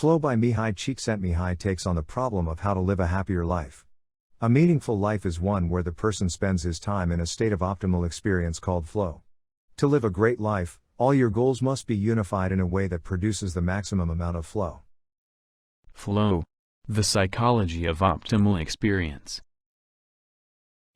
Flow by Mihaly Csikszentmihalyi takes on the problem of how to live a happier life. A meaningful life is one where the person spends his time in a state of optimal experience called flow. To live a great life, all your goals must be unified in a way that produces the maximum amount of flow. Flow. The psychology of optimal experience.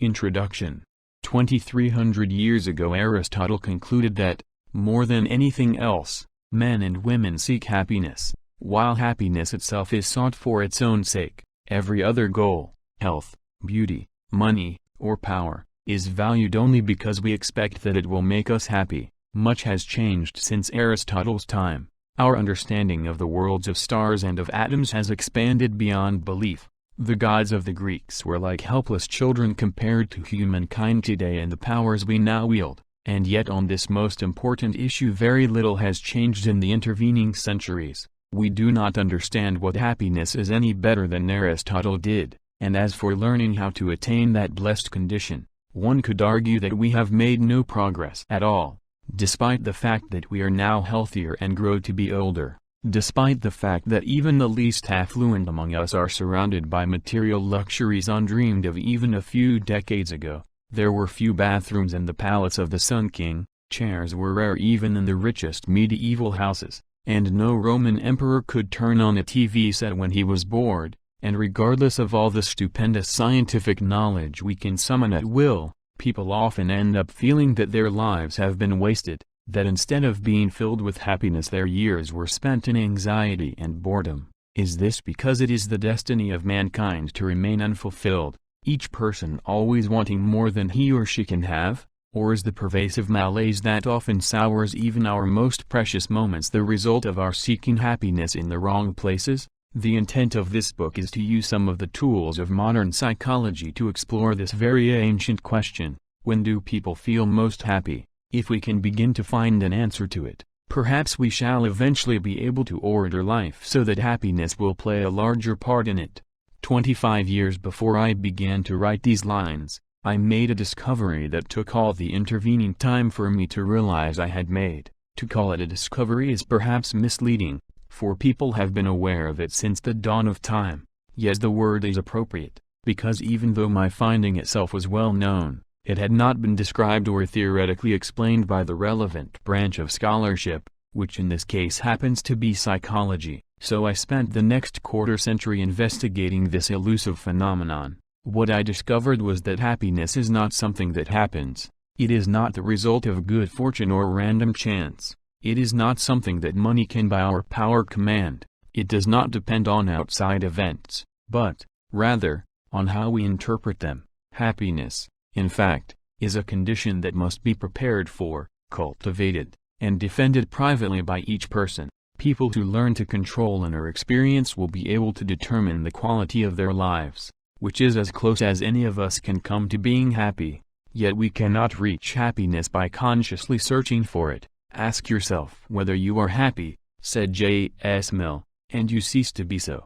Introduction. 2300 years ago Aristotle concluded that, more than anything else, men and women seek happiness. While happiness itself is sought for its own sake, every other goal, health, beauty, money, or power, is valued only because we expect that it will make us happy. Much has changed since Aristotle's time. Our understanding of the worlds of stars and of atoms has expanded beyond belief. The gods of the Greeks were like helpless children compared to humankind today and the powers we now wield, and yet on this most important issue very little has changed in the intervening centuries. We do not understand what happiness is any better than Aristotle did, and as for learning how to attain that blessed condition, one could argue that we have made no progress at all, despite the fact that we are now healthier and grow to be older. Despite the fact that even the least affluent among us are surrounded by material luxuries undreamed of even a few decades ago, there were few bathrooms in the palace of the Sun King, chairs were rare even in the richest medieval houses, and no Roman emperor could turn on a TV set when he was bored, and regardless of all the stupendous scientific knowledge we can summon at will, people often end up feeling that their lives have been wasted. That instead of being filled with happiness their years were spent in anxiety and boredom. Is this because it is the destiny of mankind to remain unfulfilled, each person always wanting more than he or she can have? Or is the pervasive malaise that often sours even our most precious moments the result of our seeking happiness in the wrong places? The intent of this book is to use some of the tools of modern psychology to explore this very ancient question: when do people feel most happy? If we can begin to find an answer to it, perhaps we shall eventually be able to order life so that happiness will play a larger part in it. 25 years before I began to write these lines, I made a discovery that took all the intervening time for me to realize I had made. To call it a discovery is perhaps misleading, for people have been aware of it since the dawn of time. Yes, the word is appropriate, because even though my finding itself was well known, it had not been described or theoretically explained by the relevant branch of scholarship, which in this case happens to be psychology. So I spent the next quarter century investigating this elusive phenomenon. What I discovered was that happiness is not something that happens. It is not the result of good fortune or random chance. It is not something that money can buy or power command. It does not depend on outside events, but, rather, on how we interpret them. Happiness, in fact, is a condition that must be prepared for, cultivated, and defended privately by each person. People who learn to control inner experience will be able to determine the quality of their lives, which is as close as any of us can come to being happy. Yet we cannot reach happiness by consciously searching for it. Ask yourself whether you are happy, said J.S. Mill, and you cease to be so.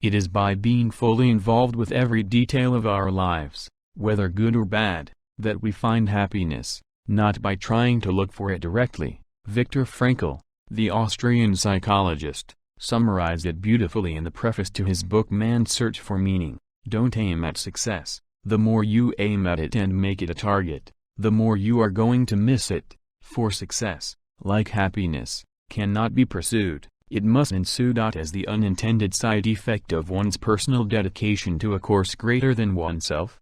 It is by being fully involved with every detail of our lives, whether good or bad, that we find happiness, not by trying to look for it directly. Viktor Frankl, the Austrian psychologist, summarized it beautifully in the preface to his book Man's Search for Meaning. Don't aim at success. The more you aim at it and make it a target, the more you are going to miss it. For success, like happiness, cannot be pursued. It must ensue. As the unintended side effect of one's personal dedication to a course greater than oneself.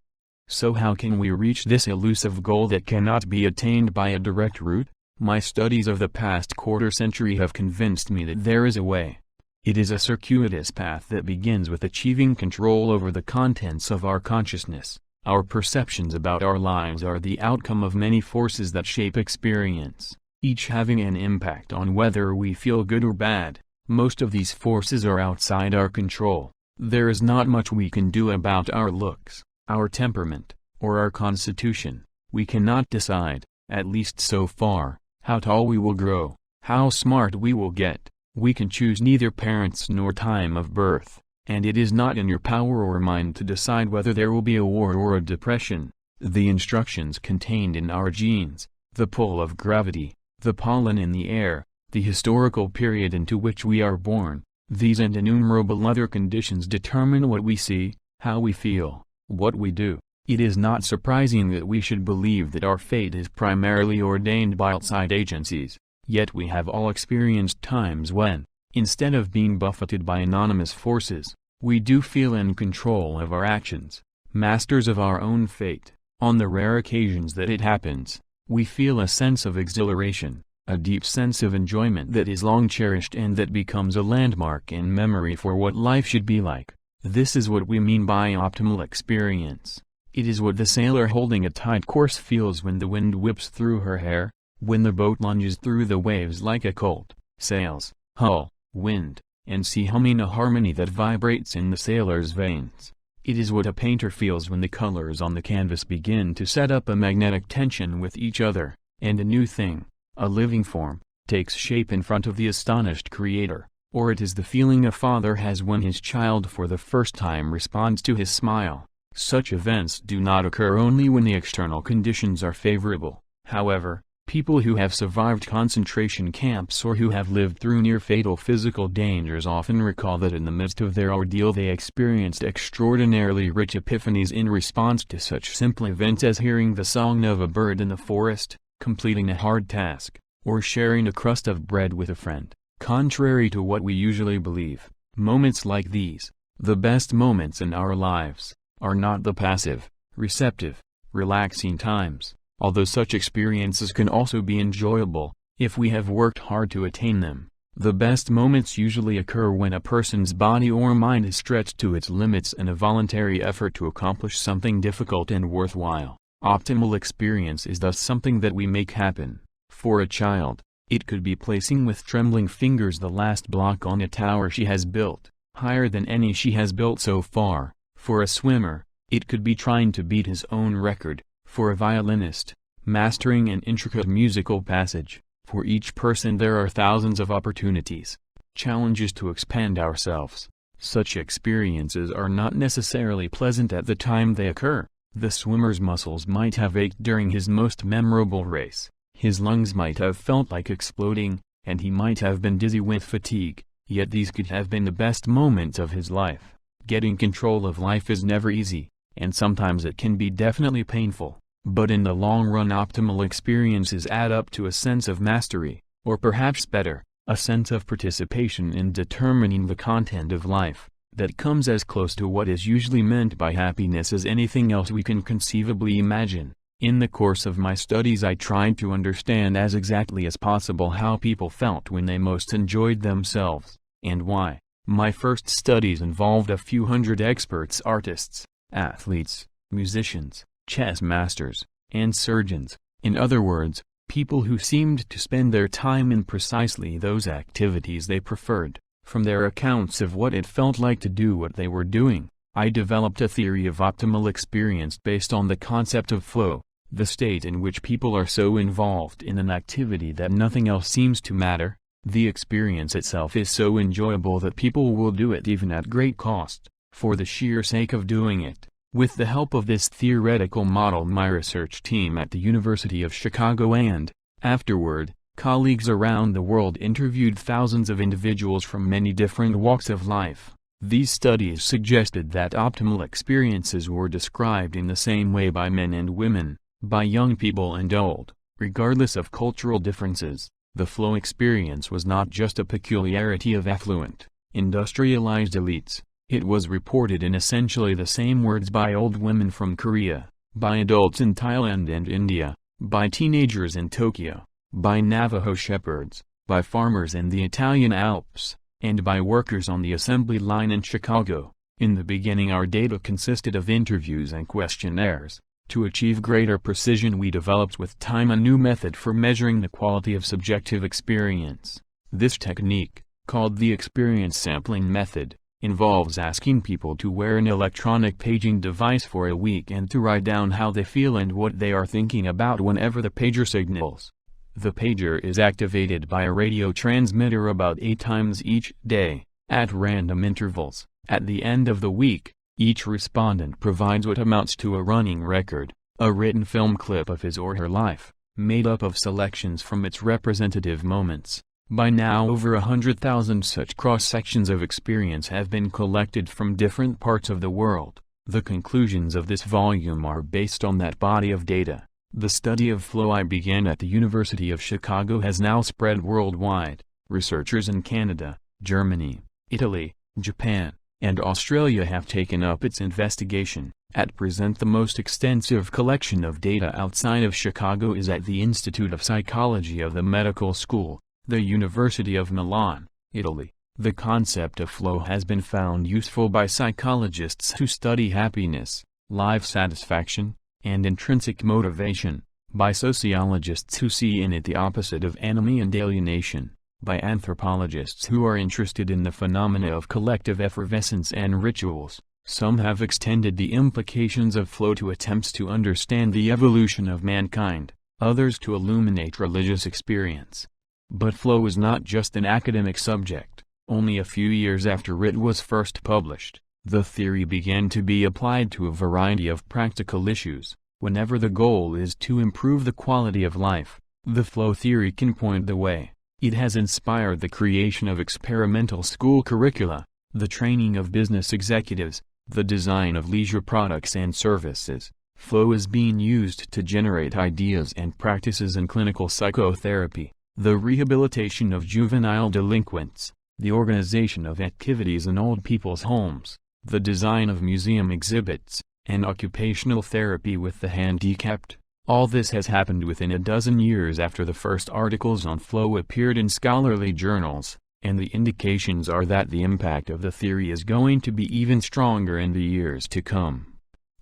So how can we reach this elusive goal that cannot be attained by a direct route? My studies of the past quarter century have convinced me that there is a way. It is a circuitous path that begins with achieving control over the contents of our consciousness. Our perceptions about our lives are the outcome of many forces that shape experience, each having an impact on whether we feel good or bad. Most of these forces are outside our control. There is not much we can do about our looks, our temperament, or our constitution. We cannot decide, at least so far, how tall we will grow, how smart we will get. We can choose neither parents nor time of birth, and it is not in your power or mine to decide whether there will be a war or a depression. The instructions contained in our genes, the pull of gravity, the pollen in the air, the historical period into which we are born, These and innumerable other conditions determine what we see, how we feel, what we do. It is not surprising that we should believe that our fate is primarily ordained by outside agencies, yet we have all experienced times when, instead of being buffeted by anonymous forces, we do feel in control of our actions, masters of our own fate. On the rare occasions that it happens, we feel a sense of exhilaration, a deep sense of enjoyment that is long cherished and that becomes a landmark in memory for what life should be like. This is what we mean by optimal experience. It is what the sailor holding a tight course feels when the wind whips through her hair, when the boat lunges through the waves like a colt, sails, hull, wind, and sea humming a harmony that vibrates in the sailor's veins. It is what a painter feels when the colors on the canvas begin to set up a magnetic tension with each other, and a new thing, a living form, takes shape in front of the astonished creator. Or it is the feeling a father has when his child for the first time responds to his smile. Such events do not occur only when the external conditions are favorable. However, people who have survived concentration camps or who have lived through near-fatal physical dangers often recall that in the midst of their ordeal they experienced extraordinarily rich epiphanies in response to such simple events as hearing the song of a bird in the forest, completing a hard task, or sharing a crust of bread with a friend. Contrary to what we usually believe, moments like these, the best moments in our lives, are not the passive, receptive, relaxing times, although such experiences can also be enjoyable, if we have worked hard to attain them. The best moments usually occur when a person's body or mind is stretched to its limits in a voluntary effort to accomplish something difficult and worthwhile. Optimal experience is thus something that we make happen. For a child, it could be placing with trembling fingers the last block on a tower she has built, higher than any she has built so far. For a swimmer, it could be trying to beat his own record. For a violinist, mastering an intricate musical passage. For each person there are thousands of opportunities, challenges to expand ourselves. Such experiences are not necessarily pleasant at the time they occur. The swimmer's muscles might have ached during his most memorable race, his lungs might have felt like exploding, and he might have been dizzy with fatigue, yet these could have been the best moments of his life. Getting control of life is never easy, and sometimes it can be definitely painful, but in the long run optimal experiences add up to a sense of mastery, or perhaps better, a sense of participation in determining the content of life, that comes as close to what is usually meant by happiness as anything else we can conceivably imagine. In the course of my studies I tried to understand as exactly as possible how people felt when they most enjoyed themselves, and why. My first studies involved a few hundred experts, artists, athletes, musicians, chess masters, and surgeons. In other words, people who seemed to spend their time in precisely those activities they preferred. From their accounts of what it felt like to do what they were doing, I developed a theory of optimal experience based on the concept of flow, the state in which people are so involved in an activity that nothing else seems to matter. The experience itself is so enjoyable that people will do it even at great cost, for the sheer sake of doing it. With the help of this theoretical model, my research team at the University of Chicago and, afterward, colleagues around the world interviewed thousands of individuals from many different walks of life. These studies suggested that optimal experiences were described in the same way by men and women, by young people and old, regardless of cultural differences. The flow experience was not just a peculiarity of affluent, industrialized elites. It was reported in essentially the same words by old women from Korea, by adults in Thailand and India, by teenagers in Tokyo, by Navajo shepherds, by farmers in the Italian Alps, and by workers on the assembly line in Chicago. In the beginning our data consisted of interviews and questionnaires. To achieve greater precision we developed with time a new method for measuring the quality of subjective experience. This technique, called the experience sampling method, involves asking people to wear an electronic paging device for a week and to write down how they feel and what they are thinking about whenever the pager signals. The pager is activated by a radio transmitter about 8 times each day, at random intervals. At the end of the week, each respondent provides what amounts to a running record, a written film clip of his or her life, made up of selections from its representative moments. By now over 100,000 such cross-sections of experience have been collected from different parts of the world. The conclusions of this volume are based on that body of data. The study of flow I began at the University of Chicago has now spread worldwide. Researchers in Canada, Germany, Italy, Japan, and Australia have taken up its investigation. At present the most extensive collection of data outside of Chicago is at the Institute of Psychology of the Medical School, the University of Milan, Italy. The concept of flow has been found useful by psychologists who study happiness, life satisfaction, and intrinsic motivation, by sociologists who see in it the opposite of enemy and alienation, by anthropologists who are interested in the phenomena of collective effervescence and rituals. Some have extended the implications of flow to attempts to understand the evolution of mankind, others to illuminate religious experience. But flow is not just an academic subject. Only a few years after it was first published, the theory began to be applied to a variety of practical issues. Whenever the goal is to improve the quality of life, the flow theory can point the way. It has inspired the creation of experimental school curricula, the training of business executives, the design of leisure products and services. Flow is being used to generate ideas and practices in clinical psychotherapy, the rehabilitation of juvenile delinquents, the organization of activities in old people's homes, the design of museum exhibits, and occupational therapy with the handicapped. All this has happened within a dozen years after the first articles on flow appeared in scholarly journals, and the indications are that the impact of the theory is going to be even stronger in the years to come.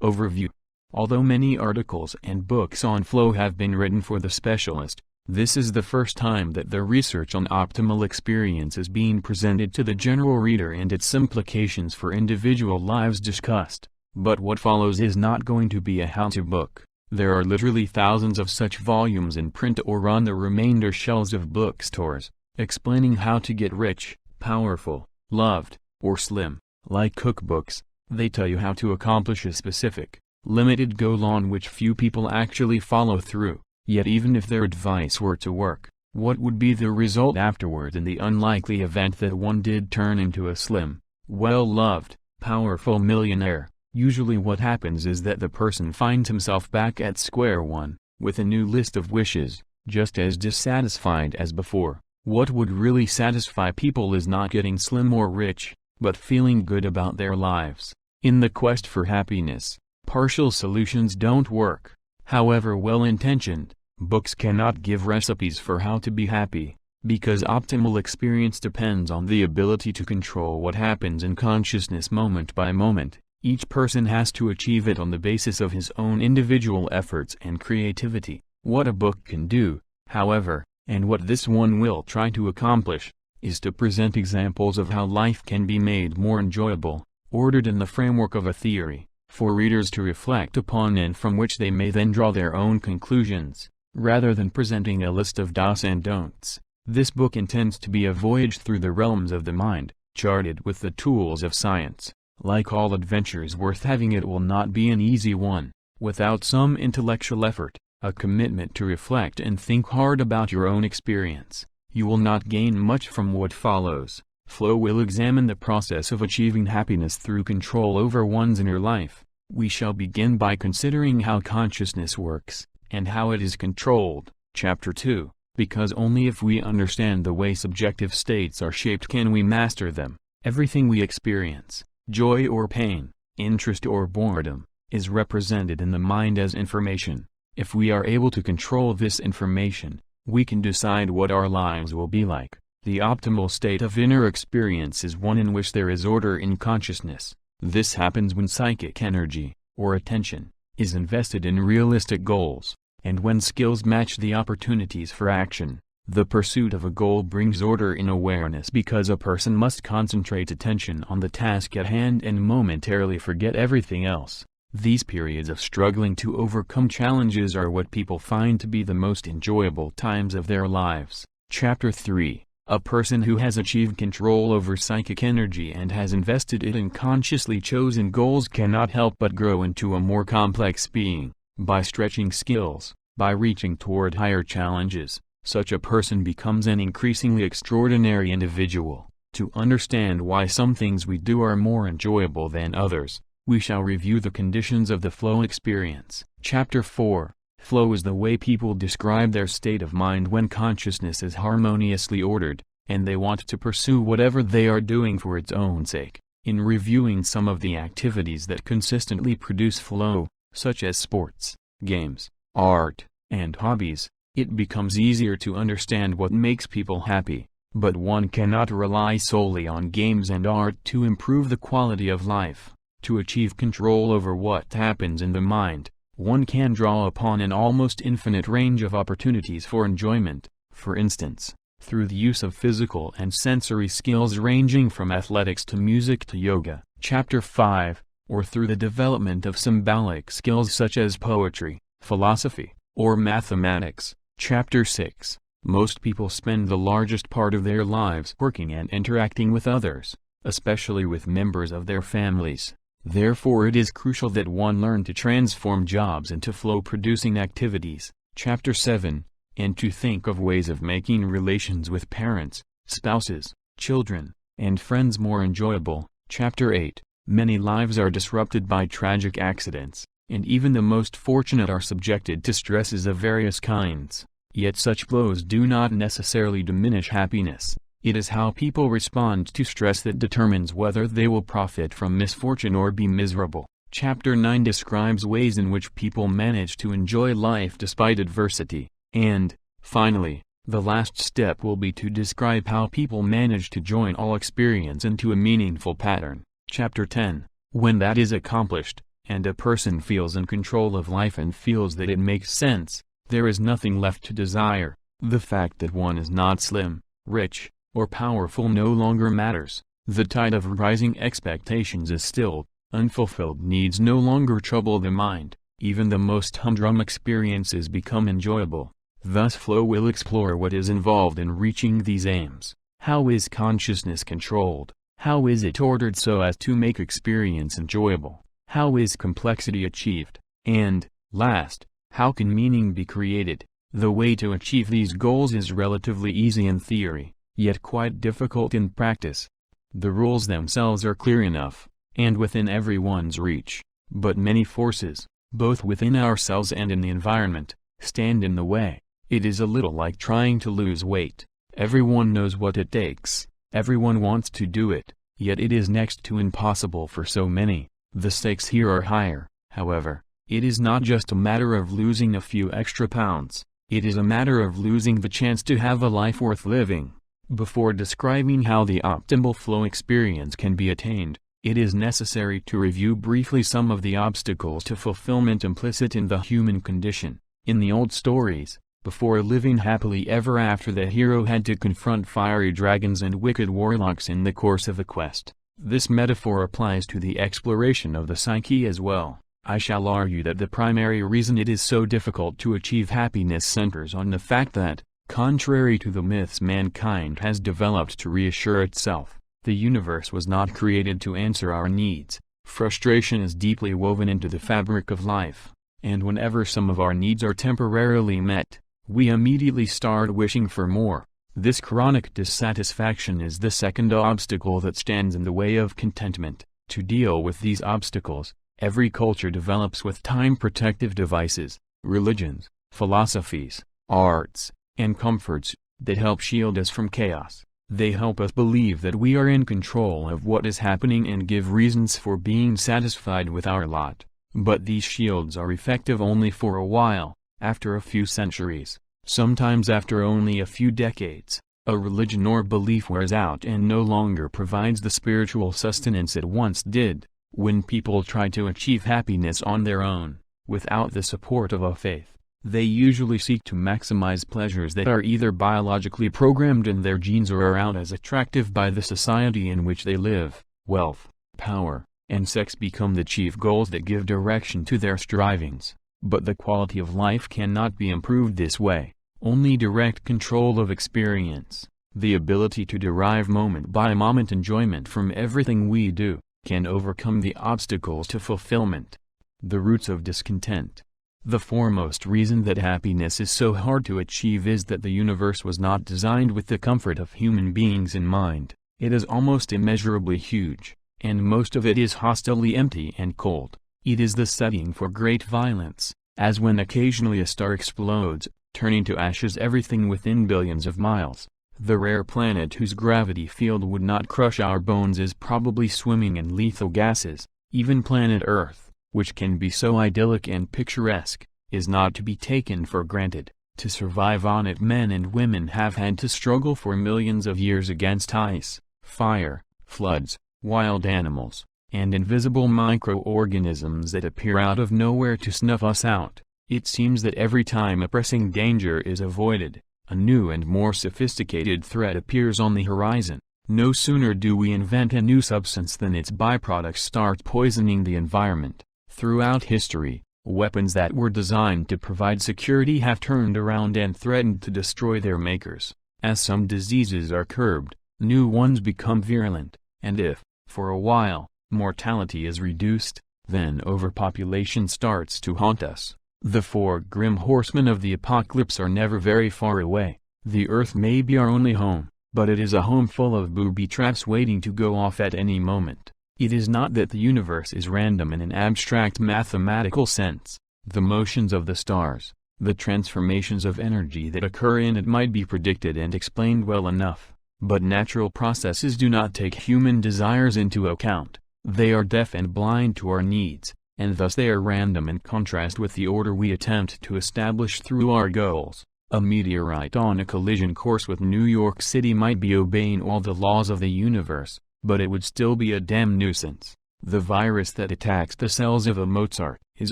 Overview. Although many articles and books on flow have been written for the specialist, this is the first time that the research on optimal experience is being presented to the general reader and its implications for individual lives discussed. But what follows is not going to be a how-to book. There are literally thousands of such volumes in print or on the remainder shelves of bookstores, explaining how to get rich, powerful, loved, or slim. Like cookbooks, they tell you how to accomplish a specific, limited goal on which few people actually follow through. Yet even if their advice were to work, what would be the result afterward in the unlikely event that one did turn into a slim, well-loved, powerful millionaire? Usually what happens is that the person finds himself back at square one, with a new list of wishes, just as dissatisfied as before. What would really satisfy people is not getting slim or rich, but feeling good about their lives. In the quest for happiness, partial solutions don't work. However well-intentioned, books cannot give recipes for how to be happy, because optimal experience depends on the ability to control what happens in consciousness moment by moment. Each person has to achieve it on the basis of his own individual efforts and creativity. What a book can do, however, and what this one will try to accomplish, is to present examples of how life can be made more enjoyable, ordered in the framework of a theory, for readers to reflect upon and from which they may then draw their own conclusions, rather than presenting a list of do's and don'ts. This book intends to be a voyage through the realms of the mind, charted with the tools of science. Like all adventures worth having, it will not be an easy one. Without some intellectual effort, a commitment to reflect and think hard about your own experience, you will not gain much from what follows. Flow will examine the process of achieving happiness through control over one's inner life. We shall begin by considering how consciousness works, and how it is controlled. Chapter 2. Because only if we understand the way subjective states are shaped can we master them. Everything we experience, joy or pain, interest or boredom, is represented in the mind as information. If we are able to control this information, we can decide what our lives will be like. The optimal state of inner experience is one in which there is order in consciousness. This happens when psychic energy, or attention, is invested in realistic goals, and when skills match the opportunities for action. The pursuit of a goal brings order in awareness because a person must concentrate attention on the task at hand and momentarily forget everything else. These periods of struggling to overcome challenges are what people find to be the most enjoyable times of their lives. Chapter 3. A person who has achieved control over psychic energy and has invested it in consciously chosen goals cannot help but grow into a more complex being. By stretching skills, by reaching toward higher challenges, such a person becomes an increasingly extraordinary individual. To understand why some things we do are more enjoyable than others, we shall review the conditions of the flow experience. Chapter 4. Flow is the way people describe their state of mind when consciousness is harmoniously ordered, and they want to pursue whatever they are doing for its own sake. In reviewing some of the activities that consistently produce flow, such as sports, games, art, and hobbies, it becomes easier to understand what makes people happy. But one cannot rely solely on games and art to improve the quality of life. To achieve control over what happens in the mind, one can draw upon an almost infinite range of opportunities for enjoyment, for instance, through the use of physical and sensory skills ranging from athletics to music to yoga. Chapter 5, or through the development of symbolic skills such as poetry, philosophy, or mathematics. Chapter 6. Most people spend the largest part of their lives working and interacting with others, especially with members of their families. Therefore it is crucial that one learn to transform jobs into flow-producing activities. Chapter 7. And to think of ways of making relations with parents, spouses, children, and friends more enjoyable. Chapter 8. Many lives are disrupted by tragic accidents, and even the most fortunate are subjected to stresses of various kinds. Yet such blows do not necessarily diminish happiness. It is how people respond to stress that determines whether they will profit from misfortune or be miserable. Chapter 9 describes ways in which people manage to enjoy life despite adversity. And, finally, the last step will be to describe how people manage to join all experience into a meaningful pattern. Chapter 10. When that is accomplished, and a person feels in control of life and feels that it makes sense, there is nothing left to desire. The fact that one is not slim, rich, or powerful no longer matters. The tide of rising expectations is stilled. Unfulfilled needs no longer trouble the mind. Even the most humdrum experiences become enjoyable. Thus flow will explore what is involved in reaching these aims. How is consciousness controlled? How is it ordered so as to make experience enjoyable? How is complexity achieved? And, last, how can meaning be created? The way to achieve these goals is relatively easy in theory, yet quite difficult in practice. The rules themselves are clear enough, and within everyone's reach, but many forces, both within ourselves and in the environment, stand in the way. It is a little like trying to lose weight. Everyone knows what it takes, everyone wants to do it, yet it is next to impossible for so many. The stakes here are higher, however. It is not just a matter of losing a few extra pounds, it is a matter of losing the chance to have a life worth living. Before describing how the optimal flow experience can be attained, it is necessary to review briefly some of the obstacles to fulfillment implicit in the human condition. In the old stories, before living happily ever after, the hero had to confront fiery dragons and wicked warlocks in the course of a quest. This metaphor applies to the exploration of the psyche as well. I shall argue that the primary reason it is so difficult to achieve happiness centers on the fact that, contrary to the myths mankind has developed to reassure itself, the universe was not created to answer our needs. Frustration is deeply woven into the fabric of life, and whenever some of our needs are temporarily met, we immediately start wishing for more. This chronic dissatisfaction is the second obstacle that stands in the way of contentment. To deal with these obstacles, every culture develops with time protective devices, religions, philosophies, arts, and comforts, that help shield us from chaos. They help us believe that we are in control of what is happening and give reasons for being satisfied with our lot. But these shields are effective only for a while. After a few centuries, sometimes after only a few decades, a religion or belief wears out and no longer provides the spiritual sustenance it once did. When people try to achieve happiness on their own, without the support of a faith, they usually seek to maximize pleasures that are either biologically programmed in their genes or are out as attractive by the society in which they live. Wealth, power, and sex become the chief goals that give direction to their strivings. But the quality of life cannot be improved this way. Only direct control of experience, the ability to derive moment-by-moment enjoyment from everything we do, can overcome the obstacles to fulfillment. The roots of discontent. The foremost reason that happiness is so hard to achieve is that the universe was not designed with the comfort of human beings in mind. It is almost immeasurably huge, and most of it is hostilely empty and cold. It is the setting for great violence, as when occasionally a star explodes, turning to ashes everything within billions of miles. The rare planet whose gravity field would not crush our bones is probably swimming in lethal gases. Even planet Earth, which can be so idyllic and picturesque, is not to be taken for granted. To survive on it, men and women have had to struggle for millions of years against ice, fire, floods, wild animals, and invisible microorganisms that appear out of nowhere to snuff us out. It seems that every time a pressing danger is avoided, a new and more sophisticated threat appears on the horizon. No sooner do we invent a new substance than its byproducts start poisoning the environment. Throughout history, weapons that were designed to provide security have turned around and threatened to destroy their makers. As some diseases are curbed, new ones become virulent, and if, for a while, mortality is reduced, then overpopulation starts to haunt us. The four grim horsemen of the apocalypse are never very far away. The earth may be our only home, but it is a home full of booby traps waiting to go off at any moment. It is not that the universe is random in an abstract mathematical sense. The motions of the stars, the transformations of energy that occur in it might be predicted and explained well enough, but natural processes do not take human desires into account. They are deaf and blind to our needs, and thus they are random in contrast with the order we attempt to establish through our goals. A meteorite on a collision course with New York City might be obeying all the laws of the universe, but it would still be a damn nuisance. The virus that attacks the cells of a Mozart is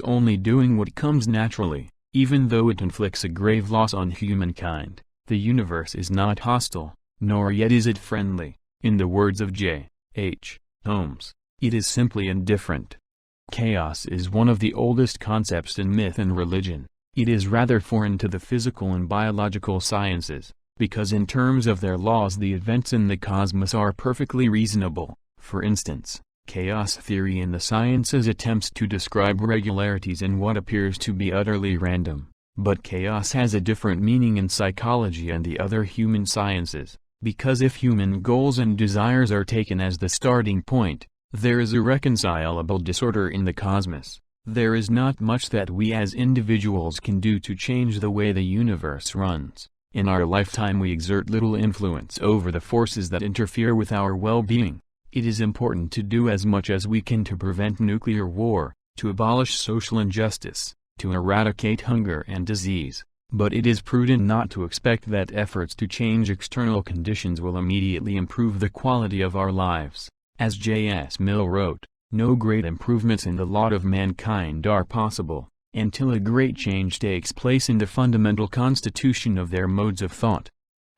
only doing what comes naturally, even though it inflicts a grave loss on humankind. The universe is not hostile, nor yet is it friendly. In the words of J. H. Holmes, it is simply indifferent. Chaos is one of the oldest concepts in myth and religion. It is rather foreign to the physical and biological sciences, because in terms of their laws the events in the cosmos are perfectly reasonable. For instance, chaos theory in the sciences attempts to describe regularities in what appears to be utterly random, but chaos has a different meaning in psychology and the other human sciences, because if human goals and desires are taken as the starting point, there is irreconcilable disorder in the cosmos. There is not much that we as individuals can do to change the way the universe runs. In our lifetime we exert little influence over the forces that interfere with our well-being. It is important to do as much as we can to prevent nuclear war, to abolish social injustice, to eradicate hunger and disease, but it is prudent not to expect that efforts to change external conditions will immediately improve the quality of our lives. As J.S. Mill wrote, no great improvements in the lot of mankind are possible, until a great change takes place in the fundamental constitution of their modes of thought.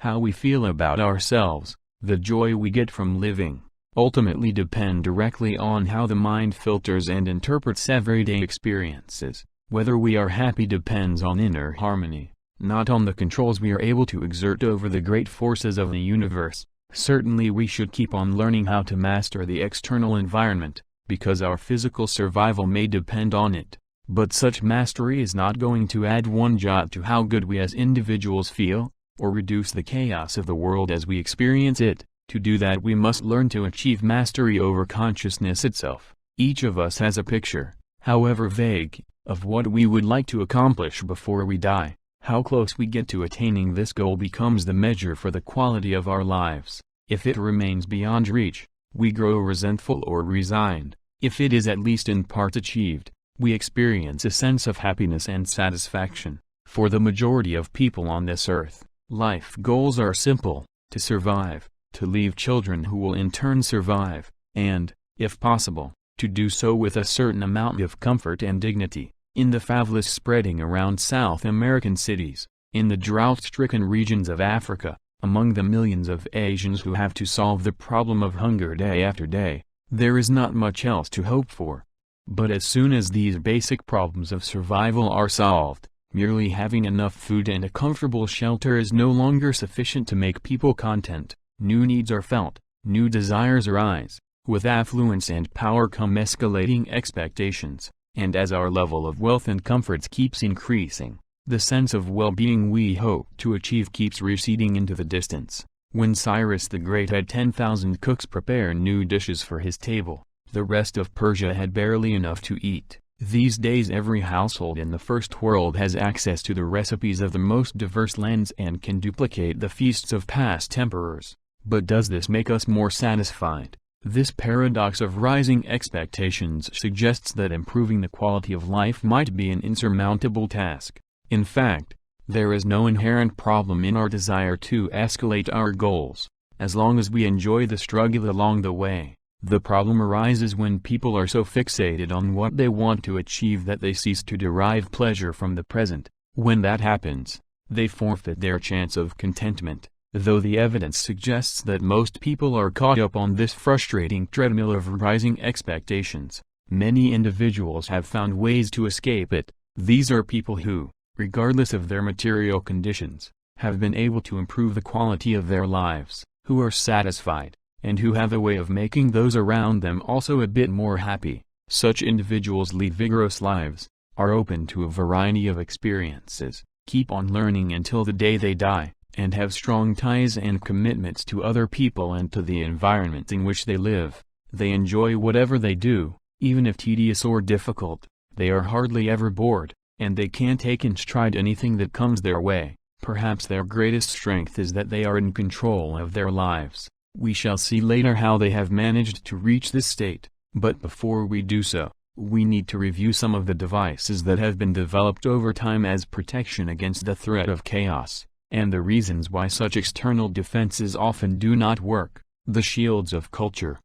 How we feel about ourselves, the joy we get from living, ultimately depend directly on how the mind filters and interprets everyday experiences. Whether we are happy depends on inner harmony, not on the controls we are able to exert over the great forces of the universe. Certainly we should keep on learning how to master the external environment, because our physical survival may depend on it, but such mastery is not going to add one jot to how good we as individuals feel, or reduce the chaos of the world as we experience it. To do that we must learn to achieve mastery over consciousness itself. Each of us has a picture, however vague, of what we would like to accomplish before we die. How close we get to attaining this goal becomes the measure for the quality of our lives. If it remains beyond reach, we grow resentful or resigned. If it is at least in part achieved, we experience a sense of happiness and satisfaction. For the majority of people on this earth, life goals are simple: to survive, to leave children who will in turn survive, and, if possible, to do so with a certain amount of comfort and dignity. In the favelas spreading around South American cities, in the drought-stricken regions of Africa, among the millions of Asians who have to solve the problem of hunger day after day, there is not much else to hope for. But as soon as these basic problems of survival are solved, merely having enough food and a comfortable shelter is no longer sufficient to make people content. New needs are felt, new desires arise. With affluence and power come escalating expectations. And as our level of wealth and comforts keeps increasing, the sense of well-being we hope to achieve keeps receding into the distance. When Cyrus the Great had 10,000 cooks prepare new dishes for his table, the rest of Persia had barely enough to eat. These days every household in the First World has access to the recipes of the most diverse lands and can duplicate the feasts of past emperors. But does this make us more satisfied? This paradox of rising expectations suggests that improving the quality of life might be an insurmountable task. In fact, there is no inherent problem in our desire to escalate our goals, as long as we enjoy the struggle along the way. The problem arises when people are so fixated on what they want to achieve that they cease to derive pleasure from the present. When that happens, they forfeit their chance of contentment. Though the evidence suggests that most people are caught up on this frustrating treadmill of rising expectations, many individuals have found ways to escape it. These are people who, regardless of their material conditions, have been able to improve the quality of their lives, who are satisfied, and who have a way of making those around them also a bit more happy. Such individuals lead vigorous lives, are open to a variety of experiences, keep on learning until the day they die, and have strong ties and commitments to other people and to the environment in which they live. They enjoy whatever they do, even if tedious or difficult. They are hardly ever bored, and they can take in stride anything that comes their way. Perhaps their greatest strength is that they are in control of their lives. We shall see later how they have managed to reach this state, but before we do so, we need to review some of the devices that have been developed over time as protection against the threat of chaos, and the reasons why such external defenses often do not work. The shields of culture.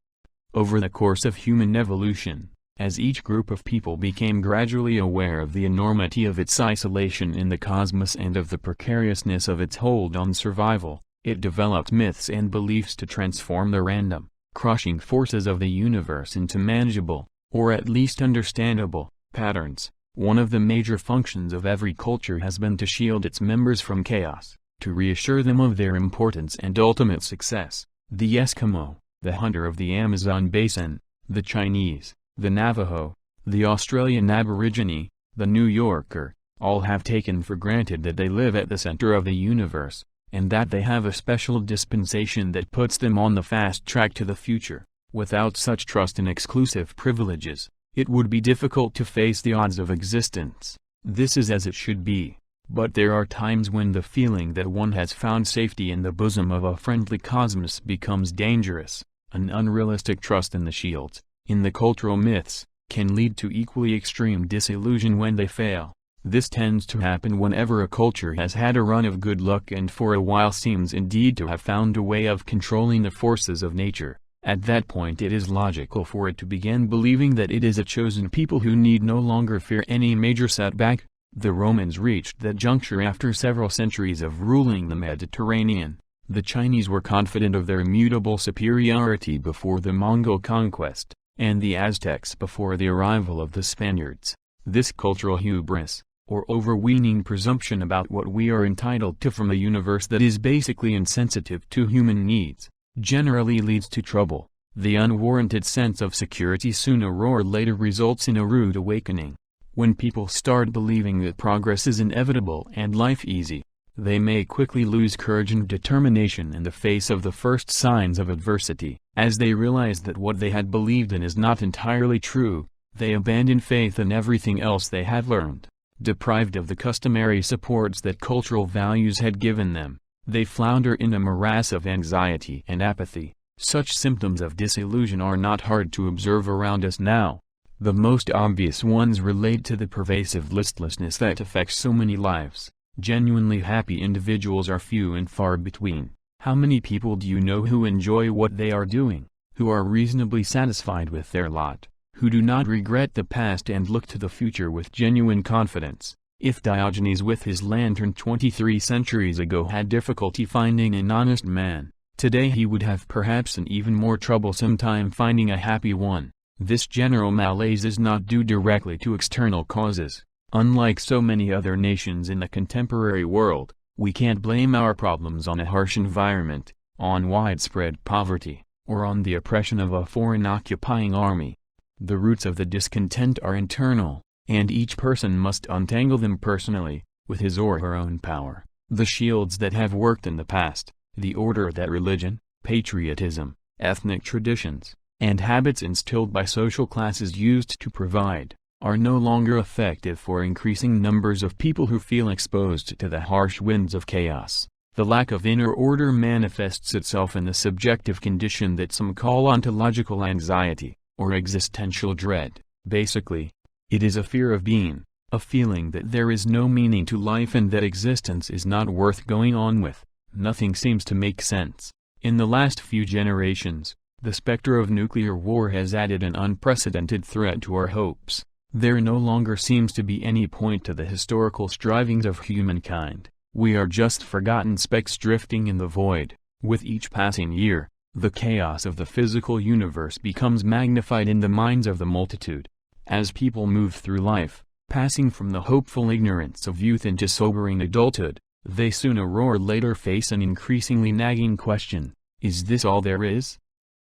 Over the course of human evolution, as each group of people became gradually aware of the enormity of its isolation in the cosmos and of the precariousness of its hold on survival, it developed myths and beliefs to transform the random, crushing forces of the universe into manageable, or at least understandable, patterns. One of the major functions of every culture has been to shield its members from chaos, to reassure them of their importance and ultimate success. The Eskimo, the hunter of the Amazon basin, the Chinese, the Navajo, the Australian Aborigine, the New Yorker, all have taken for granted that they live at the center of the universe, and that they have a special dispensation that puts them on the fast track to the future. Without such trust and exclusive privileges, it would be difficult to face the odds of existence. This is as it should be, but there are times when the feeling that one has found safety in the bosom of a friendly cosmos becomes dangerous. An unrealistic trust in the shields, in the cultural myths, can lead to equally extreme disillusion when they fail. This tends to happen whenever a culture has had a run of good luck and for a while seems indeed to have found a way of controlling the forces of nature. At that point it is logical for it to begin believing that it is a chosen people who need no longer fear any major setback. The Romans reached that juncture after several centuries of ruling the Mediterranean. The Chinese were confident of their immutable superiority before the Mongol conquest, and the Aztecs before the arrival of the Spaniards. This cultural hubris, or overweening presumption about what we are entitled to from a universe that is basically insensitive to human needs, generally leads to trouble. The unwarranted sense of security sooner or later results in a rude awakening. When people start believing that progress is inevitable and life easy, they may quickly lose courage and determination in the face of the first signs of adversity. As they realize that what they had believed in is not entirely true, they abandon faith in everything else they had learned. Deprived of the customary supports that cultural values had given them, they flounder in a morass of anxiety and apathy. Such symptoms of disillusion are not hard to observe around us now. The most obvious ones relate to the pervasive listlessness that affects so many lives. Genuinely happy individuals are few and far between. How many people do you know who enjoy what they are doing, who are reasonably satisfied with their lot, who do not regret the past and look to the future with genuine confidence? If Diogenes with his lantern 23 centuries ago had difficulty finding an honest man, today he would have perhaps an even more troublesome time finding a happy one. This general malaise is not due directly to external causes. Unlike so many other nations in the contemporary world, we can't blame our problems on a harsh environment, on widespread poverty, or on the oppression of a foreign occupying army. The roots of the discontent are internal, and each person must untangle them personally, with his or her own power. The shields that have worked in the past, the order that religion, patriotism, ethnic traditions, and habits instilled by social classes used to provide, are no longer effective for increasing numbers of people who feel exposed to the harsh winds of chaos. The lack of inner order manifests itself in the subjective condition that some call ontological anxiety, or existential dread. Basically, it is a fear of being, a feeling that there is no meaning to life and that existence is not worth going on with. Nothing seems to make sense. In the last few generations, the specter of nuclear war has added an unprecedented threat to our hopes. There no longer seems to be any point to the historical strivings of humankind. We are just forgotten specks drifting in the void. With each passing year, the chaos of the physical universe becomes magnified in the minds of the multitude. As people move through life, passing from the hopeful ignorance of youth into sobering adulthood, they sooner or later face an increasingly nagging question: is this all there is?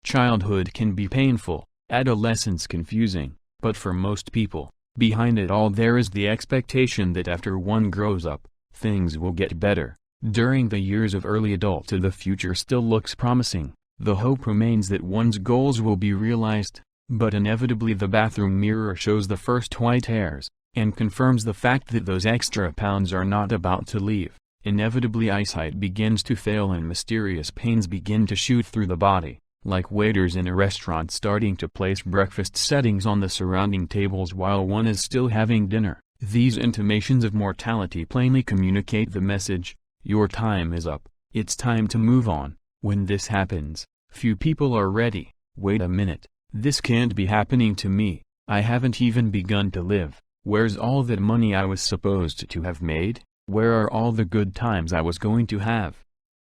Childhood can be painful, adolescence confusing, but for most people, behind it all there is the expectation that after one grows up, things will get better. During the years of early adulthood the future still looks promising. The hope remains that one's goals will be realized, but inevitably the bathroom mirror shows the first white hairs, and confirms the fact that those extra pounds are not about to leave. Inevitably eyesight begins to fail and mysterious pains begin to shoot through the body, like waiters in a restaurant starting to place breakfast settings on the surrounding tables while one is still having dinner. These intimations of mortality plainly communicate the message: your time is up, it's time to move on. When this happens, few people are ready. Wait a minute, this can't be happening to me, I haven't even begun to live. Where's all that money I was supposed to have made? Where are all the good times I was going to have?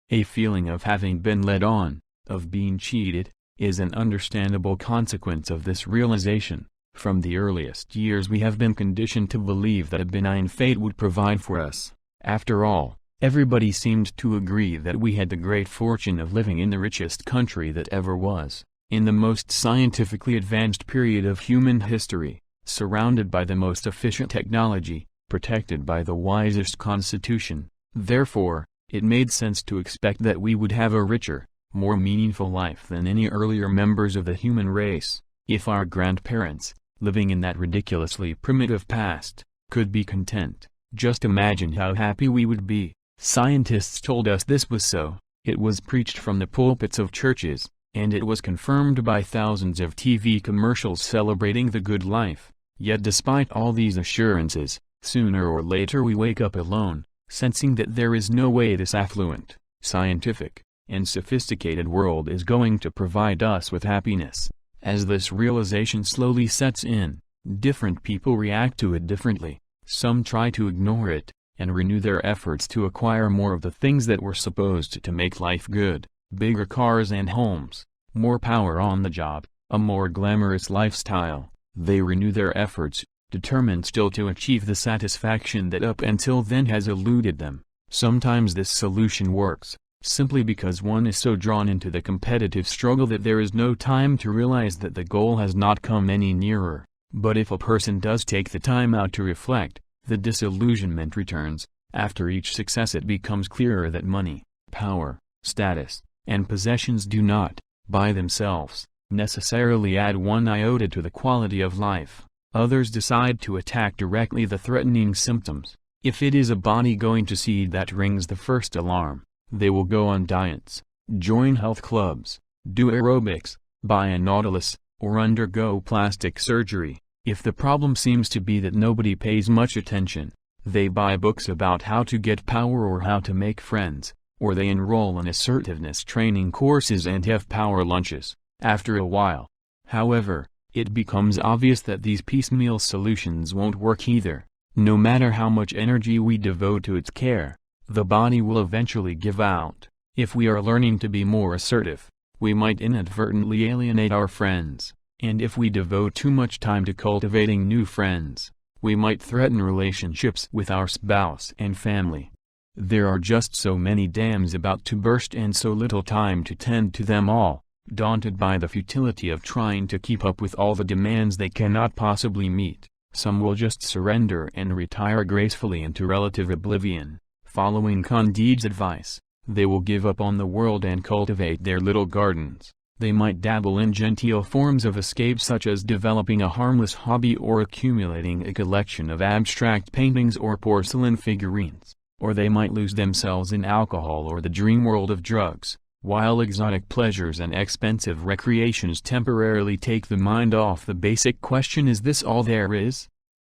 A feeling of having been led on, of being cheated, is an understandable consequence of this realization. From the earliest years we have been conditioned to believe that a benign fate would provide for us. After all, everybody seemed to agree that we had the great fortune of living in the richest country that ever was, in the most scientifically advanced period of human history, surrounded by the most efficient technology, protected by the wisest constitution. Therefore, it made sense to expect that we would have a richer, more meaningful life than any earlier members of the human race. If our grandparents, living in that ridiculously primitive past, could be content, just imagine how happy we would be. Scientists told us this was so, it was preached from the pulpits of churches, and it was confirmed by thousands of TV commercials celebrating the good life. Yet despite all these assurances, sooner or later we wake up alone, sensing that there is no way this affluent, scientific, and sophisticated world is going to provide us with happiness. As this realization slowly sets in, different people react to it differently. Some try to ignore it, and renew their efforts to acquire more of the things that were supposed to make life good: bigger cars and homes, more power on the job, a more glamorous lifestyle. They renew their efforts, determined still to achieve the satisfaction that up until then has eluded them. Sometimes this solution works, simply because one is so drawn into the competitive struggle that there is no time to realize that the goal has not come any nearer. But if a person does take the time out to reflect, the disillusionment returns. After each success it becomes clearer that money, power, status, and possessions do not, by themselves, necessarily add one iota to the quality of life. Others decide to attack directly the threatening symptoms. If it is a body going to seed that rings the first alarm, they will go on diets, join health clubs, do aerobics, buy a Nautilus, or undergo plastic surgery. If the problem seems to be that nobody pays much attention, they buy books about how to get power or how to make friends, or they enroll in assertiveness training courses and have power lunches. After a while, however, it becomes obvious that these piecemeal solutions won't work either. No matter how much energy we devote to its care, the body will eventually give out. If we are learning to be more assertive, we might inadvertently alienate our friends, and if we devote too much time to cultivating new friends, we might threaten relationships with our spouse and family. There are just so many dams about to burst and so little time to tend to them all. Daunted by the futility of trying to keep up with all the demands they cannot possibly meet, some will just surrender and retire gracefully into relative oblivion. Following Candide's advice, they will give up on the world and cultivate their little gardens. They might dabble in genteel forms of escape such as developing a harmless hobby or accumulating a collection of abstract paintings or porcelain figurines, or they might lose themselves in alcohol or the dream world of drugs, while exotic pleasures and expensive recreations temporarily take the mind off the basic question: is this all there is?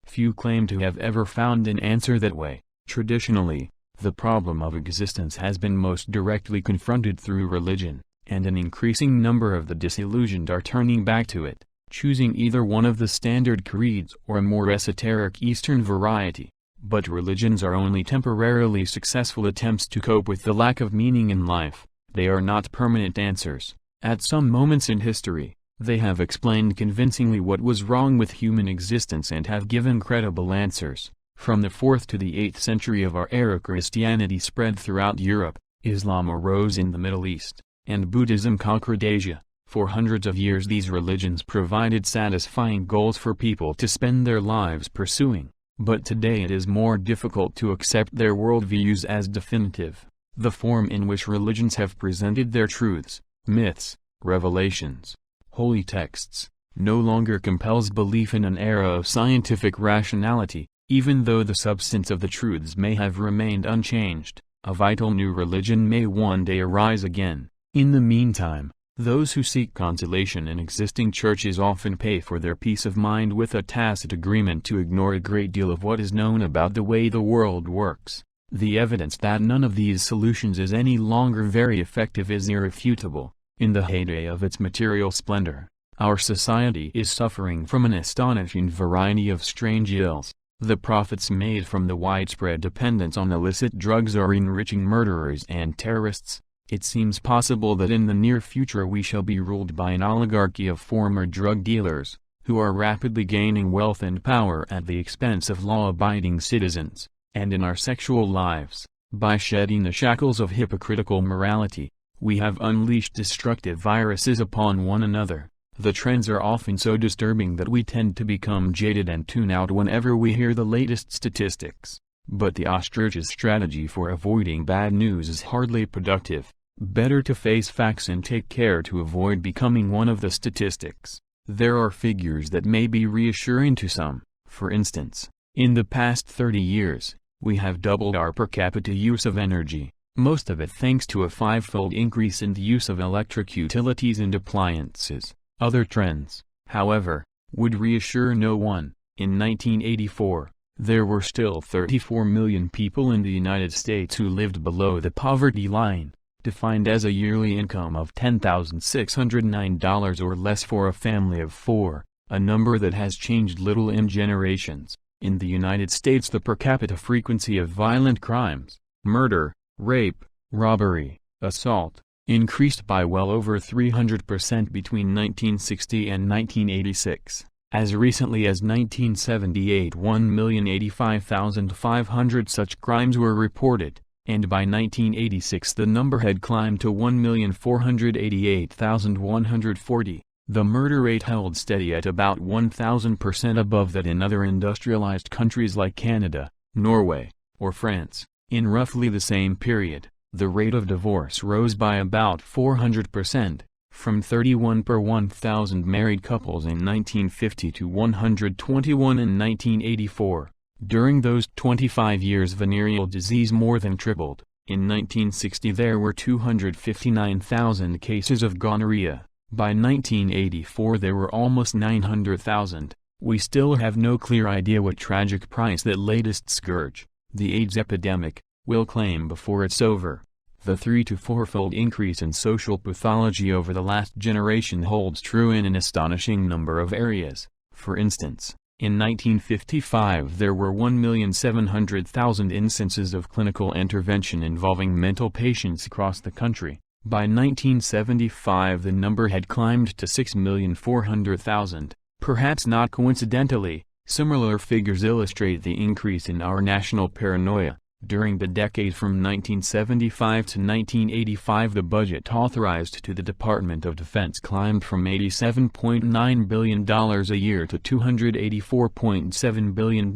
Few claim to have ever found an answer that way. Traditionally, the problem of existence has been most directly confronted through religion, and an increasing number of the disillusioned are turning back to it, choosing either one of the standard creeds or a more esoteric Eastern variety. But religions are only temporarily successful attempts to cope with the lack of meaning in life. They are not permanent answers. At some moments in history, they have explained convincingly what was wrong with human existence and have given credible answers. From the 4th to the 8th century of our era, Christianity spread throughout Europe, Islam arose in the Middle East, and Buddhism conquered Asia. For hundreds of years these religions provided satisfying goals for people to spend their lives pursuing, but today it is more difficult to accept their worldviews as definitive. The form in which religions have presented their truths, myths, revelations, holy texts, no longer compels belief in an era of scientific rationality, even though the substance of the truths may have remained unchanged. A vital new religion may one day arise again. In the meantime, those who seek consolation in existing churches often pay for their peace of mind with a tacit agreement to ignore a great deal of what is known about the way the world works. The evidence that none of these solutions is any longer very effective is irrefutable. In the heyday of its material splendor, our society is suffering from an astonishing variety of strange ills. The profits made from the widespread dependence on illicit drugs are enriching murderers and terrorists. It seems possible that in the near future we shall be ruled by an oligarchy of former drug dealers, who are rapidly gaining wealth and power at the expense of law-abiding citizens. And in our sexual lives, by shedding the shackles of hypocritical morality, we have unleashed destructive viruses upon one another. The trends are often so disturbing that we tend to become jaded and tune out whenever we hear the latest statistics. But the ostrich's strategy for avoiding bad news is hardly productive. Better to face facts and take care to avoid becoming one of the statistics. There are figures that may be reassuring to some. For instance, in the past 30 years, we have doubled our per capita use of energy, most of it thanks to a 5-fold increase in the use of electric utilities and appliances. Other trends, however, would reassure no one. In 1984, there were still 34 million people in the United States who lived below the poverty line, defined as a yearly income of $10,609 or less for a family of 4, a number that has changed little in generations. In the United States, the per capita frequency of violent crimes, murder, rape, robbery, assault, increased by well over 300% between 1960 and 1986. As recently as 1978, 1,085,500 such crimes were reported, and by 1986 the number had climbed to 1,488,140. The murder rate held steady at about 1,000% above that in other industrialized countries like Canada, Norway, or France. In roughly the same period, the rate of divorce rose by about 400%, from 31 per 1,000 married couples in 1950 to 121 in 1984. During those 25 years, venereal disease more than tripled. In 1960 there were 259,000 cases of gonorrhea. By 1984 there were almost 900,000. We still have no clear idea what tragic price that latest scourge, the AIDS epidemic, will claim before it's over. The 3- to 4-fold increase in social pathology over the last generation holds true in an astonishing number of areas. For instance, in 1955 there were 1,700,000 instances of clinical intervention involving mental patients across the country. By 1975 the number had climbed to 6,400,000. Perhaps not coincidentally, similar figures illustrate the increase in our national paranoia. During the decade from 1975 to 1985, the budget authorized to the Department of Defense climbed from $87.9 billion a year to $284.7 billion,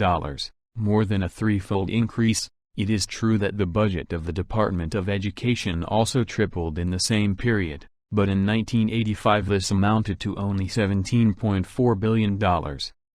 more than a threefold increase. It is true that the budget of the Department of Education also tripled in the same period, but in 1985 this amounted to only $17.4 billion.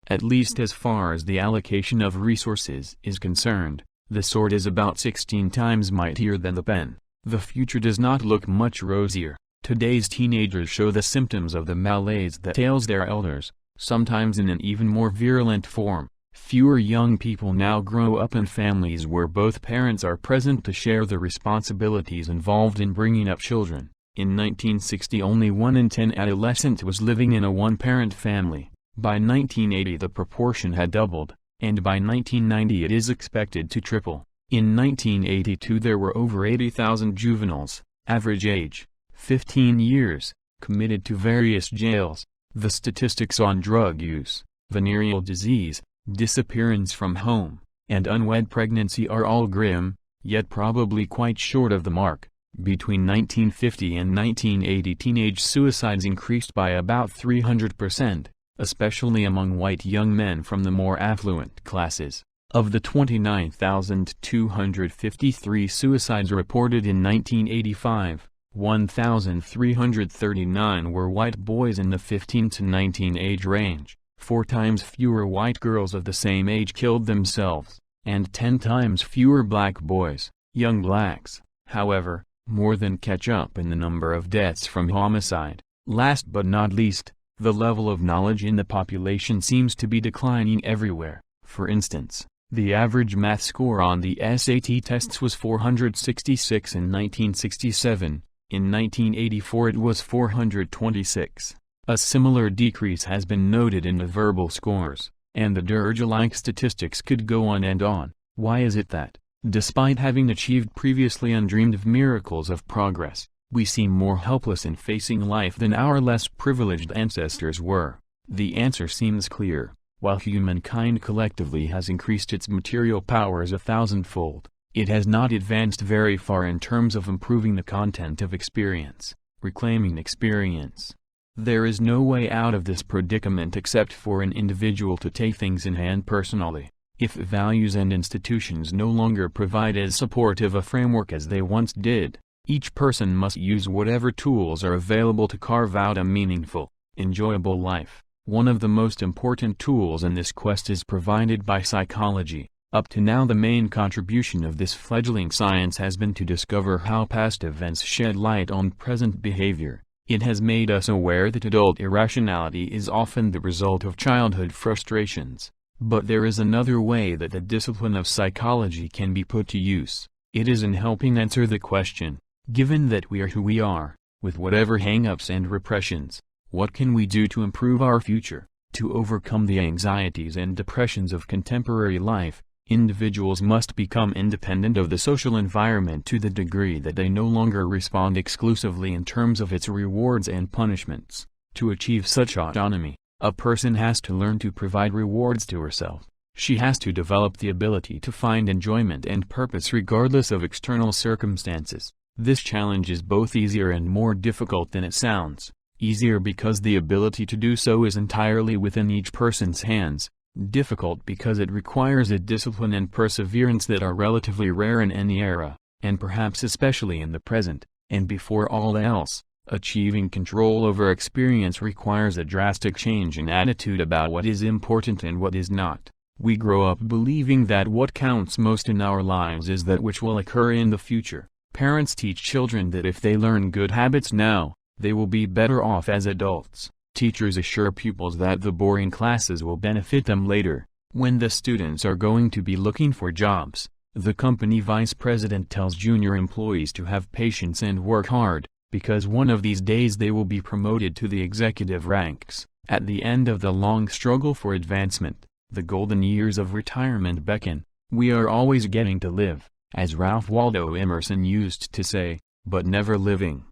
At least as far as the allocation of resources is concerned, the sword is about 16 times mightier than the pen. The future does not look much rosier. Today's teenagers show the symptoms of the malaise that ails their elders, sometimes in an even more virulent form. Fewer young people now grow up in families where both parents are present to share the responsibilities involved in bringing up children. In 1960, only 1 in 10 adolescents was living in a one-parent family. By 1980 the proportion had doubled, and by 1990 it is expected to triple. In 1982 there were over 80,000 juveniles, average age 15 years, committed to various jails. The statistics on drug use, venereal disease, disappearance from home, and unwed pregnancy are all grim, yet probably quite short of the mark. Between 1950 and 1980 teenage suicides increased by about 300%. Especially among white young men from the more affluent classes. Of the 29,253 suicides reported in 1985, 1,339 were white boys in the 15 to 19 age range. 4 times fewer white girls of the same age killed themselves, and 10 times fewer black boys. Young blacks, however, more than catch up in the number of deaths from homicide. Last but not least, the level of knowledge in the population seems to be declining everywhere. For instance, the average math score on the SAT tests was 466 in 1967, in 1984 it was 426. A similar decrease has been noted in the verbal scores, and the dirge-like statistics could go on and on. Why is it that, despite having achieved previously undreamed of miracles of progress, we seem more helpless in facing life than our less privileged ancestors were? The answer seems clear. While humankind collectively has increased its material powers 1,000-fold, it has not advanced very far in terms of improving the content of experience, reclaiming experience. There is no way out of this predicament except for an individual to take things in hand personally. If values and institutions no longer provide as supportive a framework as they once did, each person must use whatever tools are available to carve out a meaningful, enjoyable life. One of the most important tools in this quest is provided by psychology. Up to now the main contribution of this fledgling science has been to discover how past events shed light on present behavior. It has made us aware that adult irrationality is often the result of childhood frustrations. But there is another way that the discipline of psychology can be put to use. It is in helping answer the question, given that we are who we are, with whatever hang-ups and repressions, what can we do to improve our future? To overcome the anxieties and depressions of contemporary life, individuals must become independent of the social environment to the degree that they no longer respond exclusively in terms of its rewards and punishments. To achieve such autonomy, a person has to learn to provide rewards to herself. She has to develop the ability to find enjoyment and purpose regardless of external circumstances. This challenge is both easier and more difficult than it sounds. Easier because the ability to do so is entirely within each person's hands. Difficult because it requires a discipline and perseverance that are relatively rare in any era, and perhaps especially in the present. And before all else, achieving control over experience requires a drastic change in attitude about what is important and what is not. We grow up believing that what counts most in our lives is that which will occur in the future. Parents teach children that if they learn good habits now, they will be better off as adults. Teachers assure pupils that the boring classes will benefit them later, when the students are going to be looking for jobs. The company vice president tells junior employees to have patience and work hard, because one of these days they will be promoted to the executive ranks. At the end of the long struggle for advancement, the golden years of retirement beckon. We are always getting to live, as Ralph Waldo Emerson used to say, but never living.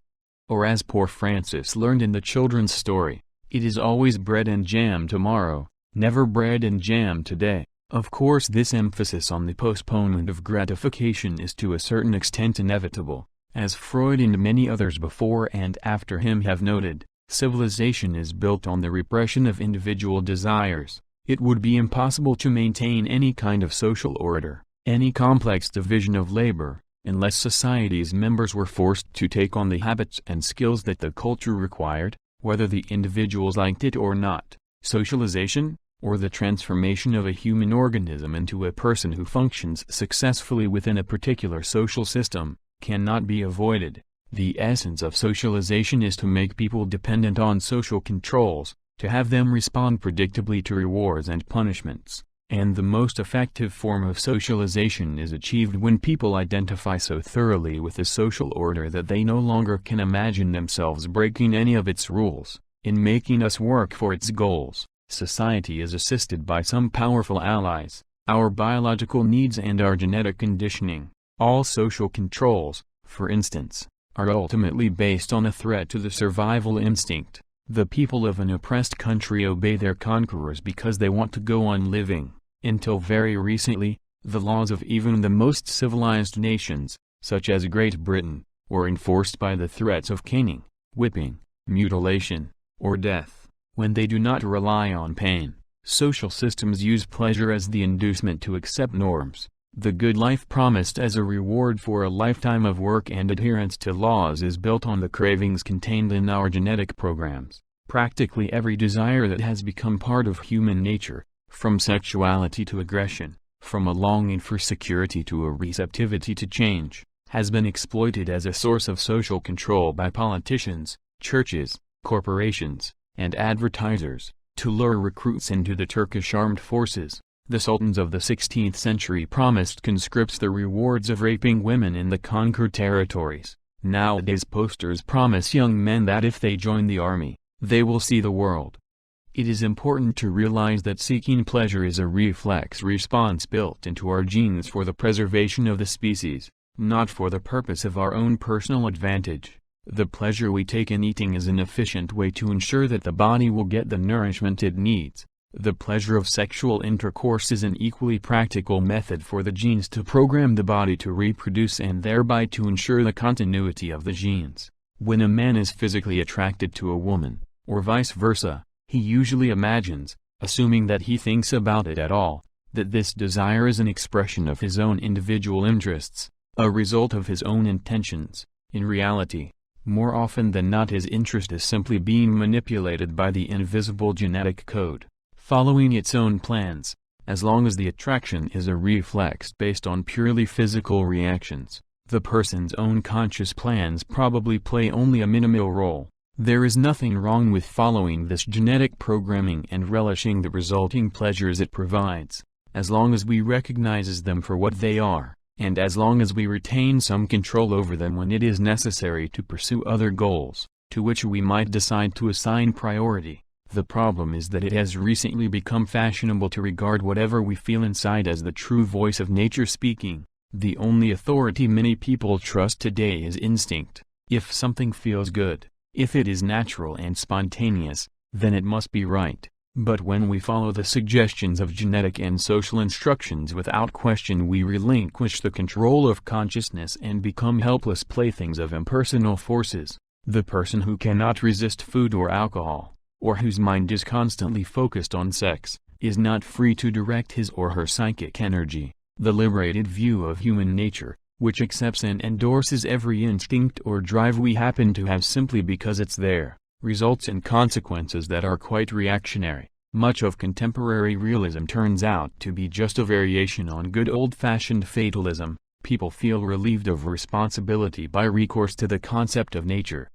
Or as poor Francis learned in the children's story, it is always bread and jam tomorrow, never bread and jam today. Of course, this emphasis on the postponement of gratification is to a certain extent inevitable. As Freud and many others before and after him have noted, civilization is built on the repression of individual desires. It would be impossible to maintain any kind of social order, any complex division of labor, unless society's members were forced to take on the habits and skills that the culture required, whether the individuals liked it or not. Socialization, or the transformation of a human organism into a person who functions successfully within a particular social system, cannot be avoided. The essence of socialization is to make people dependent on social controls, to have them respond predictably to rewards and punishments. And the most effective form of socialization is achieved when people identify so thoroughly with the social order that they no longer can imagine themselves breaking any of its rules. In making us work for its goals, society is assisted by some powerful allies, our biological needs and our genetic conditioning. All social controls, for instance, are ultimately based on a threat to the survival instinct. The people of an oppressed country obey their conquerors because they want to go on living. Until very recently, the laws of even the most civilized nations, such as Great Britain, were enforced by the threats of caning, whipping, mutilation, or death. When they do not rely on pain, social systems use pleasure as the inducement to accept norms. The good life promised as a reward for a lifetime of work and adherence to laws is built on the cravings contained in our genetic programs. Practically every desire that has become part of human nature, from sexuality to aggression, from a longing for security to a receptivity to change, has been exploited as a source of social control by politicians, churches, corporations, and advertisers, to lure recruits into the Turkish armed forces. The sultans of the 16th century promised conscripts the rewards of raping women in the conquered territories. Nowadays posters promise young men that if they join the army, they will see the world. It is important to realize that seeking pleasure is a reflex response built into our genes for the preservation of the species, not for the purpose of our own personal advantage. The pleasure we take in eating is an efficient way to ensure that the body will get the nourishment it needs. The pleasure of sexual intercourse is an equally practical method for the genes to program the body to reproduce and thereby to ensure the continuity of the genes. When a man is physically attracted to a woman, or vice versa, he usually imagines, assuming that he thinks about it at all, that this desire is an expression of his own individual interests, a result of his own intentions. In reality, more often than not his interest is simply being manipulated by the invisible genetic code, following its own plans. As long as the attraction is a reflex based on purely physical reactions, the person's own conscious plans probably play only a minimal role. There is nothing wrong with following this genetic programming and relishing the resulting pleasures it provides, as long as we recognize them for what they are, and as long as we retain some control over them when it is necessary to pursue other goals, to which we might decide to assign priority. The problem is that it has recently become fashionable to regard whatever we feel inside as the true voice of nature speaking. The only authority many people trust today is instinct. If something feels good, if it is natural and spontaneous, then it must be right. But when we follow the suggestions of genetic and social instructions without question, we relinquish the control of consciousness and become helpless playthings of impersonal forces. The person who cannot resist food or alcohol, or whose mind is constantly focused on sex, is not free to direct his or her psychic energy. The liberated view of human nature, which accepts and endorses every instinct or drive we happen to have simply because it's there, results in consequences that are quite reactionary. Much of contemporary realism turns out to be just a variation on good old-fashioned fatalism. People feel relieved of responsibility by recourse to the concept of nature.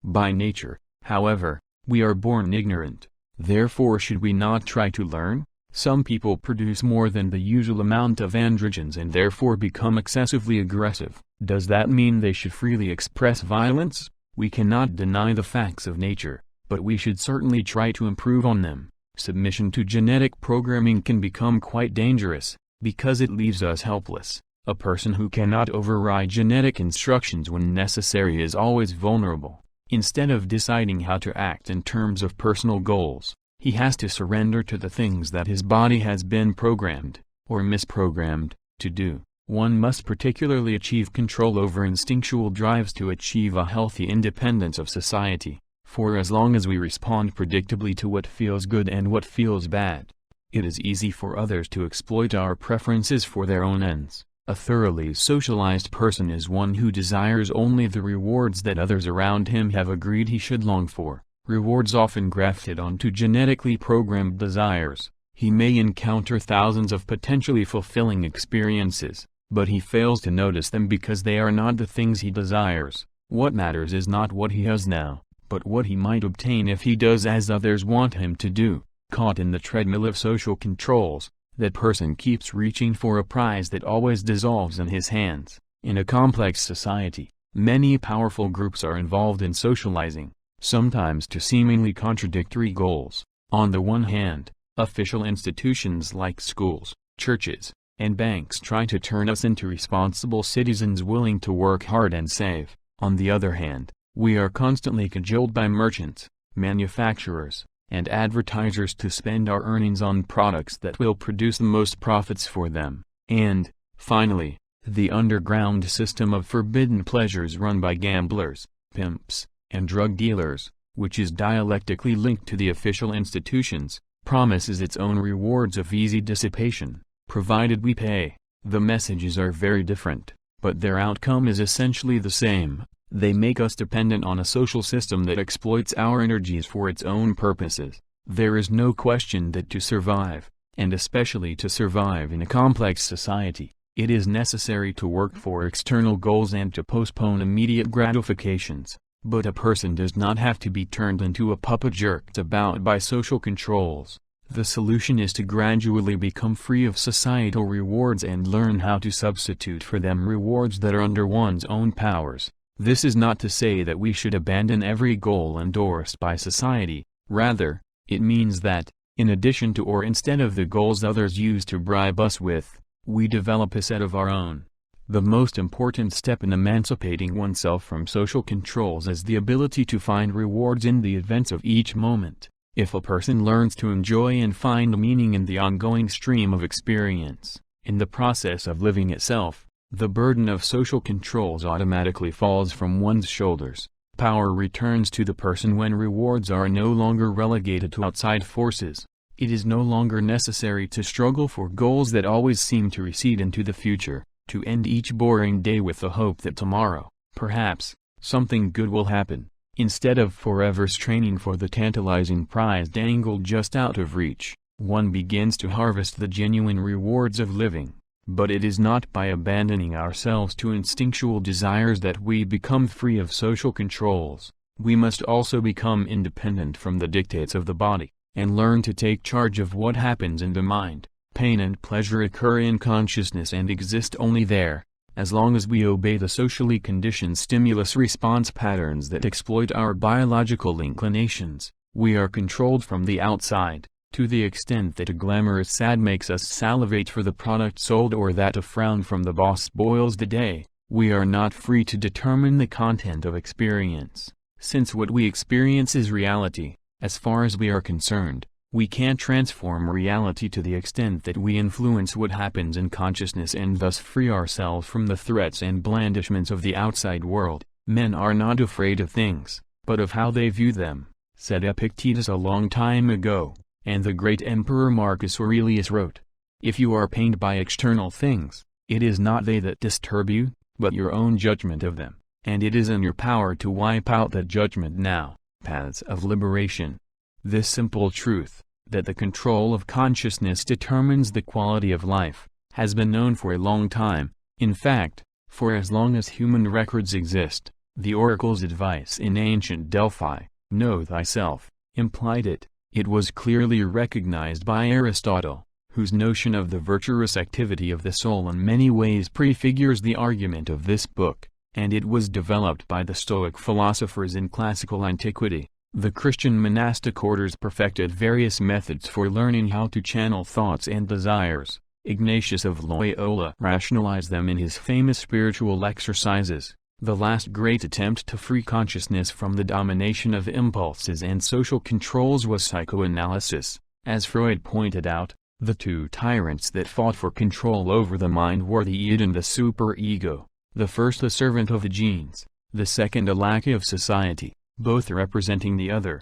By nature, however, we are born ignorant. Therefore, should we not try to learn? Some people produce more than the usual amount of androgens and therefore become excessively aggressive. Does that mean they should freely express violence? We cannot deny the facts of nature, but we should certainly try to improve on them. Submission to genetic programming can become quite dangerous, because it leaves us helpless. A person who cannot override genetic instructions when necessary is always vulnerable. Instead of deciding how to act in terms of personal goals, He has to surrender to the things that his body has been programmed, or misprogrammed, to do. One must particularly achieve control over instinctual drives to achieve a healthy independence of society, for as long as we respond predictably to what feels good and what feels bad, it is easy for others to exploit our preferences for their own ends. A thoroughly socialized person is one who desires only the rewards that others around him have agreed he should long for, rewards often grafted onto genetically programmed desires. He may encounter thousands of potentially fulfilling experiences, but he fails to notice them because they are not the things he desires. What matters is not what he has now, but what he might obtain if he does as others want him to do. Caught in the treadmill of social controls, that person keeps reaching for a prize that always dissolves in his hands. In a complex society, many powerful groups are involved in socializing, sometimes to seemingly contradictory goals. On the one hand, official institutions like schools, churches, and banks try to turn us into responsible citizens willing to work hard and save. On the other hand, we are constantly cajoled by merchants, manufacturers, and advertisers to spend our earnings on products that will produce the most profits for them. And, finally, the underground system of forbidden pleasures run by gamblers, pimps, and drug dealers, which is dialectically linked to the official institutions, promises its own rewards of easy dissipation, provided we pay. The messages are very different, but their outcome is essentially the same. They make us dependent on a social system that exploits our energies for its own purposes. There is no question that to survive, and especially to survive in a complex society, it is necessary to work for external goals and to postpone immediate gratifications. But a person does not have to be turned into a puppet jerked about by social controls. The solution is to gradually become free of societal rewards and learn how to substitute for them rewards that are under one's own powers. This is not to say that we should abandon every goal endorsed by society. Rather, it means that, in addition to or instead of the goals others use to bribe us with, we develop a set of our own. The most important step in emancipating oneself from social controls is the ability to find rewards in the events of each moment. If a person learns to enjoy and find meaning in the ongoing stream of experience, in the process of living itself, the burden of social controls automatically falls from one's shoulders. Power returns to the person when rewards are no longer relegated to outside forces. It is no longer necessary to struggle for goals that always seem to recede into the future, to end each boring day with the hope that tomorrow, perhaps, something good will happen. Instead of forever straining for the tantalizing prize dangled just out of reach, one begins to harvest the genuine rewards of living. But it is not by abandoning ourselves to instinctual desires that we become free of social controls. We must also become independent from the dictates of the body, and learn to take charge of what happens in the mind. Pain and pleasure occur in consciousness and exist only there. As long as we obey the socially conditioned stimulus-response patterns that exploit our biological inclinations, we are controlled from the outside. To the extent that a glamorous ad makes us salivate for the product sold or that a frown from the boss spoils the day, we are not free to determine the content of experience. Since what we experience is reality, as far as we are concerned, we can't transform reality to the extent that we influence what happens in consciousness and thus free ourselves from the threats and blandishments of the outside world. Men are not afraid of things, but of how they view them, said Epictetus a long time ago. And the great Emperor Marcus Aurelius wrote, "If you are pained by external things, it is not they that disturb you, but your own judgment of them, and it is in your power to wipe out that judgment now." Paths of Liberation. This simple truth, that the control of consciousness determines the quality of life, has been known for a long time. In fact, for as long as human records exist, the oracle's advice in ancient Delphi, "Know thyself," implied it. It was clearly recognized by Aristotle, whose notion of the virtuous activity of the soul in many ways prefigures the argument of this book, and it was developed by the Stoic philosophers in classical antiquity. The Christian monastic orders perfected various methods for learning how to channel thoughts and desires. Ignatius of Loyola rationalized them in his famous spiritual exercises, The last great attempt to free consciousness from the domination of impulses and social controls was psychoanalysis. As Freud pointed out, the two tyrants that fought for control over the mind were the id and the superego, the first a servant of the genes, the second a lackey of society, both representing the other.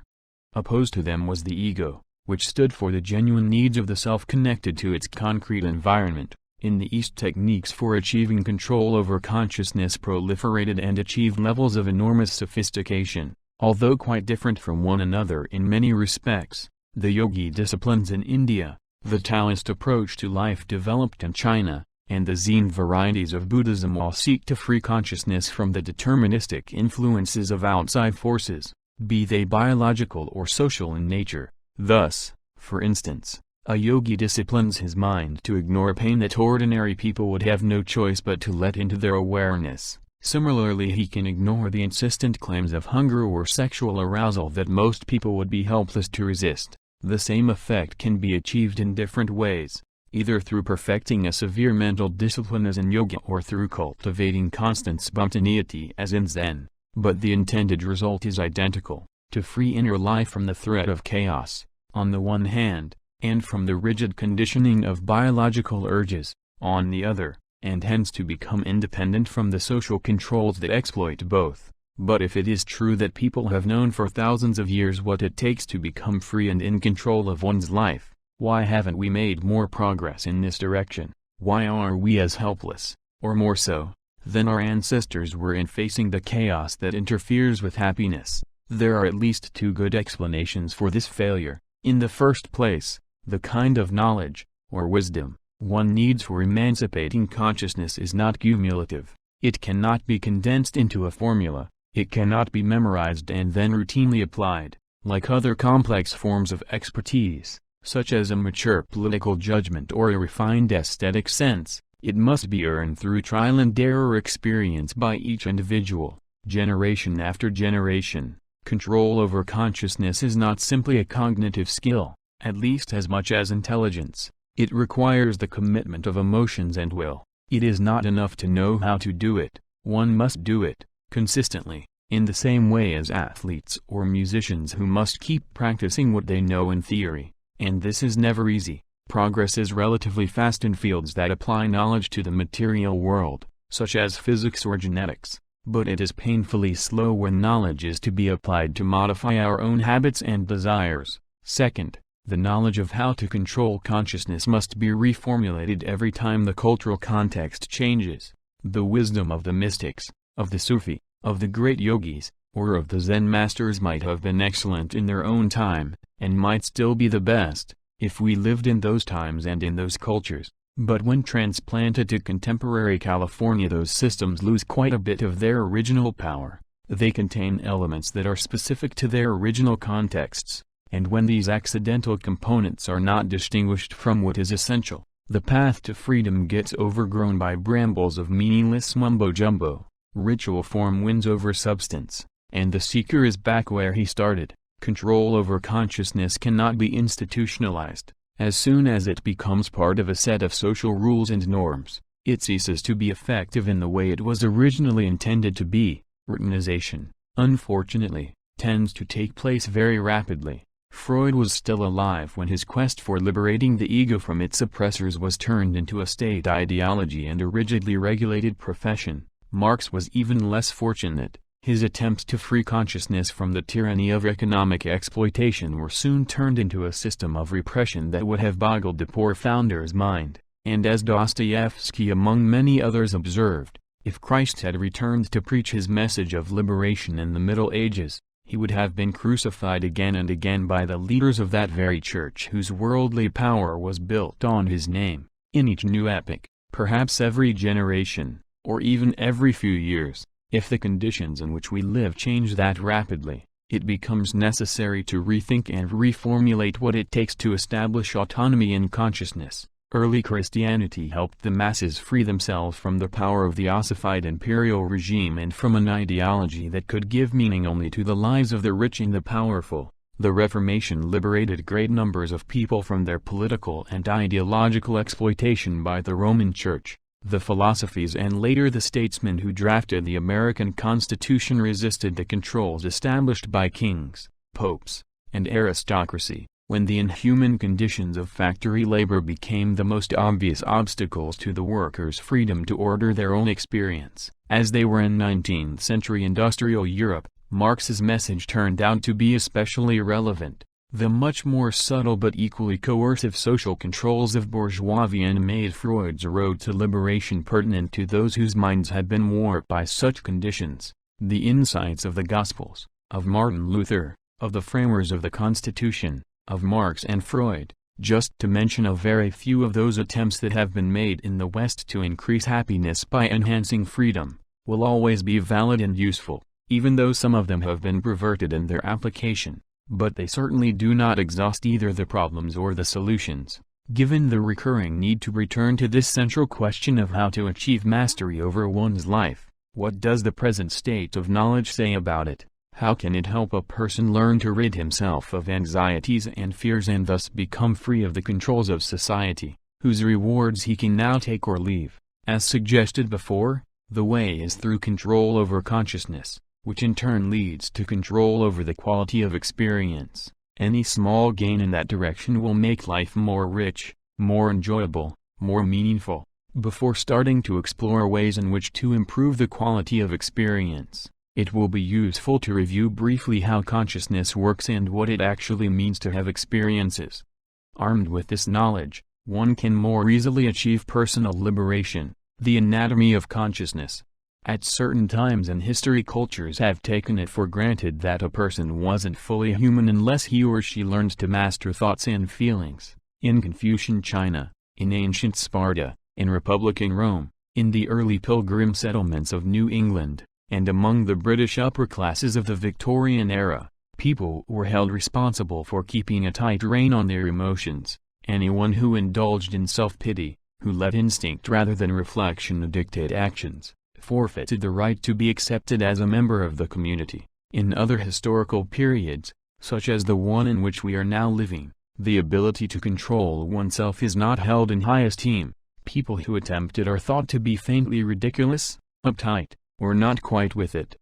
Opposed to them was the ego, which stood for the genuine needs of the self connected to its concrete environment. In the East, techniques for achieving control over consciousness proliferated and achieved levels of enormous sophistication, although quite different from one another in many respects. The yogi disciplines in India, the Taoist approach to life developed in China, and the Zen varieties of Buddhism all seek to free consciousness from the deterministic influences of outside forces, be they biological or social in nature. Thus, for instance, a yogi disciplines his mind to ignore pain that ordinary people would have no choice but to let into their awareness. Similarly, he can ignore the insistent claims of hunger or sexual arousal that most people would be helpless to resist. The same effect can be achieved in different ways, either through perfecting a severe mental discipline as in yoga or through cultivating constant spontaneity as in Zen, but the intended result is identical: to free inner life from the threat of chaos, on the one hand, and from the rigid conditioning of biological urges, on the other, and hence to become independent from the social controls that exploit both. But if it is true that people have known for thousands of years what it takes to become free and in control of one's life, why haven't we made more progress in this direction? Why are we as helpless, or more so, than our ancestors were in facing the chaos that interferes with happiness? There are at least two good explanations for this failure. In the first place, the kind of knowledge, or wisdom, one needs for emancipating consciousness is not cumulative. It cannot be condensed into a formula. It cannot be memorized and then routinely applied. Like other complex forms of expertise, such as a mature political judgment or a refined aesthetic sense, it must be earned through trial and error experience by each individual, generation after generation. Control over consciousness is not simply a cognitive skill, at least as much as intelligence. It requires the commitment of emotions and will. It is not enough to know how to do it, one must do it consistently, in the same way as athletes or musicians who must keep practicing what they know in theory, and this is never easy. Progress is relatively fast in fields that apply knowledge to the material world, such as physics or genetics, but it is painfully slow when knowledge is to be applied to modify our own habits and desires. Second, the knowledge of how to control consciousness must be reformulated every time the cultural context changes. The wisdom of the mystics, of the Sufi, of the great yogis, or of the Zen masters might have been excellent in their own time, and might still be the best, if we lived in those times and in those cultures. But when transplanted to contemporary California, those systems lose quite a bit of their original power. They contain elements that are specific to their original contexts, and when these accidental components are not distinguished from what is essential, the path to freedom gets overgrown by brambles of meaningless mumbo-jumbo. Ritual form wins over substance, and the seeker is back where he started. Control over consciousness cannot be institutionalized. As soon as it becomes part of a set of social rules and norms, it ceases to be effective in the way it was originally intended to be. Routinization, unfortunately, tends to take place very rapidly. Freud was still alive when his quest for liberating the ego from its oppressors was turned into a state ideology and a rigidly regulated profession. Marx was even less fortunate. His attempts to free consciousness from the tyranny of economic exploitation were soon turned into a system of repression that would have boggled the poor founder's mind. And as Dostoevsky among many others observed, if Christ had returned to preach his message of liberation in the Middle Ages, he would have been crucified again and again by the leaders of that very church whose worldly power was built on his name. In each new epoch, perhaps every generation, or even every few years, if the conditions in which we live change that rapidly, it becomes necessary to rethink and reformulate what it takes to establish autonomy in consciousness. Early Christianity helped the masses free themselves from the power of the ossified imperial regime and from an ideology that could give meaning only to the lives of the rich and the powerful. The Reformation liberated great numbers of people from their political and ideological exploitation by the Roman Church. The philosophies and later the statesmen who drafted the American Constitution resisted the controls established by kings, popes, and aristocracy, when the inhuman conditions of factory labor became the most obvious obstacles to the workers' freedom to order their own experience. As they were in 19th-century industrial Europe, Marx's message turned out to be especially relevant. The much more subtle but equally coercive social controls of bourgeoisie made Freud's road to liberation pertinent to those whose minds had been warped by such conditions. The insights of the Gospels, of Martin Luther, of the framers of the Constitution, of Marx and Freud, just to mention a very few of those attempts that have been made in the West to increase happiness by enhancing freedom, will always be valid and useful, even though some of them have been perverted in their application. But they certainly do not exhaust either the problems or the solutions. Given the recurring need to return to this central question of how to achieve mastery over one's life, what does the present state of knowledge say about it? How can it help a person learn to rid himself of anxieties and fears and thus become free of the controls of society, whose rewards he can now take or leave? As suggested before, the way is through control over consciousness, which in turn leads to control over the quality of experience. Any small gain in that direction will make life more rich, more enjoyable, more meaningful. Before starting to explore ways in which to improve the quality of experience, it will be useful to review briefly how consciousness works and what it actually means to have experiences. Armed with this knowledge, one can more easily achieve personal liberation. The anatomy of consciousness. At certain times in history, cultures have taken it for granted that a person wasn't fully human unless he or she learned to master thoughts and feelings. In Confucian China, in ancient Sparta, in Republican Rome, in the early pilgrim settlements of New England, and among the British upper classes of the Victorian era, people were held responsible for keeping a tight rein on their emotions. Anyone who indulged in self-pity, who let instinct rather than reflection dictate actions, forfeited the right to be accepted as a member of the community. In other historical periods, such as the one in which we are now living, the ability to control oneself is not held in high esteem. People who attempt it are thought to be faintly ridiculous, uptight, or not quite with it.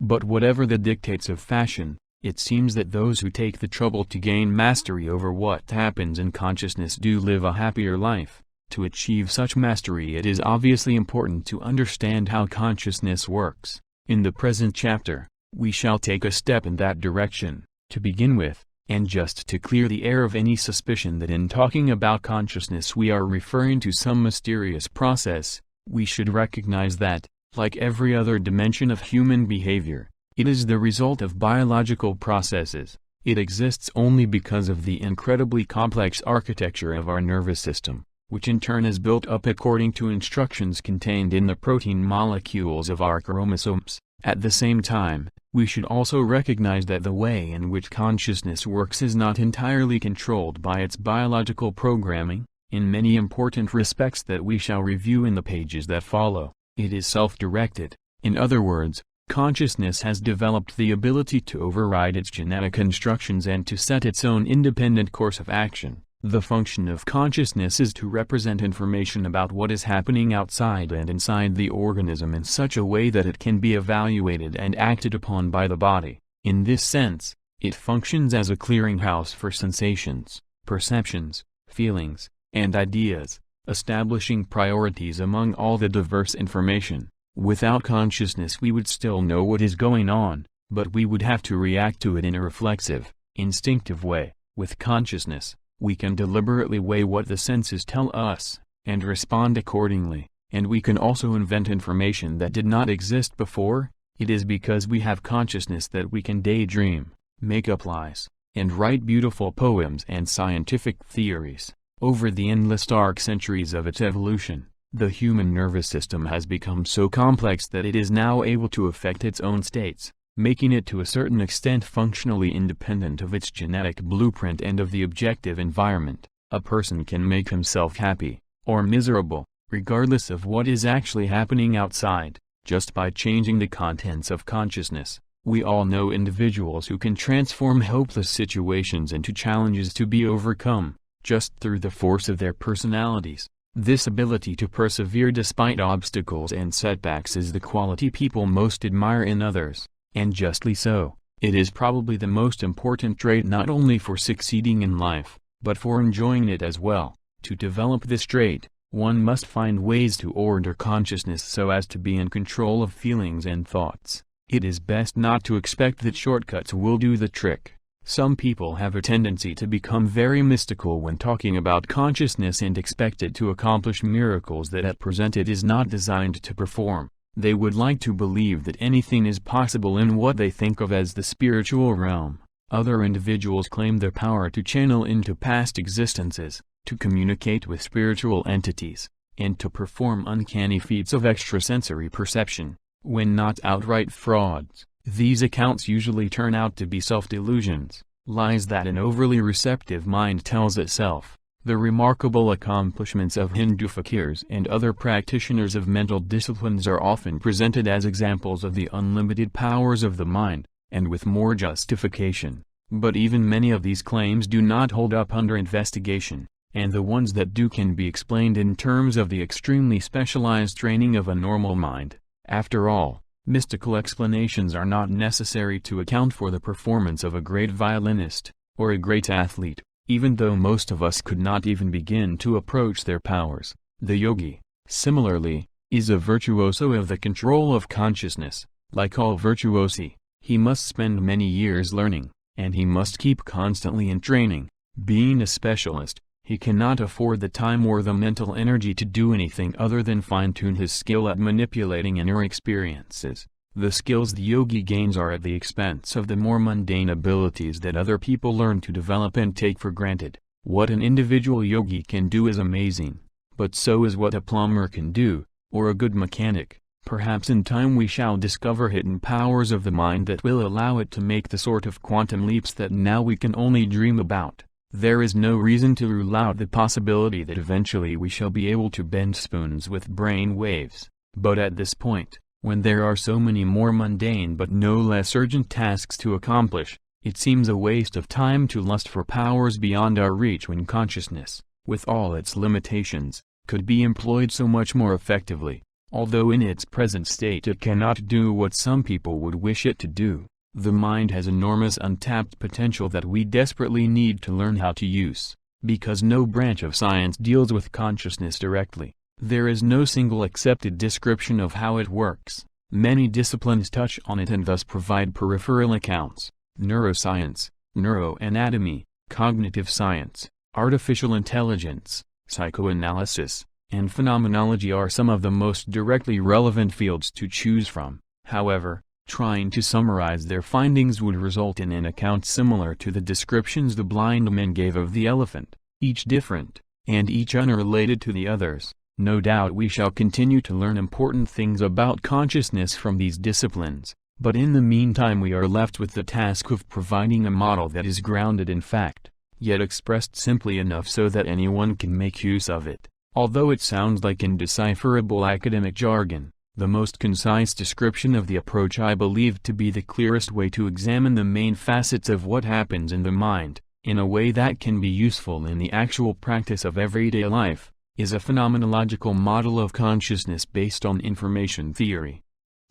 But whatever the dictates of fashion, it seems that those who take the trouble to gain mastery over what happens in consciousness do live a happier life. To achieve such mastery, it is obviously important to understand how consciousness works. In the present chapter, we shall take a step in that direction, to begin with, and just to clear the air of any suspicion that in talking about consciousness we are referring to some mysterious process, we should recognize that, like every other dimension of human behavior, it is the result of biological processes. It exists only because of the incredibly complex architecture of our nervous system, which in turn is built up according to instructions contained in the protein molecules of our chromosomes. At the same time, we should also recognize that the way in which consciousness works is not entirely controlled by its biological programming. In many important respects that we shall review in the pages that follow, it is self-directed. In other words, consciousness has developed the ability to override its genetic instructions and to set its own independent course of action. The function of consciousness is to represent information about what is happening outside and inside the organism in such a way that it can be evaluated and acted upon by the body. In this sense, it functions as a clearinghouse for sensations, perceptions, feelings, and ideas, establishing priorities among all the diverse information. Without consciousness we would still know what is going on, but we would have to react to it in a reflexive, instinctive way. With consciousness, we can deliberately weigh what the senses tell us, and respond accordingly, and we can also invent information that did not exist before. It is because we have consciousness that we can daydream, make up lies, and write beautiful poems and scientific theories. Over the endless dark centuries of its evolution, the human nervous system has become so complex that it is now able to affect its own states, making it to a certain extent functionally independent of its genetic blueprint and of the objective environment. A person can make himself happy, or miserable, regardless of what is actually happening outside, just by changing the contents of consciousness. We all know individuals who can transform hopeless situations into challenges to be overcome, just through the force of their personalities. This ability to persevere despite obstacles and setbacks is the quality people most admire in others, and justly so. It is probably the most important trait not only for succeeding in life, but for enjoying it as well. To develop this trait, one must find ways to order consciousness so as to be in control of feelings and thoughts. It is best not to expect that shortcuts will do the trick. Some people have a tendency to become very mystical when talking about consciousness and expect it to accomplish miracles that at present it is not designed to perform. They would like to believe that anything is possible in what they think of as the spiritual realm. Other individuals claim their power to channel into past existences, to communicate with spiritual entities, and to perform uncanny feats of extrasensory perception. When not outright frauds, these accounts usually turn out to be self-delusions, lies that an overly receptive mind tells itself. The remarkable accomplishments of Hindu fakirs and other practitioners of mental disciplines are often presented as examples of the unlimited powers of the mind, and with more justification. But even many of these claims do not hold up under investigation, and the ones that do can be explained in terms of the extremely specialized training of a normal mind. After all, mystical explanations are not necessary to account for the performance of a great violinist, or a great athlete. Even though most of us could not even begin to approach their powers. The yogi, similarly, is a virtuoso of the control of consciousness. Like all virtuosi, he must spend many years learning, and he must keep constantly in training. Being a specialist, he cannot afford the time or the mental energy to do anything other than fine-tune his skill at manipulating inner experiences. The skills the yogi gains are at the expense of the more mundane abilities that other people learn to develop and take for granted. What an individual yogi can do is amazing, but so is what a plumber can do, or a good mechanic. Perhaps in time we shall discover hidden powers of the mind that will allow it to make the sort of quantum leaps that now we can only dream about. There is no reason to rule out the possibility that eventually we shall be able to bend spoons with brain waves, but at this point, when there are so many more mundane but no less urgent tasks to accomplish, it seems a waste of time to lust for powers beyond our reach when consciousness, with all its limitations, could be employed so much more effectively. Although in its present state it cannot do what some people would wish it to do, the mind has enormous untapped potential that we desperately need to learn how to use. Because no branch of science deals with consciousness directly, there is no single accepted description of how it works. Many disciplines touch on it and thus provide peripheral accounts. Neuroscience, neuroanatomy, cognitive science, artificial intelligence, psychoanalysis, and phenomenology are some of the most directly relevant fields to choose from. However, trying to summarize their findings would result in an account similar to the descriptions the blind men gave of the elephant, each different, and each unrelated to the others. No doubt we shall continue to learn important things about consciousness from these disciplines, but in the meantime we are left with the task of providing a model that is grounded in fact, yet expressed simply enough so that anyone can make use of it. Although it sounds like indecipherable academic jargon, the most concise description of the approach I believe to be the clearest way to examine the main facets of what happens in the mind, in a way that can be useful in the actual practice of everyday life, is a phenomenological model of consciousness based on information theory.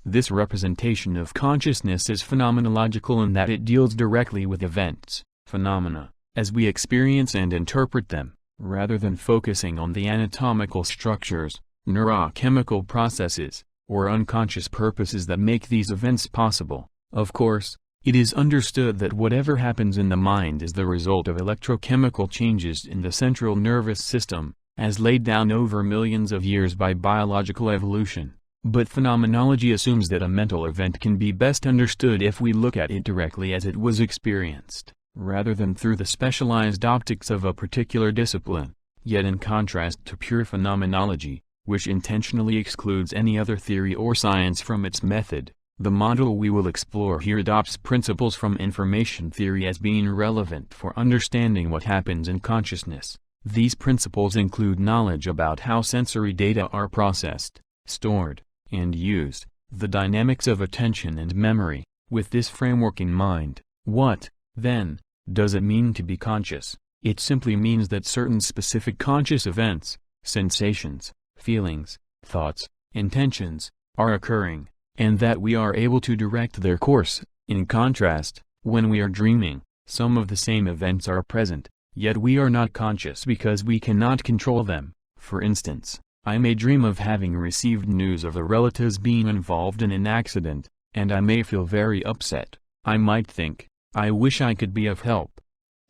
This representation of consciousness is phenomenological in that it deals directly with events, phenomena, as we experience and interpret them, rather than focusing on the anatomical structures, neurochemical processes, or unconscious purposes that make these events possible. Of course, it is understood that whatever happens in the mind is the result of electrochemical changes in the central nervous system, as laid down over millions of years by biological evolution. But phenomenology assumes that a mental event can be best understood if we look at it directly as it was experienced, rather than through the specialized optics of a particular discipline. Yet in contrast to pure phenomenology, which intentionally excludes any other theory or science from its method, the model we will explore here adopts principles from information theory as being relevant for understanding what happens in consciousness. These principles include knowledge about how sensory data are processed, stored, and used, the dynamics of attention and memory. With this framework in mind, what, then, does it mean to be conscious? It simply means that certain specific conscious events, sensations, feelings, thoughts, intentions, are occurring, and that we are able to direct their course. In contrast, when we are dreaming, some of the same events are present, yet we are not conscious because we cannot control them. For instance, I may dream of having received news of a relative's being involved in an accident, and I may feel very upset. I might think, I wish I could be of help.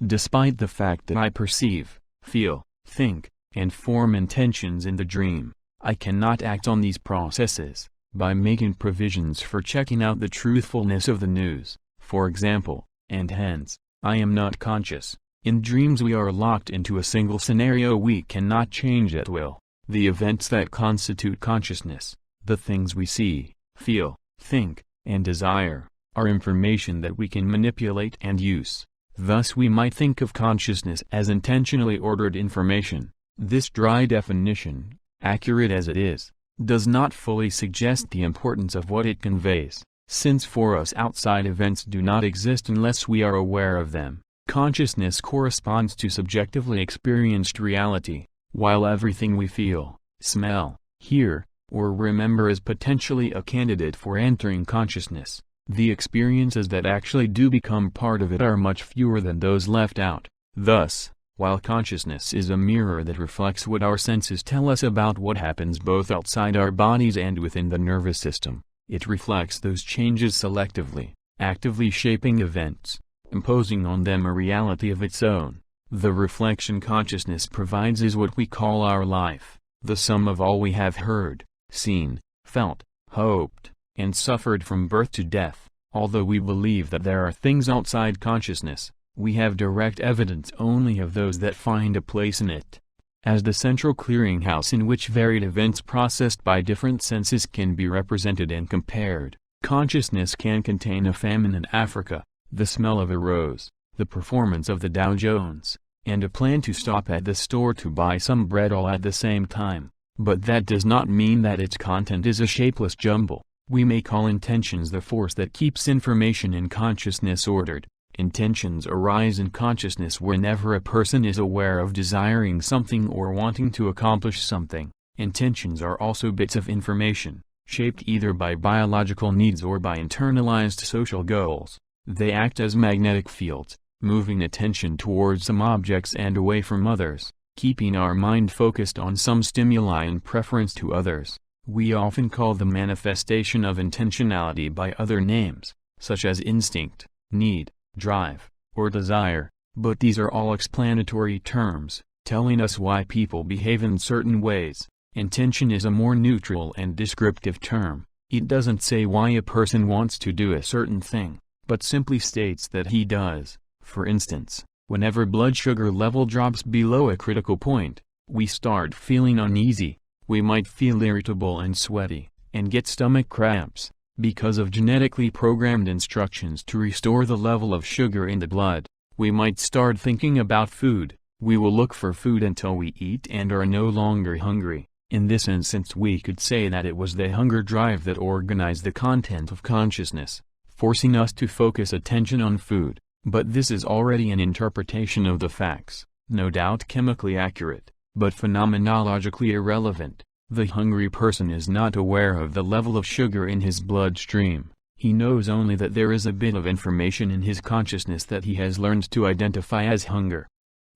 Despite the fact that I perceive, feel, think, and form intentions in the dream, I cannot act on these processes by making provisions for checking out the truthfulness of the news, for example, and hence, I am not conscious. In dreams we are locked into a single scenario we cannot change at will. The events that constitute consciousness, the things we see, feel, think, and desire, are information that we can manipulate and use. Thus we might think of consciousness as intentionally ordered information. This dry definition, accurate as it is, does not fully suggest the importance of what it conveys, since for us outside events do not exist unless we are aware of them. Consciousness corresponds to subjectively experienced reality, while everything we feel, smell, hear, or remember is potentially a candidate for entering consciousness. The experiences that actually do become part of it are much fewer than those left out. Thus, while consciousness is a mirror that reflects what our senses tell us about what happens both outside our bodies and within the nervous system, it reflects those changes selectively, actively shaping events, imposing on them a reality of its own. The reflection consciousness provides is what we call our life, the sum of all we have heard, seen, felt, hoped, and suffered from birth to death. Although we believe that there are things outside consciousness, we have direct evidence only of those that find a place in it. As the central clearinghouse in which varied events processed by different senses can be represented and compared, consciousness can contain a famine in Africa, the smell of a rose, the performance of the Dow Jones, and a plan to stop at the store to buy some bread all at the same time. But that does not mean that its content is a shapeless jumble. We may call intentions the force that keeps information in consciousness ordered. Intentions arise in consciousness whenever a person is aware of desiring something or wanting to accomplish something. Intentions are also bits of information, shaped either by biological needs or by internalized social goals. They act as magnetic fields, moving attention towards some objects and away from others, keeping our mind focused on some stimuli in preference to others. We often call the manifestation of intentionality by other names, such as instinct, need, drive, or desire, but these are all explanatory terms, telling us why people behave in certain ways. Intention is a more neutral and descriptive term. It doesn't say why a person wants to do a certain thing, but simply states that he does. For instance, whenever blood sugar level drops below a critical point, we start feeling uneasy. We might feel irritable and sweaty, and get stomach cramps, because of genetically programmed instructions to restore the level of sugar in the blood. We might start thinking about food. We will look for food until we eat and are no longer hungry. In this instance we could say that it was the hunger drive that organized the content of consciousness, forcing us to focus attention on food. But this is already an interpretation of the facts, no doubt chemically accurate, but phenomenologically irrelevant. The hungry person is not aware of the level of sugar in his bloodstream. He knows only that there is a bit of information in his consciousness that he has learned to identify as hunger.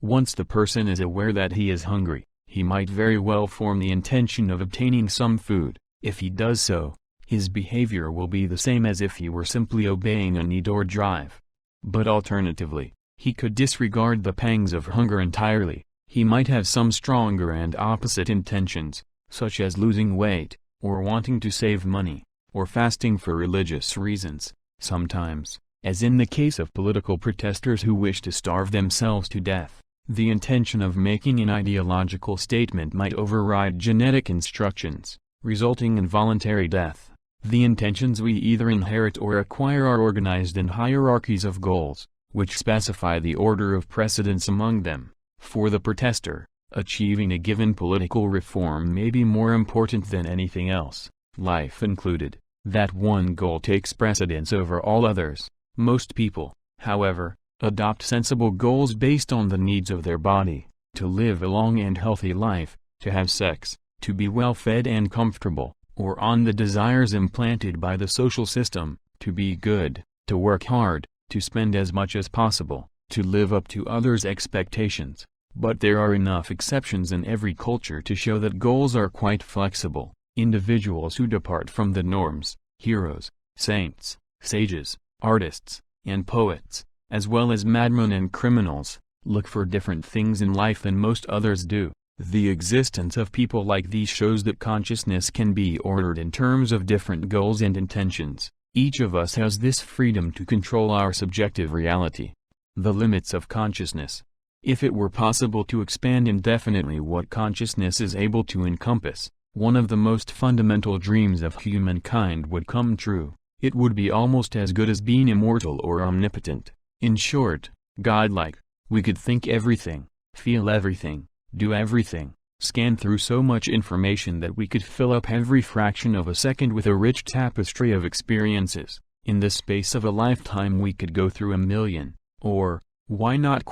Once the person is aware that he is hungry, he might very well form the intention of obtaining some food. If he does so, his behavior will be the same as if he were simply obeying a need or drive. But alternatively, he could disregard the pangs of hunger entirely. He might have some stronger and opposite intentions, such as losing weight, or wanting to save money, or fasting for religious reasons. Sometimes, as in the case of political protesters who wish to starve themselves to death, the intention of making an ideological statement might override genetic instructions, resulting in voluntary death. The intentions we either inherit or acquire are organized in hierarchies of goals, which specify the order of precedence among them. For the protester, achieving a given political reform may be more important than anything else, life included. That one goal takes precedence over all others. Most people, however, adopt sensible goals based on the needs of their body. To live a long and healthy life, to have sex, to be well fed and comfortable, or on the desires implanted by the social system, to be good, to work hard, to spend as much as possible, to live up to others' expectations. But there are enough exceptions in every culture to show that goals are quite flexible. Individuals who depart from the norms, heroes, saints, sages, artists, and poets, as well as madmen and criminals, look for different things in life than most others do. The existence of people like these shows that consciousness can be ordered in terms of different goals and intentions. Each of us has this freedom to control our subjective reality. The limits of consciousness. If it were possible to expand indefinitely what consciousness is able to encompass, one of the most fundamental dreams of humankind would come true. It would be almost as good as being immortal or omnipotent. In short, godlike. We could think everything, feel everything, do everything, scan through so much information that we could fill up every fraction of a second with a rich tapestry of experiences. In the space of a lifetime we could go through 1,000,000, or, why not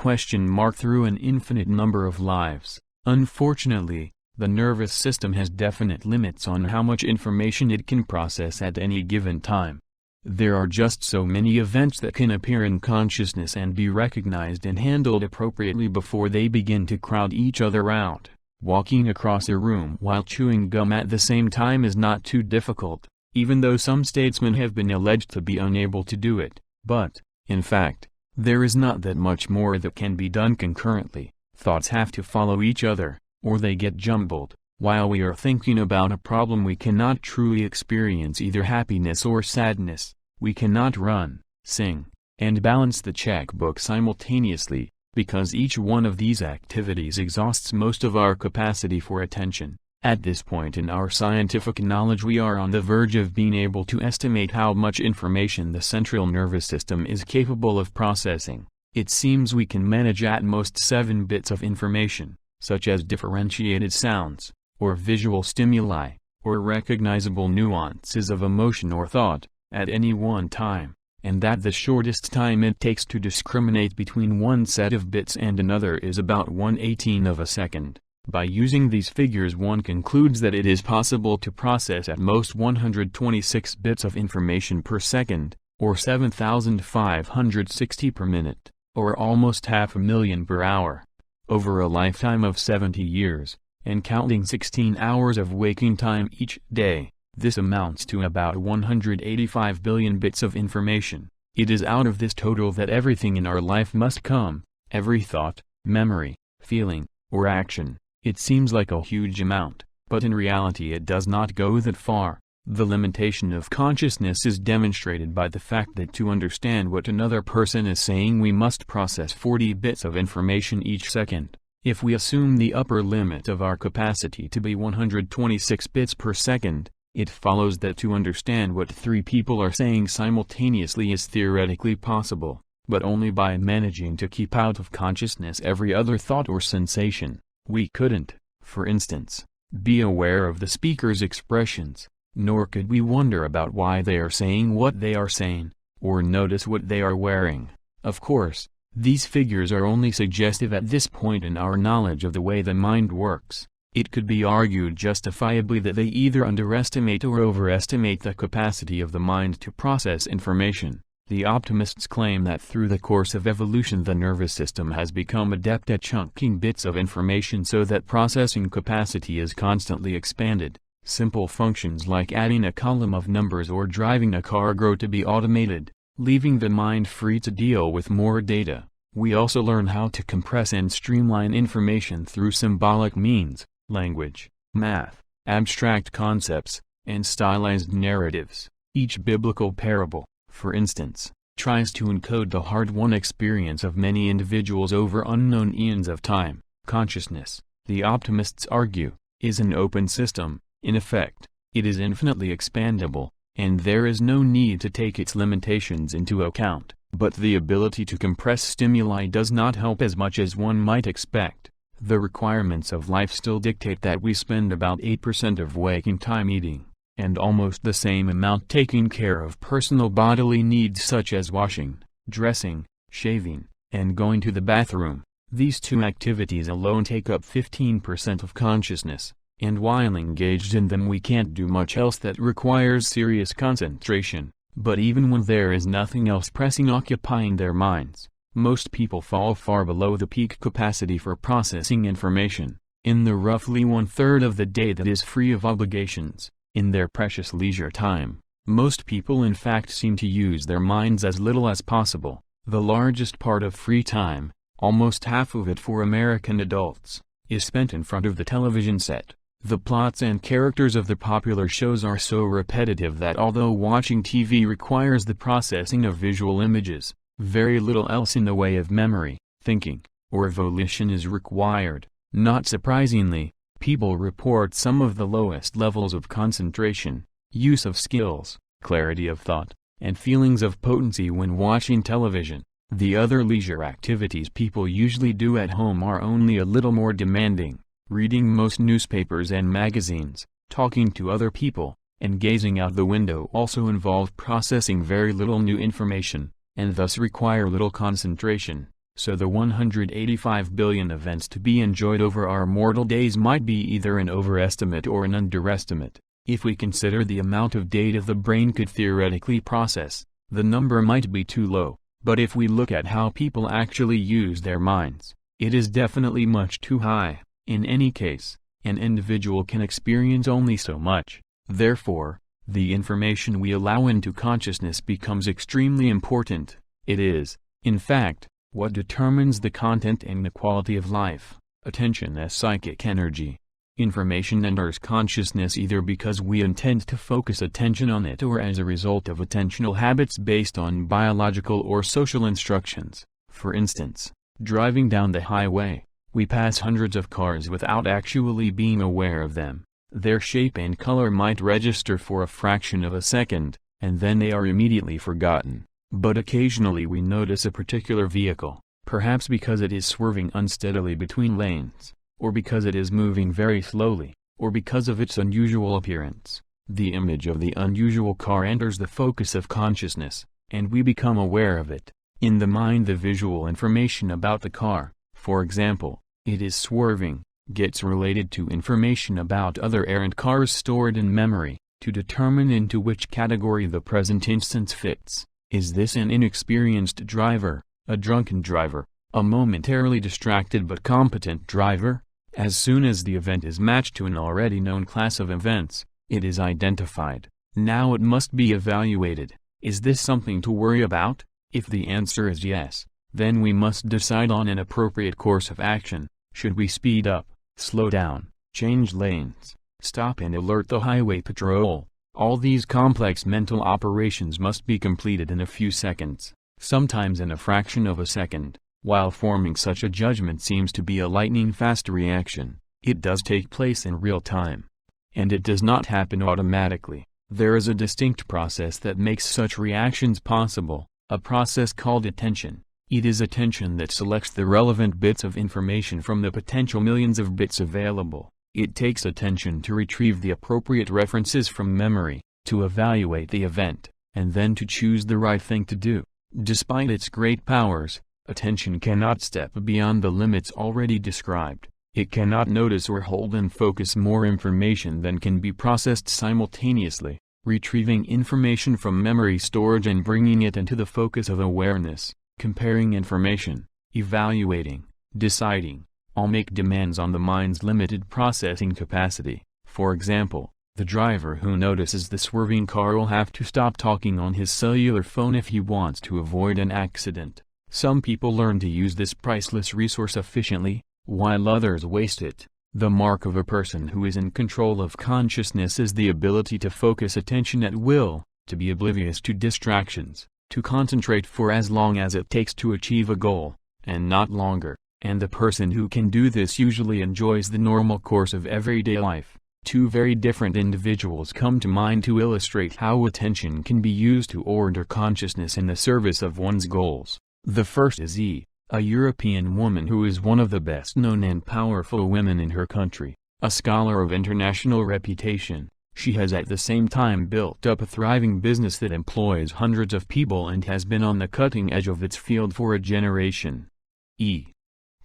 through an infinite number of lives. Unfortunately, the nervous system has definite limits on how much information it can process at any given time. There are just so many events that can appear in consciousness and be recognized and handled appropriately before they begin to crowd each other out. Walking across a room while chewing gum at the same time is not too difficult, even though some statesmen have been alleged to be unable to do it. But, in fact, there is not that much more that can be done concurrently. Thoughts have to follow each other, or they get jumbled. While we are thinking about a problem we cannot truly experience either happiness or sadness. We cannot run, sing, and balance the checkbook simultaneously, because each one of these activities exhausts most of our capacity for attention. At this point in our scientific knowledge we are on the verge of being able to estimate how much information the central nervous system is capable of processing. It seems we can manage at most 7 bits of information, such as differentiated sounds, or visual stimuli, or recognizable nuances of emotion or thought, at any one time, and that the shortest time it takes to discriminate between one set of bits and another is about 1/18 of a second. By using these figures one concludes that it is possible to process at most 126 bits of information per second, or 7,560 per minute, or almost 500,000 per hour. Over a lifetime of 70 years, and counting 16 hours of waking time each day, this amounts to about 185 billion bits of information. It is out of this total that everything in our life must come, every thought, memory, feeling, or action. It seems like a huge amount, but in reality it does not go that far. The limitation of consciousness is demonstrated by the fact that to understand what another person is saying we must process 40 bits of information each second. If we assume the upper limit of our capacity to be 126 bits per second, it follows that to understand what 3 people are saying simultaneously is theoretically possible, but only by managing to keep out of consciousness every other thought or sensation. We couldn't, for instance, be aware of the speaker's expressions, nor could we wonder about why they are saying what they are saying, or notice what they are wearing. Of course, these figures are only suggestive at this point in our knowledge of the way the mind works. It could be argued justifiably that they either underestimate or overestimate the capacity of the mind to process information. The optimists claim that through the course of evolution the nervous system has become adept at chunking bits of information so that processing capacity is constantly expanded. Simple functions like adding a column of numbers or driving a car grow to be automated, leaving the mind free to deal with more data. We also learn how to compress and streamline information through symbolic means. Language, math, abstract concepts, and stylized narratives. Each biblical parable, for instance, tries to encode the hard-won experience of many individuals over unknown eons of time. Consciousness, the optimists argue, is an open system. In effect, it is infinitely expandable, and there is no need to take its limitations into account. But the ability to compress stimuli does not help as much as one might expect. The requirements of life still dictate that we spend about 8% of waking time eating, and almost the same amount taking care of personal bodily needs such as washing, dressing, shaving, and going to the bathroom. These two activities alone take up 15% of consciousness, and while engaged in them we can't do much else that requires serious concentration. But even when there is nothing else pressing occupying their minds, most people fall far below the peak capacity for processing information. In the roughly one-third of the day that is free of obligations, in their precious leisure time, most people in fact seem to use their minds as little as possible. The largest part of free time, almost half of it for American adults, is spent in front of the television set. The plots and characters of the popular shows are so repetitive that although watching TV requires the processing of visual images, very little else in the way of memory, thinking, or volition is required. Not surprisingly, people report some of the lowest levels of concentration, use of skills, clarity of thought, and feelings of potency when watching television. The other leisure activities people usually do at home are only a little more demanding. Reading most newspapers and magazines, talking to other people, and gazing out the window also involve processing very little new information, and thus require little concentration. So the 185 billion events to be enjoyed over our mortal days might be either an overestimate or an underestimate. If we consider the amount of data the brain could theoretically process, the number might be too low, but if we look at how people actually use their minds, it is definitely much too high. In any case, an individual can experience only so much. Therefore, the information we allow into consciousness becomes extremely important. It is, in fact, what determines the content and the quality of life. Attention as psychic energy. Information enters consciousness either because we intend to focus attention on it or as a result of attentional habits based on biological or social instructions. For instance, driving down the highway, we pass hundreds of cars without actually being aware of them. Their shape and color might register for a fraction of a second, and then they are immediately forgotten. But occasionally we notice a particular vehicle, perhaps because it is swerving unsteadily between lanes, or because it is moving very slowly, or because of its unusual appearance. The image of the unusual car enters the focus of consciousness, and we become aware of it. In the mind, the visual information about the car, for example, it is swerving, gets related to information about other errant cars stored in memory, to determine into which category the present instance fits. Is this an inexperienced driver, a drunken driver, a momentarily distracted but competent driver? As soon as the event is matched to an already known class of events, it is identified. Now it must be evaluated. Is this something to worry about? If the answer is yes, then we must decide on an appropriate course of action. Should we speed up, slow down, change lanes, stop and alert the highway patrol? All these complex mental operations must be completed in a few seconds, sometimes in a fraction of a second. While forming such a judgment seems to be a lightning-fast reaction, it does take place in real time. And it does not happen automatically. There is a distinct process that makes such reactions possible, a process called attention. It is attention that selects the relevant bits of information from the potential millions of bits available. It takes attention to retrieve the appropriate references from memory, to evaluate the event, and then to choose the right thing to do. Despite its great powers, attention cannot step beyond the limits already described. It cannot notice or hold and focus more information than can be processed simultaneously, retrieving information from memory storage and bringing it into the focus of awareness, comparing information, evaluating, deciding, all make demands on the mind's limited processing capacity. For example, the driver who notices the swerving car will have to stop talking on his cellular phone if he wants to avoid an accident. Some people learn to use this priceless resource efficiently, while others waste it. The mark of a person who is in control of consciousness is the ability to focus attention at will, to be oblivious to distractions, to concentrate for as long as it takes to achieve a goal, and not longer. And the person who can do this usually enjoys the normal course of everyday life. Two very different individuals come to mind to illustrate how attention can be used to order consciousness in the service of one's goals. The first is a European woman who is one of the best-known and powerful women in her country, a scholar of international reputation. She has at the same time built up a thriving business that employs hundreds of people and has been on the cutting edge of its field for a generation.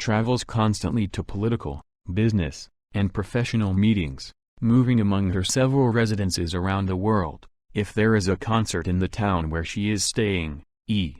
travels constantly to political, business, and professional meetings, moving among her several residences around the world. If there is a concert in the town where she is staying, E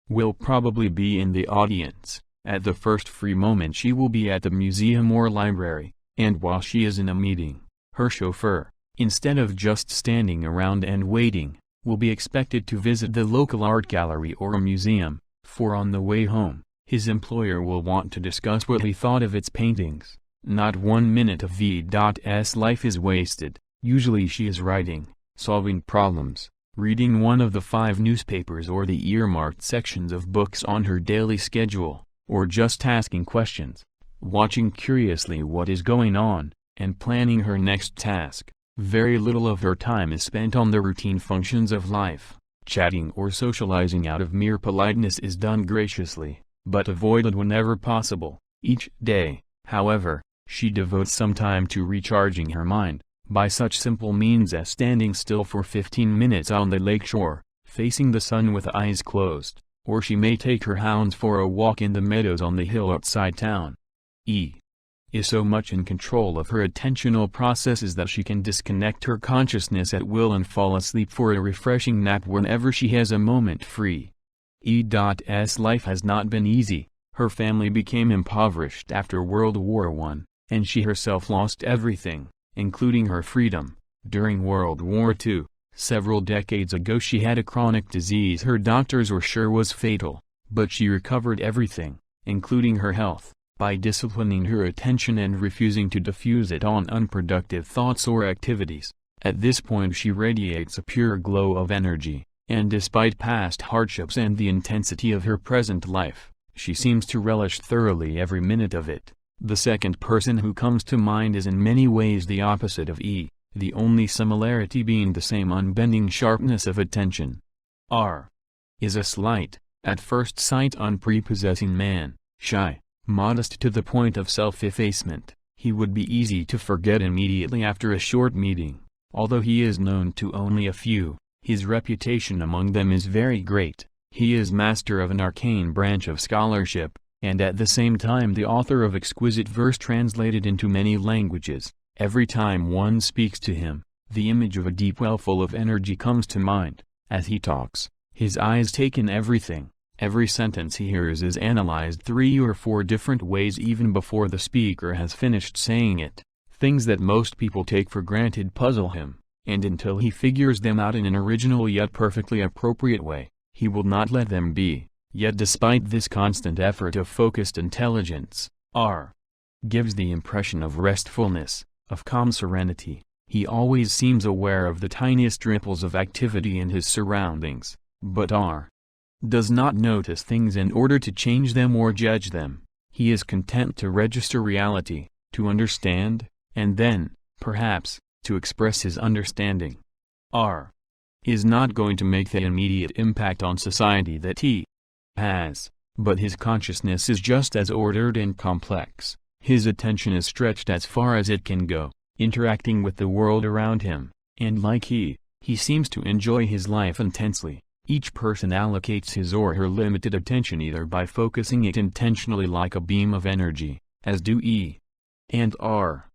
will probably be in the audience. At the first free moment she will be at the museum or library, and while she is in a meeting, her chauffeur, instead of just standing around and waiting, will be expected to visit the local art gallery or a museum, for on the way home, his employer will want to discuss what he thought of its paintings. Not 1 minute of V's life is wasted. Usually she is writing, solving problems, reading one of the 5 newspapers or the earmarked sections of books on her daily schedule, or just asking questions, watching curiously what is going on, and planning her next task. Very little of her time is spent on the routine functions of life. Chatting or socializing out of mere politeness is done graciously, but avoided whenever possible. Each day, however, she devotes some time to recharging her mind, by such simple means as standing still for 15 minutes on the lake shore, facing the sun with eyes closed, or she may take her hounds for a walk in the meadows on the hill outside town. E is so much in control of her attentional processes that she can disconnect her consciousness at will and fall asleep for a refreshing nap whenever she has a moment free. E's life has not been easy. Her family became impoverished after World War I, and she herself lost everything, including her freedom, during World War II. Several decades ago she had a chronic disease her doctors were sure was fatal, but she recovered everything, including her health, by disciplining her attention and refusing to diffuse it on unproductive thoughts or activities. At this point she radiates a pure glow of energy, and despite past hardships and the intensity of her present life, she seems to relish thoroughly every minute of it. The second person who comes to mind is in many ways the opposite of E, the only similarity being the same unbending sharpness of attention. R is a slight, at first sight unprepossessing man, shy, modest to the point of self-effacement. He would be easy to forget immediately after a short meeting. Although he is known to only a few, his reputation among them is very great. He is master of an arcane branch of scholarship, and at the same time the author of exquisite verse translated into many languages. Every time one speaks to him, the image of a deep well full of energy comes to mind. As he talks, his eyes take in everything. Every sentence he hears is analyzed 3 or 4 different ways even before the speaker has finished saying it. Things that most people take for granted puzzle him, and until he figures them out in an original yet perfectly appropriate way, he will not let them be. Yet despite this constant effort of focused intelligence, R gives the impression of restfulness, of calm serenity. He always seems aware of the tiniest ripples of activity in his surroundings, but R does not notice things in order to change them or judge them. He is content to register reality, to understand, and then, perhaps, to express his understanding. R is not going to make the immediate impact on society that he has, but his consciousness is just as ordered and complex. His attention is stretched as far as it can go, interacting with the world around him, and like he seems to enjoy his life intensely. Each person allocates his or her limited attention either by focusing it intentionally like a beam of energy, as do E and R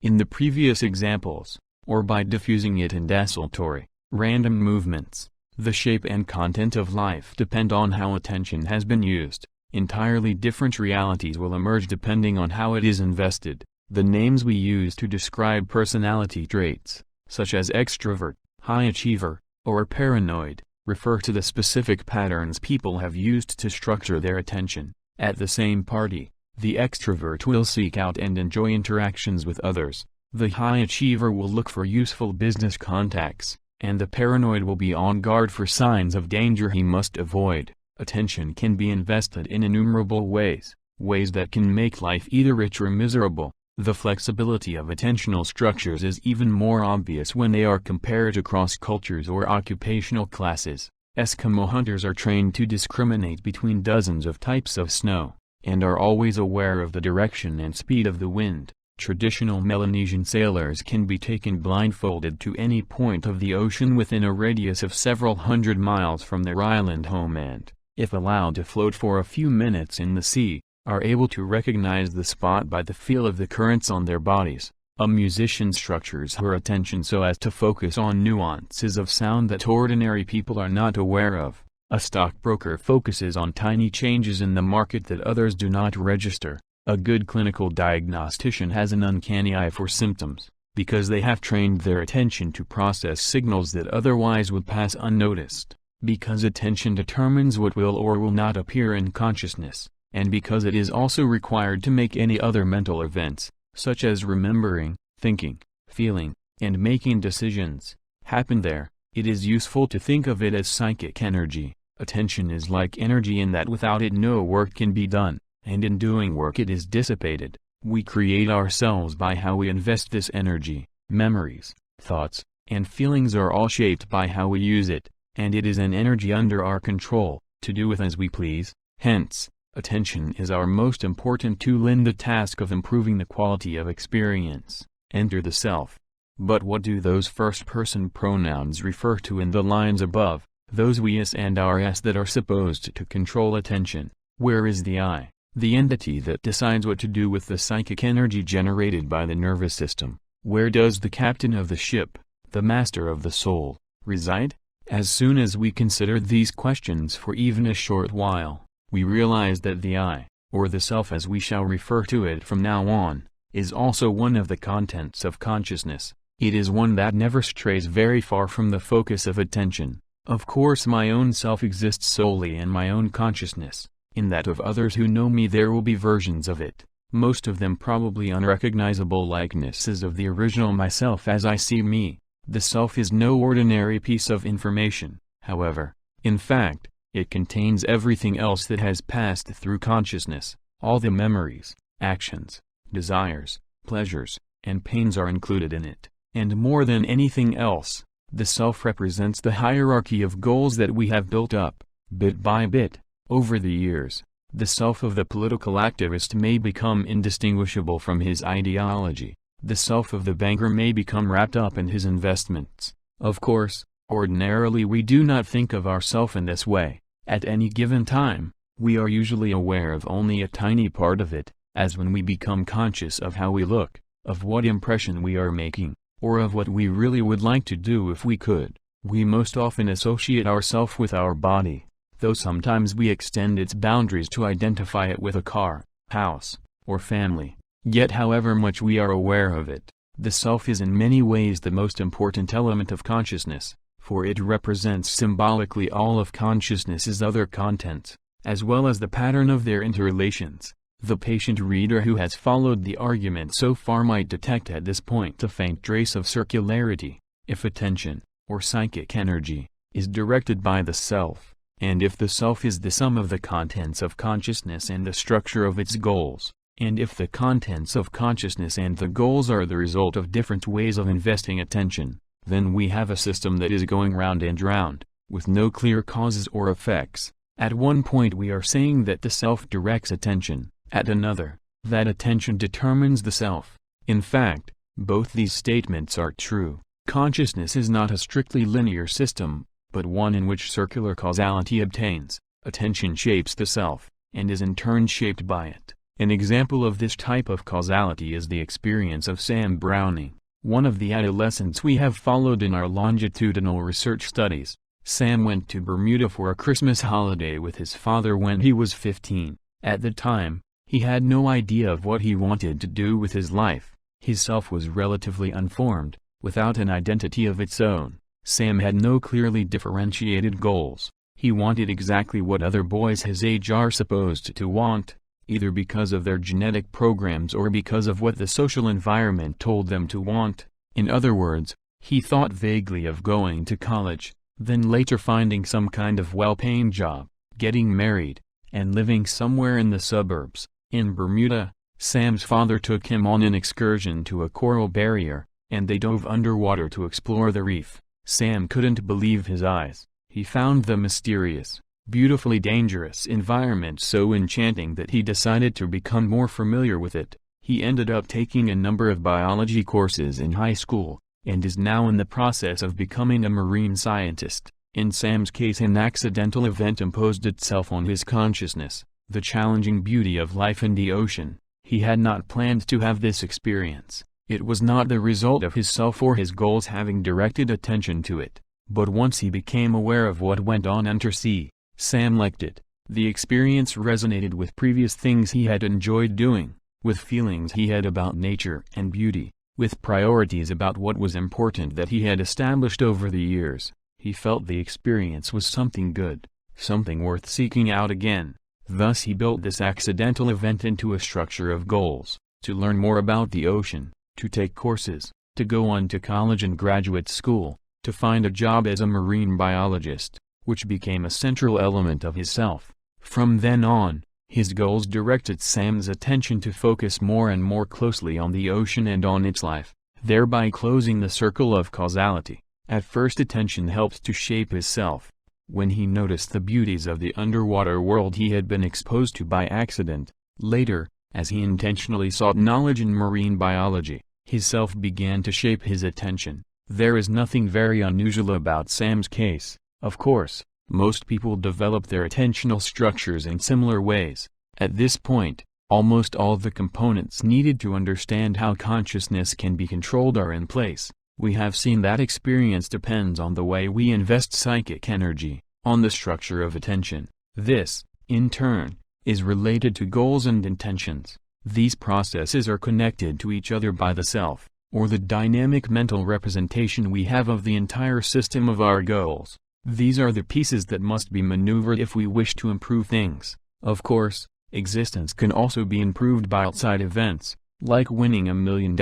in the previous examples, or by diffusing it in desultory, random movements. The shape and content of life depend on how attention has been used. Entirely different realities will emerge depending on how it is invested. The names we use to describe personality traits, such as extrovert, high achiever, or paranoid, refer to the specific patterns people have used to structure their attention. At the same party, the extrovert will seek out and enjoy interactions with others, the high achiever will look for useful business contacts, and the paranoid will be on guard for signs of danger he must avoid. Attention can be invested in innumerable ways that can make life either rich or miserable. The flexibility of attentional structures is even more obvious when they are compared across cultures or occupational classes. Eskimo hunters are trained to discriminate between dozens of types of snow, and are always aware of the direction and speed of the wind. Traditional Melanesian sailors can be taken blindfolded to any point of the ocean within a radius of several hundred miles from their island home and, if allowed to float for a few minutes in the sea, are able to recognize the spot by the feel of the currents on their bodies. A musician structures her attention so as to focus on nuances of sound that ordinary people are not aware of. A stockbroker focuses on tiny changes in the market that others do not register. A good clinical diagnostician has an uncanny eye for symptoms, because they have trained their attention to process signals that otherwise would pass unnoticed, because attention determines what will or will not appear in consciousness, and because it is also required to make any other mental events, such as remembering, thinking, feeling, and making decisions, happen there. It is useful to think of it as psychic energy. Attention is like energy in that without it no work can be done, and in doing work it is dissipated. We create ourselves by how we invest this energy. Memories, thoughts, and feelings are all shaped by how we use it, and it is an energy under our control, to do with as we please. Hence, attention is our most important tool in the task of improving the quality of experience. Enter the self. But what do those first-person pronouns refer to in the lines above, those we us and our s that are supposed to control attention? Where is the I, the entity that decides what to do with the psychic energy generated by the nervous system? Where does the captain of the ship, the master of the soul, reside? As soon as we consider these questions for even a short while, we realize that the I, or the self as we shall refer to it from now on, is also one of the contents of consciousness. It is one that never strays very far from the focus of attention. Of course my own self exists solely in my own consciousness. In that of others who know me there will be versions of it, most of them probably unrecognizable likenesses of the original myself as I see me. The self is no ordinary piece of information, however. In fact, it contains everything else that has passed through consciousness. All the memories, actions, desires, pleasures, and pains are included in it. And more than anything else, the self represents the hierarchy of goals that we have built up, bit by bit, over the years. The self of the political activist may become indistinguishable from his ideology. The self of the banker may become wrapped up in his investments. Of course, ordinarily we do not think of ourself in this way. At any given time, we are usually aware of only a tiny part of it, as when we become conscious of how we look, of what impression we are making, or of what we really would like to do if we could. We most often associate ourself with our body, though sometimes we extend its boundaries to identify it with a car, house, or family. Yet however much we are aware of it, the self is in many ways the most important element of consciousness, for it represents symbolically all of consciousness's other contents, as well as the pattern of their interrelations. The patient reader who has followed the argument so far might detect at this point a faint trace of circularity. If attention, or psychic energy, is directed by the self, and if the self is the sum of the contents of consciousness and the structure of its goals, and if the contents of consciousness and the goals are the result of different ways of investing attention, then we have a system that is going round and round, with no clear causes or effects. At one point we are saying that the self directs attention, at another, that attention determines the self. In fact, both these statements are true. Consciousness is not a strictly linear system, but one in which circular causality obtains. Attention shapes the self, and is in turn shaped by it. An example of this type of causality is the experience of Sam Browning, one of the adolescents we have followed in our longitudinal research studies. Sam went to Bermuda for a Christmas holiday with his father when he was 15. At the time, he had no idea of what he wanted to do with his life. His self was relatively unformed, without an identity of its own. Sam had no clearly differentiated goals. He wanted exactly what other boys his age are supposed to want, either because of their genetic programs or because of what the social environment told them to want. In other words, he thought vaguely of going to college, then later finding some kind of well-paying job, getting married, and living somewhere in the suburbs. In Bermuda, Sam's father took him on an excursion to a coral barrier, and they dove underwater to explore the reef. Sam couldn't believe his eyes. He found the mysterious, beautifully dangerous environment so enchanting that he decided to become more familiar with it. He ended up taking a number of biology courses in high school, and is now in the process of becoming a marine scientist. In Sam's case, an accidental event imposed itself on his consciousness. the challenging beauty of life in the ocean. He had not planned to have this experience. It was not the result of his self or his goals having directed attention to it, but once he became aware of what went on undersea, Sam liked it. The experience resonated with previous things he had enjoyed doing, with feelings he had about nature and beauty, with priorities about what was important that he had established over the years. He felt the experience was something good, something worth seeking out again. Thus he built this accidental event into a structure of goals: to learn more about the ocean, to take courses, to go on to college and graduate school, to find a job as a marine biologist, which became a central element of his self. From then on, his goals directed Sam's attention to focus more and more closely on the ocean and on its life, thereby closing the circle of causality. At first, attention helped to shape his self. When he noticed the beauties of the underwater world he had been exposed to by accident, later, as he intentionally sought knowledge in marine biology, his self began to shape his attention. There is nothing very unusual about Sam's case. Of course, most people develop their attentional structures in similar ways. At this point, almost all the components needed to understand how consciousness can be controlled are in place. We have seen that experience depends on the way we invest psychic energy, on the structure of attention. This, in turn, is related to goals and intentions. These processes are connected to each other by the self, or the dynamic mental representation we have of the entire system of our goals. These are the pieces that must be maneuvered if we wish to improve things. Of course, existence can also be improved by outside events, like winning $1 million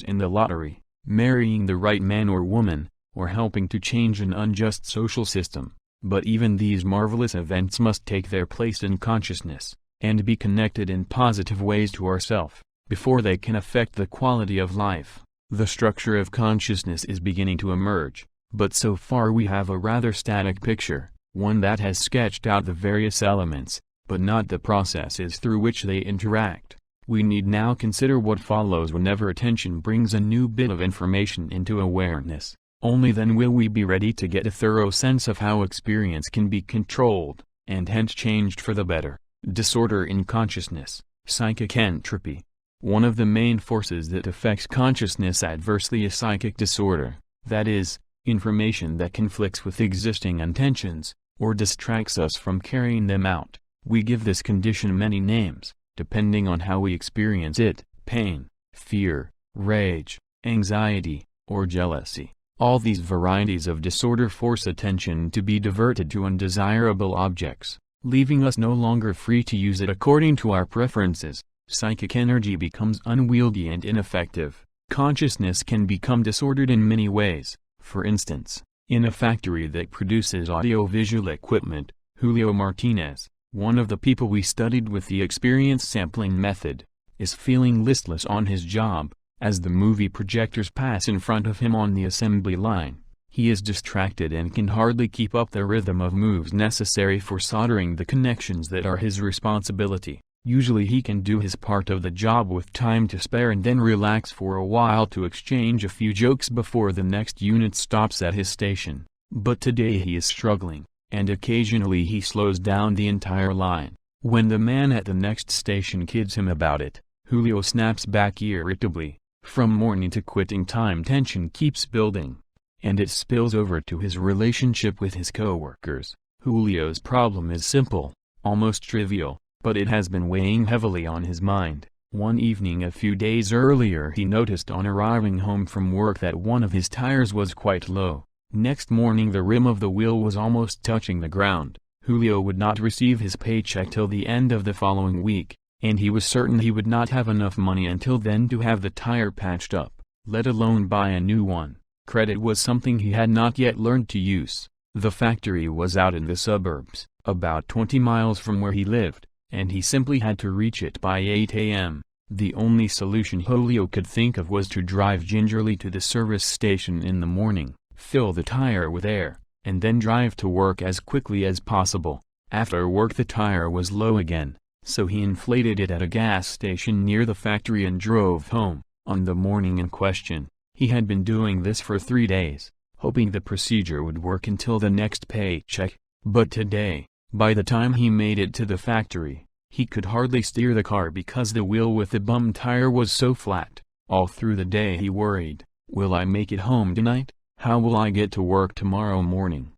in the lottery, marrying the right man or woman, or helping to change an unjust social system. But even these marvelous events must take their place in consciousness, and be connected in positive ways to ourself, before they can affect the quality of life. The structure of consciousness is beginning to emerge, but so far we have a rather static picture, one that has sketched out the various elements, but not the processes through which they interact. We need now consider what follows whenever attention brings a new bit of information into awareness. Only then will we be ready to get a thorough sense of how experience can be controlled, and hence changed for the better. Disorder in consciousness, psychic entropy. One of the main forces that affects consciousness adversely is psychic disorder, that is, information that conflicts with existing intentions, or distracts us from carrying them out. We give this condition many names, depending on how we experience it: pain, fear, rage, anxiety, or jealousy. All these varieties of disorder force attention to be diverted to undesirable objects, leaving us no longer free to use it according to our preferences. Psychic energy becomes unwieldy and ineffective. Consciousness can become disordered in many ways. For instance, in a factory that produces audiovisual equipment, Julio Martinez, one of the people we studied with the experience sampling method, is feeling listless on his job. As the movie projectors pass in front of him on the assembly line, he is distracted and can hardly keep up the rhythm of moves necessary for soldering the connections that are his responsibility. Usually he can do his part of the job with time to spare and then relax for a while to exchange a few jokes before the next unit stops at his station. But today he is struggling, and occasionally he slows down the entire line. When the man at the next station kids him about it, Julio snaps back irritably. From morning to quitting time, tension keeps building, and it spills over to his relationship with his coworkers. Julio's problem is simple, almost trivial, but it has been weighing heavily on his mind. One evening a few days earlier he noticed on arriving home from work that one of his tires was quite low. Next morning the rim of the wheel was almost touching the ground. Julio would not receive his paycheck till the end of the following week, and he was certain he would not have enough money until then to have the tire patched up, let alone buy a new one. Credit was something he had not yet learned to use. The factory was out in the suburbs, about 20 miles from where he lived, and he simply had to reach it by 8 a.m. The only solution Julio could think of was to drive gingerly to the service station in the morning, fill the tire with air, and then drive to work as quickly as possible. After work the tire was low again, so he inflated it at a gas station near the factory and drove home. On the morning in question, he had been doing this for 3 days, hoping the procedure would work until the next paycheck. But today, by the time he made it to the factory, He could hardly steer the car because the wheel with the bum tire was so flat. All through the day he worried, will I make it home tonight? How will I get to work tomorrow morning?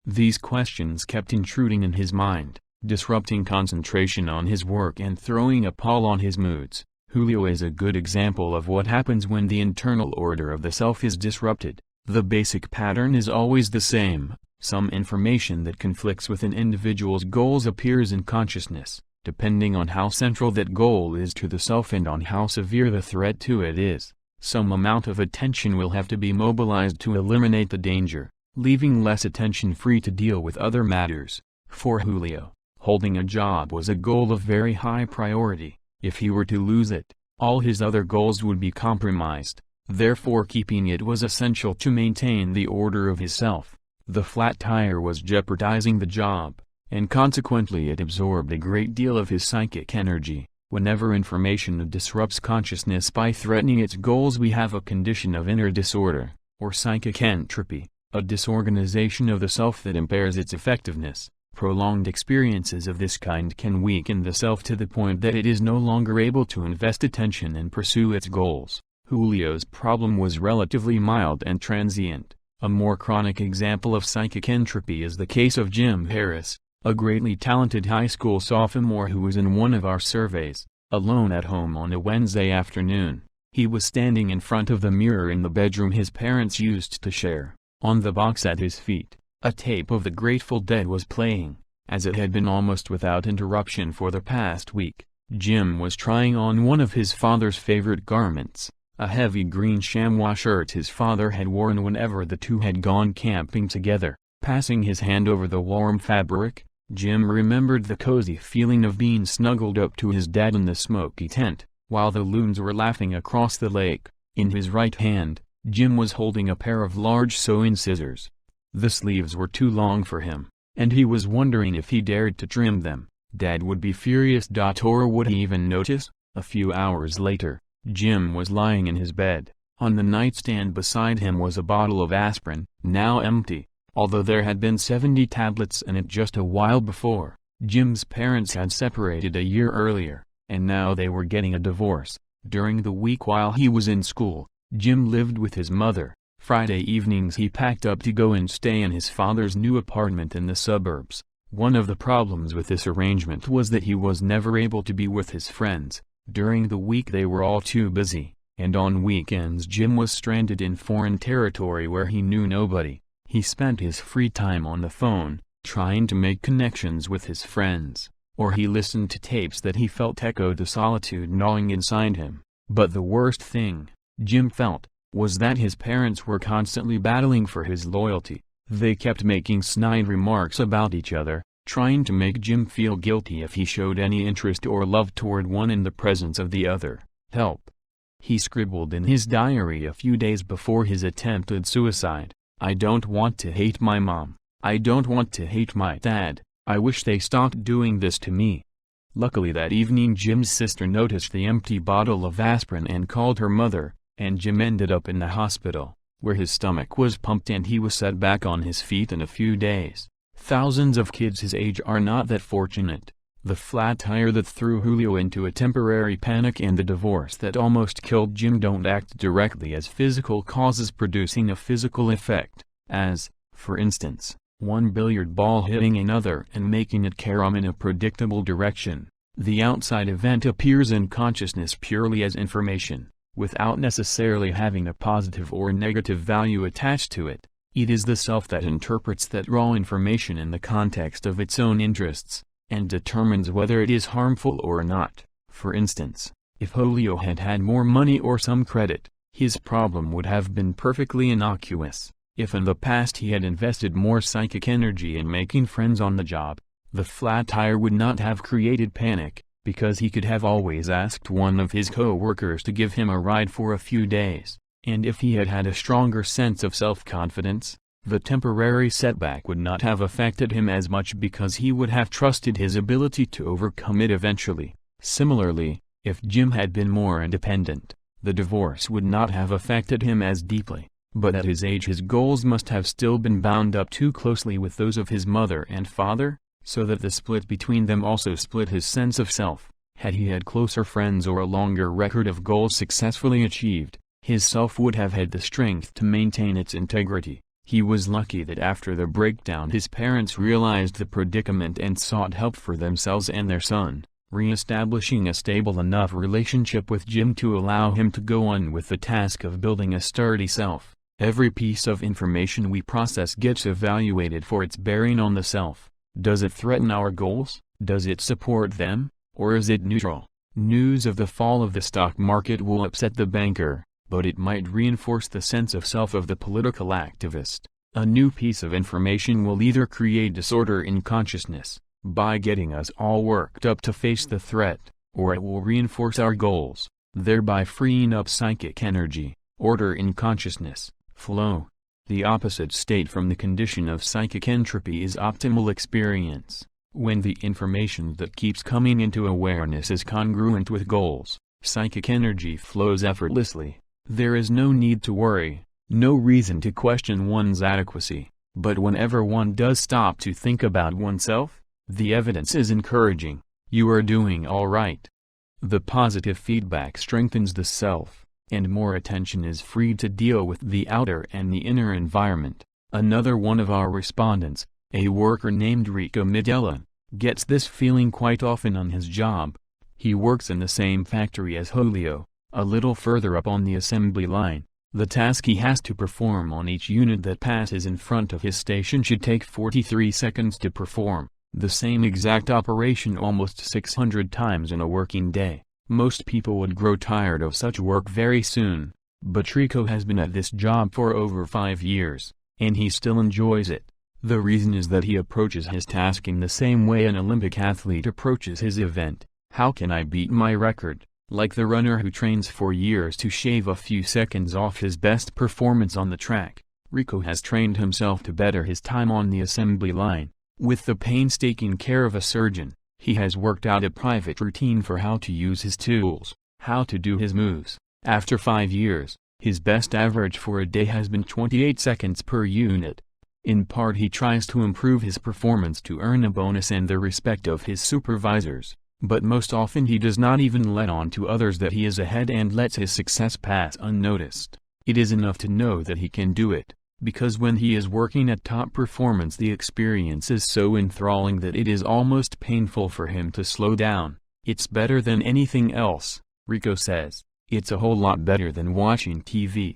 These questions kept intruding in his mind, disrupting concentration on his work and throwing a pall on his moods. Julio is a good example of what happens when the internal order of the self is disrupted. The basic pattern is always the same. Some information that conflicts with an individual's goals appears in consciousness, depending on how central that goal is to the self and on how severe the threat to it is. Some amount of attention will have to be mobilized to eliminate the danger, leaving less attention free to deal with other matters. For Julio, holding a job was a goal of very high priority. If he were to lose it, all his other goals would be compromised. Therefore keeping it was essential to maintain the order of his self. The flat tire was jeopardizing the job, and consequently it absorbed a great deal of his psychic energy. Whenever information disrupts consciousness by threatening its goals, we have a condition of inner disorder, or psychic entropy, a disorganization of the self that impairs its effectiveness. Prolonged experiences of this kind can weaken the self to the point that it is no longer able to invest attention and pursue its goals. Julio's problem was relatively mild and transient. A more chronic example of psychic entropy is the case of Jim Harris, a greatly talented high school sophomore who was in one of our surveys. Alone at home on a Wednesday afternoon, he was standing in front of the mirror in the bedroom his parents used to share. On the box at his feet, a tape of the Grateful Dead was playing, as it had been almost without interruption for the past week. Jim was trying on one of his father's favorite garments, a heavy green chamois shirt his father had worn whenever the two had gone camping together. Passing his hand over the warm fabric, Jim remembered the cozy feeling of being snuggled up to his dad in the smoky tent, while the loons were laughing across the lake. In his right hand, Jim was holding a pair of large sewing scissors. The sleeves were too long for him, and he was wondering if he dared to trim them. Dad would be furious. Or would he even notice? A few hours later, Jim was lying in his bed. On the nightstand beside him was a bottle of aspirin, now empty, although there had been 70 tablets in it just a while before. Jim's parents had separated a year earlier, and now they were getting a divorce. During the week while he was in school, Jim lived with his mother. Friday evenings he packed up to go and stay in his father's new apartment in the suburbs. One of the problems with this arrangement was that he was never able to be with his friends. During the week they were all too busy, and on weekends Jim was stranded in foreign territory where he knew nobody. He spent his free time on the phone, trying to make connections with his friends, or he listened to tapes that he felt echoed the solitude gnawing inside him. But the worst thing, Jim felt, was that his parents were constantly battling for his loyalty. They kept making snide remarks about each other, trying to make Jim feel guilty if he showed any interest or love toward one in the presence of the other. Help. He scribbled in his diary a few days before his attempted suicide, "I don't want to hate my mom. I don't want to hate my dad. I wish they stopped doing this to me." Luckily that evening Jim's sister noticed the empty bottle of aspirin and called her mother, and Jim ended up in the hospital, where his stomach was pumped and he was set back on his feet in a few days. Thousands of kids his age are not that fortunate. The flat tire that threw Julio into a temporary panic and the divorce that almost killed Jim don't act directly as physical causes producing a physical effect, as, for instance, one billiard ball hitting another and making it carom in a predictable direction. The outside event appears in consciousness purely as information, without necessarily having a positive or negative value attached to it. It is the self that interprets that raw information in the context of its own interests, and determines whether it is harmful or not. For instance, if Julio had had more money or some credit, his problem would have been perfectly innocuous. If in the past he had invested more psychic energy in making friends on the job, the flat tire would not have created panic, because he could have always asked one of his co-workers to give him a ride for a few days. And if he had had a stronger sense of self-confidence, the temporary setback would not have affected him as much because he would have trusted his ability to overcome it eventually. Similarly, if Jim had been more independent, the divorce would not have affected him as deeply. But at his age his goals must have still been bound up too closely with those of his mother and father. so that the split between them also split his sense of self. Had he had closer friends or a longer record of goals successfully achieved, his self would have had the strength to maintain its integrity. He was lucky that after the breakdown his parents realized the predicament and sought help for themselves and their son, re-establishing a stable enough relationship with Jim to allow him to go on with the task of building a sturdy self. Every piece of information we process gets evaluated for its bearing on the self. Does it threaten our goals? Does it support them? Or is it neutral? News of the fall of the stock market will upset the banker, but it might reinforce the sense of self of the political activist. A new piece of information will either create disorder in consciousness, by getting us all worked up to face the threat, or it will reinforce our goals, thereby freeing up psychic energy. Order in consciousness, flow. The opposite state from the condition of psychic entropy is optimal experience. When the information that keeps coming into awareness is congruent with goals, psychic energy flows effortlessly. There is no need to worry, no reason to question one's adequacy, but whenever one does stop to think about oneself, the evidence is encouraging. You are doing all right. The positive feedback strengthens the self, and more attention is freed to deal with the outer and the inner environment. Another one of our respondents, a worker named Rico Midella, gets this feeling quite often on his job. He works in the same factory as Julio, a little further up on the assembly line. The task he has to perform on each unit that passes in front of his station should take 43 seconds to perform, the same exact operation almost 600 times in a working day. Most people would grow tired of such work very soon, but Rico has been at this job for over 5 years, and he still enjoys it. The reason is that he approaches his task in the same way an Olympic athlete approaches his event. How can I beat my record? Like the runner who trains for years to shave a few seconds off his best performance on the track, Rico has trained himself to better his time on the assembly line. With the painstaking care of a surgeon, he has worked out a private routine for how to use his tools, how to do his moves. After 5 years, his best average for a day has been 28 seconds per unit. In part he tries to improve his performance to earn a bonus and the respect of his supervisors, but most often he does not even let on to others that he is ahead and lets his success pass unnoticed. It is enough to know that he can do it, because when he is working at top performance the experience is so enthralling that it is almost painful for him to slow down. It's better than anything else, Rico says. It's a whole lot better than watching TV.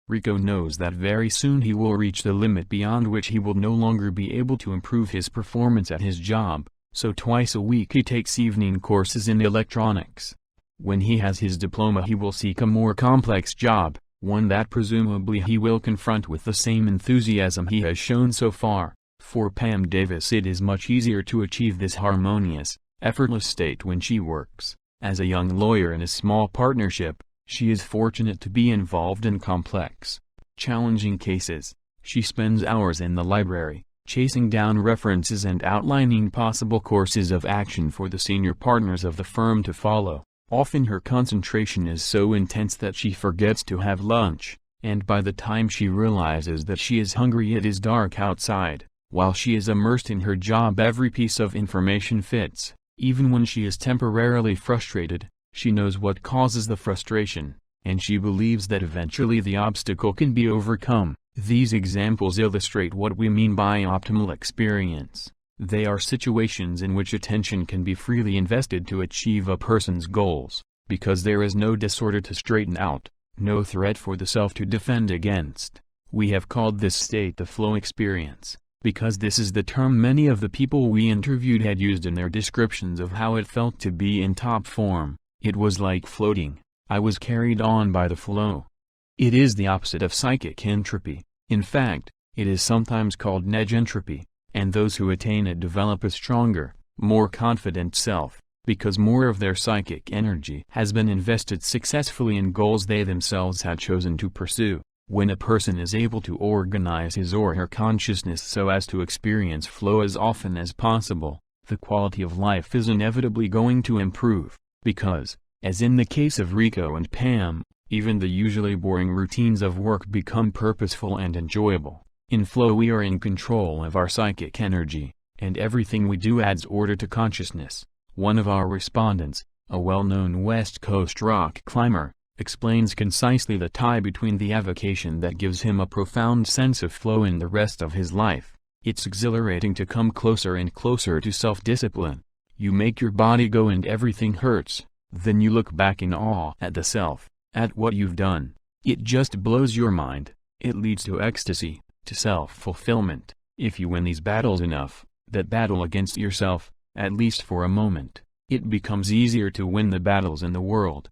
Rico knows that very soon he will reach the limit beyond which he will no longer be able to improve his performance at his job, so twice a week he takes evening courses in electronics. When he has his diploma he will seek a more complex job, one that presumably he will confront with the same enthusiasm he has shown so far. For Pam Davis it is much easier to achieve this harmonious, effortless state when she works. As a young lawyer in a small partnership, she is fortunate to be involved in complex, challenging cases. She spends hours in the library, chasing down references and outlining possible courses of action for the senior partners of the firm to follow. Often her concentration is so intense that she forgets to have lunch, and by the time she realizes that she is hungry it is dark outside. While she is immersed in her job every piece of information fits. Even when she is temporarily frustrated, she knows what causes the frustration, and she believes that eventually the obstacle can be overcome. These examples illustrate what we mean by optimal experience. They are situations in which attention can be freely invested to achieve a person's goals, because there is no disorder to straighten out, no threat for the self to defend against. We have called this state the flow experience, because this is the term many of the people we interviewed had used in their descriptions of how it felt to be in top form. It was like floating. I was carried on by the flow. It is the opposite of psychic entropy. In fact, it is sometimes called negentropy, and those who attain it develop a stronger, more confident self, because more of their psychic energy has been invested successfully in goals they themselves had chosen to pursue. When a person is able to organize his or her consciousness so as to experience flow as often as possible, the quality of life is inevitably going to improve. Because, as in the case of Rico and Pam, even the usually boring routines of work become purposeful and enjoyable. In flow we are in control of our psychic energy, and everything we do adds order to consciousness. One of our respondents, a well-known West Coast rock climber, explains concisely the tie between the avocation that gives him a profound sense of flow in the rest of his life. It's exhilarating to come closer and closer to self-discipline. You make your body go and everything hurts, then you look back in awe at the self, at what you've done. It just blows your mind. It leads to ecstasy, to self-fulfillment. If you win these battles enough, that battle against yourself, at least for a moment, it becomes easier to win the battles in the world.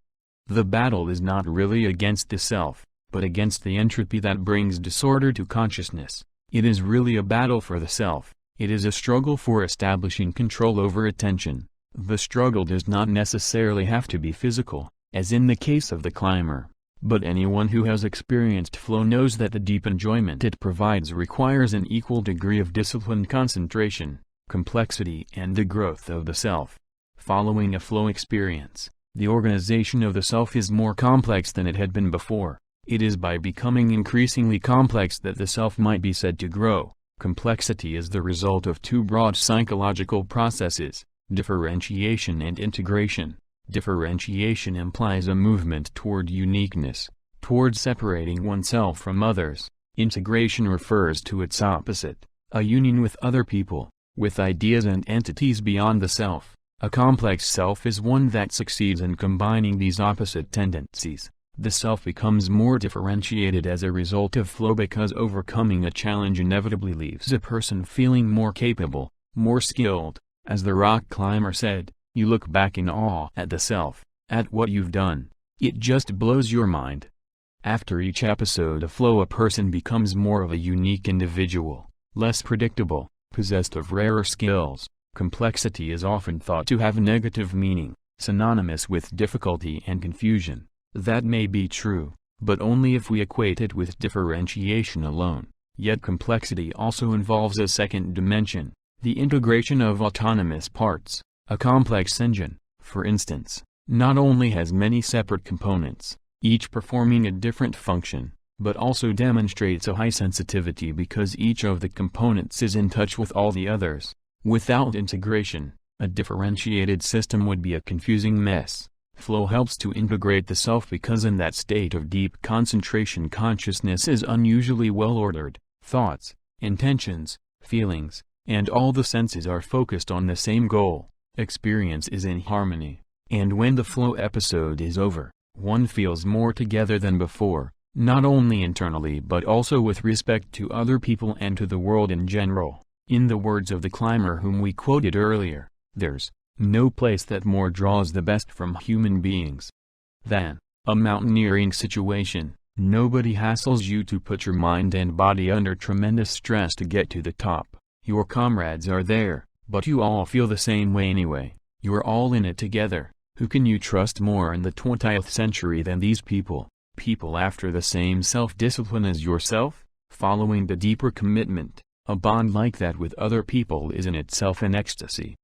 The battle is not really against the self, but against the entropy that brings disorder to consciousness. It is really a battle for the self. It is a struggle for establishing control over attention. The struggle does not necessarily have to be physical, as in the case of the climber, but anyone who has experienced flow knows that the deep enjoyment it provides requires an equal degree of disciplined concentration, complexity, and the growth of the self. Following a flow experience, the organization of the self is more complex than it had been before. It is by becoming increasingly complex that the self might be said to grow. Complexity is the result of two broad psychological processes, differentiation and integration. Differentiation implies a movement toward uniqueness, toward separating oneself from others. Integration refers to its opposite, a union with other people, with ideas and entities beyond the self. A complex self is one that succeeds in combining these opposite tendencies. The self becomes more differentiated as a result of flow because overcoming a challenge inevitably leaves a person feeling more capable, more skilled. As the rock climber said, you look back in awe at the self, at what you've done. It just blows your mind. After each episode of flow, a person becomes more of a unique individual, less predictable, possessed of rarer skills. Complexity is often thought to have negative meaning, synonymous with difficulty and confusion. That may be true, but only if we equate it with differentiation alone. Yet complexity also involves a second dimension, the integration of autonomous parts. A complex engine, for instance, not only has many separate components, each performing a different function, but also demonstrates a high sensitivity because each of the components is in touch with all the others. Without integration, a differentiated system would be a confusing mess. Flow helps to integrate the self because in that state of deep concentration consciousness is unusually well ordered. Thoughts, intentions, feelings, and all the senses are focused on the same goal. Experience is in harmony, and when the flow episode is over, one feels more together than before, not only internally but also with respect to other people and to the world in general. In the words of the climber whom we quoted earlier, there's no place that more draws the best from human beings than a mountaineering situation. Nobody hassles you to put your mind and body under tremendous stress to get to the top. Your comrades are there, but you all feel the same way anyway. You're all in it together. Who can you trust more in the 20th century than these people? People after the same self-discipline as yourself, following the deeper commitment. A bond like that with other people is in itself an ecstasy.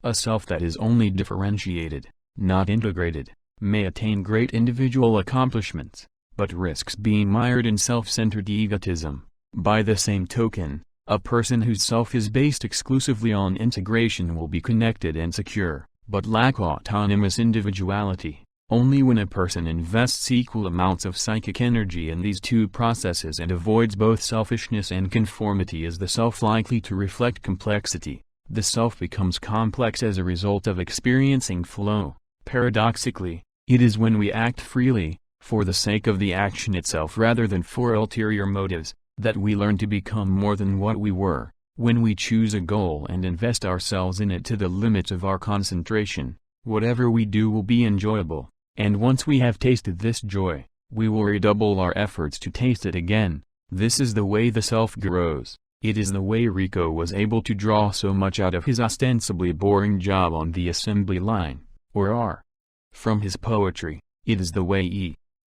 A self that is only differentiated, not integrated, may attain great individual accomplishments, but risks being mired in self-centered egotism. By the same token, a person whose self is based exclusively on integration will be connected and secure, but lack autonomous individuality. Only when a person invests equal amounts of psychic energy in these two processes and avoids both selfishness and conformity is the self likely to reflect complexity. The self becomes complex as a result of experiencing flow. Paradoxically, it is when we act freely, for the sake of the action itself rather than for ulterior motives, that we learn to become more than what we were. When we choose a goal and invest ourselves in it to the limits of our concentration, whatever we do will be enjoyable. And once we have tasted this joy, we will redouble our efforts to taste it again. This is the way the self grows. It is the way Rico was able to draw so much out of his ostensibly boring job on the assembly line, or R. From his poetry, it is the way E.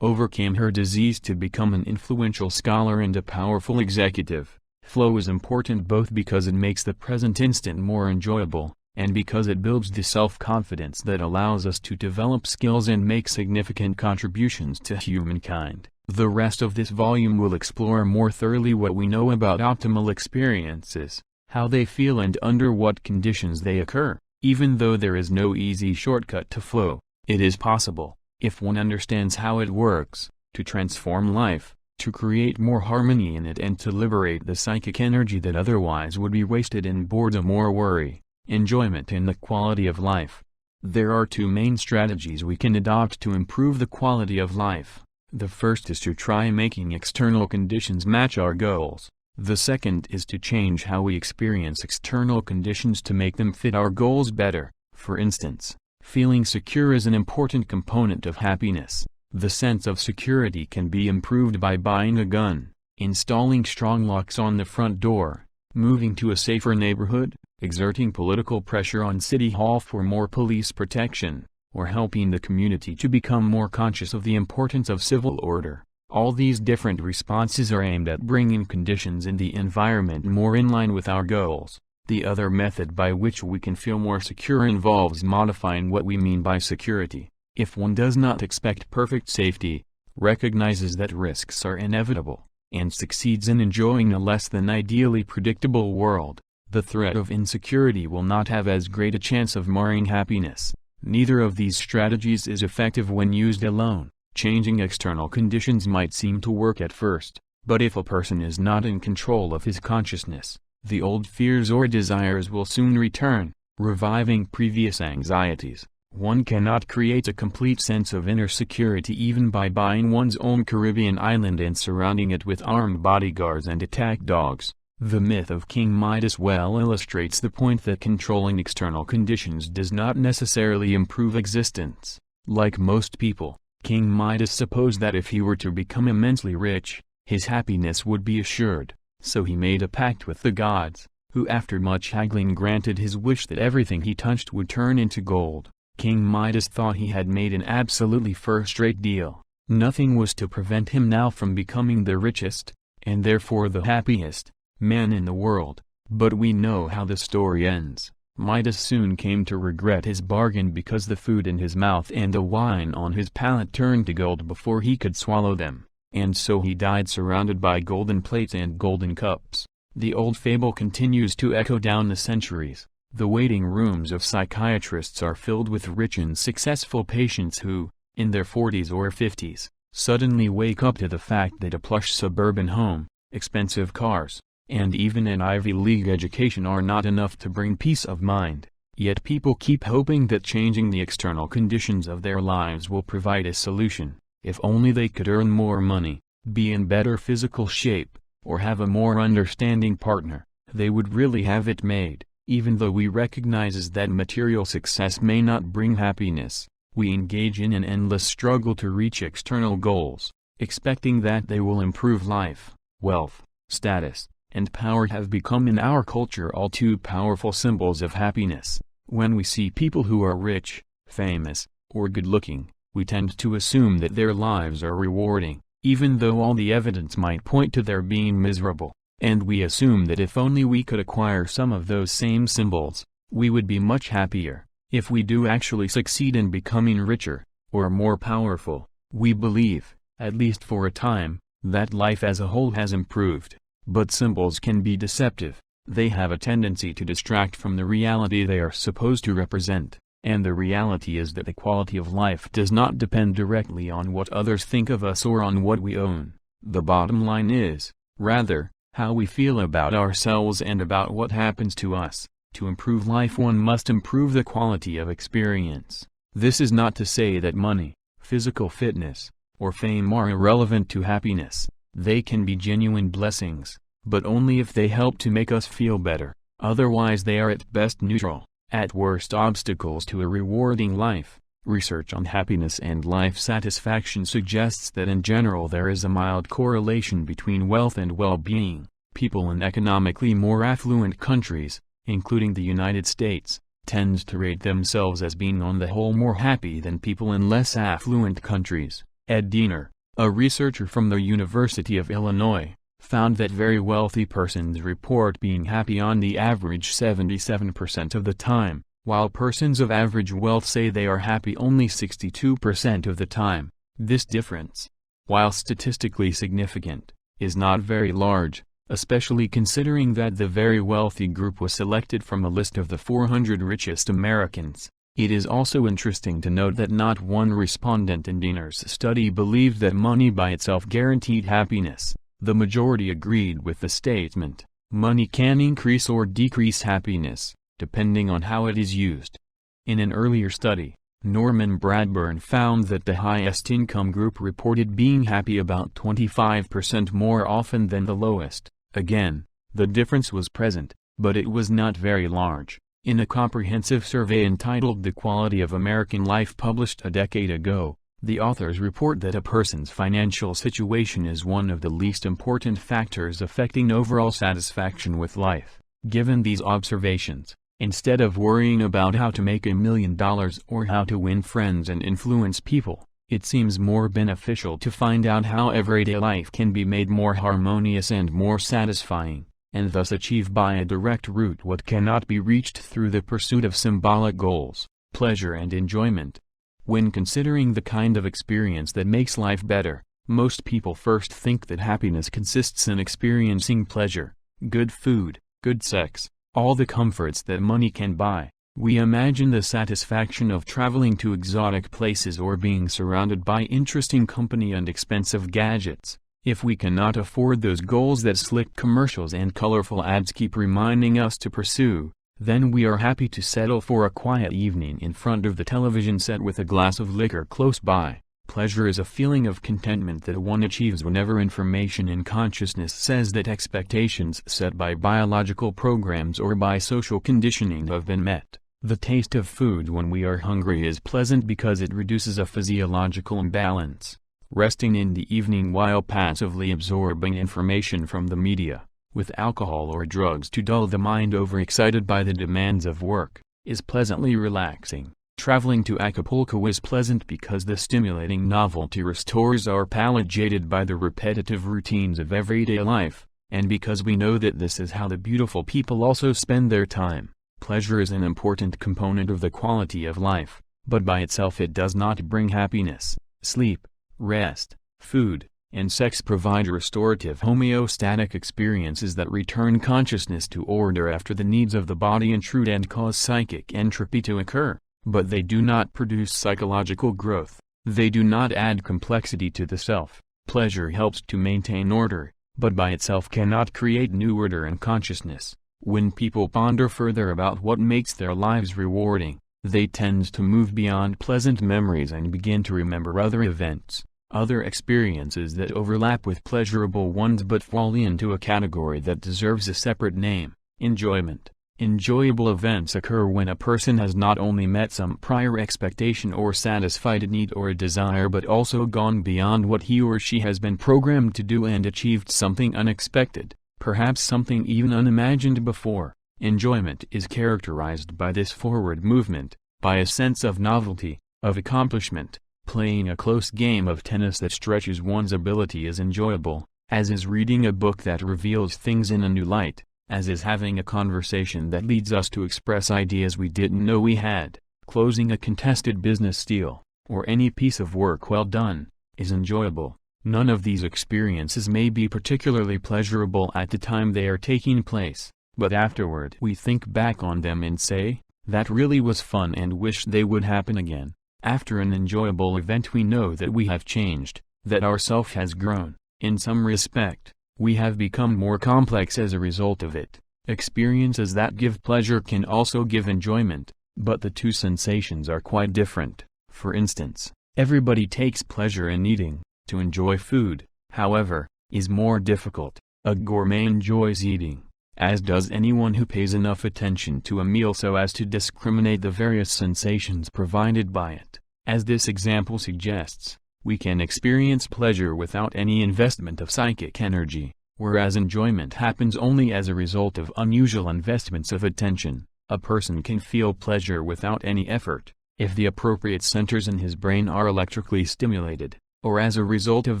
overcame her disease to become an influential scholar and a powerful executive. Flow is important both because it makes the present instant more enjoyable, and because it builds the self-confidence that allows us to develop skills and make significant contributions to humankind. The rest of this volume will explore more thoroughly what we know about optimal experiences, how they feel and under what conditions they occur. Even though there is no easy shortcut to flow, it is possible, if one understands how it works, to transform life, to create more harmony in it and to liberate the psychic energy that otherwise would be wasted in boredom or worry, enjoyment in the quality of life. There are two main strategies we can adopt to improve the quality of life. The first is to try making external conditions match our goals. The second is to change how we experience external conditions to make them fit our goals better. For instance, feeling secure is an important component of happiness. The sense of security can be improved by buying a gun, installing strong locks on the front door, moving to a safer neighborhood, exerting political pressure on City Hall for more police protection, or helping the community to become more conscious of the importance of civil order. All these different responses are aimed at bringing conditions in the environment more in line with our goals. The other method by which we can feel more secure involves modifying what we mean by security. If one does not expect perfect safety, recognizes that risks are inevitable, and succeeds in enjoying a less than ideally predictable world, the threat of insecurity will not have as great a chance of marring happiness. Neither of these strategies is effective when used alone. Changing external conditions might seem to work at first, but if a person is not in control of his consciousness, the old fears or desires will soon return, reviving previous anxieties. One cannot create a complete sense of inner security even by buying one's own Caribbean island and surrounding it with armed bodyguards and attack dogs. The myth of King Midas well illustrates the point that controlling external conditions does not necessarily improve existence. Like most people, King Midas supposed that if he were to become immensely rich, his happiness would be assured, so he made a pact with the gods, who after much haggling granted his wish that everything he touched would turn into gold. King Midas thought he had made an absolutely first-rate deal. Nothing was to prevent him now from becoming the richest, and therefore the happiest, man in the world. But we know how the story ends. Midas soon came to regret his bargain because the food in his mouth and the wine on his palate turned to gold before he could swallow them, and so he died surrounded by golden plates and golden cups. The old fable continues to echo down the centuries. The waiting rooms of psychiatrists are filled with rich and successful patients who, in their 40s or 50s, suddenly wake up to the fact that a plush suburban home, expensive cars, and even an Ivy League education are not enough to bring peace of mind. Yet people keep hoping that changing the external conditions of their lives will provide a solution. If only they could earn more money, be in better physical shape, or have a more understanding partner, they would really have it made. Even though we recognize that material success may not bring happiness, we engage in an endless struggle to reach external goals, expecting that they will improve life. Wealth, status, and power have become in our culture all too powerful symbols of happiness. When we see people who are rich, famous, or good-looking, we tend to assume that their lives are rewarding, even though all the evidence might point to their being miserable. And we assume that if only we could acquire some of those same symbols, we would be much happier. If we do actually succeed in becoming richer, or more powerful, we believe, at least for a time, that life as a whole has improved. But symbols can be deceptive. They have a tendency to distract from the reality they are supposed to represent, and the reality is that the quality of life does not depend directly on what others think of us or on what we own. The bottom line is, rather, how we feel about ourselves and about what happens to us. To improve life, one must improve the quality of experience. This is not to say that money, physical fitness, or fame are irrelevant to happiness. They can be genuine blessings, but only if they help to make us feel better. Otherwise they are at best neutral, at worst obstacles to a rewarding life. Research on happiness and life satisfaction suggests that in general there is a mild correlation between wealth and well-being. People in economically more affluent countries, including the United States, tend to rate themselves as being on the whole more happy than people in less affluent countries. Ed Diener, a researcher from the University of Illinois, found that very wealthy persons report being happy on the average 77% of the time, while persons of average wealth say they are happy only 62% of the time. This difference, while statistically significant, is not very large. especially considering that the very wealthy group was selected from a list of the 400 richest Americans. It is also interesting to note that not one respondent in Diener's study believed that money by itself guaranteed happiness. The majority agreed with the statement, money can increase or decrease happiness, depending on how it is used. In an earlier study, Norman Bradburn found that the highest income group reported being happy about 25% more often than the lowest. Again, the difference was present, but it was not very large. In a comprehensive survey entitled The Quality of American Life published a decade ago, the authors report that a person's financial situation is one of the least important factors affecting overall satisfaction with life. Given these observations, instead of worrying about how to make $1 million or how to win friends and influence people, it seems more beneficial to find out how everyday life can be made more harmonious and more satisfying, and thus achieve by a direct route what cannot be reached through the pursuit of symbolic goals, pleasure and enjoyment. When considering the kind of experience that makes life better, most people first think that happiness consists in experiencing pleasure, good food, good sex, all the comforts that money can buy. We imagine the satisfaction of traveling to exotic places or being surrounded by interesting company and expensive gadgets. If we cannot afford those goals that slick commercials and colorful ads keep reminding us to pursue, then we are happy to settle for a quiet evening in front of the television set with a glass of liquor close by. Pleasure is a feeling of contentment that one achieves whenever information in consciousness says that expectations set by biological programs or by social conditioning have been met. The taste of food when we are hungry is pleasant because it reduces a physiological imbalance. Resting in the evening while passively absorbing information from the media, with alcohol or drugs to dull the mind overexcited by the demands of work, is pleasantly relaxing. Traveling to Acapulco is pleasant because the stimulating novelty restores our palate jaded by the repetitive routines of everyday life, and because we know that this is how the beautiful people also spend their time. Pleasure is an important component of the quality of life, but by itself it does not bring happiness. Sleep, rest, food, and sex provide restorative homeostatic experiences that return consciousness to order after the needs of the body intrude and cause psychic entropy to occur, but they do not produce psychological growth. They do not add complexity to the self. Pleasure helps to maintain order, but by itself cannot create new order and consciousness. When people ponder further about what makes their lives rewarding, they tend to move beyond pleasant memories and begin to remember other events, other experiences that overlap with pleasurable ones but fall into a category that deserves a separate name: enjoyment. Enjoyable events occur when a person has not only met some prior expectation or satisfied a need or a desire but also gone beyond what he or she has been programmed to do and achieved something unexpected, perhaps something even unimagined before. Enjoyment is characterized by this forward movement, by a sense of novelty, of accomplishment. Playing a close game of tennis that stretches one's ability is enjoyable, as is reading a book that reveals things in a new light, as is having a conversation that leads us to express ideas we didn't know we had. Closing a contested business deal, or any piece of work well done, is enjoyable. None of these experiences may be particularly pleasurable at the time they are taking place, but afterward we think back on them and say, that really was fun and wish they would happen again. After an enjoyable event we know that we have changed, that our self has grown. In some respect, we have become more complex as a result of it. Experiences that give pleasure can also give enjoyment, but the two sensations are quite different. For instance, everybody takes pleasure in eating. To enjoy food, however, is more difficult. A gourmet enjoys eating, as does anyone who pays enough attention to a meal so as to discriminate the various sensations provided by it. As this example suggests, we can experience pleasure without any investment of psychic energy, whereas enjoyment happens only as a result of unusual investments of attention. A person can feel pleasure without any effort, if the appropriate centers in his brain are electrically stimulated, or as a result of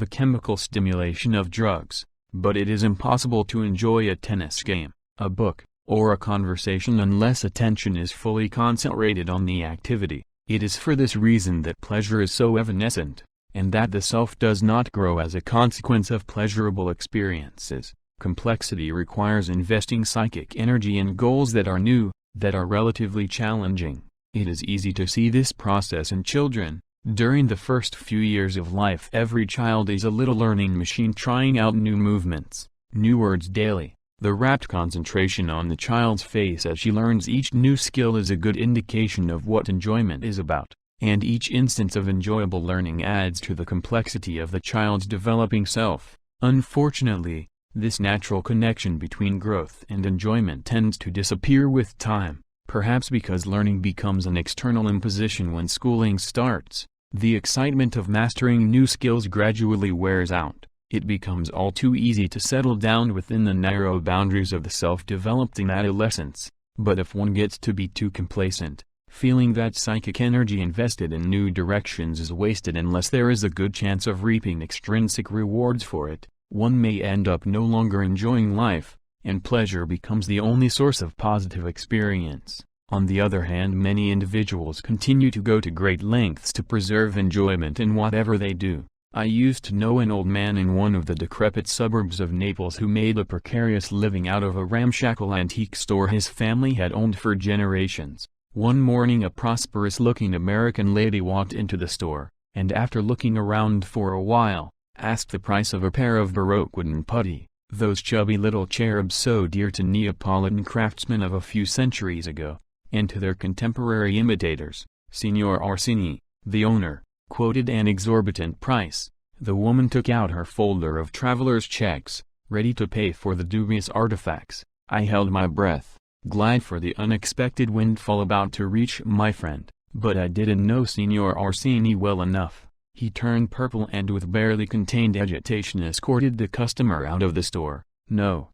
the chemical stimulation of drugs, but it is impossible to enjoy a tennis game, a book, or a conversation unless attention is fully concentrated on the activity. It is for this reason that pleasure is so evanescent, and that the self does not grow as a consequence of pleasurable experiences. Complexity requires investing psychic energy in goals that are new, that are relatively challenging. It is easy to see this process in children. During the first few years of life, every child is a little learning machine trying out new movements, new words daily. The rapt concentration on the child's face as she learns each new skill is a good indication of what enjoyment is about, and each instance of enjoyable learning adds to the complexity of the child's developing self. Unfortunately, this natural connection between growth and enjoyment tends to disappear with time, perhaps because learning becomes an external imposition when schooling starts. The excitement of mastering new skills gradually wears out. It becomes all too easy to settle down within the narrow boundaries of the self developed in adolescence. But if one gets to be too complacent, feeling that psychic energy invested in new directions is wasted unless there is a good chance of reaping extrinsic rewards for it, one may end up no longer enjoying life, and pleasure becomes the only source of positive experience. On the other hand, many individuals continue to go to great lengths to preserve enjoyment in whatever they do. I used to know an old man in one of the decrepit suburbs of Naples who made a precarious living out of a ramshackle antique store his family had owned for generations. One morning a prosperous-looking American lady walked into the store, and after looking around for a while, asked the price of a pair of Baroque wooden putti, those chubby little cherubs so dear to Neapolitan craftsmen of a few centuries ago, and to their contemporary imitators. Signor Orsini, the owner, quoted an exorbitant price. The woman took out her folder of traveler's checks, ready to pay for the dubious artifacts. I held my breath, glad for the unexpected windfall about to reach my friend, but I didn't know Signor Orsini well enough. He turned purple and with barely contained agitation escorted the customer out of the store. No,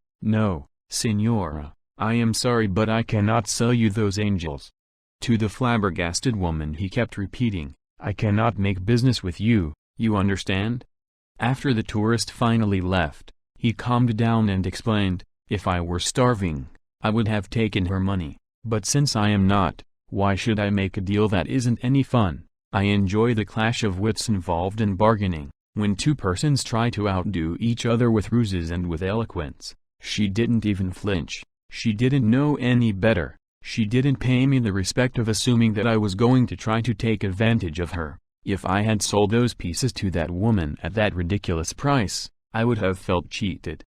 signora, I am sorry but I cannot sell you those angels. To the flabbergasted woman he kept repeating, I cannot make business with you, you understand? After the tourist finally left, he calmed down and explained, if I were starving, I would have taken her money, but since I am not, why should I make a deal that isn't any fun? I enjoy the clash of wits involved in bargaining, when two persons try to outdo each other with ruses and with eloquence. She didn't even flinch. She didn't know any better. She didn't pay me the respect of assuming that I was going to try to take advantage of her. If I had sold those pieces to that woman at that ridiculous price, I would have felt cheated.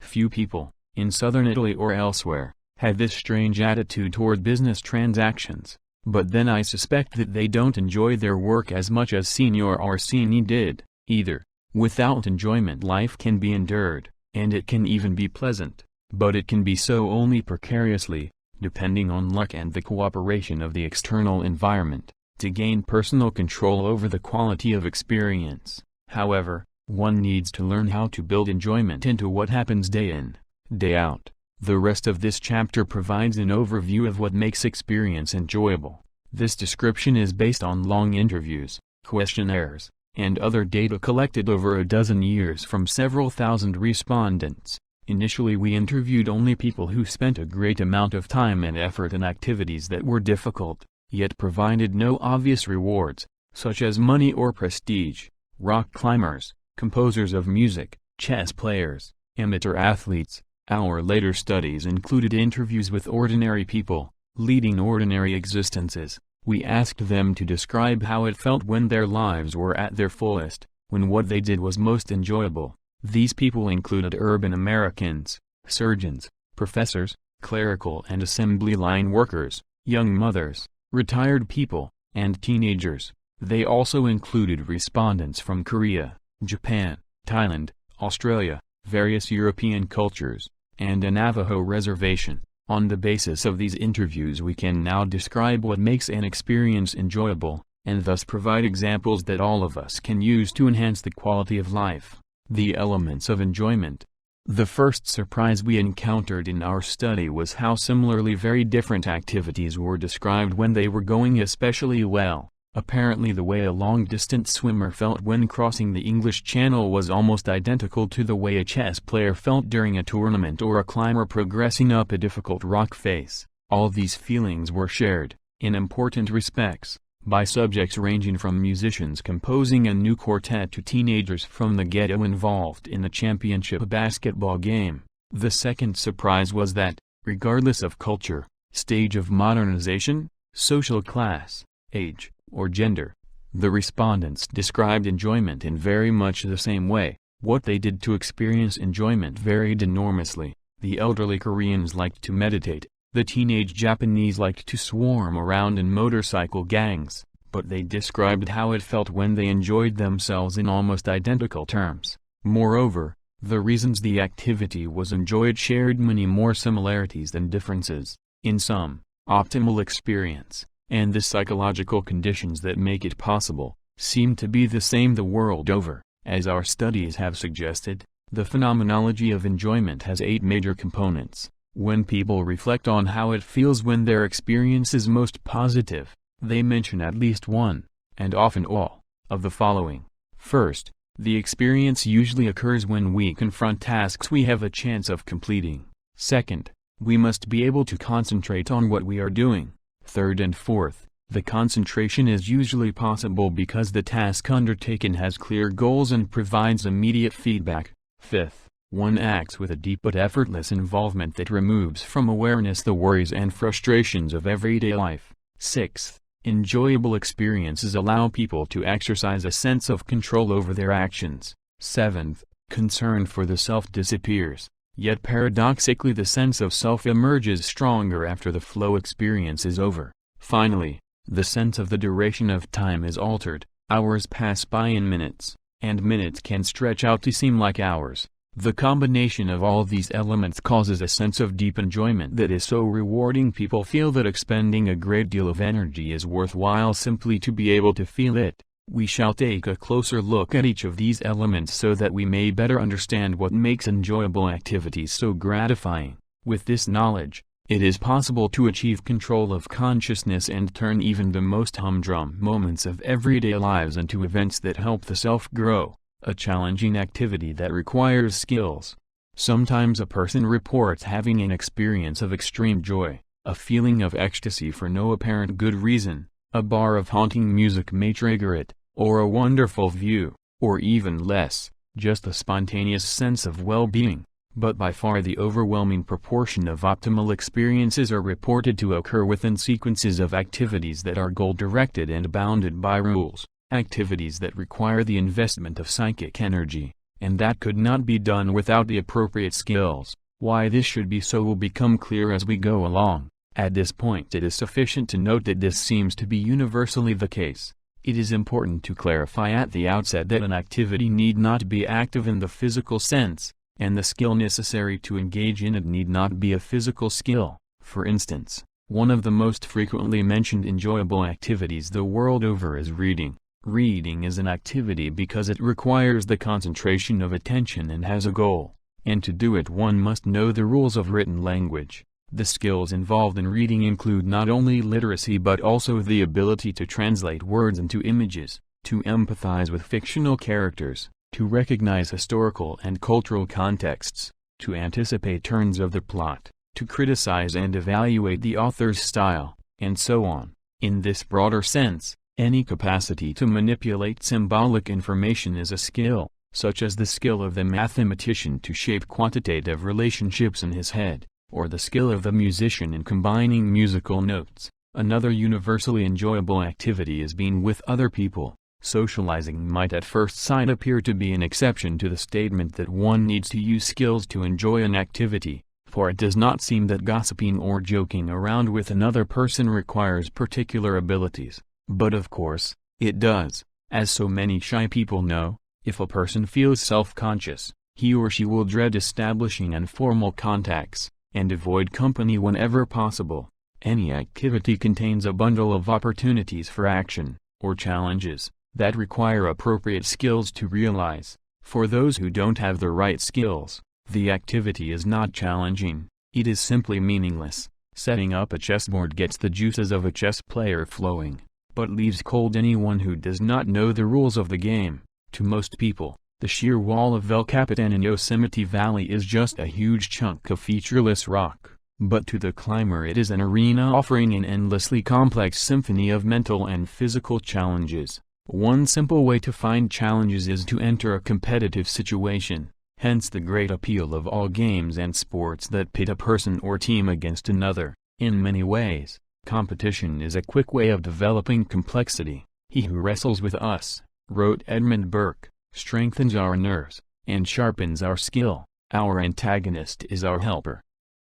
Few people, in southern Italy or elsewhere, have this strange attitude toward business transactions. But then I suspect that they don't enjoy their work as much as Signor Orsini did, either. Without enjoyment life can be endured, and it can even be pleasant, but it can be so only precariously, depending on luck and the cooperation of the external environment. To gain personal control over the quality of experience, however, one needs to learn how to build enjoyment into what happens day in, day out. The rest of this chapter provides an overview of what makes experience enjoyable. This description is based on long interviews, questionnaires, and other data collected over a dozen years from several thousand respondents. Initially we interviewed only people who spent a great amount of time and effort in activities that were difficult, yet provided no obvious rewards, such as money or prestige. Rock climbers, composers of music, chess players, amateur athletes. Our later studies included interviews with ordinary people, leading ordinary existences. We asked them to describe how it felt when their lives were at their fullest, when what they did was most enjoyable. These people included urban Americans, surgeons, professors, clerical and assembly line workers, young mothers, retired people, and teenagers. They also included respondents from Korea, Japan, Thailand, Australia, various European cultures, and a Navajo reservation. On the basis of these interviews we can now describe what makes an experience enjoyable, and thus provide examples that all of us can use to enhance the quality of life. The elements of enjoyment. The first surprise we encountered in our study was how similarly very different activities were described when they were going especially well. Apparently the way a long-distance swimmer felt when crossing the English Channel was almost identical to the way a chess player felt during a tournament or a climber progressing up a difficult rock face. All these feelings were shared, in important respects, by subjects ranging from musicians composing a new quartet to teenagers from the ghetto involved in a championship basketball game. The second surprise was that, regardless of culture, stage of modernization, social class, age, or gender, the respondents described enjoyment in very much the same way. What they did to experience enjoyment varied enormously. The elderly Koreans liked to meditate, the teenage Japanese liked to swarm around in motorcycle gangs, but they described how it felt when they enjoyed themselves in almost identical terms. Moreover, the reasons the activity was enjoyed shared many more similarities than differences. In sum, optimal experience, and the psychological conditions that make it possible, seem to be the same the world over. As our studies have suggested, the phenomenology of enjoyment has 8 major components. When people reflect on how it feels when their experience is most positive, they mention at least one, and often all, of the following. First, the experience usually occurs when we confront tasks we have a chance of completing. Second, we must be able to concentrate on what we are doing. Third and fourth, the concentration is usually possible because the task undertaken has clear goals and provides immediate feedback. Fifth, one acts with a deep but effortless involvement that removes from awareness the worries and frustrations of everyday life. Sixth, enjoyable experiences allow people to exercise a sense of control over their actions. Seventh, concern for the self disappears, yet paradoxically the sense of self emerges stronger after the flow experience is over. Finally, the sense of the duration of time is altered. Hours pass by in minutes, and minutes can stretch out to seem like hours. The combination of all these elements causes a sense of deep enjoyment that is so rewarding people feel that expending a great deal of energy is worthwhile simply to be able to feel it. We shall take a closer look at each of these elements so that we may better understand what makes enjoyable activities so gratifying. With this knowledge, it is possible to achieve control of consciousness and turn even the most humdrum moments of everyday lives into events that help the self grow. A challenging activity that requires skills. Sometimes a person reports having an experience of extreme joy, a feeling of ecstasy for no apparent good reason. A bar of haunting music may trigger it, or a wonderful view, or even less, just a spontaneous sense of well-being. But by far the overwhelming proportion of optimal experiences are reported to occur within sequences of activities that are goal-directed and bounded by rules. Activities that require the investment of psychic energy, and that could not be done without the appropriate skills. Why this should be so will become clear as we go along. At this point it is sufficient to note that this seems to be universally the case. It is important to clarify at the outset that an activity need not be active in the physical sense, and the skill necessary to engage in it need not be a physical skill. For instance, one of the most frequently mentioned enjoyable activities the world over is reading. Reading is an activity because it requires the concentration of attention and has a goal, and to do it one must know the rules of written language. The skills involved in reading include not only literacy but also the ability to translate words into images, to empathize with fictional characters, to recognize historical and cultural contexts, to anticipate turns of the plot, to criticize and evaluate the author's style, and so on. In this broader sense, any capacity to manipulate symbolic information is a skill, such as the skill of the mathematician to shape quantitative relationships in his head, or the skill of the musician in combining musical notes. Another universally enjoyable activity is being with other people. Socializing might at first sight appear to be an exception to the statement that one needs to use skills to enjoy an activity, for it does not seem that gossiping or joking around with another person requires particular abilities. But of course, it does. As so many shy people know, if a person feels self-conscious, he or she will dread establishing informal contacts, and avoid company whenever possible. Any activity contains a bundle of opportunities for action, or challenges, that require appropriate skills to realize. For those who don't have the right skills, the activity is not challenging, it is simply meaningless. Setting up a chessboard gets the juices of a chess player flowing, but leaves cold anyone who does not know the rules of the game. To most people, the sheer wall of El Capitan in Yosemite Valley is just a huge chunk of featureless rock, but to the climber it is an arena offering an endlessly complex symphony of mental and physical challenges. One simple way to find challenges is to enter a competitive situation. Hence the great appeal of all games and sports that pit a person or team against another. In many ways, competition is a quick way of developing complexity. "He who wrestles with us," wrote Edmund Burke, "strengthens our nerves, and sharpens our skill. Our antagonist is our helper."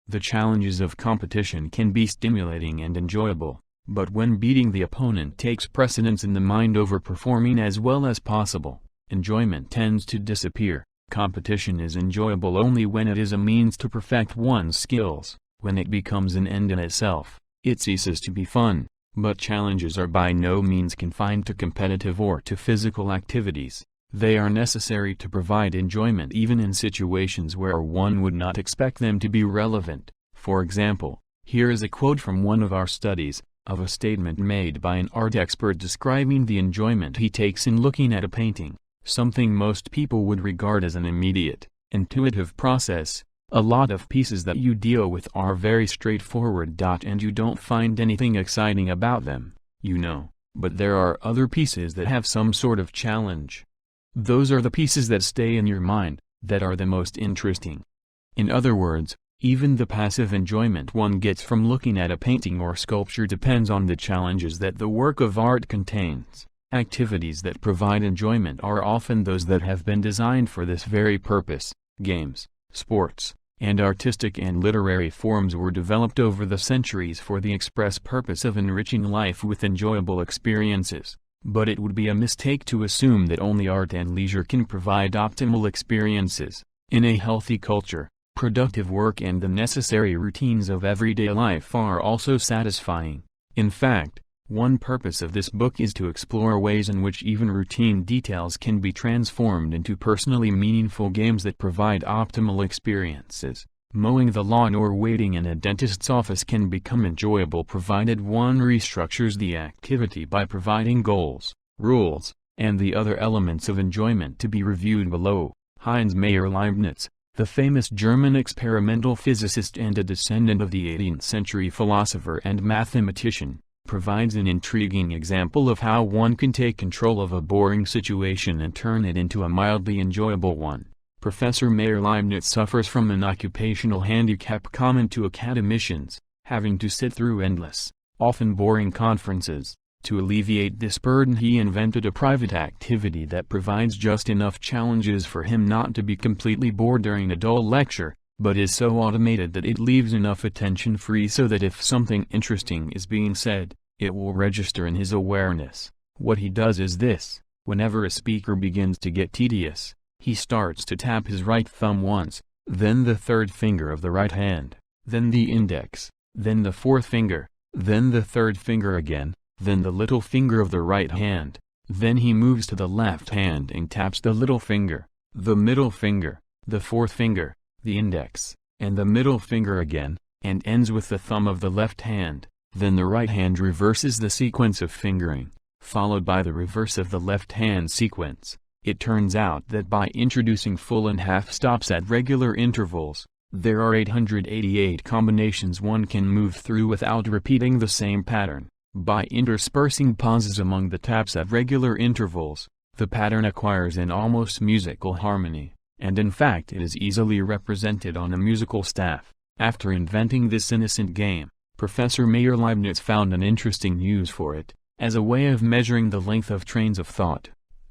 The challenges of competition can be stimulating and enjoyable, but when beating the opponent takes precedence in the mind over performing as well as possible, enjoyment tends to disappear. Competition is enjoyable only when it is a means to perfect one's skills. When it becomes an end in itself, it ceases to be fun. But challenges are by no means confined to competitive or to physical activities. They are necessary to provide enjoyment even in situations where one would not expect them to be relevant. For example, here is a quote from one of our studies, of a statement made by an art expert describing the enjoyment he takes in looking at a painting, something most people would regard as an immediate, intuitive process. "A lot of pieces that you deal with are very straightforward. And you don't find anything exciting about them, you know, but there are other pieces that have some sort of challenge. Those are the pieces that stay in your mind, that are the most interesting." In other words, even the passive enjoyment one gets from looking at a painting or sculpture depends on the challenges that the work of art contains. Activities that provide enjoyment are often those that have been designed for this very purpose. Games, sports, and artistic and literary forms were developed over the centuries for the express purpose of enriching life with enjoyable experiences. But it would be a mistake to assume that only art and leisure can provide optimal experiences. In a healthy culture, productive work and the necessary routines of everyday life are also satisfying. In fact, one purpose of this book is to explore ways in which even routine details can be transformed into personally meaningful games that provide optimal experiences. Mowing the lawn or waiting in a dentist's office can become enjoyable provided one restructures the activity by providing goals, rules, and the other elements of enjoyment to be reviewed below. Heinz Meyer-Leibniz, the famous German experimental physicist and a descendant of the 18th century philosopher and mathematician, provides an intriguing example of how one can take control of a boring situation and turn it into a mildly enjoyable one. Professor Meyer-Leibniz suffers from an occupational handicap common to academicians, having to sit through endless, often boring conferences. To alleviate this burden, he invented a private activity that provides just enough challenges for him not to be completely bored during a dull lecture, but is so automated that it leaves enough attention free so that if something interesting is being said, it will register in his awareness. What he does is this: whenever a speaker begins to get tedious, he starts to tap his right thumb once, then the third finger of the right hand, then the index, then the fourth finger, then the third finger again, then the little finger of the right hand. Then he moves to the left hand and taps the little finger, the middle finger, the fourth finger, the index, and the middle finger again, and ends with the thumb of the left hand. Then the right hand reverses the sequence of fingering, followed by the reverse of the left hand sequence. It turns out that by introducing full and half stops at regular intervals, there are 888 combinations one can move through without repeating the same pattern. By interspersing pauses among the taps at regular intervals, the pattern acquires an almost musical harmony, and in fact it is easily represented on a musical staff. After inventing this innocent game, Professor Meyer-Leibniz found an interesting use for it, as a way of measuring the length of trains of thought.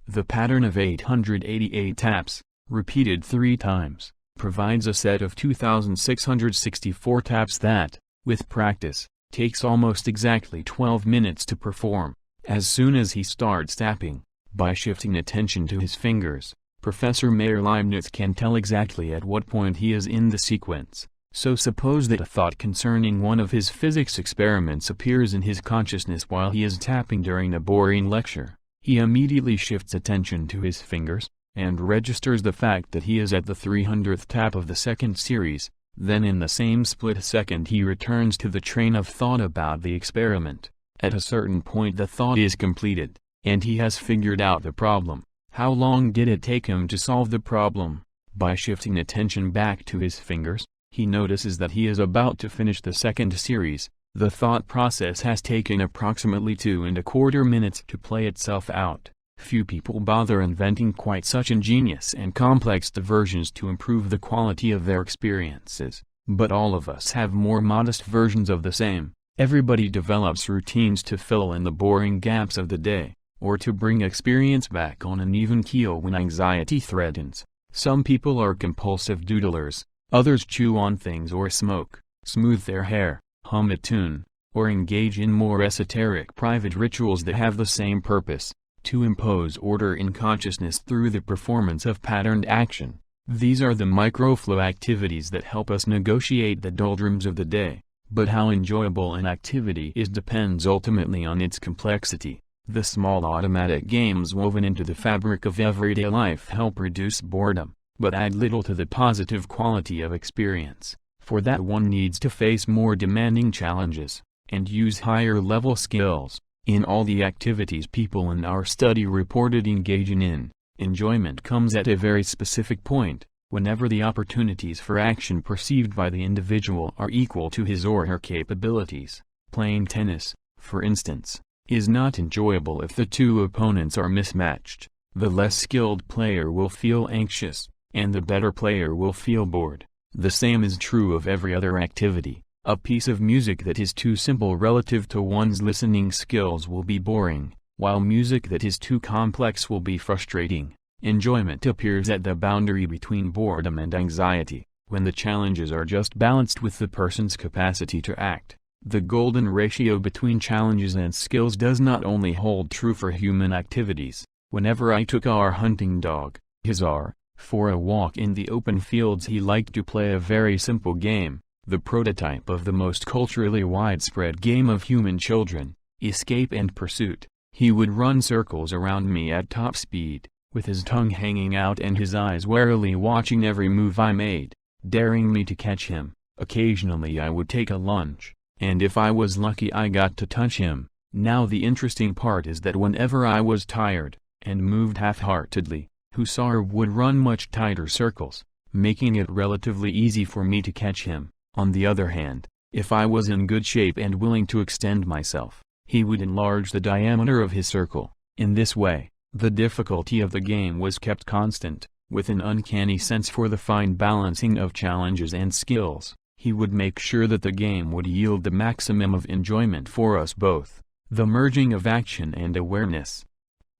The pattern of 888 taps, repeated 3 times, provides a set of 2,664 taps that, with practice, takes almost exactly 12 minutes to perform. As soon as he starts tapping, by shifting attention to his fingers, Professor Meyer-Leibniz can tell exactly at what point he is in the sequence. So suppose that a thought concerning one of his physics experiments appears in his consciousness while he is tapping during a boring lecture. He immediately shifts attention to his fingers, and registers the fact that he is at the 300th tap of the second series. Then in the same split second he returns to the train of thought about the experiment. At a certain point the thought is completed, and he has figured out the problem. How long did it take him to solve the problem? By shifting attention back to his fingers, he notices that he is about to finish the second series. The thought process has taken approximately 2¼ minutes to play itself out. Few people bother inventing quite such ingenious and complex diversions to improve the quality of their experiences, but all of us have more modest versions of the same. Everybody develops routines to fill in the boring gaps of the day, or to bring experience back on an even keel when anxiety threatens. Some people are compulsive doodlers, others chew on things or smoke, smooth their hair, hum a tune, or engage in more esoteric private rituals that have the same purpose: to impose order in consciousness through the performance of patterned action. These are the microflow activities that help us negotiate the doldrums of the day, but how enjoyable an activity is depends ultimately on its complexity. The small automatic games woven into the fabric of everyday life help reduce boredom, but add little to the positive quality of experience. For that, one needs to face more demanding challenges, and use higher-level skills. In all the activities people in our study reported engaging in, enjoyment comes at a very specific point, whenever the opportunities for action perceived by the individual are equal to his or her capabilities. Playing tennis, for instance, is not enjoyable if the two opponents are mismatched. The less skilled player will feel anxious, and the better player will feel bored. The same is true of every other activity. A piece of music that is too simple relative to one's listening skills will be boring, while music that is too complex will be frustrating. Enjoyment appears at the boundary between boredom and anxiety, when the challenges are just balanced with the person's capacity to act. The golden ratio between challenges and skills does not only hold true for human activities. Whenever I took our hunting dog, Hazar, for a walk in the open fields, he liked to play a very simple game, the prototype of the most culturally widespread game of human children, escape and pursuit. He would run circles around me at top speed, with his tongue hanging out and his eyes warily watching every move I made, daring me to catch him. Occasionally I would take a lunge, and if I was lucky I got to touch him. Now the interesting part is that whenever I was tired, and moved half-heartedly, Hussar would run much tighter circles, making it relatively easy for me to catch him. On the other hand, if I was in good shape and willing to extend myself, he would enlarge the diameter of his circle. In this way, the difficulty of the game was kept constant, with an uncanny sense for the fine balancing of challenges and skills. He would make sure that the game would yield the maximum of enjoyment for us both, the merging of action and awareness.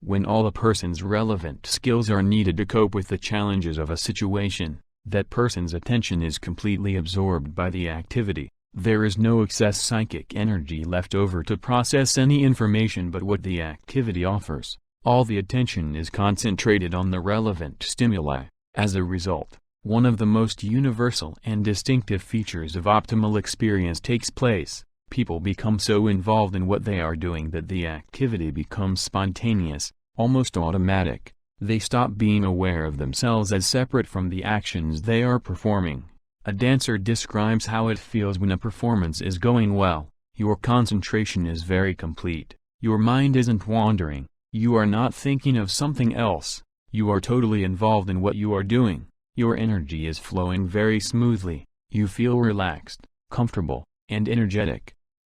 When all a person's relevant skills are needed to cope with the challenges of a situation, that person's attention is completely absorbed by the activity. There is no excess psychic energy left over to process any information but what the activity offers. All the attention is concentrated on the relevant stimuli. As a result, one of the most universal and distinctive features of optimal experience takes place. People become so involved in what they are doing that the activity becomes spontaneous, almost automatic. They stop being aware of themselves as separate from the actions they are performing. A dancer describes how it feels when a performance is going well. Your concentration is very complete. Your mind isn't wandering. You are not thinking of something else. You are totally involved in what you are doing. Your energy is flowing very smoothly. You feel relaxed, comfortable, and energetic.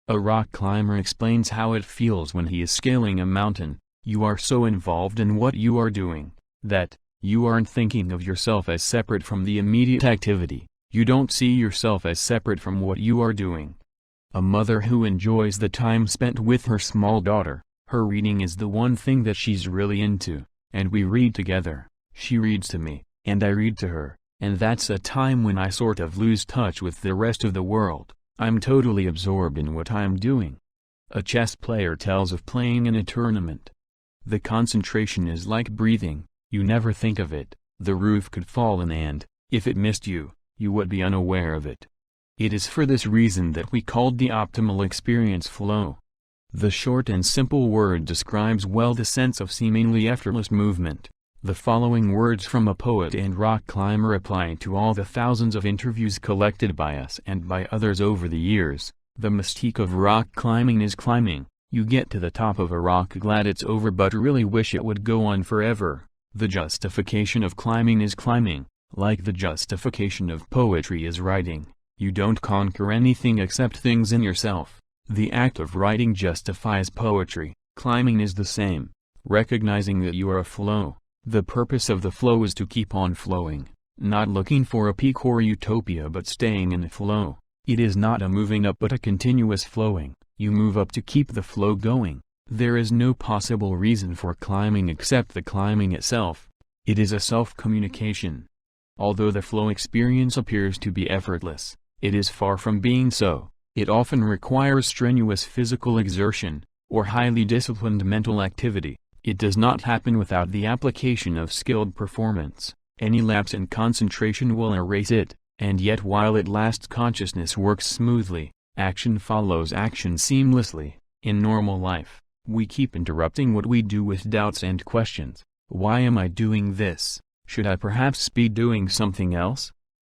A rock climber explains how it feels when he is scaling a mountain. You are so involved in what you are doing, that, you aren't thinking of yourself as separate from the immediate activity. You don't see yourself as separate from what you are doing. A mother who enjoys the time spent with her small daughter, her reading is the one thing that she's really into, and we read together. She reads to me, and I read to her, and that's a time when I sort of lose touch with the rest of the world. I'm totally absorbed in what I'm doing. A chess player tells of playing in a tournament. The concentration is like breathing. You never think of it. The roof could fall in and, if it missed you, you would be unaware of it. It is for this reason that we called the optimal experience flow. The short and simple word describes well the sense of seemingly effortless movement. The following words from a poet and rock climber apply to all the thousands of interviews collected by us and by others over the years. The mystique of rock climbing is climbing. You get to the top of a rock glad it's over but really wish it would go on forever. The justification of climbing is climbing, like the justification of poetry is writing. You don't conquer anything except things in yourself. The act of writing justifies poetry. Climbing is the same. recognizing that you are a flow. The purpose of the flow is to keep on flowing, not looking for a peak or utopia but staying in the flow. It is not a moving up but a continuous flowing. You move up to keep the flow going. There is no possible reason for climbing except the climbing itself. It is a self-communication. Although the flow experience appears to be effortless, it is far from being so. It often requires strenuous physical exertion, or highly disciplined mental activity. It does not happen without the application of skilled performance. Any lapse in concentration will erase it, and yet while it lasts consciousness works smoothly, action follows action seamlessly. In normal life, we keep interrupting what we do with doubts and questions. Why am I doing this? Should I perhaps be doing something else?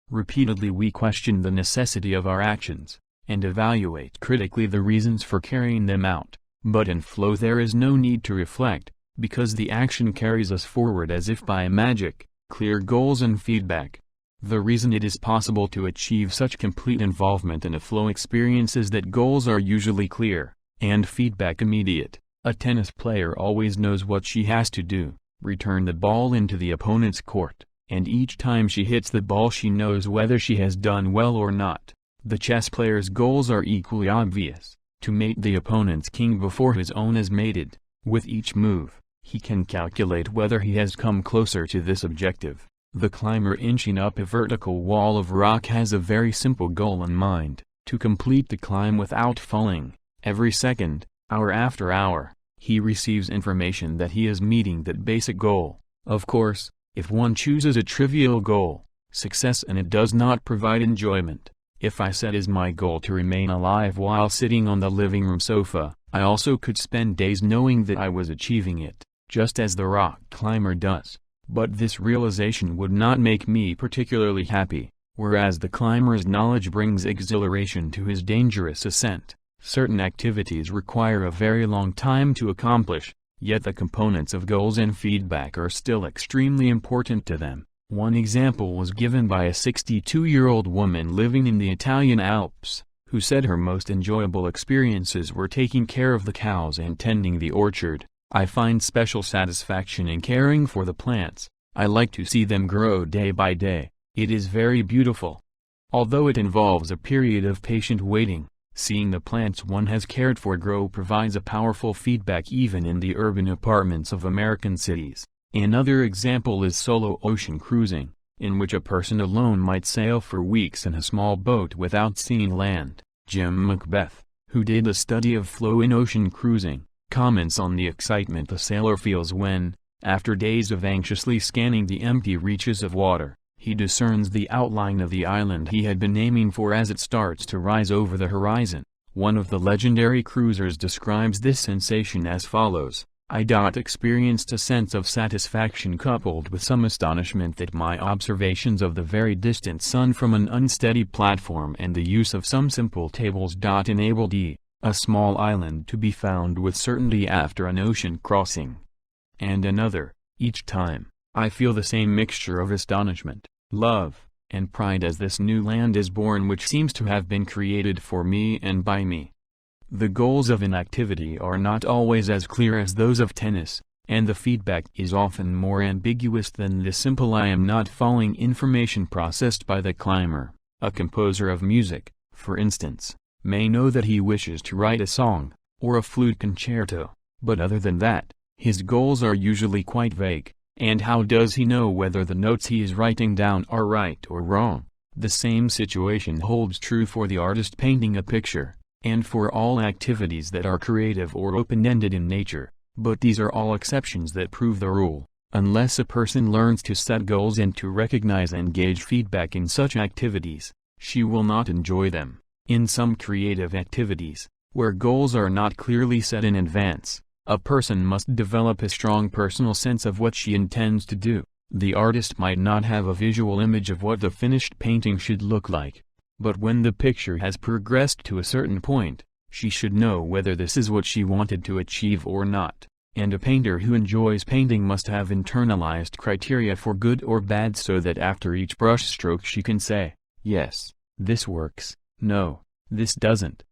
Repeatedly we question the necessity of our actions, and evaluate critically the reasons for carrying them out. But in flow there is no need to reflect, because the action carries us forward as if by magic. Clear goals and feedback. The reason it is possible to achieve such complete involvement in a flow experience is that goals are usually clear, and feedback immediate. A tennis player always knows what she has to do: return the ball into the opponent's court, and each time she hits the ball she knows whether she has done well or not. The chess player's goals are equally obvious: to mate the opponent's king before his own is mated. With each move, he can calculate whether he has come closer to this objective. The climber inching up a vertical wall of rock has a very simple goal in mind: to complete the climb without falling. Every second, hour after hour, he receives information that he is meeting that basic goal. Of course, if one chooses a trivial goal, success in it does not provide enjoyment. If I set as my goal to remain alive while sitting on the living room sofa, I also could spend days knowing that I was achieving it, just as the rock climber does. But this realization would not make me particularly happy, whereas the climber's knowledge brings exhilaration to his dangerous ascent. Certain activities require a very long time to accomplish, yet the components of goals and feedback are still extremely important to them. One example was given by a 62-year-old woman living in the Italian Alps, who said her most enjoyable experiences were taking care of the cows and tending the orchard. I find special satisfaction in caring for the plants. I like to see them grow day by day. It is very beautiful. Although it involves a period of patient waiting, seeing the plants one has cared for grow provides a powerful feedback even in the urban apartments of American cities. Another example is solo ocean cruising, in which a person alone might sail for weeks in a small boat without seeing land. Jim Macbeth, who did a study of flow in ocean cruising, comments on the excitement the sailor feels when, after days of anxiously scanning the empty reaches of water, he discerns the outline of the island he had been aiming for as it starts to rise over the horizon. One of the legendary cruisers describes this sensation as follows: I experienced a sense of satisfaction coupled with some astonishment that my observations of the very distant sun from an unsteady platform and the use of some simple tables enabled a small island to be found with certainty after an ocean crossing. And another: each time, I feel the same mixture of astonishment, love, and pride as this new land is born which seems to have been created for me and by me. The goals of an activity are not always as clear as those of tennis, and the feedback is often more ambiguous than the simple "I am not falling" information processed by the climber. A composer of music, for instance, may know that he wishes to write a song, or a flute concerto, but other than that, his goals are usually quite vague. And how does he know whether the notes he is writing down are right or wrong? The same situation holds true for the artist painting a picture, and for all activities that are creative or open-ended in nature, but these are all exceptions that prove the rule. Unless a person learns to set goals and to recognize and gauge feedback in such activities, she will not enjoy them. In some creative activities, where goals are not clearly set in advance, a person must develop a strong personal sense of what she intends to do. The artist might not have a visual image of what the finished painting should look like, but when the picture has progressed to a certain point, she should know whether this is what she wanted to achieve or not. And a painter who enjoys painting must have internalized criteria for good or bad so that after each brush stroke she can say, yes, this works, no, this doesn't.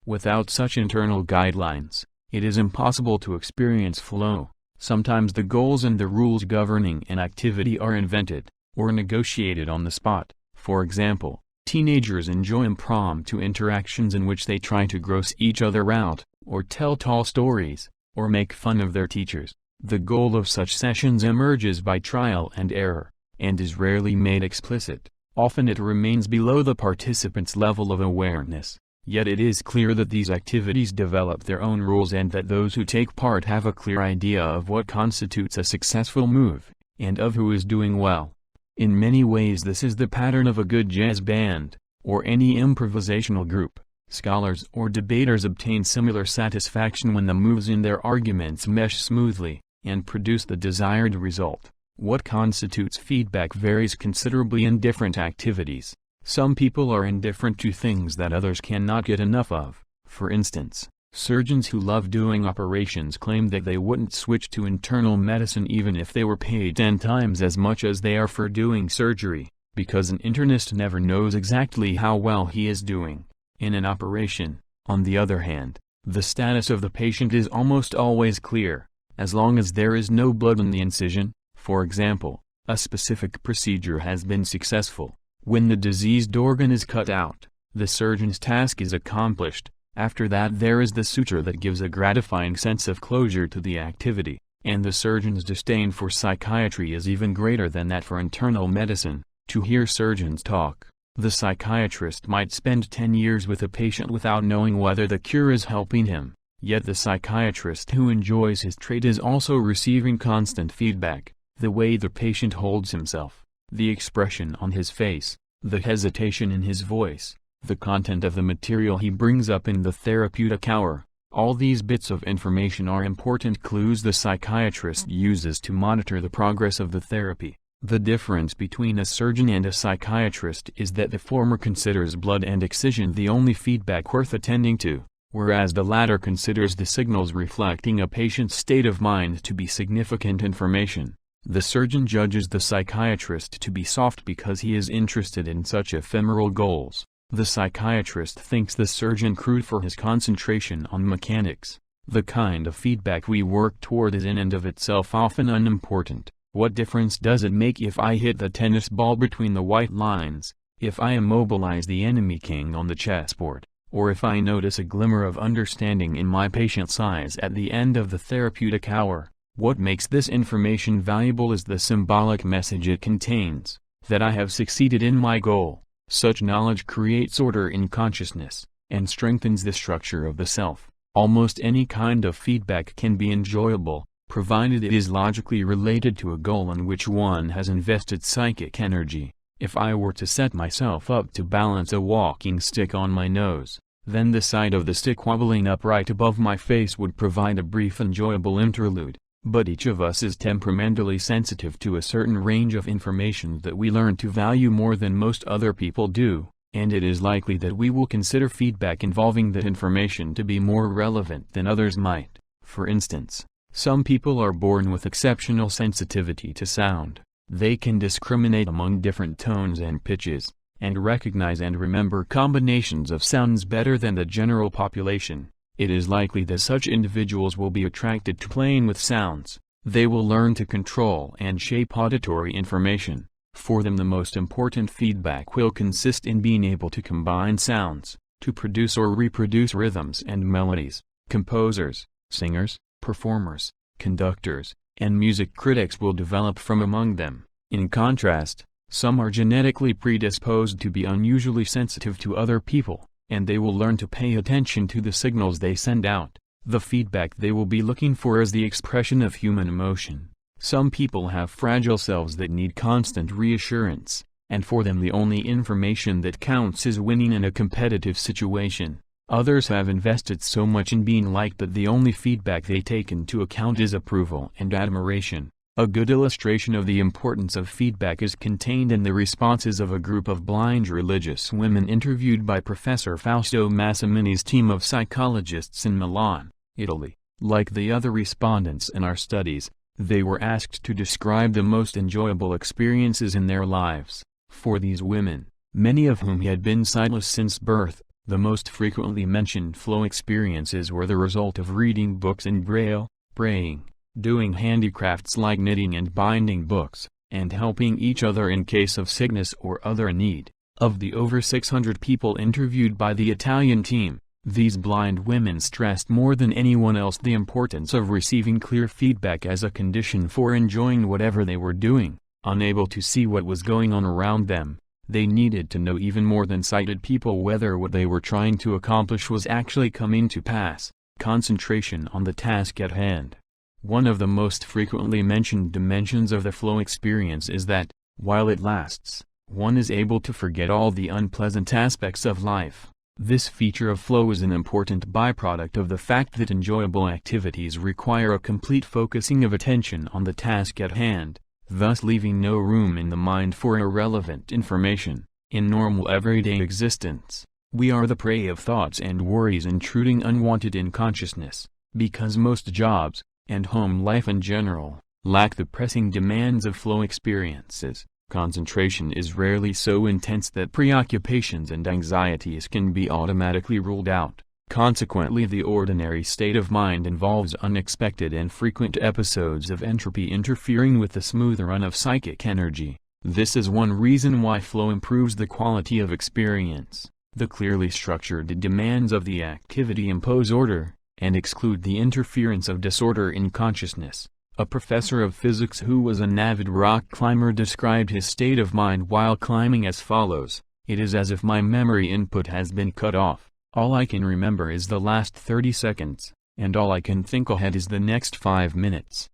Without such internal guidelines, it is impossible to experience flow. Sometimes the goals and the rules governing an activity are invented, or negotiated on the spot. For example, teenagers enjoy impromptu interactions in which they try to gross each other out, or tell tall stories, or make fun of their teachers. The goal of such sessions emerges by trial and error, and is rarely made explicit. Often it remains below the participants' level of awareness. Yet it is clear that these activities develop their own rules and that those who take part have a clear idea of what constitutes a successful move, and of who is doing well. In many ways this is the pattern of a good jazz band, or any improvisational group. Scholars or debaters obtain similar satisfaction when the moves in their arguments mesh smoothly, and produce the desired result. What constitutes feedback varies considerably in different activities. Some people are indifferent to things that others cannot get enough of. For instance, surgeons who love doing operations claim that they wouldn't switch to internal medicine even if they were paid 10 times as much as they are for doing surgery, because an internist never knows exactly how well he is doing. In an operation, on the other hand, the status of the patient is almost always clear, as long as there is no blood in the incision. For example, a specific procedure has been successful. When the diseased organ is cut out, the surgeon's task is accomplished. After that there is the suture that gives a gratifying sense of closure to the activity, and the surgeon's disdain for psychiatry is even greater than that for internal medicine. To hear surgeons talk, the psychiatrist might spend 10 years with a patient without knowing whether the cure is helping him, yet the psychiatrist who enjoys his trade is also receiving constant feedback. The way the patient holds himself, the expression on his face, the hesitation in his voice, the content of the material he brings up in the therapeutic hour, all these bits of information are important clues the psychiatrist uses to monitor the progress of the therapy. The difference between a surgeon and a psychiatrist is that the former considers blood and excision the only feedback worth attending to, whereas the latter considers the signals reflecting a patient's state of mind to be significant information. The surgeon judges the psychiatrist to be soft because he is interested in such ephemeral goals. The psychiatrist thinks the surgeon crude for his concentration on mechanics. The kind of feedback we work toward is in and of itself often unimportant. What difference does it make if I hit the tennis ball between the white lines, if I immobilize the enemy king on the chessboard, or if I notice a glimmer of understanding in my patient's eyes at the end of the therapeutic hour? What makes this information valuable is the symbolic message it contains, that I have succeeded in my goal. Such knowledge creates order in consciousness, and strengthens the structure of the self. Almost any kind of feedback can be enjoyable, provided it is logically related to a goal in which one has invested psychic energy. If I were to set myself up to balance a walking stick on my nose, then the sight of the stick wobbling upright above my face would provide a brief enjoyable interlude. But each of us is temperamentally sensitive to a certain range of information that we learn to value more than most other people do, and it is likely that we will consider feedback involving that information to be more relevant than others might. For instance, some people are born with exceptional sensitivity to sound. They can discriminate among different tones and pitches, and recognize and remember combinations of sounds better than the general population. It is likely that such individuals will be attracted to playing with sounds. They will learn to control and shape auditory information. For them the most important feedback will consist in being able to combine sounds, to produce or reproduce rhythms and melodies. Composers, singers, performers, conductors, and music critics will develop from among them. In contrast, some are genetically predisposed to be unusually sensitive to other people, and they will learn to pay attention to the signals they send out. The feedback they will be looking for is the expression of human emotion. Some people have fragile selves that need constant reassurance, and for them the only information that counts is winning in a competitive situation. Others have invested so much in being liked that the only feedback they take into account is approval and admiration. A good illustration of the importance of feedback is contained in the responses of a group of blind religious women interviewed by Professor Fausto Massimini's team of psychologists in Milan, Italy. Like the other respondents in our studies, they were asked to describe the most enjoyable experiences in their lives. For these women, many of whom had been sightless since birth, the most frequently mentioned flow experiences were the result of reading books in Braille, praying, doing handicrafts like knitting and binding books, and helping each other in case of sickness or other need. Of the over 600 people interviewed by the Italian team, these blind women stressed more than anyone else the importance of receiving clear feedback as a condition for enjoying whatever they were doing. Unable to see what was going on around them, they needed to know even more than sighted people whether what they were trying to accomplish was actually coming to pass. Concentration on the task at hand. One of the most frequently mentioned dimensions of the flow experience is that, while it lasts, one is able to forget all the unpleasant aspects of life. This feature of flow is an important byproduct of the fact that enjoyable activities require a complete focusing of attention on the task at hand, thus leaving no room in the mind for irrelevant information. In normal everyday existence, we are the prey of thoughts and worries intruding unwanted in consciousness, because most jobs, and home life in general, lack the pressing demands of flow experiences. Concentration is rarely so intense that preoccupations and anxieties can be automatically ruled out. Consequently, the ordinary state of mind involves unexpected and frequent episodes of entropy interfering with the smooth run of psychic energy. This is one reason why flow improves the quality of experience. The clearly structured demands of the activity impose order, and exclude the interference of disorder in consciousness. A professor of physics who was an avid rock climber described his state of mind while climbing as follows: "It is as if my memory input has been cut off. All I can remember is the last 30 seconds, and all I can think ahead is the next 5 minutes."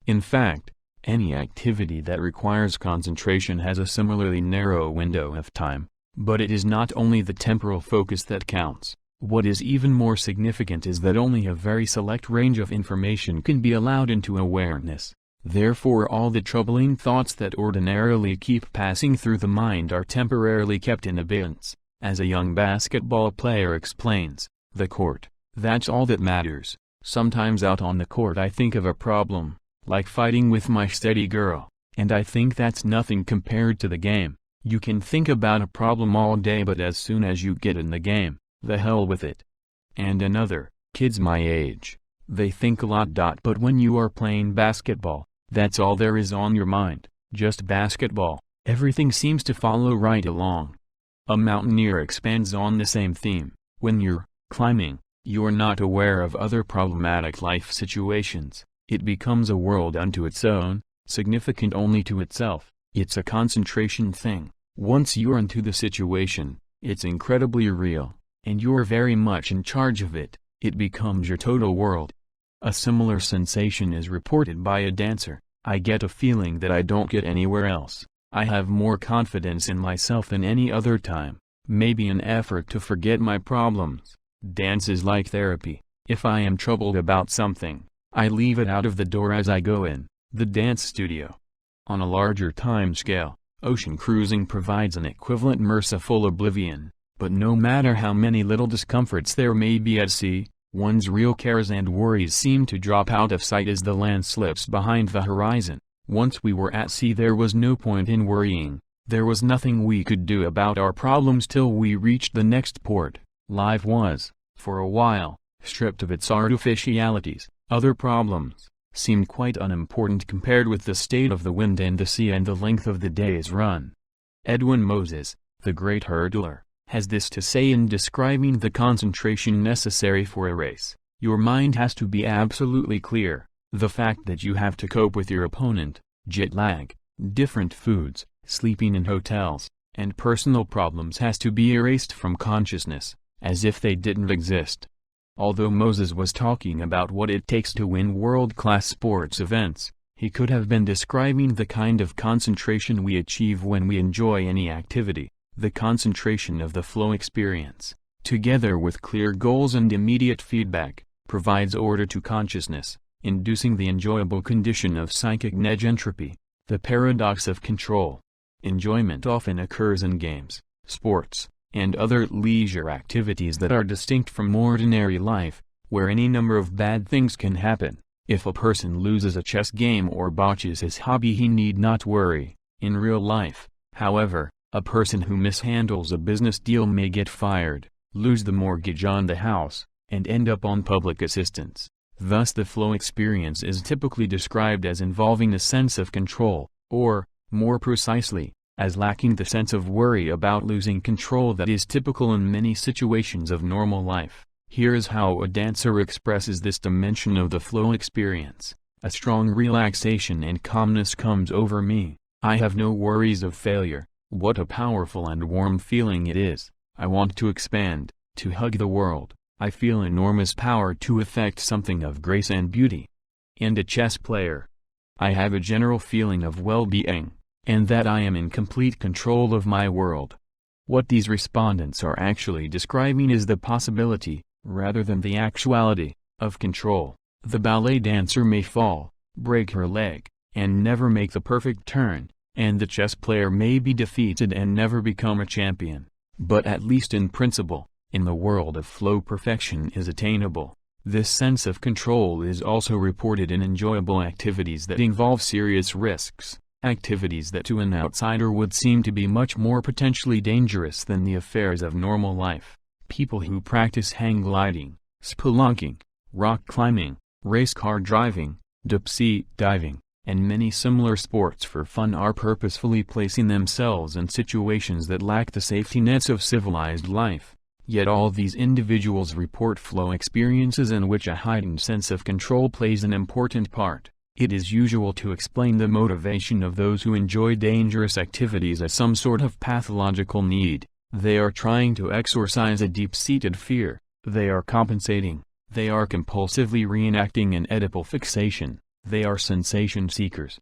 In fact, any activity that requires concentration has a similarly narrow window of time, but it is not only the temporal focus that counts. What is even more significant is that only a very select range of information can be allowed into awareness. Therefore, all the troubling thoughts that ordinarily keep passing through the mind are temporarily kept in abeyance. As a young basketball player explains, "The court, that's all that matters. Sometimes out on the court I think of a problem, like fighting with my steady girl, and I think that's nothing compared to the game. You can think about a problem all day, but as soon as you get in the game, the hell with it." And another, "Kids my age, they think a lot. But when you are playing basketball, that's all there is on your mind, just basketball. Everything seems to follow right along." A mountaineer expands on the same theme. When you're climbing, you're not aware of other problematic life situations. It becomes a world unto its own, significant only to itself. It's a concentration thing. Once you're into the situation, it's incredibly real, and you're very much in charge of it. It becomes your total world. A similar sensation is reported by a dancer. "I get a feeling that I don't get anywhere else. I have more confidence in myself than any other time. Maybe an effort to forget my problems. Dance is like therapy. If I am troubled about something, I leave it out of the door as I go in." The dance studio. On a larger time scale, ocean cruising provides an equivalent merciful oblivion. But no matter how many little discomforts there may be at sea, one's real cares and worries seem to drop out of sight as the land slips behind the horizon. Once we were at sea, there was no point in worrying. There was nothing we could do about our problems till we reached the next port. Life was, for a while, stripped of its artificialities. Other problems seemed quite unimportant compared with the state of the wind and the sea and the length of the day's run. Edwin Moses, the great hurdler, has this to say in describing the concentration necessary for a race: "Your mind has to be absolutely clear. The fact that you have to cope with your opponent, jet lag, different foods, sleeping in hotels, and personal problems has to be erased from consciousness, as if they didn't exist." Although Moses was talking about what it takes to win world-class sports events, he could have been describing the kind of concentration we achieve when we enjoy any activity. The concentration of the flow experience, together with clear goals and immediate feedback, provides order to consciousness, inducing the enjoyable condition of psychic negentropy. The paradox of control. Enjoyment often occurs in games, sports, and other leisure activities that are distinct from ordinary life, where any number of bad things can happen. If a person loses a chess game or botches his hobby, he need not worry. In real life, however, a person who mishandles a business deal may get fired, lose the mortgage on the house, and end up on public assistance. Thus the flow experience is typically described as involving a sense of control, or, more precisely, as lacking the sense of worry about losing control that is typical in many situations of normal life. Here is how a dancer expresses this dimension of the flow experience. A strong relaxation and calmness comes over me. I have no worries of failure. What a powerful and warm feeling it is. I want to expand, to hug the world. I feel enormous power to effect something of grace and beauty. And a chess player. I have a general feeling of well-being, and that I am in complete control of my world. What these respondents are actually describing is the possibility, rather than the actuality, of control. The ballet dancer may fall, break her leg, and never make the perfect turn, and the chess player may be defeated and never become a champion. But at least in principle, in the world of flow, perfection is attainable. This sense of control is also reported in enjoyable activities that involve serious risks, activities that to an outsider would seem to be much more potentially dangerous than the affairs of normal life. People who practice hang gliding, spelunking, rock climbing, race car driving, deep-sea diving, and many similar sports for fun are purposefully placing themselves in situations that lack the safety nets of civilized life. Yet all these individuals report flow experiences in which a heightened sense of control plays an important part. It is usual to explain the motivation of those who enjoy dangerous activities as some sort of pathological need. They are trying to exorcise a deep-seated fear. They are compensating. They are compulsively reenacting an Oedipal fixation. They are sensation seekers.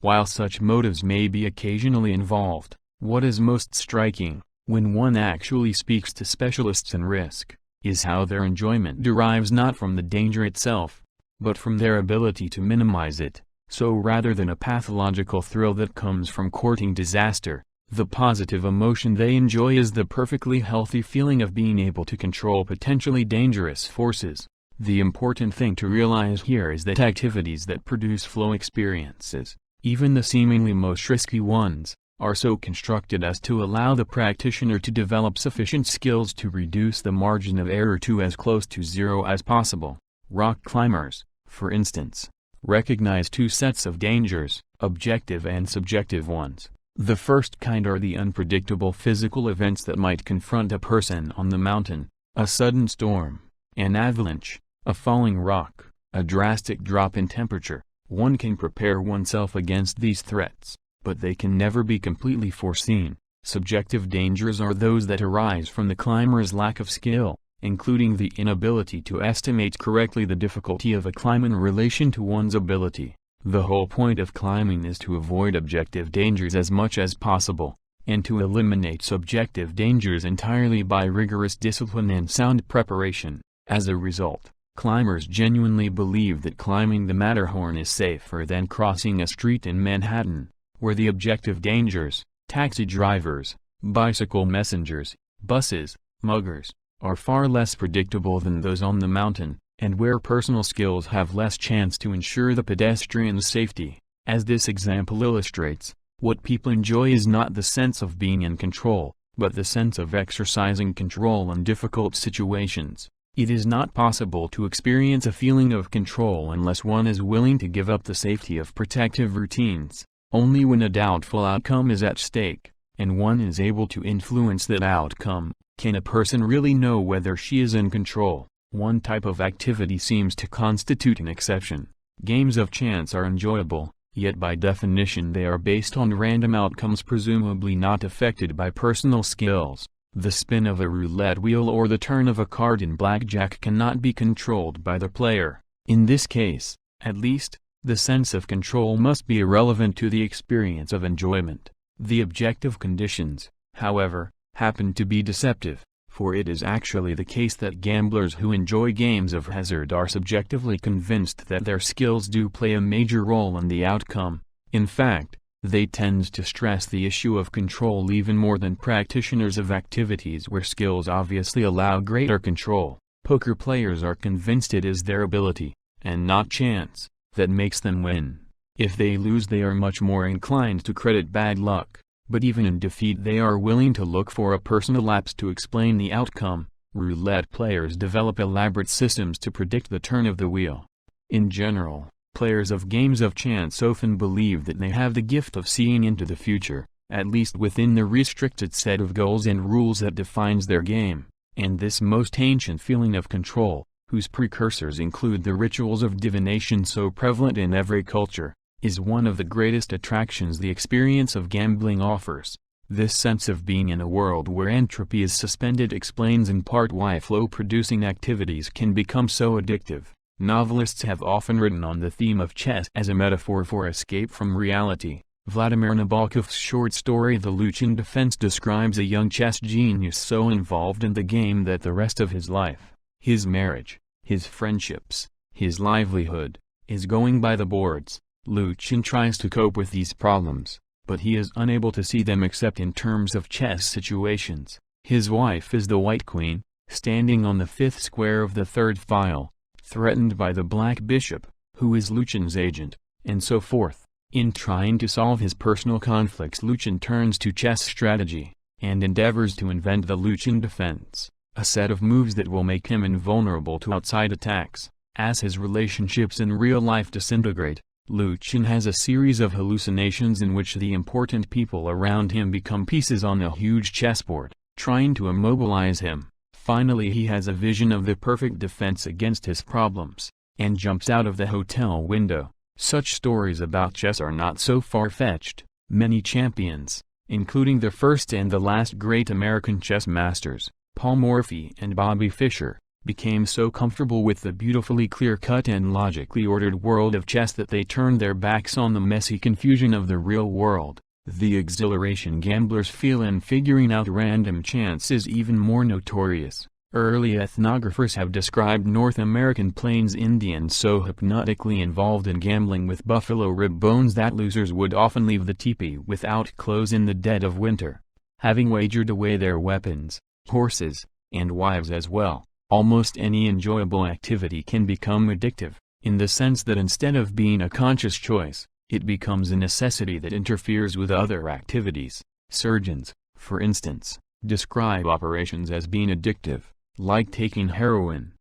While such motives may be occasionally involved, what is most striking, when one actually speaks to specialists in risk, is how their enjoyment derives not from the danger itself, but from their ability to minimize it. So rather than a pathological thrill that comes from courting disaster, the positive emotion they enjoy is the perfectly healthy feeling of being able to control potentially dangerous forces. The important thing to realize here is that activities that produce flow experiences, even the seemingly most risky ones, are so constructed as to allow the practitioner to develop sufficient skills to reduce the margin of error to as close to zero as possible. Rock climbers, for instance, recognize two sets of dangers, objective and subjective ones. The first kind are the unpredictable physical events that might confront a person on the mountain: a sudden storm, an avalanche, a falling rock, a drastic drop in temperature. One can prepare oneself against these threats, but they can never be completely foreseen. Subjective dangers are those that arise from the climber's lack of skill, including the inability to estimate correctly the difficulty of a climb in relation to one's ability. The whole point of climbing is to avoid objective dangers as much as possible, and to eliminate subjective dangers entirely by rigorous discipline and sound preparation. As a result, climbers genuinely believe that climbing the Matterhorn is safer than crossing a street in Manhattan, where the objective dangers, taxi drivers, bicycle messengers, buses, muggers, are far less predictable than those on the mountain, and where personal skills have less chance to ensure the pedestrian's safety. As this example illustrates, what people enjoy is not the sense of being in control, but the sense of exercising control in difficult situations. It is not possible to experience a feeling of control unless one is willing to give up the safety of protective routines. Only when a doubtful outcome is at stake, and one is able to influence that outcome, can a person really know whether she is in control. One type of activity seems to constitute an exception. Games of chance are enjoyable, yet by definition they are based on random outcomes presumably not affected by personal skills. The spin of a roulette wheel or the turn of a card in blackjack cannot be controlled by the player. In this case, at least, the sense of control must be irrelevant to the experience of enjoyment. The objective conditions, however, happen to be deceptive, for it is actually the case that gamblers who enjoy games of hazard are subjectively convinced that their skills do play a major role in the outcome. In fact, they tend to stress the issue of control even more than practitioners of activities where skills obviously allow greater control. Poker players are convinced it is their ability, and not chance, that makes them win. If they lose, they are much more inclined to credit bad luck, but even in defeat they are willing to look for a personal lapse to explain the outcome. Roulette players develop elaborate systems to predict the turn of the wheel. In general, players of games of chance often believe that they have the gift of seeing into the future, at least within the restricted set of goals and rules that defines their game, and this most ancient feeling of control, whose precursors include the rituals of divination so prevalent in every culture, is one of the greatest attractions the experience of gambling offers. This sense of being in a world where entropy is suspended explains in part why flow-producing activities can become so addictive. Novelists have often written on the theme of chess as a metaphor for escape from reality. Vladimir Nabokov's short story The Luchin Defense describes a young chess genius so involved in the game that the rest of his life, his marriage, his friendships, his livelihood, is going by the boards. Luchin tries to cope with these problems, but he is unable to see them except in terms of chess situations. His wife is the White Queen, standing on the fifth square of the third file, threatened by the Black Bishop, who is Luchin's agent, and so forth. In trying to solve his personal conflicts, Luchin turns to chess strategy, and endeavors to invent the Luchin Defense, a set of moves that will make him invulnerable to outside attacks. As his relationships in real life disintegrate, Luchin has a series of hallucinations in which the important people around him become pieces on a huge chessboard, trying to immobilize him. Finally he has a vision of the perfect defense against his problems, and jumps out of the hotel window. Such stories about chess are not so far-fetched. Many champions, including the first and the last great American chess masters, Paul Morphy and Bobby Fischer, became so comfortable with the beautifully clear-cut and logically ordered world of chess that they turned their backs on the messy confusion of the real world. The exhilaration gamblers feel in figuring out random chance is even more notorious. Early ethnographers have described North American Plains Indians so hypnotically involved in gambling with buffalo rib bones that losers would often leave the teepee without clothes in the dead of winter. Having wagered away their weapons, horses, and wives as well, almost any enjoyable activity can become addictive, in the sense that instead of being a conscious choice, it becomes a necessity that interferes with other activities. Surgeons, for instance, describe operations as being addictive, like taking heroin.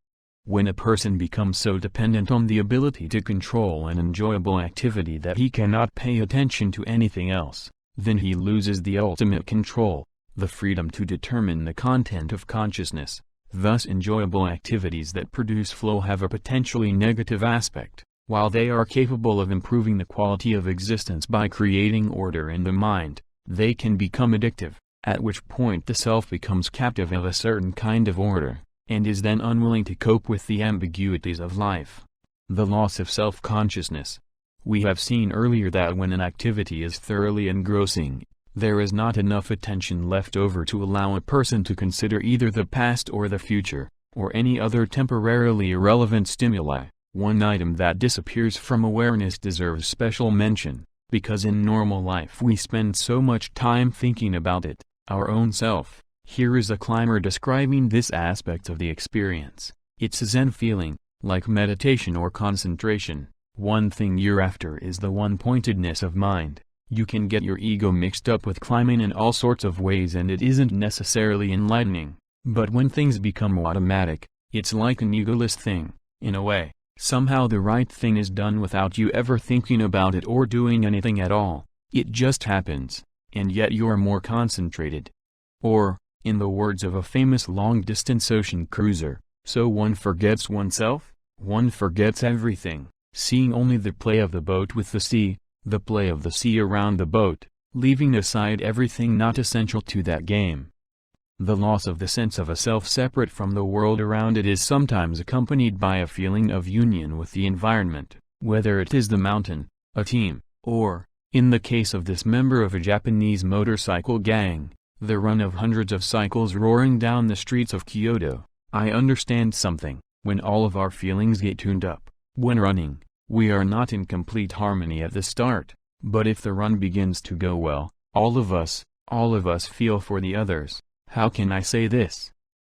When a person becomes so dependent on the ability to control an enjoyable activity that he cannot pay attention to anything else, then he loses the ultimate control, the freedom to determine the content of consciousness. Thus enjoyable activities that produce flow have a potentially negative aspect. While they are capable of improving the quality of existence by creating order in the mind, they can become addictive, at which point the self becomes captive of a certain kind of order, and is then unwilling to cope with the ambiguities of life. The loss of self-consciousness. We have seen earlier that when an activity is thoroughly engrossing, there is not enough attention left over to allow a person to consider either the past or the future, or any other temporarily irrelevant stimuli. One item that disappears from awareness deserves special mention, because in normal life we spend so much time thinking about it, our own self. Here is a climber describing this aspect of the experience. It's a Zen feeling, like meditation or concentration. One thing you're after is the one-pointedness of mind. You can get your ego mixed up with climbing in all sorts of ways and it isn't necessarily enlightening. But when things become automatic, it's like an egoless thing, in a way. Somehow the right thing is done without you ever thinking about it or doing anything at all. It just happens, and yet you're more concentrated. Or, in the words of a famous long-distance ocean cruiser, so one forgets oneself, one forgets everything, seeing only the play of the boat with the sea, the play of the sea around the boat, leaving aside everything not essential to that game. The loss of the sense of a self separate from the world around it is sometimes accompanied by a feeling of union with the environment, whether it is the mountain, a team, or, in the case of this member of a Japanese motorcycle gang, the run of hundreds of cycles roaring down the streets of Kyoto. I understand something. When all of our feelings get tuned up, when running, we are not in complete harmony at the start, but if the run begins to go well, all of us feel for the others. How can I say this?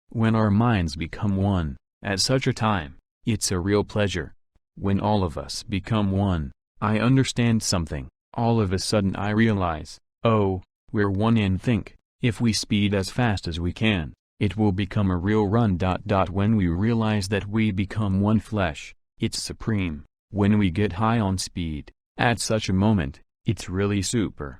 When our minds become one, at such a time, it's a real pleasure. When all of us become one, I understand something. All of a sudden I realize, oh, we're one and think, if we speed as fast as we can, It will become a real run. When we realize that we become one flesh, it's supreme. When we get high on speed, at such a moment, it's really super.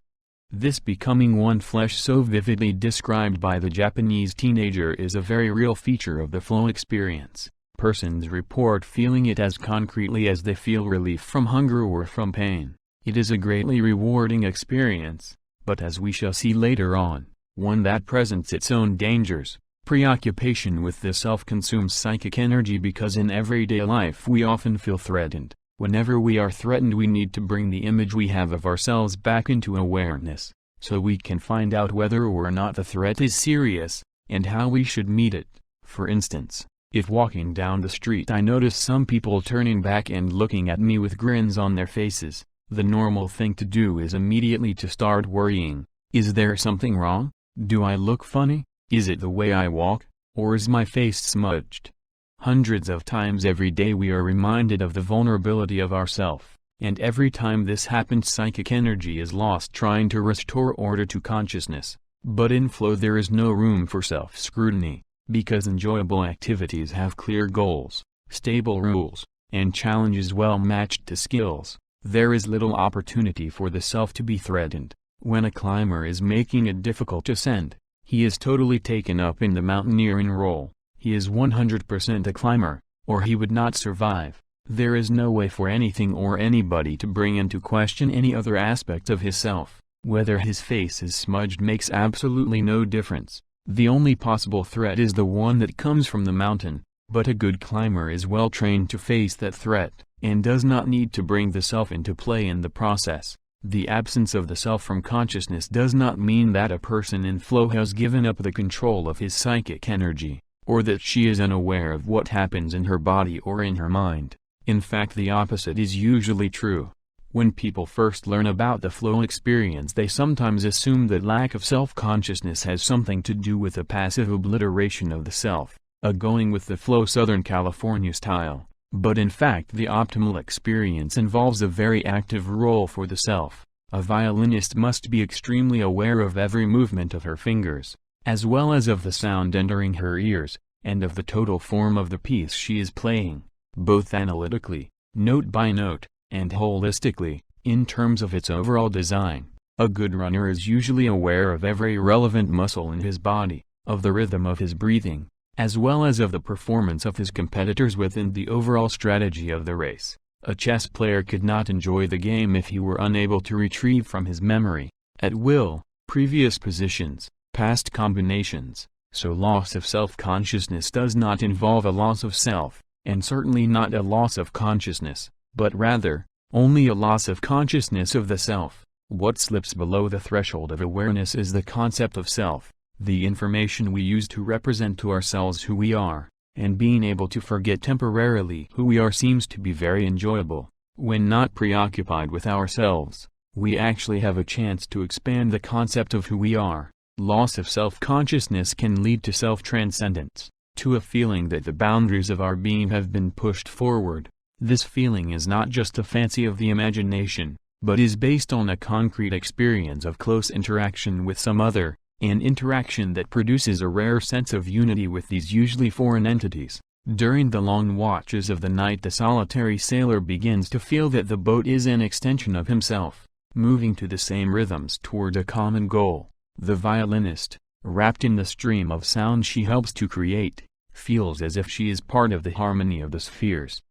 This becoming one flesh so vividly described by the Japanese teenager is a very real feature of the flow experience. Persons report feeling it as concretely as they feel relief from hunger or from pain. It is a greatly rewarding experience, but as we shall see later on, one that presents its own dangers. Preoccupation with the self consumes psychic energy because in everyday life we often feel threatened. Whenever we are threatened, we need to bring the image we have of ourselves back into awareness, so we can find out whether or not the threat is serious, and how we should meet it. For instance, if walking down the street I notice some people turning back and looking at me with grins on their faces, the normal thing to do is immediately to start worrying. Is there something wrong? Do I look funny? Is it the way I walk? Or is my face smudged? Hundreds of times every day we are reminded of the vulnerability of ourself, and every time this happens psychic energy is lost trying to restore order to consciousness. But in flow there is no room for self-scrutiny, because enjoyable activities have clear goals, stable rules, and challenges well matched to skills. There is little opportunity for the self to be threatened. When a climber is making a difficult ascent, he is totally taken up in the mountaineering role. He is 100% a climber, or he would not survive. There is no way for anything or anybody to bring into question any other aspect of his self. Whether his face is smudged makes absolutely no difference. The only possible threat is the one that comes from the mountain, but a good climber is well trained to face that threat, and does not need to bring the self into play in the process. The absence of the self from consciousness does not mean that a person in flow has given up the control of his psychic energy, or that she is unaware of what happens in her body or in her mind. In fact, the opposite is usually true. When people first learn about the flow experience, they sometimes assume that lack of self-consciousness has something to do with a passive obliteration of the self, a going with the flow Southern California style. But in fact the optimal experience involves a very active role for the self. A violinist must be extremely aware of every movement of her fingers, as well as of the sound entering her ears, and of the total form of the piece she is playing, both analytically, note by note, and holistically, in terms of its overall design. A good runner is usually aware of every relevant muscle in his body, of the rhythm of his breathing, as well as of the performance of his competitors within the overall strategy of the race. A chess player could not enjoy the game if he were unable to retrieve from his memory, at will, previous positions, past combinations. So loss of self-consciousness does not involve a loss of self, and certainly not a loss of consciousness, but rather, only a loss of consciousness of the self. What slips below the threshold of awareness is the concept of self, the information we use to represent to ourselves who we are, and being able to forget temporarily who we are seems to be very enjoyable. When not preoccupied with ourselves, we actually have a chance to expand the concept of who we are. Loss of self-consciousness can lead to self-transcendence, to a feeling that the boundaries of our being have been pushed forward. This feeling is not just a fancy of the imagination, but is based on a concrete experience of close interaction with some other, an interaction that produces a rare sense of unity with these usually foreign entities. During the long watches of the night, the solitary sailor begins to feel that the boat is an extension of himself, moving to the same rhythms toward a common goal. The violinist, wrapped in the stream of sound she helps to create, feels as if she is part of the harmony of the spheres.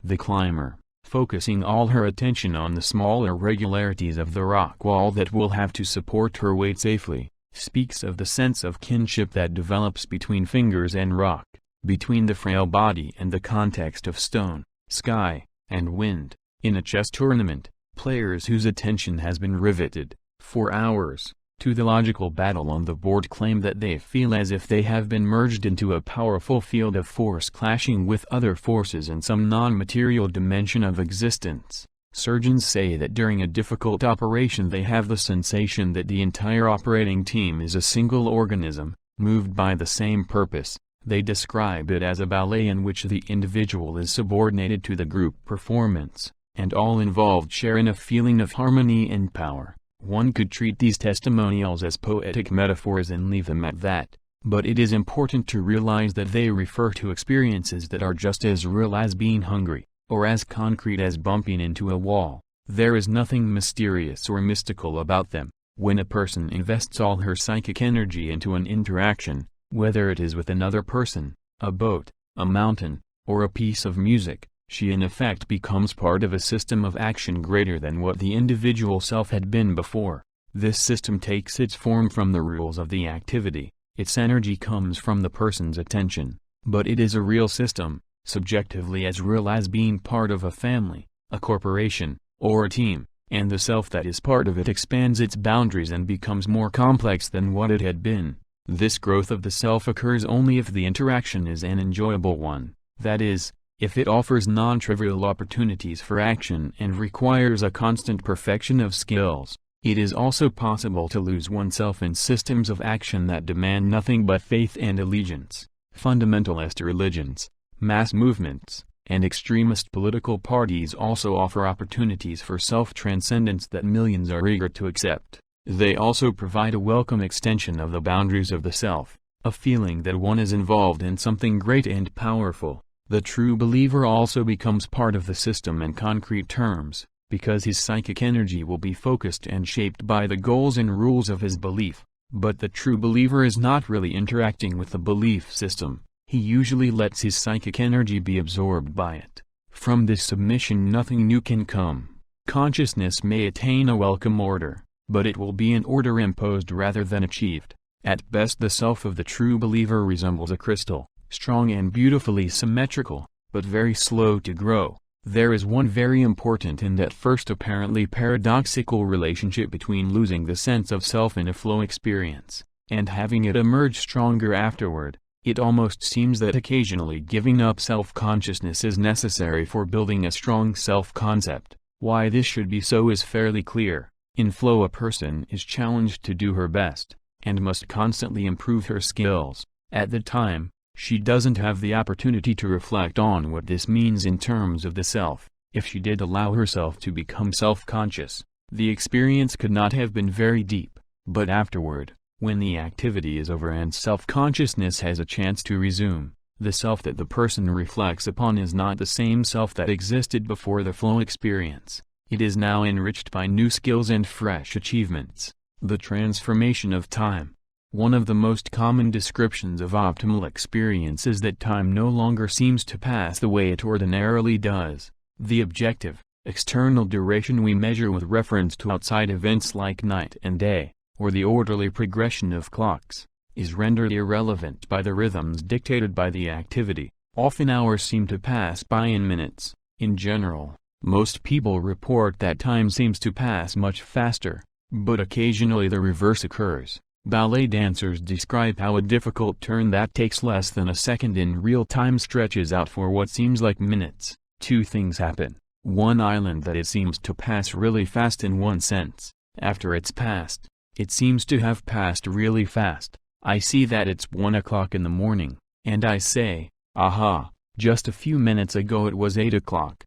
The climber, focusing all her attention on the small irregularities of the rock wall that will have to support her weight safely, speaks of the sense of kinship that develops between fingers and rock, between the frail body and the context of stone, sky, and wind. In a chess tournament, players whose attention has been riveted, for hours, to the logical battle on the board claim that they feel as if they have been merged into a powerful field of force clashing with other forces in some non-material dimension of existence. Surgeons say that during a difficult operation they have the sensation that the entire operating team is a single organism, moved by the same purpose. They describe it as a ballet in which the individual is subordinated to the group performance, and all involved share in a feeling of harmony and power. One could treat these testimonials as poetic metaphors and leave them at that. But it is important to realize that they refer to experiences that are just as real as being hungry, or as concrete as bumping into a wall. There is nothing mysterious or mystical about them. When a person invests all her psychic energy into an interaction, whether it is with another person, a boat, a mountain, or a piece of music, she in effect becomes part of a system of action greater than what the individual self had been before. This system takes its form from the rules of the activity. Its energy comes from the person's attention, but it is a real system, subjectively as real as being part of a family, a corporation, or a team, and the self that is part of it expands its boundaries and becomes more complex than what it had been. This growth of the self occurs only if the interaction is an enjoyable one, that is, if it offers non-trivial opportunities for action and requires a constant perfection of skills. It is also possible to lose oneself in systems of action that demand nothing but faith and allegiance. Fundamentalist religions, mass movements, and extremist political parties also offer opportunities for self-transcendence that millions are eager to accept. They also provide a welcome extension of the boundaries of the self, a feeling that one is involved in something great and powerful. The true believer also becomes part of the system in concrete terms, because his psychic energy will be focused and shaped by the goals and rules of his belief. But the true believer is not really interacting with the belief system. He usually lets his psychic energy be absorbed by it. From this submission nothing new can come. Consciousness may attain a welcome order, but it will be an order imposed rather than achieved. At best the self of the true believer resembles a crystal, strong and beautifully symmetrical, but very slow to grow. There is one very important and at first apparently paradoxical relationship between losing the sense of self in a flow experience, and having it emerge stronger afterward. It almost seems that occasionally giving up self-consciousness is necessary for building a strong self-concept. Why this should be so is fairly clear. In flow a person is challenged to do her best, and must constantly improve her skills. At the time, she doesn't have the opportunity to reflect on what this means in terms of the self. If she did allow herself to become self-conscious, the experience could not have been very deep. But afterward, when the activity is over and self-consciousness has a chance to resume, the self that the person reflects upon is not the same self that existed before the flow experience. It is now enriched by new skills and fresh achievements. The transformation of time. One of the most common descriptions of optimal experience is that time no longer seems to pass the way it ordinarily does. The objective, external duration we measure with reference to outside events like night and day, or the orderly progression of clocks, is rendered irrelevant by the rhythms dictated by the activity. Often hours seem to pass by in minutes. In general, most people report that time seems to pass much faster, but occasionally the reverse occurs. Ballet dancers describe how a difficult turn that takes less than a second in real time stretches out for what seems like minutes. Two things happen. One island that it seems to pass really fast in one sense. After it's passed, it seems to have passed really fast. I see that it's 1 o'clock in the morning, and I say, aha, just a few minutes ago it was 8 o'clock.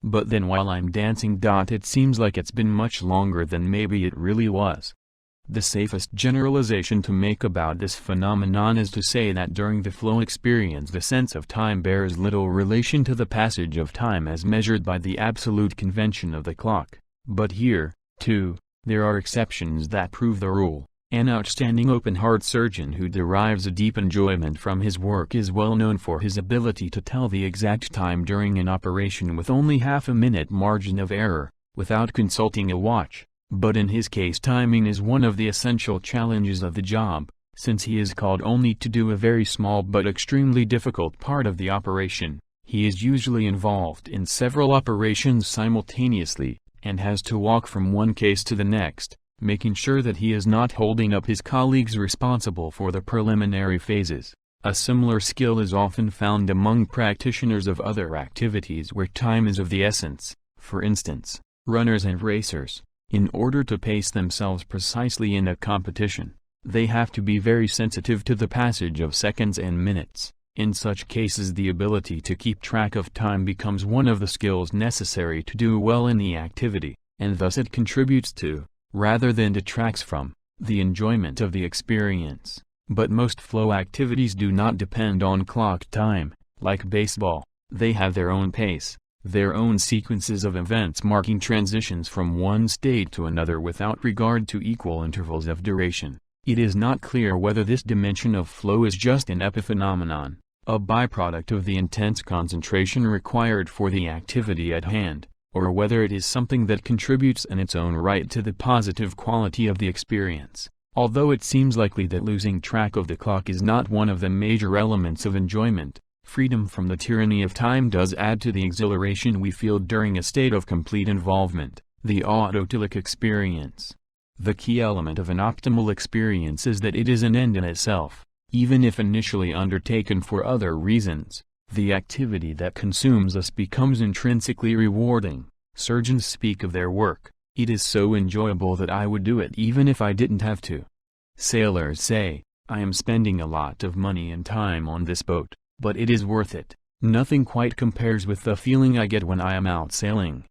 But then while I'm dancing, it seems like it's been much longer than maybe it really was. The safest generalization to make about this phenomenon is to say that during the flow experience the sense of time bears little relation to the passage of time as measured by the absolute convention of the clock. But here, too, there are exceptions that prove the rule. An outstanding open-heart surgeon who derives a deep enjoyment from his work is well known for his ability to tell the exact time during an operation with only half a minute margin of error, without consulting a watch. But in his case timing is one of the essential challenges of the job, since he is called only to do a very small but extremely difficult part of the operation. He is usually involved in several operations simultaneously, and has to walk from one case to the next, making sure that he is not holding up his colleagues responsible for the preliminary phases. A similar skill is often found among practitioners of other activities where time is of the essence, for instance, runners and racers. In order to pace themselves precisely in a competition, they have to be very sensitive to the passage of seconds and minutes. In such cases the ability to keep track of time becomes one of the skills necessary to do well in the activity, and thus it contributes to, rather than detracts from, the enjoyment of the experience. But most flow activities do not depend on clock time, like baseball. They have their own pace, their own sequences of events marking transitions from one state to another without regard to equal intervals of duration. It is not clear whether this dimension of flow is just an epiphenomenon, a byproduct of the intense concentration required for the activity at hand, or whether it is something that contributes in its own right to the positive quality of the experience. Although it seems likely that losing track of the clock is not one of the major elements of enjoyment, freedom from the tyranny of time does add to the exhilaration we feel during a state of complete involvement, the autotelic experience. The key element of an optimal experience is that it is an end in itself, even if initially undertaken for other reasons. The activity that consumes us becomes intrinsically rewarding. Surgeons speak of their work. It is so enjoyable that I would do it even if I didn't have to. Sailors say, I am spending a lot of money and time on this boat, but it is worth it. Nothing quite compares with the feeling I get when I am out sailing.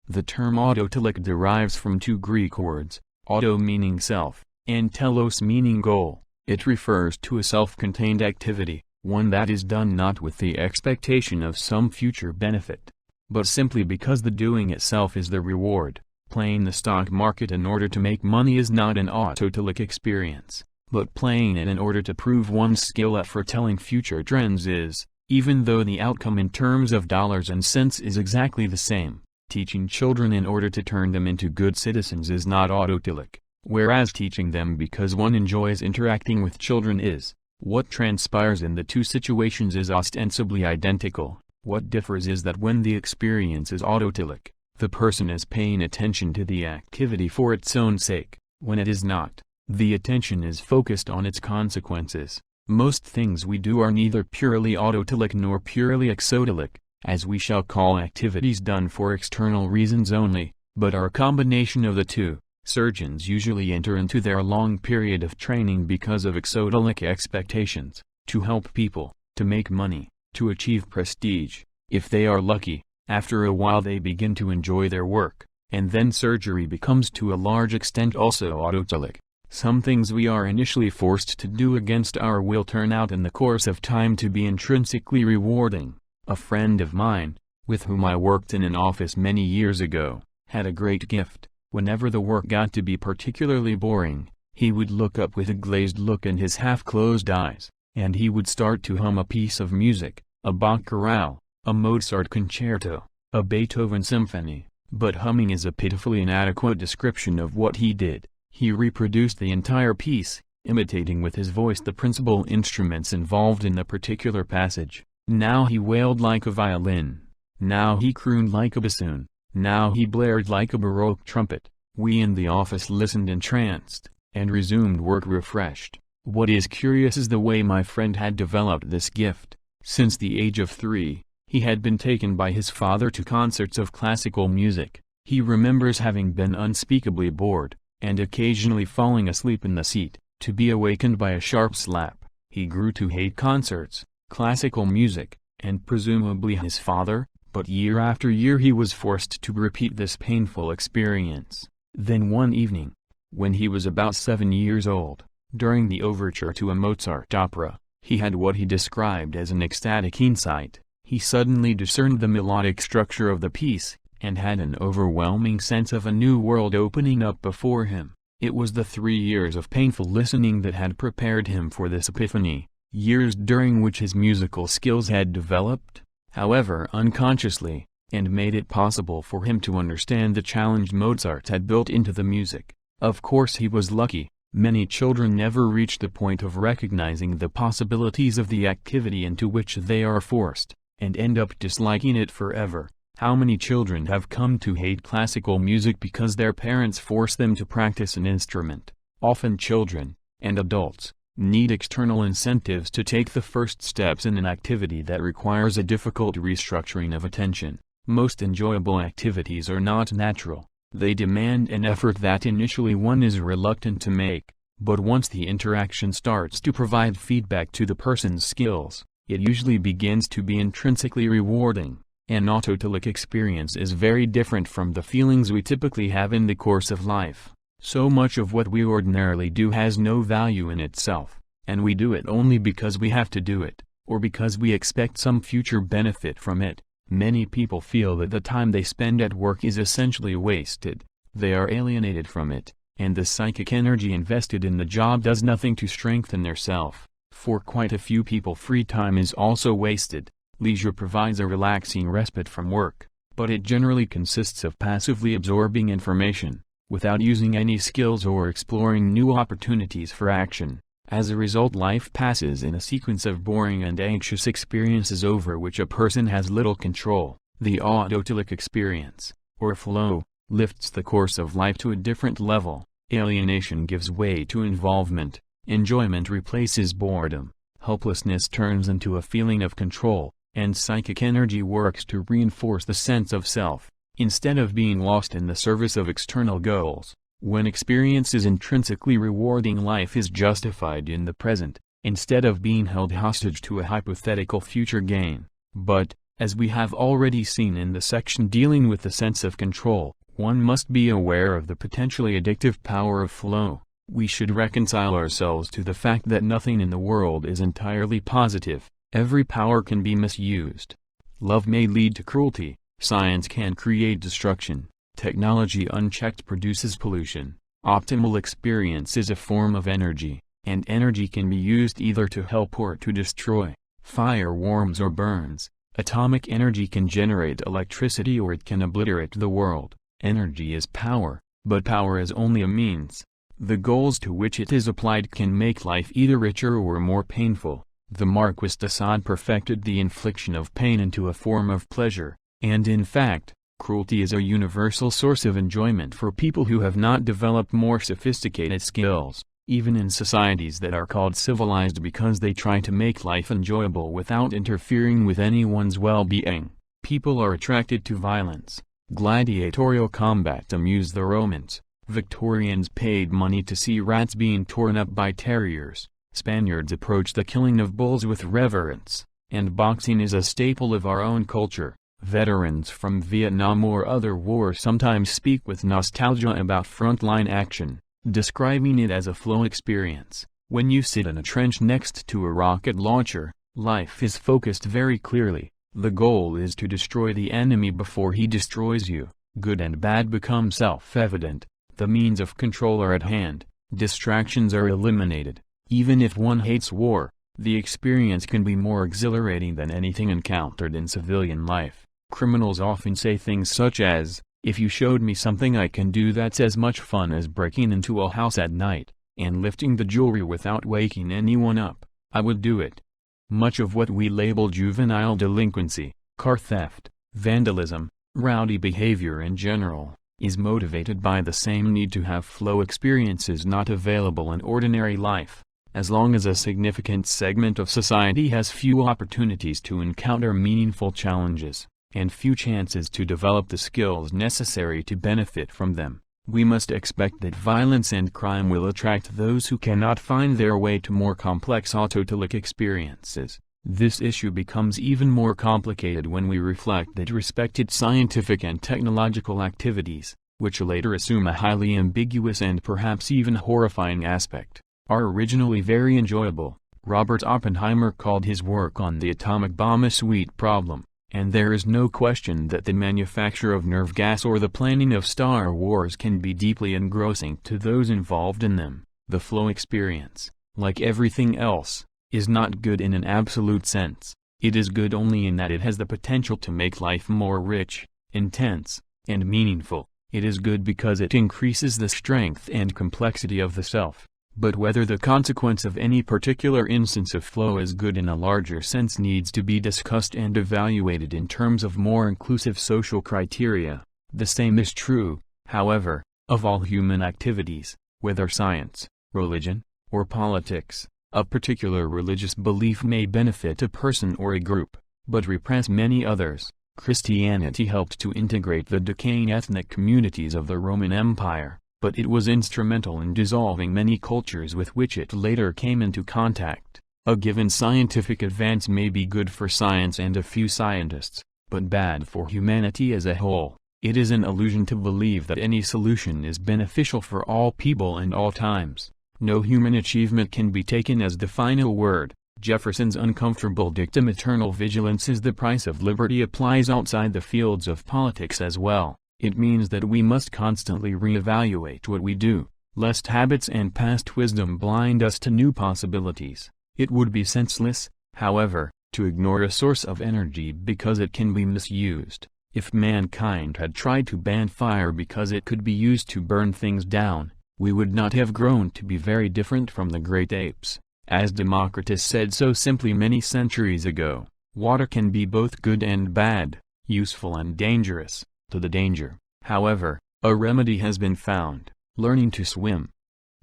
The term autotelic derives from two Greek words, auto meaning self, and telos meaning goal. It refers to a self-contained activity, one that is done not with the expectation of some future benefit, but simply because the doing itself is the reward. Playing the stock market in order to make money is not an autotelic experience, but playing it in order to prove one's skill at foretelling future trends is, even though the outcome in terms of dollars and cents is exactly the same. Teaching children in order to turn them into good citizens is not autotelic, whereas teaching them because one enjoys interacting with children is. What transpires in the two situations is ostensibly identical. What differs is that when the experience is autotelic, the person is paying attention to the activity for its own sake. When it is not, the attention is focused on its consequences. Most things we do are neither purely autotelic nor purely exotelic, as we shall call activities done for external reasons only, but are a combination of the two. Surgeons usually enter into their long period of training because of exotelic expectations, to help people, to make money, to achieve prestige. If they are lucky, after a while they begin to enjoy their work, and then surgery becomes to a large extent also autotelic. Some things we are initially forced to do against our will turn out in the course of time to be intrinsically rewarding. A friend of mine, with whom I worked in an office many years ago, had a great gift. Whenever the work got to be particularly boring, he would look up with a glazed look in his half-closed eyes, and he would start to hum a piece of music, a Bach chorale, a Mozart concerto, a Beethoven symphony. But humming is a pitifully inadequate description of what he did. He reproduced the entire piece, imitating with his voice the principal instruments involved in the particular passage. Now he wailed like a violin. Now he crooned like a bassoon. Now he blared like a baroque trumpet. We in the office listened entranced, and resumed work refreshed. What is curious is the way my friend had developed this gift. Since the age of 3, he had been taken by his father to concerts of classical music. He remembers having been unspeakably bored, and occasionally falling asleep in the seat, to be awakened by a sharp slap. He grew to hate concerts, classical music, and presumably his father, but year after year he was forced to repeat this painful experience. Then one evening, when he was about 7 years old, during the overture to a Mozart opera, he had what he described as an ecstatic insight. He suddenly discerned the melodic structure of the piece, and had an overwhelming sense of a new world opening up before him. It was the 3 years of painful listening that had prepared him for this epiphany, years during which his musical skills had developed, however unconsciously, and made it possible for him to understand the challenge Mozart had built into the music. Of course he was lucky. Many children never reach the point of recognizing the possibilities of the activity into which they are forced, and end up disliking it forever. How many children have come to hate classical music because their parents force them to practice an instrument? Often children, and adults, need external incentives to take the first steps in an activity that requires a difficult restructuring of attention. Most enjoyable activities are not natural. They demand an effort that initially one is reluctant to make, but once the interaction starts to provide feedback to the person's skills, it usually begins to be intrinsically rewarding. An autotelic experience is very different from the feelings we typically have in the course of life. So much of what we ordinarily do has no value in itself, and we do it only because we have to do it, or because we expect some future benefit from it. Many people feel that the time they spend at work is essentially wasted. They are alienated from it, and the psychic energy invested in the job does nothing to strengthen their self. For quite a few people, free time is also wasted. Leisure provides a relaxing respite from work, but it generally consists of passively absorbing information, without using any skills or exploring new opportunities for action. As a result, life passes in a sequence of boring and anxious experiences over which a person has little control. The autotelic experience, or flow, lifts the course of life to a different level. Alienation gives way to involvement, enjoyment replaces boredom, helplessness turns into a feeling of control, and psychic energy works to reinforce the sense of self, instead of being lost in the service of external goals. When experience is intrinsically rewarding, life is justified in the present, instead of being held hostage to a hypothetical future gain. But, as we have already seen in the section dealing with the sense of control, one must be aware of the potentially addictive power of flow. We should reconcile ourselves to the fact that nothing in the world is entirely positive. Every power can be misused. Love may lead to cruelty, science can create destruction, technology unchecked produces pollution, optimal experience is a form of energy, and energy can be used either to help or to destroy. Fire warms or burns. Atomic energy can generate electricity or it can obliterate the world. Energy is power, but power is only a means. The goals to which it is applied can make life either richer or more painful. The Marquis de Sade perfected the infliction of pain into a form of pleasure, and in fact, cruelty is a universal source of enjoyment for people who have not developed more sophisticated skills, even in societies that are called civilized because they try to make life enjoyable without interfering with anyone's well-being. People are attracted to violence. Gladiatorial combat amused the Romans. Victorians paid money to see rats being torn up by terriers. Spaniards approach the killing of bulls with reverence, and boxing is a staple of our own culture. Veterans from Vietnam or other wars sometimes speak with nostalgia about frontline action, describing it as a flow experience. When you sit in a trench next to a rocket launcher, life is focused very clearly. The goal is to destroy the enemy before he destroys you. Good and bad become self-evident. The means of control are at hand. Distractions are eliminated. Even if one hates war, the experience can be more exhilarating than anything encountered in civilian life. Criminals often say things such as, "If you showed me something I can do that's as much fun as breaking into a house at night, and lifting the jewelry without waking anyone up, I would do it." Much of what we label juvenile delinquency, car theft, vandalism, rowdy behavior in general, is motivated by the same need to have flow experiences not available in ordinary life. As long as a significant segment of society has few opportunities to encounter meaningful challenges, and few chances to develop the skills necessary to benefit from them, we must expect that violence and crime will attract those who cannot find their way to more complex autotelic experiences. This issue becomes even more complicated when we reflect that respected scientific and technological activities, which later assume a highly ambiguous and perhaps even horrifying aspect, are originally very enjoyable. Robert Oppenheimer called his work on the atomic bomb a sweet problem, and there is no question that the manufacture of nerve gas or the planning of Star Wars can be deeply engrossing to those involved in them. The flow experience, like everything else, is not good in an absolute sense. It is good only in that it has the potential to make life more rich, intense, and meaningful. It is good because it increases the strength and complexity of the self. But whether the consequence of any particular instance of flow is good in a larger sense needs to be discussed and evaluated in terms of more inclusive social criteria. The same is true, however, of all human activities, whether science, religion, or politics. A particular religious belief may benefit a person or a group, but repress many others. Christianity helped to integrate the decaying ethnic communities of the Roman Empire, but it was instrumental in dissolving many cultures with which it later came into contact. A given scientific advance may be good for science and a few scientists, but bad for humanity as a whole. It is an illusion to believe that any solution is beneficial for all people and all times. No human achievement can be taken as the final word. Jefferson's uncomfortable dictum eternal vigilance is the price of liberty applies outside the fields of politics as well. It means that we must constantly reevaluate what we do, lest habits and past wisdom blind us to new possibilities. It would be senseless, however, to ignore a source of energy because it can be misused. If mankind had tried to ban fire because it could be used to burn things down, we would not have grown to be very different from the great apes. As Democritus said so simply many centuries ago, water can be both good and bad, useful and dangerous. To the danger, however, a remedy has been found: learning to swim.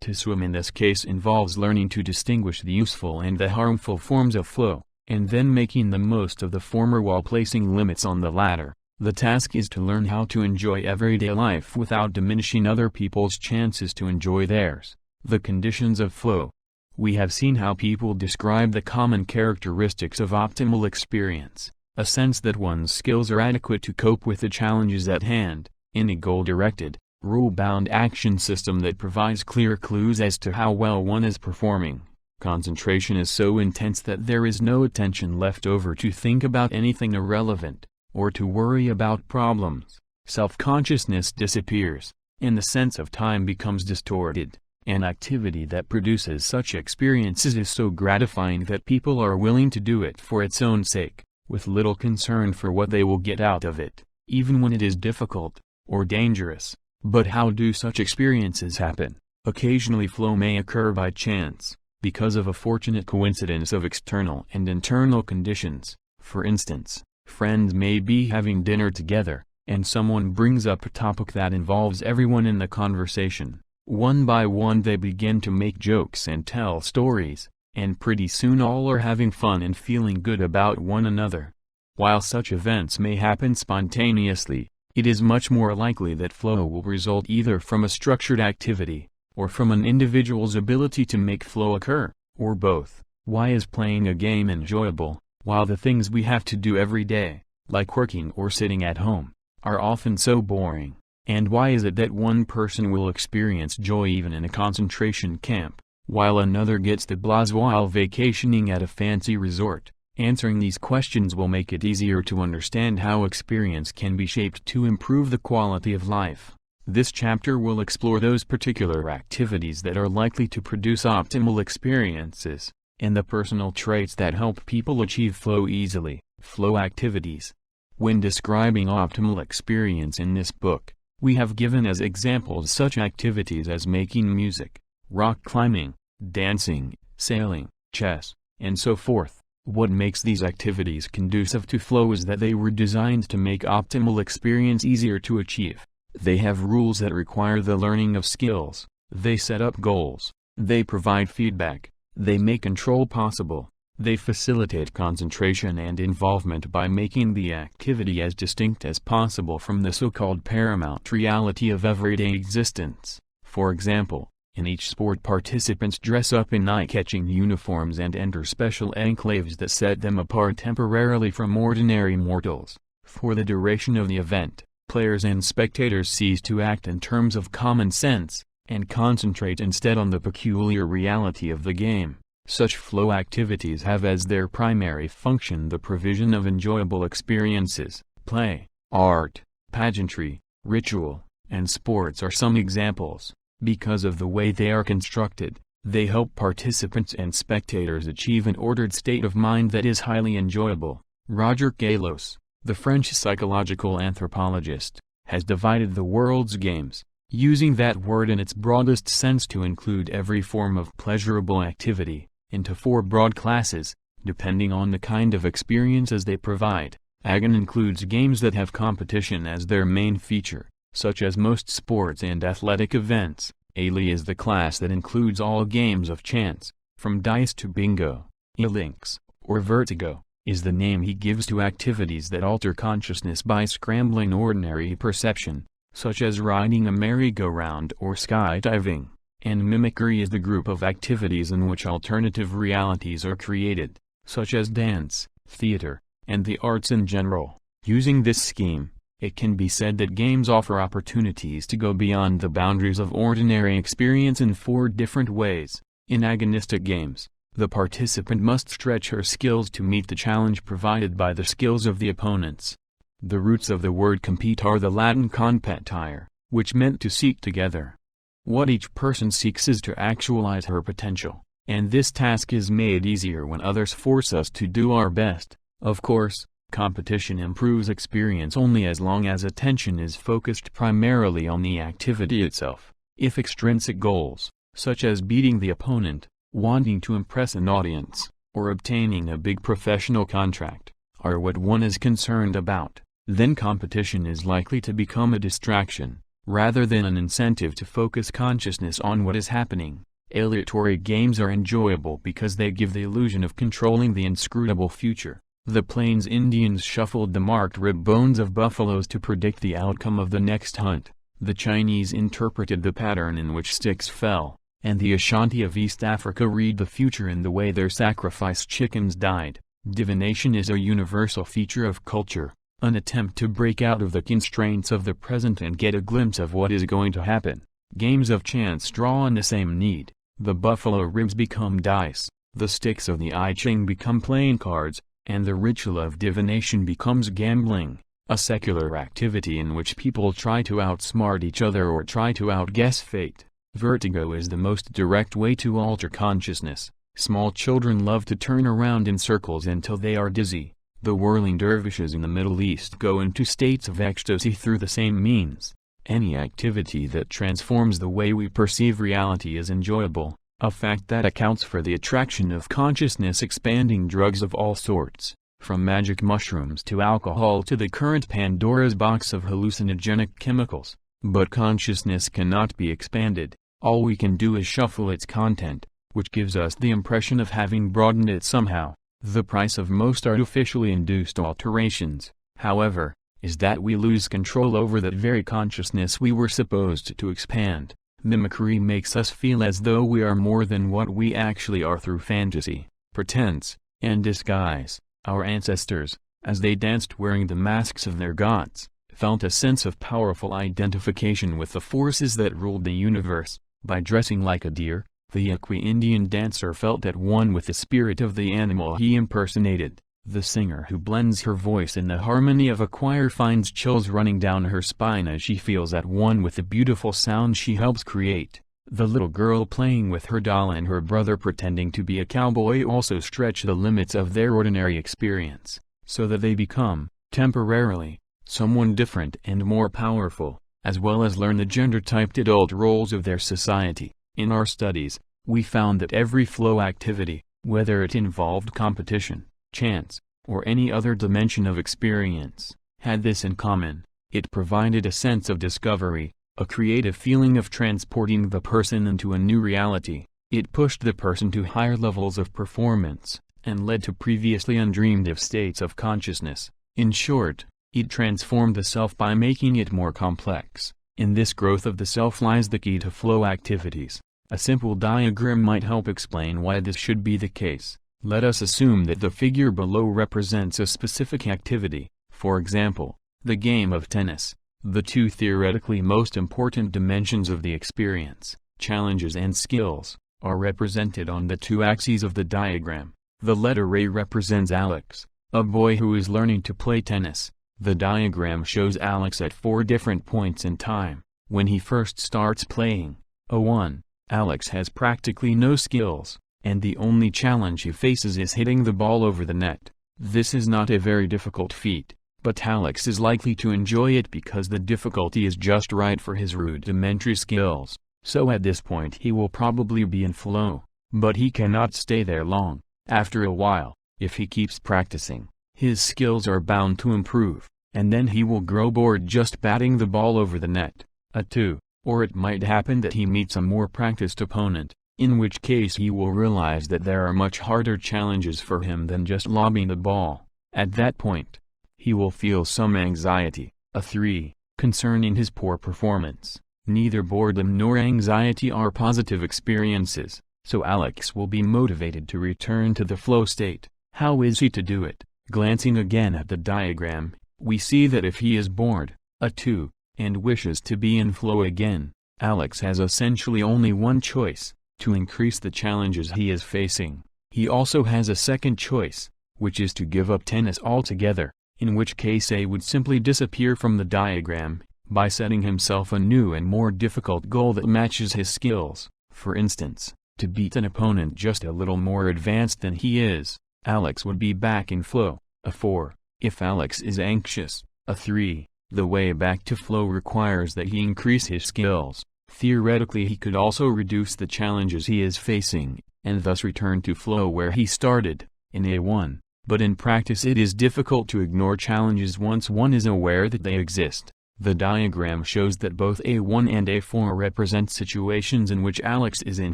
To swim in this case involves learning to distinguish the useful and the harmful forms of flow, and then making the most of the former while placing limits on the latter. The task is to learn how to enjoy everyday life without diminishing other people's chances to enjoy theirs. The conditions of flow. We have seen how people describe the common characteristics of optimal experience: a sense that one's skills are adequate to cope with the challenges at hand, in a goal-directed, rule-bound action system that provides clear clues as to how well one is performing. Concentration is so intense that there is no attention left over to think about anything irrelevant, or to worry about problems. Self-consciousness disappears, and the sense of time becomes distorted. An activity that produces such experiences is so gratifying that people are willing to do it for its own sake, with little concern for what they will get out of it, even when it is difficult, or dangerous. But how do such experiences happen? Occasionally flow may occur by chance, because of a fortunate coincidence of external and internal conditions. For instance, friends may be having dinner together, and someone brings up a topic that involves everyone in the conversation. One by one they begin to make jokes and tell stories, and pretty soon all are having fun and feeling good about one another. While such events may happen spontaneously, it is much more likely that flow will result either from a structured activity, or from an individual's ability to make flow occur, or both. Why is playing a game enjoyable, while the things we have to do every day, like working or sitting at home, are often so boring? And why is it that one person will experience joy even in a concentration camp, while another gets the buzz while vacationing at a fancy resort? Answering these questions will make it easier to understand how experience can be shaped to improve the quality of life. This chapter will explore those particular activities that are likely to produce optimal experiences, and the personal traits that help people achieve flow easily. Flow activities. When describing optimal experience in this book, we have given as examples such activities as making music, rock climbing, dancing, sailing, chess, and so forth. What makes these activities conducive to flow is that they were designed to make optimal experience easier to achieve. They have rules that require the learning of skills, they set up goals, they provide feedback, they make control possible, they facilitate concentration and involvement by making the activity as distinct as possible from the so-called paramount reality of everyday existence. For example, in each sport participants dress up in eye-catching uniforms and enter special enclaves that set them apart temporarily from ordinary mortals. For the duration of the event, players and spectators cease to act in terms of common sense, and concentrate instead on the peculiar reality of the game. Such flow activities have as their primary function the provision of enjoyable experiences. Play, art, pageantry, ritual, and sports are some examples. Because of the way they are constructed, they help participants and spectators achieve an ordered state of mind that is highly enjoyable. Roger Gallos, the French psychological anthropologist, has divided the world's games, using that word in its broadest sense to include every form of pleasurable activity, into 4 broad classes, depending on the kind of experiences they provide. Agon includes games that have competition as their main feature, such as most sports and athletic events. Ali is the class that includes all games of chance, from dice to bingo. Elinx, or vertigo, is the name he gives to activities that alter consciousness by scrambling ordinary perception, such as riding a merry-go-round or skydiving. And mimicry is the group of activities in which alternative realities are created, such as dance, theater, and the arts in general. Using this scheme, It can be said that games offer opportunities to go beyond the boundaries of ordinary experience in 4 different ways. In agonistic games, the participant must stretch her skills to meet the challenge provided by the skills of the opponents. The roots of the word compete are the Latin competire, which meant to seek together. What each person seeks is to actualize her potential, and this task is made easier when others force us to do our best. Of course, competition improves experience only as long as attention is focused primarily on the activity itself. If extrinsic goals, such as beating the opponent, wanting to impress an audience, or obtaining a big professional contract, are what one is concerned about, then competition is likely to become a distraction, rather than an incentive to focus consciousness on what is happening. Aleatory games are enjoyable because they give the illusion of controlling the inscrutable future. The Plains Indians shuffled the marked rib bones of buffaloes to predict the outcome of the next hunt. The Chinese interpreted the pattern in which sticks fell, and the Ashanti of East Africa read the future in the way their sacrificed chickens died. Divination is a universal feature of culture, an attempt to break out of the constraints of the present and get a glimpse of what is going to happen. Games of chance draw on the same need. The buffalo ribs become dice, the sticks of the I Ching become playing cards, and the ritual of divination becomes gambling, a secular activity in which people try to outsmart each other or try to outguess fate. Vertigo is the most direct way to alter consciousness. Small children love to turn around in circles until they are dizzy. The whirling dervishes in the Middle East go into states of ecstasy through the same means. Any activity that transforms the way we perceive reality is enjoyable, a fact that accounts for the attraction of consciousness-expanding drugs of all sorts, from magic mushrooms to alcohol to the current Pandora's box of hallucinogenic chemicals. But consciousness cannot be expanded. All we can do is shuffle its content, which gives us the impression of having broadened it somehow. The price of most artificially induced alterations, however, is that we lose control over that very consciousness we were supposed to expand. Mimicry makes us feel as though we are more than what we actually are through fantasy, pretense, and disguise. Our ancestors, as they danced wearing the masks of their gods, felt a sense of powerful identification with the forces that ruled the universe. By dressing like a deer, the Yaqui Indian dancer felt at one with the spirit of the animal he impersonated. The singer who blends her voice in the harmony of a choir finds chills running down her spine as she feels at one with the beautiful sound she helps create. The little girl playing with her doll and her brother pretending to be a cowboy also stretch the limits of their ordinary experience, so that they become, temporarily, someone different and more powerful, as well as learn the gender-typed adult roles of their society. In our studies, we found that every flow activity, whether it involved competition, chance, or any other dimension of experience, had this in common: it provided a sense of discovery, a creative feeling of transporting the person into a new reality. It pushed the person to higher levels of performance, and led to previously undreamed-of states of consciousness. In short, it transformed the self by making it more complex. In this growth of the self lies the key to flow activities. A simple diagram might help explain why this should be the case. Let us assume that the figure below represents a specific activity, for example, the game of tennis. The two theoretically most important dimensions of the experience, challenges and skills, are represented on the two axes of the diagram. The letter A represents Alex, a boy who is learning to play tennis. The diagram shows Alex at 4 different points in time. When he first starts playing, A1, Alex has practically no skills, and the only challenge he faces is hitting the ball over the net. This is not a very difficult feat, but Alex is likely to enjoy it because the difficulty is just right for his rudimentary skills, so at this point he will probably be in flow. But he cannot stay there long. After a while, if he keeps practicing, his skills are bound to improve, and then he will grow bored just batting the ball over the net. A2, or it might happen that he meets a more practiced opponent, in which case he will realize that there are much harder challenges for him than just lobbing the ball. At that point, he will feel some anxiety. A3, concerning his poor performance. Neither boredom nor anxiety are positive experiences, so Alex will be motivated to return to the flow state. How is he to do it? Glancing again at the diagram, We see that if he is bored, a 2, and wishes to be in flow again, Alex has essentially only one choice: to increase the challenges he is facing. He also has a second choice, which is to give up tennis altogether, in which case A would simply disappear from the diagram, by setting himself a new and more difficult goal that matches his skills. For instance, to beat an opponent just a little more advanced than he is, Alex would be back in flow, a 4. If Alex is anxious, a 3. The way back to flow requires that he increase his skills. Theoretically, he could also reduce the challenges he is facing, and thus return to flow where he started, in A1. But in practice it is difficult to ignore challenges once one is aware that they exist. The diagram shows that both A1 and A4 represent situations in which Alex is in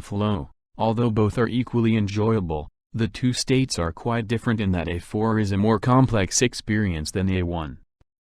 flow. Although both are equally enjoyable, the two states are quite different in that A4 is a more complex experience than A1.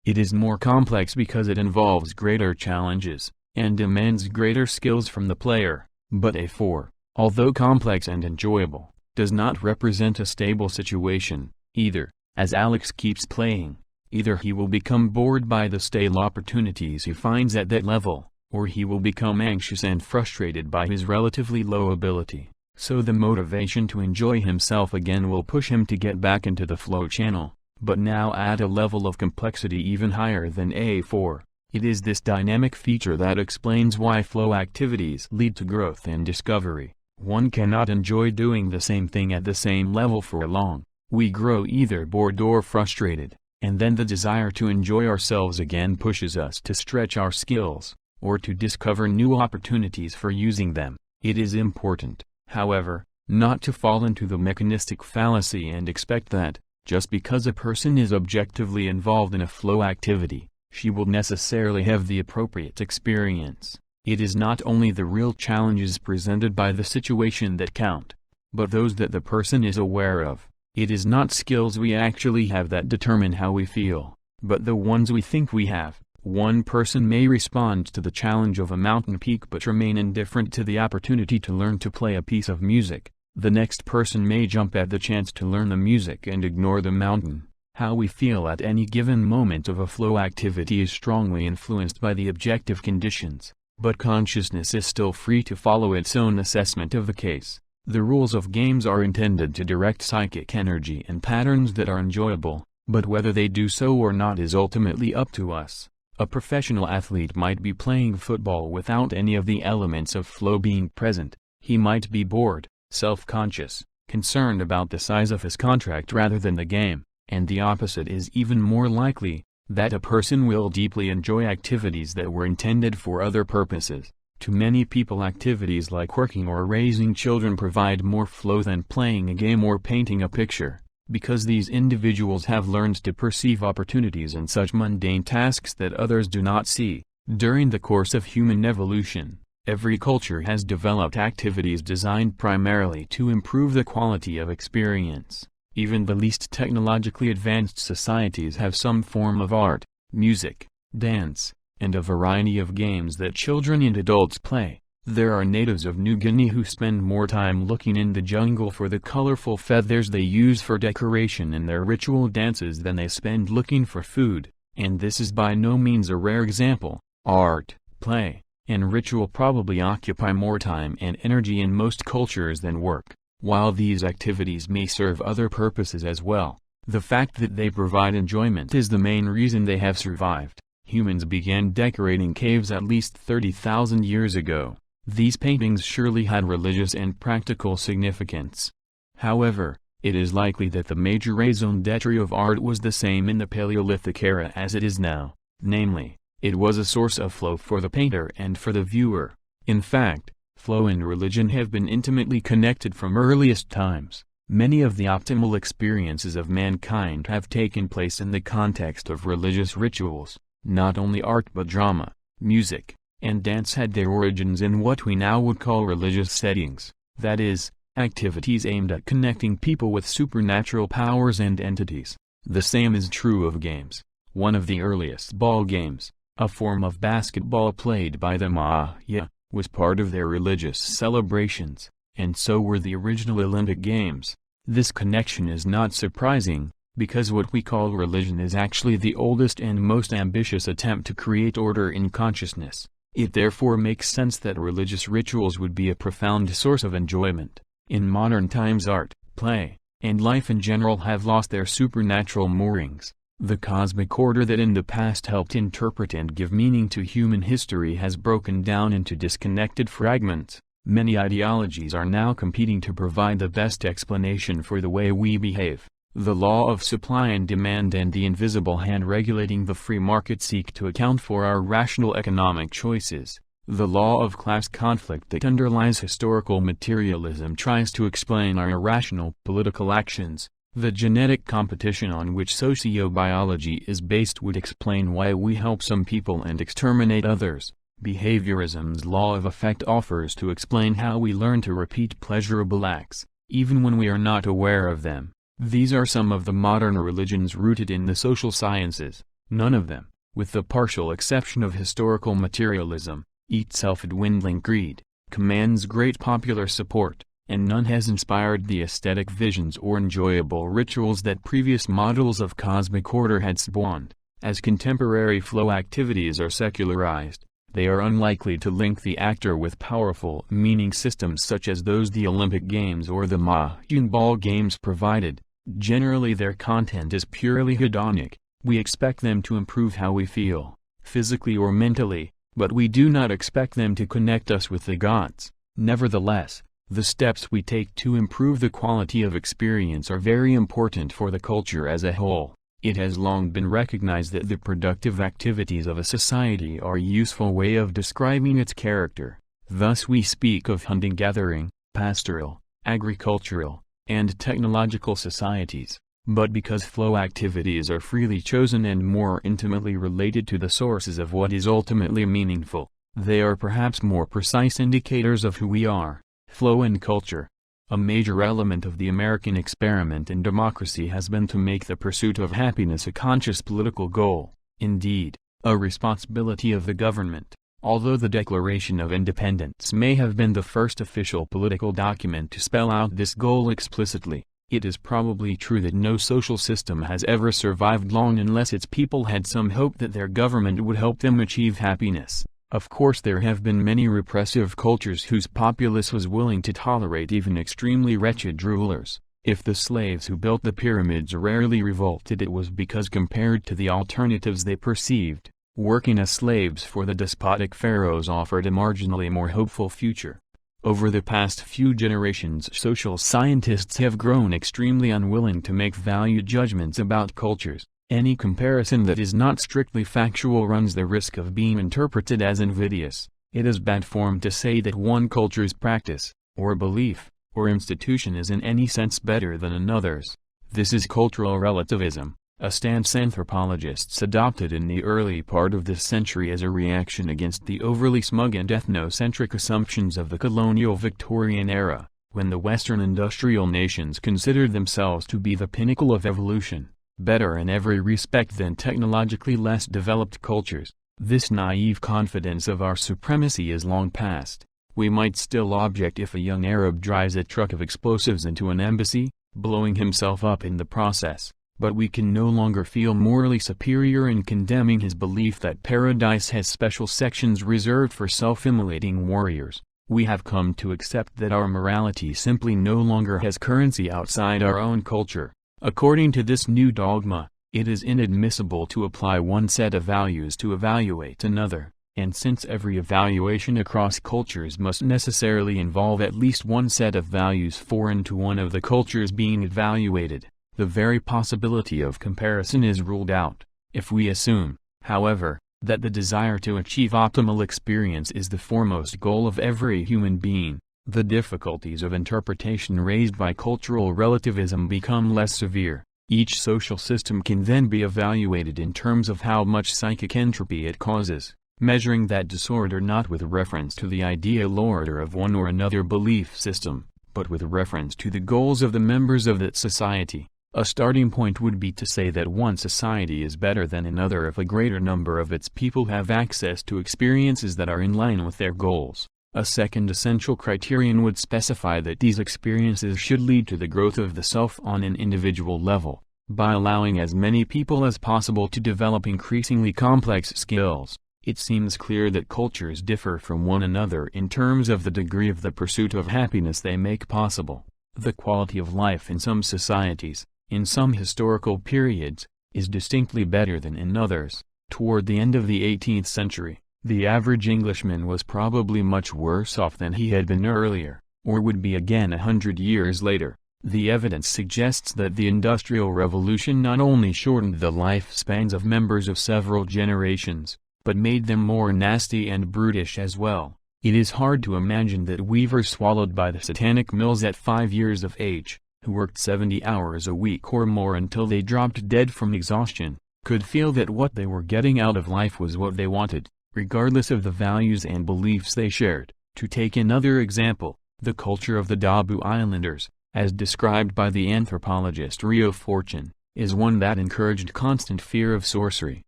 It is more complex because it involves greater challenges, and demands greater skills from the player. But A4, although complex and enjoyable, does not represent a stable situation, either. As Alex keeps playing, either he will become bored by the stale opportunities he finds at that level, or he will become anxious and frustrated by his relatively low ability. So the motivation to enjoy himself again will push him to get back into the flow channel, but now at a level of complexity even higher than A4. It is this dynamic feature that explains why flow activities lead to growth and discovery. One cannot enjoy doing the same thing at the same level for long. We grow either bored or frustrated, and then the desire to enjoy ourselves again pushes us to stretch our skills, or to discover new opportunities for using them. It is important, however, not to fall into the mechanistic fallacy and expect that, just because a person is objectively involved in a flow activity, she will necessarily have the appropriate experience. It is not only the real challenges presented by the situation that count, but those that the person is aware of. It is not skills we actually have that determine how we feel, but the ones we think we have. One person may respond to the challenge of a mountain peak but remain indifferent to the opportunity to learn to play a piece of music. The next person may jump at the chance to learn the music and ignore the mountain. How we feel at any given moment of a flow activity is strongly influenced by the objective conditions, but consciousness is still free to follow its own assessment of the case. The rules of games are intended to direct psychic energy and patterns that are enjoyable, but whether they do so or not is ultimately up to us. A professional athlete might be playing football without any of the elements of flow being present. He might be bored, self-conscious, concerned about the size of his contract rather than the game, and the opposite is even more likely, that a person will deeply enjoy activities that were intended for other purposes. To many people, activities like working or raising children provide more flow than playing a game or painting a picture, because these individuals have learned to perceive opportunities in such mundane tasks that others do not see. During the course of human evolution, every culture has developed activities designed primarily to improve the quality of experience. Even the least technologically advanced societies have some form of art, music, dance, and a variety of games that children and adults play. There are natives of New Guinea who spend more time looking in the jungle for the colorful feathers they use for decoration in their ritual dances than they spend looking for food, and this is by no means a rare example. Art, play, and ritual probably occupy more time and energy in most cultures than work. While these activities may serve other purposes as well, the fact that they provide enjoyment is the main reason they have survived. Humans began decorating caves at least 30,000 years ago. These paintings surely had religious and practical significance. However, it is likely that the major raison d'etre of art was the same in the Paleolithic era as it is now, namely, it was a source of flow for the painter and for the viewer. In fact, flow and religion have been intimately connected from earliest times. Many of the optimal experiences of mankind have taken place in the context of religious rituals. Not only art but drama, music, and dance had their origins in what we now would call religious settings, that is, activities aimed at connecting people with supernatural powers and entities. The same is true of games. One of the earliest ball games, a form of basketball played by the Maya, was part of their religious celebrations, and so were the original Olympic Games. This connection is not surprising, Because what we call religion is actually the oldest and most ambitious attempt to create order in consciousness, it therefore makes sense that religious rituals would be a profound source of enjoyment. In modern times art, play, and life in general have lost their supernatural moorings. The cosmic order that in the past helped interpret and give meaning to human history has broken down into disconnected fragments. Many ideologies are now competing to provide the best explanation for the way we behave. The law of supply and demand and the invisible hand regulating the free market seek to account for our rational economic choices. The law of class conflict that underlies historical materialism tries to explain our irrational political actions. The genetic competition on which sociobiology is based would explain why we help some people and exterminate others. Behaviorism's law of effect offers to explain how we learn to repeat pleasurable acts, even when we are not aware of them. These are some of the modern religions rooted in the social sciences. None of them, with the partial exception of historical materialism, eat self-dwindling greed, commands great popular support, and none has inspired the aesthetic visions or enjoyable rituals that previous models of cosmic order had spawned. As contemporary flow activities are secularized, they are unlikely to link the actor with powerful meaning systems such as those the Olympic Games or the Mahjong ball games provided. Generally their content is purely hedonic. We expect them to improve how we feel, physically or mentally, but we do not expect them to connect us with the gods. Nevertheless, the steps we take to improve the quality of experience are very important for the culture as a whole. It has long been recognized that the productive activities of a society are a useful way of describing its character. Thus we speak of hunting-gathering, pastoral, agricultural, and technological societies. But because flow activities are freely chosen and more intimately related to the sources of what is ultimately meaningful, they are perhaps more precise indicators of who we are. Flow and culture. A major element of the American experiment in democracy has been to make the pursuit of happiness a conscious political goal, indeed, a responsibility of the government. Although the Declaration of Independence may have been the first official political document to spell out this goal explicitly, it is probably true that no social system has ever survived long unless its people had some hope that their government would help them achieve happiness. Of course there have been many repressive cultures whose populace was willing to tolerate even extremely wretched rulers. If the slaves who built the pyramids rarely revolted, it was because compared to the alternatives they perceived, working as slaves for the despotic pharaohs offered a marginally more hopeful future. Over the past few generations, social scientists have grown extremely unwilling to make value judgments about cultures. Any comparison that is not strictly factual runs the risk of being interpreted as invidious. It is bad form to say that one culture's practice, or belief, or institution is in any sense better than another's. This is cultural relativism, a stance anthropologists adopted in the early part of this century as a reaction against the overly smug and ethnocentric assumptions of the colonial Victorian era, when the Western industrial nations considered themselves to be the pinnacle of evolution, better in every respect than technologically less developed cultures. This naive confidence of our supremacy is long past. We might still object if a young Arab drives a truck of explosives into an embassy, blowing himself up in the process, but we can no longer feel morally superior in condemning his belief that paradise has special sections reserved for self-immolating warriors. We have come to accept that our morality simply no longer has currency outside our own culture. According to this new dogma, it is inadmissible to apply one set of values to evaluate another, and since every evaluation across cultures must necessarily involve at least one set of values foreign to one of the cultures being evaluated, the very possibility of comparison is ruled out. If we assume, however, that the desire to achieve optimal experience is the foremost goal of every human being, the difficulties of interpretation raised by cultural relativism become less severe. Each social system can then be evaluated in terms of how much psychic entropy it causes, measuring that disorder not with reference to the ideal order of one or another belief system, but with reference to the goals of the members of that society. A starting point would be to say that one society is better than another if a greater number of its people have access to experiences that are in line with their goals. A second essential criterion would specify that these experiences should lead to the growth of the self on an individual level. By allowing as many people as possible to develop increasingly complex skills, it seems clear that cultures differ from one another in terms of the degree of the pursuit of happiness they make possible. The quality of life in some societies, in some historical periods, is distinctly better than in others. Toward the end of the 18th century, the average Englishman was probably much worse off than he had been earlier, or would be again 100 years later. The evidence suggests that the Industrial Revolution not only shortened the lifespans of members of several generations, but made them more nasty and brutish as well. It is hard to imagine that weavers swallowed by the satanic mills at 5 years of age, who worked 70 hours a week or more until they dropped dead from exhaustion, could feel that what they were getting out of life was what they wanted, regardless of the values and beliefs they shared. To take another example, the culture of the Dabu Islanders, as described by the anthropologist Rio Fortune, is one that encouraged constant fear of sorcery,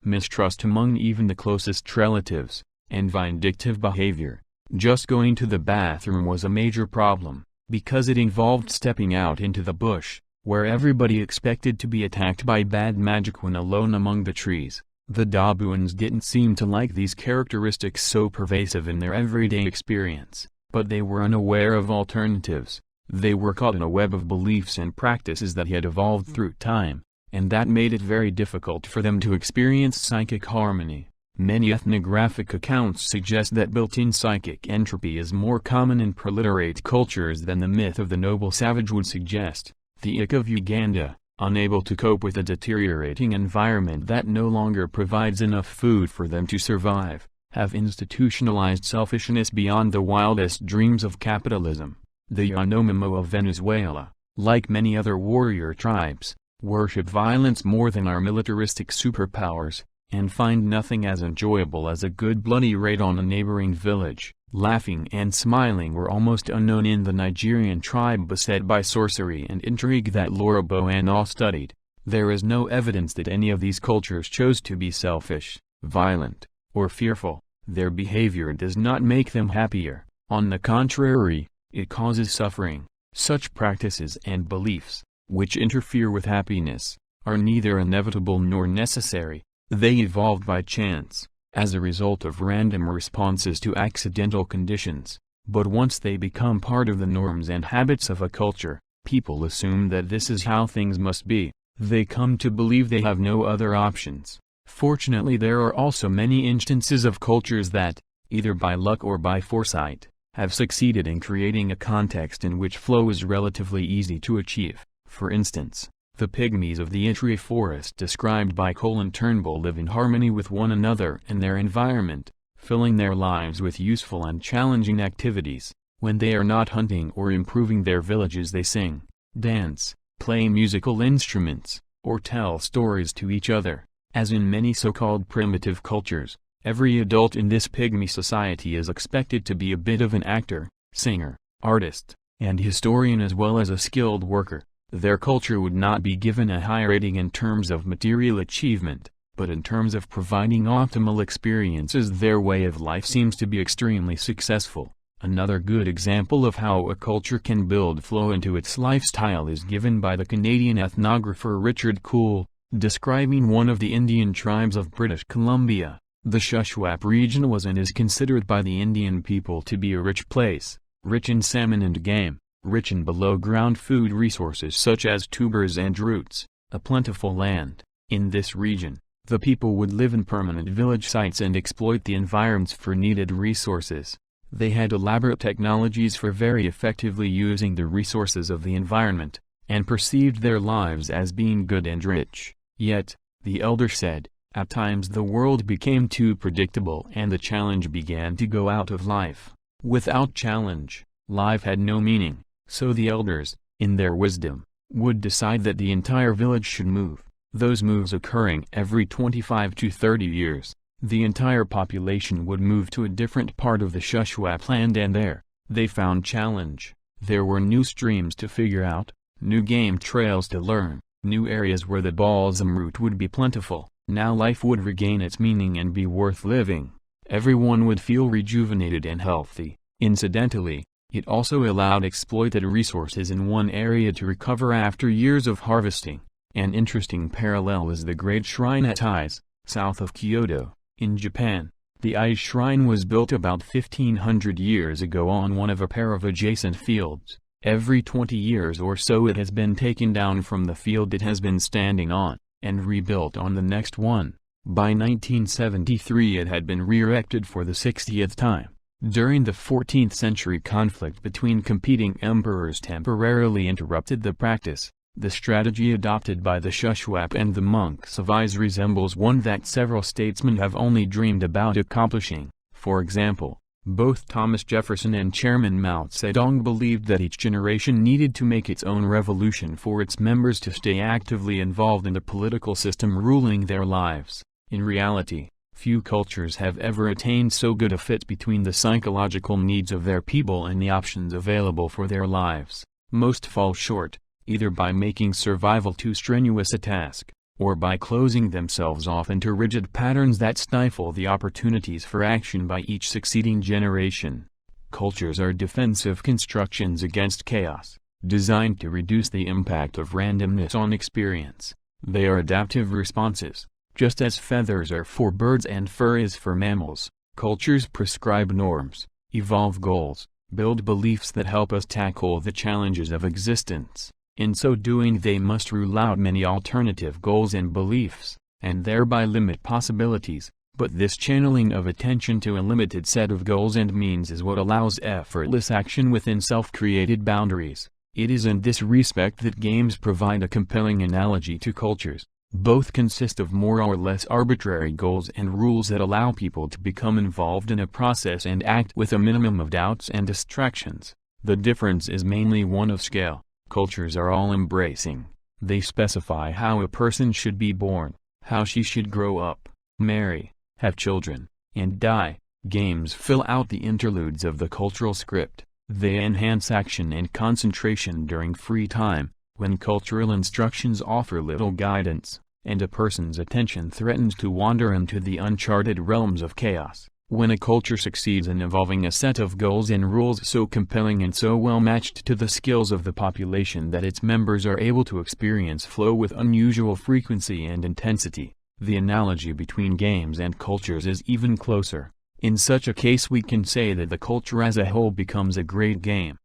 mistrust among even the closest relatives, and vindictive behavior. Just going to the bathroom was a major problem, because it involved stepping out into the bush, where everybody expected to be attacked by bad magic when alone among the trees. The Dabuans didn't seem to like these characteristics so pervasive in their everyday experience, but they were unaware of alternatives. They were caught in a web of beliefs and practices that had evolved through time, and that made it very difficult for them to experience psychic harmony. Many ethnographic accounts suggest that built-in psychic entropy is more common in proliterate cultures than the myth of the noble savage would suggest. The Ik of Uganda, unable to cope with a deteriorating environment that no longer provides enough food for them to survive, have institutionalized selfishness beyond the wildest dreams of capitalism. The Yanomamo of Venezuela, like many other warrior tribes, worship violence more than our militaristic superpowers, and find nothing as enjoyable as a good bloody raid on a neighboring village. Laughing and smiling were almost unknown in the Nigerian tribe beset by sorcery and intrigue that Laura Boanall studied. There is no evidence that any of these cultures chose to be selfish, violent, or fearful. Their behavior does not make them happier. On the contrary, it causes suffering. Such practices and beliefs, which interfere with happiness, are neither inevitable nor necessary. They evolved by chance, as a result of random responses to accidental conditions. But once they become part of the norms and habits of a culture, people assume that this is how things must be. They come to believe they have no other options. Fortunately, there are also many instances of cultures that, either by luck or by foresight, have succeeded in creating a context in which flow is relatively easy to achieve. For instance, the pygmies of the Itri forest described by Colin Turnbull live in harmony with one another and their environment, filling their lives with useful and challenging activities. When they are not hunting or improving their villages, they sing, dance, play musical instruments, or tell stories to each other. As in many so-called primitive cultures, every adult in this pygmy society is expected to be a bit of an actor, singer, artist, and historian as well as a skilled worker. Their culture would not be given a high rating in terms of material achievement, but in terms of providing optimal experiences their way of life seems to be extremely successful. Another good example of how a culture can build flow into its lifestyle is given by the Canadian ethnographer Richard Cool, describing one of the Indian tribes of British Columbia. The Shuswap region was and is considered by the Indian people to be a rich place, rich in salmon and game, rich in below-ground food resources such as tubers and roots, a plentiful land. In this region, the people would live in permanent village sites and exploit the environs for needed resources. They had elaborate technologies for very effectively using the resources of the environment, and perceived their lives as being good and rich. Yet, the elder said, at times the world became too predictable and the challenge began to go out of life. Without challenge, life had no meaning, so the elders, in their wisdom, would decide that the entire village should move, those moves occurring every 25 to 30 years. The entire population would move to a different part of the Shuswap land, and there, they found challenge. There were new streams to figure out, new game trails to learn, new areas where the balsam root would be plentiful. Now life would regain its meaning and be worth living. Everyone would feel rejuvenated and healthy. Incidentally, it also allowed exploited resources in one area to recover after years of harvesting. An interesting parallel is the Great Shrine at Ise, south of Kyoto, in Japan. The Ise Shrine was built about 1500 years ago on one of a pair of adjacent fields. Every 20 years or so it has been taken down from the field it has been standing on, and rebuilt on the next one. By 1973 it had been re-erected for the 60th time. During the 14th century, conflict between competing emperors temporarily interrupted the practice. The strategy adopted by the Shuswap and the monks of Ise resembles one that several statesmen have only dreamed about accomplishing. For example, both Thomas Jefferson and Chairman Mao Zedong believed that each generation needed to make its own revolution for its members to stay actively involved in the political system ruling their lives. In reality, few cultures have ever attained so good a fit between the psychological needs of their people and the options available for their lives. Most fall short, either by making survival too strenuous a task, or by closing themselves off into rigid patterns that stifle the opportunities for action by each succeeding generation. Cultures are defensive constructions against chaos, designed to reduce the impact of randomness on experience. They are adaptive responses. Just as feathers are for birds and fur is for mammals, cultures prescribe norms, evolve goals, build beliefs that help us tackle the challenges of existence. In so doing they must rule out many alternative goals and beliefs, and thereby limit possibilities, but this channeling of attention to a limited set of goals and means is what allows effortless action within self-created boundaries. It is in this respect that games provide a compelling analogy to cultures. Both consist of more or less arbitrary goals and rules that allow people to become involved in a process and act with a minimum of doubts and distractions. The difference is mainly one of scale. Cultures are all-embracing. They specify how a person should be born, how she should grow up, marry, have children, and die. Games fill out the interludes of the cultural script. They enhance action and concentration during free time, when cultural instructions offer little guidance, and a person's attention threatens to wander into the uncharted realms of chaos. When a culture succeeds in evolving a set of goals and rules so compelling and so well matched to the skills of the population that its members are able to experience flow with unusual frequency and intensity, the analogy between games and cultures is even closer. In such a case we can say that the culture as a whole becomes a great game.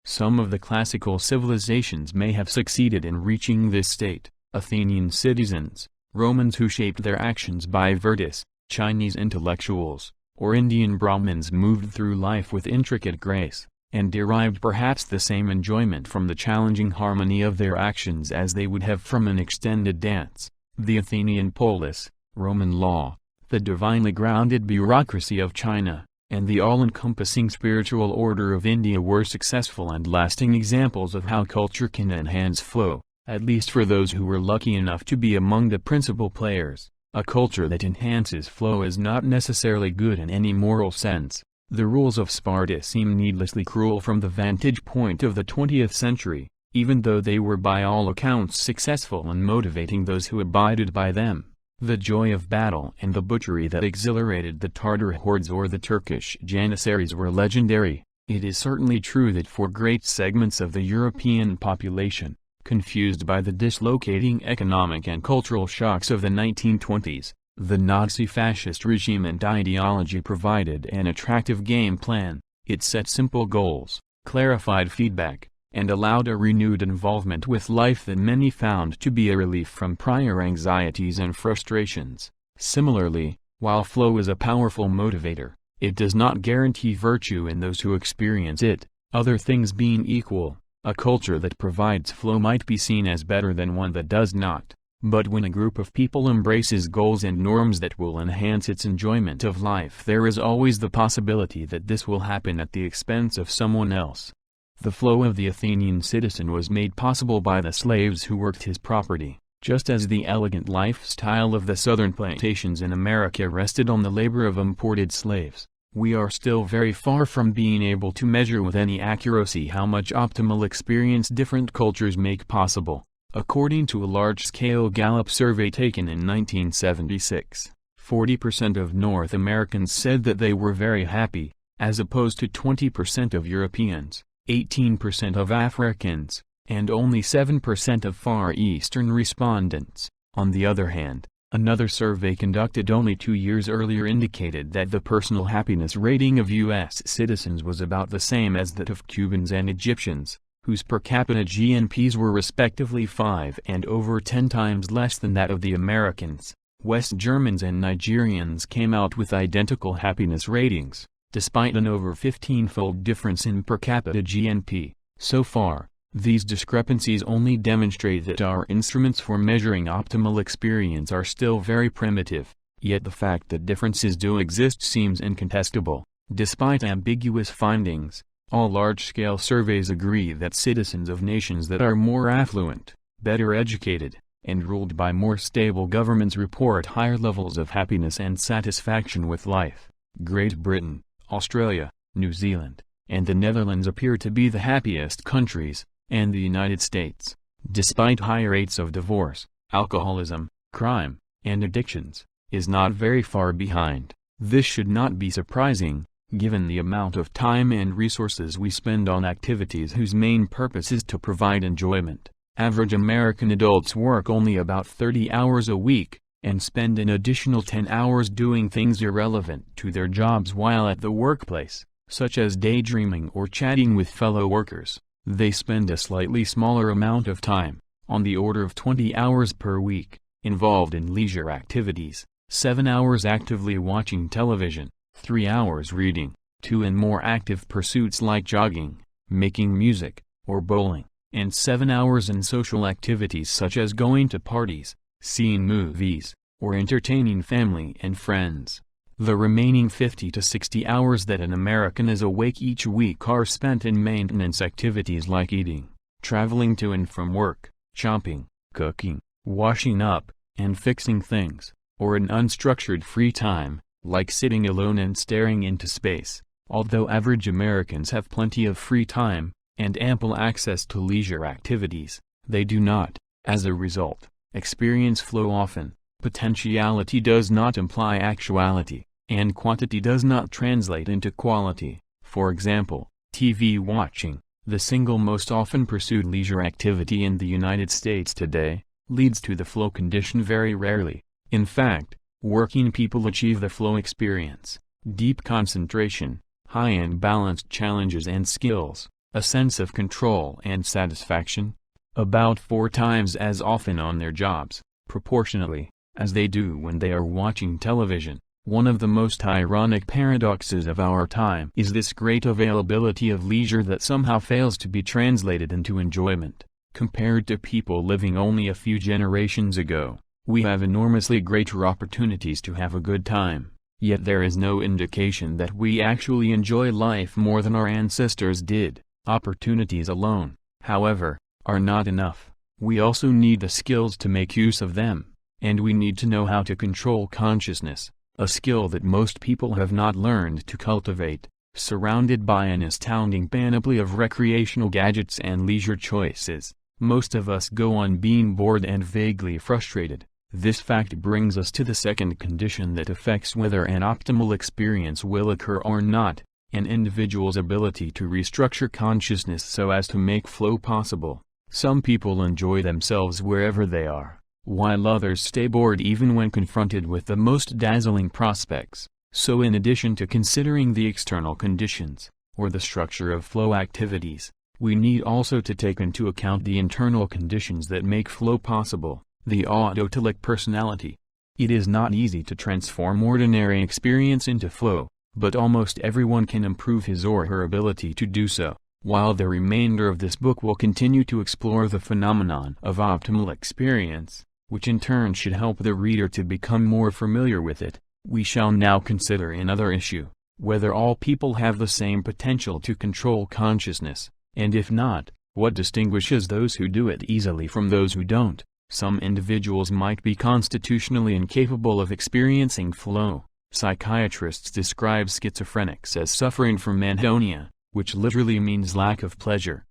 Some of the classical civilizations may have succeeded in reaching this state: Athenian citizens, Romans who shaped their actions by virtus, Chinese intellectuals, or Indian Brahmins moved through life with intricate grace, and derived perhaps the same enjoyment from the challenging harmony of their actions as they would have from an extended dance. The Athenian polis, Roman law, the divinely grounded bureaucracy of China, and the all-encompassing spiritual order of India were successful and lasting examples of how culture can enhance flow, at least for those who were lucky enough to be among the principal players. A culture that enhances flow is not necessarily good in any moral sense. The rules of Sparta seem needlessly cruel from the vantage point of the 20th century, even though they were by all accounts successful in motivating those who abided by them. The joy of battle and the butchery that exhilarated the Tartar hordes or the Turkish Janissaries were legendary. It is certainly true that for great segments of the European population, confused by the dislocating economic and cultural shocks of the 1920s, the Nazi-fascist regime and ideology provided an attractive game plan. It set simple goals, clarified feedback, and allowed a renewed involvement with life that many found to be a relief from prior anxieties and frustrations. Similarly, while flow is a powerful motivator, it does not guarantee virtue in those who experience it. Other things being equal, a culture that provides flow might be seen as better than one that does not. But when a group of people embraces goals and norms that will enhance its enjoyment of life, there is always the possibility that this will happen at the expense of someone else. The flow of the Athenian citizen was made possible by the slaves who worked his property, just as the elegant lifestyle of the southern plantations in America rested on the labor of imported slaves. We are still very far from being able to measure with any accuracy how much optimal experience different cultures make possible. According to a large-scale Gallup survey taken in 1976, 40% of North Americans said that they were very happy, as opposed to 20% of Europeans, 18% of Africans, and only 7% of Far Eastern respondents. On the other hand, another survey conducted only 2 years earlier indicated that the personal happiness rating of U.S. citizens was about the same as that of Cubans and Egyptians, whose per capita GNPs were respectively 5 and over 10 times less than that of the Americans. West Germans and Nigerians came out with identical happiness ratings, despite an over 15-fold difference in per capita GNP. So far, these discrepancies only demonstrate that our instruments for measuring optimal experience are still very primitive, yet the fact that differences do exist seems incontestable. Despite ambiguous findings, all large-scale surveys agree that citizens of nations that are more affluent, better educated, and ruled by more stable governments report higher levels of happiness and satisfaction with life. Great Britain, Australia, New Zealand, and the Netherlands appear to be the happiest countries, and the United States, despite high rates of divorce, alcoholism, crime, and addictions, is not very far behind. This should not be surprising, given the amount of time and resources we spend on activities whose main purpose is to provide enjoyment. Average American adults work only about 30 hours a week, and spend an additional 10 hours doing things irrelevant to their jobs while at the workplace, such as daydreaming or chatting with fellow workers. They spend a slightly smaller amount of time, on the order of 20 hours per week, involved in leisure activities, 7 hours actively watching television, 3 hours reading, 2 in more active pursuits like jogging, making music, or bowling, and 7 hours in social activities such as going to parties, seeing movies, or entertaining family and friends. The remaining 50 to 60 hours that an American is awake each week are spent in maintenance activities like eating, traveling to and from work, shopping, cooking, washing up, and fixing things, or in unstructured free time, like sitting alone and staring into space. Although average Americans have plenty of free time, and ample access to leisure activities, they do not, as a result, experience flow often. Potentiality does not imply actuality, and quantity does not translate into quality. For example, TV watching, the single most often pursued leisure activity in the United States today, leads to the flow condition very rarely. In fact, working people achieve the flow experience, deep concentration, high and balanced challenges and skills, a sense of control and satisfaction, about 4 times as often on their jobs, proportionally, as they do when they are watching television. One of the most ironic paradoxes of our time is this great availability of leisure that somehow fails to be translated into enjoyment. Compared to people living only a few generations ago, we have enormously greater opportunities to have a good time, yet there is no indication that we actually enjoy life more than our ancestors did. Opportunities alone, however, are not enough. We also need the skills to make use of them, and we need to know how to control consciousness, a skill that most people have not learned to cultivate. Surrounded by an astounding panoply of recreational gadgets and leisure choices, most of us go on being bored and vaguely frustrated. This fact brings us to the second condition that affects whether an optimal experience will occur or not, an individual's ability to restructure consciousness so as to make flow possible. Some people enjoy themselves wherever they are, while others stay bored even when confronted with the most dazzling prospects. So in addition to considering the external conditions, or the structure of flow activities, we need also to take into account the internal conditions that make flow possible, the autotelic personality. It is not easy to transform ordinary experience into flow, but almost everyone can improve his or her ability to do so. While the remainder of this book will continue to explore the phenomenon of optimal experience, which in turn should help the reader to become more familiar with it, we shall now consider another issue, whether all people have the same potential to control consciousness, and if not, what distinguishes those who do it easily from those who don't. Some individuals might be constitutionally incapable of experiencing flow. Psychiatrists describe schizophrenics as suffering from anhedonia, which literally means lack of pleasure.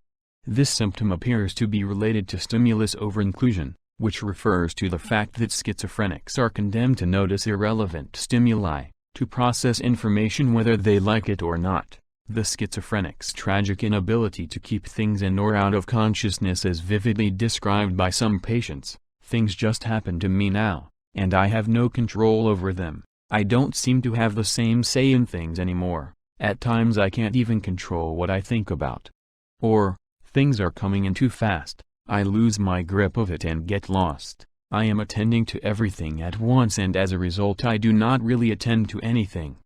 This symptom appears to be related to stimulus overinclusion, which refers to the fact that schizophrenics are condemned to notice irrelevant stimuli, to process information whether they like it or not, The schizophrenic's tragic inability to keep things in or out of consciousness is vividly described by some patients. Things just happen to me now, and I have no control over them. I don't seem to have the same say in things anymore. At times I can't even control what I think about. Or, things are coming in too fast, I lose my grip of it and get lost. I am attending to everything at once and as a result I do not really attend to anything.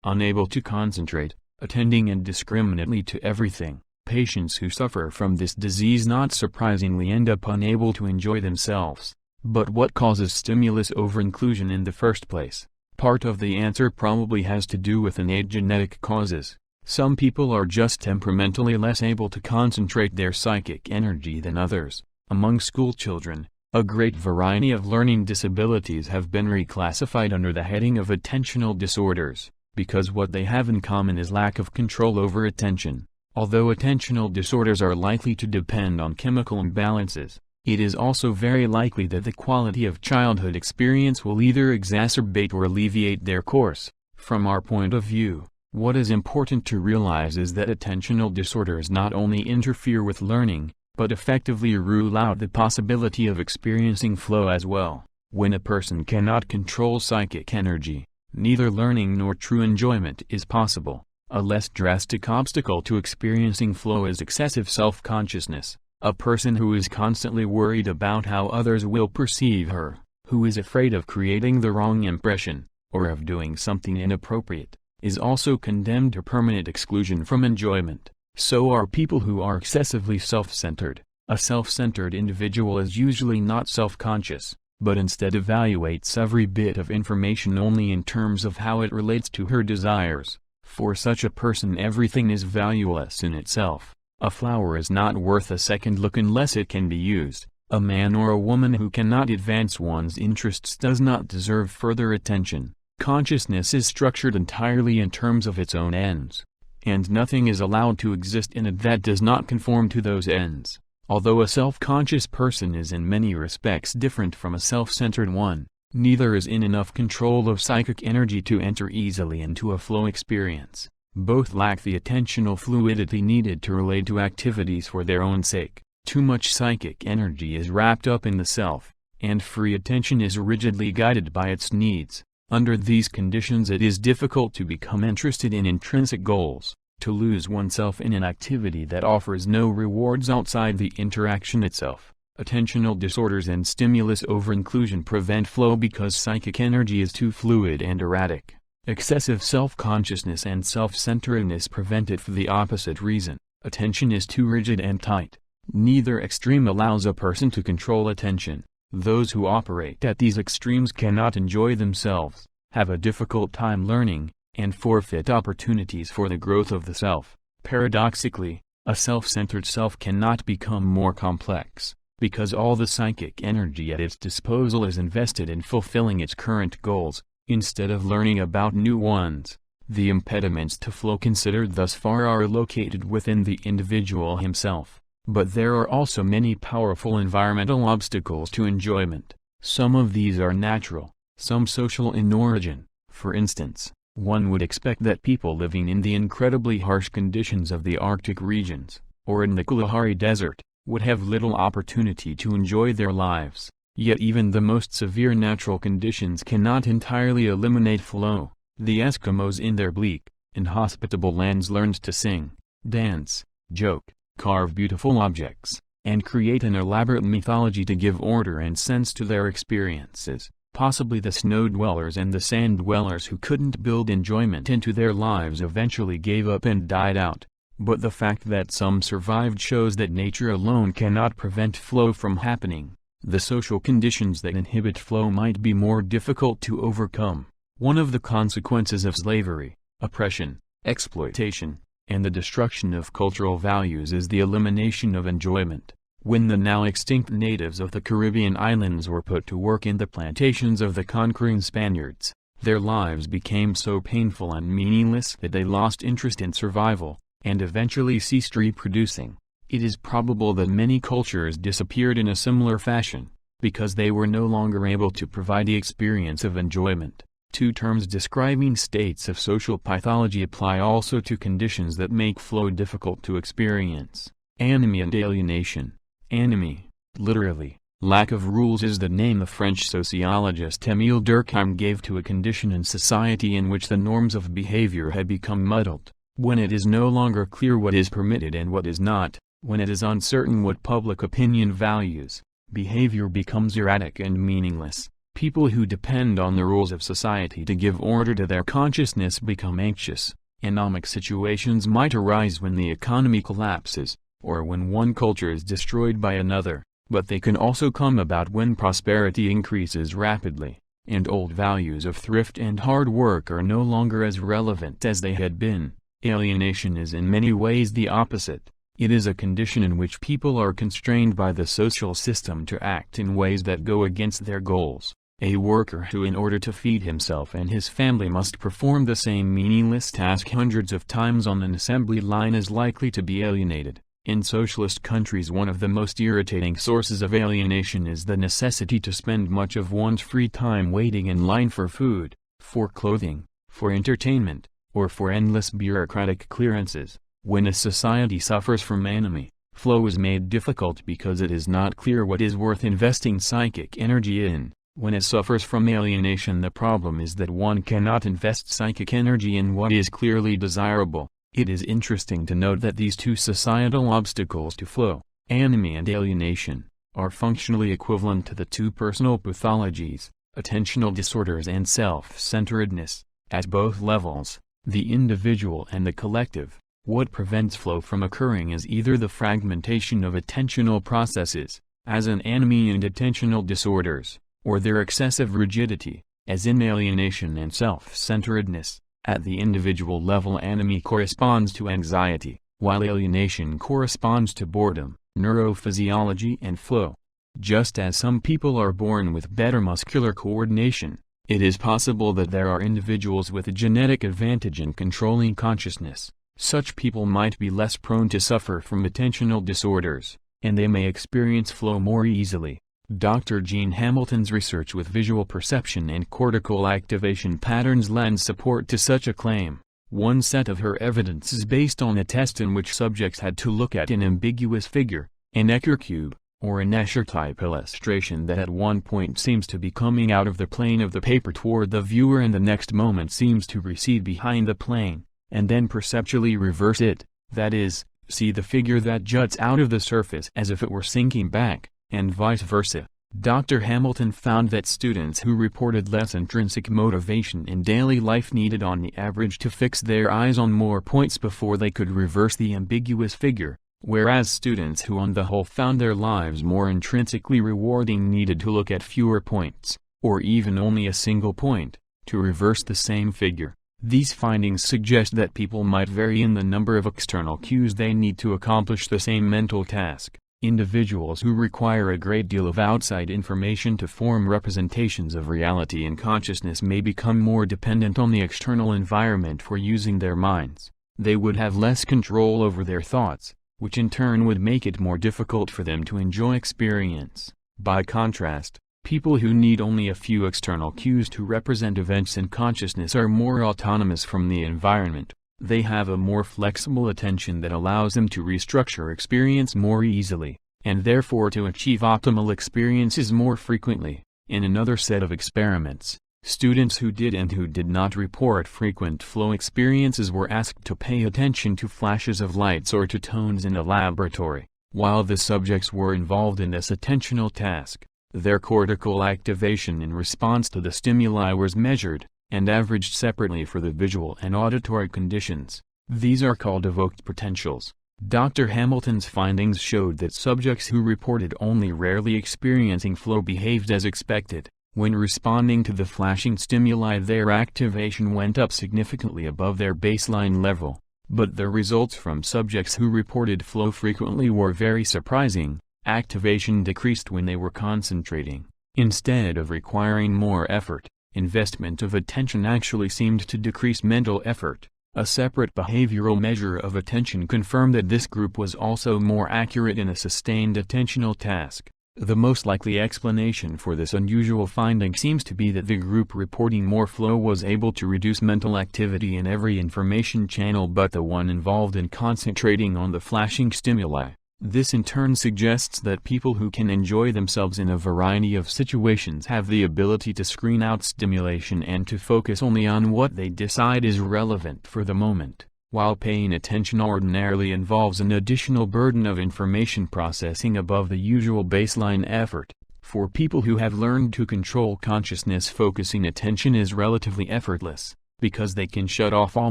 Unable to concentrate, attending indiscriminately to everything, patients who suffer from this disease not surprisingly end up unable to enjoy themselves. But what causes stimulus overinclusion in the first place? Part of the answer probably has to do with innate genetic causes. Some people are just temperamentally less able to concentrate their psychic energy than others. Among school children, a great variety of learning disabilities have been reclassified under the heading of attentional disorders, because what they have in common is lack of control over attention. Although attentional disorders are likely to depend on chemical imbalances, it is also very likely that the quality of childhood experience will either exacerbate or alleviate their course. From our point of view, what is important to realize is that attentional disorders not only interfere with learning, but effectively rule out the possibility of experiencing flow as well. When a person cannot control psychic energy, neither learning nor true enjoyment is possible. A less drastic obstacle to experiencing flow is excessive self-consciousness. A person who is constantly worried about how others will perceive her, who is afraid of creating the wrong impression, or of doing something inappropriate, is also condemned to permanent exclusion from enjoyment. So are people who are excessively self-centered. A self-centered individual is usually not self-conscious, but instead evaluates every bit of information only in terms of how it relates to her desires. For such a person everything is valueless in itself. A flower is not worth a second look unless it can be used. A man or a woman who cannot advance one's interests does not deserve further attention. Consciousness is structured entirely in terms of its own ends, and nothing is allowed to exist in it that does not conform to those ends. Although a self-conscious person is in many respects different from a self-centered one, neither is in enough control of psychic energy to enter easily into a flow experience. Both lack the attentional fluidity needed to relate to activities for their own sake. Too much psychic energy is wrapped up in the self, and free attention is rigidly guided by its needs. Under these conditions it is difficult to become interested in intrinsic goals, to lose oneself in an activity that offers no rewards outside the interaction itself. Attentional disorders and stimulus overinclusion prevent flow because psychic energy is too fluid and erratic. Excessive self-consciousness and self-centeredness prevent it for the opposite reason. Attention is too rigid and tight. Neither extreme allows a person to control attention. Those who operate at these extremes cannot enjoy themselves, have a difficult time learning, and forfeit opportunities for the growth of the self. Paradoxically, a self-centered self cannot become more complex, because all the psychic energy at its disposal is invested in fulfilling its current goals, instead of learning about new ones. The impediments to flow considered thus far are located within the individual himself. But there are also many powerful environmental obstacles to enjoyment. Some of these are natural, some social in origin. For instance, one would expect that people living in the incredibly harsh conditions of the Arctic regions, or in the Kalahari Desert, would have little opportunity to enjoy their lives. Yet even the most severe natural conditions cannot entirely eliminate flow. The Eskimos in their bleak, inhospitable lands learned to sing, dance, joke, carve beautiful objects, and create an elaborate mythology to give order and sense to their experiences. Possibly the snow dwellers and the sand dwellers who couldn't build enjoyment into their lives eventually gave up and died out. But the fact that some survived shows that nature alone cannot prevent flow from happening. The social conditions that inhibit flow might be more difficult to overcome. One of the consequences of slavery, oppression, exploitation, and the destruction of cultural values is the elimination of enjoyment. When the now extinct natives of the Caribbean islands were put to work in the plantations of the conquering Spaniards, their lives became so painful and meaningless that they lost interest in survival, and eventually ceased reproducing. It is probable that many cultures disappeared in a similar fashion, because they were no longer able to provide the experience of enjoyment. Two terms describing states of social pathology apply also to conditions that make flow difficult to experience: anomie and alienation. Anomie, literally, lack of rules, is the name the French sociologist Émile Durkheim gave to a condition in society in which the norms of behavior had become muddled, when it is no longer clear what is permitted and what is not, when it is uncertain what public opinion values. Behavior becomes erratic and meaningless. People who depend on the rules of society to give order to their consciousness become anxious. Anomic situations might arise when the economy collapses, or when one culture is destroyed by another, but they can also come about when prosperity increases rapidly, and old values of thrift and hard work are no longer as relevant as they had been. Alienation is in many ways the opposite. It is a condition in which people are constrained by the social system to act in ways that go against their goals. A worker who, in order to feed himself and his family, must perform the same meaningless task hundreds of times on an assembly line is likely to be alienated. In socialist countries, one of the most irritating sources of alienation is the necessity to spend much of one's free time waiting in line for food, for clothing, for entertainment, or for endless bureaucratic clearances. When a society suffers from anomie, flow is made difficult because it is not clear what is worth investing psychic energy in. When it suffers from alienation, the problem is that one cannot invest psychic energy in what is clearly desirable. It is interesting to note that these two societal obstacles to flow, anomie and alienation, are functionally equivalent to the two personal pathologies, attentional disorders and self-centeredness, at both levels, the individual and the collective. What prevents flow from occurring is either the fragmentation of attentional processes, as in anomie and attentional disorders, or their excessive rigidity, as in alienation and self-centeredness. At the individual level, anomie corresponds to anxiety, while alienation corresponds to boredom, neurophysiology and flow. Just as some people are born with better muscular coordination, it is possible that there are individuals with a genetic advantage in controlling consciousness. Such people might be less prone to suffer from attentional disorders, and they may experience flow more easily. Dr. Gene Hamilton's research with visual perception and cortical activation patterns lends support to such a claim. One set of her evidence is based on a test in which subjects had to look at an ambiguous figure, an Ecker cube, or an Escher-type illustration that at one point seems to be coming out of the plane of the paper toward the viewer and the next moment seems to recede behind the plane, and then perceptually reverse it, that is, see the figure that juts out of the surface as if it were sinking back, and vice versa. Dr. Hamilton found that students who reported less intrinsic motivation in daily life needed on the average to fix their eyes on more points before they could reverse the ambiguous figure, whereas students who on the whole found their lives more intrinsically rewarding needed to look at fewer points, or even only a single point, to reverse the same figure. These findings suggest that people might vary in the number of external cues they need to accomplish the same mental task. Individuals who require a great deal of outside information to form representations of reality and consciousness may become more dependent on the external environment for using their minds. They would have less control over their thoughts, which in turn would make it more difficult for them to enjoy experience. By contrast, people who need only a few external cues to represent events in consciousness are more autonomous from the environment. They have a more flexible attention that allows them to restructure experience more easily, and therefore to achieve optimal experiences more frequently. In another set of experiments, students who did and who did not report frequent flow experiences were asked to pay attention to flashes of lights or to tones in a laboratory. While the subjects were involved in this attentional task, their cortical activation in response to the stimuli was measured, and averaged separately for the visual and auditory conditions. These are called evoked potentials. Dr. Hamilton's findings showed that subjects who reported only rarely experiencing flow behaved as expected. When responding to the flashing stimuli, their activation went up significantly above their baseline level, but the results from subjects who reported flow frequently were very surprising. Activation decreased when they were concentrating. Instead of requiring more effort, investment of attention actually seemed to decrease mental effort. A separate behavioral measure of attention confirmed that this group was also more accurate in a sustained attentional task. The most likely explanation for this unusual finding seems to be that the group reporting more flow was able to reduce mental activity in every information channel but the one involved in concentrating on the flashing stimuli. This in turn suggests that people who can enjoy themselves in a variety of situations have the ability to screen out stimulation and to focus only on what they decide is relevant for the moment. While paying attention ordinarily involves an additional burden of information processing above the usual baseline effort, for people who have learned to control consciousness, focusing attention is relatively effortless, because they can shut off all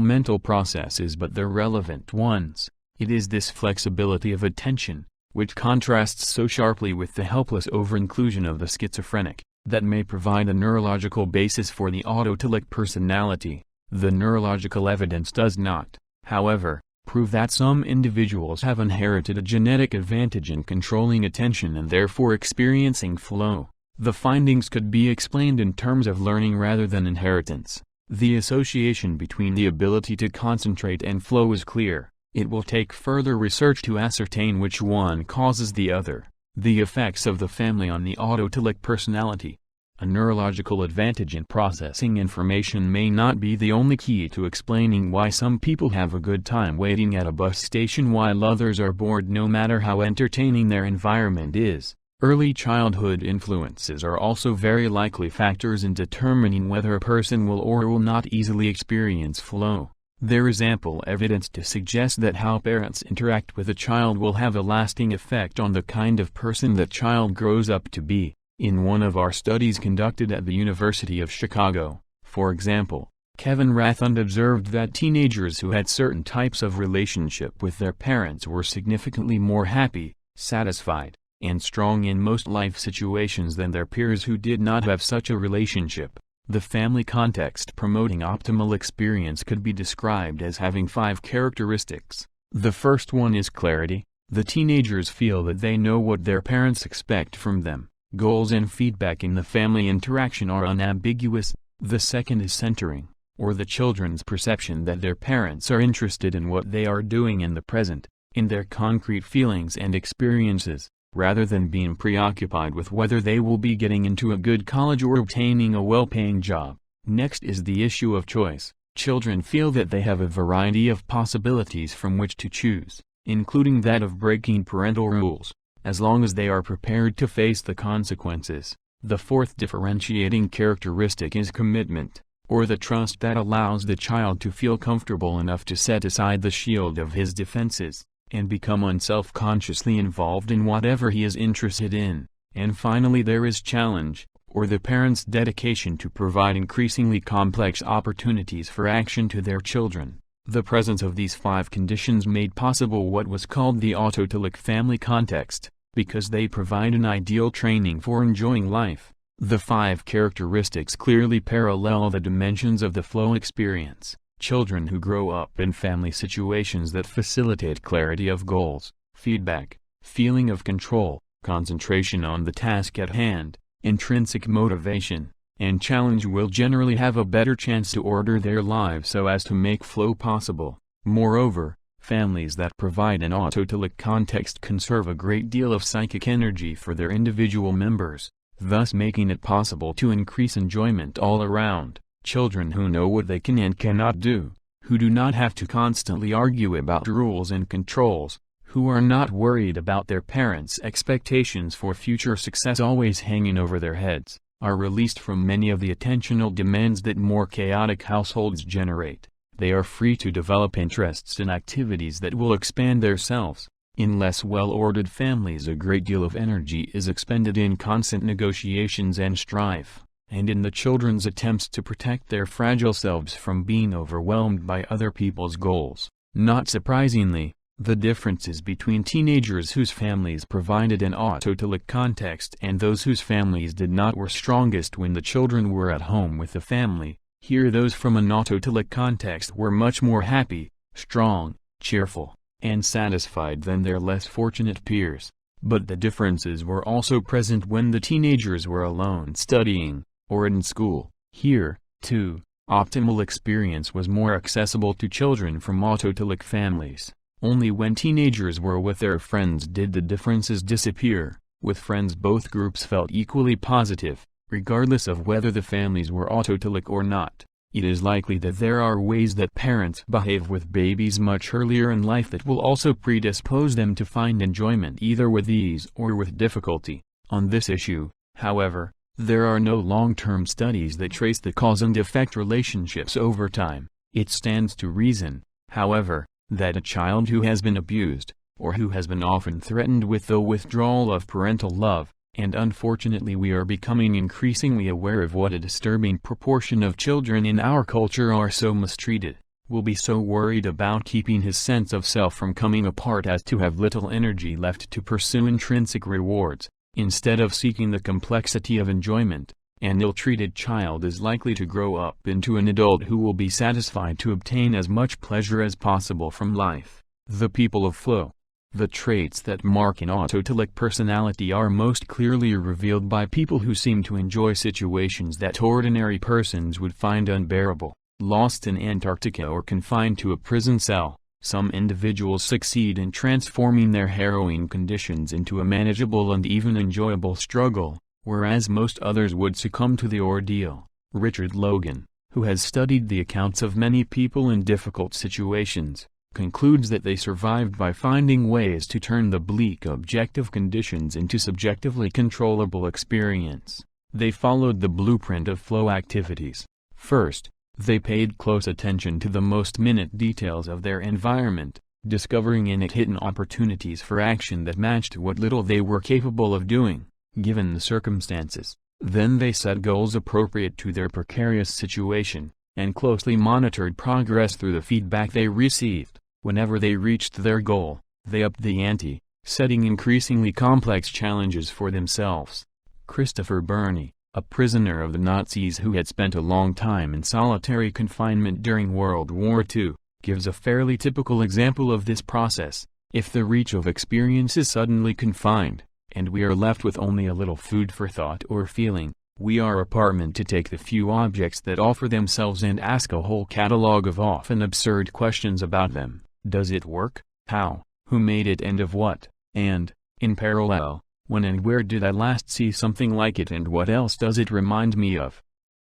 mental processes but the relevant ones. It is this flexibility of attention, which contrasts so sharply with the helpless over-inclusion of the schizophrenic, that may provide a neurological basis for the autotelic personality. The neurological evidence does not, however, prove that some individuals have inherited a genetic advantage in controlling attention and therefore experiencing flow. The findings could be explained in terms of learning rather than inheritance. The association between the ability to concentrate and flow is clear. It will take further research to ascertain which one causes the other. The effects of the family on the autotelic personality. A neurological advantage in processing information may not be the only key to explaining why some people have a good time waiting at a bus station while others are bored no matter how entertaining their environment is. Early childhood influences are also very likely factors in determining whether a person will or will not easily experience flow. There is ample evidence to suggest that how parents interact with a child will have a lasting effect on the kind of person that child grows up to be. In one of our studies conducted at the University of Chicago, for example, Kevin Rathund observed that teenagers who had certain types of relationship with their parents were significantly more happy, satisfied, and strong in most life situations than their peers who did not have such a relationship. The family context promoting optimal experience could be described as having 5 characteristics. The first one is clarity. The teenagers feel that they know what their parents expect from them. Goals and feedback in the family interaction are unambiguous. The second is centering, or the children's perception that their parents are interested in what they are doing in the present, in their concrete feelings and experiences, rather than being preoccupied with whether they will be getting into a good college or obtaining a well-paying job. Next is the issue of choice. Children feel that they have a variety of possibilities from which to choose, including that of breaking parental rules, as long as they are prepared to face the consequences. The fourth differentiating characteristic is commitment, or the trust that allows the child to feel comfortable enough to set aside the shield of his defenses, and become unself-consciously involved in whatever he is interested in. And finally there is challenge, or the parents' dedication to provide increasingly complex opportunities for action to their children. The presence of these 5 conditions made possible what was called the autotelic family context, because they provide an ideal training for enjoying life. The 5 characteristics clearly parallel the dimensions of the flow experience. Children who grow up in family situations that facilitate clarity of goals, feedback, feeling of control, concentration on the task at hand, intrinsic motivation, and challenge will generally have a better chance to order their lives so as to make flow possible. Moreover, families that provide an autotelic context conserve a great deal of psychic energy for their individual members, thus making it possible to increase enjoyment all around. Children who know what they can and cannot do, who do not have to constantly argue about rules and controls, who are not worried about their parents' expectations for future success always hanging over their heads, are released from many of the attentional demands that more chaotic households generate. They are free to develop interests in activities that will expand their selves. In less well-ordered families a great deal of energy is expended in constant negotiations and strife, and in the children's attempts to protect their fragile selves from being overwhelmed by other people's goals. Not surprisingly, the differences between teenagers whose families provided an autotelic context and those whose families did not were strongest when the children were at home with the family. Here those from an autotelic context were much more happy, strong, cheerful, and satisfied than their less fortunate peers. But the differences were also present when the teenagers were alone studying, or in school. Here, too, optimal experience was more accessible to children from autotelic families. Only when teenagers were with their friends did the differences disappear. With friends, both groups felt equally positive, regardless of whether the families were autotelic or not. It is likely that there are ways that parents behave with babies much earlier in life that will also predispose them to find enjoyment either with ease or with difficulty. On this issue, however, there are no long-term studies that trace the cause and effect relationships over time. It stands to reason, however, that a child who has been abused, or who has been often threatened with the withdrawal of parental love, and unfortunately we are becoming increasingly aware of what a disturbing proportion of children in our culture are so mistreated, will be so worried about keeping his sense of self from coming apart as to have little energy left to pursue intrinsic rewards, instead of seeking the complexity of enjoyment. An ill-treated child is likely to grow up into an adult who will be satisfied to obtain as much pleasure as possible from life. The people of flow. The traits that mark an autotelic personality are most clearly revealed by people who seem to enjoy situations that ordinary persons would find unbearable. Lost in Antarctica or confined to a prison cell, some individuals succeed in transforming their harrowing conditions into a manageable and even enjoyable struggle, whereas most others would succumb to the ordeal. Richard Logan, who has studied the accounts of many people in difficult situations, concludes that they survived by finding ways to turn the bleak objective conditions into subjectively controllable experience. They followed the blueprint of flow activities. First, they paid close attention to the most minute details of their environment, discovering in it hidden opportunities for action that matched what little they were capable of doing, given the circumstances. Then they set goals appropriate to their precarious situation, and closely monitored progress through the feedback they received. Whenever they reached their goal, they upped the ante, setting increasingly complex challenges for themselves. Christopher Burney, a prisoner of the Nazis who had spent a long time in solitary confinement during World War II, gives a fairly typical example of this process. If the reach of experience is suddenly confined, and we are left with only a little food for thought or feeling, we are apartment to take the few objects that offer themselves and ask a whole catalogue of often absurd questions about them. Does it work? How? Who made it and of what? And, in parallel, when and where did I last see something like it and what else does it remind me of?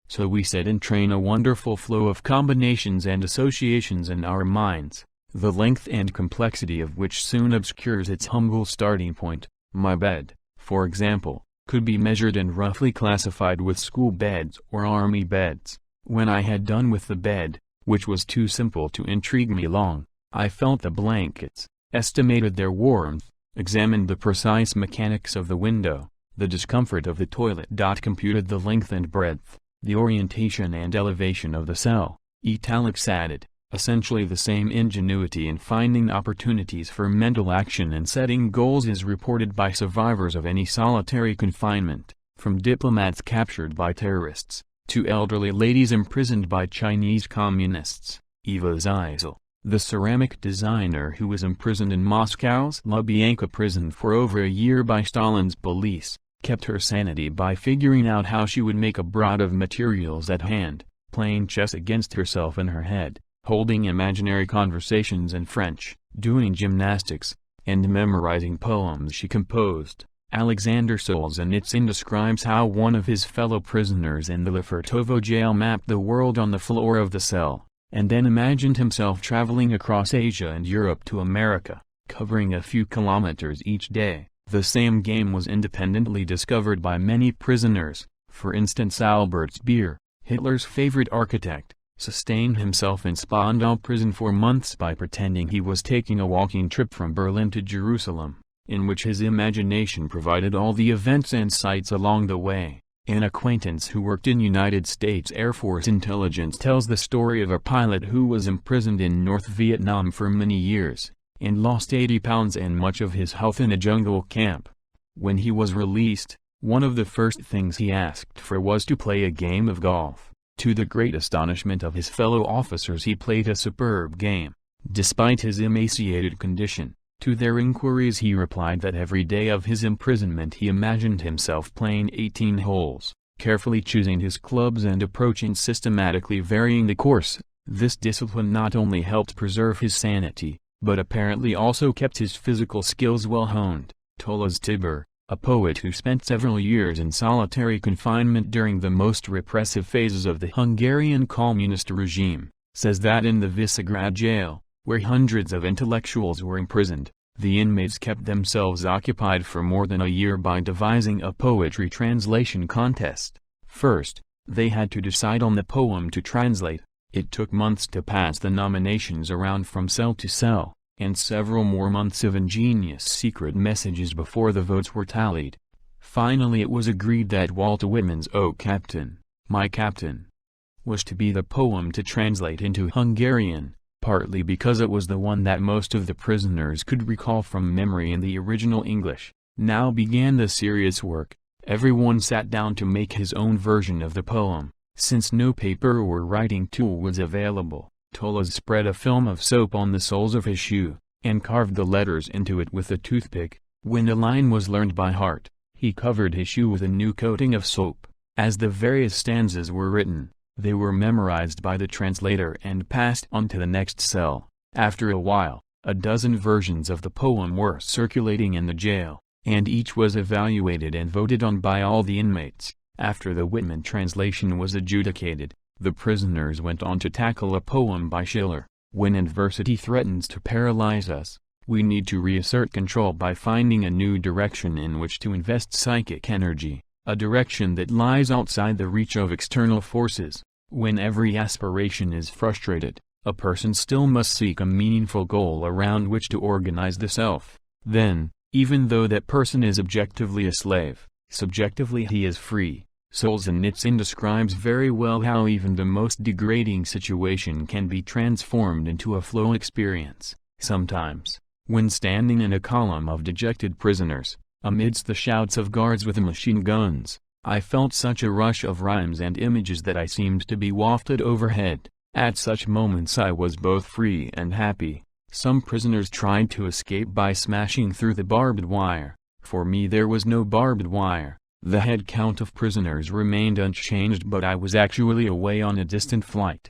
So we set and train a wonderful flow of combinations and associations in our minds, the length and complexity of which soon obscures its humble starting point. My bed, for example, could be measured and roughly classified with school beds or army beds. When I had done with the bed, which was too simple to intrigue me long, I felt the blankets, estimated their warmth, examined the precise mechanics of the window, the discomfort of the toilet. Computed the length and breadth, the orientation and elevation of the cell. Italics added, essentially the same ingenuity in finding opportunities for mental action and setting goals is reported by survivors of any solitary confinement, from diplomats captured by terrorists, to elderly ladies imprisoned by Chinese communists. Eva Zeisel, the ceramic designer who was imprisoned in Moscow's Lubyanka prison for over a year by Stalin's police, kept her sanity by figuring out how she would make a brood of materials at hand, playing chess against herself in her head, holding imaginary conversations in French, doing gymnastics, and memorizing poems she composed. Alexander Solzhenitsyn describes how one of his fellow prisoners in the Lefortovo jail mapped the world on the floor of the cell, and then imagined himself traveling across Asia and Europe to America, covering a few kilometers each day. The same game was independently discovered by many prisoners. For instance, Albert Speer, Hitler's favorite architect, sustained himself in Spandau prison for months by pretending he was taking a walking trip from Berlin to Jerusalem, in which his imagination provided all the events and sights along the way. An acquaintance who worked in United States Air Force intelligence tells the story of a pilot who was imprisoned in North Vietnam for many years, and lost 80 pounds and much of his health in a jungle camp. When he was released, one of the first things he asked for was to play a game of golf. To the great astonishment of his fellow officers, he played a superb game, despite his emaciated condition. To their inquiries he replied that every day of his imprisonment he imagined himself playing 18 holes, carefully choosing his clubs and approach and systematically varying the course. This discipline not only helped preserve his sanity, but apparently also kept his physical skills well honed. Tolas Tibor, a poet who spent several years in solitary confinement during the most repressive phases of the Hungarian communist regime, says that in the Visegrad jail, where hundreds of intellectuals were imprisoned, the inmates kept themselves occupied for more than a year by devising a poetry translation contest. First, they had to decide on the poem to translate. It took months to pass the nominations around from cell to cell, and several more months of ingenious secret messages before the votes were tallied. Finally it was agreed that Walter Whitman's "O Captain, My Captain" was to be the poem to translate into Hungarian, partly because it was the one that most of the prisoners could recall from memory in the original English. Now began the serious work. Everyone sat down to make his own version of the poem. Since no paper or writing tool was available, Tolas spread a film of soap on the soles of his shoe, and carved the letters into it with a toothpick. When a line was learned by heart, he covered his shoe with a new coating of soap. As the various stanzas were written, they were memorized by the translator and passed on to the next cell. After a while, a dozen versions of the poem were circulating in the jail, and each was evaluated and voted on by all the inmates. After the Whitman translation was adjudicated, the prisoners went on to tackle a poem by Schiller. When adversity threatens to paralyze us, we need to reassert control by finding a new direction in which to invest psychic energy, a direction that lies outside the reach of external forces. When every aspiration is frustrated, a person still must seek a meaningful goal around which to organize the self. Then, even though that person is objectively a slave, subjectively he is free. Solzhenitsyn describes very well how even the most degrading situation can be transformed into a flow experience. Sometimes, when standing in a column of dejected prisoners, amidst the shouts of guards with machine guns, I felt such a rush of rhymes and images that I seemed to be wafted overhead. At such moments I was both free and happy. Some prisoners tried to escape by smashing through the barbed wire. For me there was no barbed wire. The head count of prisoners remained unchanged, but I was actually away on a distant flight.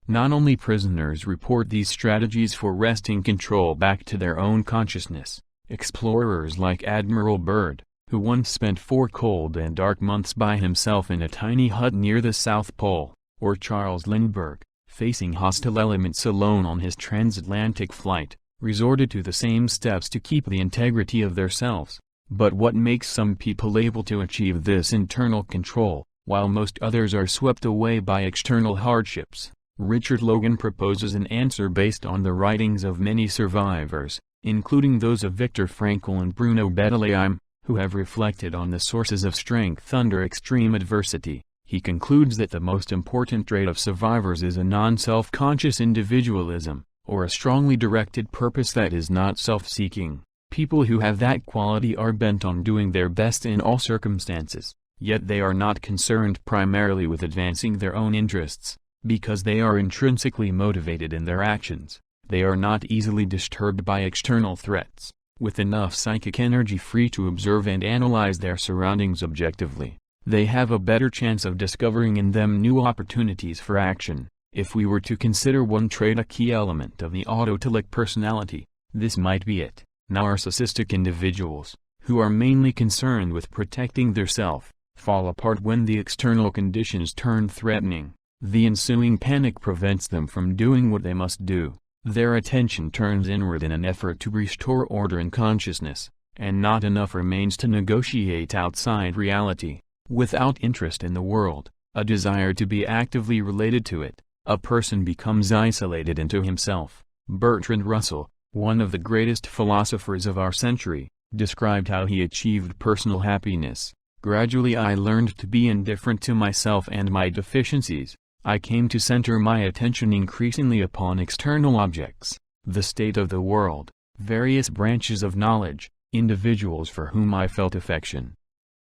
Not only prisoners report these strategies for wresting control back to their own consciousness. Explorers like Admiral Byrd, who once spent 4 cold and dark months by himself in a tiny hut near the South Pole, or Charles Lindbergh, facing hostile elements alone on his transatlantic flight, resorted to the same steps to keep the integrity of their selves. But what makes some people able to achieve this internal control, while most others are swept away by external hardships? Richard Logan proposes an answer based on the writings of many survivors, including those of Viktor Frankl and Bruno Bettelheim, who have reflected on the sources of strength under extreme adversity. He concludes that the most important trait of survivors is a non-self-conscious individualism, or a strongly directed purpose that is not self-seeking. People who have that quality are bent on doing their best in all circumstances, yet they are not concerned primarily with advancing their own interests, because they are intrinsically motivated in their actions. They are not easily disturbed by external threats, with enough psychic energy free to observe and analyze their surroundings objectively. They have a better chance of discovering in them new opportunities for action. If we were to consider one trait a key element of the autotelic personality, this might be it. Narcissistic individuals, who are mainly concerned with protecting their self, fall apart when the external conditions turn threatening. The ensuing panic prevents them from doing what they must do. Their attention turns inward in an effort to restore order in consciousness, and not enough remains to negotiate outside reality. Without interest in the world, a desire to be actively related to it, a person becomes isolated into himself. Bertrand Russell, one of the greatest philosophers of our century, described how he achieved personal happiness. Gradually I learned to be indifferent to myself and my deficiencies. I came to center my attention increasingly upon external objects, the state of the world, various branches of knowledge, individuals for whom I felt affection.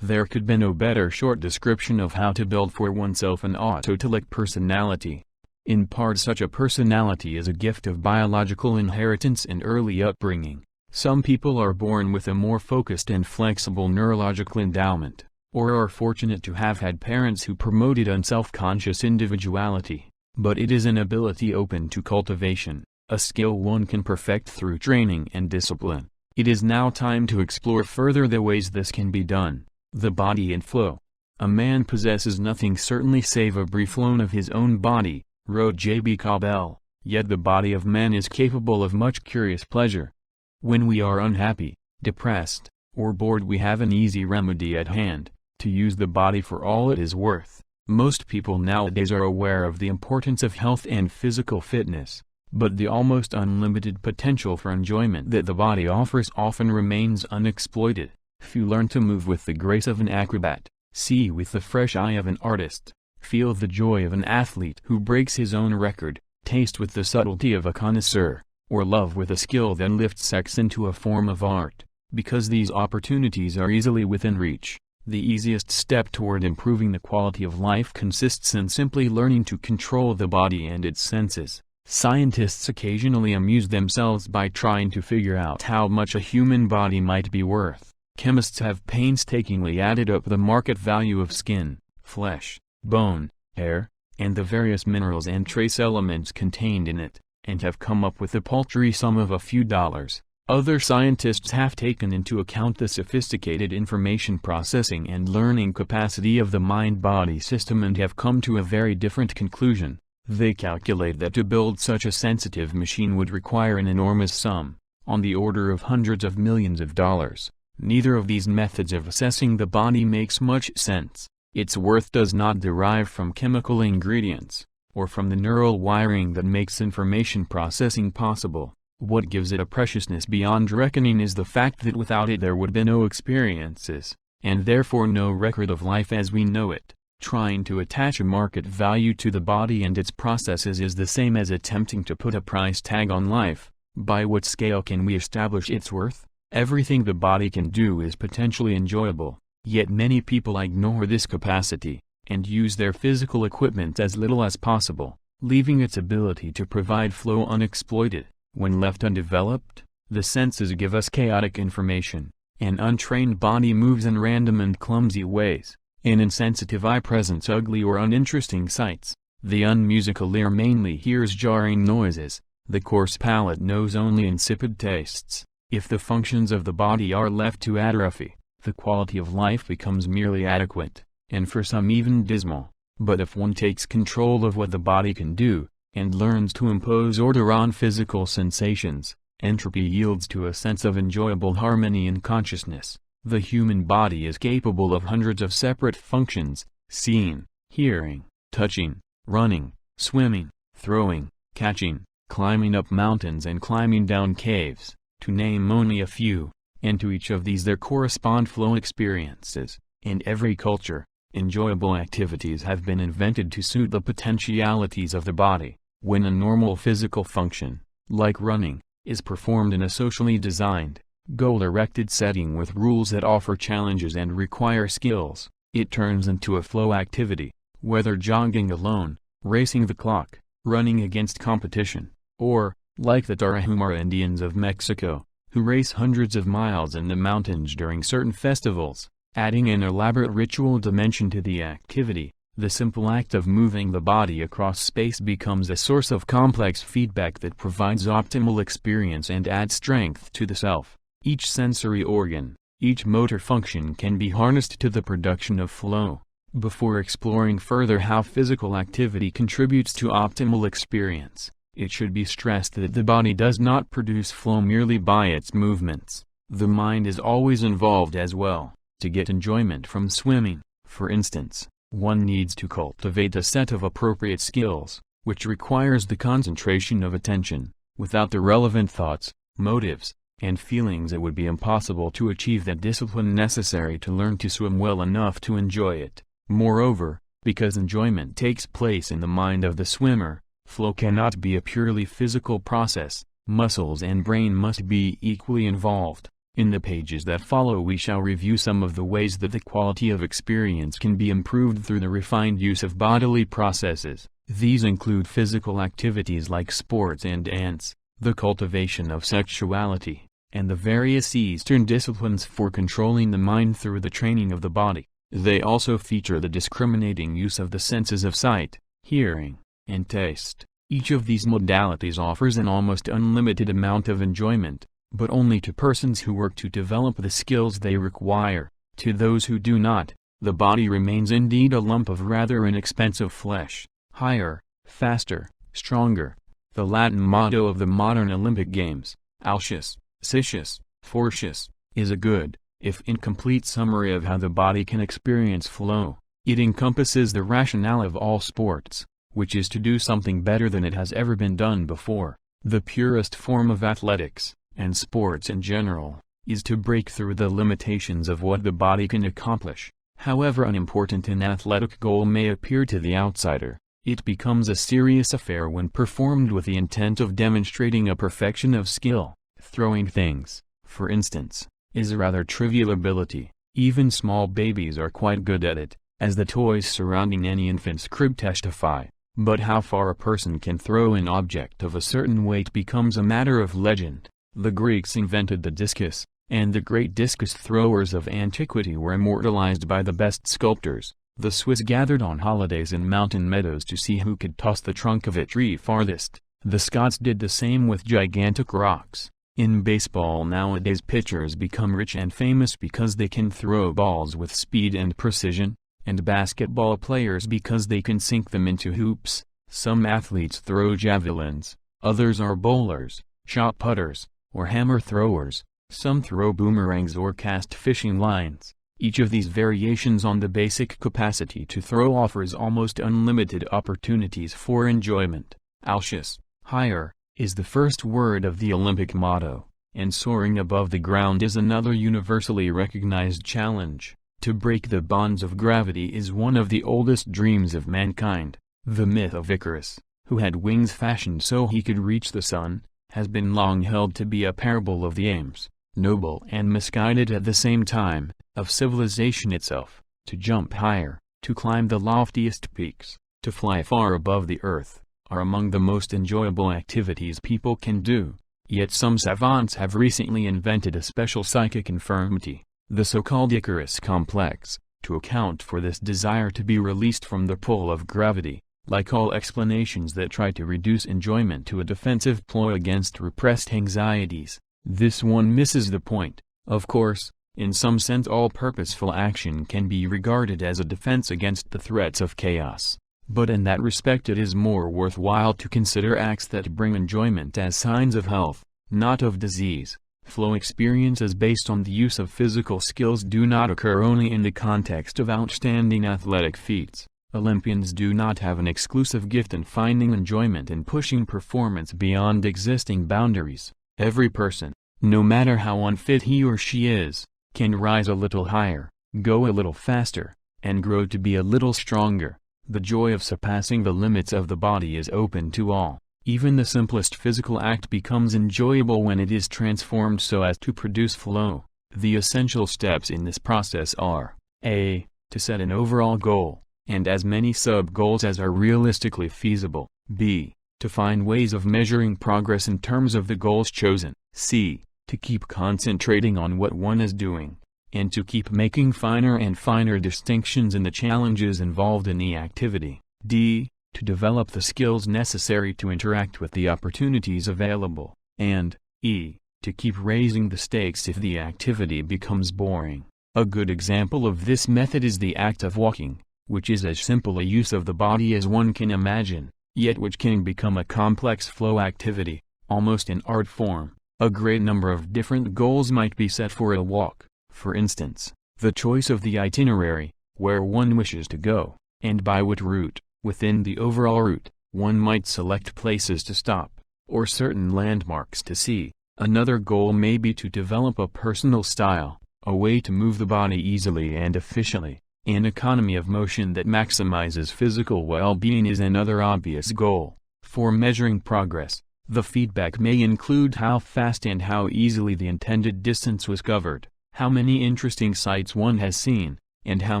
There could be no better short description of how to build for oneself an autotelic personality. In part such a personality is a gift of biological inheritance and early upbringing. Some people are born with a more focused and flexible neurological endowment, or are fortunate to have had parents who promoted unself-conscious individuality. But it is an ability open to cultivation, a skill one can perfect through training and discipline. It is now time to explore further the ways this can be done. The body and flow. A man possesses nothing certainly save a brief loan of his own body, wrote J.B. Cabell, yet the body of man is capable of much curious pleasure. When we are unhappy, depressed, or bored, we have an easy remedy at hand: to use the body for all it is worth. Most people nowadays are aware of the importance of health and physical fitness, but the almost unlimited potential for enjoyment that the body offers often remains unexploited. Few learn to move with the grace of an acrobat, see with the fresh eye of an artist, feel the joy of an athlete who breaks his own record, taste with the subtlety of a connoisseur, or love with a skill that lifts sex into a form of art. Because these opportunities are easily within reach, the easiest step toward improving the quality of life consists in simply learning to control the body and its senses. Scientists occasionally amuse themselves by trying to figure out how much a human body might be worth. Chemists have painstakingly added up the market value of skin, flesh, bone, hair, and the various minerals and trace elements contained in it, and have come up with the paltry sum of a few dollars. Other scientists have taken into account the sophisticated information processing and learning capacity of the mind-body system and have come to a very different conclusion. They calculate that to build such a sensitive machine would require an enormous sum, on the order of hundreds of millions of dollars. Neither of these methods of assessing the body makes much sense. Its worth does not derive from chemical ingredients, or from the neural wiring that makes information processing possible. What gives it a preciousness beyond reckoning is the fact that without it there would be no experiences, and therefore no record of life as we know it. Trying to attach a market value to the body and its processes is the same as attempting to put a price tag on life. By what scale can we establish its worth? Everything the body can do is potentially enjoyable, yet many people ignore this capacity, and use their physical equipment as little as possible, leaving its ability to provide flow unexploited. When left undeveloped, the senses give us chaotic information. An untrained body moves in random and clumsy ways. An insensitive eye presents ugly or uninteresting sights. The unmusical ear mainly hears jarring noises. The coarse palate knows only insipid tastes. If the functions of the body are left to atrophy, the quality of life becomes merely adequate, and for some even dismal. But if one takes control of what the body can do, and learns to impose order on physical sensations, entropy yields to a sense of enjoyable harmony in consciousness. The human body is capable of hundreds of separate functions: seeing, hearing, touching, running, swimming, throwing, catching, climbing up mountains and climbing down caves, to name only a few, and to each of these there correspond flow experiences. In every culture, enjoyable activities have been invented to suit the potentialities of the body. When a normal physical function, like running, is performed in a socially designed, goal-directed setting with rules that offer challenges and require skills, it turns into a flow activity. Whether jogging alone, racing the clock, running against competition, or, like the Tarahumara Indians of Mexico, who race hundreds of miles in the mountains during certain festivals, adding an elaborate ritual dimension to the activity, the simple act of moving the body across space becomes a source of complex feedback that provides optimal experience and adds strength to the self. Each sensory organ, each motor function can be harnessed to the production of flow. Before exploring further how physical activity contributes to optimal experience, it should be stressed that the body does not produce flow merely by its movements. The mind is always involved as well. To get enjoyment from swimming, for instance, one needs to cultivate a set of appropriate skills, which requires the concentration of attention. Without the relevant thoughts, motives, and feelings it would be impossible to achieve that discipline necessary to learn to swim well enough to enjoy it. Moreover, because enjoyment takes place in the mind of the swimmer, flow cannot be a purely physical process. Muscles and brain must be equally involved. In the pages that follow we shall review some of the ways that the quality of experience can be improved through the refined use of bodily processes. These include physical activities like sports and dance, the cultivation of sexuality, and the various Eastern disciplines for controlling the mind through the training of the body. They also feature the discriminating use of the senses of sight, hearing, and taste. Each of these modalities offers an almost unlimited amount of enjoyment. but only to persons who work to develop the skills they require. To those who do not, the body remains indeed a lump of rather inexpensive flesh. Higher, faster, stronger. The Latin motto of the modern Olympic Games, Altius, Citius, Fortius, is a good, if incomplete summary of how the body can experience flow. It encompasses the rationale of all sports, which is to do something better than it has ever been done before. The purest form of athletics, and sports in general, is to break through the limitations of what the body can accomplish. However unimportant an athletic goal may appear to the outsider, it becomes a serious affair when performed with the intent of demonstrating a perfection of skill. Throwing things, for instance, is a rather trivial ability. Even small babies are quite good at it, as the toys surrounding any infant's crib testify. But how far a person can throw an object of a certain weight becomes a matter of legend. The Greeks invented the discus, and the great discus throwers of antiquity were immortalized by the best sculptors. The Swiss gathered on holidays in mountain meadows to see who could toss the trunk of a tree farthest. The Scots did the same with gigantic rocks. In baseball nowadays pitchers become rich and famous because they can throw balls with speed and precision, and basketball players because they can sink them into hoops. Some athletes throw javelins, others are bowlers, shot putters, or hammer throwers. Some throw boomerangs or cast fishing lines. Each of these variations on the basic capacity to throw offers almost unlimited opportunities for enjoyment. Altius, higher, is the first word of the Olympic motto, and soaring above the ground is another universally recognized challenge. To break the bonds of gravity is one of the oldest dreams of mankind. The myth of Icarus, who had wings fashioned so he could reach the sun, has been long held to be a parable of the aims, noble and misguided at the same time, of civilization itself. To jump higher, to climb the loftiest peaks, to fly far above the earth, are among the most enjoyable activities people can do. Yet some savants have recently invented a special psychic infirmity, the so-called Icarus complex, to account for this desire to be released from the pull of gravity. Like all explanations that try to reduce enjoyment to a defensive ploy against repressed anxieties, this one misses the point. Of course, in some sense all purposeful action can be regarded as a defense against the threats of chaos, but in that respect it is more worthwhile to consider acts that bring enjoyment as signs of health, not of disease. Flow experiences based on the use of physical skills do not occur only in the context of outstanding athletic feats. Olympians do not have an exclusive gift in finding enjoyment in pushing performance beyond existing boundaries. Every person, no matter how unfit he or she is, can rise a little higher, go a little faster, and grow to be a little stronger. The joy of surpassing the limits of the body is open to all. Even the simplest physical act becomes enjoyable when it is transformed so as to produce flow. The essential steps in this process are: a. To set an overall goal, and as many sub-goals as are realistically feasible. B. To find ways of measuring progress in terms of the goals chosen. C. To keep concentrating on what one is doing, and to keep making finer and finer distinctions in the challenges involved in the activity. D. To develop the skills necessary to interact with the opportunities available. And E. To keep raising the stakes if the activity becomes boring. A good example of this method is the act of walking, which is as simple a use of the body as one can imagine, yet which can become a complex flow activity, almost an art form. A great number of different goals might be set for a walk. For instance, the choice of the itinerary, where one wishes to go, and by what route. Within the overall route, one might select places to stop, or certain landmarks to see. Another goal may be to develop a personal style, a way to move the body easily and efficiently. An economy of motion that maximizes physical well-being is another obvious goal. For measuring progress, the feedback may include how fast and how easily the intended distance was covered, how many interesting sights one has seen, and how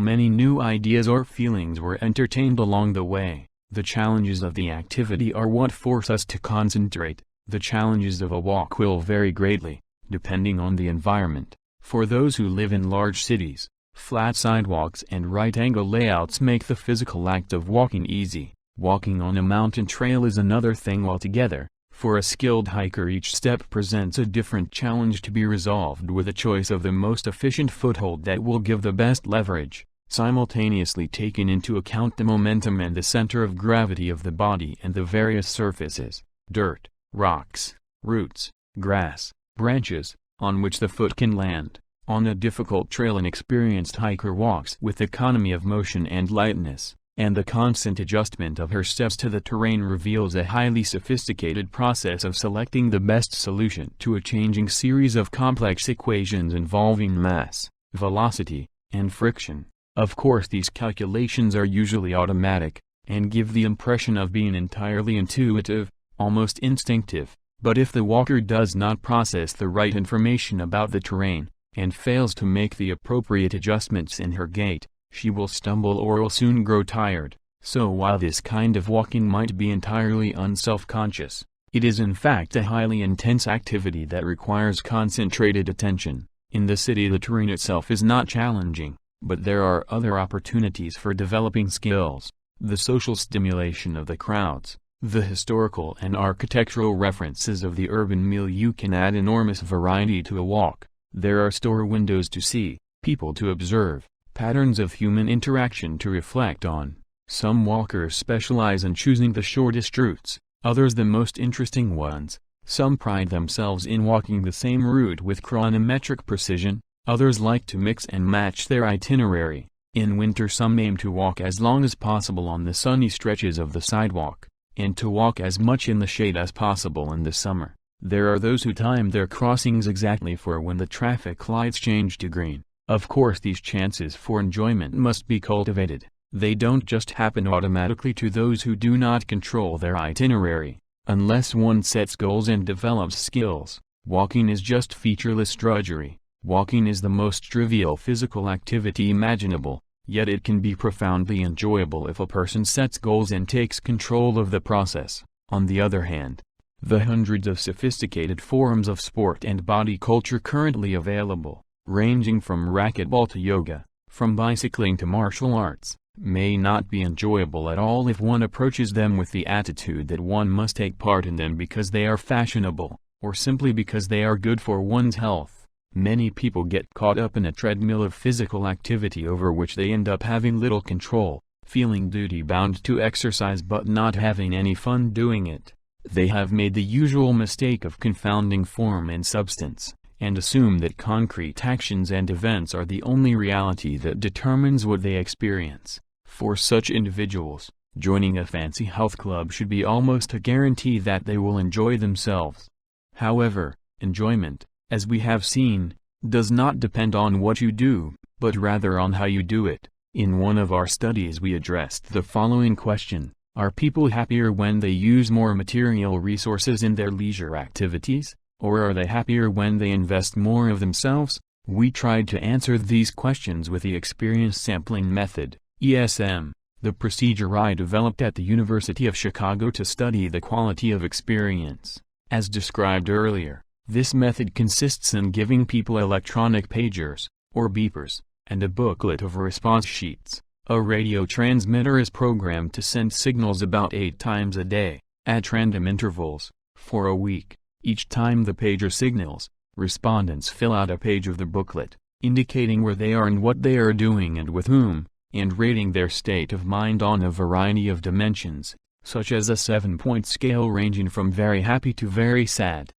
many new ideas or feelings were entertained along the way. The challenges of the activity are what force us to concentrate. The challenges of a walk will vary greatly, depending on the environment. For those who live in large cities, flat sidewalks and right-angle layouts make the physical act of walking easy. Walking on a mountain trail is another thing altogether. For a skilled hiker, each step presents a different challenge to be resolved with a choice of the most efficient foothold that will give the best leverage, simultaneously taking into account the momentum and the center of gravity of the body and the various surfaces, dirt, rocks, roots, grass, branches, on which the foot can land. On a difficult trail, an experienced hiker walks with economy of motion and lightness, and the constant adjustment of her steps to the terrain reveals a highly sophisticated process of selecting the best solution to a changing series of complex equations involving mass, velocity, and friction. Of course, these calculations are usually automatic, and give the impression of being entirely intuitive, almost instinctive, but if the walker does not process the right information about the terrain, and fails to make the appropriate adjustments in her gait, she will stumble or will soon grow tired. So while this kind of walking might be entirely unself-conscious, it is in fact a highly intense activity that requires concentrated attention. In the city, the terrain itself is not challenging, but there are other opportunities for developing skills. The social stimulation of the crowds, the historical and architectural references of the urban milieu can add enormous variety to a walk. There are store windows to see, people to observe, patterns of human interaction to reflect on. Some walkers specialize in choosing the shortest routes, others the most interesting ones. Some pride themselves in walking the same route with chronometric precision, others like to mix and match their itinerary. In winter, some aim to walk as long as possible on the sunny stretches of the sidewalk, and to walk as much in the shade as possible in the summer. There are those who time their crossings exactly for when the traffic lights change to green. Of course, these chances for enjoyment must be cultivated. They don't just happen automatically to those who do not control their itinerary. Unless one sets goals and develops skills, walking is just featureless drudgery. Walking is the most trivial physical activity imaginable, yet it can be profoundly enjoyable if a person sets goals and takes control of the process. On the other hand, the hundreds of sophisticated forms of sport and body culture currently available, ranging from racquetball to yoga, from bicycling to martial arts, may not be enjoyable at all if one approaches them with the attitude that one must take part in them because they are fashionable, or simply because they are good for one's health. Many people get caught up in a treadmill of physical activity over which they end up having little control, feeling duty-bound to exercise but not having any fun doing it. They have made the usual mistake of confounding form and substance, and assume that concrete actions and events are the only reality that determines what they experience. For such individuals, joining a fancy health club should be almost a guarantee that they will enjoy themselves. However, enjoyment, as we have seen, does not depend on what you do, but rather on how you do it. In one of our studies we addressed the following question: are people happier when they use more material resources in their leisure activities, or are they happier when they invest more of themselves? We tried to answer these questions with the experience sampling method, ESM, the procedure I developed at the University of Chicago to study the quality of experience. As described earlier, this method consists in giving people electronic pagers, or beepers, and a booklet of response sheets. A radio transmitter is programmed to send signals about 8 times a day, at random intervals, for a week. Each time the pager signals, respondents fill out a page of the booklet, indicating where they are and what they are doing and with whom, and rating their state of mind on a variety of dimensions, such as a 7-point scale ranging from very happy to very sad.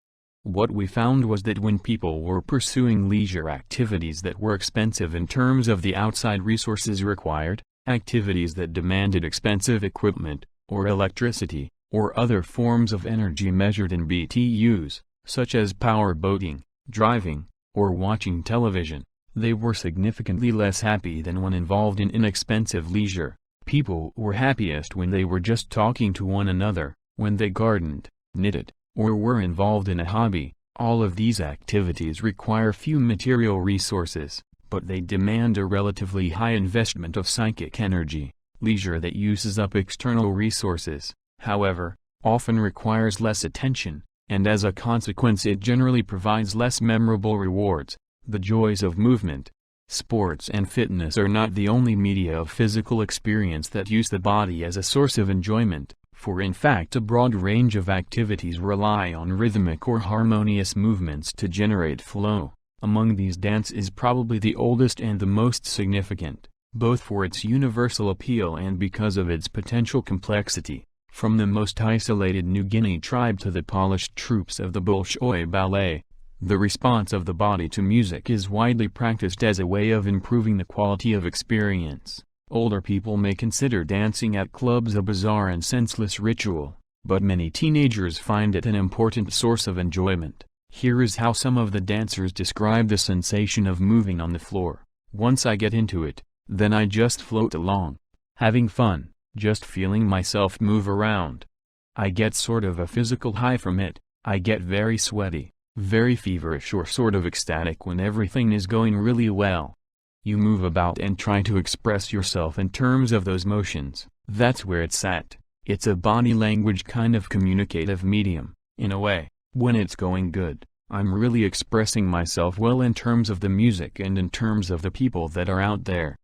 What we found was that when people were pursuing leisure activities that were expensive in terms of the outside resources required, activities that demanded expensive equipment, or electricity, or other forms of energy measured in BTUs, such as power boating, driving, or watching television, they were significantly less happy than when involved in inexpensive leisure. People were happiest when they were just talking to one another, when they gardened, knitted, or were involved in a hobby. All of these activities require few material resources, but they demand a relatively high investment of psychic energy. Leisure that uses up external resources, however, often requires less attention, and as a consequence it generally provides less memorable rewards. The joys of movement. Sports and fitness are not the only media of physical experience that use the body as a source of enjoyment. For in fact a broad range of activities rely on rhythmic or harmonious movements to generate flow. Among these dance is probably the oldest and the most significant, both for its universal appeal and because of its potential complexity. From the most isolated New Guinea tribe to the polished troops of the Bolshoi Ballet, the response of the body to music is widely practiced as a way of improving the quality of experience. Older people may consider dancing at clubs a bizarre and senseless ritual, but many teenagers find it an important source of enjoyment. Here is how some of the dancers describe the sensation of moving on the floor. Once I get into it, then I just float along, having fun, just feeling myself move around. I get sort of a physical high from it. I get very sweaty, very feverish or sort of ecstatic when everything is going really well. You move about and try to express yourself in terms of those motions. That's where it's at. It's a body language kind of communicative medium, in a way. When it's going good, I'm really expressing myself well in terms of the music and in terms of the people that are out there.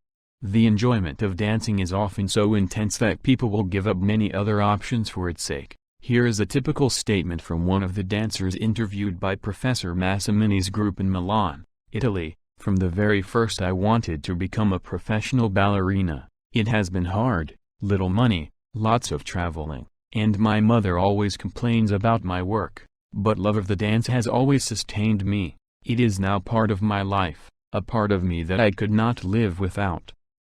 The enjoyment of dancing is often so intense that people will give up many other options for its sake. Here is a typical statement from one of the dancers interviewed by Professor Massimini's group in Milan, Italy. From the very first I wanted to become a professional ballerina. It has been hard, little money, lots of traveling, and my mother always complains about my work, but love of the dance has always sustained me. It is now part of my life, a part of me that I could not live without.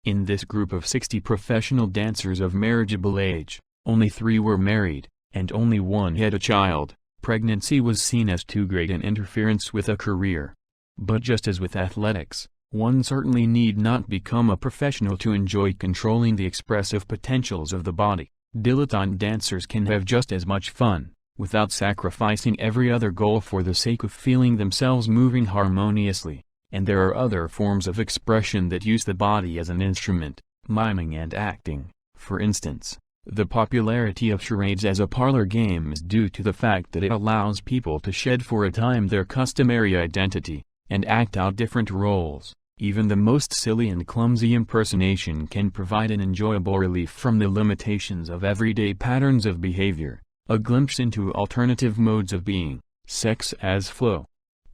In this group of 60 professional dancers of marriageable age, only 3 were married, and only 1 had a child. Pregnancy was seen as too great an interference with a career. But just as with athletics, one certainly need not become a professional to enjoy controlling the expressive potentials of the body. Dilettante dancers can have just as much fun, without sacrificing every other goal for the sake of feeling themselves moving harmoniously. And there are other forms of expression that use the body as an instrument, miming and acting. For instance, the popularity of charades as a parlor game is due to the fact that it allows people to shed for a time their customary identity, and act out different roles. Even the most silly and clumsy impersonation can provide an enjoyable relief from the limitations of everyday patterns of behavior, a glimpse into alternative modes of being. Sex as flow.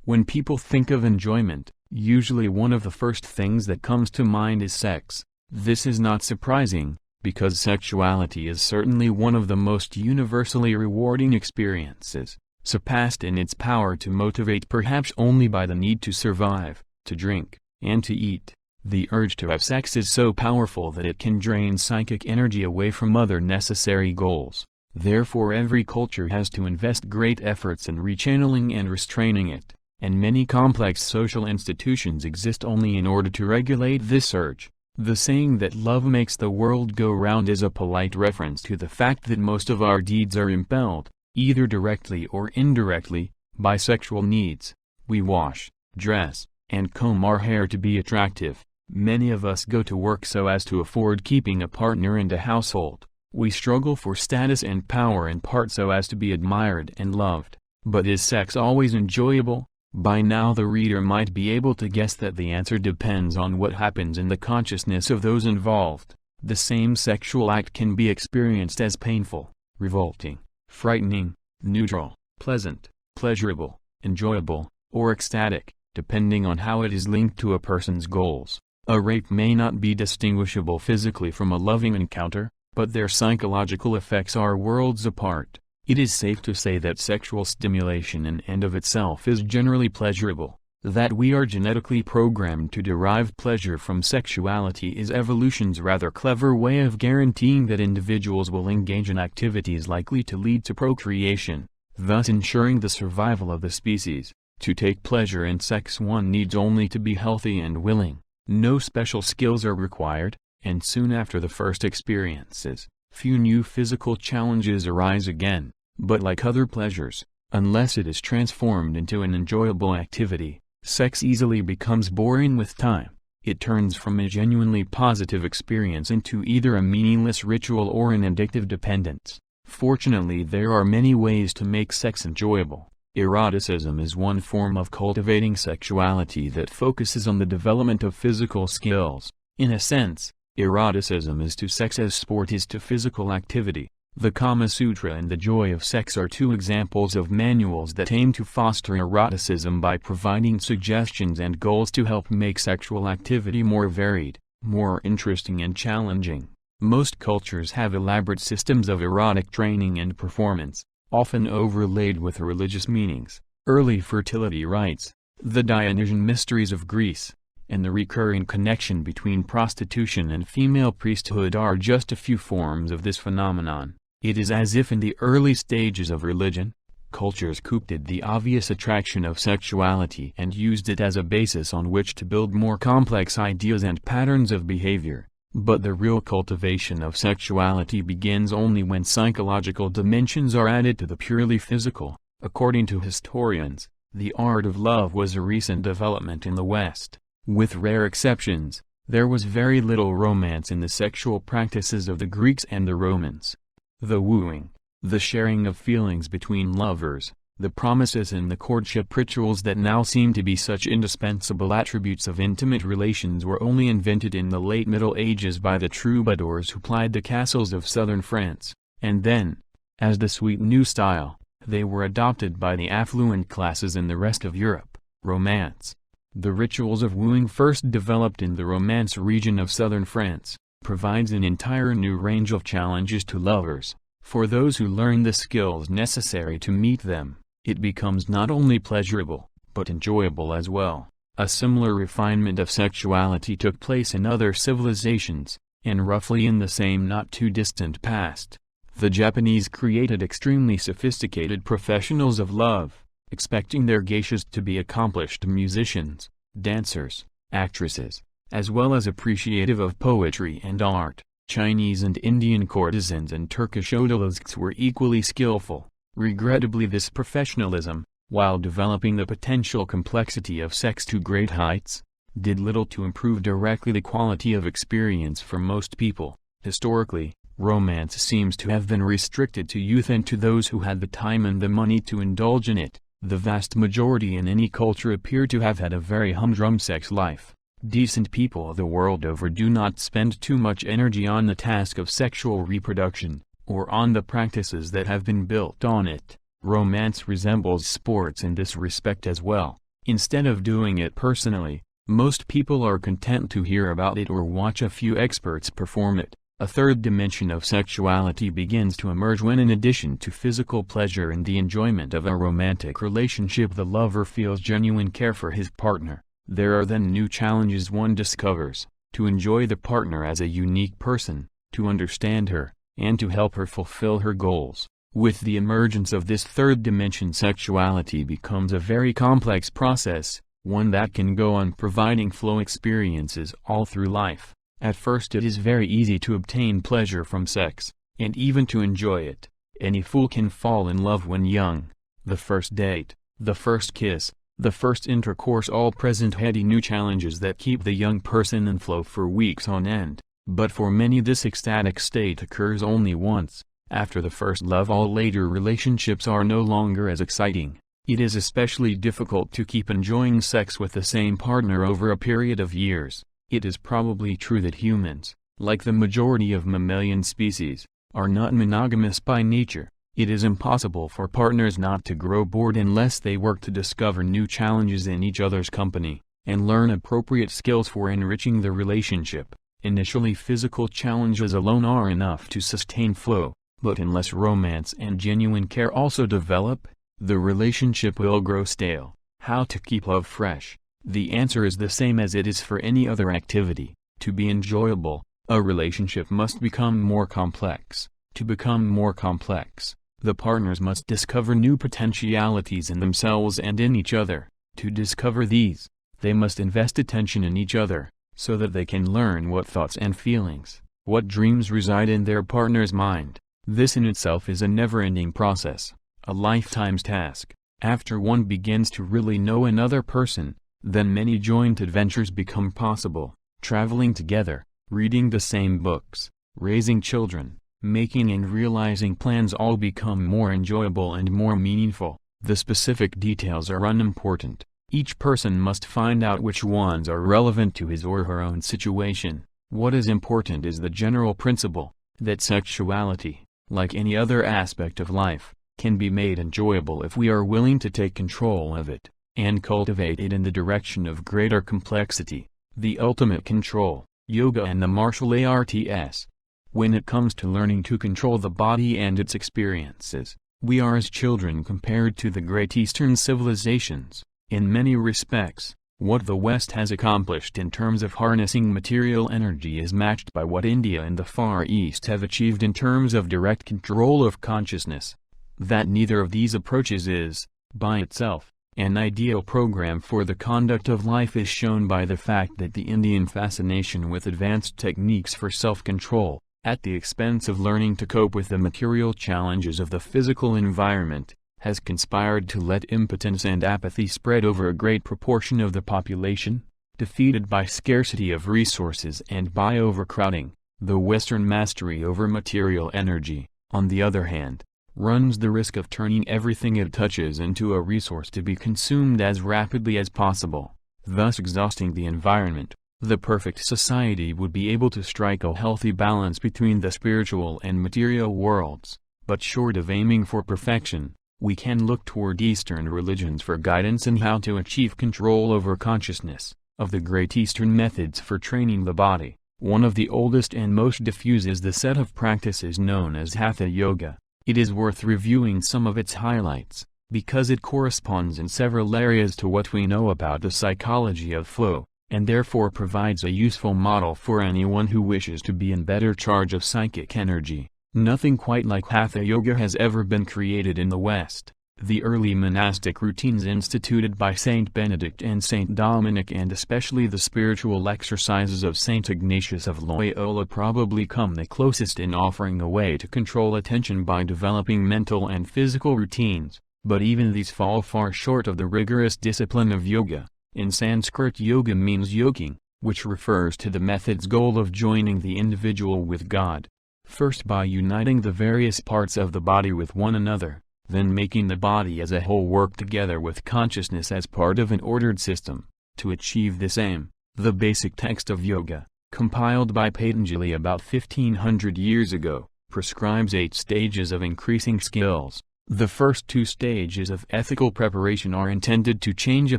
When people think of enjoyment, usually one of the first things that comes to mind is sex. This is not surprising, because sexuality is certainly one of the most universally rewarding experiences, surpassed in its power to motivate perhaps only by the need to survive, to drink, and to eat. The urge to have sex is so powerful that it can drain psychic energy away from other necessary goals. Therefore every culture has to invest great efforts in rechanneling and restraining it, and many complex social institutions exist only in order to regulate this urge. The saying that love makes the world go round is a polite reference to the fact that most of our deeds are impelled, either directly or indirectly, by sexual needs. We wash, dress, and comb our hair to be attractive. Many of us go to work so as to afford keeping a partner and a household. We struggle for status and power in part so as to be admired and loved. But is sex always enjoyable? By now the reader might be able to guess that the answer depends on what happens in the consciousness of those involved. The same sexual act can be experienced as painful, revolting, frightening, neutral, pleasant, pleasurable, enjoyable, or ecstatic, depending on how it is linked to a person's goals. A rape may not be distinguishable physically from a loving encounter, but their psychological effects are worlds apart. It is safe to say that sexual stimulation in and of itself is generally pleasurable. That we are genetically programmed to derive pleasure from sexuality is evolution's rather clever way of guaranteeing that individuals will engage in activities likely to lead to procreation, thus ensuring the survival of the species. To take pleasure in sex one needs only to be healthy and willing. No special skills are required, and soon after the first experiences, few new physical challenges arise again. But like other pleasures, unless it is transformed into an enjoyable activity, sex easily becomes boring with time. It turns from a genuinely positive experience into either a meaningless ritual or an addictive dependence. Fortunately, there are many ways to make sex enjoyable. Eroticism is one form of cultivating sexuality that focuses on the development of physical skills. In a sense, eroticism is to sex as sport is to physical activity. The Kama Sutra and The Joy of Sex are two examples of manuals that aim to foster eroticism by providing suggestions and goals to help make sexual activity more varied, more interesting and challenging. Most cultures have elaborate systems of erotic training and performance, often overlaid with religious meanings. Early fertility rites, the Dionysian mysteries of Greece, and the recurring connection between prostitution and female priesthood are just a few forms of this phenomenon. It is as if in the early stages of religion, cultures coopted the obvious attraction of sexuality and used it as a basis on which to build more complex ideas and patterns of behavior. But the real cultivation of sexuality begins only when psychological dimensions are added to the purely physical. According to historians, the art of love was a recent development in the West. With rare exceptions, there was very little romance in the sexual practices of the Greeks and the Romans. The wooing, the sharing of feelings between lovers, the promises and the courtship rituals that now seem to be such indispensable attributes of intimate relations were only invented in the late Middle Ages by the troubadours who plied the castles of southern France, and then, as the sweet new style, they were adopted by the affluent classes in the rest of Europe. Romance. The rituals of wooing first developed in the Romance region of southern France, provides an entire new range of challenges to lovers. For those who learn the skills necessary to meet them, it becomes not only pleasurable, but enjoyable as well. A similar refinement of sexuality took place in other civilizations, and roughly in the same not too distant past. The Japanese created extremely sophisticated professionals of love, expecting their geishas to be accomplished musicians, dancers, actresses, as well as appreciative of poetry and art. Chinese and Indian courtesans and Turkish odalisques were equally skillful. Regrettably, this professionalism, while developing the potential complexity of sex to great heights, did little to improve directly the quality of experience for most people. Historically, romance seems to have been restricted to youth and to those who had the time and the money to indulge in it. The vast majority in any culture appear to have had a very humdrum sex life. Decent people the world over do not spend too much energy on the task of sexual reproduction, or on the practices that have been built on it. Romance resembles sports in this respect as well. Instead of doing it personally, most people are content to hear about it or watch a few experts perform it. A third dimension of sexuality begins to emerge when, in addition to physical pleasure and the enjoyment of a romantic relationship, the lover feels genuine care for his partner. There are then new challenges one discovers: to enjoy the partner as a unique person, to understand her, and to help her fulfill her goals. With the emergence of this third dimension, sexuality becomes a very complex process, one that can go on providing flow experiences all through life. At first it is very easy to obtain pleasure from sex, and even to enjoy it. Any fool can fall in love when young. The first date, the first kiss, the first intercourse all present heady new challenges that keep the young person in flow for weeks on end. But for many this ecstatic state occurs only once. After the first love, all later relationships are no longer as exciting. It is especially difficult to keep enjoying sex with the same partner over a period of years. It is probably true that humans, like the majority of mammalian species, are not monogamous by nature. It is impossible for partners not to grow bored unless they work to discover new challenges in each other's company, and learn appropriate skills for enriching the relationship. Initially, physical challenges alone are enough to sustain flow, but unless romance and genuine care also develop, the relationship will grow stale. How to keep love fresh? The answer is the same as it is for any other activity. To be enjoyable, a relationship must become more complex. To become more complex, the partners must discover new potentialities in themselves and in each other. To discover these, they must invest attention in each other, so that they can learn what thoughts and feelings, what dreams reside in their partner's mind. This in itself is a never-ending process, a lifetime's task. After one begins to really know another person, then many joint adventures become possible. Traveling together, reading the same books, raising children, making and realizing plans all become more enjoyable and more meaningful. The specific details are unimportant. Each person must find out which ones are relevant to his or her own situation. What is important is the general principle, that sexuality, like any other aspect of life, can be made enjoyable if we are willing to take control of it, and cultivate it in the direction of greater complexity, the ultimate control, yoga and the martial arts. When it comes to learning to control the body and its experiences, we are as children compared to the great Eastern civilizations. In many respects, what the West has accomplished in terms of harnessing material energy is matched by what India and the Far East have achieved in terms of direct control of consciousness. That neither of these approaches is, by itself, an ideal program for the conduct of life is shown by the fact that the Indian fascination with advanced techniques for self-control, at the expense of learning to cope with the material challenges of the physical environment, has conspired to let impotence and apathy spread over a great proportion of the population. Defeated by scarcity of resources and by overcrowding, the Western mastery over material energy, on the other hand, runs the risk of turning everything it touches into a resource to be consumed as rapidly as possible, thus exhausting the environment. The perfect society would be able to strike a healthy balance between the spiritual and material worlds, but short of aiming for perfection, we can look toward Eastern religions for guidance in how to achieve control over consciousness. Of the great Eastern methods for training the body, one of the oldest and most diffuse is the set of practices known as Hatha Yoga. It is worth reviewing some of its highlights, because it corresponds in several areas to what we know about the psychology of flow, and therefore provides a useful model for anyone who wishes to be in better charge of psychic energy. Nothing quite like Hatha Yoga has ever been created in the West. The early monastic routines instituted by Saint Benedict and Saint Dominic, and especially the spiritual exercises of Saint Ignatius of Loyola, probably come the closest in offering a way to control attention by developing mental and physical routines, but even these fall far short of the rigorous discipline of yoga. In Sanskrit, yoga means yoking, which refers to the method's goal of joining the individual with God, first by uniting the various parts of the body with one another, then making the body as a whole work together with consciousness as part of an ordered system. To achieve this aim, the basic text of yoga, compiled by Patanjali about 1500 years ago, prescribes 8 stages of increasing skills. The first 2 stages of ethical preparation are intended to change a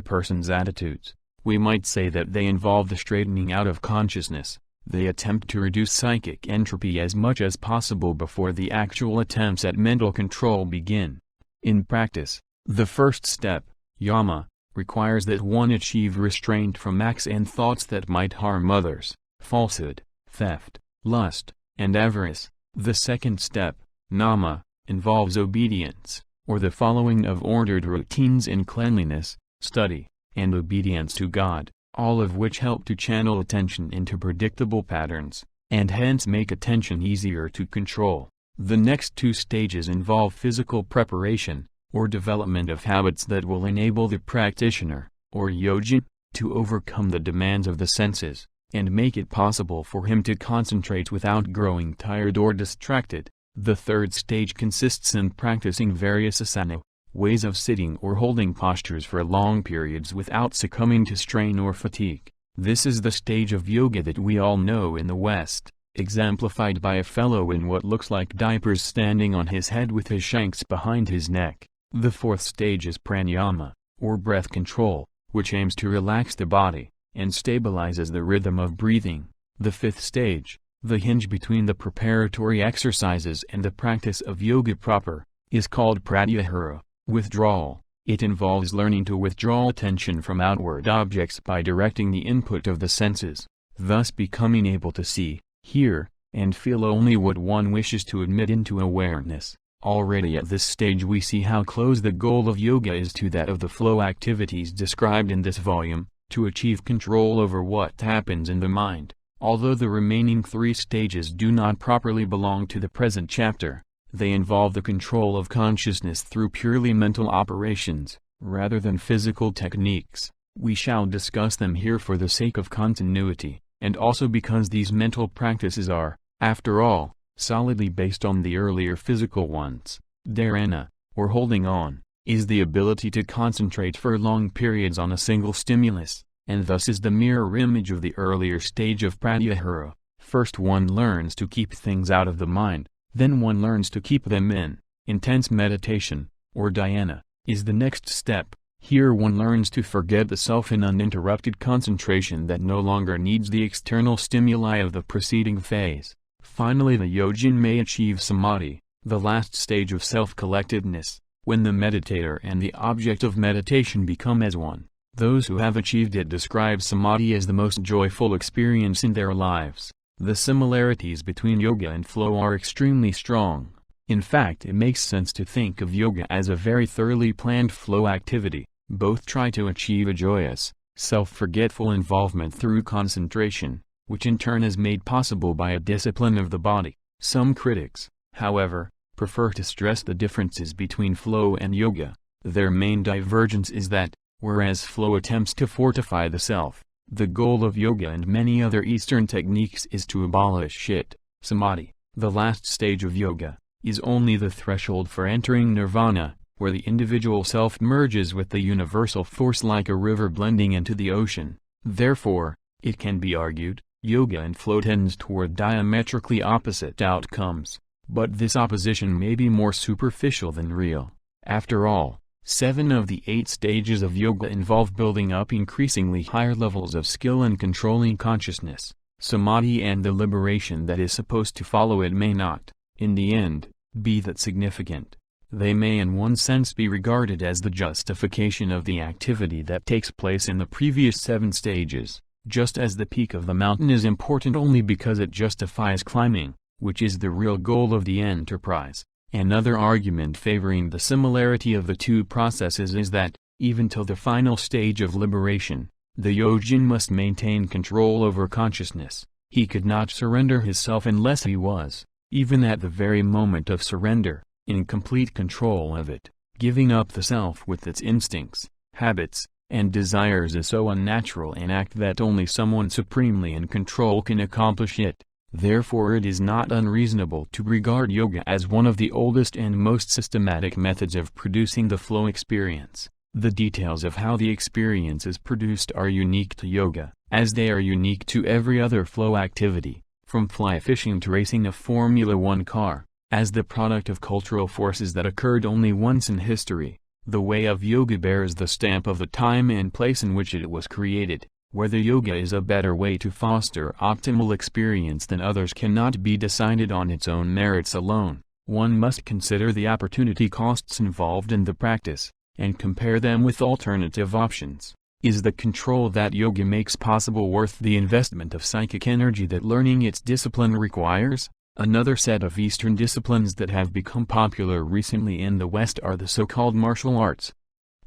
person's attitudes. We might say that they involve the straightening out of consciousness. They attempt to reduce psychic entropy as much as possible before the actual attempts at mental control begin. In practice, the first step, yama, requires that one achieve restraint from acts and thoughts that might harm others, falsehood, theft, lust, and avarice. The second step, nama, involves obedience, or the following of ordered routines in cleanliness, study, and obedience to God, all of which help to channel attention into predictable patterns, and hence make attention easier to control. The next 2 stages involve physical preparation, or development of habits that will enable the practitioner, or yogin, to overcome the demands of the senses, and make it possible for him to concentrate without growing tired or distracted. The third stage consists in practicing various asana, ways of sitting or holding postures for long periods without succumbing to strain or fatigue. This is the stage of yoga that we all know in the West, exemplified by a fellow in what looks like diapers standing on his head with his shanks behind his neck. The fourth stage is pranayama, or breath control, which aims to relax the body, and stabilizes the rhythm of breathing. The fifth stage, the hinge between the preparatory exercises and the practice of yoga proper, is called pratyahara, withdrawal. It involves learning to withdraw attention from outward objects by directing the input of the senses, thus becoming able to see, hear, and feel only what one wishes to admit into awareness. Already at this stage we see how close the goal of yoga is to that of the flow activities described in this volume, to achieve control over what happens in the mind. Although the remaining 3 stages do not properly belong to the present chapter, they involve the control of consciousness through purely mental operations, rather than physical techniques. We shall discuss them here for the sake of continuity, and also because these mental practices are, after all, solidly based on the earlier physical ones. Dharana, or holding on, is the ability to concentrate for long periods on a single stimulus, and thus is the mirror image of the earlier stage of pratyahara. First one learns to keep things out of the mind, Then one learns to keep them in. Intense meditation, or dhyana, is the next step. Here one learns to forget the self in uninterrupted concentration that no longer needs the external stimuli of the preceding phase. Finally, the yogin may achieve samadhi, the last stage of self-collectedness, when the meditator and the object of meditation become as one. Those who have achieved it describe samadhi as the most joyful experience in their lives. The similarities between yoga and flow are extremely strong. In fact, it makes sense to think of yoga as a very thoroughly planned flow activity. Both try to achieve a joyous, self-forgetful involvement through concentration, which in turn is made possible by a discipline of the body. Some critics, however, prefer to stress the differences between flow and yoga. Their main divergence is that, whereas flow attempts to fortify the self, the goal of yoga and many other Eastern techniques is to abolish it. Samadhi, the last stage of yoga, is only the threshold for entering nirvana, where the individual self merges with the universal force like a river blending into the ocean. Therefore, it can be argued, yoga and flow tends toward diametrically opposite outcomes, but this opposition may be more superficial than real. After all, 7 of the 8 stages of yoga involve building up increasingly higher levels of skill and controlling consciousness. Samadhi and the liberation that is supposed to follow it may not, in the end, be that significant. They may in one sense be regarded as the justification of the activity that takes place in the previous 7 stages, just as the peak of the mountain is important only because it justifies climbing, which is the real goal of the enterprise. Another argument favoring the similarity of the two processes is that, even till the final stage of liberation, the yogin must maintain control over consciousness. He could not surrender his self unless he was, even at the very moment of surrender, in complete control of it. Giving up the self with its instincts, habits, and desires is so unnatural an act that only someone supremely in control can accomplish it. Therefore it is not unreasonable to regard yoga as one of the oldest and most systematic methods of producing the flow experience. The details of how the experience is produced are unique to yoga, as they are unique to every other flow activity, from fly fishing to racing a Formula One car. As the product of cultural forces that occurred only once in history, the way of yoga bears the stamp of the time and place in which it was created. Whether yoga is a better way to foster optimal experience than others cannot be decided on its own merits alone. One must consider the opportunity costs involved in the practice, and compare them with alternative options. Is the control that yoga makes possible worth the investment of psychic energy that learning its discipline requires? Another set of Eastern disciplines that have become popular recently in the West are the so-called martial arts.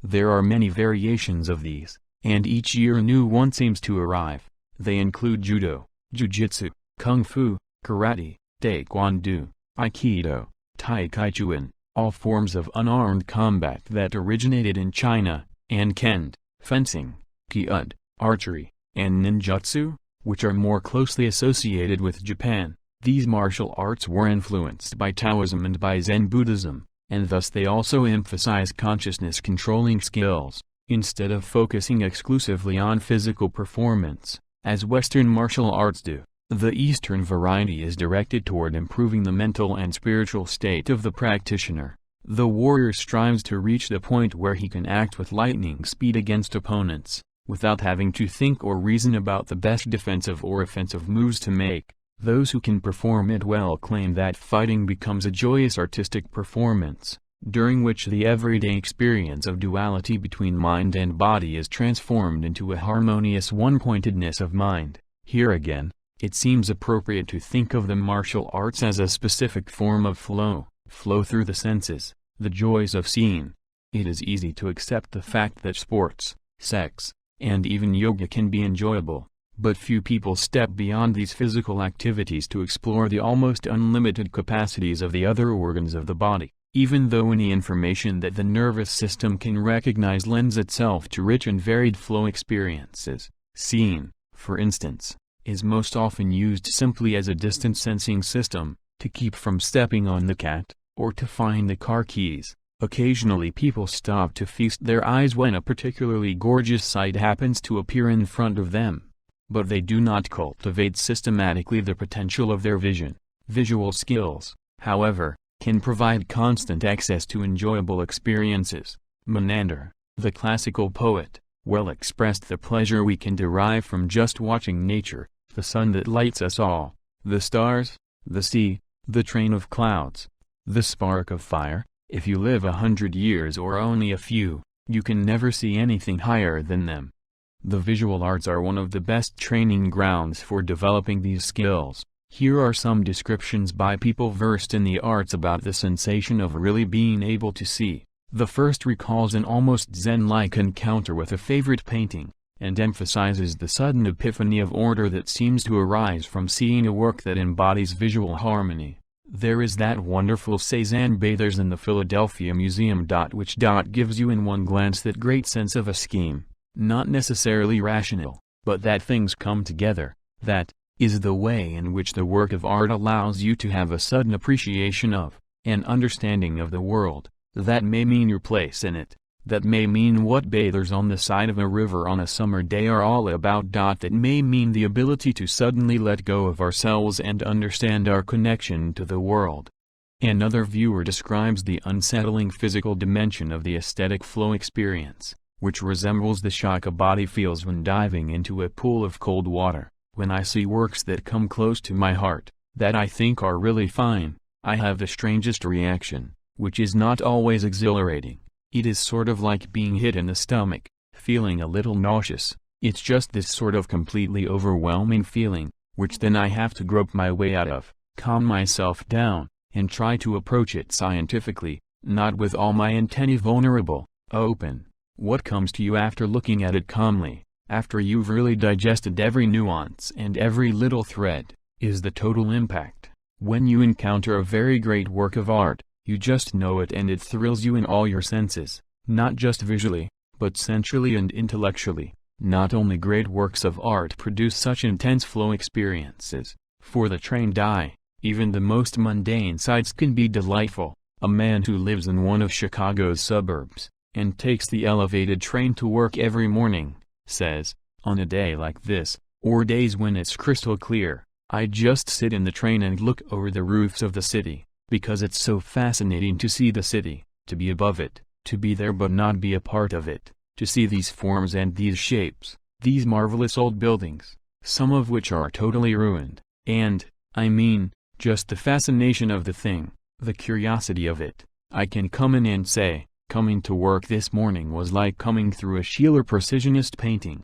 There are many variations of these, and each year a new one seems to arrive. They include judo, jiu-jitsu, kung fu, karate, taekwondo, aikido, tai chi chuan, all forms of unarmed combat that originated in China, and kendo, fencing, kyudo, archery, and ninjutsu, which are more closely associated with Japan. These martial arts were influenced by Taoism and by Zen Buddhism, and thus they also emphasize consciousness-controlling skills, instead of focusing exclusively on physical performance, as Western martial arts do. The Eastern variety is directed toward improving the mental and spiritual state of the practitioner. The warrior strives to reach the point where he can act with lightning speed against opponents, without having to think or reason about the best defensive or offensive moves to make. Those who can perform it well claim that fighting becomes a joyous artistic performance, during which the everyday experience of duality between mind and body is transformed into a harmonious one-pointedness of mind. Here again, it seems appropriate to think of the martial arts as a specific form of flow through the senses, the joys of seeing. It is easy to accept the fact that sports, sex, and even yoga can be enjoyable. But few people step beyond these physical activities to explore the almost unlimited capacities of the other organs of the body. Even though any information that the nervous system can recognize lends itself to rich and varied flow experiences, seeing, for instance, is most often used simply as a distance sensing system, to keep from stepping on the cat, or to find the car keys. Occasionally people stop to feast their eyes when a particularly gorgeous sight happens to appear in front of them. But they do not cultivate systematically the potential of their vision. Visual skills, however, can provide constant access to enjoyable experiences. Menander, the classical poet, well expressed the pleasure we can derive from just watching nature, the sun that lights us all, the stars, the sea, the train of clouds, the spark of fire. If you live 100 years or only a few, you can never see anything higher than them. The visual arts are one of the best training grounds for developing these skills. Here are some descriptions by people versed in the arts about the sensation of really being able to see. The first recalls an almost Zen-like encounter with a favorite painting, and emphasizes the sudden epiphany of order that seems to arise from seeing a work that embodies visual harmony. There is that wonderful Cézanne bathers in the Philadelphia Museum. Which gives you in one glance that great sense of a scheme, not necessarily rational, but that things come together. That is the way in which the work of art allows you to have a sudden appreciation of, an understanding of the world. That may mean your place in it. That may mean what bathers on the side of a river on a summer day are all about. That may mean the ability to suddenly let go of ourselves and understand our connection to the world. Another viewer describes the unsettling physical dimension of the aesthetic flow experience, which resembles the shock a body feels when diving into a pool of cold water. When I see works that come close to my heart, that I think are really fine, I have the strangest reaction, which is not always exhilarating. It is sort of like being hit in the stomach, feeling a little nauseous. It's just this sort of completely overwhelming feeling, which then I have to grope my way out of, calm myself down, and try to approach it scientifically, not with all my antennae vulnerable, open. What comes to you after looking at it calmly, after you've really digested every nuance and every little thread, is the total impact. When you encounter a very great work of art, you just know it and it thrills you in all your senses, not just visually, but sensually and intellectually. Not only great works of art produce such intense flow experiences, for the trained eye, even the most mundane sights can be delightful. A man who lives in one of Chicago's suburbs, and takes the elevated train to work every morning, says, on a day like this, or days when it's crystal clear, I just sit in the train and look over the roofs of the city. Because it's so fascinating to see the city, to be above it, to be there but not be a part of it, to see these forms and these shapes, these marvelous old buildings, some of which are totally ruined, and, I mean, just the fascination of the thing, the curiosity of it. I can come in and say, coming to work this morning was like coming through a Schiller Precisionist painting.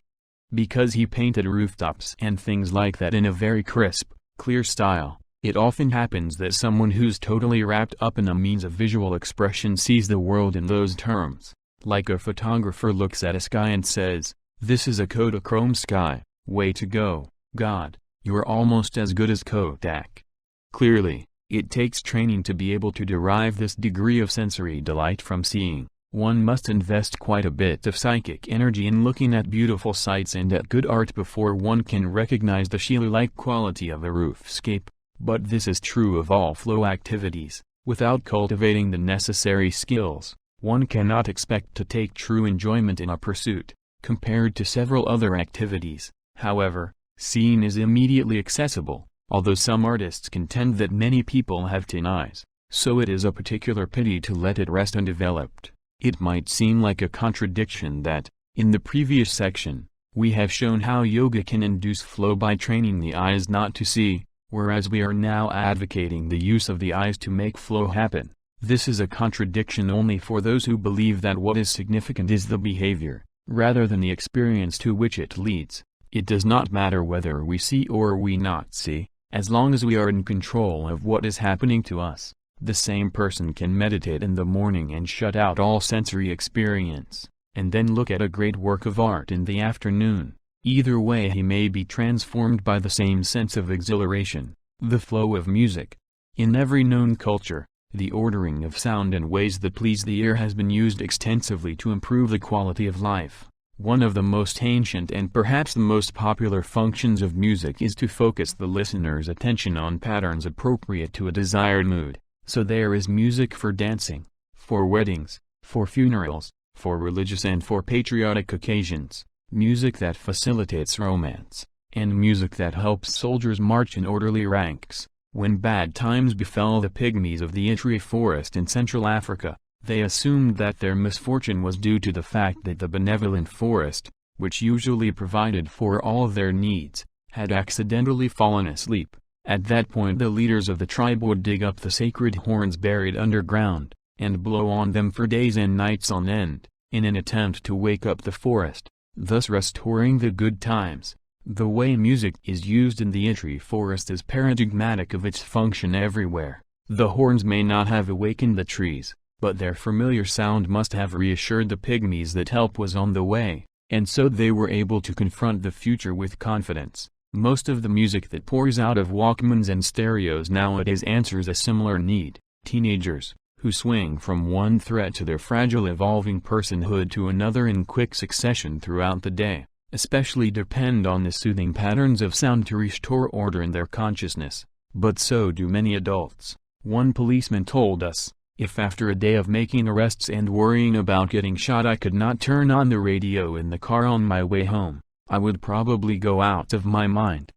Because he painted rooftops and things like that in a very crisp, clear style. It often happens that someone who's totally wrapped up in a means of visual expression sees the world in those terms, like a photographer looks at a sky and says, "This is a Kodachrome sky, way to go, God, you're almost as good as Kodak." Clearly, it takes training to be able to derive this degree of sensory delight from seeing. One must invest quite a bit of psychic energy in looking at beautiful sights and at good art before one can recognize the Schiller-like quality of a roofscape. But this is true of all flow activities. Without cultivating the necessary skills, one cannot expect to take true enjoyment in a pursuit. Compared to several other activities, however, seeing is immediately accessible, although some artists contend that many people have 10 eyes, so it is a particular pity to let it rest undeveloped. It might seem like a contradiction that, in the previous section, we have shown how yoga can induce flow by training the eyes not to see, whereas we are now advocating the use of the eyes to make flow happen. This is a contradiction only for those who believe that what is significant is the behavior, rather than the experience to which it leads. It does not matter whether we see or we not see, as long as we are in control of what is happening to us. The same person can meditate in the morning and shut out all sensory experience, and then look at a great work of art in the afternoon. Either way he may be transformed by the same sense of exhilaration, the flow of music. In every known culture, the ordering of sound in ways that please the ear has been used extensively to improve the quality of life. One of the most ancient and perhaps the most popular functions of music is to focus the listener's attention on patterns appropriate to a desired mood. So there is music for dancing, for weddings, for funerals, for religious and for patriotic occasions. Music that facilitates romance, and music that helps soldiers march in orderly ranks. When bad times befell the pygmies of the Itri forest in Central Africa, they assumed that their misfortune was due to the fact that the benevolent forest, which usually provided for all their needs, had accidentally fallen asleep. At that point the leaders of the tribe would dig up the sacred horns buried underground, and blow on them for days and nights on end, in an attempt to wake up the forest, thus restoring the good times. The way music is used in the Itri forest is paradigmatic of its function everywhere. The horns may not have awakened the trees, but their familiar sound must have reassured the pygmies that help was on the way, and so they were able to confront the future with confidence. Most of the music that pours out of Walkmans and stereos nowadays answers a similar need. Teenagers, who swing from one threat to their fragile evolving personhood to another in quick succession throughout the day, especially depend on the soothing patterns of sound to restore order in their consciousness, but so do many adults. One policeman told us, "If after a day of making arrests and worrying about getting shot I could not turn on the radio in the car on my way home, I would probably go out of my mind."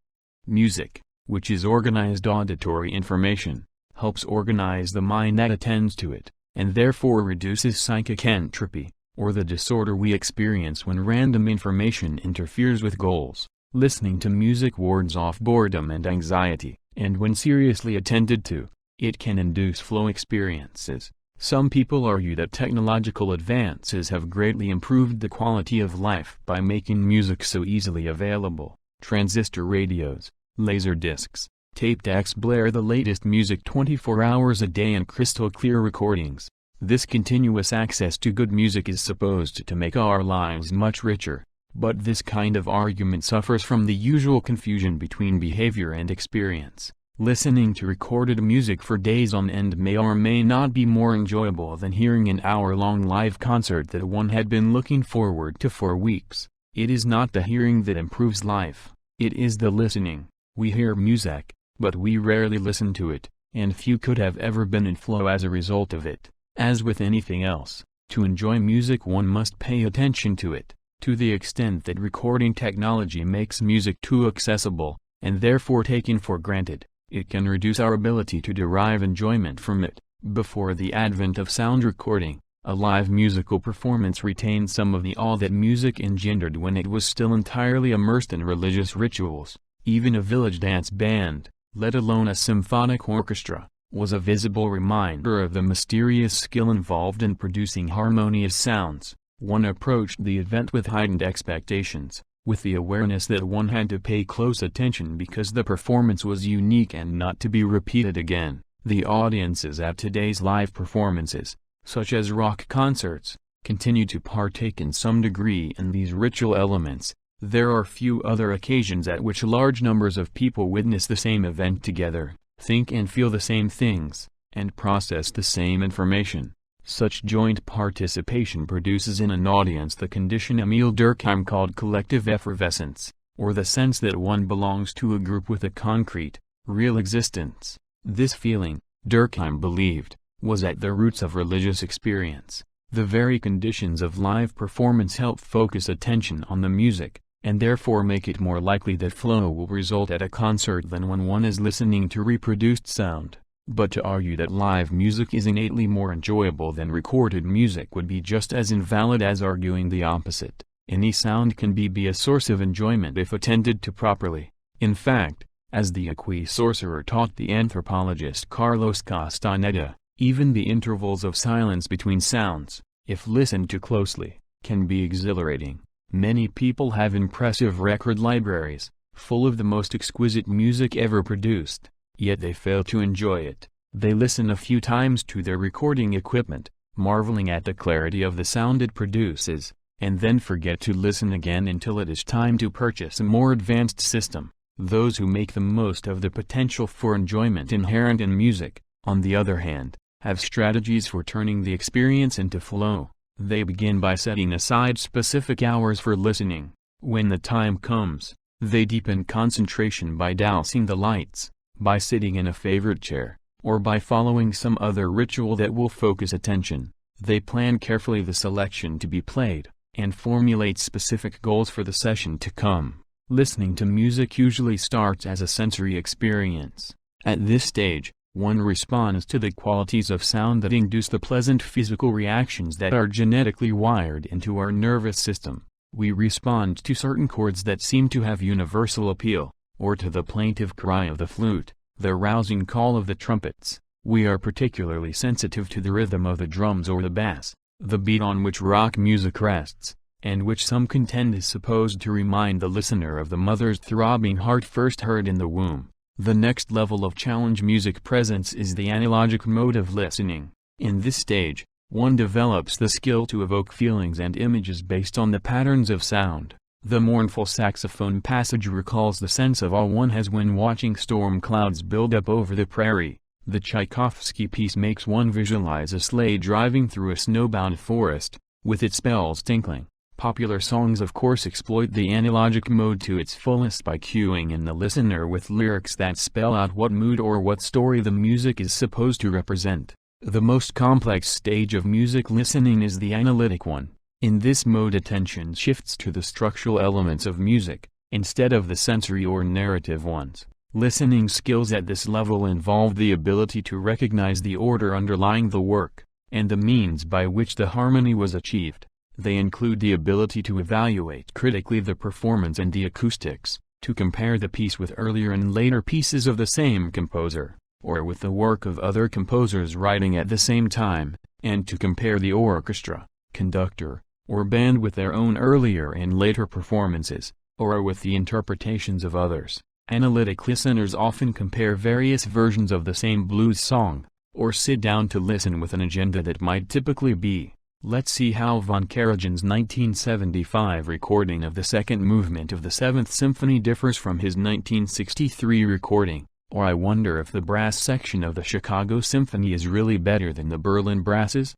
Music, which is organized auditory information, helps organize the mind that attends to it, and therefore reduces psychic entropy, or the disorder we experience when random information interferes with goals. Listening to music wards off boredom and anxiety, and when seriously attended to, it can induce flow experiences. Some people argue that technological advances have greatly improved the quality of life by making music so easily available. Transistor radios, laser discs, tape decks blare the latest music 24 hours a day in crystal clear recordings. This continuous access to good music is supposed to make our lives much richer, but this kind of argument suffers from the usual confusion between behavior and experience. Listening to recorded music for days on end may or may not be more enjoyable than hearing an hour-long live concert that one had been looking forward to for weeks. It is not the hearing that improves life, it is the listening. We hear music, but we rarely listen to it, and few could have ever been in flow as a result of it. As with anything else, to enjoy music one must pay attention to it. To the extent that recording technology makes music too accessible, and therefore taken for granted, it can reduce our ability to derive enjoyment from it. Before the advent of sound recording, a live musical performance retained some of the awe that music engendered when it was still entirely immersed in religious rituals. Even a village dance band, let alone a symphonic orchestra, was a visible reminder of the mysterious skill involved in producing harmonious sounds. One approached the event with heightened expectations, with the awareness that one had to pay close attention because the performance was unique and not to be repeated again. The audiences at today's live performances, such as rock concerts, continue to partake in some degree in these ritual elements. There are few other occasions at which large numbers of people witness the same event together, think and feel the same things, and process the same information. Such joint participation produces in an audience the condition Emil Durkheim called collective effervescence, or the sense that one belongs to a group with a concrete, real existence. This feeling, Durkheim believed, was at the roots of religious experience. The very conditions of live performance help focus attention on the music, and therefore make it more likely that flow will result at a concert than when one is listening to reproduced sound. But to argue that live music is innately more enjoyable than recorded music would be just as invalid as arguing the opposite. Any sound can be a source of enjoyment if attended to properly. In fact, as the Equi sorcerer taught the anthropologist Carlos Castaneda, even the intervals of silence between sounds, if listened to closely, can be exhilarating. Many people have impressive record libraries, full of the most exquisite music ever produced. Yet they fail to enjoy it. They listen a few times to their recording equipment, marveling at the clarity of the sound it produces, and then forget to listen again until it is time to purchase a more advanced system. Those who make the most of the potential for enjoyment inherent in music, on the other hand, have strategies for turning the experience into flow. They begin by setting aside specific hours for listening. When the time comes, they deepen concentration by dousing the lights, by sitting in a favorite chair, or by following some other ritual that will focus attention. They plan carefully the selection to be played, and formulate specific goals for the session to come. Listening to music usually starts as a sensory experience. At this stage, one responds to the qualities of sound that induce the pleasant physical reactions that are genetically wired into our nervous system. We respond to certain chords that seem to have universal appeal, or to the plaintive cry of the flute, the rousing call of the trumpets. We are particularly sensitive to the rhythm of the drums or the bass, the beat on which rock music rests, and which some contend is supposed to remind the listener of the mother's throbbing heart first heard in the womb. The next level of challenge music presents is the analogic mode of listening. In this stage, one develops the skill to evoke feelings and images based on the patterns of sound. The mournful saxophone passage recalls the sense of awe one has when watching storm clouds build up over the prairie. The Tchaikovsky piece makes one visualize a sleigh driving through a snowbound forest, with its bells tinkling. Popular songs of course exploit the analogic mode to its fullest by cueing in the listener with lyrics that spell out what mood or what story the music is supposed to represent. The most complex stage of music listening is the analytic one. In this mode attention shifts to the structural elements of music, instead of the sensory or narrative ones. Listening skills at this level involve the ability to recognize the order underlying the work, and the means by which the harmony was achieved. They include the ability to evaluate critically the performance and the acoustics, to compare the piece with earlier and later pieces of the same composer, or with the work of other composers writing at the same time, and to compare the orchestra, conductor, or band with their own earlier and later performances, or with the interpretations of others. Analytic listeners often compare various versions of the same blues song, or sit down to listen with an agenda that might typically be. Let's see how von Karajan's 1975 recording of the second movement of the Seventh Symphony differs from his 1963 recording, or I wonder if the brass section of the Chicago Symphony is really better than the Berlin brasses?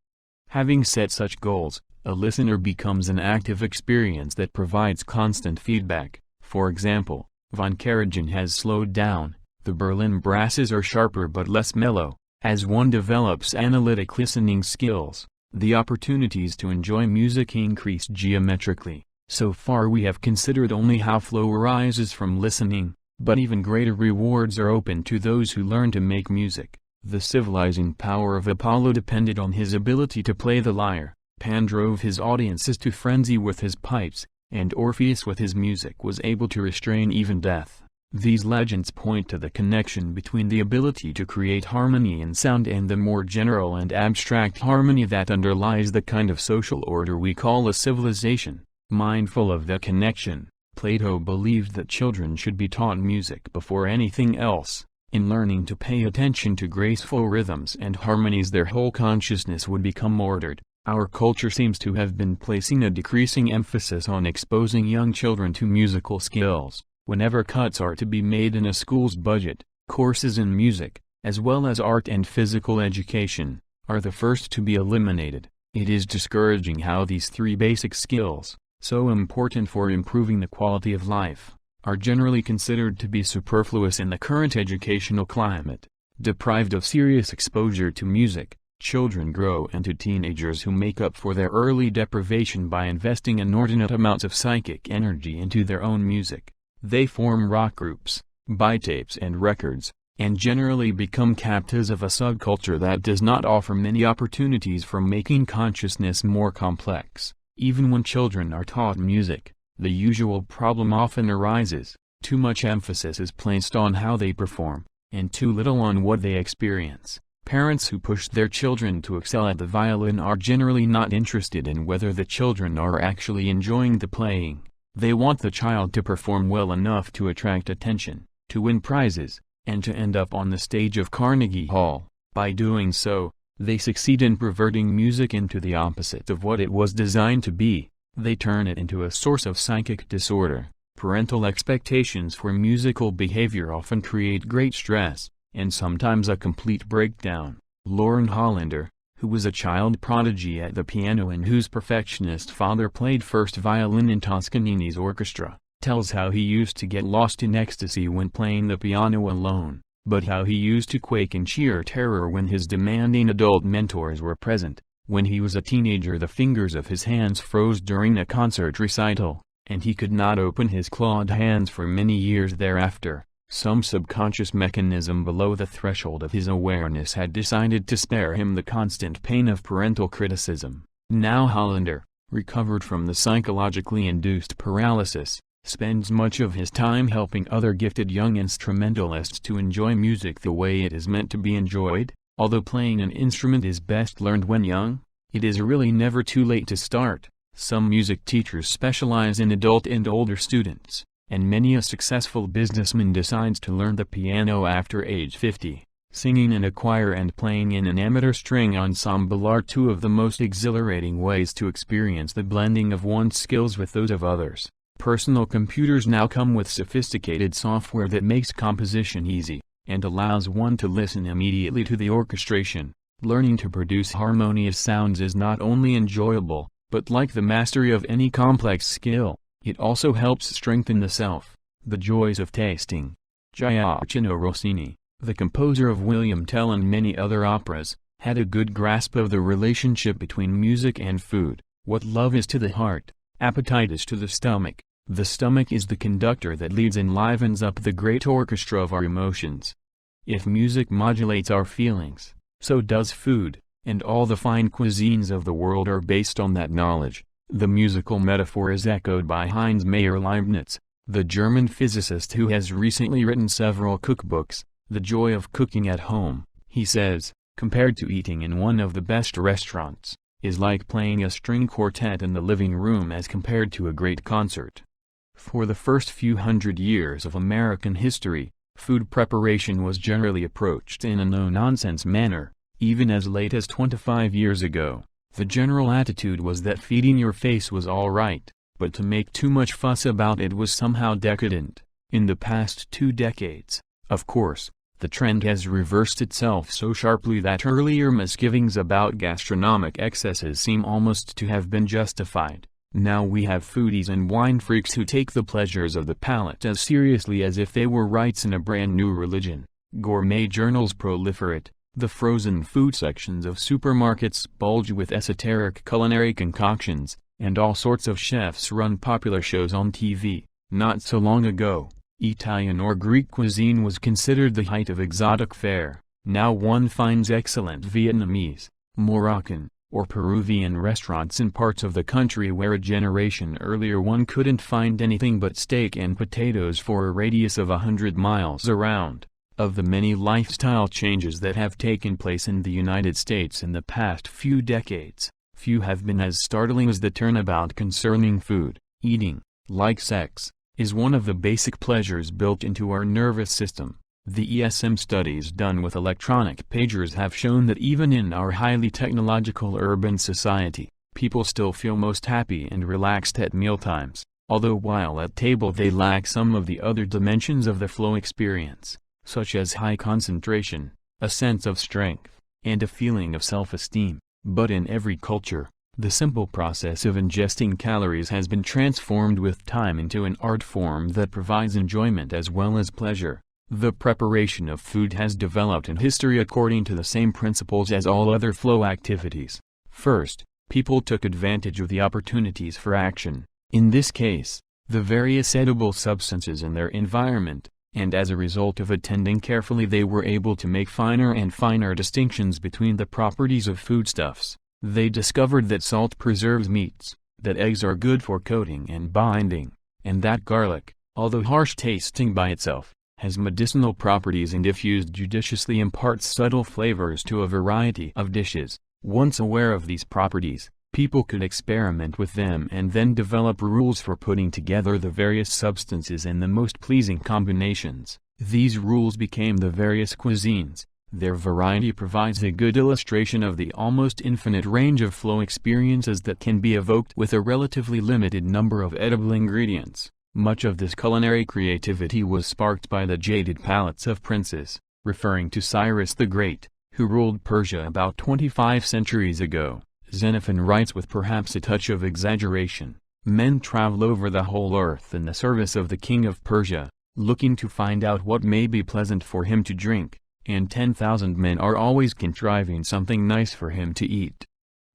Having set such goals, a listener becomes an active experience that provides constant feedback. For example, von Karajan has slowed down, the Berlin brasses are sharper but less mellow. As one develops analytic listening skills, the opportunities to enjoy music increase geometrically. So far we have considered only how flow arises from listening, but even greater rewards are open to those who learn to make music. The civilizing power of Apollo depended on his ability to play the lyre. Pan drove his audiences to frenzy with his pipes, and Orpheus with his music was able to restrain even death. These legends point to the connection between the ability to create harmony in sound and the more general and abstract harmony that underlies the kind of social order we call a civilization. Mindful of the connection, Plato believed that children should be taught music before anything else. In learning to pay attention to graceful rhythms and harmonies, their whole consciousness would become ordered. Our culture seems to have been placing a decreasing emphasis on exposing young children to musical skills. Whenever cuts are to be made in a school's budget, courses in music, as well as art and physical education, are the first to be eliminated. It is discouraging how these three basic skills, so important for improving the quality of life, are generally considered to be superfluous in the current educational climate. Deprived of serious exposure to music, children grow into teenagers who make up for their early deprivation by investing inordinate amounts of psychic energy into their own music. They form rock groups, buy tapes and records, and generally become captives of a subculture that does not offer many opportunities for making consciousness more complex. Even when children are taught music, the usual problem often arises: too much emphasis is placed on how they perform, and too little on what they experience. Parents who push their children to excel at the violin are generally not interested in whether the children are actually enjoying the playing. They want the child to perform well enough to attract attention, to win prizes, and to end up on the stage of Carnegie Hall. By doing so, they succeed in perverting music into the opposite of what it was designed to be. They turn it into a source of psychic disorder. Parental expectations for musical behavior often create great stress, and sometimes a complete breakdown. Lauren Hollander, who was a child prodigy at the piano and whose perfectionist father played first violin in Toscanini's orchestra, tells how he used to get lost in ecstasy when playing the piano alone, but how he used to quake in sheer terror when his demanding adult mentors were present. When he was a teenager, the fingers of his hands froze during a concert recital, and he could not open his clawed hands for many years thereafter. Some subconscious mechanism below the threshold of his awareness had decided to spare him the constant pain of parental criticism. Now Hollander, recovered from the psychologically induced paralysis, spends much of his time helping other gifted young instrumentalists to enjoy music the way it is meant to be enjoyed. Although playing an instrument is best learned when young, it is really never too late to start. Some music teachers specialize in adult and older students, and many a successful businessman decides to learn the piano after age 50. Singing in a choir and playing in an amateur string ensemble are two of the most exhilarating ways to experience the blending of one's skills with those of others. Personal computers now come with sophisticated software that makes composition easy, and allows one to listen immediately to the orchestration. Learning to produce harmonious sounds is not only enjoyable, but like the mastery of any complex skill, it also helps strengthen the self. The joys of tasting. Gioacchino Rossini, the composer of William Tell and many other operas, had a good grasp of the relationship between music and food. What love is to the heart, appetite is to the stomach. The stomach is the conductor that leads and livens up the great orchestra of our emotions. If music modulates our feelings, so does food, and all the fine cuisines of the world are based on that knowledge. The musical metaphor is echoed by Heinz Meyer Leibniz, the German physicist who has recently written several cookbooks. The joy of cooking at home, he says, compared to eating in one of the best restaurants, is like playing a string quartet in the living room as compared to a great concert. For the first few hundred years of American history, food preparation was generally approached in a no-nonsense manner. Even as late as 25 years ago, the general attitude was that feeding your face was all right, but to make too much fuss about it was somehow decadent. In the past 2 decades, of course, the trend has reversed itself so sharply that earlier misgivings about gastronomic excesses seem almost to have been justified. Now we have foodies and wine freaks who take the pleasures of the palate as seriously as if they were rites in a brand new religion. Gourmet journals proliferate, the frozen food sections of supermarkets bulge with esoteric culinary concoctions, and all sorts of chefs run popular shows on TV. Not so long ago, Italian or Greek cuisine was considered the height of exotic fare. Now one finds excellent Vietnamese, Moroccan, or Peruvian restaurants in parts of the country where a generation earlier one couldn't find anything but steak and potatoes for a radius of 100 miles around. Of the many lifestyle changes that have taken place in the United States in the past few decades, few have been as startling as the turnabout concerning food. Eating, like sex, is one of the basic pleasures built into our nervous system. The ESM studies done with electronic pagers have shown that even in our highly technological urban society, people still feel most happy and relaxed at mealtimes, although while at table they lack some of the other dimensions of the flow experience, such as high concentration, a sense of strength, and a feeling of self-esteem. But in every culture, the simple process of ingesting calories has been transformed with time into an art form that provides enjoyment as well as pleasure. The preparation of food has developed in history according to the same principles as all other flow activities. First, people took advantage of the opportunities for action, in this case, the various edible substances in their environment, and as a result of attending carefully they were able to make finer and finer distinctions between the properties of foodstuffs. They discovered that salt preserves meats, that eggs are good for coating and binding, and that garlic, although harsh tasting by itself, has medicinal properties and if used judiciously imparts subtle flavors to a variety of dishes. Once aware of these properties, people could experiment with them and then develop rules for putting together the various substances in the most pleasing combinations. These rules became the various cuisines. Their variety provides a good illustration of the almost infinite range of flow experiences that can be evoked with a relatively limited number of edible ingredients. Much of this culinary creativity was sparked by the jaded palates of princes, referring to Cyrus the Great, who ruled Persia about 25 centuries ago. Xenophon writes with perhaps a touch of exaggeration, "Men travel over the whole earth in the service of the king of Persia, looking to find out what may be pleasant for him to drink, and 10,000 men are always contriving something nice for him to eat."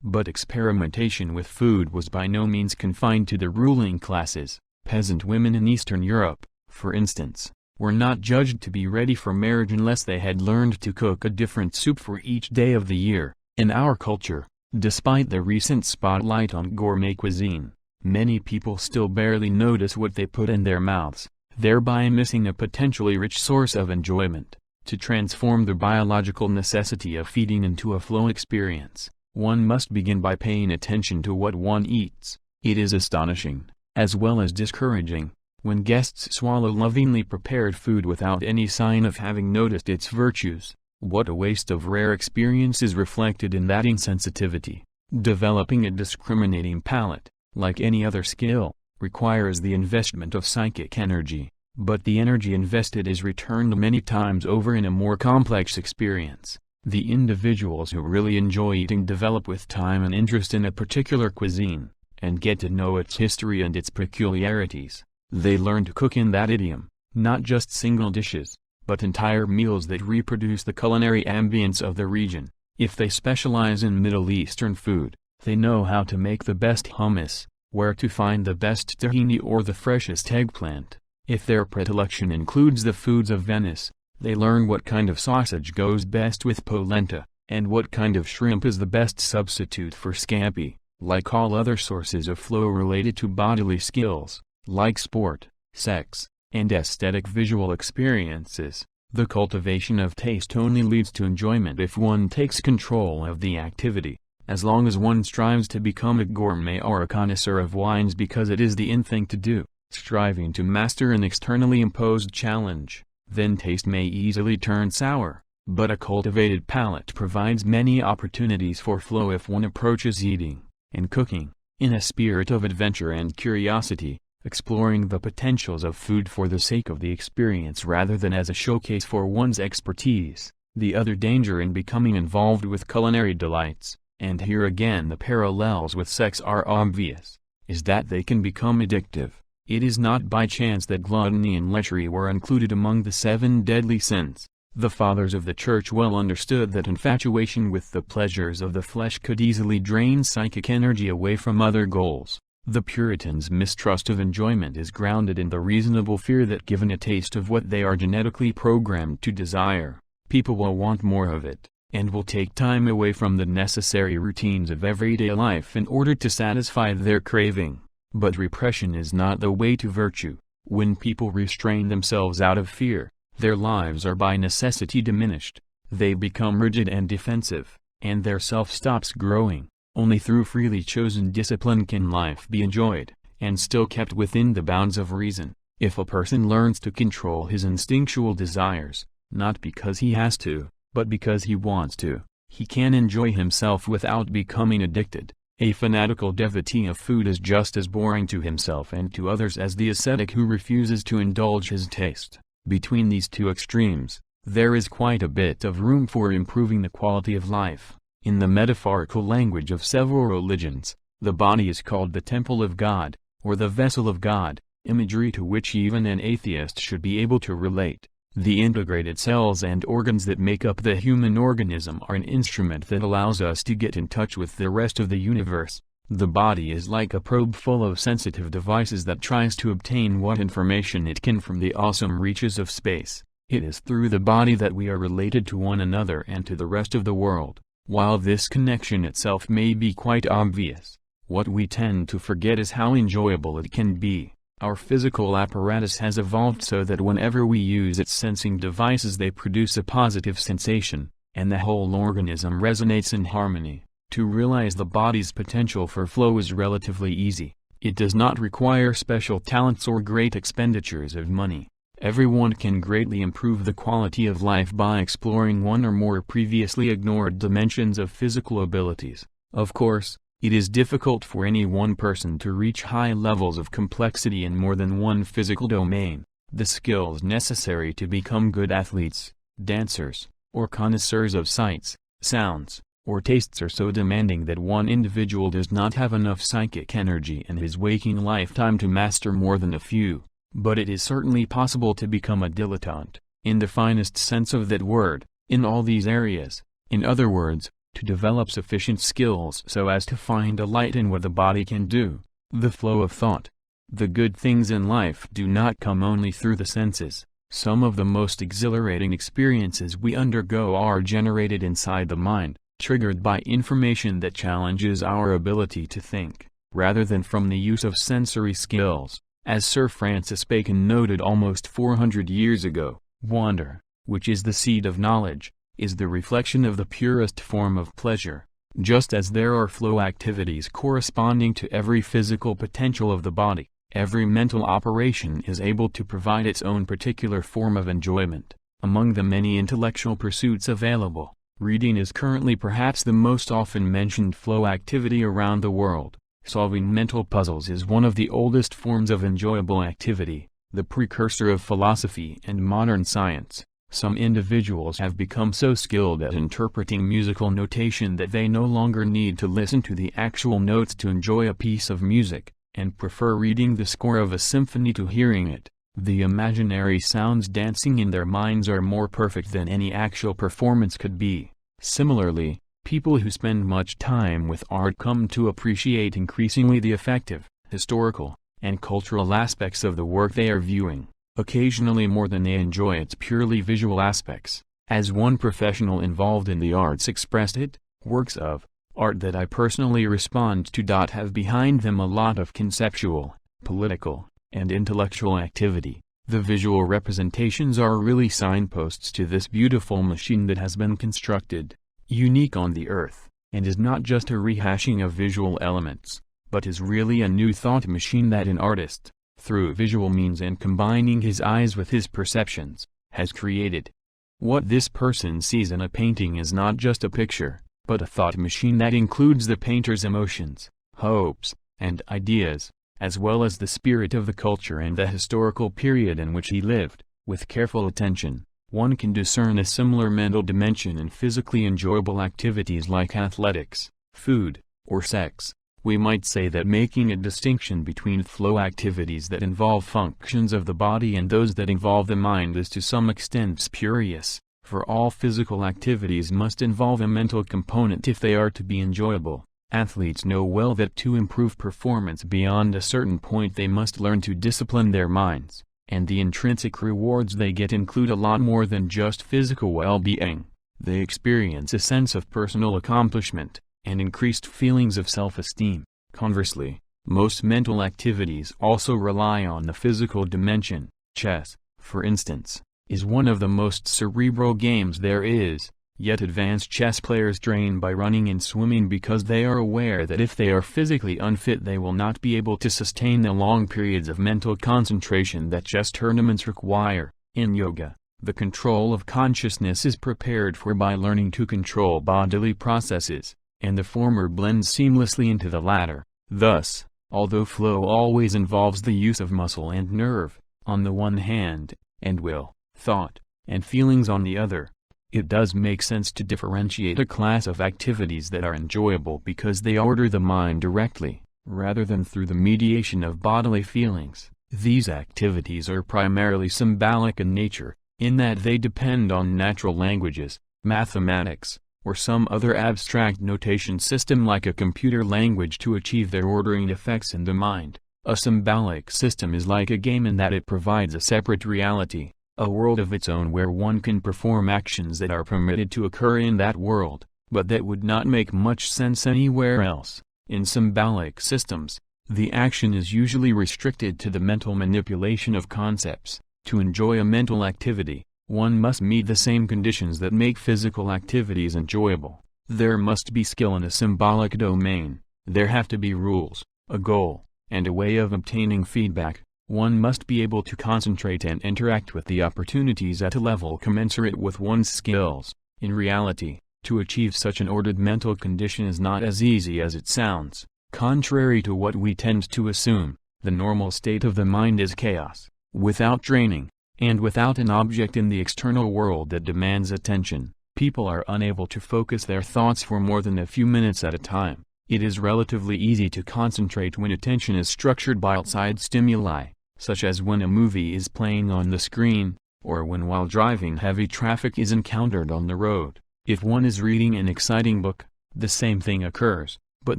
But experimentation with food was by no means confined to the ruling classes. Peasant women in Eastern Europe, for instance, were not judged to be ready for marriage unless they had learned to cook a different soup for each day of the year. In our culture, despite the recent spotlight on gourmet cuisine, many people still barely notice what they put in their mouths, thereby missing a potentially rich source of enjoyment. To transform the biological necessity of feeding into a flow experience, one must begin by paying attention to what one eats. It is astonishing, as well as discouraging, when guests swallow lovingly prepared food without any sign of having noticed its virtues. What a waste of rare experience is reflected in that insensitivity. Developing a discriminating palate, like any other skill, requires the investment of psychic energy, but the energy invested is returned many times over in a more complex experience. The individuals who really enjoy eating develop with time an interest in a particular cuisine, and get to know its history and its peculiarities. They learn to cook in that idiom, not just single dishes, but entire meals that reproduce the culinary ambience of the region. If they specialize in Middle Eastern food, they know how to make the best hummus, where to find the best tahini or the freshest eggplant. If their predilection includes the foods of Venice, they learn what kind of sausage goes best with polenta, and what kind of shrimp is the best substitute for scampi. Like all other sources of flow related to bodily skills, like sport, sex, and aesthetic visual experiences, the cultivation of taste only leads to enjoyment if one takes control of the activity. As long as one strives to become a gourmet or a connoisseur of wines because it is the in thing to do, striving to master an externally imposed challenge, then taste may easily turn sour. But a cultivated palate provides many opportunities for flow if one approaches eating and cooking in a spirit of adventure and curiosity, exploring the potentials of food for the sake of the experience rather than as a showcase for one's expertise. The other danger in becoming involved with culinary delights, and here again the parallels with sex are obvious, is that they can become addictive. It is not by chance that gluttony and lechery were included among the 7 deadly sins. The fathers of the Church well understood that infatuation with the pleasures of the flesh could easily drain psychic energy away from other goals. The Puritans' mistrust of enjoyment is grounded in the reasonable fear that given a taste of what they are genetically programmed to desire, people will want more of it, and will take time away from the necessary routines of everyday life in order to satisfy their craving. But repression is not the way to virtue. When people restrain themselves out of fear, their lives are by necessity diminished, they become rigid and defensive, and their self stops growing. Only through freely chosen discipline can life be enjoyed, and still kept within the bounds of reason. If a person learns to control his instinctual desires, not because he has to, but because he wants to, he can enjoy himself without becoming addicted. A fanatical devotee of food is just as boring to himself and to others as the ascetic who refuses to indulge his taste. Between these two extremes, there is quite a bit of room for improving the quality of life. In the metaphorical language of several religions, the body is called the temple of God, or the vessel of God, imagery to which even an atheist should be able to relate. The integrated cells and organs that make up the human organism are an instrument that allows us to get in touch with the rest of the universe. The body is like a probe full of sensitive devices that tries to obtain what information it can from the awesome reaches of space. It is through the body that we are related to one another and to the rest of the world. While this connection itself may be quite obvious, what we tend to forget is how enjoyable it can be. Our physical apparatus has evolved so that whenever we use its sensing devices they produce a positive sensation, and the whole organism resonates in harmony. To realize the body's potential for flow is relatively easy. It does not require special talents or great expenditures of money. Everyone can greatly improve the quality of life by exploring one or more previously ignored dimensions of physical abilities. Of course, it is difficult for any one person to reach high levels of complexity in more than one physical domain. The skills necessary to become good athletes, dancers, or connoisseurs of sights, sounds, or tastes are so demanding that one individual does not have enough psychic energy in his waking lifetime to master more than a few. But it is certainly possible to become a dilettante, in the finest sense of that word, in all these areas. In other words, to develop sufficient skills so as to find a light in what the body can do, the flow of thought. The good things in life do not come only through the senses. Some of the most exhilarating experiences we undergo are generated inside the mind, triggered by information that challenges our ability to think, rather than from the use of sensory skills. As Sir Francis Bacon noted almost 400 years ago, wonder, which is the seed of knowledge, is the reflection of the purest form of pleasure. Just as there are flow activities corresponding to every physical potential of the body, every mental operation is able to provide its own particular form of enjoyment. Among the many intellectual pursuits available, reading is currently perhaps the most often mentioned flow activity around the world. Solving mental puzzles is one of the oldest forms of enjoyable activity, the precursor of philosophy and modern science. Some individuals have become so skilled at interpreting musical notation that they no longer need to listen to the actual notes to enjoy a piece of music, and prefer reading the score of a symphony to hearing it. The imaginary sounds dancing in their minds are more perfect than any actual performance could be. Similarly, people who spend much time with art come to appreciate increasingly the effective, historical, and cultural aspects of the work they are viewing, occasionally more than they enjoy its purely visual aspects. As one professional involved in the arts expressed it, works of art that I personally respond to have behind them a lot of conceptual, political, and intellectual activity. The visual representations are really signposts to this beautiful machine that has been constructed, unique on the earth, and is not just a rehashing of visual elements, but is really a new thought machine that an artist, through visual means and combining his eyes with his perceptions, has created. What this person sees in a painting is not just a picture, but a thought machine that includes the painter's emotions, hopes, and ideas, as well as the spirit of the culture and the historical period in which he lived. With careful attention, one can discern a similar mental dimension in physically enjoyable activities like athletics, food, or sex. We might say that making a distinction between flow activities that involve functions of the body and those that involve the mind is to some extent spurious, for all physical activities must involve a mental component if they are to be enjoyable. Athletes know well that to improve performance beyond a certain point they must learn to discipline their minds, and the intrinsic rewards they get include a lot more than just physical well-being. They experience a sense of personal accomplishment, and increased feelings of self-esteem. Conversely, most mental activities also rely on the physical dimension. Chess, for instance, is one of the most cerebral games there is, yet advanced chess players train by running and swimming because they are aware that if they are physically unfit they will not be able to sustain the long periods of mental concentration that chess tournaments require. In yoga, the control of consciousness is prepared for by learning to control bodily processes, and the former blends seamlessly into the latter. Thus, although flow always involves the use of muscle and nerve, on the one hand, and will, thought, and feelings on the other, it does make sense to differentiate a class of activities that are enjoyable because they order the mind directly, rather than through the mediation of bodily feelings. These activities are primarily symbolic in nature, in that they depend on natural languages, mathematics, or some other abstract notation system like a computer language to achieve their ordering effects in the mind. A symbolic system is like a game in that it provides a separate reality, a world of its own where one can perform actions that are permitted to occur in that world, but that would not make much sense anywhere else. In symbolic systems, the action is usually restricted to the mental manipulation of concepts. To enjoy a mental activity, one must meet the same conditions that make physical activities enjoyable. There must be skill in a symbolic domain, there have to be rules, a goal, and a way of obtaining feedback. One must be able to concentrate and interact with the opportunities at a level commensurate with one's skills. In reality, to achieve such an ordered mental condition is not as easy as it sounds. Contrary to what we tend to assume, the normal state of the mind is chaos. Without training, and without an object in the external world that demands attention, people are unable to focus their thoughts for more than a few minutes at a time. It is relatively easy to concentrate when attention is structured by outside stimuli, such as when a movie is playing on the screen, or when while driving heavy traffic is encountered on the road. If one is reading an exciting book, the same thing occurs, but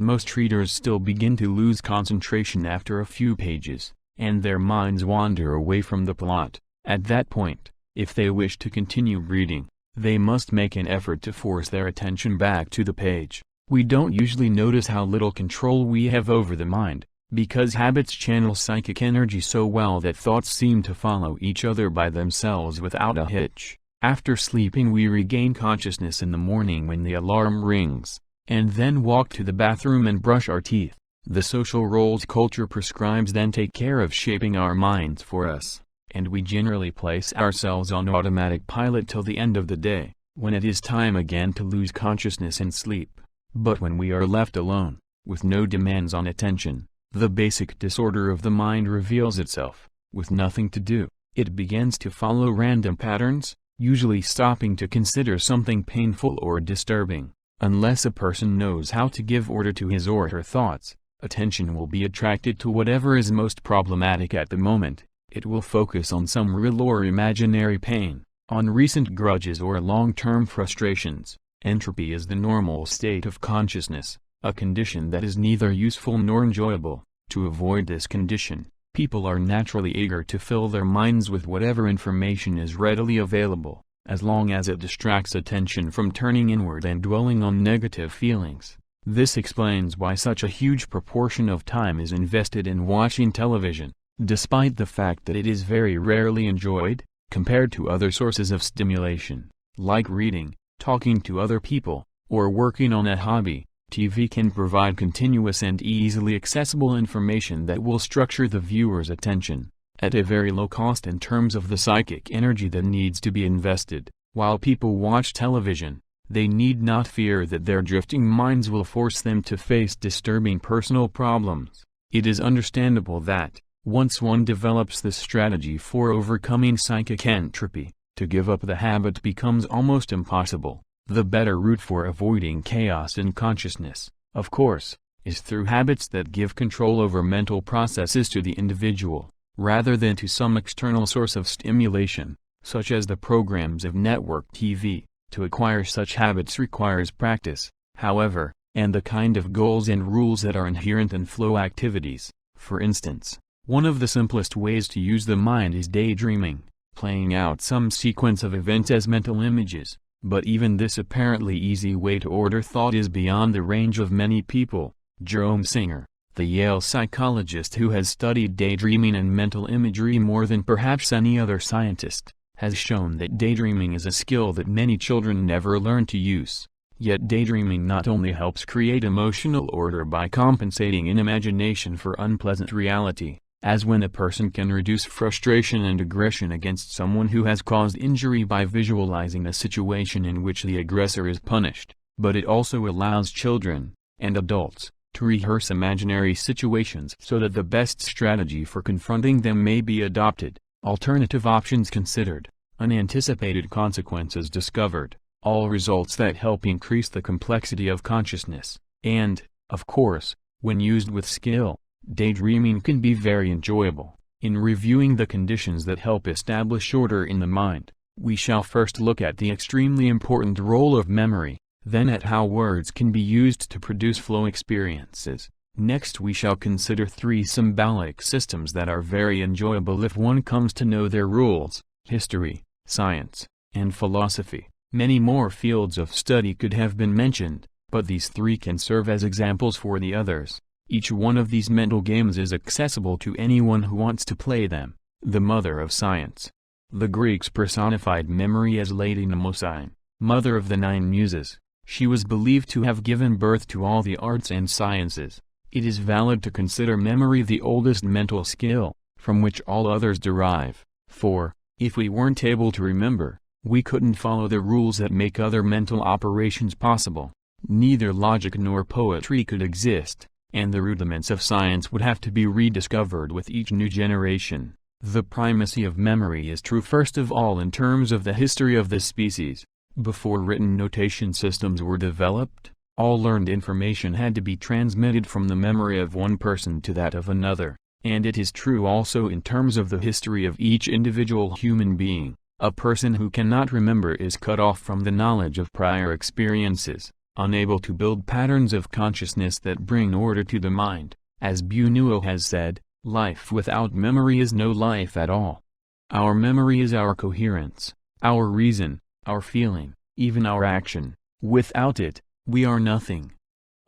most readers still begin to lose concentration after a few pages, and their minds wander away from the plot. At that point, if they wish to continue reading, they must make an effort to force their attention back to the page. We don't usually notice how little control we have over the mind, because habits channel psychic energy so well that thoughts seem to follow each other by themselves without a hitch. After sleeping we regain consciousness in the morning when the alarm rings, and then walk to the bathroom and brush our teeth. The social roles culture prescribes then take care of shaping our minds for us, and we generally place ourselves on automatic pilot till the end of the day, when it is time again to lose consciousness and sleep. But when we are left alone, with no demands on attention, the basic disorder of the mind reveals itself. With nothing to do, it begins to follow random patterns, usually stopping to consider something painful or disturbing. Unless a person knows how to give order to his or her thoughts, attention will be attracted to whatever is most problematic at the moment. It will focus on some real or imaginary pain, on recent grudges or long-term frustrations. Entropy is the normal state of consciousness, a condition that is neither useful nor enjoyable. To avoid this condition, people are naturally eager to fill their minds with whatever information is readily available, as long as it distracts attention from turning inward and dwelling on negative feelings. This explains why such a huge proportion of time is invested in watching television, despite the fact that it is very rarely enjoyed, compared to other sources of stimulation, like reading, talking to other people, or working on a hobby. TV can provide continuous and easily accessible information that will structure the viewer's attention, at a very low cost in terms of the psychic energy that needs to be invested. While people watch television, they need not fear that their drifting minds will force them to face disturbing personal problems. It is understandable that, once one develops this strategy for overcoming psychic entropy, to give up the habit becomes almost impossible. The better route for avoiding chaos in consciousness, of course, is through habits that give control over mental processes to the individual, rather than to some external source of stimulation, such as the programs of network TV. To acquire such habits requires practice, however, and the kind of goals and rules that are inherent in flow activities. For instance, one of the simplest ways to use the mind is daydreaming, playing out some sequence of events as mental images. But even this apparently easy way to order thought is beyond the range of many people. Jerome Singer, the Yale psychologist who has studied daydreaming and mental imagery more than perhaps any other scientist, has shown that daydreaming is a skill that many children never learn to use. Yet daydreaming not only helps create emotional order by compensating in imagination for unpleasant reality, as when a person can reduce frustration and aggression against someone who has caused injury by visualizing a situation in which the aggressor is punished, but it also allows children, and adults, to rehearse imaginary situations so that the best strategy for confronting them may be adopted, alternative options considered, unanticipated consequences discovered, all results that help increase the complexity of consciousness, and, of course, when used with skill, daydreaming can be very enjoyable. In reviewing the conditions that help establish order in the mind, we shall first look at the extremely important role of memory, then at how words can be used to produce flow experiences. Next we shall consider 3 symbolic systems that are very enjoyable if one comes to know their rules: history, science, and philosophy. Many more fields of study could have been mentioned, but these 3 can serve as examples for the others. Each one of these mental games is accessible to anyone who wants to play them. The mother of science. The Greeks personified memory as Lady Mnemosyne, mother of the 9 muses. She was believed to have given birth to all the arts and sciences. It is valid to consider memory the oldest mental skill, from which all others derive, for, if we weren't able to remember, we couldn't follow the rules that make other mental operations possible. Neither logic nor poetry could exist, and the rudiments of science would have to be rediscovered with each new generation. The primacy of memory is true first of all in terms of the history of the species. Before written notation systems were developed, all learned information had to be transmitted from the memory of one person to that of another, and it is true also in terms of the history of each individual human being. A person who cannot remember is cut off from the knowledge of prior experiences, unable to build patterns of consciousness that bring order to the mind. As Buñuel has said, life without memory is no life at all. Our memory is our coherence, our reason, our feeling, even our action. Without it, we are nothing.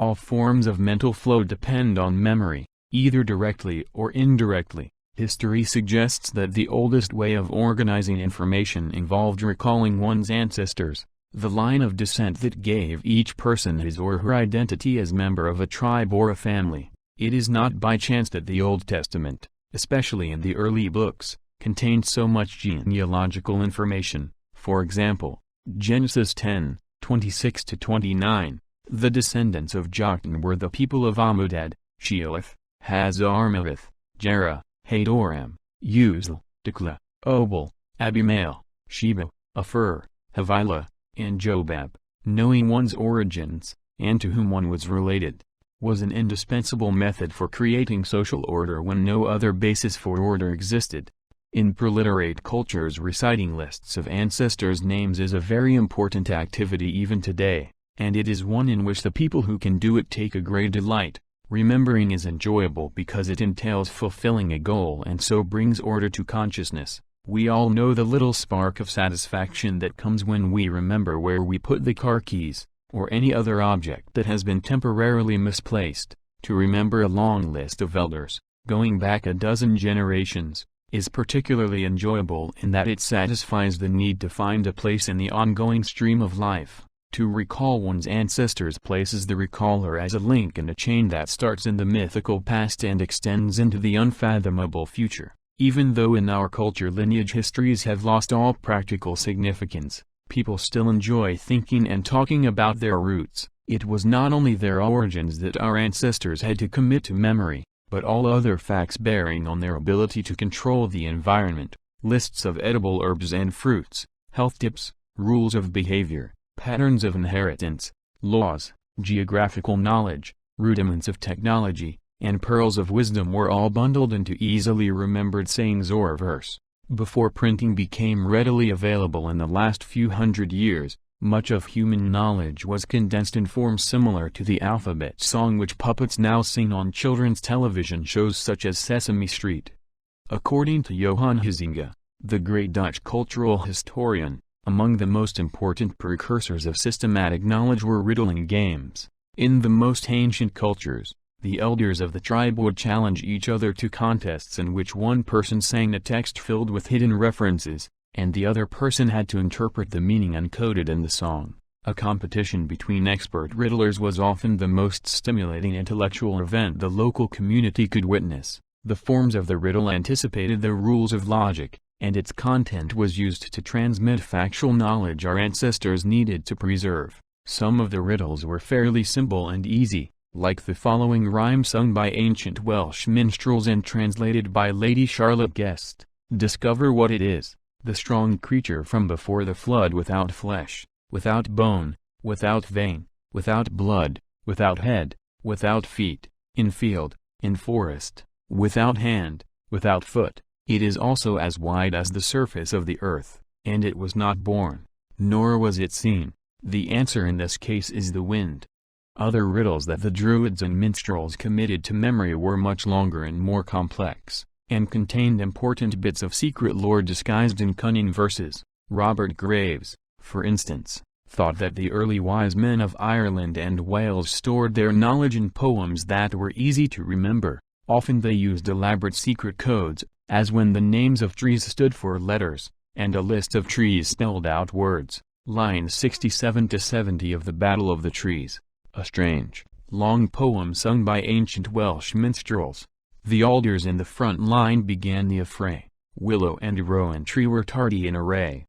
All forms of mental flow depend on memory, either directly or indirectly. History suggests that the oldest way of organizing information involved recalling one's ancestors, the line of descent that gave each person his or her identity as member of a tribe or a family. It is not by chance that the Old Testament, especially in the early books, contained so much genealogical information. For example, Genesis 10:26-29, the descendants of Joktan were the people of Amudad, Sheelith, Hazarmaveth, Jerah, Hadoram, Uzal, Dikla, Obal, Abimael, Sheba, Aphur, Havilah, and Jobab. Knowing one's origins, and to whom one was related, was an indispensable method for creating social order when no other basis for order existed. In preliterate cultures, reciting lists of ancestors' names is a very important activity even today, and it is one in which the people who can do it take a great delight. Remembering is enjoyable because it entails fulfilling a goal and so brings order to consciousness. We all know the little spark of satisfaction that comes when we remember where we put the car keys, or any other object that has been temporarily misplaced. To remember a long list of elders, going back a dozen generations, is particularly enjoyable in that it satisfies the need to find a place in the ongoing stream of life. To recall one's ancestors places the recaller as a link in a chain that starts in the mythical past and extends into the unfathomable future. Even though in our culture lineage histories have lost all practical significance, people still enjoy thinking and talking about their roots. It was not only their origins that our ancestors had to commit to memory, but all other facts bearing on their ability to control the environment, lists of edible herbs and fruits, health tips, rules of behavior, patterns of inheritance, laws, geographical knowledge, rudiments of technology, and pearls of wisdom were all bundled into easily remembered sayings or verse. Before printing became readily available in the last few hundred years, much of human knowledge was condensed in forms similar to the alphabet song which puppets now sing on children's television shows such as Sesame Street. According to Johan Huizinga, the great Dutch cultural historian, among the most important precursors of systematic knowledge were riddling games. In the most ancient cultures, the elders of the tribe would challenge each other to contests in which one person sang a text filled with hidden references, and the other person had to interpret the meaning encoded in the song. A competition between expert riddlers was often the most stimulating intellectual event the local community could witness. The forms of the riddle anticipated the rules of logic, and its content was used to transmit factual knowledge our ancestors needed to preserve. Some of the riddles were fairly simple and easy, like the following rhyme sung by ancient Welsh minstrels and translated by Lady Charlotte Guest. Discover what it is, the strong creature from before the flood, without flesh, without bone, without vein, without blood, without head, without feet, in field, in forest, without hand, without foot. It is also as wide as the surface of the earth, and it was not born, nor was it seen. The answer in this case is the wind. Other riddles that the Druids and minstrels committed to memory were much longer and more complex, and contained important bits of secret lore disguised in cunning verses. Robert Graves, for instance, thought that the early wise men of Ireland and Wales stored their knowledge in poems that were easy to remember. Often they used elaborate secret codes, as when the names of trees stood for letters, and a list of trees spelled out words. Lines 67-70 of the Battle of the Trees, a strange, long poem sung by ancient Welsh minstrels. The alders in the front line began the affray. Willow and rowan tree were tardy in array.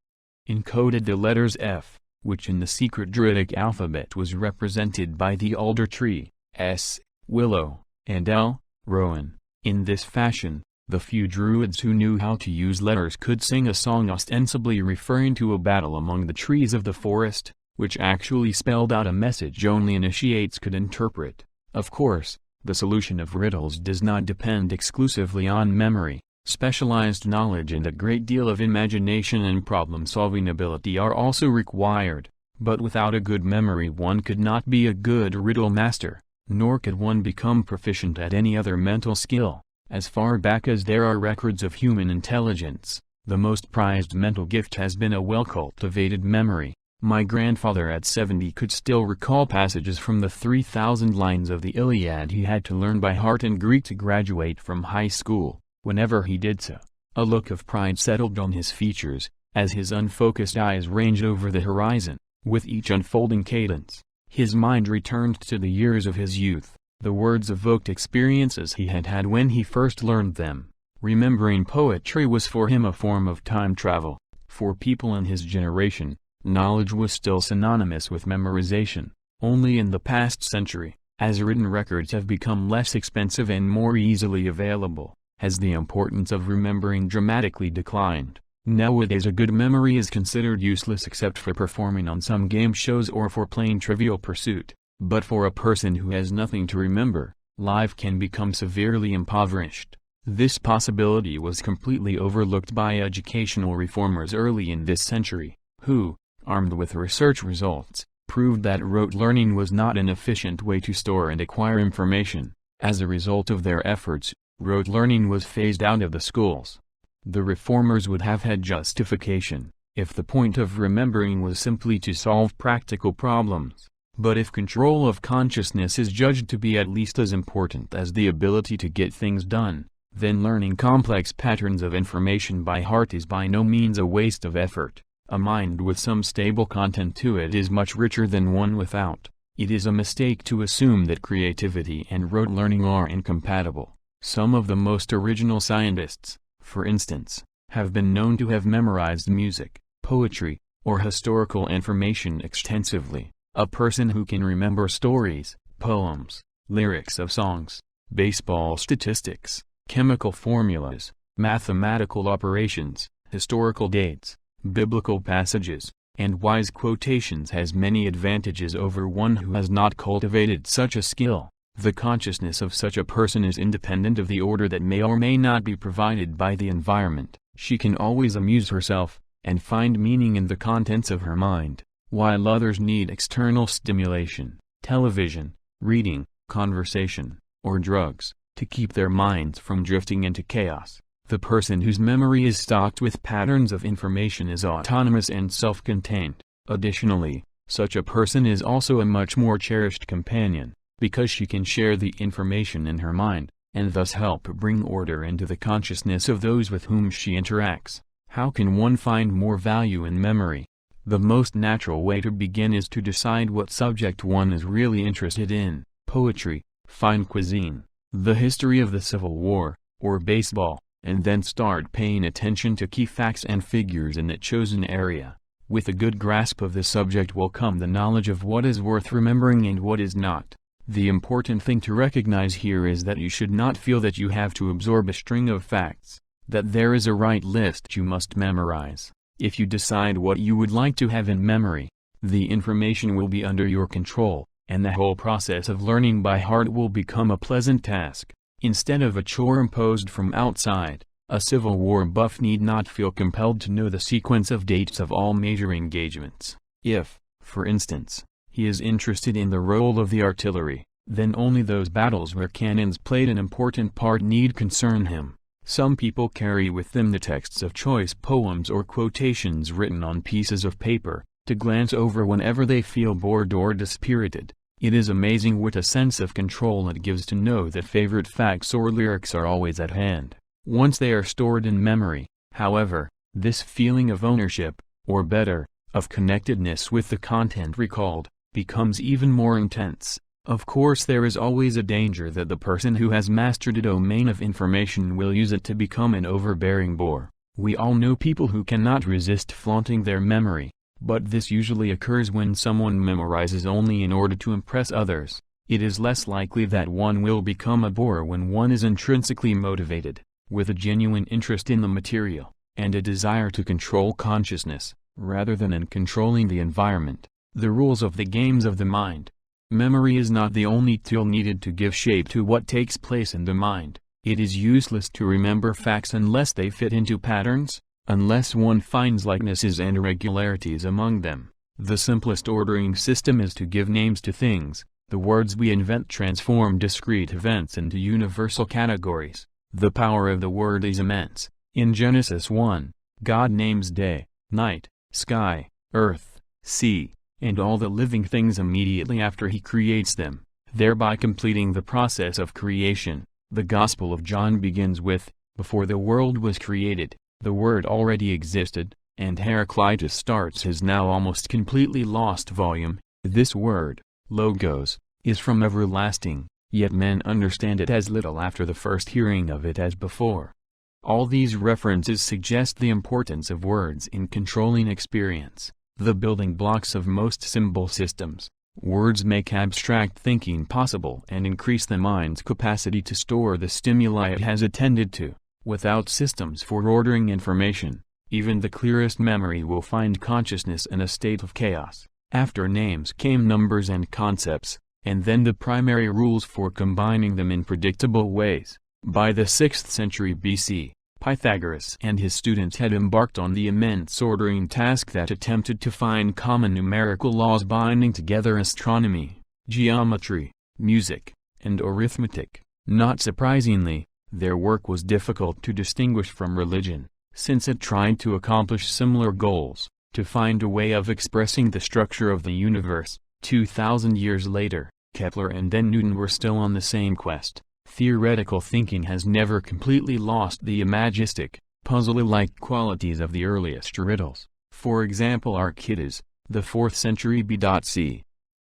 Encoded the letters F, which in the secret Druidic alphabet was represented by the alder tree, S, willow, and L, rowan. In this fashion, the few Druids who knew how to use letters could sing a song ostensibly referring to a battle among the trees of the forest, which actually spelled out a message only initiates could interpret. Of course, the solution of riddles does not depend exclusively on memory. Specialized knowledge and a great deal of imagination and problem-solving ability are also required, but without a good memory one could not be a good riddle master, nor could one become proficient at any other mental skill. As far back as there are records of human intelligence, The most prized mental gift has been a well-cultivated memory. My grandfather at 70 could still recall passages from the 3,000 lines of the Iliad he had to learn by heart in Greek to graduate from high school. Whenever he did so, a look of pride settled on his features, as his unfocused eyes ranged over the horizon. With each unfolding cadence, his mind returned to the years of his youth. The words evoked experiences he had had when he first learned them. Remembering poetry was for him a form of time travel. For people in his generation, knowledge was still synonymous with memorization. Only in the past century, as written records have become less expensive and more easily available, has the importance of remembering dramatically declined. Nowadays a good memory is considered useless except for performing on some game shows or for plain trivial pursuit. But for a person who has nothing to remember, life can become severely impoverished. This possibility was completely overlooked by educational reformers early in this century, who, armed with research results, proved that rote learning was not an efficient way to store and acquire information. As a result of their efforts, rote learning was phased out of the schools. The reformers would have had justification, if the point of remembering was simply to solve practical problems. But if control of consciousness is judged to be at least as important as the ability to get things done, then learning complex patterns of information by heart is by no means a waste of effort. A mind with some stable content to it is much richer than one without. It is a mistake to assume that creativity and rote learning are incompatible. Some of the most original scientists, for instance, have been known to have memorized music, poetry, or historical information extensively. A person who can remember stories, poems, lyrics of songs, baseball statistics, chemical formulas, mathematical operations, historical dates, biblical passages, and wise quotations has many advantages over one who has not cultivated such a skill. The consciousness of such a person is independent of the order that may or may not be provided by the environment. She can always amuse herself, and find meaning in the contents of her mind, while others need external stimulation, television, reading, conversation, or drugs, to keep their minds from drifting into chaos. The person whose memory is stocked with patterns of information is autonomous and self-contained. Additionally, such a person is also a much more cherished companion, because she can share the information in her mind, and thus help bring order into the consciousness of those with whom she interacts. How can one find more value in memory? The most natural way to begin is to decide what subject one is really interested in: poetry, fine cuisine, the history of the Civil War, or baseball, and then start paying attention to key facts and figures in that chosen area. With a good grasp of the subject will come the knowledge of what is worth remembering and what is not. The important thing to recognize here is that you should not feel that you have to absorb a string of facts, that there is a right list you must memorize. If you decide what you would like to have in memory, the information will be under your control, and the whole process of learning by heart will become a pleasant task, instead of a chore imposed from outside. A Civil War buff need not feel compelled to know the sequence of dates of all major engagements. If, for instance, he is interested in the role of the artillery, then only those battles where cannons played an important part need concern him. Some people carry with them the texts of choice poems or quotations written on pieces of paper, to glance over whenever they feel bored or dispirited. It is amazing what a sense of control it gives to know that favorite facts or lyrics are always at hand. Once they are stored in memory, however, this feeling of ownership, or better, of connectedness with the content recalled, becomes even more intense. Of course, there is always a danger that the person who has mastered a domain of information will use it to become an overbearing bore. We all know people who cannot resist flaunting their memory, but this usually occurs when someone memorizes only in order to impress others. It is less likely that one will become a bore when one is intrinsically motivated, with a genuine interest in the material, and a desire to control consciousness, rather than in controlling the environment. The rules of the games of the mind. Memory is not the only tool needed to give shape to what takes place in the mind. It is useless to remember facts unless they fit into patterns, unless one finds likenesses and irregularities among them. The simplest ordering system is to give names to things. The words we invent transform discrete events into universal categories. The power of the word is immense. In Genesis 1, God names day, night, sky, earth, sea, and all the living things immediately after he creates them, thereby completing the process of creation. The Gospel of John begins with, "Before the world was created, the Word already existed," and Heraclitus starts his now almost completely lost volume, "This Word, Logos, is from everlasting, yet men understand it as little after the first hearing of it as before." All these references suggest the importance of words in controlling experience, the building blocks of most symbol systems. Words make abstract thinking possible and increase the mind's capacity to store the stimuli it has attended to. Without systems for ordering information, even the clearest memory will find consciousness in a state of chaos. After names came numbers and concepts, and then the primary rules for combining them in predictable ways. By the 6th century BC, Pythagoras and his students had embarked on the immense ordering task that attempted to find common numerical laws binding together astronomy, geometry, music, and arithmetic. Not surprisingly, their work was difficult to distinguish from religion, since it tried to accomplish similar goals, to find a way of expressing the structure of the universe. 2,000 years later, Kepler and then Newton were still on the same quest. Theoretical thinking has never completely lost the imagistic, puzzle-like qualities of the earliest riddles. For example, Archytas, the 4th century BC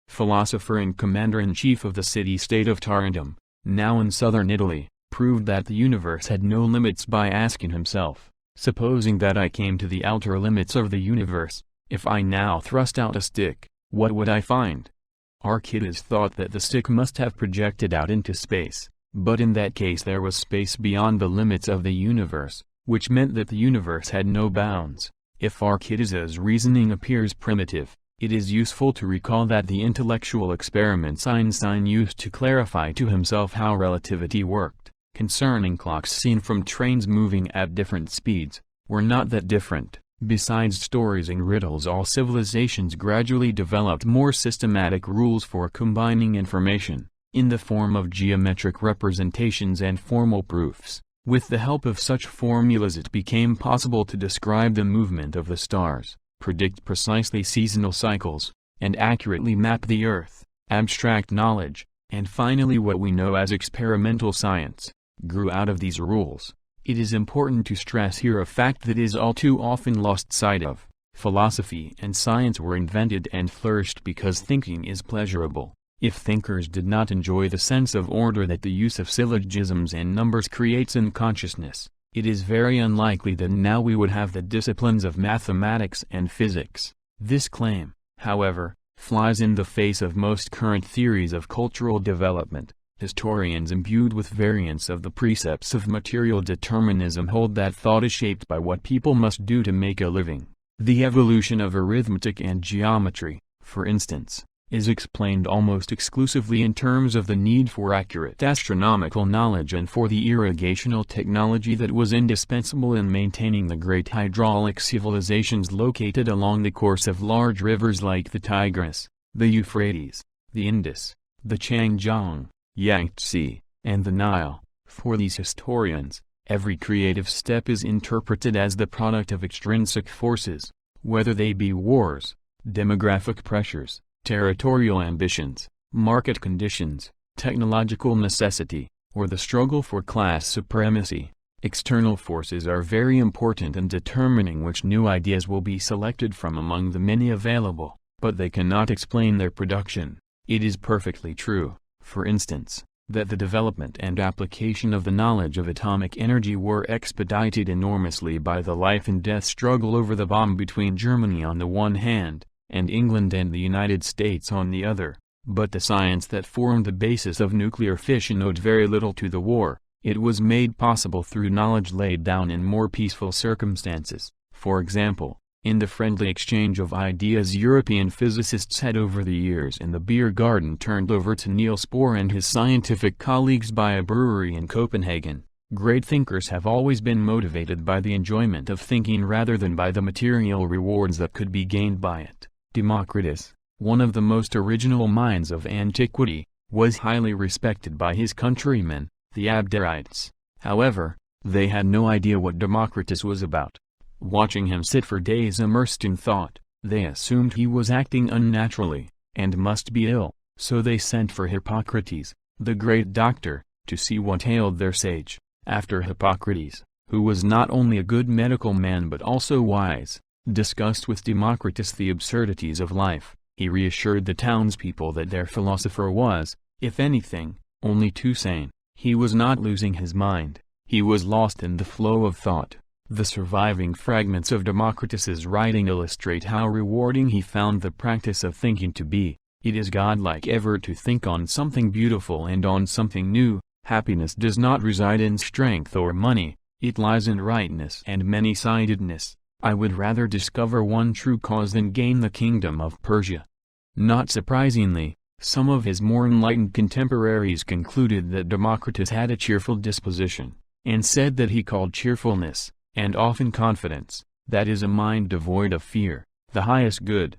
philosopher and commander-in-chief of the city-state of Tarentum, now in southern Italy, proved that the universe had no limits by asking himself, "Supposing that I came to the outer limits of the universe, if I now thrust out a stick, what would I find?" Archytas thought that the stick must have projected out into space, but in that case there was space beyond the limits of the universe, which meant that the universe had no bounds. If Archytas's reasoning appears primitive, it is useful to recall that the intellectual experiments Einstein used to clarify to himself how relativity worked, concerning clocks seen from trains moving at different speeds, were not that different. Besides stories and riddles, all civilizations gradually developed more systematic rules for combining information, in the form of geometric representations and formal proofs. With the help of such formulas it became possible to describe the movement of the stars, predict precisely seasonal cycles, and accurately map the Earth. Abstract knowledge, and finally what we know as experimental science, grew out of these rules. It is important to stress here a fact that is all too often lost sight of. Philosophy and science were invented and flourished because thinking is pleasurable. If thinkers did not enjoy the sense of order that the use of syllogisms and numbers creates in consciousness, it is very unlikely that now we would have the disciplines of mathematics and physics. This claim, however, flies in the face of most current theories of cultural development. Historians imbued with variants of the precepts of material determinism hold that thought is shaped by what people must do to make a living. The evolution of arithmetic and geometry, for instance, is explained almost exclusively in terms of the need for accurate astronomical knowledge and for the irrigational technology that was indispensable in maintaining the great hydraulic civilizations located along the course of large rivers like the Tigris, the Euphrates, the Indus, the Changjiang, Yangtze, and the Nile. For these historians, every creative step is interpreted as the product of extrinsic forces, whether they be wars, demographic pressures, territorial ambitions, market conditions, technological necessity, or the struggle for class supremacy. External forces are very important in determining which new ideas will be selected from among the many available, but they cannot explain their production. It is perfectly true, for instance, that the development and application of the knowledge of atomic energy were expedited enormously by the life and death struggle over the bomb between Germany on the one hand, and England and the United States on the other, but the science that formed the basis of nuclear fission owed very little to the war. It was made possible through knowledge laid down in more peaceful circumstances. For example, in the friendly exchange of ideas European physicists had over the years in the beer garden turned over to Niels Bohr and his scientific colleagues by a brewery in Copenhagen, great thinkers have always been motivated by the enjoyment of thinking rather than by the material rewards that could be gained by it. Democritus, one of the most original minds of antiquity, was highly respected by his countrymen, the Abderites. However, they had no idea what Democritus was about. Watching him sit for days immersed in thought, they assumed he was acting unnaturally, and must be ill, so they sent for Hippocrates, the great doctor, to see what ailed their sage. After Hippocrates, who was not only a good medical man but also wise, discussed with Democritus the absurdities of life, he reassured the townspeople that their philosopher was, if anything, only too sane. He was not losing his mind, he was lost in the flow of thought. The surviving fragments of Democritus's writing illustrate how rewarding he found the practice of thinking to be. It is godlike ever to think on something beautiful and on something new. Happiness does not reside in strength or money, it lies in rightness and many-sidedness. I would rather discover one true cause than gain the kingdom of Persia. Not surprisingly, some of his more enlightened contemporaries concluded that Democritus had a cheerful disposition, and said that he called cheerfulness, and often confidence, that is a mind devoid of fear, the highest good.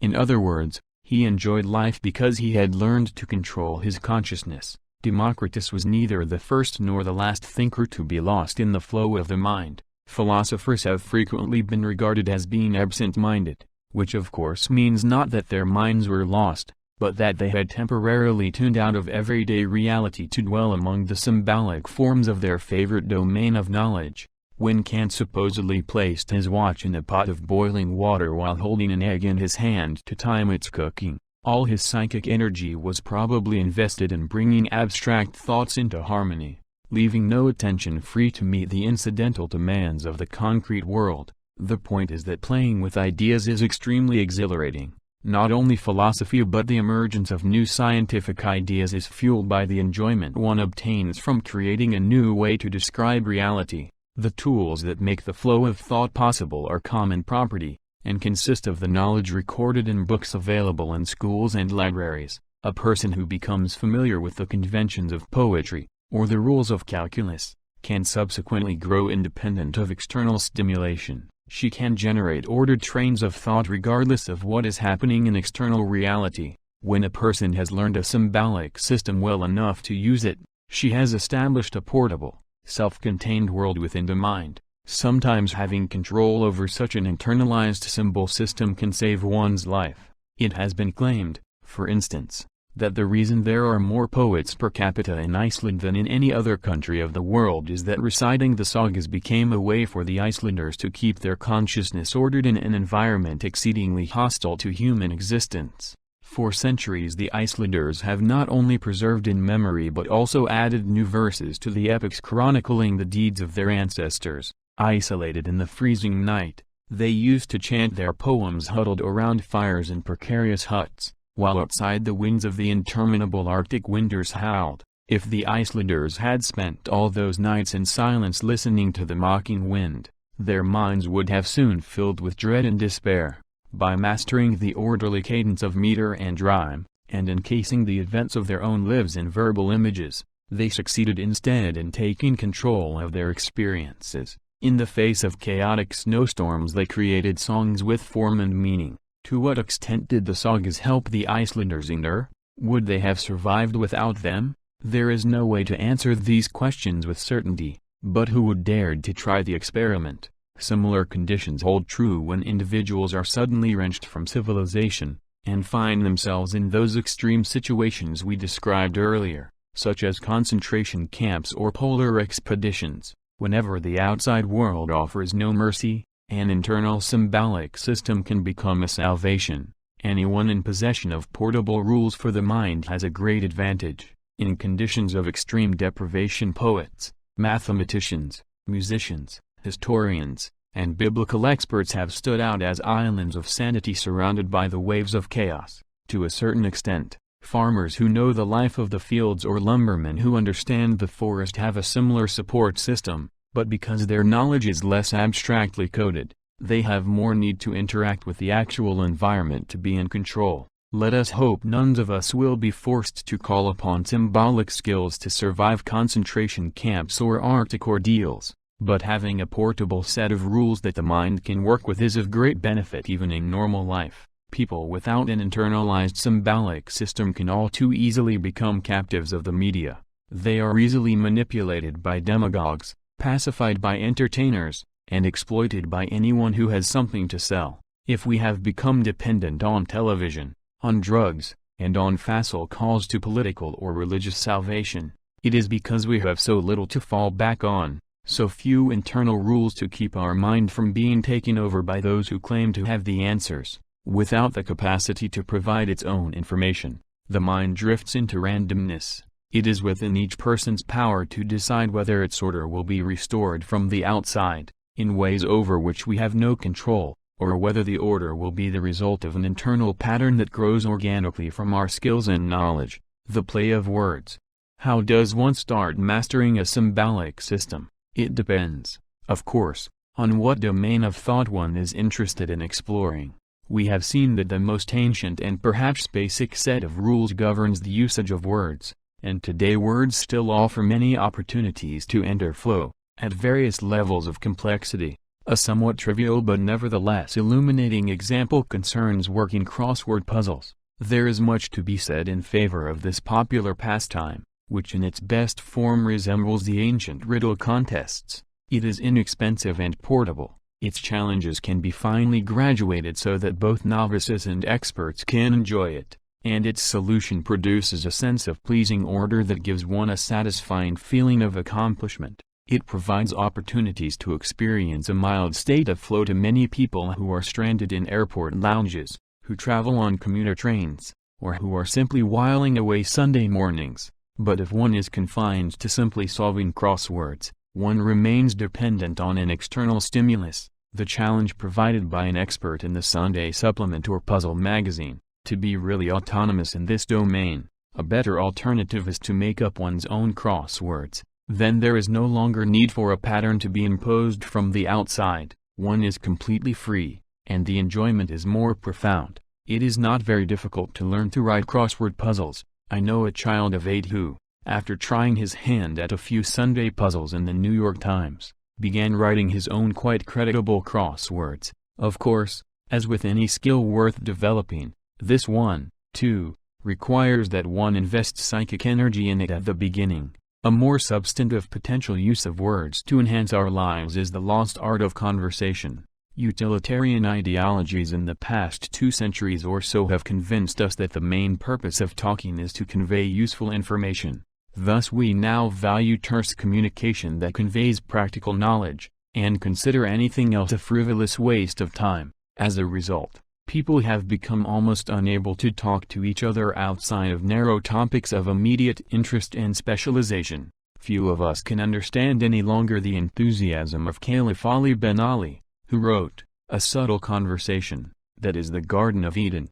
In other words, he enjoyed life because he had learned to control his consciousness. Democritus was neither the first nor the last thinker to be lost in the flow of the mind. Philosophers have frequently been regarded as being absent-minded, which of course means not that their minds were lost, but that they had temporarily tuned out of everyday reality to dwell among the symbolic forms of their favorite domain of knowledge. When Kant supposedly placed his watch in a pot of boiling water while holding an egg in his hand to time its cooking, all his psychic energy was probably invested in bringing abstract thoughts into harmony, leaving no attention free to meet the incidental demands of the concrete world. The point is that playing with ideas is extremely exhilarating. Not only philosophy but the emergence of new scientific ideas is fueled by the enjoyment one obtains from creating a new way to describe reality. The tools that make the flow of thought possible are common property, and consist of the knowledge recorded in books available in schools and libraries. A person who becomes familiar with the conventions of poetry, or the rules of calculus, can subsequently grow independent of external stimulation. She can generate ordered trains of thought regardless of what is happening in external reality. When a person has learned a symbolic system well enough to use it, she has established a portable, self-contained world within the mind. Sometimes having control over such an internalized symbol system can save one's life. It has been claimed, for instance, that the reason there are more poets per capita in Iceland than in any other country of the world is that reciting the sagas became a way for the Icelanders to keep their consciousness ordered in an environment exceedingly hostile to human existence. For centuries the Icelanders have not only preserved in memory but also added new verses to the epics chronicling the deeds of their ancestors. Isolated in the freezing night, they used to chant their poems huddled around fires in precarious huts, while outside the winds of the interminable Arctic winters howled. If the Icelanders had spent all those nights in silence listening to the mocking wind, their minds would have soon filled with dread and despair. By mastering the orderly cadence of meter and rhyme, and encasing the events of their own lives in verbal images, they succeeded instead in taking control of their experiences. In the face of chaotic snowstorms they created songs with form and meaning. To what extent did the sagas help the Icelanders endure? Would they have survived without them? There is no way to answer these questions with certainty, but who would dare to try the experiment? Similar conditions hold true when individuals are suddenly wrenched from civilization, and find themselves in those extreme situations we described earlier, such as concentration camps or polar expeditions. Whenever the outside world offers no mercy, an internal symbolic system can become a salvation. Anyone in possession of portable rules for the mind has a great advantage. In conditions of extreme deprivation, poets, mathematicians, musicians, historians, and biblical experts have stood out as islands of sanity surrounded by the waves of chaos. To a certain extent, farmers who know the life of the fields or lumbermen who understand the forest have a similar support system, but because their knowledge is less abstractly coded, they have more need to interact with the actual environment to be in control. Let us hope none of us will be forced to call upon symbolic skills to survive concentration camps or Arctic ordeals. But having a portable set of rules that the mind can work with is of great benefit even in normal life. People without an internalized symbolic system can all too easily become captives of the media. They are easily manipulated by demagogues, pacified by entertainers, and exploited by anyone who has something to sell. If we have become dependent on television, on drugs, and on facile calls to political or religious salvation, it is because we have so little to fall back on, so few internal rules to keep our mind from being taken over by those who claim to have the answers. Without the capacity to provide its own information, the mind drifts into randomness. It is within each person's power to decide whether its order will be restored from the outside, in ways over which we have no control, or whether the order will be the result of an internal pattern that grows organically from our skills and knowledge. The play of words. How does one start mastering a symbolic system? It depends, of course, on what domain of thought one is interested in exploring. We have seen that the most ancient and perhaps basic set of rules governs the usage of words, and today words still offer many opportunities to enter flow, at various levels of complexity. A somewhat trivial but nevertheless illuminating example concerns working crossword puzzles. There is much to be said in favor of this popular pastime, which in its best form resembles the ancient riddle contests. It is inexpensive and portable. Its challenges can be finely graduated so that both novices and experts can enjoy it, and its solution produces a sense of pleasing order that gives one a satisfying feeling of accomplishment. It provides opportunities to experience a mild state of flow to many people who are stranded in airport lounges, who travel on commuter trains, or who are simply whiling away Sunday mornings. But if one is confined to simply solving crosswords, one remains dependent on an external stimulus, the challenge provided by an expert in the Sunday supplement or puzzle magazine. To be really autonomous in this domain, a better alternative is to make up one's own crosswords. Then there is no longer need for a pattern to be imposed from the outside. One is completely free, and the enjoyment is more profound. It is not very difficult to learn to write crossword puzzles. I know a child of 8 who, after trying his hand at a few Sunday puzzles in the New York Times, began writing his own quite creditable crosswords. Of course, as with any skill worth developing, this one, too, requires that one invests psychic energy in it at the beginning. A more substantive potential use of words to enhance our lives is the lost art of conversation. Utilitarian ideologies in the past 2 centuries or so have convinced us that the main purpose of talking is to convey useful information. Thus we now value terse communication that conveys practical knowledge, and consider anything else a frivolous waste of time. As a result, people have become almost unable to talk to each other outside of narrow topics of immediate interest and specialization. Few of us can understand any longer the enthusiasm of Caliph Ali bin Ali, who wrote, "A subtle conversation, that is the Garden of Eden."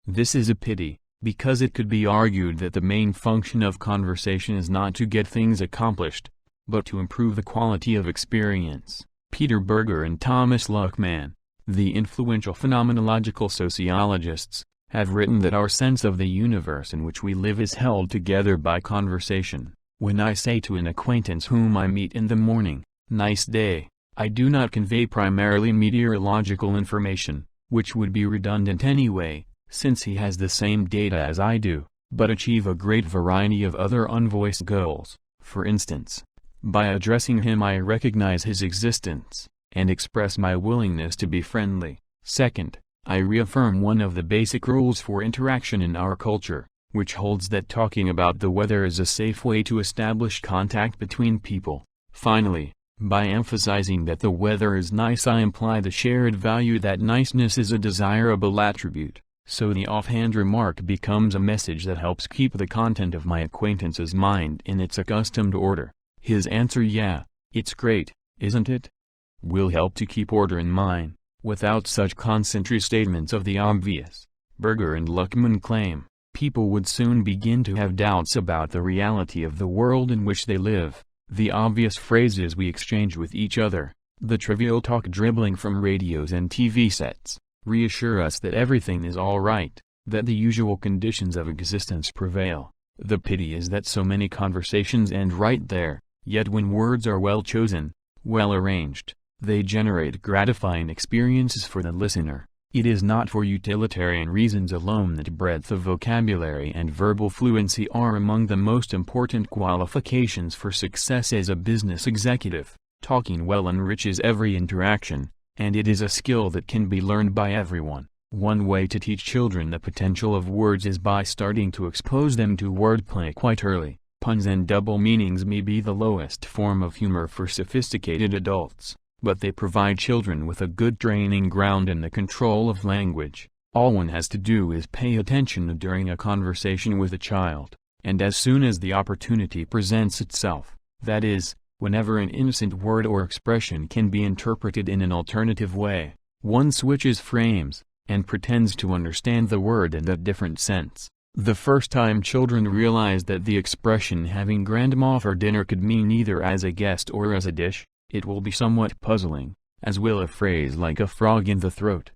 This is a pity, because it could be argued that the main function of conversation is not to get things accomplished, but to improve the quality of experience. Peter Berger and Thomas Luckman, the influential phenomenological sociologists, have written that our sense of the universe in which we live is held together by conversation. When I say to an acquaintance whom I meet in the morning, "Nice day," I do not convey primarily meteorological information, which would be redundant anyway, since he has the same data as I do, but achieve a great variety of other unvoiced goals. For instance, by addressing him I recognize his existence, and express my willingness to be friendly. Second, I reaffirm one of the basic rules for interaction in our culture, which holds that talking about the weather is a safe way to establish contact between people. Finally, by emphasizing that the weather is nice I imply the shared value that niceness is a desirable attribute, so the offhand remark becomes a message that helps keep the content of my acquaintance's mind in its accustomed order. His answer, "Yeah, it's great, isn't it?" will help to keep order in mine. Without such concentric statements of the obvious, Berger and Luckman claim, people would soon begin to have doubts about the reality of the world in which they live. The obvious phrases we exchange with each other, the trivial talk dribbling from radios and TV sets, reassure us that everything is all right, that the usual conditions of existence prevail. The pity is that so many conversations end right there, yet when words are well chosen, well arranged, they generate gratifying experiences for the listener. It is not for utilitarian reasons alone that breadth of vocabulary and verbal fluency are among the most important qualifications for success as a business executive. Talking well enriches every interaction, and it is a skill that can be learned by everyone. One way to teach children the potential of words is by starting to expose them to wordplay quite early. Puns and double meanings may be the lowest form of humor for sophisticated adults, but they provide children with a good training ground in the control of language. All one has to do is pay attention during a conversation with a child, and as soon as the opportunity presents itself, that is, whenever an innocent word or expression can be interpreted in an alternative way, one switches frames, and pretends to understand the word in a different sense. The first time children realize that the expression "having grandma for dinner" could mean either as a guest or as a dish, it will be somewhat puzzling, as will a phrase like "a frog in the throat."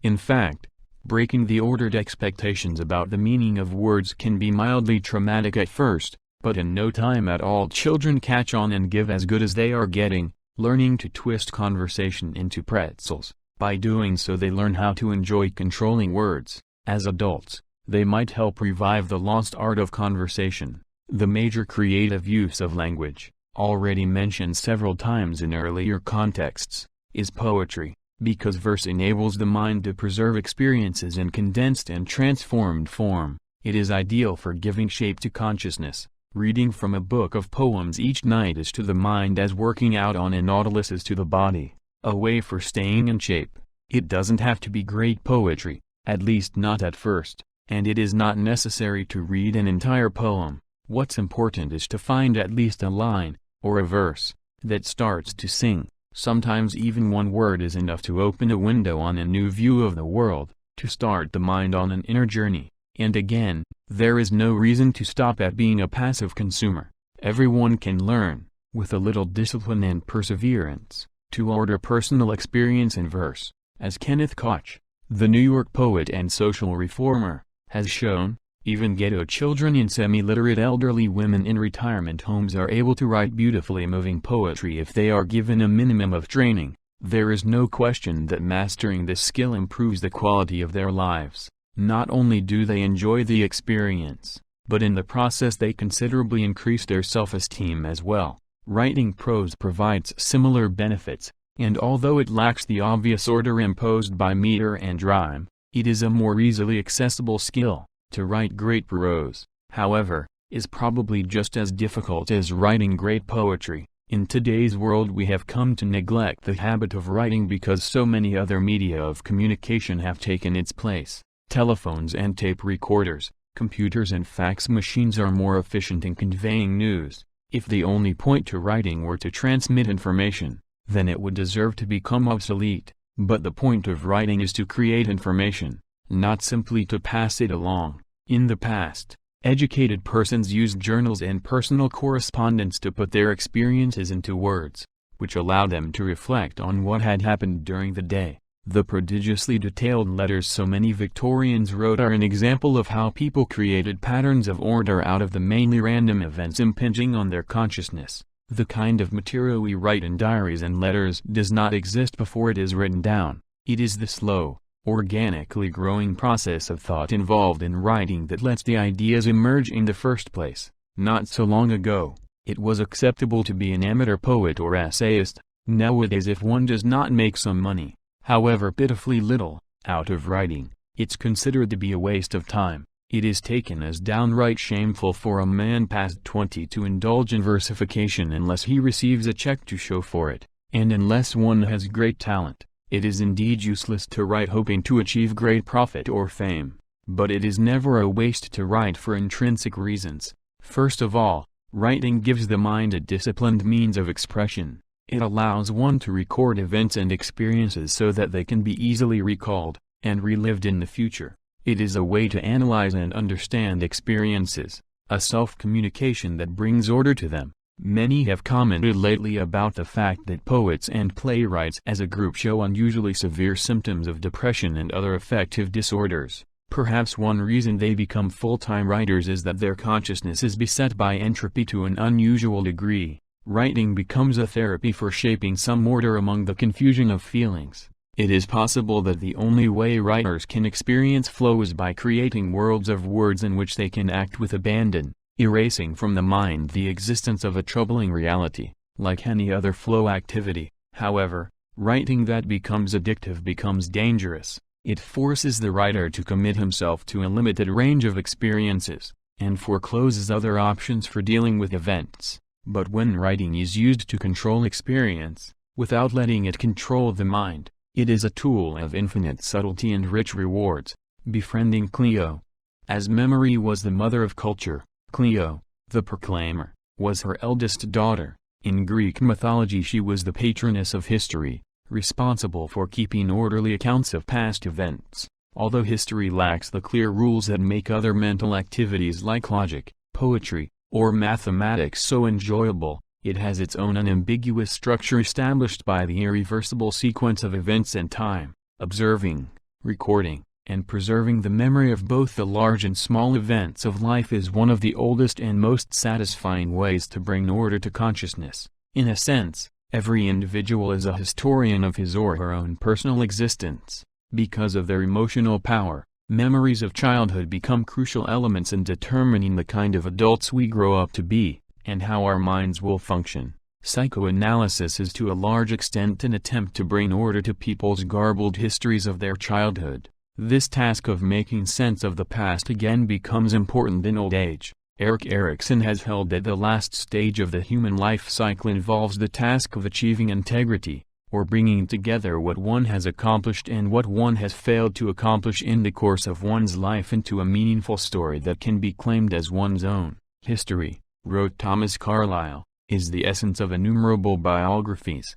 In fact, breaking the ordered expectations about the meaning of words can be mildly traumatic at first, but in no time at all children catch on and give as good as they are getting, learning to twist conversation into pretzels. By doing so they learn how to enjoy controlling words. As adults, they might help revive the lost art of conversation. The major creative use of language, already mentioned several times in earlier contexts, is poetry, because verse enables the mind to preserve experiences in condensed and transformed form. It is ideal for giving shape to consciousness. Reading from a book of poems each night is to the mind as working out on a nautilus is to the body, a way for staying in shape. It doesn't have to be great poetry, at least not at first, and it is not necessary to read an entire poem. What's important is to find at least a line, or a verse, that starts to sing. Sometimes even one word is enough to open a window on a new view of the world, to start the mind on an inner journey. And again, there is no reason to stop at being a passive consumer. Everyone can learn, with a little discipline and perseverance, to order personal experience in verse. As Kenneth Koch, the New York poet and social reformer, has shown, even ghetto children and semi-literate elderly women in retirement homes are able to write beautifully moving poetry if they are given a minimum of training. There is no question that mastering this skill improves the quality of their lives. Not only do they enjoy the experience, but in the process they considerably increase their self-esteem as well. Writing prose provides similar benefits, and although it lacks the obvious order imposed by meter and rhyme, it is a more easily accessible skill. To write great prose, however, is probably just as difficult as writing great poetry. In today's world we have come to neglect the habit of writing because so many other media of communication have taken its place. Telephones and tape recorders, computers and fax machines are more efficient in conveying news. If the only point to writing were to transmit information, then it would deserve to become obsolete. But the point of writing is to create information, not simply to pass it along. In the past, educated persons used journals and personal correspondence to put their experiences into words, which allowed them to reflect on what had happened during the day. The prodigiously detailed letters so many Victorians wrote are an example of how people created patterns of order out of the mainly random events impinging on their consciousness. The kind of material we write in diaries and letters does not exist before it is written down. It is the slow, organically growing process of thought involved in writing that lets the ideas emerge in the first place. Not so long ago, it was acceptable to be an amateur poet or essayist. Nowadays if one does not make some money, however pitifully little, out of writing, it's considered to be a waste of time. It is taken as downright shameful for a man past 20 to indulge in versification unless he receives a check to show for it, and unless one has great talent. It is indeed useless to write hoping to achieve great profit or fame, but it is never a waste to write for intrinsic reasons. First of all, writing gives the mind a disciplined means of expression. It allows one to record events and experiences so that they can be easily recalled and relived in the future. It is a way to analyze and understand experiences, a self-communication that brings order to them. Many have commented lately about the fact that poets and playwrights as a group show unusually severe symptoms of depression and other affective disorders. Perhaps one reason they become full-time writers is that their consciousness is beset by entropy to an unusual degree. Writing becomes a therapy for shaping some order among the confusion of feelings. It is possible that the only way writers can experience flow is by creating worlds of words in which they can act with abandon, erasing from the mind the existence of a troubling reality. Like any other flow activity, however, writing that becomes addictive becomes dangerous. It forces the writer to commit himself to a limited range of experiences, and forecloses other options for dealing with events. But when writing is used to control experience, without letting it control the mind, it is a tool of infinite subtlety and rich rewards. Befriending Clio. As memory was the mother of culture, Clio, the proclaimer, was her eldest daughter. In Greek mythology she was the patroness of history, responsible for keeping orderly accounts of past events. Although history lacks the clear rules that make other mental activities like logic, poetry, or mathematics so enjoyable, it has its own unambiguous structure established by the irreversible sequence of events and time. Observing, recording, and preserving the memory of both the large and small events of life is one of the oldest and most satisfying ways to bring order to consciousness. In a sense, every individual is a historian of his or her own personal existence. Because of their emotional power, memories of childhood become crucial elements in determining the kind of adults we grow up to be, and how our minds will function. Psychoanalysis is to a large extent an attempt to bring order to people's garbled histories of their childhood. This task of making sense of the past again becomes important in old age. Erik Erikson has held that the last stage of the human life cycle involves the task of achieving integrity, or bringing together what one has accomplished and what one has failed to accomplish in the course of one's life into a meaningful story that can be claimed as one's own. History, wrote Thomas Carlyle, is the essence of innumerable biographies.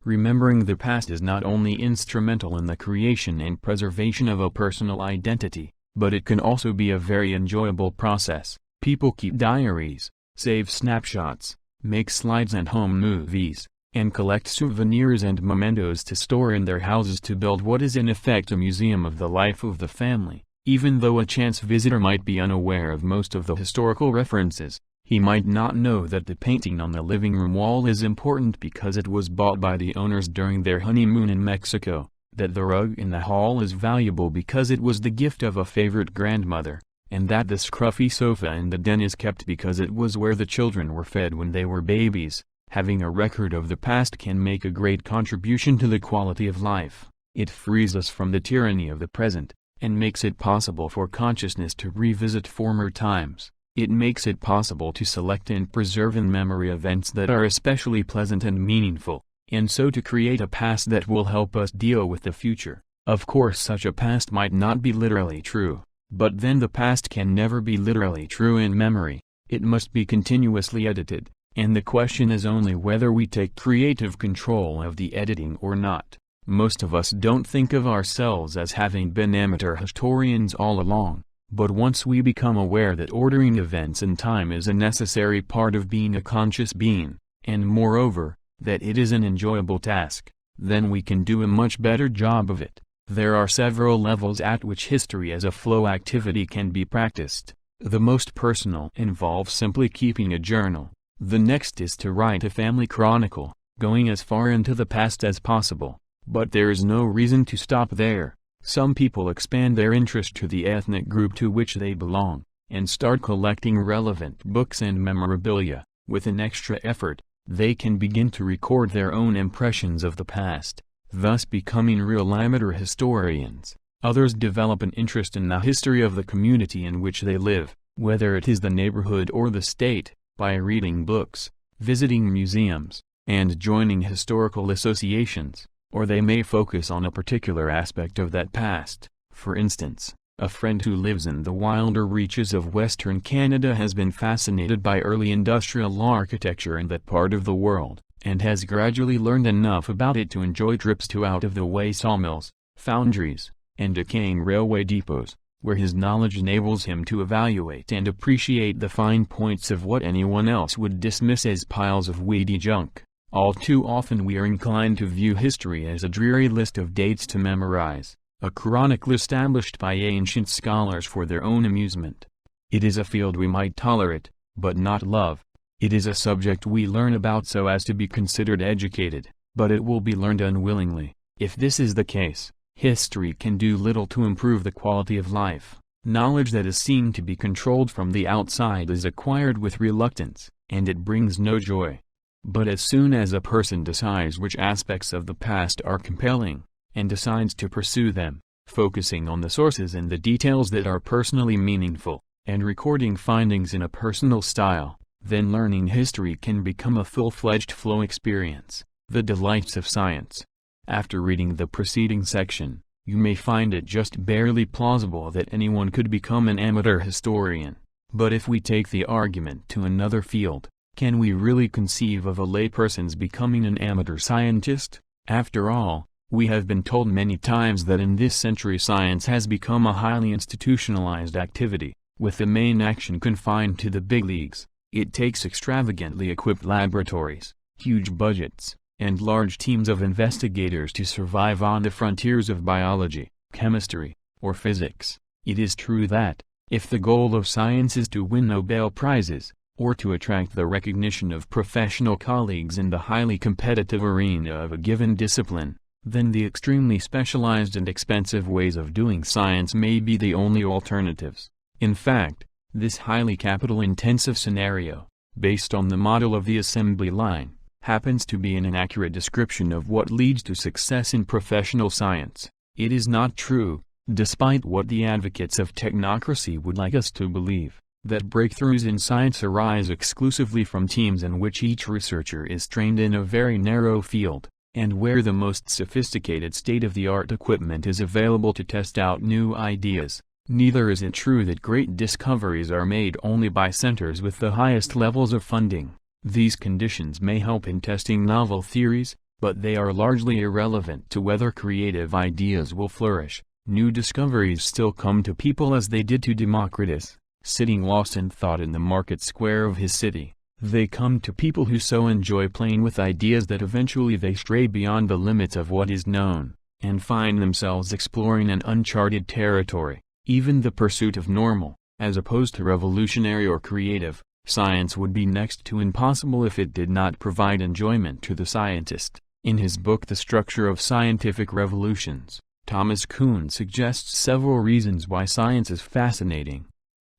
Remembering the past is not only instrumental in the creation and preservation of a personal identity, but it can also be a very enjoyable process. People keep diaries, save snapshots, make slides and home movies, and collect souvenirs and mementos to store in their houses to build what is in effect a museum of the life of the family. Even though a chance visitor might be unaware of most of the historical references, he might not know that the painting on the living room wall is important because it was bought by the owners during their honeymoon in Mexico, that the rug in the hall is valuable because it was the gift of a favorite grandmother, and that the scruffy sofa in the den is kept because it was where the children were fed when they were babies. Having a record of the past can make a great contribution to the quality of life. It frees us from the tyranny of the present, and makes it possible for consciousness to revisit former times. It makes it possible to select and preserve in memory events that are especially pleasant and meaningful, and so to create a past that will help us deal with the future. Of course, such a past might not be literally true, but then the past can never be literally true in memory. It must be continuously edited, and the question is only whether we take creative control of the editing or not. Most of us don't think of ourselves as having been amateur historians all along. But once we become aware that ordering events in time is a necessary part of being a conscious being, and moreover, that it is an enjoyable task, then we can do a much better job of it. There are several levels at which history as a flow activity can be practiced. The most personal involves simply keeping a journal. The next is to write a family chronicle, going as far into the past as possible. But there is no reason to stop there. Some people expand their interest to the ethnic group to which they belong, and start collecting relevant books and memorabilia. With an extra effort, they can begin to record their own impressions of the past, thus becoming real amateur historians. Others develop an interest in the history of the community in which they live, whether it is the neighborhood or the state, by reading books, visiting museums, and joining historical associations. Or they may focus on a particular aspect of that past. For instance, a friend who lives in the wilder reaches of Western Canada has been fascinated by early industrial architecture in that part of the world, and has gradually learned enough about it to enjoy trips to out-of-the-way sawmills, foundries, and decaying railway depots, where his knowledge enables him to evaluate and appreciate the fine points of what anyone else would dismiss as piles of weedy junk. All too often we are inclined to view history as a dreary list of dates to memorize, a chronicle established by ancient scholars for their own amusement. It is a field we might tolerate, but not love. It is a subject we learn about so as to be considered educated, but it will be learned unwillingly. If this is the case, history can do little to improve the quality of life. Knowledge that is seen to be controlled from the outside is acquired with reluctance, and it brings no joy. But as soon as a person decides which aspects of the past are compelling, and decides to pursue them, focusing on the sources and the details that are personally meaningful, and recording findings in a personal style, then learning history can become a full-fledged flow experience, the delights of science. After reading the preceding section, you may find it just barely plausible that anyone could become an amateur historian. But if we take the argument to another field, can we really conceive of a layperson's becoming an amateur scientist? After all, we have been told many times that in this century science has become a highly institutionalized activity, with the main action confined to the big leagues. It takes extravagantly equipped laboratories, huge budgets, and large teams of investigators to survive on the frontiers of biology, chemistry, or physics. It is true that, if the goal of science is to win Nobel Prizes, or to attract the recognition of professional colleagues in the highly competitive arena of a given discipline, then the extremely specialized and expensive ways of doing science may be the only alternatives. In fact, this highly capital-intensive scenario, based on the model of the assembly line, happens to be an inaccurate description of what leads to success in professional science. It is not true, despite what the advocates of technocracy would like us to believe, that breakthroughs in science arise exclusively from teams in which each researcher is trained in a very narrow field, and where the most sophisticated state-of-the-art equipment is available to test out new ideas. Neither is it true that great discoveries are made only by centers with the highest levels of funding. These conditions may help in testing novel theories, but they are largely irrelevant to whether creative ideas will flourish. New discoveries still come to people as they did to Democritus, sitting lost in thought in the market square of his city. They come to people who so enjoy playing with ideas that eventually they stray beyond the limits of what is known, and find themselves exploring an uncharted territory. Even the pursuit of normal, as opposed to revolutionary or creative, science would be next to impossible if it did not provide enjoyment to the scientist. In his book The Structure of Scientific Revolutions, Thomas Kuhn suggests several reasons why science is fascinating.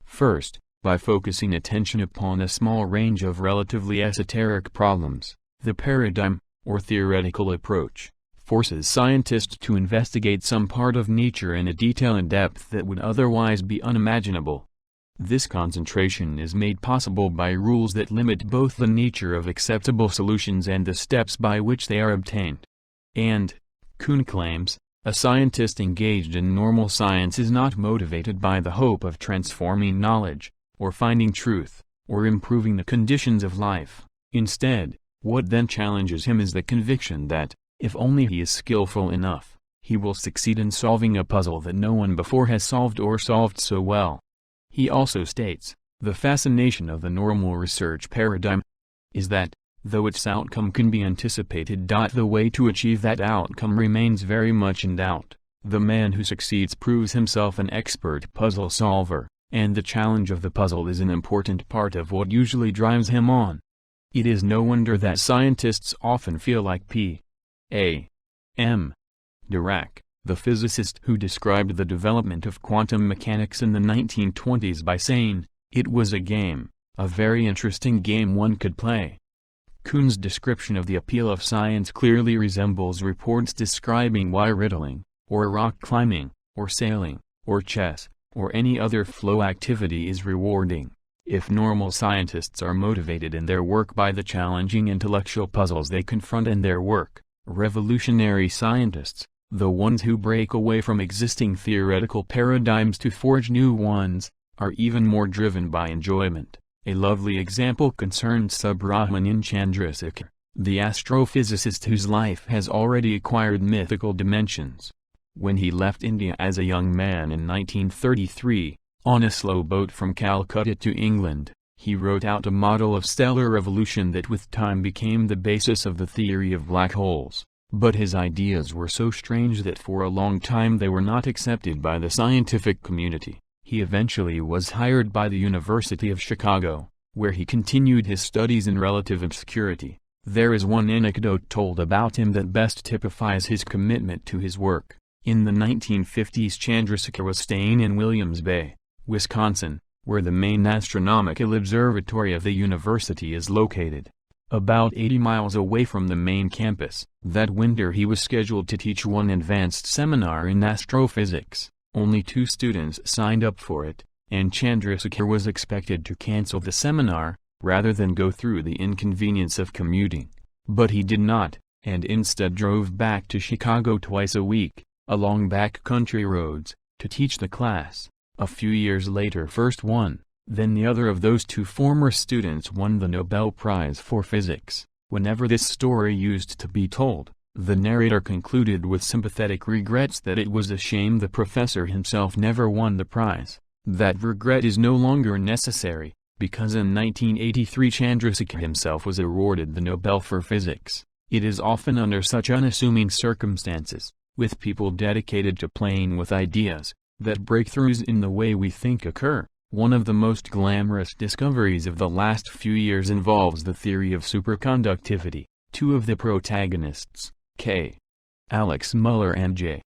First, by focusing attention upon a small range of relatively esoteric problems, the paradigm, or theoretical approach, forces scientists to investigate some part of nature in a detail and depth that would otherwise be unimaginable. This concentration is made possible by rules that limit both the nature of acceptable solutions and the steps by which they are obtained. And, Kuhn claims, a scientist engaged in normal science is not motivated by the hope of transforming knowledge, or finding truth, or improving the conditions of life. Instead, what then challenges him is the conviction that, if only he is skillful enough, he will succeed in solving a puzzle that no one before has solved or solved so well. He also states, the fascination of the normal research paradigm is that, though its outcome can be anticipated, the way to achieve that outcome remains very much in doubt. The man who succeeds proves himself an expert puzzle solver, and the challenge of the puzzle is an important part of what usually drives him on. It is no wonder that scientists often feel like P.A.M. Dirac, the physicist who described the development of quantum mechanics in the 1920s by saying, "It was a game, a very interesting game one could play." Kuhn's description of the appeal of science clearly resembles reports describing why riddling, or rock climbing, or sailing, or chess, or any other flow activity is rewarding. If normal scientists are motivated in their work by the challenging intellectual puzzles they confront in their work, revolutionary scientists, the ones who break away from existing theoretical paradigms to forge new ones, are even more driven by enjoyment. A lovely example concerns Subrahmanyan Chandrasekhar, the astrophysicist whose life has already acquired mythical dimensions. When he left India as a young man in 1933, on a slow boat from Calcutta to England, he wrote out a model of stellar evolution that with time became the basis of the theory of black holes. But his ideas were so strange that for a long time they were not accepted by the scientific community. He eventually was hired by the University of Chicago, where he continued his studies in relative obscurity. There is one anecdote told about him that best typifies his commitment to his work. In the 1950s, Chandrasekhar was staying in Williams Bay, Wisconsin, where the main astronomical observatory of the university is located. about 80 miles away from the main campus. That winter he was scheduled to teach one advanced seminar in astrophysics. Only 2 students signed up for it, and Chandrasekhar was expected to cancel the seminar, rather than go through the inconvenience of commuting. But he did not, and instead drove back to Chicago twice a week, along back-country roads, to teach the class. A few years later, first one, then the other of those 2 former students won the Nobel Prize for Physics. Whenever this story used to be told, the narrator concluded with sympathetic regrets that it was a shame the professor himself never won the prize. That regret is no longer necessary, because in 1983 Chandrasekhar himself was awarded the Nobel for Physics. It is often under such unassuming circumstances, with people dedicated to playing with ideas, that breakthroughs in the way we think occur. One of the most glamorous discoveries of the last few years involves the theory of superconductivity. 2 of the protagonists, K. Alex Muller and J.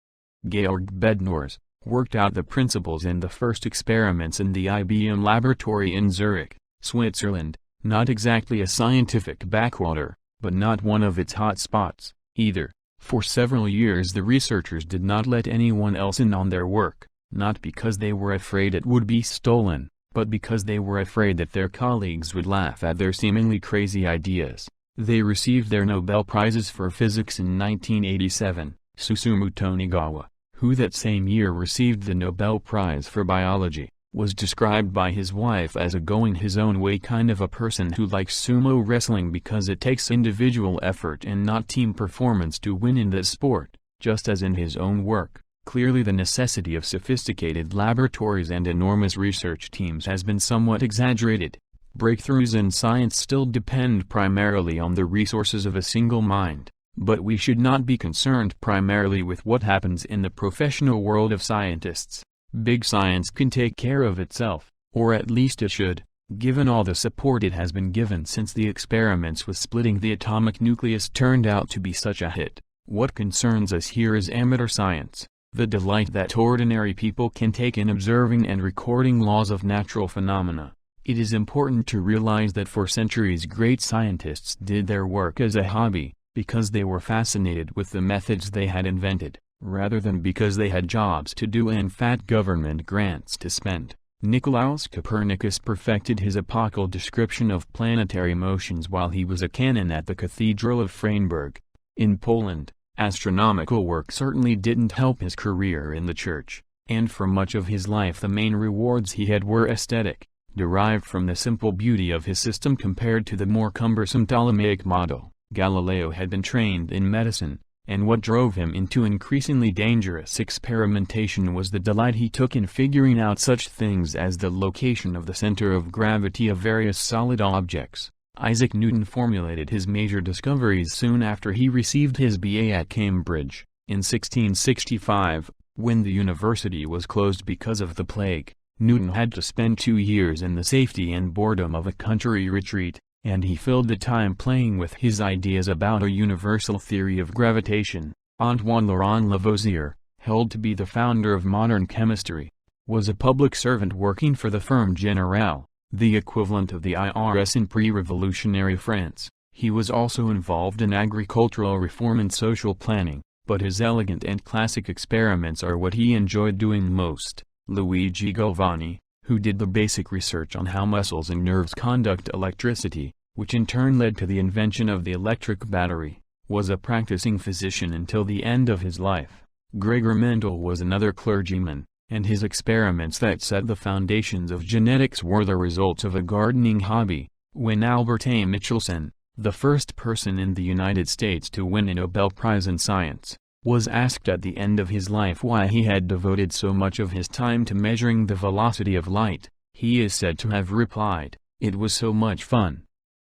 Georg Bednorz, worked out the principles and the first experiments in the IBM laboratory in Zurich, Switzerland, not exactly a scientific backwater, but not one of its hot spots, either. For several years the researchers did not let anyone else in on their work, not because they were afraid it would be stolen, but because they were afraid that their colleagues would laugh at their seemingly crazy ideas. They received their Nobel Prizes for Physics in 1987. Susumu Tonigawa, who that same year received the Nobel Prize for Biology, was described by his wife as a going-his-own-way kind of a person who likes sumo wrestling because it takes individual effort and not team performance to win in that sport, just as in his own work. Clearly the necessity of sophisticated laboratories and enormous research teams has been somewhat exaggerated. Breakthroughs in science still depend primarily on the resources of a single mind, but we should not be concerned primarily with what happens in the professional world of scientists. Big science can take care of itself, or at least it should, given all the support it has been given since the experiments with splitting the atomic nucleus turned out to be such a hit. What concerns us here is amateur science, the delight that ordinary people can take in observing and recording laws of natural phenomena. It is important to realize that for centuries great scientists did their work as a hobby, because they were fascinated with the methods they had invented, rather than because they had jobs to do and fat government grants to spend. Nicolaus Copernicus perfected his epochal description of planetary motions while he was a canon at the Cathedral of Freienberg, in Poland. Astronomical work certainly didn't help his career in the church, and for much of his life the main rewards he had were aesthetic, derived from the simple beauty of his system compared to the more cumbersome Ptolemaic model. Galileo had been trained in medicine, and what drove him into increasingly dangerous experimentation was the delight he took in figuring out such things as the location of the center of gravity of various solid objects. Isaac Newton formulated his major discoveries soon after he received his BA at Cambridge, in 1665, when the university was closed because of the plague. Newton had to spend 2 years in the safety and boredom of a country retreat, and he filled the time playing with his ideas about a universal theory of gravitation. Antoine Laurent Lavoisier, held to be the founder of modern chemistry, was a public servant working for the firm General, the equivalent of the IRS in pre-revolutionary France. He was also involved in agricultural reform and social planning, but his elegant and classic experiments are what he enjoyed doing most. Luigi Galvani, who did the basic research on how muscles and nerves conduct electricity, which in turn led to the invention of the electric battery, was a practicing physician until the end of his life. Gregor Mendel was another clergyman, and his experiments that set the foundations of genetics were the results of a gardening hobby. When Albert A. Michelson, the first person in the United States to win a Nobel Prize in Science, was asked at the end of his life why he had devoted so much of his time to measuring the velocity of light, he is said to have replied, "It was so much fun."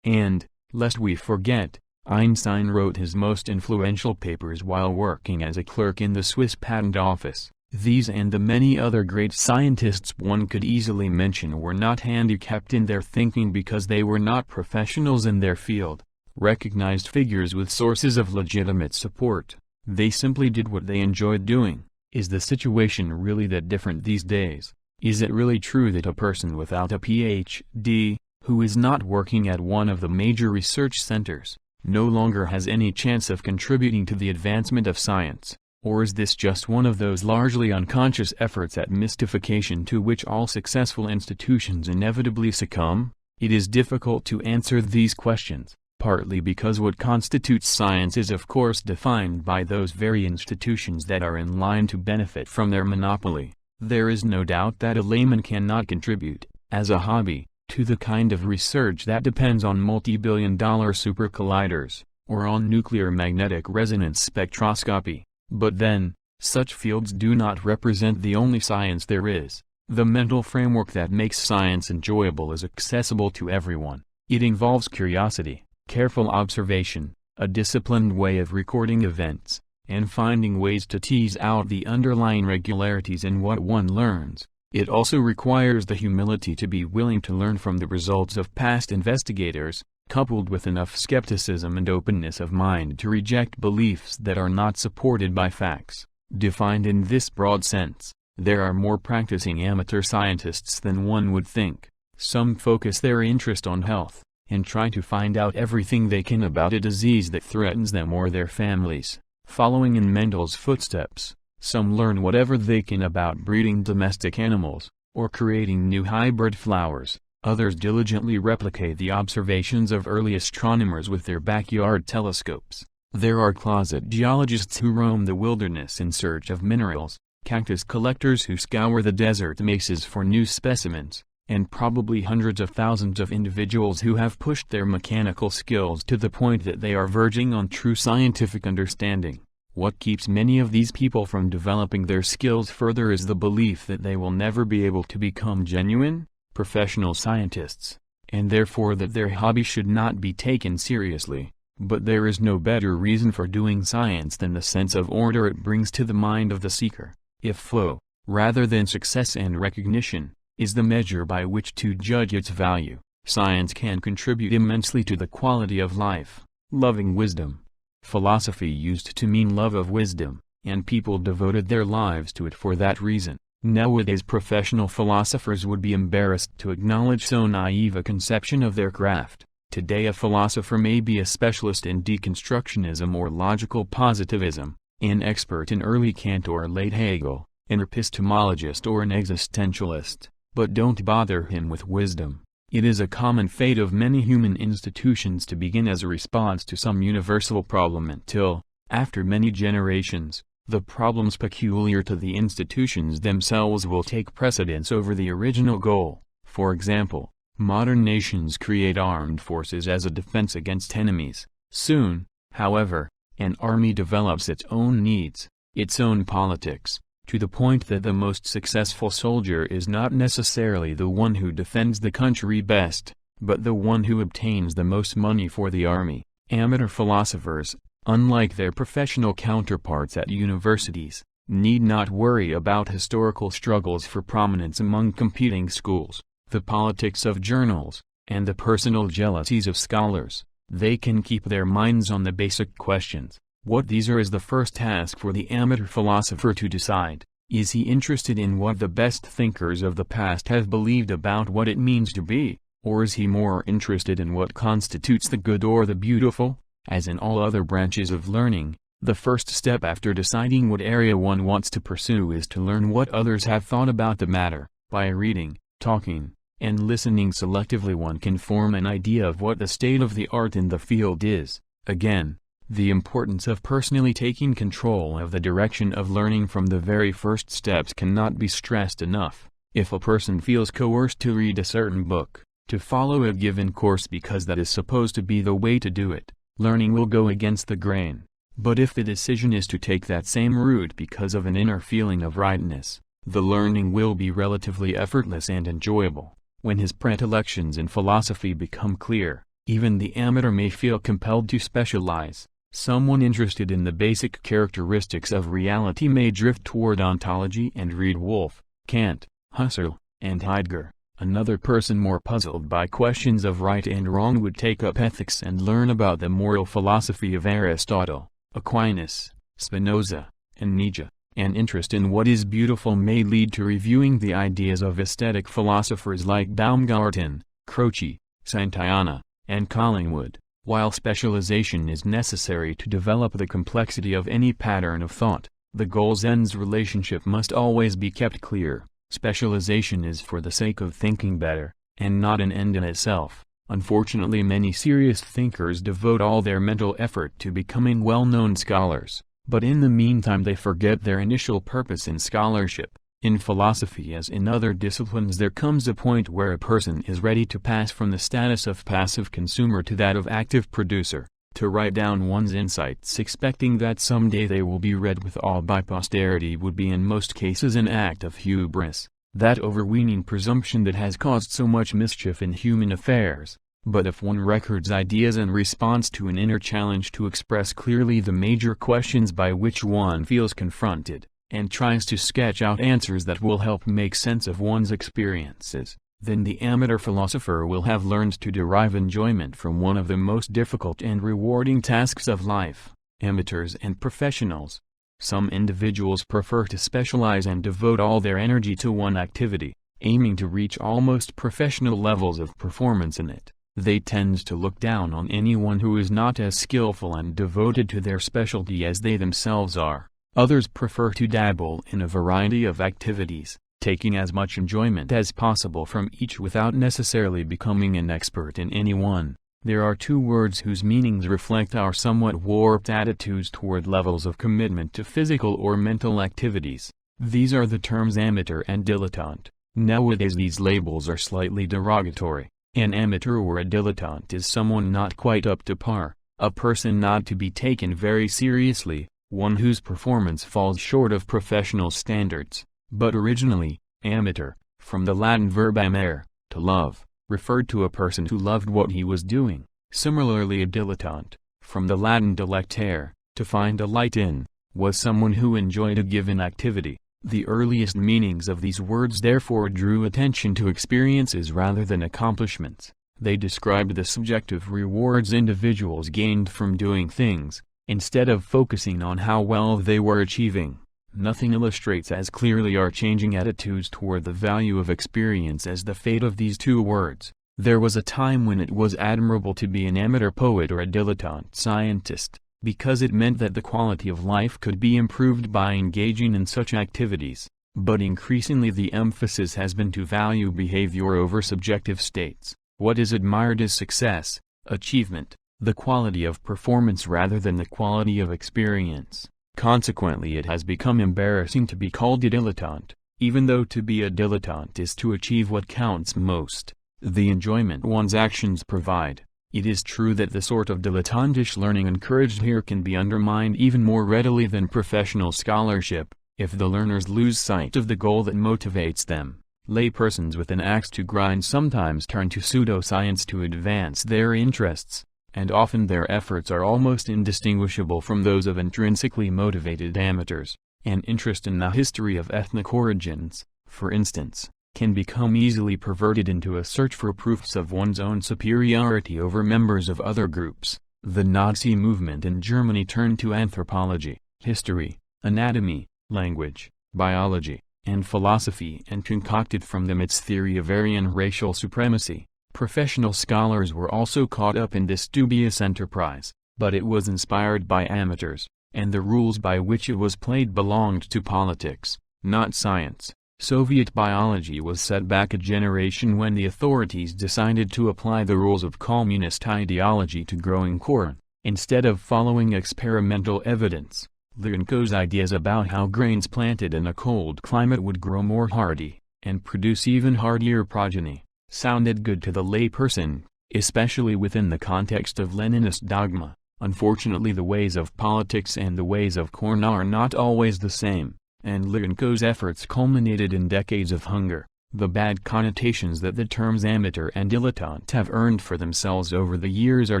And, lest we forget, Einstein wrote his most influential papers while working as a clerk in the Swiss Patent Office. These and the many other great scientists one could easily mention were not handicapped in their thinking because they were not professionals in their field, recognized figures with sources of legitimate support. They simply did what they enjoyed doing. Is the situation really that different these days? Is it really true that a person without a PhD, who is not working at one of the major research centers, no longer has any chance of contributing to the advancement of science? Or is this just one of those largely unconscious efforts at mystification to which all successful institutions inevitably succumb? It is difficult to answer these questions, partly because what constitutes science is of course defined by those very institutions that are in line to benefit from their monopoly. There is no doubt that a layman cannot contribute, as a hobby, to the kind of research that depends on multi-billion-dollar supercolliders, or on nuclear magnetic resonance spectroscopy. But then, such fields do not represent the only science there is. The mental framework that makes science enjoyable is accessible to everyone. It involves curiosity, careful observation, a disciplined way of recording events, and finding ways to tease out the underlying regularities in what one learns. It also requires the humility to be willing to learn from the results of past investigators, coupled with enough skepticism and openness of mind to reject beliefs that are not supported by facts. Defined in this broad sense, there are more practicing amateur scientists than one would think. Some focus their interest on health, and try to find out everything they can about a disease that threatens them or their families. Following in Mendel's footsteps, some learn whatever they can about breeding domestic animals, or creating new hybrid flowers. Others diligently replicate the observations of early astronomers with their backyard telescopes. There are closet geologists who roam the wilderness in search of minerals, cactus collectors who scour the desert mesas for new specimens, and probably hundreds of thousands of individuals who have pushed their mechanical skills to the point that they are verging on true scientific understanding. What keeps many of these people from developing their skills further is the belief that they will never be able to become genuine, professional scientists, and therefore that their hobby should not be taken seriously. But there is no better reason for doing science than the sense of order it brings to the mind of the seeker. If flow, rather than success and recognition, is the measure by which to judge its value, science can contribute immensely to the quality of life. Loving wisdom. Philosophy used to mean love of wisdom, and people devoted their lives to it for that reason. Nowadays professional philosophers would be embarrassed to acknowledge so naive a conception of their craft. Today a philosopher may be a specialist in deconstructionism or logical positivism, an expert in early Kant or late Hegel, an epistemologist or an existentialist, but don't bother him with wisdom. It is a common fate of many human institutions to begin as a response to some universal problem until, after many generations, the problems peculiar to the institutions themselves will take precedence over the original goal. For example, modern nations create armed forces as a defense against enemies. Soon, however, an army develops its own needs, its own politics, to the point that the most successful soldier is not necessarily the one who defends the country best, but the one who obtains the most money for the army. Amateur philosophers, unlike their professional counterparts at universities, need not worry about historical struggles for prominence among competing schools, the politics of journals, and the personal jealousies of scholars. They can keep their minds on the basic questions. What these are is the first task for the amateur philosopher to decide. Is he interested in what the best thinkers of the past have believed about what it means to be, or is he more interested in what constitutes the good or the beautiful? As in all other branches of learning, the first step after deciding what area one wants to pursue is to learn what others have thought about the matter. By reading, talking, and listening selectively one can form an idea of what the state of the art in the field is. Again, the importance of personally taking control of the direction of learning from the very first steps cannot be stressed enough. If a person feels coerced to read a certain book, to follow a given course because that is supposed to be the way to do it, learning will go against the grain. But if the decision is to take that same route because of an inner feeling of rightness, the learning will be relatively effortless and enjoyable. When his predilections in philosophy become clear, even the amateur may feel compelled to specialize. Someone interested in the basic characteristics of reality may drift toward ontology and read Wolff, Kant, Husserl, and Heidegger. Another person more puzzled by questions of right and wrong would take up ethics and learn about the moral philosophy of Aristotle, Aquinas, Spinoza, and Nietzsche. An interest in what is beautiful may lead to reviewing the ideas of aesthetic philosophers like Baumgarten, Croce, Santayana, and Collingwood. While specialization is necessary to develop the complexity of any pattern of thought, the goals-ends relationship must always be kept clear. Specialization is for the sake of thinking better, and not an end in itself. Unfortunately, many serious thinkers devote all their mental effort to becoming well-known scholars, but in the meantime they forget their initial purpose in scholarship. In philosophy as in other disciplines, there comes a point where a person is ready to pass from the status of passive consumer to that of active producer. To write down one's insights expecting that someday they will be read with awe by posterity would be in most cases an act of hubris, that overweening presumption that has caused so much mischief in human affairs. But if one records ideas in response to an inner challenge to express clearly the major questions by which one feels confronted, and tries to sketch out answers that will help make sense of one's experiences, then the amateur philosopher will have learned to derive enjoyment from one of the most difficult and rewarding tasks of life. Amateurs and professionals. Some individuals prefer to specialize and devote all their energy to one activity, aiming to reach almost professional levels of performance in it. They tend to look down on anyone who is not as skillful and devoted to their specialty as they themselves are. Others prefer to dabble in a variety of activities, taking as much enjoyment as possible from each without necessarily becoming an expert in any one. There are two words whose meanings reflect our somewhat warped attitudes toward levels of commitment to physical or mental activities. These are the terms amateur and dilettante. Nowadays these labels are slightly derogatory. An amateur or a dilettante is someone not quite up to par, a person not to be taken very seriously, one whose performance falls short of professional standards. But originally, amateur, from the Latin verb amare, to love, referred to a person who loved what he was doing. Similarly, a dilettante, from the Latin delectare, to find delight in, was someone who enjoyed a given activity. The earliest meanings of these words therefore drew attention to experiences rather than accomplishments. They described the subjective rewards individuals gained from doing things, instead of focusing on how well they were achieving. Nothing illustrates as clearly our changing attitudes toward the value of experience as the fate of these two words. There was a time when it was admirable to be an amateur poet or a dilettante scientist, because it meant that the quality of life could be improved by engaging in such activities. But increasingly the emphasis has been to value behavior over subjective states. What is admired is success, achievement, the quality of performance rather than the quality of experience. Consequently, it has become embarrassing to be called a dilettante, even though to be a dilettante is to achieve what counts most, the enjoyment one's actions provide. It is true that the sort of dilettantish learning encouraged here can be undermined even more readily than professional scholarship, if the learners lose sight of the goal that motivates them. Laypersons with an axe to grind sometimes turn to pseudoscience to advance their interests, and often their efforts are almost indistinguishable from those of intrinsically motivated amateurs. An interest in the history of ethnic origins, for instance, can become easily perverted into a search for proofs of one's own superiority over members of other groups. The Nazi movement in Germany turned to anthropology, history, anatomy, language, biology, and philosophy and concocted from them its theory of Aryan racial supremacy. Professional scholars were also caught up in this dubious enterprise, but it was inspired by amateurs, and the rules by which it was played belonged to politics, not science. Soviet biology was set back a generation when the authorities decided to apply the rules of communist ideology to growing corn, instead of following experimental evidence. Leonko's ideas about how grains planted in a cold climate would grow more hardy, and produce even hardier progeny, sounded good to the layperson, especially within the context of Leninist dogma. Unfortunately, the ways of politics and the ways of corn are not always the same, and Leonko's efforts culminated in decades of hunger. The bad connotations that the terms amateur and dilettante have earned for themselves over the years are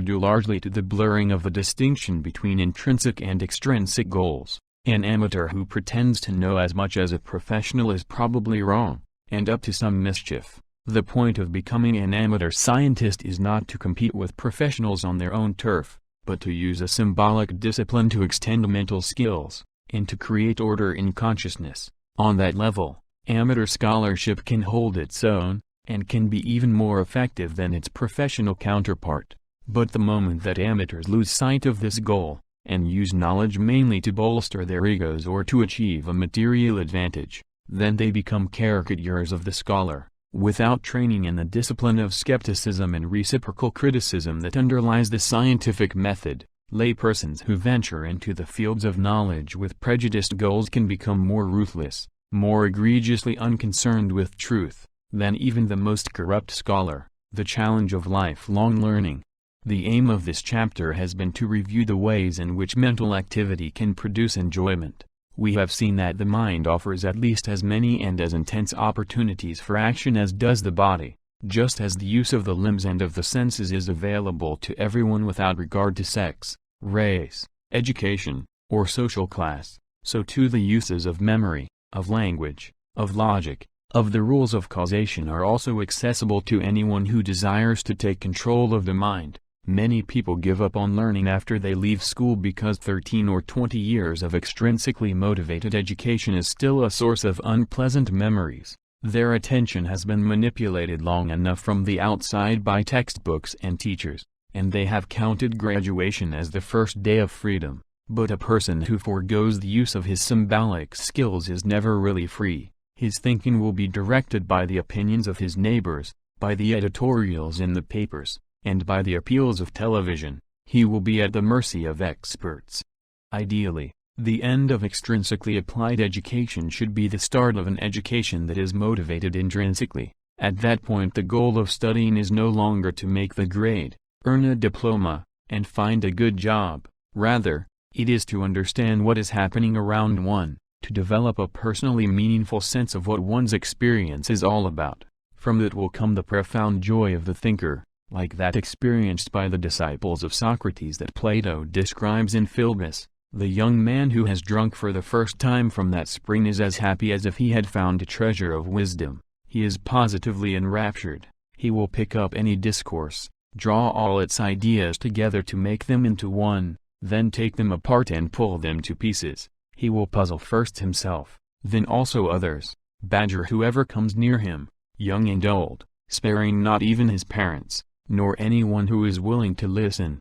due largely to the blurring of the distinction between intrinsic and extrinsic goals. An amateur who pretends to know as much as a professional is probably wrong, and up to some mischief. The point of becoming an amateur scientist is not to compete with professionals on their own turf, but to use a symbolic discipline to extend mental skills, and to create order in consciousness. On that level, amateur scholarship can hold its own, and can be even more effective than its professional counterpart. But the moment that amateurs lose sight of this goal, and use knowledge mainly to bolster their egos or to achieve a material advantage, then they become caricatures of the scholar, without training in the discipline of skepticism and reciprocal criticism that underlies the scientific method. Laypersons who venture into the fields of knowledge with prejudiced goals can become more ruthless, more egregiously unconcerned with truth, than even the most corrupt scholar. The challenge of lifelong learning. The aim of this chapter has been to review the ways in which mental activity can produce enjoyment. We have seen that the mind offers at least as many and as intense opportunities for action as does the body. Just as the use of the limbs and of the senses is available to everyone without regard to sex, race, education, or social class, so too the uses of memory, of language, of logic, of the rules of causation are also accessible to anyone who desires to take control of the mind. Many people give up on learning after they leave school because 13 or 20 years of extrinsically motivated education is still a source of unpleasant memories. Their attention has been manipulated long enough from the outside by textbooks and teachers, and they have counted graduation as the first day of freedom. But a person who forgoes the use of his symbolic skills is never really free. His thinking will be directed by the opinions of his neighbors, by the editorials in the papers, and by the appeals of television. He will be at the mercy of experts. Ideally, the end of extrinsically applied education should be the start of an education that is motivated intrinsically. At that point the goal of studying is no longer to make the grade, earn a diploma, and find a good job. Rather, it is to understand what is happening around one, to develop a personally meaningful sense of what one's experience is all about. From it will come the profound joy of the thinker, like that experienced by the disciples of Socrates that Plato describes in Philebus. The young man who has drunk for the first time from that spring is as happy as if he had found a treasure of wisdom. He is positively enraptured. He will pick up any discourse, draw all its ideas together to make them into one, then take them apart and pull them to pieces. He will puzzle first himself, then also others, badger whoever comes near him, young and old, sparing not even his parents, nor anyone who is willing to listen.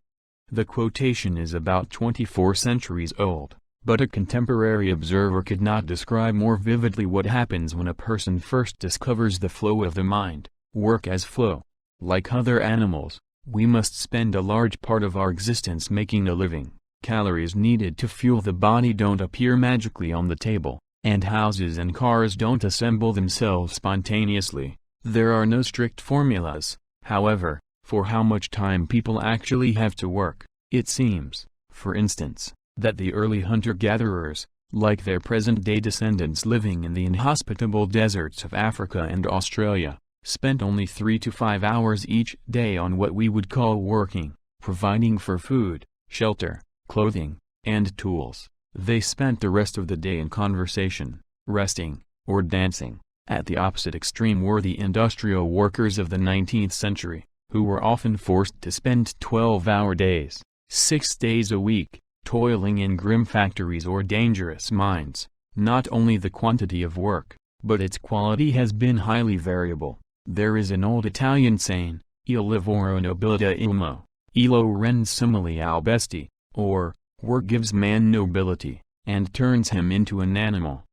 The quotation is about 24 centuries old, but a contemporary observer could not describe more vividly what happens when a person first discovers the flow of the mind. Work as flow. Like other animals, we must spend a large part of our existence making a living. Calories needed to fuel the body don't appear magically on the table, and houses and cars don't assemble themselves spontaneously. There are no strict formulas, however, for how much time people actually have to work. It seems, for instance, that the early hunter-gatherers, like their present-day descendants living in the inhospitable deserts of Africa and Australia, spent only 3 to 5 hours each day on what we would call working, providing for food, shelter, clothing, and tools. They spent the rest of the day in conversation, resting, or dancing. At the opposite extreme were the industrial workers of the 19th century, who were often forced to spend 12-hour days, 6 days a week, toiling in grim factories or dangerous mines. Not only the quantity of work, but its quality has been highly variable. There is an old Italian saying, Il lavoro nobilita ilmo, illo rende simile al besti, or, work gives man nobility, and turns him into an animal.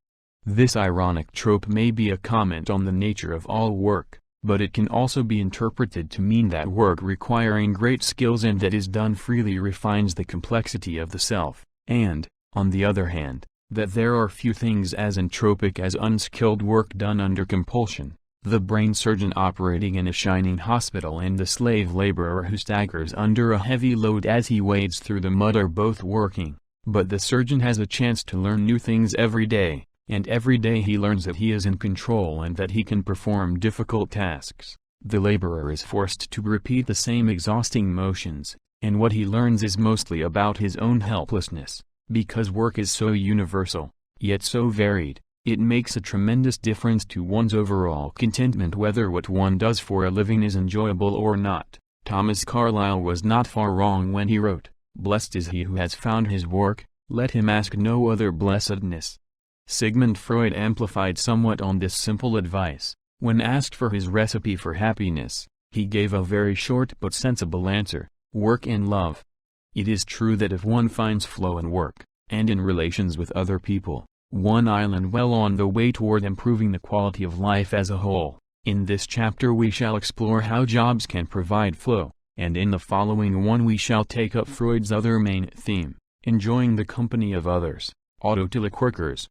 This ironic trope may be a comment on the nature of all work, but it can also be interpreted to mean that work requiring great skills and that is done freely refines the complexity of the self, and, on the other hand, that there are few things as entropic as unskilled work done under compulsion. The brain surgeon operating in a shining hospital and the slave laborer who staggers under a heavy load as he wades through the mud are both working, but the surgeon has a chance to learn new things every day. And every day he learns that he is in control and that he can perform difficult tasks. The laborer is forced to repeat the same exhausting motions, and what he learns is mostly about his own helplessness. Because work is so universal, yet so varied, it makes a tremendous difference to one's overall contentment whether what one does for a living is enjoyable or not. Thomas Carlyle was not far wrong when he wrote, "Blessed is he who has found his work, let him ask no other blessedness." Sigmund Freud amplified somewhat on this simple advice. When asked for his recipe for happiness, he gave a very short but sensible answer: work and love. It is true that if one finds flow in work, and in relations with other people, one island well on the way toward improving the quality of life as a whole. In this chapter we shall explore how jobs can provide flow, and in the following one we shall take up Freud's other main theme, enjoying the company of others, autotelic workers.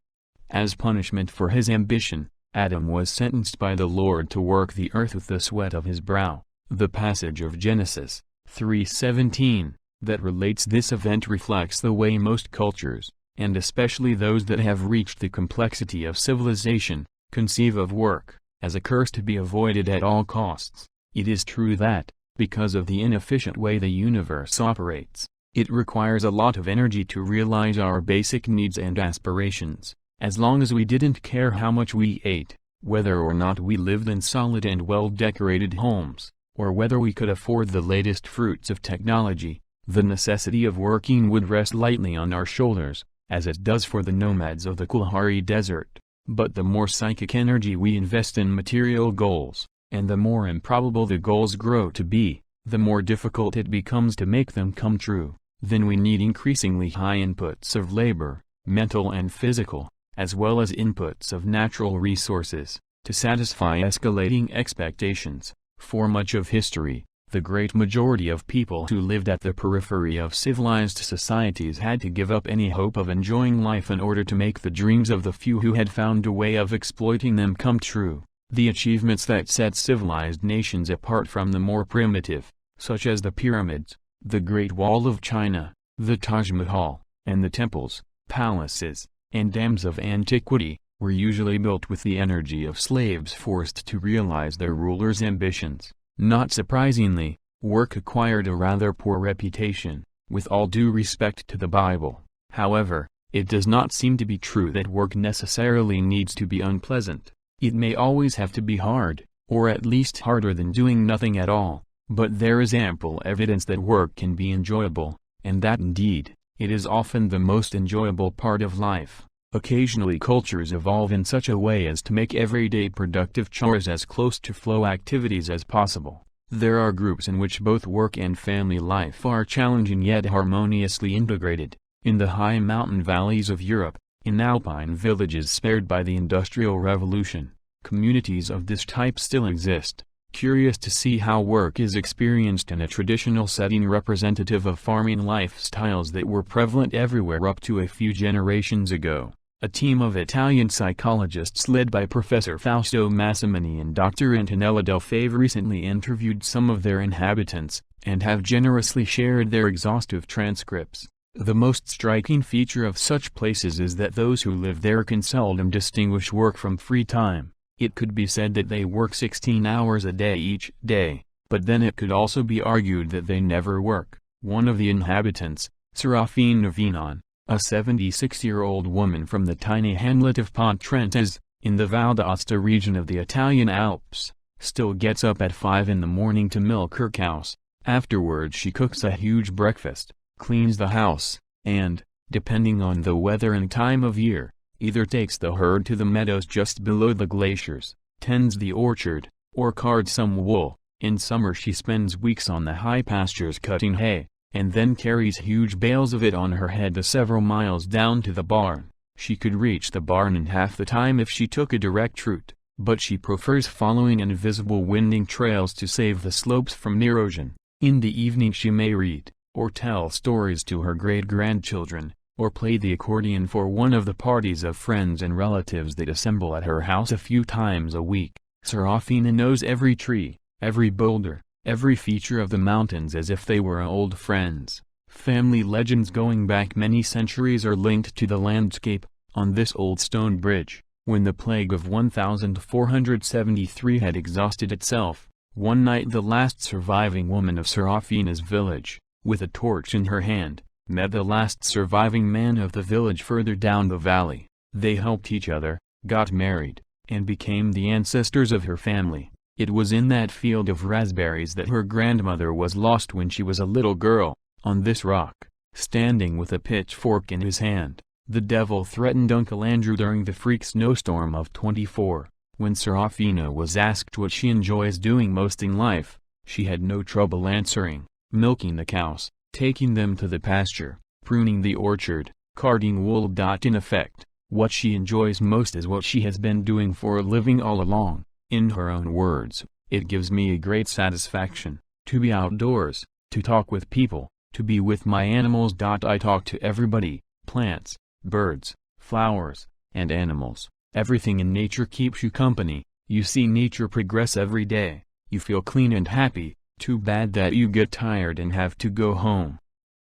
As punishment for his ambition, Adam was sentenced by the Lord to work the earth with the sweat of his brow. The passage of Genesis 3:17 that relates this event reflects the way most cultures, and especially those that have reached the complexity of civilization, conceive of work as a curse to be avoided at all costs. It is true that, because of the inefficient way the universe operates, it requires a lot of energy to realize our basic needs and aspirations. As long as we didn't care how much we ate, whether or not we lived in solid and well-decorated homes, or whether we could afford the latest fruits of technology, the necessity of working would rest lightly on our shoulders, as it does for the nomads of the Kalahari Desert. But the more psychic energy we invest in material goals, and the more improbable the goals grow to be, the more difficult it becomes to make them come true. Then we need increasingly high inputs of labor, mental and physical, as well as inputs of natural resources, to satisfy escalating expectations. For much of history, the great majority of people who lived at the periphery of civilized societies had to give up any hope of enjoying life in order to make the dreams of the few who had found a way of exploiting them come true. The achievements that set civilized nations apart from the more primitive, such as the pyramids, the Great Wall of China, the Taj Mahal, and the temples, palaces, and dams of antiquity, were usually built with the energy of slaves forced to realize their rulers' ambitions. Not surprisingly, work acquired a rather poor reputation, with all due respect to the Bible. However, it does not seem to be true that work necessarily needs to be unpleasant. It may always have to be hard, or at least harder than doing nothing at all, but there is ample evidence that work can be enjoyable, and that indeed, it is often the most enjoyable part of life. Occasionally cultures evolve in such a way as to make everyday productive chores as close to flow activities as possible. There are groups in which both work and family life are challenging yet harmoniously integrated. In the high mountain valleys of Europe, in alpine villages spared by the Industrial Revolution, communities of this type still exist. Curious to see how work is experienced in a traditional setting representative of farming lifestyles that were prevalent everywhere up to a few generations ago. A team of Italian psychologists led by Professor Fausto Massimini and Dr. Antonella Del Fave recently interviewed some of their inhabitants, and have generously shared their exhaustive transcripts. The most striking feature of such places is that those who live there can seldom distinguish work from free time. It could be said that they work 16 hours a day each day, but then it could also be argued that they never work. One of the inhabitants, Serafina Vinon, a 76-year-old woman from the tiny hamlet of Pontrentes, in the Val d'Aosta region of the Italian Alps, still gets up at 5 in the morning to milk her cows. Afterwards she cooks a huge breakfast, cleans the house, and, depending on the weather and time of year, either takes the herd to the meadows just below the glaciers, tends the orchard, or cards some wool. In summer she spends weeks on the high pastures cutting hay, and then carries huge bales of it on her head the several miles down to the barn. She could reach the barn in half the time if she took a direct route, but she prefers following invisible winding trails to save the slopes from erosion. In the evening she may read, or tell stories to her great-grandchildren, or play the accordion for one of the parties of friends and relatives that assemble at her house a few times a week. Serafina knows every tree, every boulder, every feature of the mountains as if they were old friends. Family legends going back many centuries are linked to the landscape. On this old stone bridge, when the plague of 1473 had exhausted itself, one night the last surviving woman of Serafina's village, with a torch in her hand, met the last surviving man of the village further down the valley. They helped each other, got married, and became the ancestors of her family. It was in that field of raspberries that her grandmother was lost when she was a little girl. On this rock, standing with a pitchfork in his hand, the devil threatened Uncle Andrew during the freak snowstorm of 24. When Serafina was asked what she enjoys doing most in life, she had no trouble answering: milking the cows, taking them to the pasture, pruning the orchard, carding wool. In effect, what she enjoys most is what she has been doing for a living all along. In her own words, "It gives me a great satisfaction to be outdoors, to talk with people, to be with my animals. I talk to everybody, plants, birds, flowers, and animals. Everything in nature keeps you company. You see nature progress every day. You feel clean and happy. Too bad that you get tired and have to go home.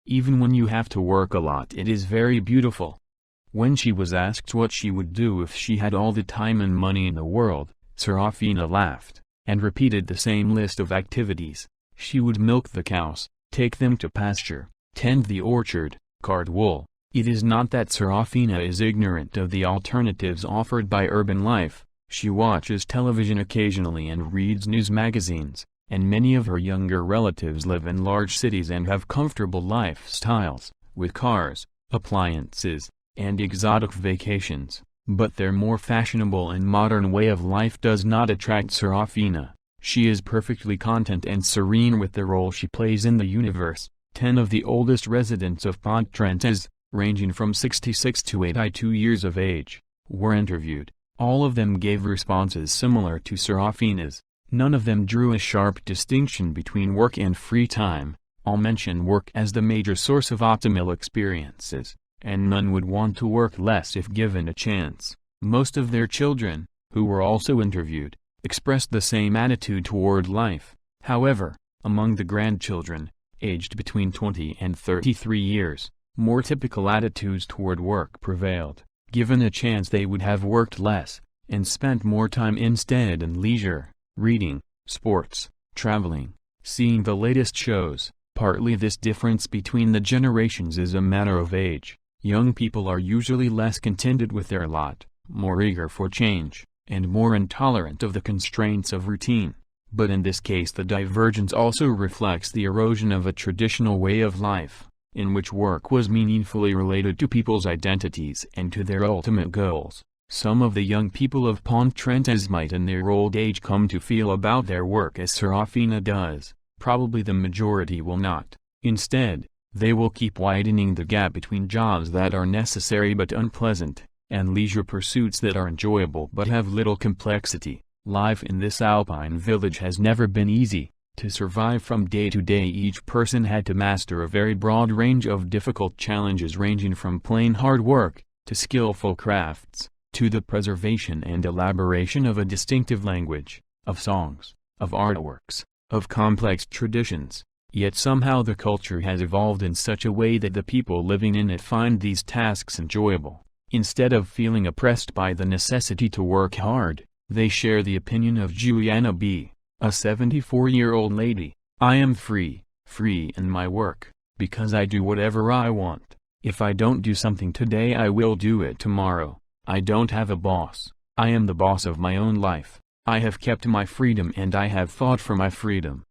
Even when you have to work a lot, it is very beautiful." When she was asked what she would do if she had all the time and money in the world, Serafina laughed, and repeated the same list of activities. She would milk the cows, take them to pasture, tend the orchard, card wool. It is not that Serafina is ignorant of the alternatives offered by urban life. She watches television occasionally and reads news magazines, and many of her younger relatives live in large cities and have comfortable lifestyles, with cars, appliances, and exotic vacations. But their more fashionable and modern way of life does not attract Serafina. She is perfectly content and serene with the role she plays in the universe. 10 of the oldest residents of Pontrentes, ranging from 66 to 82 years of age, were interviewed. All of them gave responses similar to Serafina's. None of them drew a sharp distinction between work and free time. All mention work as the major source of optimal experiences, and none would want to work less if given a chance. Most of their children, who were also interviewed, expressed the same attitude toward life. However, among the grandchildren, aged between 20 and 33 years, more typical attitudes toward work prevailed. Given a chance, they would have worked less, and spent more time instead in leisure, reading, sports, traveling, seeing the latest shows. Partly this difference between the generations is a matter of age. Young people are usually less contented with their lot, more eager for change, and more intolerant of the constraints of routine. But in this case the divergence also reflects the erosion of a traditional way of life, in which work was meaningfully related to people's identities and to their ultimate goals. Some of the young people of Pontrentes might in their old age come to feel about their work as Serafina does. Probably the majority will not. Instead, they will keep widening the gap between jobs that are necessary but unpleasant, and leisure pursuits that are enjoyable but have little complexity. Life in this alpine village has never been easy. To survive from day to day, each person had to master a very broad range of difficult challenges, ranging from plain hard work, to skillful crafts, to the preservation and elaboration of a distinctive language, of songs, of artworks, of complex traditions. Yet somehow the culture has evolved in such a way that the people living in it find these tasks enjoyable. Instead of feeling oppressed by the necessity to work hard, they share the opinion of Juliana B., a 74-year-old lady. "I am free in my work, because I do whatever I want. If I don't do something today, I will do it tomorrow. I don't have a boss. I am the boss of my own life. I have kept my freedom and I have fought for my freedom."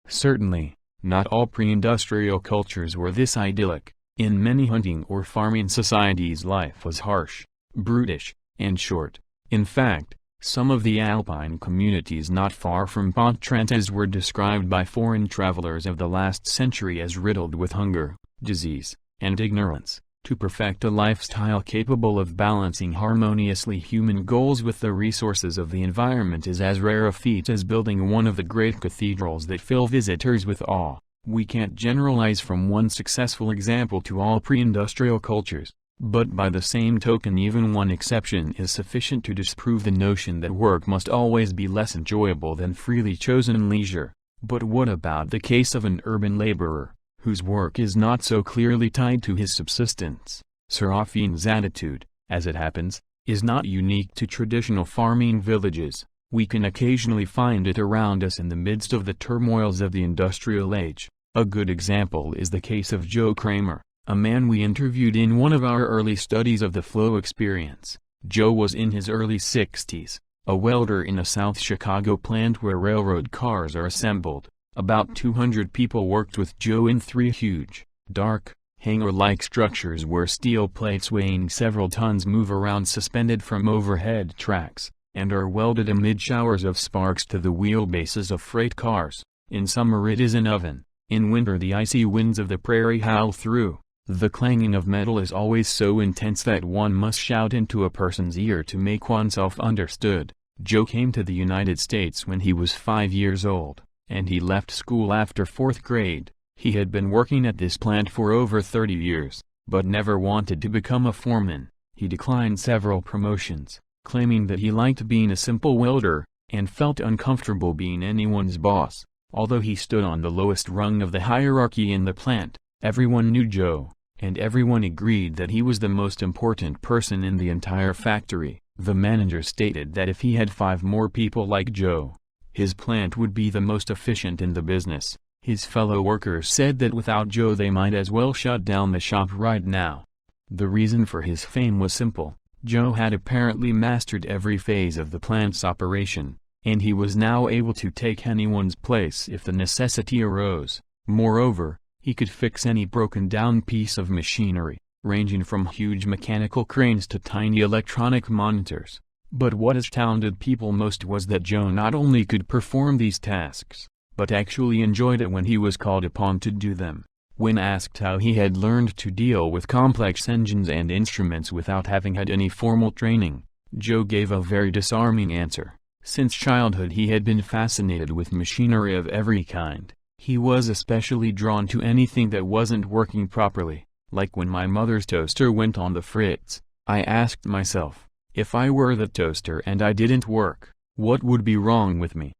Certainly, not all pre-industrial cultures were this idyllic. In many hunting or farming societies life was harsh, brutish, and short. In fact, some of the alpine communities not far from Pontrentes were described by foreign travelers of the last century as riddled with hunger, disease, and ignorance. To perfect a lifestyle capable of balancing harmoniously human goals with the resources of the environment is as rare a feat as building one of the great cathedrals that fill visitors with awe. We can't generalize from one successful example to all pre-industrial cultures, but by the same token even one exception is sufficient to disprove the notion that work must always be less enjoyable than freely chosen leisure. But what about the case of an urban laborer, whose work is not so clearly tied to his subsistence? Serafina's attitude, as it happens, is not unique to traditional farming villages. We can occasionally find it around us in the midst of the turmoils of the industrial age. A good example is the case of Joe Kramer, a man we interviewed in one of our early studies of the flow experience. Joe was in his early 60s, a welder in a South Chicago plant where railroad cars are assembled. About 200 people worked with Joe in 3 huge, dark, hangar-like structures where steel plates weighing several tons move around suspended from overhead tracks. and are welded amid showers of sparks to the wheelbases of freight cars. In summer it is an oven. In winter the icy winds of the prairie howl through. The clanging of metal is always so intense that one must shout into a person's ear to make oneself understood. Joe came to the United States when he was 5 years old, and he left school after 4th grade. He had been working at this plant for over 30 years, but never wanted to become a foreman. He declined several promotions, claiming that he liked being a simple welder, and felt uncomfortable being anyone's boss. Although he stood on the lowest rung of the hierarchy in the plant, everyone knew Joe, and everyone agreed that he was the most important person in the entire factory. The manager stated that if he had 5 more people like Joe, his plant would be the most efficient in the business. His fellow workers said that without Joe they might as well shut down the shop right now. The reason for his fame was simple. Joe had apparently mastered every phase of the plant's operation, and he was now able to take anyone's place if the necessity arose. Moreover, he could fix any broken-down piece of machinery, ranging from huge mechanical cranes to tiny electronic monitors. But what astounded people most was that Joe not only could perform these tasks, but actually enjoyed it when he was called upon to do them. When asked how he had learned to deal with complex engines and instruments without having had any formal training, Joe gave a very disarming answer. Since childhood he had been fascinated with machinery of every kind. He was especially drawn to anything that wasn't working properly. Like when my mother's toaster went on the fritz, I asked myself, if I were the toaster and I didn't work, what would be wrong with me?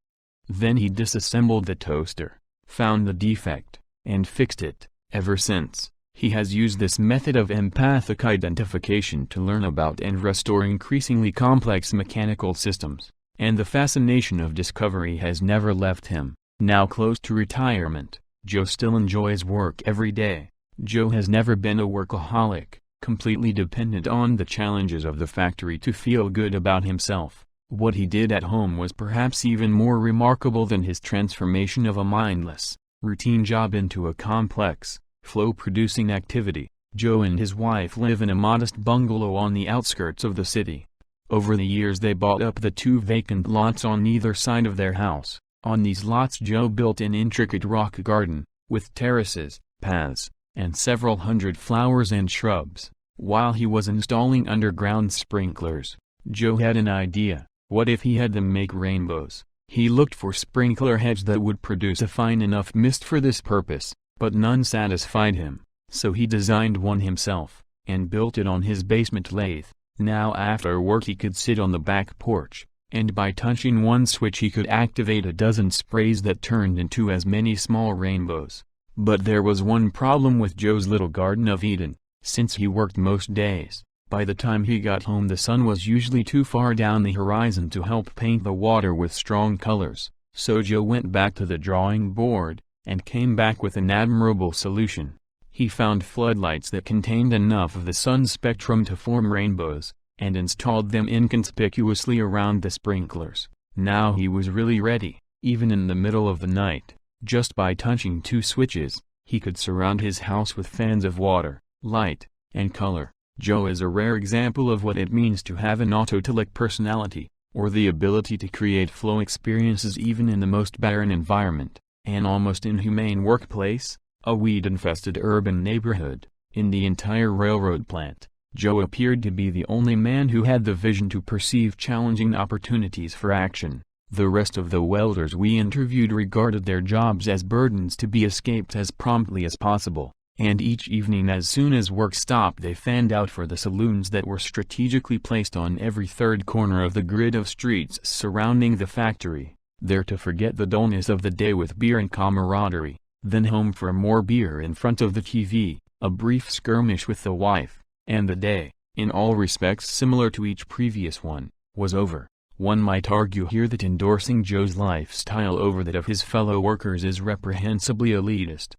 Then he disassembled the toaster, found the defect, and fixed it. Ever since, he has used this method of empathic identification to learn about and restore increasingly complex mechanical systems. And the fascination of discovery has never left him. Now close to retirement, Joe still enjoys work every day. Joe has never been a workaholic, completely dependent on the challenges of the factory to feel good about himself. What he did at home was perhaps even more remarkable than his transformation of a mindless, routine job into a complex, flow-producing activity. Joe and his wife live in a modest bungalow on the outskirts of the city. Over the years they bought up the 2 vacant lots on either side of their house. On these lots Joe built an intricate rock garden, with terraces, paths, and several hundred flowers and shrubs. While he was installing underground sprinklers, Joe had an idea. What if he had them make rainbows? He looked for sprinkler heads that would produce a fine enough mist for this purpose, but none satisfied him. So he designed one himself, and built it on his basement lathe. Now after work he could sit on the back porch, and by touching one switch he could activate a dozen sprays that turned into as many small rainbows. But there was one problem with Joe's little Garden of Eden. Since he worked most days, by the time he got home the sun was usually too far down the horizon to help paint the water with strong colors. So Joe went back to the drawing board, and came back with an admirable solution. He found floodlights that contained enough of the sun's spectrum to form rainbows, and installed them inconspicuously around the sprinklers. Now he was really ready. Even in the middle of the night, just by touching 2 switches, he could surround his house with fans of water, light, and color. Joe is a rare example of what it means to have an autotelic personality, or the ability to create flow experiences even in the most barren environment. An almost inhumane workplace, a weed-infested urban neighborhood, in the entire railroad plant, Joe appeared to be the only man who had the vision to perceive challenging opportunities for action. The rest of the welders we interviewed regarded their jobs as burdens to be escaped as promptly as possible, and each evening as soon as work stopped they fanned out for the saloons that were strategically placed on every third corner of the grid of streets surrounding the factory, there to forget the dullness of the day with beer and camaraderie, then home for more beer in front of the TV, a brief skirmish with the wife, and the day, in all respects similar to each previous one, was over. One might argue here that endorsing Joe's lifestyle over that of his fellow workers is reprehensibly elitist.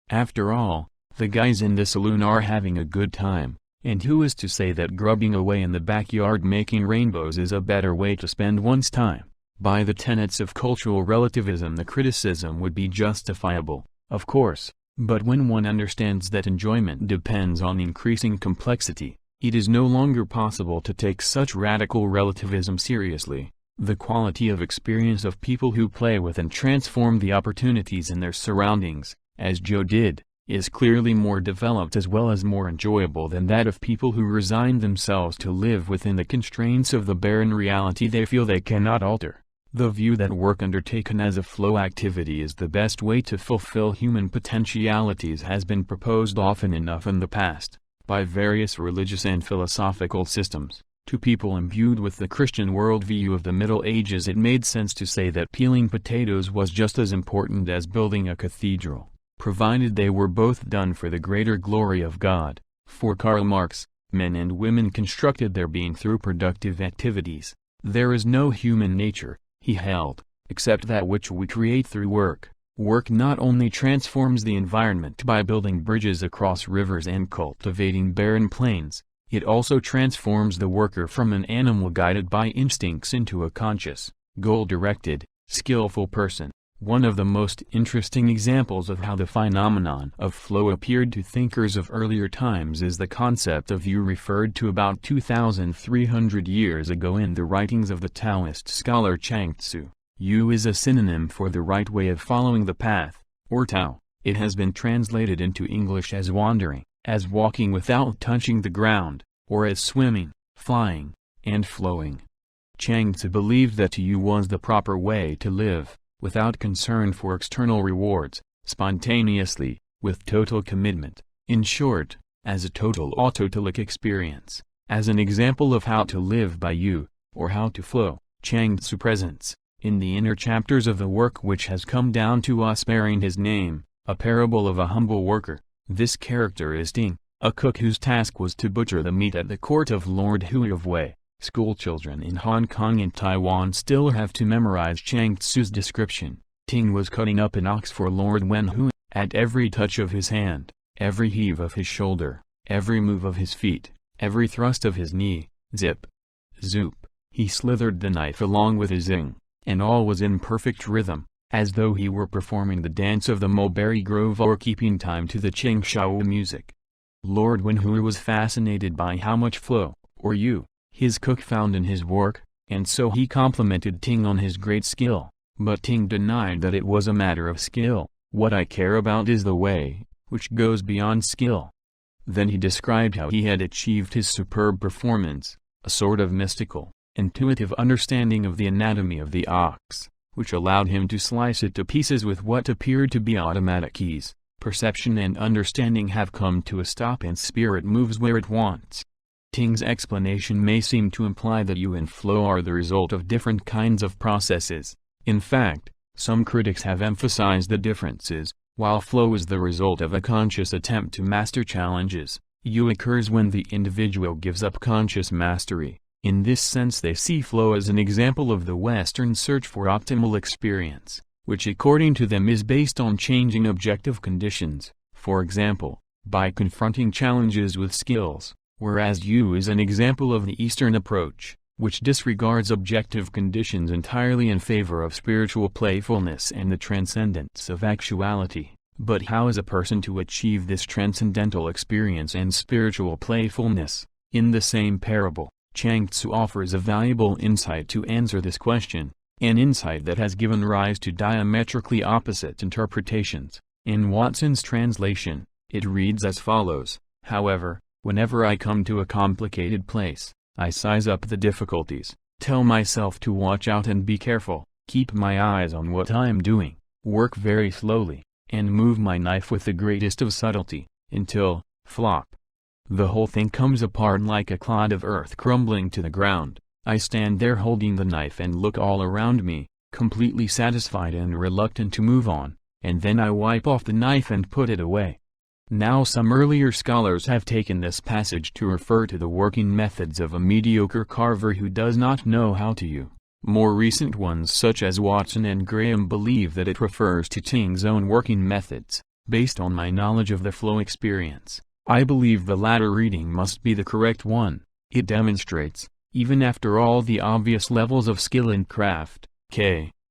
After all, the guys in the saloon are having a good time, and who is to say that grubbing away in the backyard making rainbows is a better way to spend one's time? By the tenets of cultural relativism the criticism would be justifiable, of course, but when one understands that enjoyment depends on increasing complexity, It is no longer possible to take such radical relativism seriously. The quality of experience of people who play with and transform the opportunities in their surroundings, as Joe did, is clearly more developed as well as more enjoyable than that of people who resign themselves to live within the constraints of the barren reality they feel they cannot alter. The view that work undertaken as a flow activity is the best way to fulfill human potentialities has been proposed often enough in the past, by various religious and philosophical systems. To people imbued with the Christian worldview of the Middle Ages, it made sense to say that peeling potatoes was just as important as building a cathedral, provided they were both done for the greater glory of God. For Karl Marx, men and women constructed their being through productive activities. There is no human nature, he held, except that which we create through work. Work not only transforms the environment by building bridges across rivers and cultivating barren plains, it also transforms the worker from an animal guided by instincts into a conscious, goal-directed, skillful person. One of the most interesting examples of how the phenomenon of flow appeared to thinkers of earlier times is the concept of yu referred to about 2,300 years ago in the writings of the Taoist scholar Chuang Tzu. Yu is a synonym for the right way of following the path, or Tao. It has been translated into English as wandering, as walking without touching the ground, or as swimming, flying, and flowing. Chuang Tzu believed that yu was the proper way to live, without concern for external rewards, spontaneously, with total commitment, in short, as a total autotelic experience. As an example of how to live by yu, or how to flow, Chuang Tzu presents, in the inner chapters of the work which has come down to us bearing his name, a parable of a humble worker. This character is Ting, a cook whose task was to butcher the meat at the court of Lord Hui of Wei. Schoolchildren in Hong Kong and Taiwan still have to memorize Chuang Tzu's description. Ting was cutting up an ox for Lord Wen Hui. At every touch of his hand, every heave of his shoulder, every move of his feet, every thrust of his knee, zip, zoop, he slithered the knife along with his zing, and all was in perfect rhythm, as though he were performing the dance of the mulberry grove or keeping time to the Ching Shao music. Lord Wen Hui was fascinated by how much flow, or yu, his cook found in his work, and so he complimented Ting on his great skill, but Ting denied that it was a matter of skill. What I care about is the way, which goes beyond skill. Then he described how he had achieved his superb performance, a sort of mystical, intuitive understanding of the anatomy of the ox, which allowed him to slice it to pieces with what appeared to be automatic ease. Perception and understanding have come to a stop and spirit moves where it wants. Ting's explanation may seem to imply that yu and flow are the result of different kinds of processes. In fact, some critics have emphasized the differences. While flow is the result of a conscious attempt to master challenges, yu occurs when the individual gives up conscious mastery. In this sense they see flow as an example of the Western search for optimal experience, which according to them is based on changing objective conditions, for example, by confronting challenges with skills. Whereas yu is an example of the Eastern approach, which disregards objective conditions entirely in favor of spiritual playfulness and the transcendence of actuality. But how is a person to achieve this transcendental experience and spiritual playfulness? In the same parable, Chuang Tzu offers a valuable insight to answer this question, an insight that has given rise to diametrically opposite interpretations. In Watson's translation, it reads as follows: however, whenever I come to a complicated place, I size up the difficulties, tell myself to watch out and be careful, keep my eyes on what I'm doing, work very slowly, and move my knife with the greatest of subtlety, until, flop, the whole thing comes apart like a clod of earth crumbling to the ground. I stand there holding the knife and look all around me, completely satisfied and reluctant to move on, and then I wipe off the knife and put it away. Now some earlier scholars have taken this passage to refer to the working methods of a mediocre carver who does not know how to yu. More recent ones such as Watson and Graham believe that it refers to Ting's own working methods. Based on my knowledge of the flow experience, I believe the latter reading must be the correct one. It demonstrates, even after all the obvious levels of skill and craft,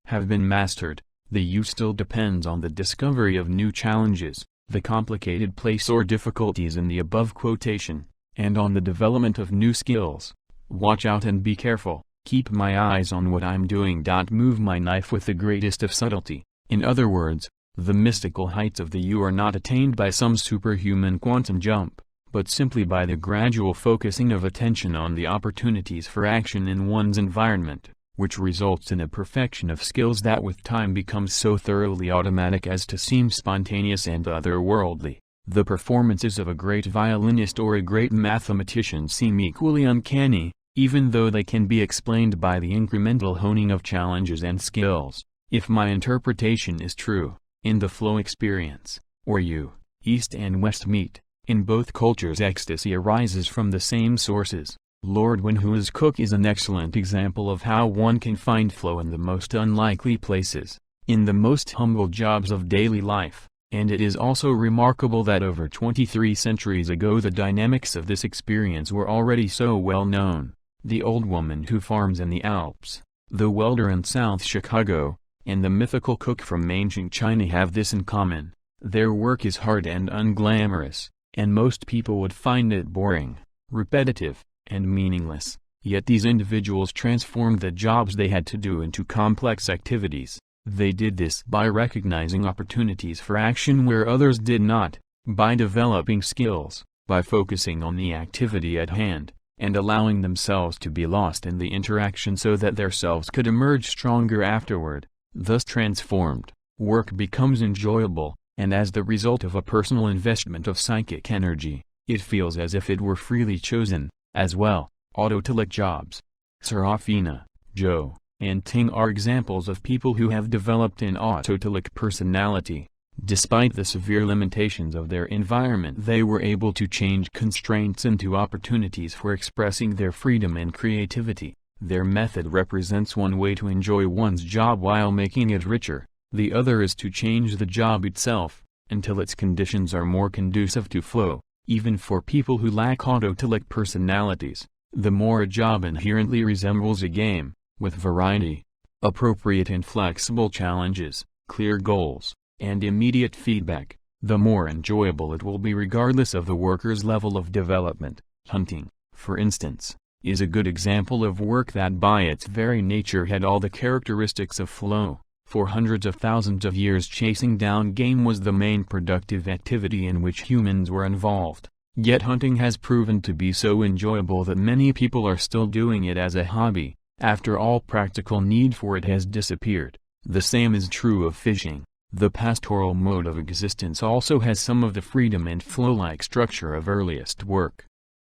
have been mastered, the yu still depends on the discovery of new challenges. The complicated place or difficulties in the above quotation, and on the development of new skills. Watch out and be careful, keep my eyes on what I'm doing. Move my knife with the greatest of subtlety. In other words, the mystical heights of the you are not attained by some superhuman quantum jump, but simply by the gradual focusing of attention on the opportunities for action in one's environment, which results in a perfection of skills that with time becomes so thoroughly automatic as to seem spontaneous and otherworldly. The performances of a great violinist or a great mathematician seem equally uncanny, even though they can be explained by the incremental honing of challenges and skills. If my interpretation is true, in the flow experience, or you, East and West meet, in both cultures ecstasy arises from the same sources. Lord Wenhua's cook is an excellent example of how one can find flow in the most unlikely places, in the most humble jobs of daily life, and it is also remarkable that over 23 centuries ago the dynamics of this experience were already so well known. The old woman who farms in the Alps, the welder in South Chicago, and the mythical cook from ancient China have this in common: their work is hard and unglamorous, and most people would find it boring, repetitive, and meaningless, yet these individuals transformed the jobs they had to do into complex activities. They did this by recognizing opportunities for action where others did not, by developing skills, by focusing on the activity at hand, and allowing themselves to be lost in the interaction so that their selves could emerge stronger afterward. Thus transformed, work becomes enjoyable, and as the result of a personal investment of psychic energy, it feels as if it were freely chosen. As well, autotelic jobs. Serafina, Joe, and Ting are examples of people who have developed an autotelic personality. Despite the severe limitations of their environment, they were able to change constraints into opportunities for expressing their freedom and creativity. Their method represents one way to enjoy one's job while making it richer. The other is to change the job itself, until its conditions are more conducive to flow. Even for people who lack autotelic personalities, the more a job inherently resembles a game, with variety, appropriate and flexible challenges, clear goals, and immediate feedback, the more enjoyable it will be regardless of the worker's level of development. Hunting, for instance, is a good example of work that by its very nature had all the characteristics of flow. For hundreds of thousands of years chasing down game was the main productive activity in which humans were involved. Yet hunting has proven to be so enjoyable that many people are still doing it as a hobby, after all practical need for it has disappeared. The same is true of fishing. The pastoral mode of existence also has some of the freedom and flow-like structure of earliest work.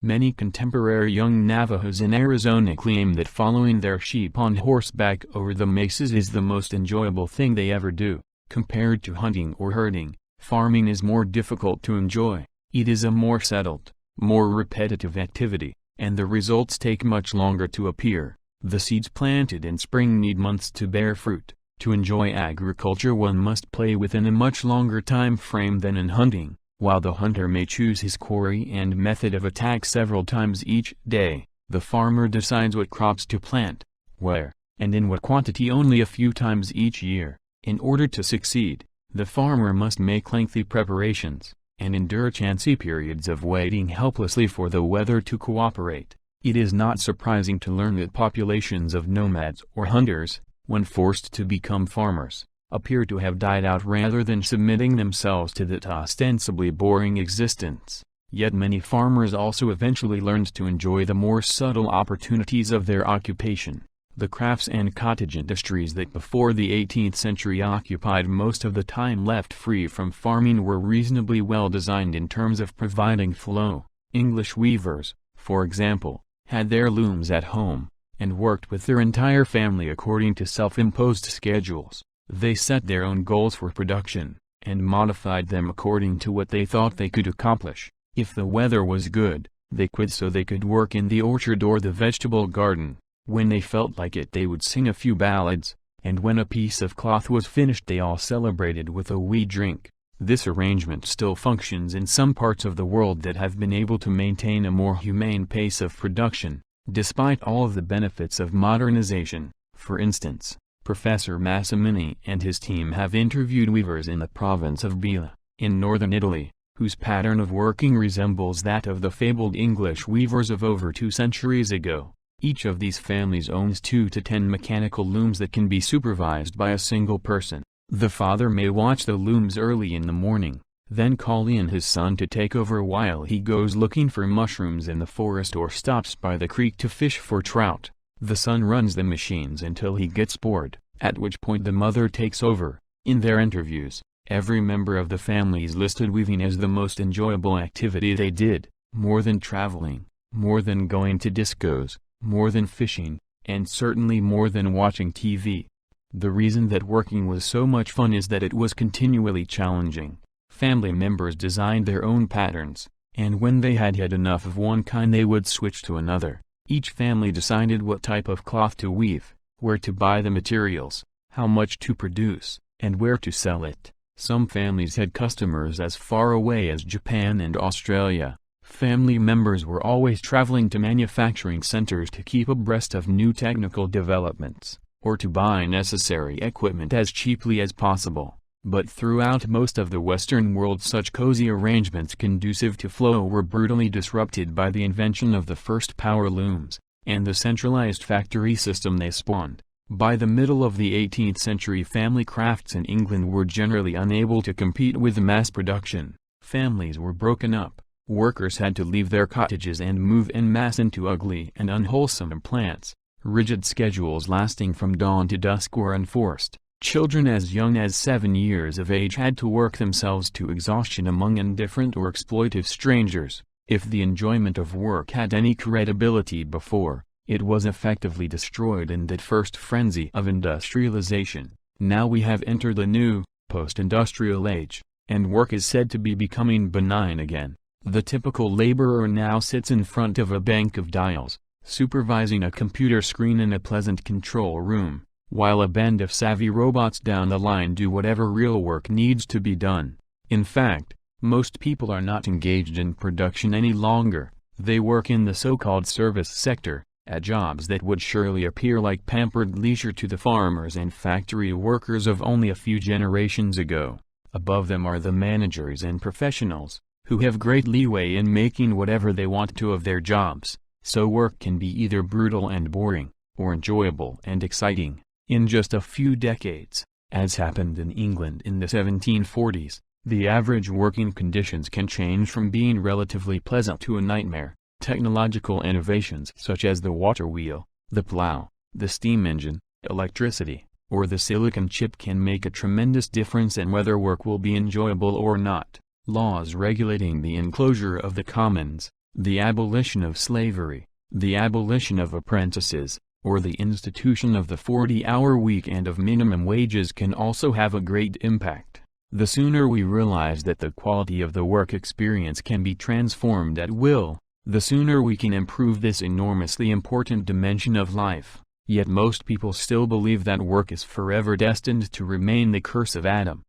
Many contemporary young Navajos in Arizona claim that following their sheep on horseback over the mesas is the most enjoyable thing they ever do. Compared to hunting or herding, farming is more difficult to enjoy. It is a more settled, more repetitive activity, and the results take much longer to appear. The seeds planted in spring need months to bear fruit. To enjoy agriculture one must play within a much longer time frame than in hunting. While the hunter may choose his quarry and method of attack several times each day, the farmer decides what crops to plant, where, and in what quantity only a few times each year. In order to succeed, the farmer must make lengthy preparations, and endure chancy periods of waiting helplessly for the weather to cooperate. It is not surprising to learn that populations of nomads or hunters, when forced to become farmers, appear to have died out rather than submitting themselves to that ostensibly boring existence. Yet many farmers also eventually learned to enjoy the more subtle opportunities of their occupation. The crafts and cottage industries that before the 18th century occupied most of the time left free from farming were reasonably well designed in terms of providing flow. English weavers, for example, had their looms at home, and worked with their entire family according to self-imposed schedules. They set their own goals for production, and modified them according to what they thought they could accomplish. If the weather was good, they quit so they could work in the orchard or the vegetable garden. When they felt like it they would sing a few ballads, and when a piece of cloth was finished they all celebrated with a wee drink. This arrangement still functions in some parts of the world that have been able to maintain a more humane pace of production, despite all of the benefits of modernization. For instance, Professor Massimini and his team have interviewed weavers in the province of Biella, in northern Italy, whose pattern of working resembles that of the fabled English weavers of over 2 centuries ago. Each of these families owns 2 to 10 mechanical looms that can be supervised by a single person. The father may watch the looms early in the morning, then call in his son to take over while he goes looking for mushrooms in the forest or stops by the creek to fish for trout. The son runs the machines until he gets bored, at which point the mother takes over. In their interviews, every member of the families listed weaving as the most enjoyable activity they did, more than traveling, more than going to discos, more than fishing, and certainly more than watching TV. The reason that working was so much fun is that it was continually challenging. Family members designed their own patterns, and when they had had enough of one kind they would switch to another. Each family decided what type of cloth to weave, where to buy the materials, how much to produce, and where to sell it. Some families had customers as far away as Japan and Australia. Family members were always traveling to manufacturing centers to keep abreast of new technical developments, or to buy necessary equipment as cheaply as possible. But throughout most of the Western world such cozy arrangements conducive to flow were brutally disrupted by the invention of the first power looms, and the centralized factory system they spawned. By the middle of the 18th century family crafts in England were generally unable to compete with mass production. Families were broken up, workers had to leave their cottages and move en masse into ugly and unwholesome plants. Rigid schedules lasting from dawn to dusk were enforced. Children as young as 7 years of age had to work themselves to exhaustion among indifferent or exploitive strangers. If the enjoyment of work had any credibility before, it was effectively destroyed in that first frenzy of industrialization. Now we have entered a new, post-industrial age, and work is said to be becoming benign again. The typical laborer now sits in front of a bank of dials, supervising a computer screen in a pleasant control room, while a band of savvy robots down the line do whatever real work needs to be done. In fact, most people are not engaged in production any longer. They work in the so-called service sector, at jobs that would surely appear like pampered leisure to the farmers and factory workers of only a few generations ago. Above them are the managers and professionals, who have great leeway in making whatever they want to of their jobs, so work can be either brutal and boring, or enjoyable and exciting. In just a few decades, as happened in England in the 1740s, the average working conditions can change from being relatively pleasant to a nightmare. Technological innovations such as the water wheel, the plow, the steam engine, electricity, or the silicon chip can make a tremendous difference in whether work will be enjoyable or not. Laws regulating the enclosure of the commons, the abolition of slavery, the abolition of apprentices, or the institution of the 40-hour week and of minimum wages can also have a great impact. The sooner we realize that the quality of the work experience can be transformed at will, the sooner we can improve this enormously important dimension of life. Yet most people still believe that work is forever destined to remain the curse of Adam.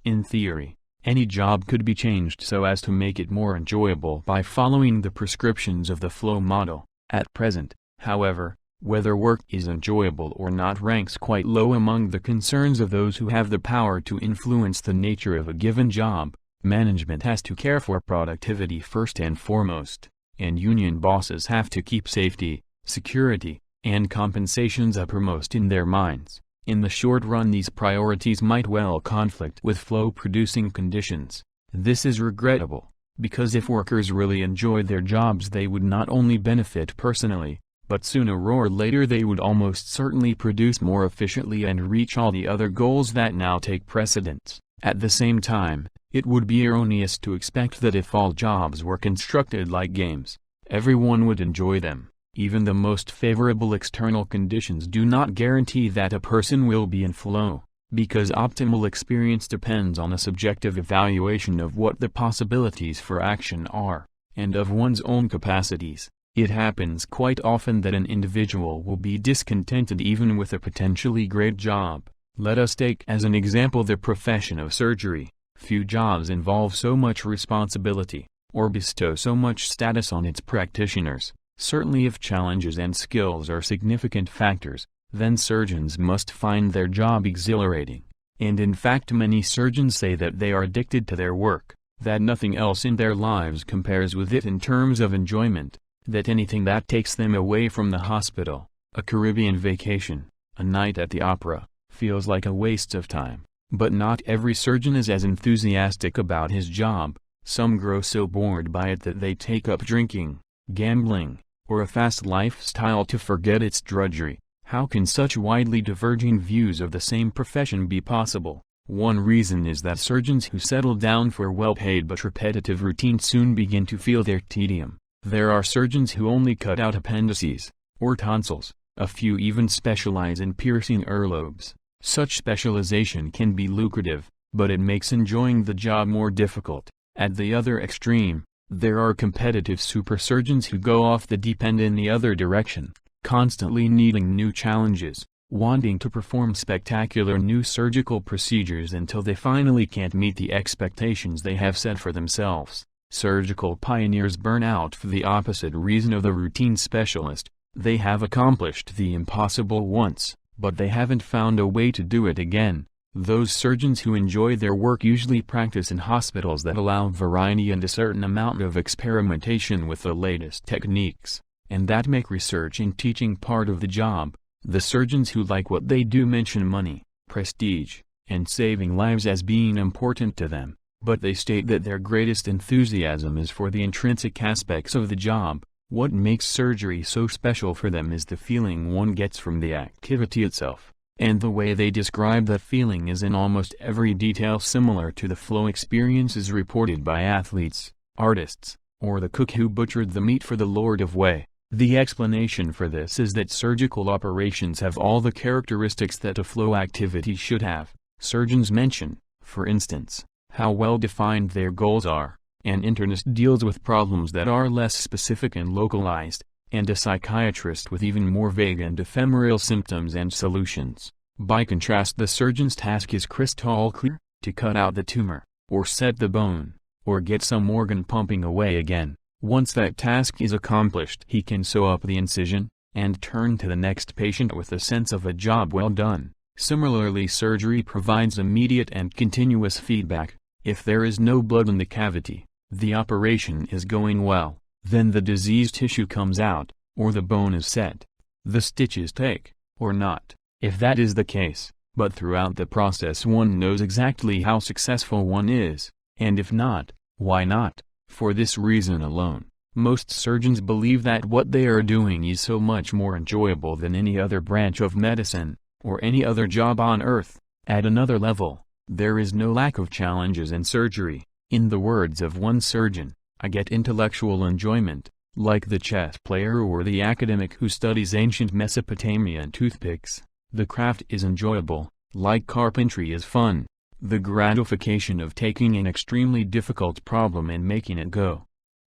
In theory, any job could be changed so as to make it more enjoyable by following the prescriptions of the flow model. At present, however, whether work is enjoyable or not ranks quite low among the concerns of those who have the power to influence the nature of a given job. Management has to care for productivity first and foremost, and union bosses have to keep safety, security, and compensations uppermost in their minds. In the short run these priorities might well conflict with flow-producing conditions. This is regrettable, because if workers really enjoyed their jobs they would not only benefit personally, but sooner or later they would almost certainly produce more efficiently and reach all the other goals that now take precedence. At the same time, it would be erroneous to expect that if all jobs were constructed like games, everyone would enjoy them. Even the most favorable external conditions do not guarantee that a person will be in flow, because optimal experience depends on a subjective evaluation of what the possibilities for action are, and of one's own capacities. It happens quite often that an individual will be discontented even with a potentially great job. Let us take as an example the profession of surgery. Few jobs involve so much responsibility, or bestow so much status on its practitioners. Certainly if challenges and skills are significant factors, then surgeons must find their job exhilarating. And in fact many surgeons say that they are addicted to their work. that nothing else in their lives compares with it in terms of enjoyment, that anything that takes them away from the hospital, a Caribbean vacation, a night at the opera, feels like a waste of time. But not every surgeon is as enthusiastic about his job. Some grow so bored by it that they take up drinking, gambling, or a fast lifestyle to forget its drudgery. How can such widely diverging views of the same profession be possible? One reason is that surgeons who settle down for well-paid but repetitive routine soon begin to feel their tedium. There are surgeons who only cut out appendices, or tonsils, a few even specialize in piercing earlobes. Such specialization can be lucrative, but it makes enjoying the job more difficult. At the other extreme, there are competitive super surgeons who go off the deep end in the other direction, constantly needing new challenges, wanting to perform spectacular new surgical procedures until they finally can't meet the expectations they have set for themselves. Surgical pioneers burn out for the opposite reason of the routine specialist. They have accomplished the impossible once, but they haven't found a way to do it again. Those surgeons who enjoy their work usually practice in hospitals that allow variety and a certain amount of experimentation with the latest techniques, and that make research and teaching part of the job. The surgeons who like what they do mention money, prestige, and saving lives as being important to them, but they state that their greatest enthusiasm is for the intrinsic aspects of the job. What makes surgery so special for them is the feeling one gets from the activity itself, and the way they describe that feeling is in almost every detail similar to the flow experiences reported by athletes, artists, or the cook who butchered the meat for the Lord of Way. The explanation for this is that surgical operations have all the characteristics that a flow activity should have. Surgeons mention, for instance, how well defined their goals are. An internist deals with problems that are less specific and localized, and a psychiatrist with even more vague and ephemeral symptoms and solutions. By contrast, the surgeon's task is crystal clear: to cut out the tumor, or set the bone, or get some organ pumping away again. Once that task is accomplished, he can sew up the incision, and turn to the next patient with a sense of a job well done. Similarly, surgery provides immediate and continuous feedback. If there is no blood in the cavity, the operation is going well. Then the diseased tissue comes out, or the bone is set. The stitches take, or not, if that is the case, but throughout the process one knows exactly how successful one is, and if not, why not. For this reason alone, most surgeons believe that what they are doing is so much more enjoyable than any other branch of medicine, or any other job on earth. At another level, there is no lack of challenges in surgery. In the words of one surgeon, "I get intellectual enjoyment, like the chess player or the academic who studies ancient Mesopotamian toothpicks. The craft is enjoyable, like carpentry is fun. The gratification of taking an extremely difficult problem and making it go."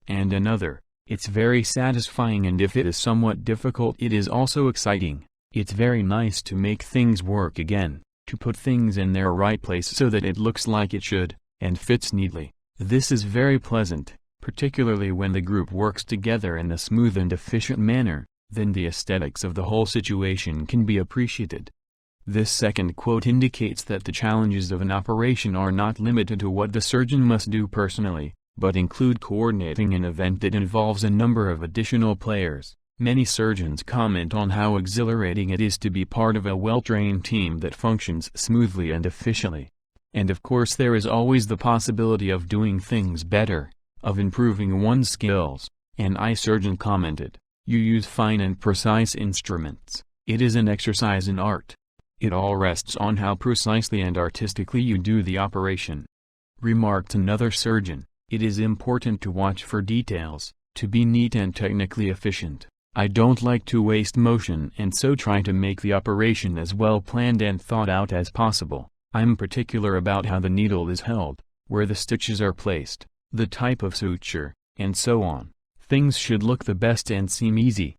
And another, "It's very satisfying, and if it is somewhat difficult it is also exciting. It's very nice to make things work again, to put things in their right place so that it looks like it should, and fits neatly. This is very pleasant, particularly when the group works together in a smooth and efficient manner, then the aesthetics of the whole situation can be appreciated." This second quote indicates that the challenges of an operation are not limited to what the surgeon must do personally, but include coordinating an event that involves a number of additional players. Many surgeons comment on how exhilarating it is to be part of a well-trained team that functions smoothly and efficiently. And of course there is always the possibility of doing things better, of improving one's skills. An eye surgeon commented, "You use fine and precise instruments. It is an exercise in art. It all rests on how precisely and artistically you do the operation." Remarked another surgeon, "It is important to watch for details, to be neat and technically efficient. I don't like to waste motion and so try to make the operation as well planned and thought out as possible. I'm particular about how the needle is held, where the stitches are placed, the type of suture, and so on. Things should look the best and seem easy."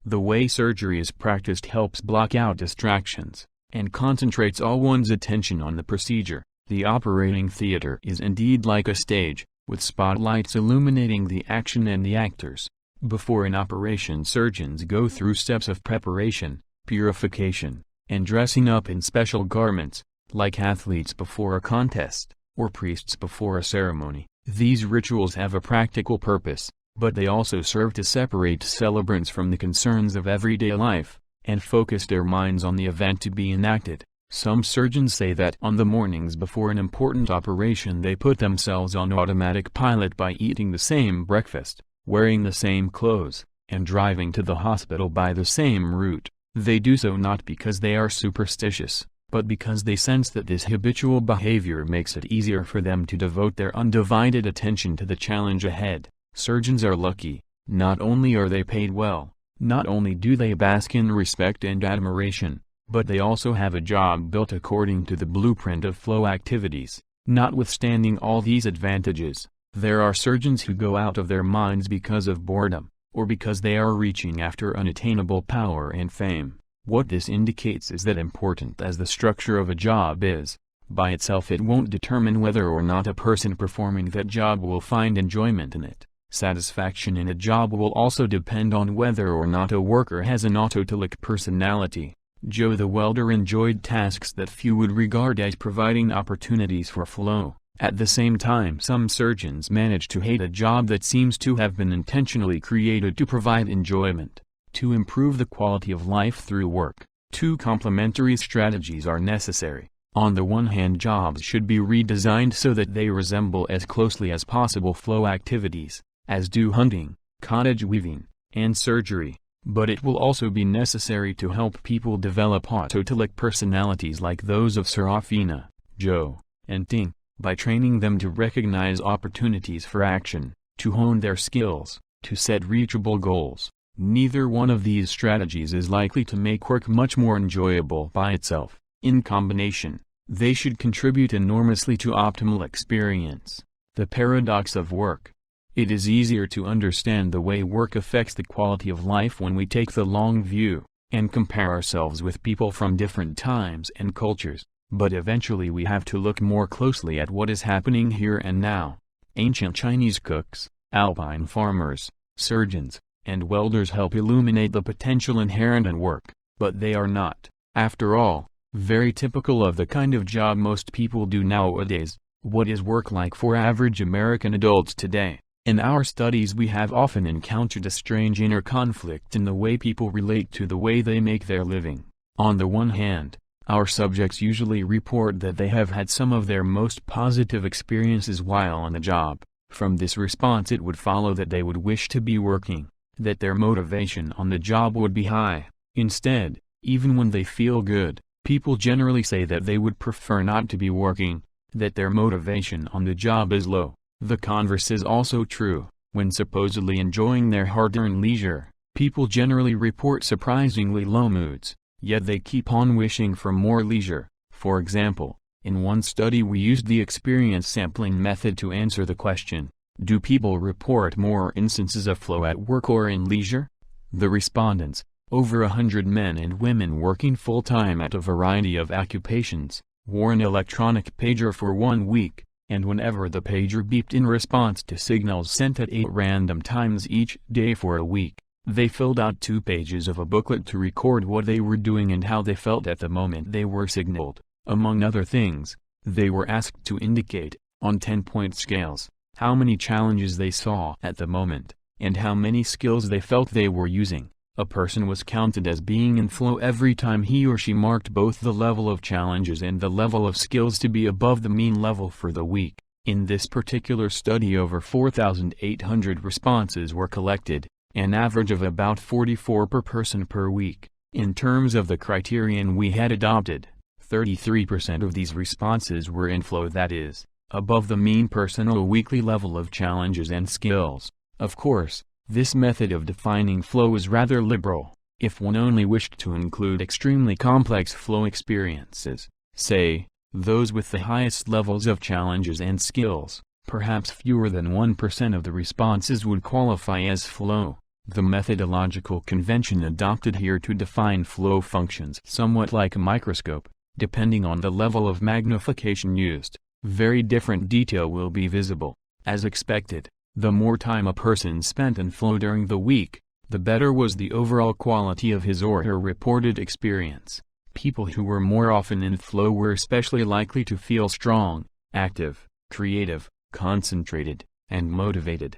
The way surgery is practiced helps block out distractions, and concentrates all one's attention on the procedure. The operating theater is indeed like a stage, with spotlights illuminating the action and the actors. Before an operation, surgeons go through steps of preparation, purification, and dressing up in special garments, like athletes before a contest, or priests before a ceremony. These rituals have a practical purpose, but they also serve to separate celebrants from the concerns of everyday life, and focus their minds on the event to be enacted. Some surgeons say that on the mornings before an important operation they put themselves on automatic pilot by eating the same breakfast, wearing the same clothes, and driving to the hospital by the same route. They do so not because they are superstitious, but because they sense that this habitual behavior makes it easier for them to devote their undivided attention to the challenge ahead. Surgeons are lucky. Not only are they paid well, not only do they bask in respect and admiration, but they also have a job built according to the blueprint of flow activities. Notwithstanding all these advantages, there are surgeons who go out of their minds because of boredom, or because they are reaching after unattainable power and fame. What this indicates is that important as the structure of a job is, by itself it won't determine whether or not a person performing that job will find enjoyment in it. Satisfaction in a job will also depend on whether or not a worker has an autotelic personality. Joe the welder enjoyed tasks that few would regard as providing opportunities for flow. At the same time, some surgeons manage to hate a job that seems to have been intentionally created to provide enjoyment. To improve the quality of life through work, two complementary strategies are necessary. On the one hand, jobs should be redesigned so that they resemble as closely as possible flow activities, as do hunting, cottage weaving, and surgery. But it will also be necessary to help people develop autotelic personalities like those of Serafina, Joe, and Ting, by training them to recognize opportunities for action, to hone their skills, to set reachable goals. Neither one of these strategies is likely to make work much more enjoyable by itself. In combination, they should contribute enormously to optimal experience. The paradox of work. It is easier to understand the way work affects the quality of life when we take the long view, and compare ourselves with people from different times and cultures, but eventually we have to look more closely at what is happening here and now. Ancient Chinese cooks, alpine farmers, surgeons, and welders help illuminate the potential inherent in work, but they are not, after all, very typical of the kind of job most people do nowadays. What is work like for average American adults today? In our studies we have often encountered a strange inner conflict in the way people relate to the way they make their living. On the one hand, our subjects usually report that they have had some of their most positive experiences while on the job. From this response it would follow that they would wish to be working, that their motivation on the job would be high. Instead, even when they feel good, people generally say that they would prefer not to be working, that their motivation on the job is low. The converse is also true. When supposedly enjoying their hard-earned leisure, people generally report surprisingly low moods, yet they keep on wishing for more leisure. For example, in one study we used the experience sampling method to answer the question, do people report more instances of flow at work or in leisure? The respondents, over 100 men and women working full-time at a variety of occupations, wore an electronic pager for 1 week. And whenever the pager beeped in response to signals sent at 8 random times each day for a week, they filled out 2 pages of a booklet to record what they were doing and how they felt at the moment they were signaled. Among other things, they were asked to indicate, on 10-point scales, how many challenges they saw at the moment, and how many skills they felt they were using. A person was counted as being in flow every time he or she marked both the level of challenges and the level of skills to be above the mean level for the week. In this particular study over 4,800 responses were collected, an average of about 44 per person per week. In terms of the criterion we had adopted, 33% of these responses were in flow, that is, above the mean personal weekly level of challenges and skills. Of course, this method of defining flow is rather liberal. If one only wished to include extremely complex flow experiences, say, those with the highest levels of challenges and skills, perhaps fewer than 1% of the responses would qualify as flow. The methodological convention adopted here to define flow functions somewhat like a microscope. Depending on the level of magnification used, very different detail will be visible. As expected, the more time a person spent in flow during the week, the better was the overall quality of his or her reported experience. People who were more often in flow were especially likely to feel strong, active, creative, concentrated, and motivated.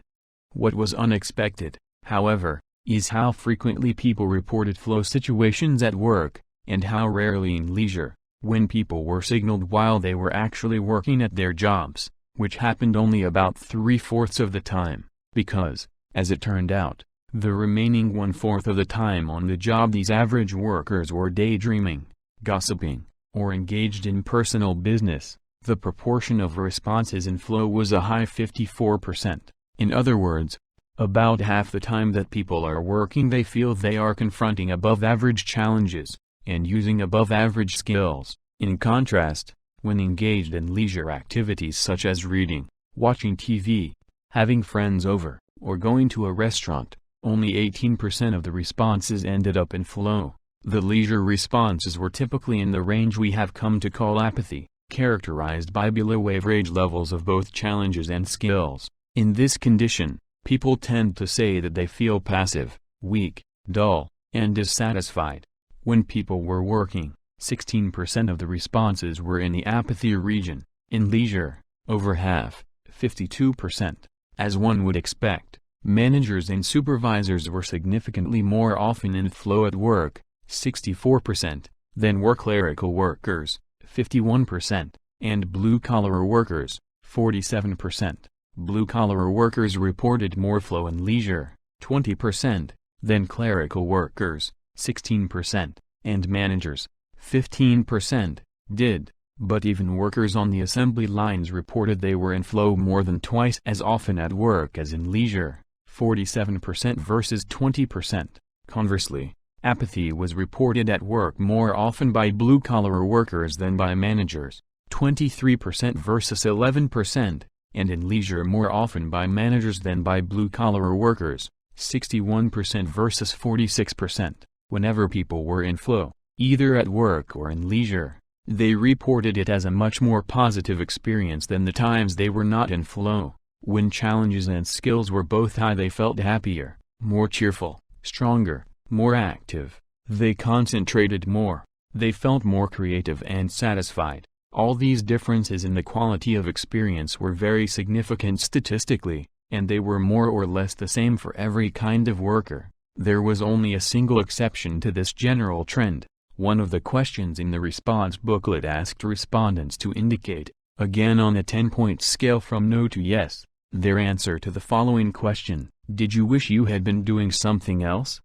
What was unexpected, however, is how frequently people reported flow situations at work, and how rarely in leisure, when people were signaled while they were actually working at their jobs, which happened only about 3/4 of the time, because, as it turned out, the remaining 1/4 of the time on the job these average workers were daydreaming, gossiping, or engaged in personal business. The proportion of responses in flow was a high 54%. In other words, about half the time that people are working they feel they are confronting above-average challenges, and using above-average skills. In contrast, when engaged in leisure activities such as reading, watching TV, having friends over, or going to a restaurant, only 18% of the responses ended up in flow. The leisure responses were typically in the range we have come to call apathy, characterized by below-average levels of both challenges and skills. In this condition, people tend to say that they feel passive, weak, dull, and dissatisfied. When people were working, 16% of the responses were in the apathy region. In leisure, over half, 52%. As one would expect, managers and supervisors were significantly more often in flow at work, 64%, than were clerical workers, 51%, and blue-collar workers, 47%. Blue-collar workers reported more flow in leisure, 20%, than clerical workers, 16%, and managers, 15%, did, but even workers on the assembly lines reported they were in flow more than twice as often at work as in leisure, 47% versus 20%. Conversely, apathy was reported at work more often by blue-collar workers than by managers, 23% versus 11%, and in leisure more often by managers than by blue-collar workers, 61% versus 46%. Whenever people were in flow, either at work or in leisure, they reported it as a much more positive experience than the times they were not in flow. When challenges and skills were both high they felt happier, more cheerful, stronger, more active. They concentrated more. They felt more creative and satisfied. All these differences in the quality of experience were very significant statistically, and they were more or less the same for every kind of worker. There was only a single exception to this general trend. One of the questions in the response booklet asked respondents to indicate, again on a 10-point scale from no to yes, their answer to the following question: did you wish you had been doing something else?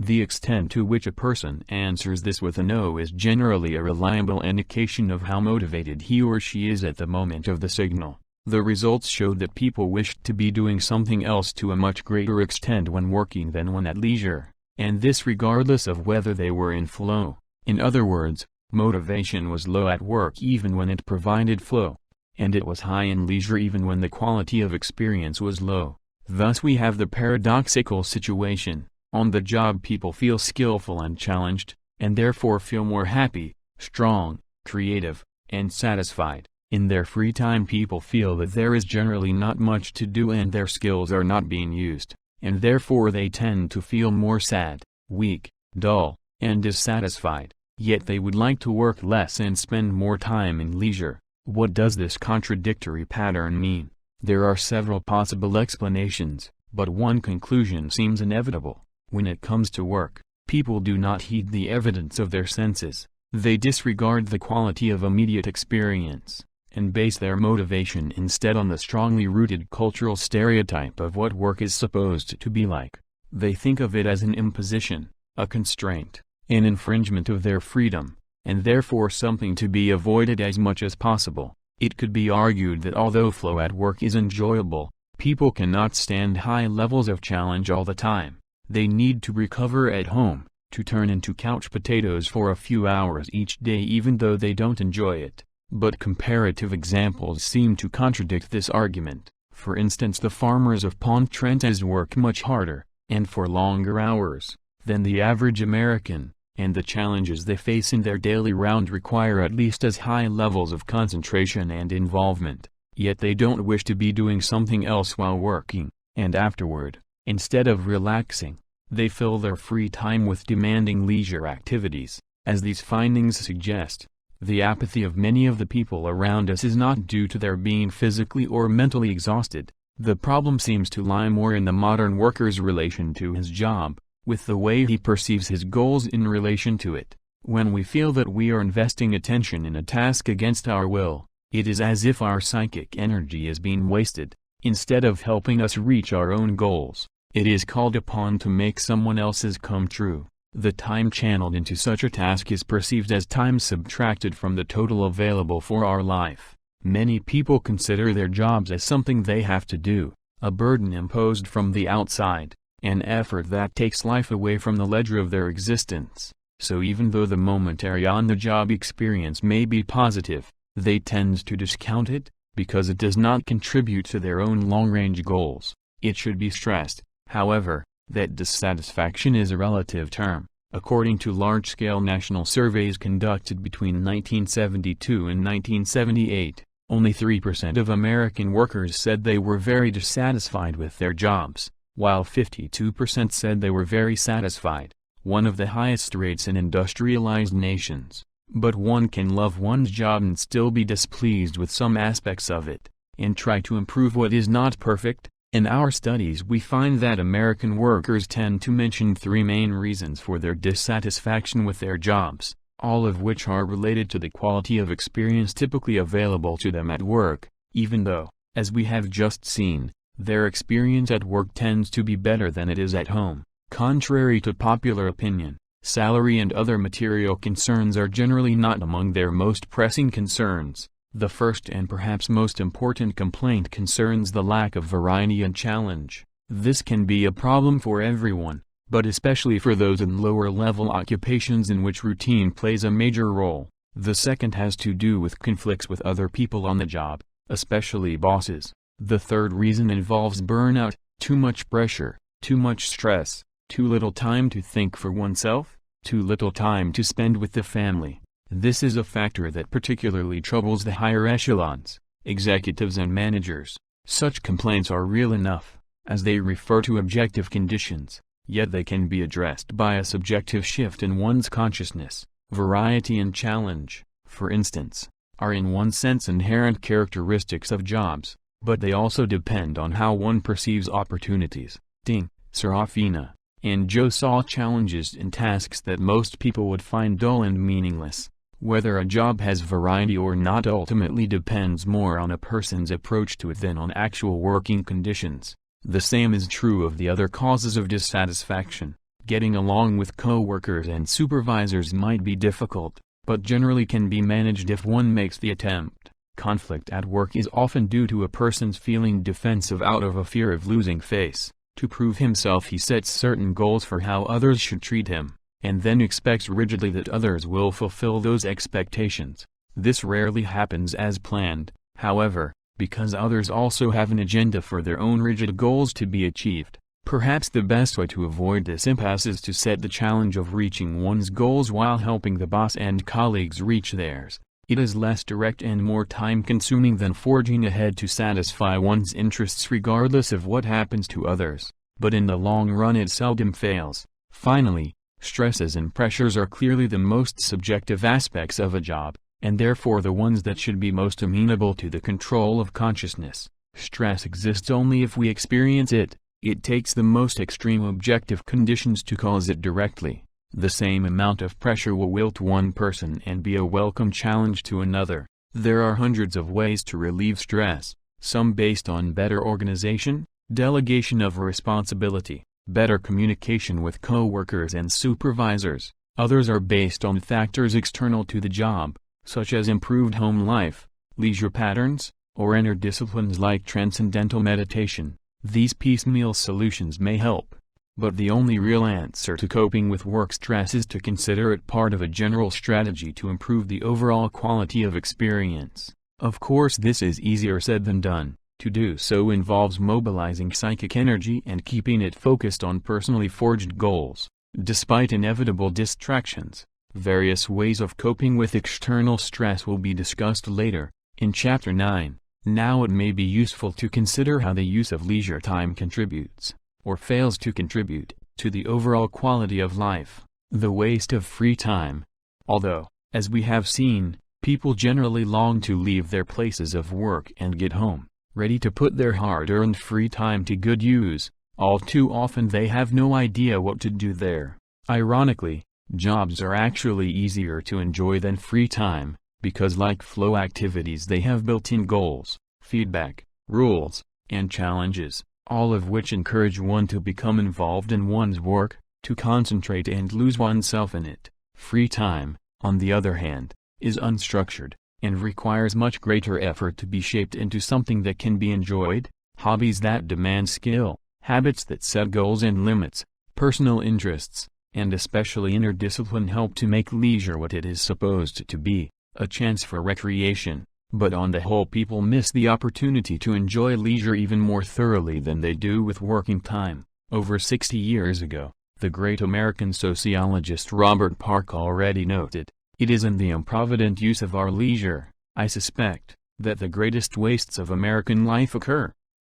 The extent to which a person answers this with a no is generally a reliable indication of how motivated he or she is at the moment of the signal. The results showed that people wished to be doing something else to a much greater extent when working than when at leisure, and this regardless of whether they were in flow. In other words, motivation was low at work even when it provided flow, and it was high in leisure even when the quality of experience was low. Thus we have the paradoxical situation: on the job people feel skillful and challenged, and therefore feel more happy, strong, creative, and satisfied. In their free time people feel that there is generally not much to do and their skills are not being used, and therefore they tend to feel more sad, weak, dull, and dissatisfied. Yet they would like to work less and spend more time in leisure. What does this contradictory pattern mean? There are several possible explanations, but one conclusion seems inevitable. When it comes to work, people do not heed the evidence of their senses. They disregard the quality of immediate experience, and base their motivation instead on the strongly rooted cultural stereotype of what work is supposed to be like. They think of it as an imposition, a constraint, an infringement of their freedom, and therefore something to be avoided as much as possible. It could be argued that although flow at work is enjoyable, people cannot stand high levels of challenge all the time. They need to recover at home, to turn into couch potatoes for a few hours each day even though they don't enjoy it. But comparative examples seem to contradict this argument. For instance, the farmers of Pontrennes work much harder, and for longer hours, than the average American, and the challenges they face in their daily round require at least as high levels of concentration and involvement. Yet they don't wish to be doing something else while working, and afterward. Instead of relaxing, they fill their free time with demanding leisure activities. As these findings suggest, The apathy of many of the people around us is not due to their being physically or mentally exhausted. The problem seems to lie more in the modern worker's relation to his job, with the way he perceives his goals in relation to it. When we feel that we are investing attention in a task against our will, it is as if our psychic energy is being wasted. Instead of helping us reach our own goals, it is called upon to make someone else's come true. The time channeled into such a task is perceived as time subtracted from the total available for our life. Many people consider their jobs as something they have to do, a burden imposed from the outside, an effort that takes life away from the ledger of their existence. So even though the momentary on-the-job experience may be positive, they tend to discount it, because it does not contribute to their own long-range goals. It should be stressed, however, that dissatisfaction is a relative term. According to large-scale national surveys conducted between 1972 and 1978, only 3% of American workers said they were very dissatisfied with their jobs, while 52% said they were very satisfied, one of the highest rates in industrialized nations. But one can love one's job and still be displeased with some aspects of it, and try to improve what is not perfect. In our studies we find that American workers tend to mention three main reasons for their dissatisfaction with their jobs, all of which are related to the quality of experience typically available to them at work, even though, as we have just seen, their experience at work tends to be better than it is at home. Contrary to popular opinion, salary and other material concerns are generally not among their most pressing concerns. The first and perhaps most important complaint concerns the lack of variety and challenge. This can be a problem for everyone, but especially for those in lower-level occupations in which routine plays a major role. The second has to do with conflicts with other people on the job, especially bosses. The third reason involves burnout, too much pressure, too much stress, too little time to think for oneself, too little time to spend with the family. This is a factor that particularly troubles the higher echelons, executives and managers. Such complaints are real enough, as they refer to objective conditions, yet they can be addressed by a subjective shift in one's consciousness. Variety and challenge, for instance, are in one sense inherent characteristics of jobs, but they also depend on how one perceives opportunities. Ding, Serafina, and Joe saw challenges in tasks that most people would find dull and meaningless. Whether a job has variety or not ultimately depends more on a person's approach to it than on actual working conditions. The same is true of the other causes of dissatisfaction. Getting along with co-workers and supervisors might be difficult, but generally can be managed if one makes the attempt. Conflict at work is often due to a person's feeling defensive out of a fear of losing face. To prove himself he sets certain goals for how others should treat him, and then expects rigidly that others will fulfill those expectations. This rarely happens as planned, however, because others also have an agenda for their own rigid goals to be achieved. Perhaps the best way to avoid this impasse is to set the challenge of reaching one's goals while helping the boss and colleagues reach theirs. It is less direct and more time-consuming than forging ahead to satisfy one's interests regardless of what happens to others, but in the long run it seldom fails. Finally, stresses and pressures are clearly the most subjective aspects of a job, and therefore the ones that should be most amenable to the control of consciousness. Stress exists only if we experience it. It takes the most extreme objective conditions to cause it directly. The same amount of pressure will wilt one person and be a welcome challenge to another. There are hundreds of ways to relieve stress, some based on better organization, delegation of responsibility, better communication with co-workers and supervisors. Others are based on factors external to the job, such as improved home life, leisure patterns, or inner disciplines like transcendental meditation. These piecemeal solutions may help, but the only real answer to coping with work stress is to consider it part of a general strategy to improve the overall quality of experience. Of course, this is easier said than done. To do so involves mobilizing psychic energy and keeping it focused on personally forged goals. Despite inevitable distractions, various ways of coping with external stress will be discussed later, in Chapter 9. Now it may be useful to consider how the use of leisure time contributes, or fails to contribute, to the overall quality of life. The waste of free time. Although, as we have seen, People generally long to leave their places of work and get home, ready to put their hard-earned free time to good use. All too often they have no idea what to do there. Ironically, jobs are actually easier to enjoy than free time, because like flow activities they have built-in goals, feedback, rules, and challenges, all of which encourage one to become involved in one's work, to concentrate and lose oneself in it. Free time, on the other hand, is unstructured, and requires much greater effort to be shaped into something that can be enjoyed. Hobbies that demand skill, habits that set goals and limits, personal interests, and especially inner discipline help to make leisure what it is supposed to be, a chance for recreation. But on the whole, people miss the opportunity to enjoy leisure even more thoroughly than they do with working time. Over 60 years ago, the great American sociologist Robert Park already noted, "It is in the improvident use of our leisure, I suspect, that the greatest wastes of American life occur."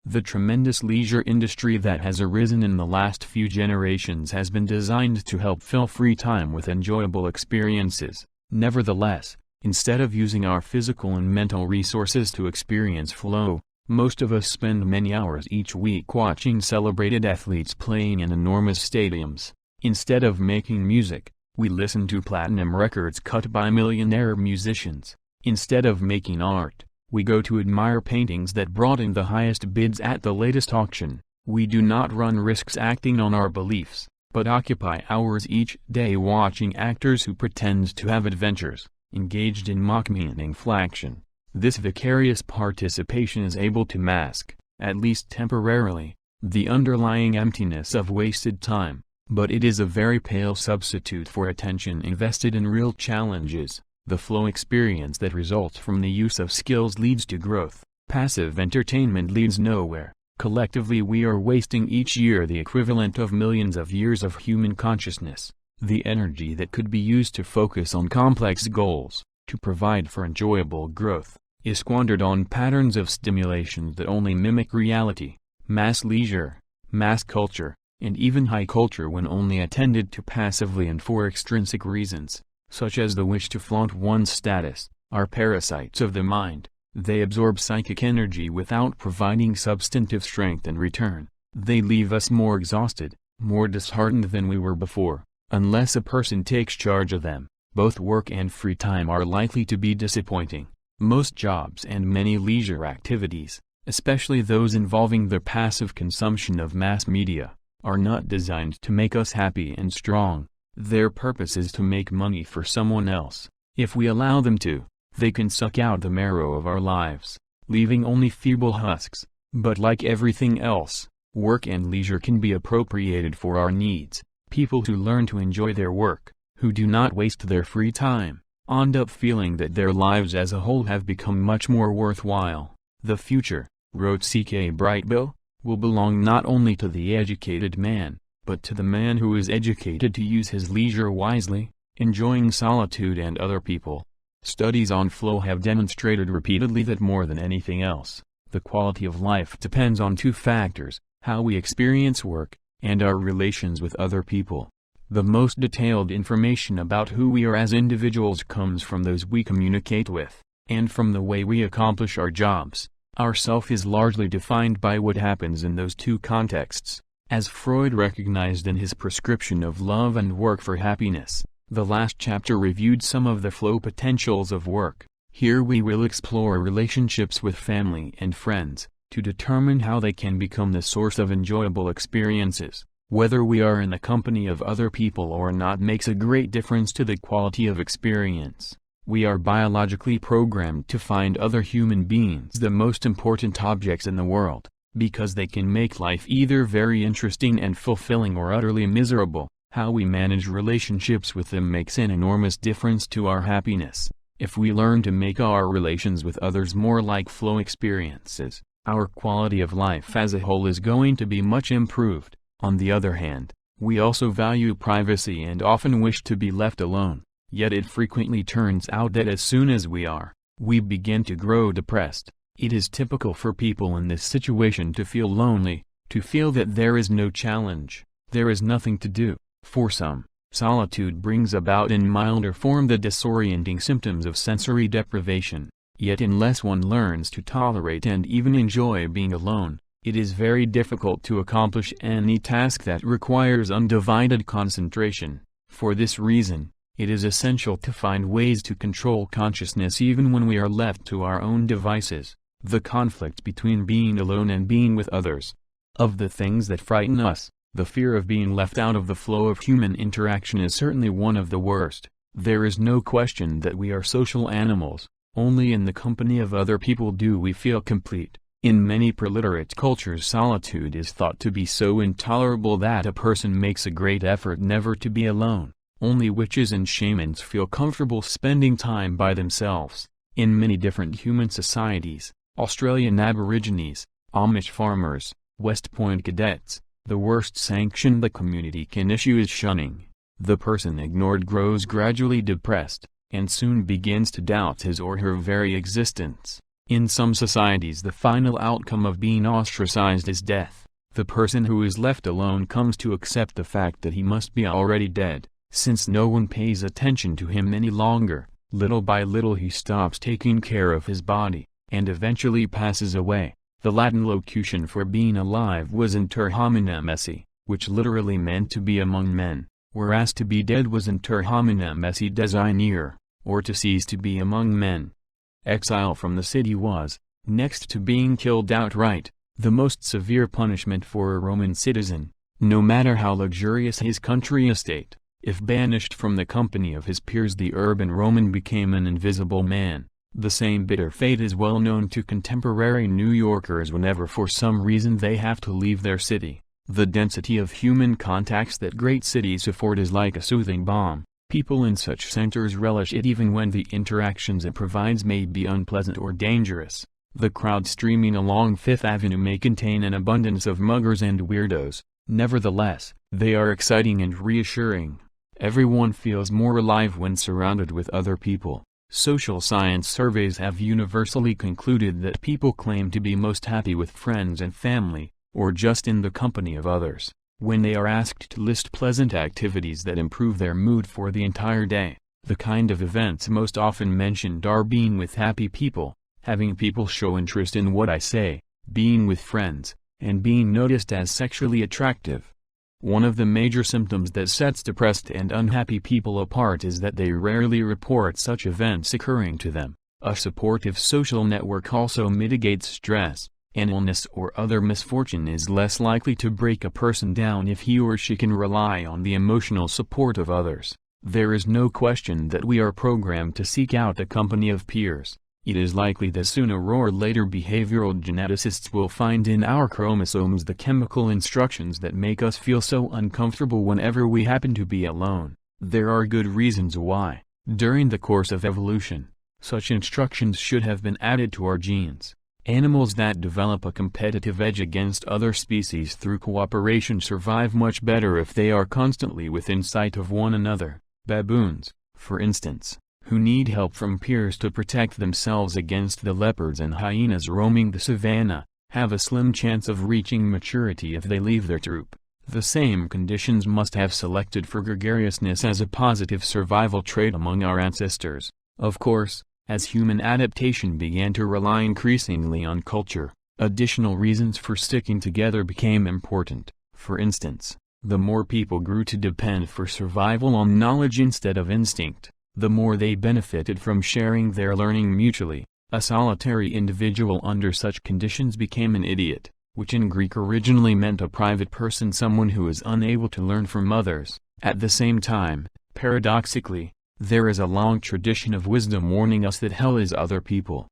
The tremendous leisure industry that has arisen in the last few generations has been designed to help fill free time with enjoyable experiences. Nevertheless, instead of using our physical and mental resources to experience flow, most of us spend many hours each week watching celebrated athletes playing in enormous stadiums. Instead of making music, we listen to platinum records cut by millionaire musicians. Instead of making art, we go to admire paintings that brought in the highest bids at the latest auction. We do not run risks acting on our beliefs, but occupy hours each day watching actors who pretend to have adventures, engaged in mock meaningful. This vicarious participation is able to mask, at least temporarily, the underlying emptiness of wasted time, but it is a very pale substitute for attention invested in real challenges. The flow experience that results from the use of skills leads to growth. Passive entertainment leads nowhere. Collectively we are wasting each year the equivalent of millions of years of human consciousness. The energy that could be used to focus on complex goals, to provide for enjoyable growth, is squandered on patterns of stimulation that only mimic reality. Mass leisure, mass culture, and even high culture, when only attended to passively and for extrinsic reasons, such as the wish to flaunt one's status, are parasites of the mind. They absorb psychic energy without providing substantive strength in return. They leave us more exhausted, more disheartened than we were before. Unless a person takes charge of them, both work and free time are likely to be disappointing. Most jobs and many leisure activities, especially those involving the passive consumption of mass media, are not designed to make us happy and strong. Their purpose is to make money for someone else. If we allow them to, they can suck out the marrow of our lives, leaving only feeble husks. But like everything else, work and leisure can be appropriated for our needs. People who learn to enjoy their work, who do not waste their free time, end up feeling that their lives as a whole have become much more worthwhile. The future, wrote C.K. Brightbill, will belong not only to the educated man, but to the man who is educated to use his leisure wisely, enjoying solitude and other people. Studies on flow have demonstrated repeatedly that more than anything else, the quality of life depends on two factors: how we experience work, and our relations with other people. The most detailed information about who we are as individuals comes from those we communicate with, and from the way we accomplish our jobs. Our self is largely defined by what happens in those two contexts. As Freud recognized in his prescription of love and work for happiness, the last chapter reviewed some of the flow potentials of work. Here we will explore relationships with family and friends, to determine how they can become the source of enjoyable experiences. Whether we are in the company of other people or not makes a great difference to the quality of experience. We are biologically programmed to find other human beings the most important objects in the world, because they can make life either very interesting and fulfilling or utterly miserable. How we manage relationships with them makes an enormous difference to our happiness. If we learn to make our relations with others more like flow experiences, our quality of life as a whole is going to be much improved. On the other hand, we also value privacy and often wish to be left alone, yet it frequently turns out that as soon as we begin to grow depressed. It is typical for people in this situation to feel lonely, to feel that there is no challenge, there is nothing to do. For some, Solitude brings about in milder form the disorienting symptoms of sensory deprivation, yet unless one learns to tolerate and even enjoy being alone, it is very difficult to accomplish any task that requires undivided concentration. For this reason, it is essential to find ways to control consciousness even when we are left to our own devices. The conflict between being alone and being with others. Of the things that frighten us, the fear of being left out of the flow of human interaction is certainly one of the worst. There is no question that we are social animals. Only in the company of other people do we feel complete. In many preliterate cultures, solitude is thought to be so intolerable that a person makes a great effort never to be alone. Only witches and shamans feel comfortable spending time by themselves. In many different human societies, Australian Aborigines, Amish farmers, West Point cadets, the worst sanction the community can issue is shunning. The person ignored grows gradually depressed, and soon begins to doubt his or her very existence. In some societies, the final outcome of being ostracized is death. The person who is left alone comes to accept the fact that he must be already dead, since no one pays attention to him any longer. Little by little he stops taking care of his body, and eventually passes away. The Latin locution for being alive was inter hominem esse, which literally meant to be among men, whereas to be dead was inter hominem esse desinere, or to cease to be among men. Exile from the city was, next to being killed outright, the most severe punishment for a Roman citizen, no matter how luxurious his country estate. If banished from the company of his peers, the urban Roman became an invisible man. The same bitter fate is well known to contemporary New Yorkers whenever for some reason they have to leave their city. The density of human contacts that great cities afford is like a soothing balm. People in such centers relish it even when the interactions it provides may be unpleasant or dangerous. The crowd streaming along Fifth Avenue may contain an abundance of muggers and weirdos. Nevertheless, they are exciting and reassuring. Everyone feels more alive when surrounded with other people. Social science surveys have universally concluded that people claim to be most happy with friends and family, or just in the company of others. When they are asked to list pleasant activities that improve their mood for the entire day, the kind of events most often mentioned are being with happy people, having people show interest in what I say, being with friends, and being noticed as sexually attractive. One of the major symptoms that sets depressed and unhappy people apart is that they rarely report such events occurring to them. A supportive social network also mitigates stress. An illness or other misfortune is less likely to break a person down if he or she can rely on the emotional support of others. There is no question that we are programmed to seek out a company of peers. It is likely that sooner or later behavioral geneticists will find in our chromosomes the chemical instructions that make us feel so uncomfortable whenever we happen to be alone. There are good reasons why, during the course of evolution, such instructions should have been added to our genes. Animals that develop a competitive edge against other species through cooperation survive much better if they are constantly within sight of one another. Baboons, for instance, who need help from peers to protect themselves against the leopards and hyenas roaming the savanna, have a slim chance of reaching maturity if they leave their troop. The same conditions must have selected for gregariousness as a positive survival trait among our ancestors. Of course, as human adaptation began to rely increasingly on culture, additional reasons for sticking together became important. For instance, the more people grew to depend for survival on knowledge instead of instinct, the more they benefited from sharing their learning mutually. A solitary individual under such conditions became an idiot, which in Greek originally meant a private person, someone who is unable to learn from others. At the same time, paradoxically, there is a long tradition of wisdom warning us that hell is other people.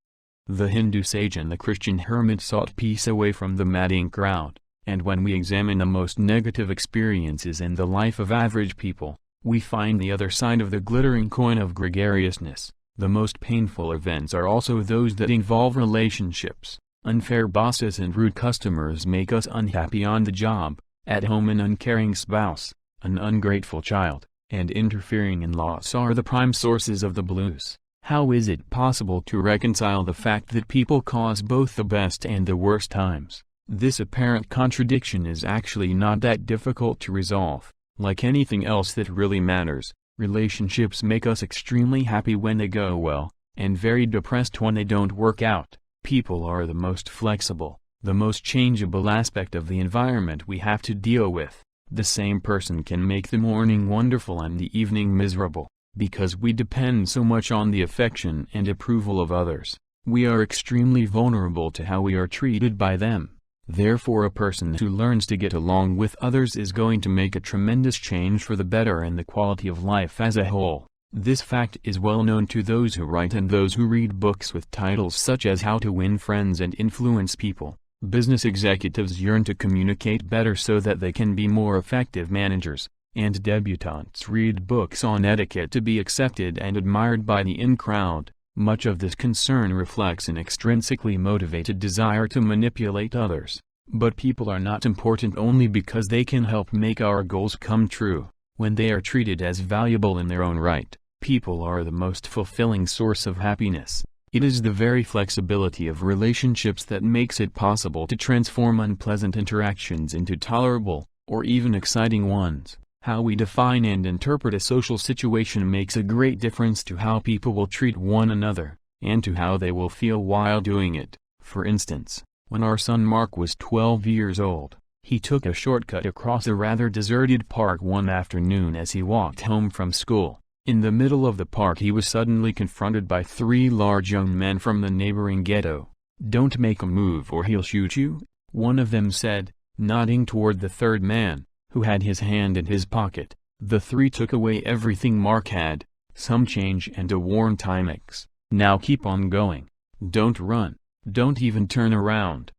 The Hindu sage and the Christian hermit sought peace away from the madding crowd, and when we examine the most negative experiences in the life of average people, we find the other side of the glittering coin of gregariousness. The most painful events are also those that involve relationships. Unfair bosses and rude customers make us unhappy on the job, at home an uncaring spouse, an ungrateful child, and interfering in-laws are the prime sources of the blues. How is it possible to reconcile the fact that people cause both the best and the worst times? This apparent contradiction is actually not that difficult to resolve. Like anything else that really matters, relationships make us extremely happy when they go well, and very depressed when they don't work out. People are the most flexible, the most changeable aspect of the environment we have to deal with. The same person can make the morning wonderful and the evening miserable, because we depend so much on the affection and approval of others. We are extremely vulnerable to how we are treated by them. Therefore, a person who learns to get along with others is going to make a tremendous change for the better in the quality of life as a whole. This fact is well known to those who write and those who read books with titles such as How to Win Friends and Influence People. Business executives yearn to communicate better so that they can be more effective managers, and debutantes read books on etiquette to be accepted and admired by the in-crowd. Much of this concern reflects an extrinsically motivated desire to manipulate others. But people are not important only because they can help make our goals come true. When they are treated as valuable in their own right, people are the most fulfilling source of happiness. It is the very flexibility of relationships that makes it possible to transform unpleasant interactions into tolerable, or even exciting ones. How we define and interpret a social situation makes a great difference to how people will treat one another, and to how they will feel while doing it. For instance, when our son Mark was 12 years old, he took a shortcut across a rather deserted park one afternoon as he walked home from school. In the middle of the park he was suddenly confronted by 3 large young men from the neighboring ghetto. "Don't make a move or he'll shoot you," one of them said, nodding toward the third man, who had his hand in his pocket. The 3 took away everything Mark had, some change and a worn Timex. "Now keep on going. Don't run. Don't even turn around."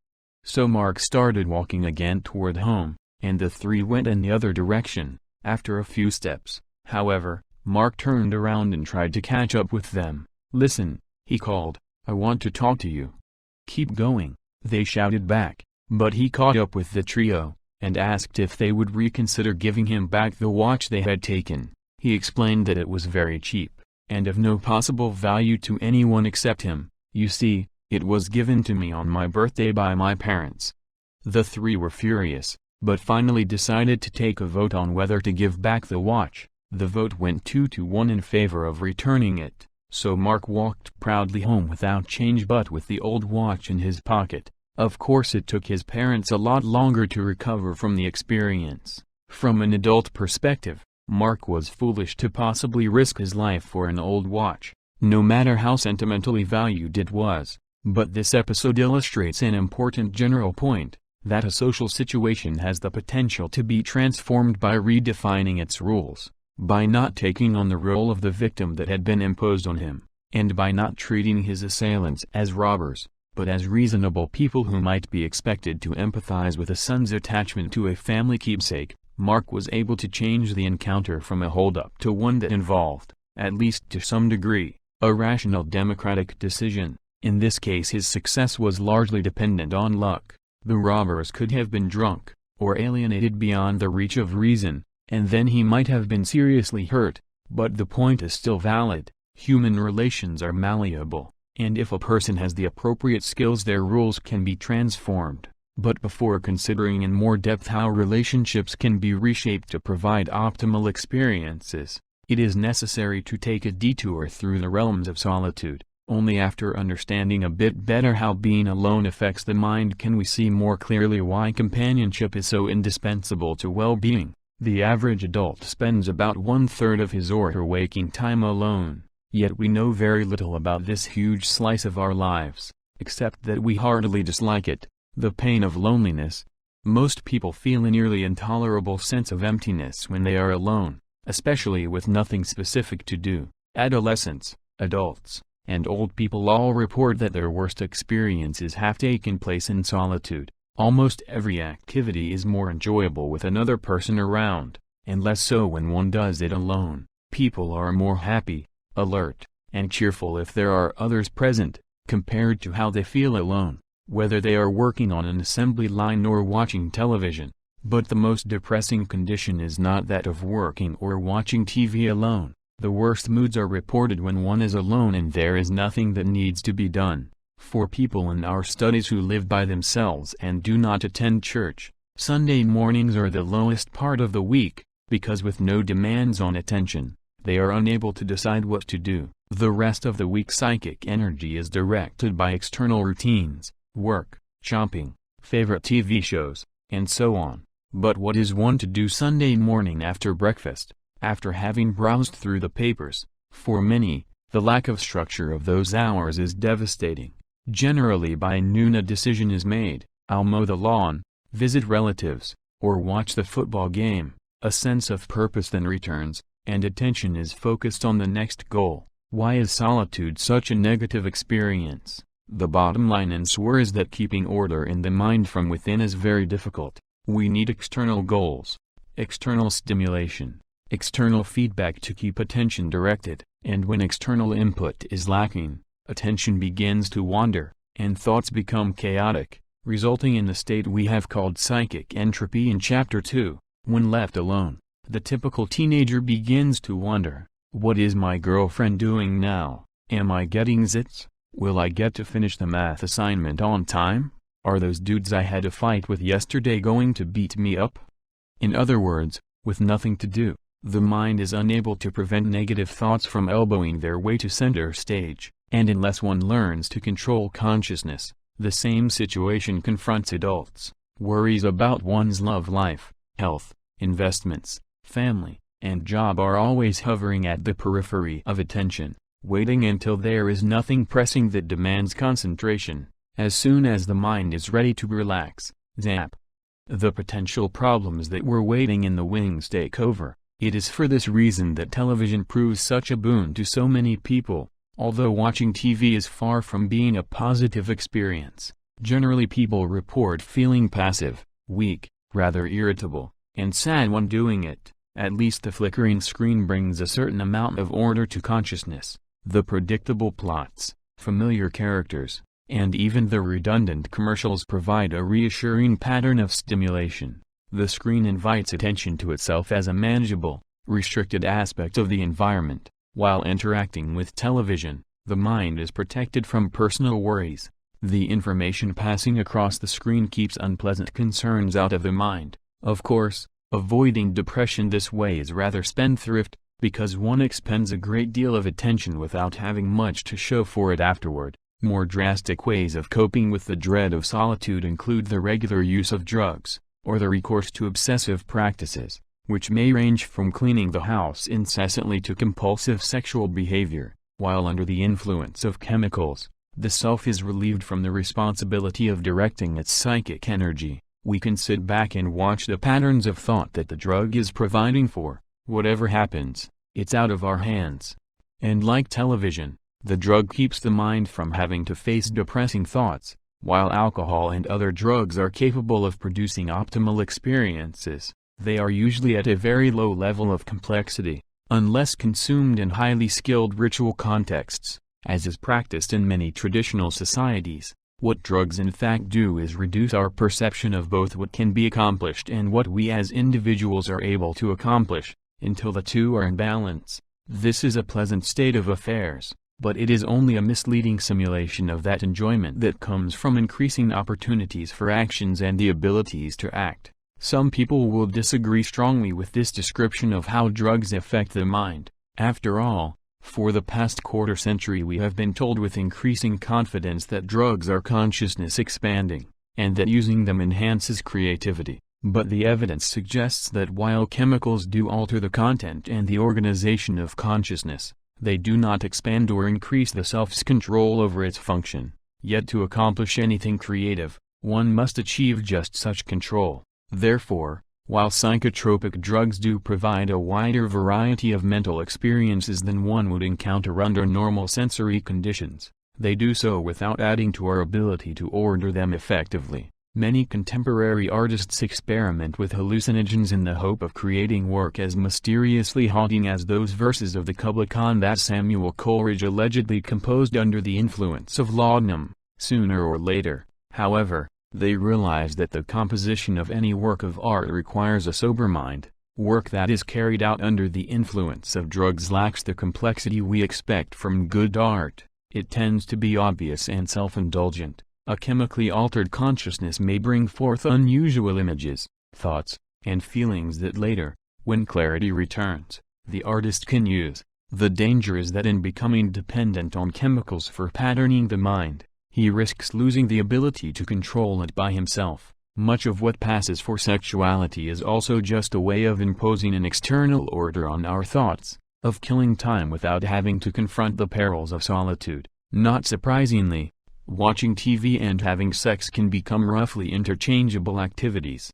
So Mark started walking again toward home, and the 3 went in the other direction. After a few steps, however, Mark turned around and tried to catch up with them. "Listen," he called, "I want to talk to you." "Keep going," they shouted back, but he caught up with the trio, and asked if they would reconsider giving him back the watch they had taken. He explained that it was very cheap, and of no possible value to anyone except him. "You see, it was given to me on my birthday by my parents." The 3 were furious, but finally decided to take a vote on whether to give back the watch. The vote went 2-1 in favor of returning it, so Mark walked proudly home without change but with the old watch in his pocket. Of course it took his parents a lot longer to recover from the experience. From an adult perspective, Mark was foolish to possibly risk his life for an old watch, no matter how sentimentally valued it was. But this episode illustrates an important general point, that a social situation has the potential to be transformed by redefining its rules, by not taking on the role of the victim that had been imposed on him, and by not treating his assailants as robbers, but as reasonable people who might be expected to empathize with a son's attachment to a family keepsake. Mark was able to change the encounter from a hold-up to one that involved, at least to some degree, a rational democratic decision. In this case his success was largely dependent on luck. The robbers could have been drunk, or alienated beyond the reach of reason, and then he might have been seriously hurt, but the point is still valid. Human relations are malleable, and if a person has the appropriate skills their rules can be transformed. But before considering in more depth how relationships can be reshaped to provide optimal experiences, it is necessary to take a detour through the realms of solitude. Only after understanding a bit better how being alone affects the mind can we see more clearly why companionship is so indispensable to well-being. The average adult spends about 1/3 of his or her waking time alone, yet we know very little about this huge slice of our lives, except that we heartily dislike it, the pain of loneliness. Most people feel a nearly intolerable sense of emptiness when they are alone, especially with nothing specific to do. Adolescents, adults, and old people all report that their worst experiences have taken place in solitude. Almost every activity is more enjoyable with another person around, and less so when one does it alone. People are more happy, alert, and cheerful if there are others present, compared to how they feel alone, whether they are working on an assembly line or watching television. But the most depressing condition is not that of working or watching TV alone. The worst moods are reported when one is alone and there is nothing that needs to be done. For people in our studies who live by themselves and do not attend church, Sunday mornings are the lowest part of the week. because with no demands on attention, they are unable to decide what to do. The rest of the week psychic energy is directed by external routines, work, shopping, favorite TV shows, and so on. But what is one to do Sunday morning after breakfast, after having browsed through the papers? For many, the lack of structure of those hours is devastating. Generally by noon a decision is made: I'll mow the lawn, visit relatives, or watch the football game. A sense of purpose then returns, and attention is focused on the next goal. Why is solitude such a negative experience? The bottom line is that keeping order in the mind from within is very difficult. We need external goals, external stimulation, external feedback to keep attention directed, and when external input is lacking, attention begins to wander, and thoughts become chaotic, resulting in the state we have called psychic entropy in Chapter 2. When left alone, the typical teenager begins to wonder, what is my girlfriend doing now? Am I getting zits? Will I get to finish the math assignment on time? Are those dudes I had a fight with yesterday going to beat me up? In other words, with nothing to do, the mind is unable to prevent negative thoughts from elbowing their way to center stage, and unless one learns to control consciousness, the same situation confronts adults. Worries about one's love life, health, investments, family, and job are always hovering at the periphery of attention, waiting until there is nothing pressing that demands concentration. As soon as the mind is ready to relax, zap. The potential problems that were waiting in the wings take over. It is for this reason that television proves such a boon to so many people. Although watching TV is far from being a positive experience, generally people report feeling passive, weak, rather irritable, and sad when doing it. At least the flickering screen brings a certain amount of order to consciousness. The predictable plots, familiar characters, and even the redundant commercials provide a reassuring pattern of stimulation. The screen invites attention to itself as a manageable, restricted aspect of the environment. While interacting with television, the mind is protected from personal worries. The information passing across the screen keeps unpleasant concerns out of the mind. Of course, avoiding depression this way is rather spendthrift, because one expends a great deal of attention without having much to show for it afterward. More drastic ways of coping with the dread of solitude include the regular use of drugs, or the recourse to obsessive practices, which may range from cleaning the house incessantly to compulsive sexual behavior. While under the influence of chemicals, the self is relieved from the responsibility of directing its psychic energy. We can sit back and watch the patterns of thought that the drug is providing for. Whatever happens, it's out of our hands. And like television, the drug keeps the mind from having to face depressing thoughts. While alcohol and other drugs are capable of producing optimal experiences, they are usually at a very low level of complexity, unless consumed in highly skilled ritual contexts, as is practiced in many traditional societies. What drugs in fact do is reduce our perception of both what can be accomplished and what we as individuals are able to accomplish, until the two are in balance. This is a pleasant state of affairs, but it is only a misleading simulation of that enjoyment that comes from increasing opportunities for actions and the abilities to act. Some people will disagree strongly with this description of how drugs affect the mind. After all, for the past quarter century we have been told with increasing confidence that drugs are consciousness expanding, and that using them enhances creativity. But the evidence suggests that while chemicals do alter the content and the organization of consciousness, they do not expand or increase the self's control over its function. Yet to accomplish anything creative, one must achieve just such control. Therefore, while psychotropic drugs do provide a wider variety of mental experiences than one would encounter under normal sensory conditions, they do so without adding to our ability to order them effectively. Many contemporary artists experiment with hallucinogens in the hope of creating work as mysteriously haunting as those verses of the Kubla-Khan that Samuel Coleridge allegedly composed under the influence of laudanum. Sooner or later, however, they realize that the composition of any work of art requires a sober mind. Work that is carried out under the influence of drugs lacks the complexity we expect from good art. It tends to be obvious and self-indulgent. A chemically altered consciousness may bring forth unusual images, thoughts, and feelings that later, When clarity returns, the artist can use. The danger is that in becoming dependent on chemicals for patterning the mind, he risks losing the ability to control it by himself. Much of what passes for sexuality is also just a way of imposing an external order on our thoughts, of killing time without having to confront the perils of solitude. Not surprisingly, watching TV and having sex can become roughly interchangeable activities.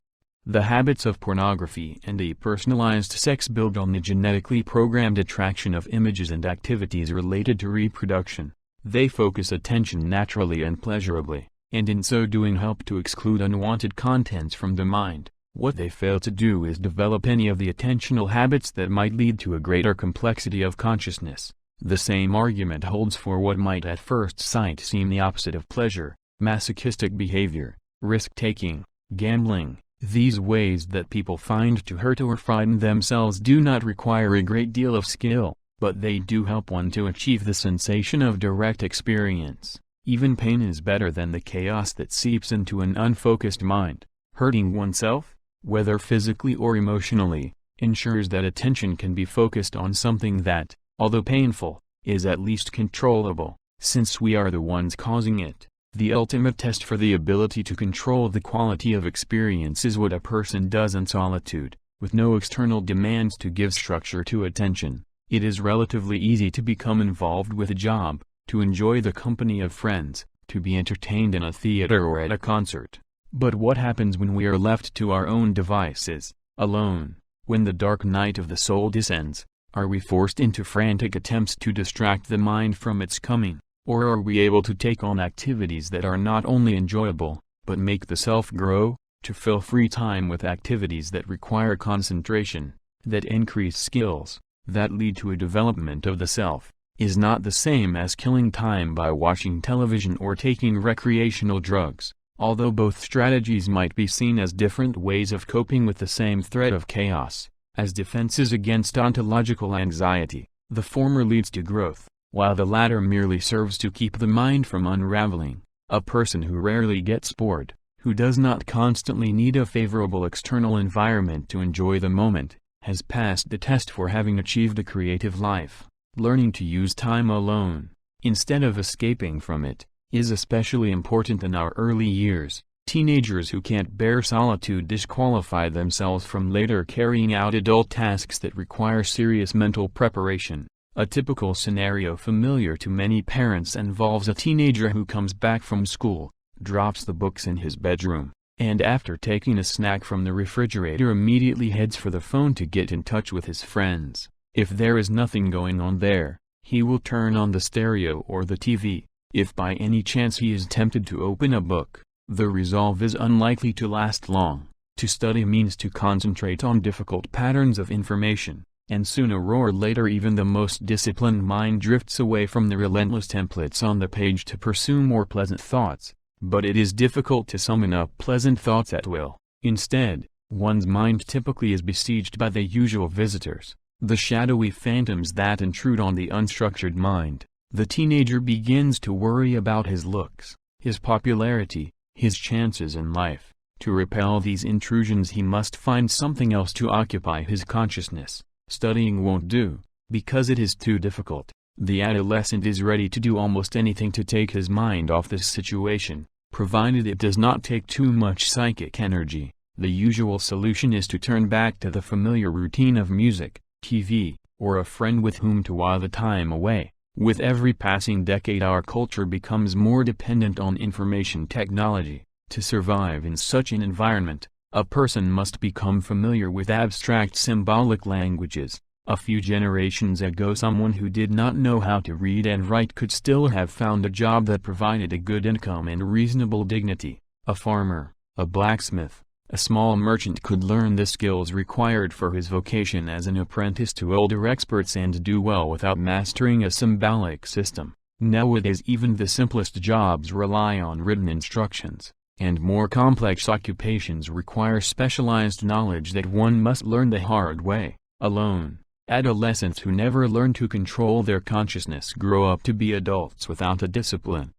The habits of pornography and depersonalized sex build on the genetically programmed attraction of images and activities related to reproduction. They focus attention naturally and pleasurably, and in so doing help to exclude unwanted contents from the mind. What they fail to do is develop any of the attentional habits that might lead to a greater complexity of consciousness. The same argument holds for what might at first sight seem the opposite of pleasure: masochistic behavior, risk-taking, gambling. These ways that people find to hurt or frighten themselves do not require a great deal of skill, but they do help one to achieve the sensation of direct experience. Even pain is better than the chaos that seeps into an unfocused mind. Hurting oneself, whether physically or emotionally, ensures that attention can be focused on something that, although painful, is at least controllable, since we are the ones causing it. The ultimate test for the ability to control the quality of experience is what a person does in solitude, with no external demands to give structure to attention. It is relatively easy to become involved with a job, to enjoy the company of friends, to be entertained in a theater or at a concert. But what happens when we are left to our own devices, alone? When the dark night of the soul descends, are we forced into frantic attempts to distract the mind from its coming? Or are we able to take on activities that are not only enjoyable, but make the self grow, to fill free time with activities that require concentration, that increase skills, that lead to a development of the self, is not the same as killing time by watching television or taking recreational drugs. Although both strategies might be seen as different ways of coping with the same threat of chaos, as defenses against ontological anxiety, the former leads to growth, while the latter merely serves to keep the mind from unraveling. A person who rarely gets bored, who does not constantly need a favorable external environment to enjoy the moment, has passed the test for having achieved a creative life. Learning to use time alone, instead of escaping from it, is especially important in our early years. Teenagers who can't bear solitude disqualify themselves from later carrying out adult tasks that require serious mental preparation. A typical scenario familiar to many parents involves a teenager who comes back from school, drops the books in his bedroom, and after taking a snack from the refrigerator immediately heads for the phone to get in touch with his friends. If there is nothing going on there, he will turn on the stereo or the TV. If by any chance he is tempted to open a book, the resolve is unlikely to last long. To study means to concentrate on difficult patterns of information, and sooner or later even the most disciplined mind drifts away from the relentless templates on the page to pursue more pleasant thoughts. But it is difficult to summon up pleasant thoughts at will. Instead, one's mind typically is besieged by the usual visitors, the shadowy phantoms that intrude on the unstructured mind. The teenager begins to worry about his looks, his popularity, his chances in life. To repel these intrusions he must find something else to occupy his consciousness. Studying won't do, because it is too difficult. The adolescent is ready to do almost anything to take his mind off this situation, provided it does not take too much psychic energy. The usual solution is to turn back to the familiar routine of music, TV, or a friend with whom to while the time away. With every passing decade our culture becomes more dependent on information technology. To survive in such an environment, a person must become familiar with abstract symbolic languages. A few generations ago someone who did not know how to read and write could still have found a job that provided a good income and reasonable dignity. A farmer, a blacksmith, a small merchant could learn the skills required for his vocation as an apprentice to older experts and do well without mastering a symbolic system. Nowadays even the simplest jobs rely on written instructions, and more complex occupations require specialized knowledge that one must learn the hard way, alone. Adolescents who never learn to control their consciousness grow up to be adults without a discipline.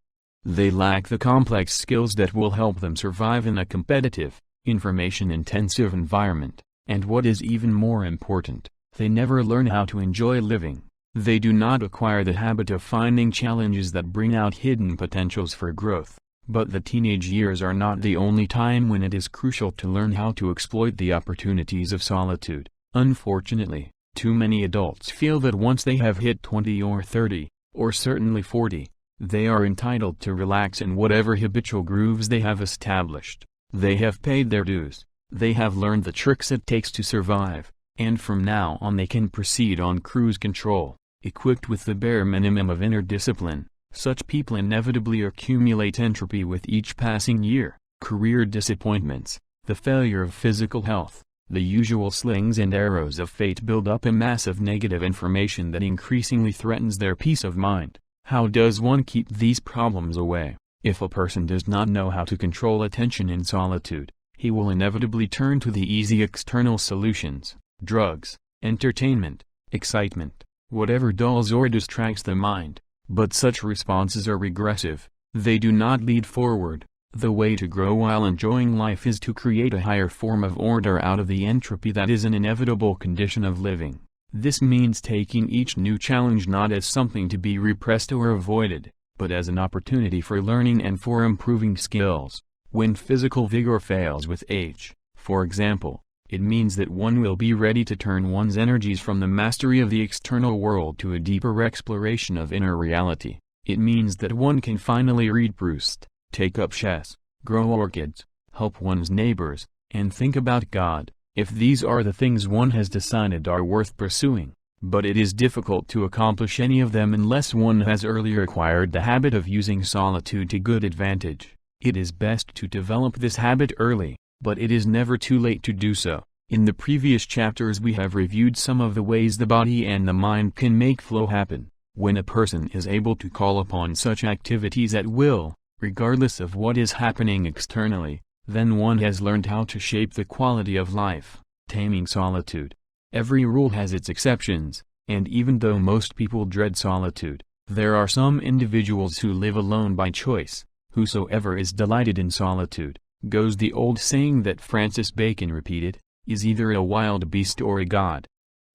They lack the complex skills that will help them survive in a competitive, information-intensive environment. And what is even more important, they never learn how to enjoy living. They do not acquire the habit of finding challenges that bring out hidden potentials for growth. But the teenage years are not the only time when it is crucial to learn how to exploit the opportunities of solitude. Unfortunately, too many adults feel that once they have hit 20 or 30, or certainly 40, they are entitled to relax in whatever habitual grooves they have established. They have paid their dues, they have learned the tricks it takes to survive, and from now on they can proceed on cruise control, equipped with the bare minimum of inner discipline. Such people inevitably accumulate entropy with each passing year, career disappointments, the failure of physical health, the usual slings and arrows of fate build up a mass of negative information that increasingly threatens their peace of mind. How does one keep these problems away? If a person does not know how to control attention in solitude, he will inevitably turn to the easy external solutions, drugs, entertainment, excitement, whatever dulls or distracts the mind. But such responses are regressive, they do not lead forward. The way to grow while enjoying life is to create a higher form of order out of the entropy that is an inevitable condition of living. This means taking each new challenge not as something to be repressed or avoided, but as an opportunity for learning and for improving skills. When physical vigor fails with age, for example, it means that one will be ready to turn one's energies from the mastery of the external world to a deeper exploration of inner reality. It means that one can finally read Proust, take up chess, grow orchids, help one's neighbors, and think about God, if these are the things one has decided are worth pursuing. But it is difficult to accomplish any of them unless one has earlier acquired the habit of using solitude to good advantage. It is best to develop this habit early, but it is never too late to do so. In the previous chapters we have reviewed some of the ways the body and the mind can make flow happen. When a person is able to call upon such activities at will, regardless of what is happening externally, then one has learned how to shape the quality of life. Taming solitude. Every rule has its exceptions, and even though most people dread solitude, there are some individuals who live alone by choice. Whosoever is delighted in solitude, goes the old saying that Francis Bacon repeated, is either a wild beast or a god.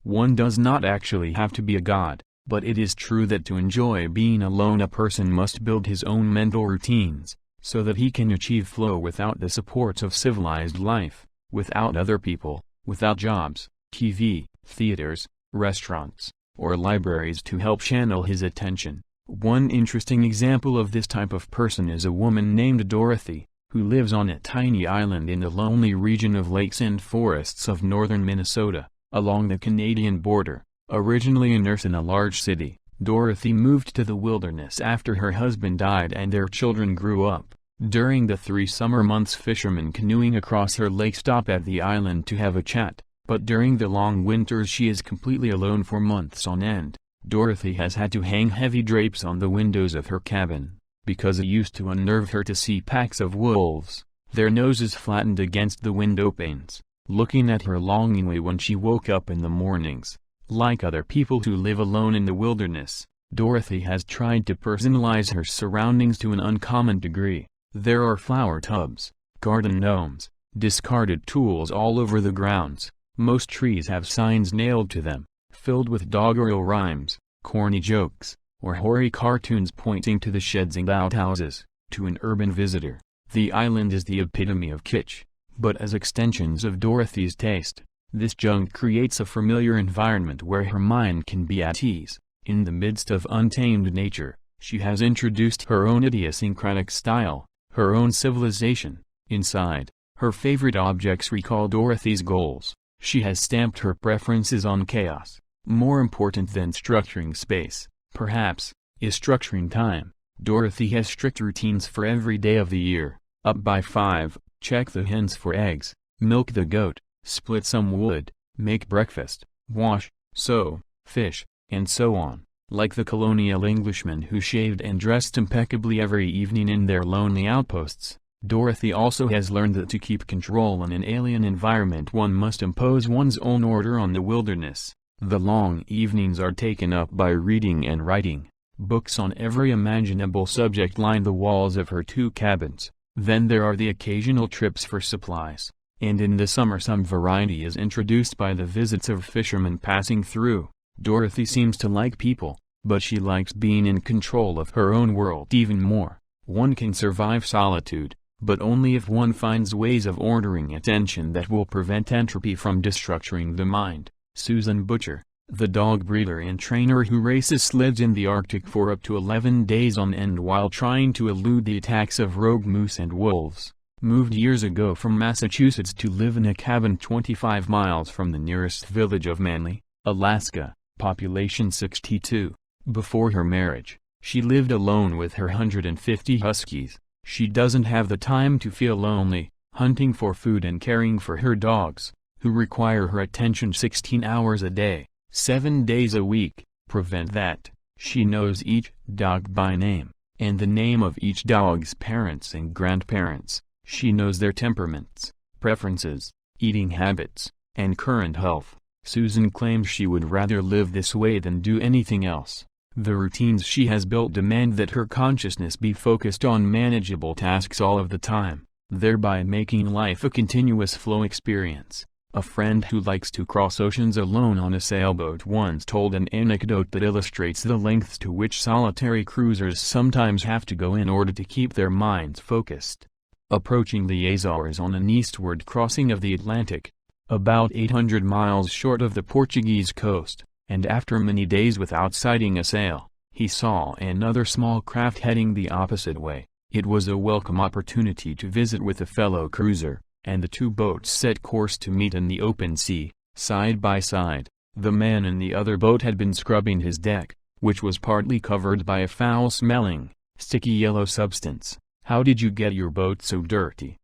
One does not actually have to be a god, but it is true that to enjoy being alone a person must build his own mental routines, so that he can achieve flow without the supports of civilized life, without other people, without jobs, TV, theaters, restaurants, or libraries to help channel his attention. One interesting example of this type of person is a woman named Dorothy, who lives on a tiny island in the lonely region of lakes and forests of northern Minnesota, along the Canadian border. Originally a nurse in a large city, Dorothy moved to the wilderness after her husband died and their children grew up. During the 3 summer months fishermen canoeing across her lake stop at the island to have a chat, but during the long winters she is completely alone for months on end. Dorothy has had to hang heavy drapes on the windows of her cabin, because it used to unnerve her to see packs of wolves, their noses flattened against the window panes, looking at her longingly when she woke up in the mornings. Like other people who live alone in the wilderness, Dorothy has tried to personalize her surroundings to an uncommon degree. There are flower tubs, garden gnomes, discarded tools all over the grounds. Most trees have signs nailed to them, filled with doggerel rhymes, corny jokes, or hoary cartoons pointing to the sheds and outhouses. To an urban visitor, the island is the epitome of kitsch, but as extensions of Dorothy's taste, this junk creates a familiar environment where her mind can be at ease. In the midst of untamed nature, she has introduced her own idiosyncratic style, her own civilization. Inside, her favorite objects recall Dorothy's goals. She has stamped her preferences on chaos. More important than structuring space, perhaps, is structuring time. Dorothy has strict routines for every day of the year. Up by 5, check the hens for eggs, milk the goat, split some wood, make breakfast, wash, sew, fish, and so on. Like the colonial Englishmen who shaved and dressed impeccably every evening in their lonely outposts, Dorothy also has learned that to keep control in an alien environment one must impose one's own order on the wilderness. The long evenings are taken up by reading and writing. Books on every imaginable subject line the walls of her 2 cabins. Then there are the occasional trips for supplies. and in the summer some variety is introduced by the visits of fishermen passing through. Dorothy seems to like people, but she likes being in control of her own world even more. One can survive solitude, but only if one finds ways of ordering attention that will prevent entropy from destructuring the mind. Susan Butcher, the dog breeder and trainer who races sleds in the Arctic for up to 11 days on end while trying to elude the attacks of rogue moose and wolves, moved years ago from Massachusetts to live in a cabin 25 miles from the nearest village of Manly, Alaska, population 62. Before her marriage, she lived alone with her 150 huskies. She doesn't have the time to feel lonely, hunting for food and caring for her dogs, who require her attention 16 hours a day, 7 days a week. Prevent that, she knows each dog by name, and the name of each dog's parents and grandparents. She knows their temperaments, preferences, eating habits, and current health. Susan claims she would rather live this way than do anything else. The routines she has built demand that her consciousness be focused on manageable tasks all of the time, thereby making life a continuous flow experience. A friend who likes to cross oceans alone on a sailboat once told an anecdote that illustrates the lengths to which solitary cruisers sometimes have to go in order to keep their minds focused. Approaching the Azores on an eastward crossing of the Atlantic, about 800 miles short of the Portuguese coast, and after many days without sighting a sail, he saw another small craft heading the opposite way. It was a welcome opportunity to visit with a fellow cruiser, and the two boats set course to meet in the open sea, side by side. The man in the other boat had been scrubbing his deck, which was partly covered by a foul-smelling, sticky yellow substance. "How did you get your boat so dirty?"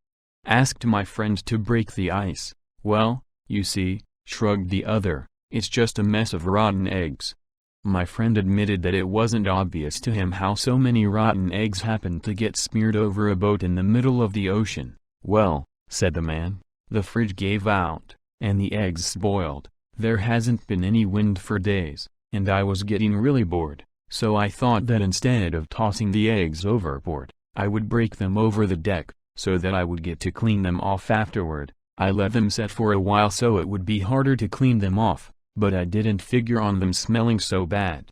asked my friend to break the ice. "Well, you see," shrugged the other, "it's just a mess of rotten eggs." My friend admitted that it wasn't obvious to him how so many rotten eggs happened to get smeared over a boat in the middle of the ocean. "Well," said the man, "the fridge gave out, and the eggs spoiled. There hasn't been any wind for days, and I was getting really bored, so I thought that instead of tossing the eggs overboard, I would break them over the deck, so that I would get to clean them off afterward. I let them set for a while so it would be harder to clean them off, but I didn't figure on them smelling so bad."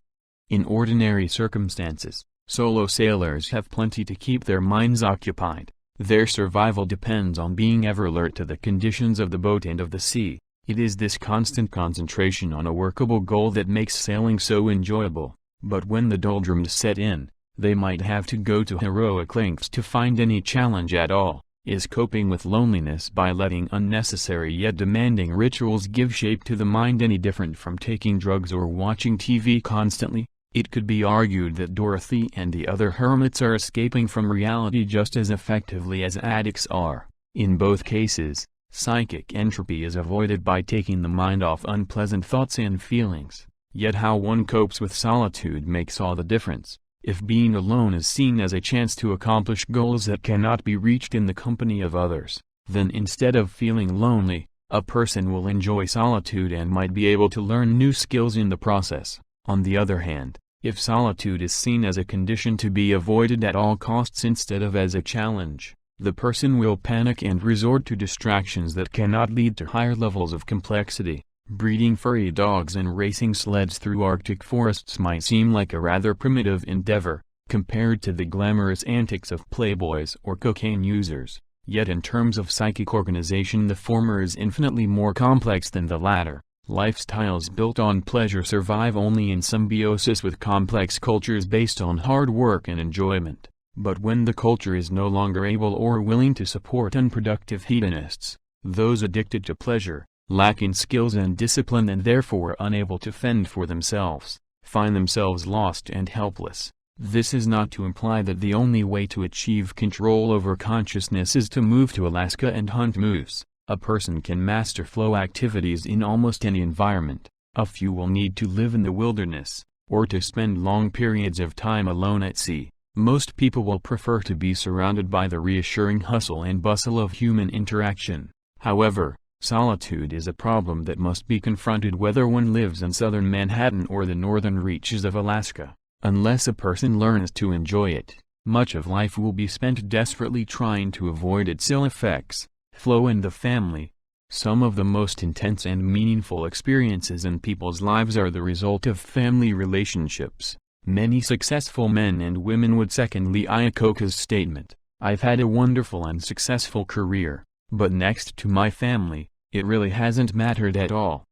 In ordinary circumstances, solo sailors have plenty to keep their minds occupied. Their survival depends on being ever alert to the conditions of the boat and of the sea. It is this constant concentration on a workable goal that makes sailing so enjoyable. But when the doldrums set in, they might have to go to heroic lengths to find any challenge at all. Is coping with loneliness by letting unnecessary yet demanding rituals give shape to the mind any different from taking drugs or watching TV constantly? It could be argued that Dorothy and the other hermits are escaping from reality just as effectively as addicts are. In both cases, psychic entropy is avoided by taking the mind off unpleasant thoughts and feelings. Yet how one copes with solitude makes all the difference. If being alone is seen as a chance to accomplish goals that cannot be reached in the company of others, then instead of feeling lonely, a person will enjoy solitude and might be able to learn new skills in the process. On the other hand, if solitude is seen as a condition to be avoided at all costs instead of as a challenge, the person will panic and resort to distractions that cannot lead to higher levels of complexity. Breeding furry dogs and racing sleds through Arctic forests might seem like a rather primitive endeavor, compared to the glamorous antics of playboys or cocaine users. Yet in terms of psychic organization the former is infinitely more complex than the latter. Lifestyles built on pleasure survive only in symbiosis with complex cultures based on hard work and enjoyment. But when the culture is no longer able or willing to support unproductive hedonists, those addicted to pleasure, lacking skills and discipline and therefore unable to fend for themselves, find themselves lost and helpless. This is not to imply that the only way to achieve control over consciousness is to move to Alaska and hunt moose. A person can master flow activities in almost any environment. A few will need to live in the wilderness, or to spend long periods of time alone at sea. Most people will prefer to be surrounded by the reassuring hustle and bustle of human interaction. However, solitude is a problem that must be confronted whether one lives in southern Manhattan or the northern reaches of Alaska. Unless a person learns to enjoy it, much of life will be spent desperately trying to avoid its ill effects. Flow in the family. Some of the most intense and meaningful experiences in people's lives are the result of family relationships. Many successful men and women would second Lee Iacocca's statement, "I've had a wonderful and successful career, but next to my family, it really hasn't mattered at all."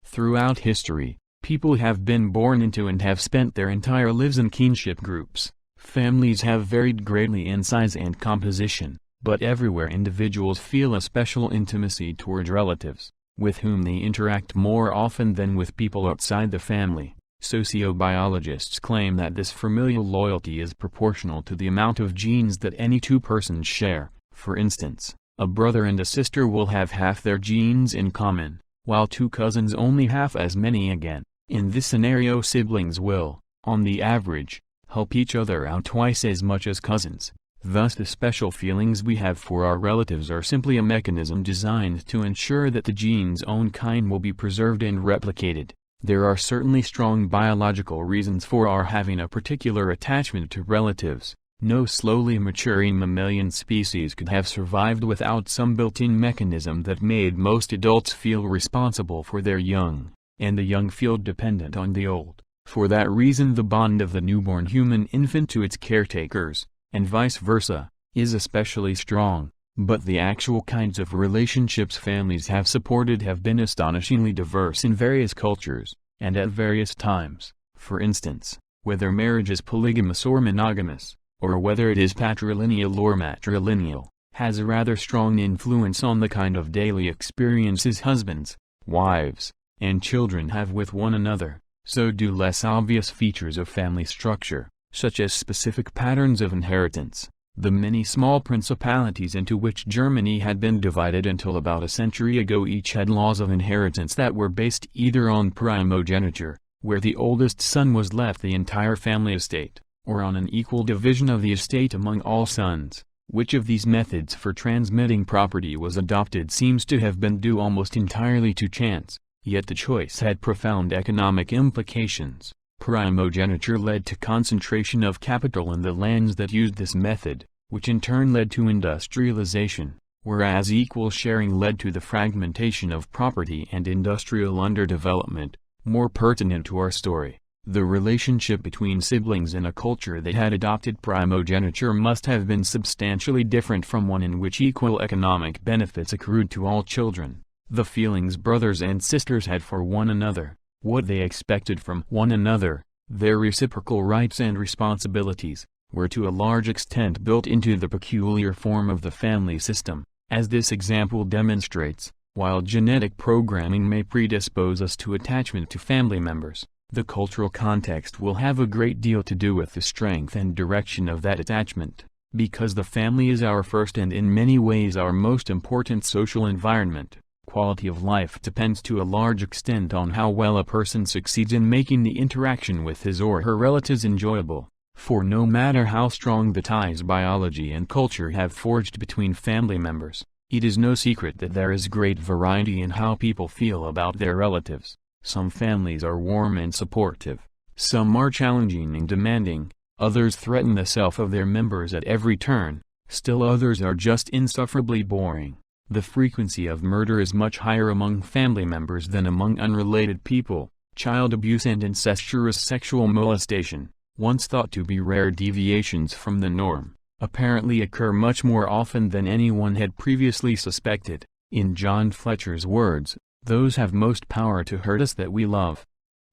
Throughout history, people have been born into and have spent their entire lives in kinship groups. Families have varied greatly in size and composition, but everywhere individuals feel a special intimacy towards relatives, with whom they interact more often than with people outside the family. Sociobiologists claim that this familial loyalty is proportional to the amount of genes that any two persons share. For instance, a brother and a sister will have half their genes in common, while two cousins only half as many again. In this scenario, siblings will, on the average, help each other out twice as much as cousins. Thus the special feelings we have for our relatives are simply a mechanism designed to ensure that the gene's own kind will be preserved and replicated. There are certainly strong biological reasons for our having a particular attachment to relatives. No slowly maturing mammalian species could have survived without some built-in mechanism that made most adults feel responsible for their young, and the young feel dependent on the old. For that reason, the bond of the newborn human infant to its caretakers, and vice versa, is especially strong. But the actual kinds of relationships families have supported have been astonishingly diverse in various cultures, and at various times. For instance, whether marriage is polygamous or monogamous, or whether it is patrilineal or matrilineal, has a rather strong influence on the kind of daily experiences husbands, wives, and children have with one another. So do less obvious features of family structure, such as specific patterns of inheritance. The many small principalities into which Germany had been divided until about a century ago each had laws of inheritance that were based either on primogeniture, where the oldest son was left the entire family estate, or on an equal division of the estate among all sons. Which of these methods for transmitting property was adopted seems to have been due almost entirely to chance, yet the choice had profound economic implications. Primogeniture led to concentration of capital in the lands that used this method, which in turn led to industrialization, whereas equal sharing led to the fragmentation of property and industrial underdevelopment. More pertinent to our story, the relationship between siblings in a culture that had adopted primogeniture must have been substantially different from one in which equal economic benefits accrued to all children. The feelings brothers and sisters had for one another, what they expected from one another, their reciprocal rights and responsibilities, were to a large extent built into the peculiar form of the family system. As this example demonstrates, while genetic programming may predispose us to attachment to family members, the cultural context will have a great deal to do with the strength and direction of that attachment. Because the family is our first and in many ways our most important social environment, quality of life depends to a large extent on how well a person succeeds in making the interaction with his or her relatives enjoyable. For no matter how strong the ties biology and culture have forged between family members, it is no secret that there is great variety in how people feel about their relatives. Some families are warm and supportive, some are challenging and demanding, others threaten the self of their members at every turn, still others are just insufferably boring. The frequency of murder is much higher among family members than among unrelated people. Child abuse and incestuous sexual molestation, once thought to be rare deviations from the norm, apparently occur much more often than anyone had previously suspected. In John Fletcher's words, "Those have most power to hurt us that we love."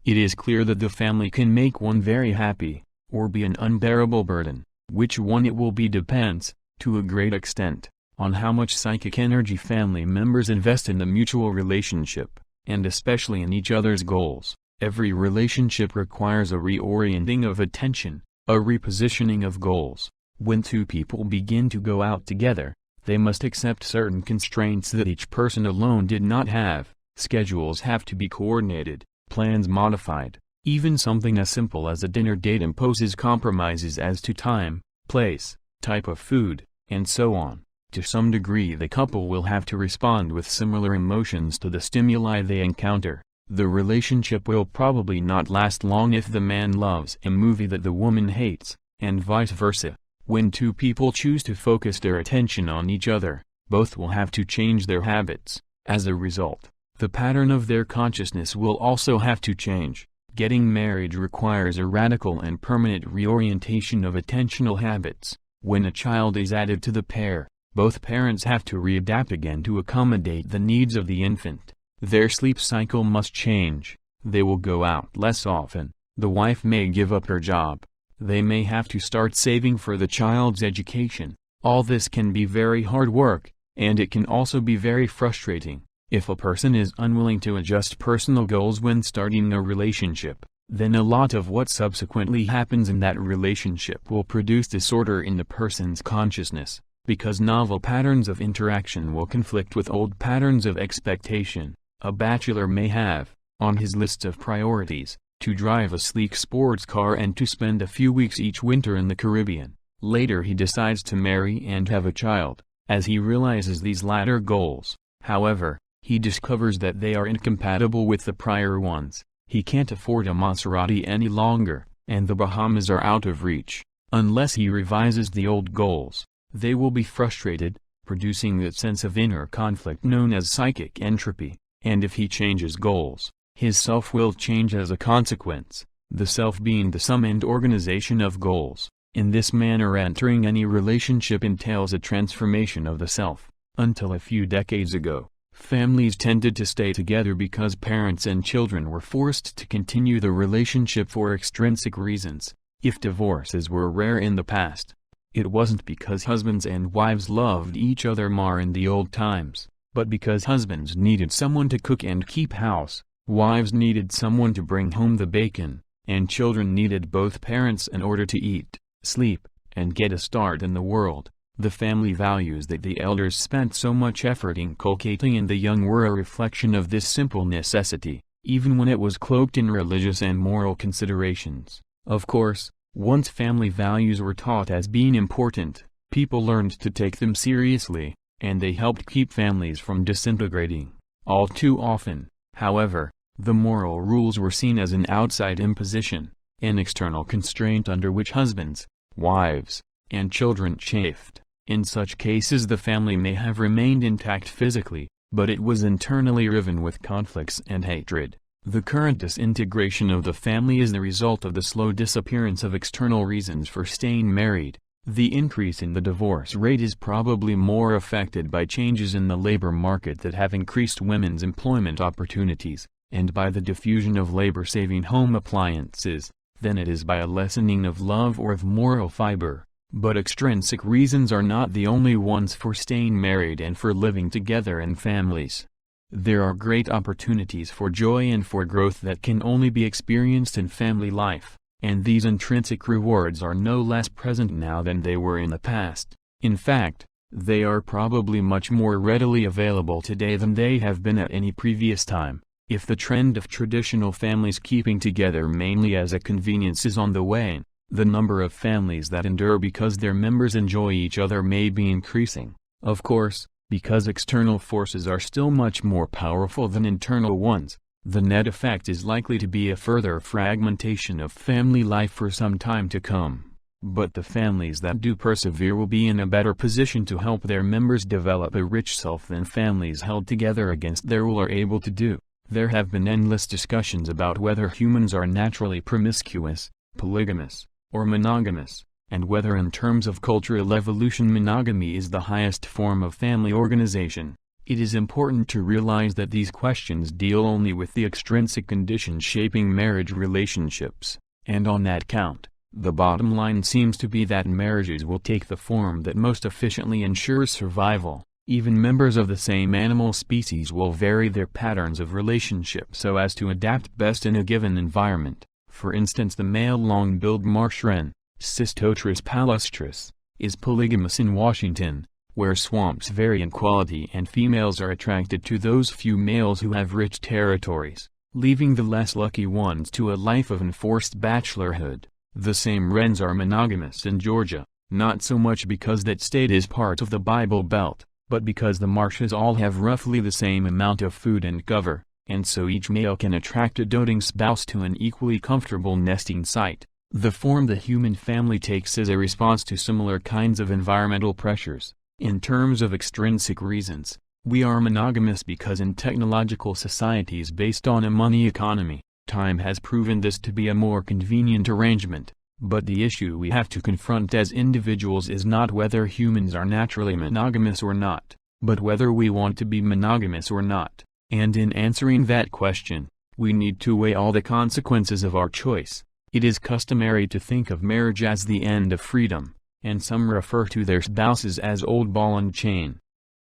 It is clear that the family can make one very happy, or be an unbearable burden. Which one it will be depends, to a great extent, on how much psychic energy family members invest in the mutual relationship, and especially in each other's goals. Every relationship requires a reorienting of attention, a repositioning of goals. When two people begin to go out together, they must accept certain constraints that each person alone did not have. Schedules have to be coordinated, plans modified. Even something as simple as a dinner date imposes compromises as to time, place, type of food, and so on. To some degree the couple will have to respond with similar emotions to the stimuli they encounter. The relationship will probably not last long if the man loves a movie that the woman hates, and vice versa. When two people choose to focus their attention on each other, both will have to change their habits. As a result, the pattern of their consciousness will also have to change. Getting married requires a radical and permanent reorientation of attentional habits. When a child is added to the pair, both parents have to readapt again to accommodate the needs of the infant. Their sleep cycle must change. They will go out less often. The wife may give up her job. They may have to start saving for the child's education. All this can be very hard work, and it can also be very frustrating. If a person is unwilling to adjust personal goals when starting a relationship, then a lot of what subsequently happens in that relationship will produce disorder in the person's consciousness, because novel patterns of interaction will conflict with old patterns of expectation. A bachelor may have, on his list of priorities, to drive a sleek sports car and to spend a few weeks each winter in the Caribbean. Later he decides to marry and have a child. As he realizes these latter goals, however, he discovers that they are incompatible with the prior ones. He can't afford a Maserati any longer, and the Bahamas are out of reach. Unless he revises the old goals, they will be frustrated, producing that sense of inner conflict known as psychic entropy. And if he changes goals, his self will change as a consequence, the self being the sum and organization of goals. In this manner, entering any relationship entails a transformation of the self. Until a few decades ago, families tended to stay together because parents and children were forced to continue the relationship for extrinsic reasons. If divorces were rare in the past, it wasn't because husbands and wives loved each other more in the old times, but because husbands needed someone to cook and keep house, wives needed someone to bring home the bacon, and children needed both parents in order to eat, sleep, and get a start in the world. The family values that the elders spent so much effort inculcating in the young were a reflection of this simple necessity, even when it was cloaked in religious and moral considerations. Of course, once family values were taught as being important, people learned to take them seriously, and they helped keep families from disintegrating. All too often, however, the moral rules were seen as an outside imposition, an external constraint under which husbands, wives, and children chafed. In such cases the family may have remained intact physically, but it was internally riven with conflicts and hatred. The current disintegration of the family is the result of the slow disappearance of external reasons for staying married. The increase in the divorce rate is probably more affected by changes in the labor market that have increased women's employment opportunities, and by the diffusion of labor-saving home appliances, than it is by a lessening of love or of moral fiber. But extrinsic reasons are not the only ones for staying married and for living together in families. There are great opportunities for joy and for growth that can only be experienced in family life, and these intrinsic rewards are no less present now than they were in the past. In fact, they are probably much more readily available today than they have been at any previous time. If the trend of traditional families keeping together mainly as a convenience is on the wane, the number of families that endure because their members enjoy each other may be increasing. Of course, because external forces are still much more powerful than internal ones, the net effect is likely to be a further fragmentation of family life for some time to come. But the families that do persevere will be in a better position to help their members develop a rich self than families held together against their will are able to do. There have been endless discussions about whether humans are naturally promiscuous, polygamous, or monogamous, and whether in terms of cultural evolution monogamy is the highest form of family organization. It is important to realize that these questions deal only with the extrinsic conditions shaping marriage relationships, and on that count, the bottom line seems to be that marriages will take the form that most efficiently ensures survival. Even members of the same animal species will vary their patterns of relationship so as to adapt best in a given environment. For instance, the male long-billed marsh wren, Cystotris palustris, is polygamous in Washington, where swamps vary in quality and females are attracted to those few males who have rich territories, leaving the less lucky ones to a life of enforced bachelorhood. The same wrens are monogamous in Georgia, not so much because that state is part of the Bible Belt, but because the marshes all have roughly the same amount of food and cover, and so each male can attract a doting spouse to an equally comfortable nesting site. The form the human family takes is a response to similar kinds of environmental pressures. In terms of extrinsic reasons, we are monogamous because in technological societies based on a money economy, time has proven this to be a more convenient arrangement. But the issue we have to confront as individuals is not whether humans are naturally monogamous or not, but whether we want to be monogamous or not. And in answering that question, we need to weigh all the consequences of our choice. It is customary to think of marriage as the end of freedom, and some refer to their spouses as old ball and chain.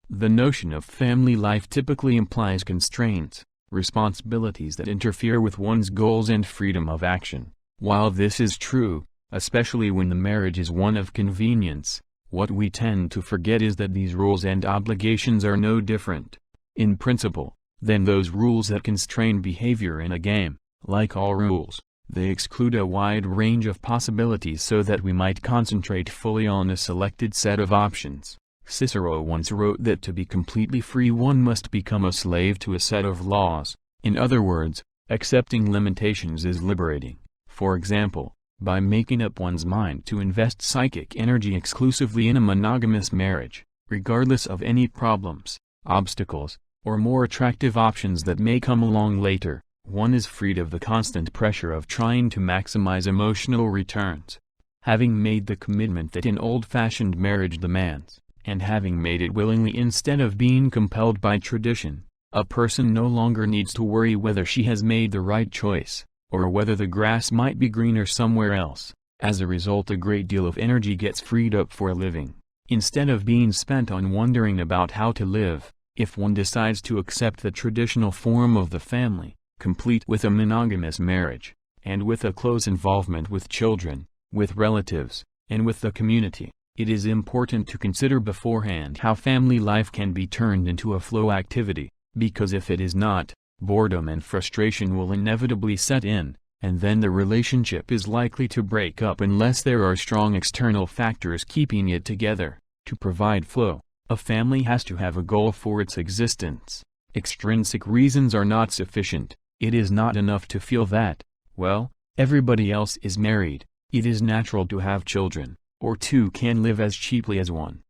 The notion of family life typically implies constraints, responsibilities that interfere with one's goals and freedom of action. While this is true, especially when the marriage is one of convenience, what we tend to forget is that these rules and obligations are no different, in principle, than those rules that constrain behavior in a game. Like all rules, they exclude a wide range of possibilities so that we might concentrate fully on a selected set of options. Cicero once wrote that to be completely free one must become a slave to a set of laws. In other words, accepting limitations is liberating. For example, by making up one's mind to invest psychic energy exclusively in a monogamous marriage, regardless of any problems, obstacles, or more attractive options that may come along later, one is freed of the constant pressure of trying to maximize emotional returns. Having made the commitment that an old-fashioned marriage demands, and having made it willingly instead of being compelled by tradition, a person no longer needs to worry whether she has made the right choice, or whether the grass might be greener somewhere else. As a result, a great deal of energy gets freed up for living, instead of being spent on wondering about how to live. If one decides to accept the traditional form of the family, complete with a monogamous marriage, and with a close involvement with children, with relatives, and with the community, it is important to consider beforehand how family life can be turned into a flow activity, because if it is not, boredom and frustration will inevitably set in, and then the relationship is likely to break up unless there are strong external factors keeping it together. To provide flow, a family has to have a goal for its existence. Extrinsic reasons are not sufficient. It is not enough to feel that, well, everybody else is married, it is natural to have children, or two can live as cheaply as one.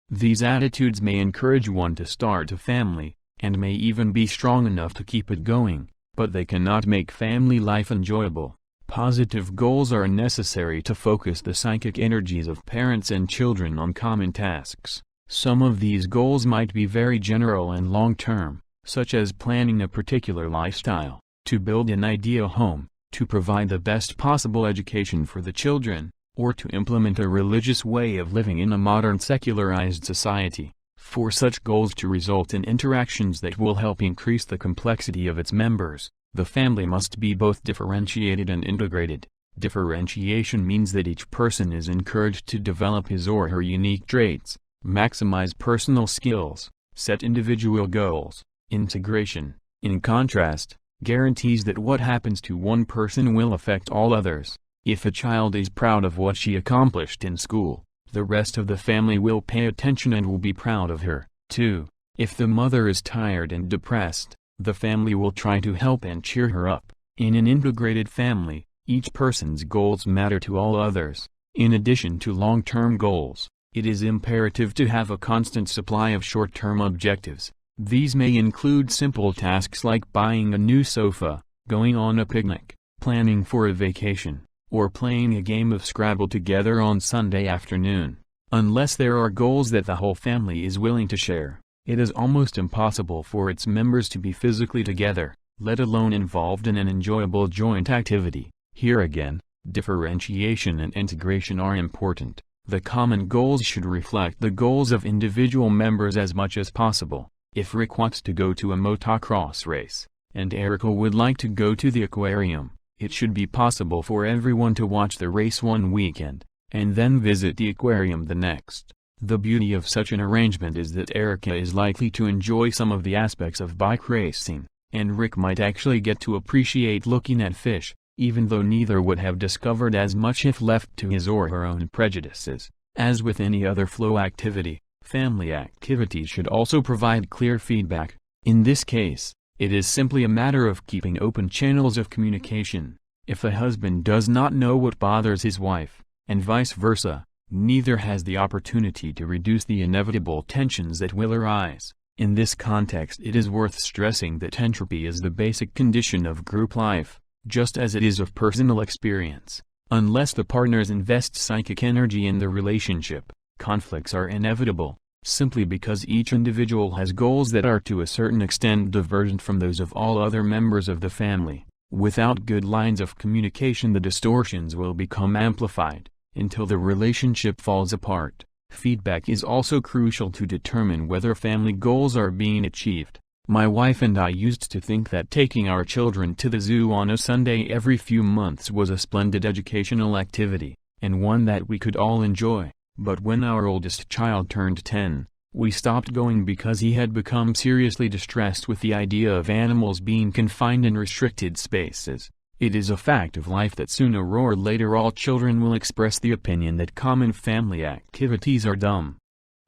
These attitudes may encourage one to start a family, and may even be strong enough to keep it going, but they cannot make family life enjoyable. Positive goals are necessary to focus the psychic energies of parents and children on common tasks. Some of these goals might be very general and long-term, such as planning a particular lifestyle, to build an ideal home, to provide the best possible education for the children, or to implement a religious way of living in a modern secularized society. For such goals to result in interactions that will help increase the complexity of its members, the family must be both differentiated and integrated. Differentiation means that each person is encouraged to develop his or her unique traits, maximize personal skills, set individual goals. Integration, in contrast, guarantees that what happens to one person will affect all others. If a child is proud of what she accomplished in school, the rest of the family will pay attention and will be proud of her, too. If the mother is tired and depressed, the family will try to help and cheer her up. In an integrated family, each person's goals matter to all others. In addition to long-term goals, it is imperative to have a constant supply of short-term objectives. These may include simple tasks like buying a new sofa, going on a picnic, planning for a vacation, or playing a game of Scrabble together on Sunday afternoon. Unless there are goals that the whole family is willing to share, it is almost impossible for its members to be physically together, let alone involved in an enjoyable joint activity. Here again, differentiation and integration are important. The common goals should reflect the goals of individual members as much as possible. If Rick wants to go to a motocross race, and Erica would like to go to the aquarium, it should be possible for everyone to watch the race one weekend, and then visit the aquarium the next. The beauty of such an arrangement is that Erica is likely to enjoy some of the aspects of bike racing, and Rick might actually get to appreciate looking at fish, even though neither would have discovered as much if left to his or her own prejudices. As with any other flow activity, family activities should also provide clear feedback. In this case, it is simply a matter of keeping open channels of communication. If a husband does not know what bothers his wife, and vice versa, Neither has the opportunity to reduce the inevitable tensions that will arise. In this context, it is worth stressing that entropy is the basic condition of group life, just as it is of personal experience. Unless the partners invest psychic energy in the relationship, conflicts are inevitable, simply because each individual has goals that are to a certain extent divergent from those of all other members of the family. Without good lines of communication, the distortions will become amplified, until the relationship falls apart. Feedback is also crucial to determine whether family goals are being achieved. My wife and I used to think that taking our children to the zoo on a Sunday every few months was a splendid educational activity, and one that we could all enjoy. But when our oldest child turned 10, we stopped going because he had become seriously distressed with the idea of animals being confined in restricted spaces. It is a fact of life that sooner or later all children will express the opinion that common family activities are dumb.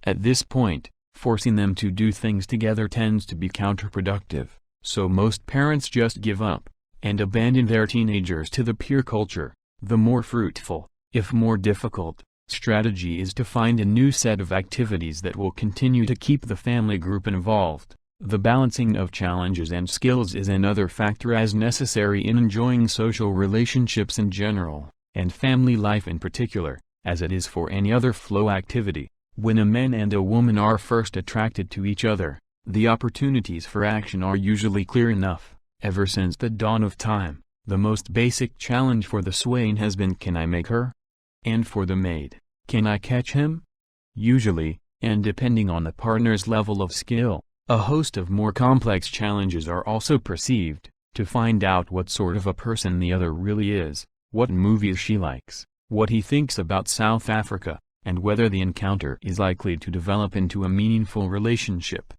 At this point, forcing them to do things together tends to be counterproductive, so most parents just give up, and abandon their teenagers to the peer culture. The more fruitful, if more difficult, strategy is to find a new set of activities that will continue to keep the family group involved. The balancing of challenges and skills is another factor as necessary in enjoying social relationships in general, and family life in particular, as it is for any other flow activity. When a man and a woman are first attracted to each other, the opportunities for action are usually clear enough. Ever since the dawn of time, the most basic challenge for the swain has been, can I make her? And for the maid, can I catch him? Usually, and depending on the partner's level of skill, a host of more complex challenges are also perceived, to find out what sort of a person the other really is, what movies she likes, what he thinks about South Africa, and whether the encounter is likely to develop into a meaningful relationship.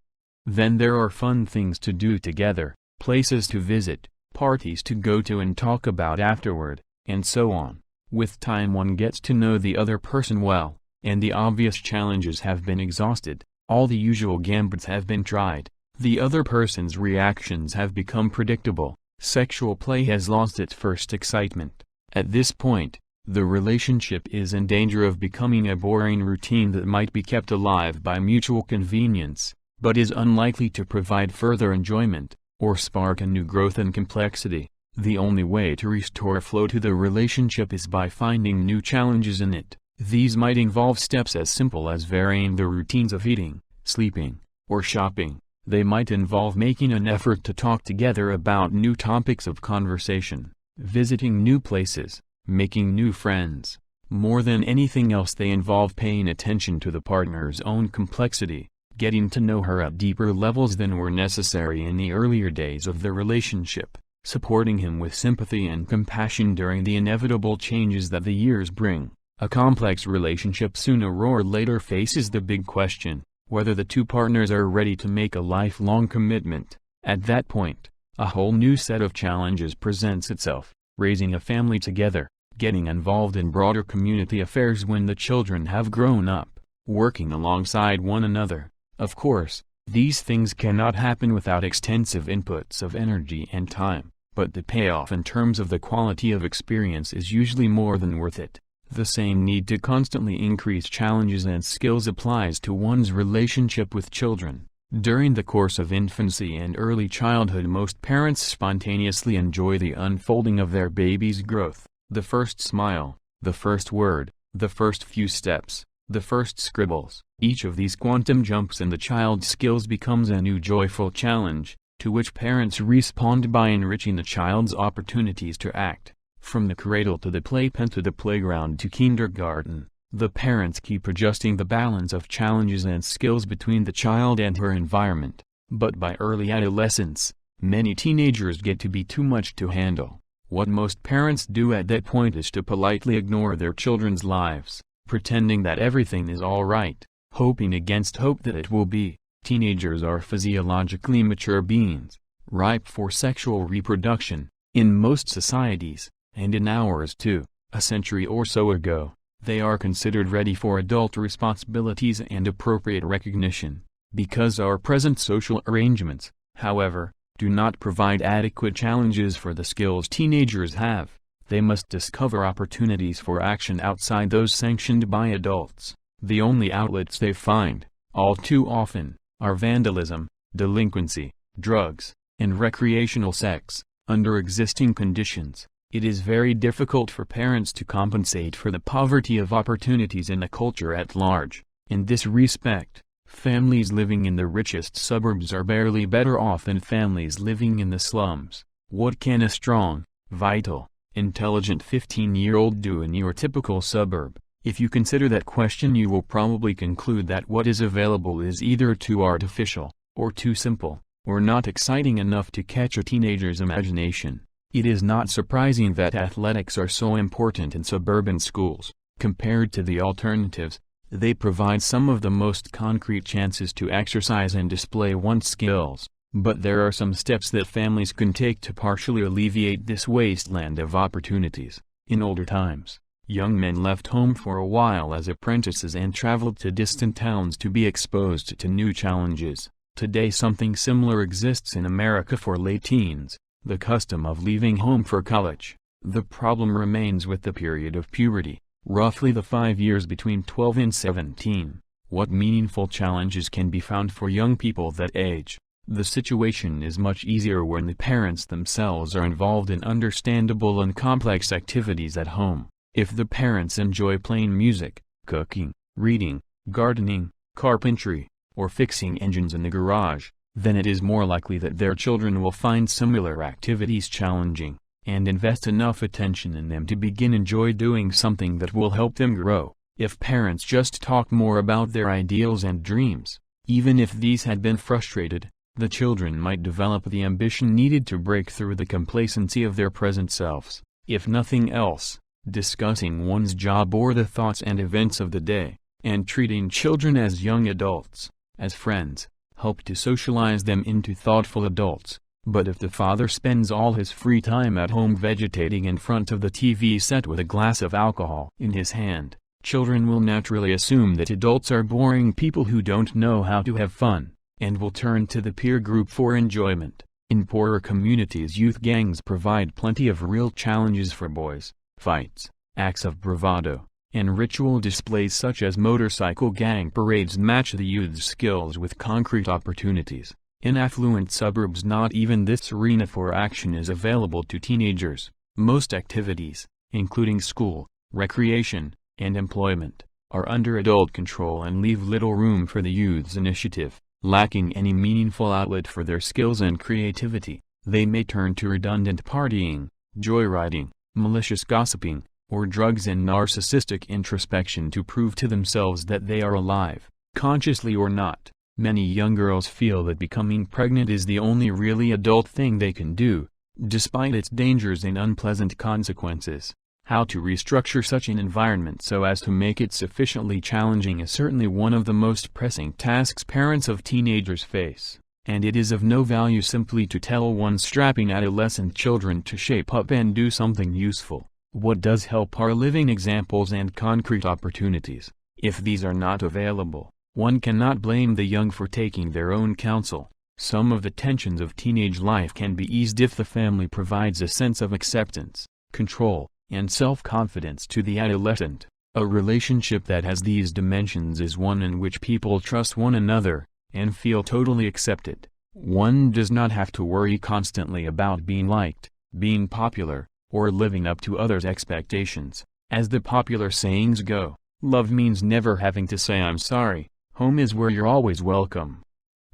Then there are fun things to do together, places to visit, parties to go to and talk about afterward, and so on. With time one gets to know the other person well, and the obvious challenges have been exhausted, all the usual gambits have been tried, the other person's reactions have become predictable, sexual play has lost its first excitement. At this point, the relationship is in danger of becoming a boring routine that might be kept alive by mutual convenience, but is unlikely to provide further enjoyment, or spark a new growth and complexity. The only way to restore flow to the relationship is by finding new challenges in it. These might involve steps as simple as varying the routines of eating, sleeping, or shopping. They might involve making an effort to talk together about new topics of conversation, visiting new places, making new friends. More than anything else, they involve paying attention to the partner's own complexity, getting to know her at deeper levels than were necessary in the earlier days of the relationship, supporting him with sympathy and compassion during the inevitable changes that the years bring. A complex relationship sooner or later faces the big question, whether the two partners are ready to make a lifelong commitment. At that point, a whole new set of challenges presents itself: raising a family together, getting involved in broader community affairs when the children have grown up, working alongside one another. Of course, these things cannot happen without extensive inputs of energy and time, but the payoff in terms of the quality of experience is usually more than worth it. The same need to constantly increase challenges and skills applies to one's relationship with children. During the course of infancy and early childhood, most parents spontaneously enjoy the unfolding of their baby's growth. The first smile, the first word, the first few steps, the first scribbles. Each of these quantum jumps in the child's skills becomes a new joyful challenge, to which parents respond by enriching the child's opportunities to act. From the cradle to the playpen to the playground to kindergarten, the parents keep adjusting the balance of challenges and skills between the child and her environment. But by early adolescence, many teenagers get to be too much to handle. What most parents do at that point is to politely ignore their children's lives, pretending that everything is all right, hoping against hope that it will be. Teenagers are physiologically mature beings, ripe for sexual reproduction. In most societies, and in ours too, a century or so ago, they are considered ready for adult responsibilities and appropriate recognition. Because our present social arrangements, however, do not provide adequate challenges for the skills teenagers have, They must discover opportunities for action outside those sanctioned by adults. The only outlets they find, all too often, are vandalism, delinquency, drugs, and recreational sex. Under existing conditions, it is very difficult for parents to compensate for the poverty of opportunities in the culture at large. In this respect, families living in the richest suburbs are barely better off than families living in the slums. What can a strong, vital, intelligent 15-year-old do in your typical suburb? If you consider that question, you will probably conclude that what is available is either too artificial, or too simple, or not exciting enough to catch a teenager's imagination. It is not surprising that athletics are so important in suburban schools. Compared to the alternatives, they provide some of the most concrete chances to exercise and display one's skills. But there are some steps that families can take to partially alleviate this wasteland of opportunities. In older times, young men left home for a while as apprentices and traveled to distant towns to be exposed to new challenges. Today something similar exists in America for late teens, the custom of leaving home for college. The problem remains with the period of puberty, roughly the 5 years between 12 and 17. What meaningful challenges can be found for young people that age? The situation is much easier when the parents themselves are involved in understandable and complex activities at home. If the parents enjoy playing music, cooking, reading, gardening, carpentry, or fixing engines in the garage, then it is more likely that their children will find similar activities challenging, and invest enough attention in them to enjoy doing something that will help them grow. If parents just talk more about their ideals and dreams, even if these had been frustrated, the children might develop the ambition needed to break through the complacency of their present selves. If nothing else, discussing one's job or the thoughts and events of the day, and treating children as young adults, as friends, help to socialize them into thoughtful adults. But if the father spends all his free time at home vegetating in front of the TV set with a glass of alcohol in his hand, children will naturally assume that adults are boring people who don't know how to have fun, and will turn to the peer group for enjoyment. In poorer communities, youth gangs provide plenty of real challenges for boys. Fights, acts of bravado, and ritual displays such as motorcycle gang parades match the youth's skills with concrete opportunities. In affluent suburbs, not even this arena for action is available to teenagers. Most activities, including school, recreation, and employment, are under adult control and leave little room for the youth's initiative. Lacking any meaningful outlet for their skills and creativity, they may turn to redundant partying, joyriding, malicious gossiping, or drugs and narcissistic introspection to prove to themselves that they are alive, consciously or not. Many young girls feel that becoming pregnant is the only really adult thing they can do, despite its dangers and unpleasant consequences. How to restructure such an environment so as to make it sufficiently challenging is certainly one of the most pressing tasks parents of teenagers face, and it is of no value simply to tell one's strapping adolescent children to shape up and do something useful. What does help are living examples and concrete opportunities. If these are not available, one cannot blame the young for taking their own counsel. Some of the tensions of teenage life can be eased if the family provides a sense of acceptance, control, and self-confidence to the adolescent. A relationship that has these dimensions is one in which people trust one another, and feel totally accepted. One does not have to worry constantly about being liked, being popular, or living up to others' expectations. As the popular sayings go, love means never having to say I'm sorry. Home is where you're always welcome.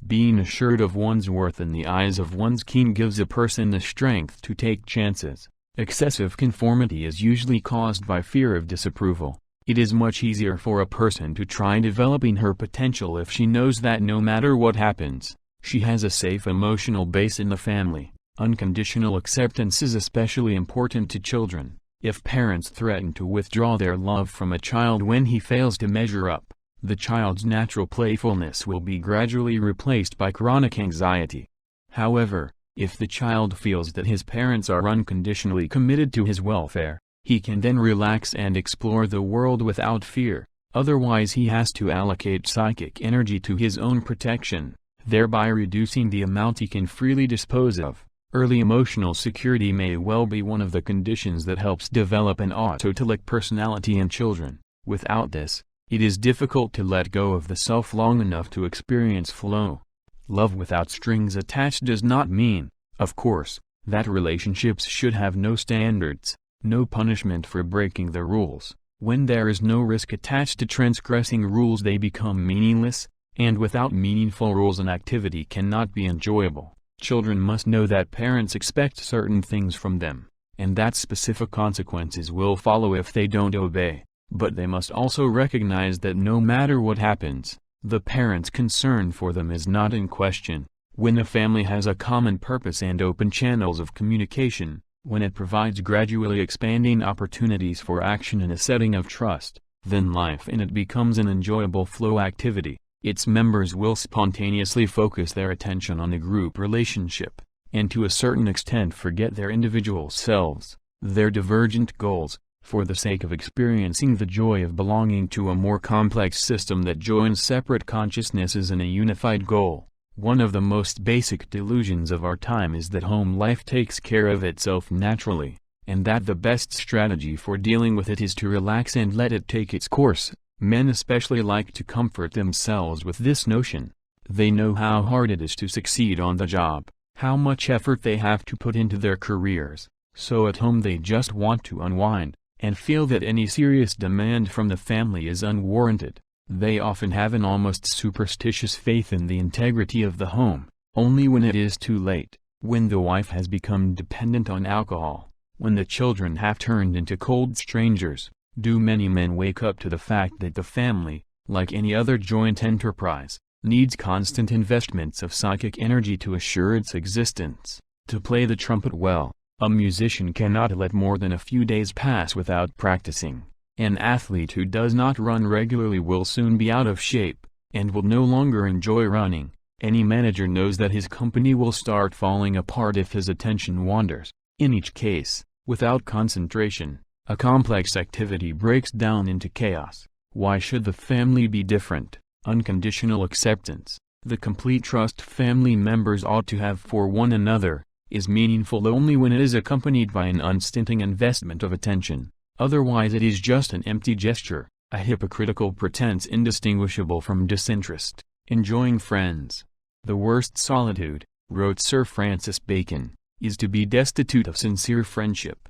Being assured of one's worth in the eyes of one's kin gives a person the strength to take chances. Excessive conformity is usually caused by fear of disapproval. It is much easier for a person to try developing her potential if she knows that no matter what happens, she has a safe emotional base in the family. Unconditional acceptance is especially important to children. If parents threaten to withdraw their love from a child when he fails to measure up, the child's natural playfulness will be gradually replaced by chronic anxiety. However, if the child feels that his parents are unconditionally committed to his welfare, he can then relax and explore the world without fear. Otherwise, he has to allocate psychic energy to his own protection, thereby reducing the amount he can freely dispose of. Early emotional security may well be one of the conditions that helps develop an autotelic personality in children. Without this, it is difficult to let go of the self long enough to experience flow. Love without strings attached does not mean, of course, that relationships should have no standards, no punishment for breaking the rules. When there is no risk attached to transgressing rules, they become meaningless, and without meaningful rules an activity cannot be enjoyable. Children must know that parents expect certain things from them, and that specific consequences will follow if they don't obey. But they must also recognize that no matter what happens, the parents' concern for them is not in question. When a family has a common purpose and open channels of communication, when it provides gradually expanding opportunities for action in a setting of trust, then life in it becomes an enjoyable flow activity. Its members will spontaneously focus their attention on the group relationship, and to a certain extent forget their individual selves, their divergent goals, for the sake of experiencing the joy of belonging to a more complex system that joins separate consciousnesses in a unified goal. One of the most basic delusions of our time is that home life takes care of itself naturally, and that the best strategy for dealing with it is to relax and let it take its course. Men especially like to comfort themselves with this notion. They know how hard it is to succeed on the job, how much effort they have to put into their careers, so at home they just want to unwind, and feel that any serious demand from the family is unwarranted. They often have an almost superstitious faith in the integrity of the home. Only when it is too late, when the wife has become dependent on alcohol, when the children have turned into cold strangers, do many men wake up to the fact that the family, like any other joint enterprise, needs constant investments of psychic energy to assure its existence. To play the trumpet well, a musician cannot let more than a few days pass without practicing. An athlete who does not run regularly will soon be out of shape, and will no longer enjoy running. Any manager knows that his company will start falling apart if his attention wanders. In each case, without concentration, a complex activity breaks down into chaos. Why should the family be different? Unconditional acceptance, the complete trust family members ought to have for one another, is meaningful only when it is accompanied by an unstinting investment of attention. Otherwise it is just an empty gesture, a hypocritical pretense indistinguishable from disinterest. Enjoying friends. The worst solitude, wrote Sir Francis Bacon, is to be destitute of sincere friendship.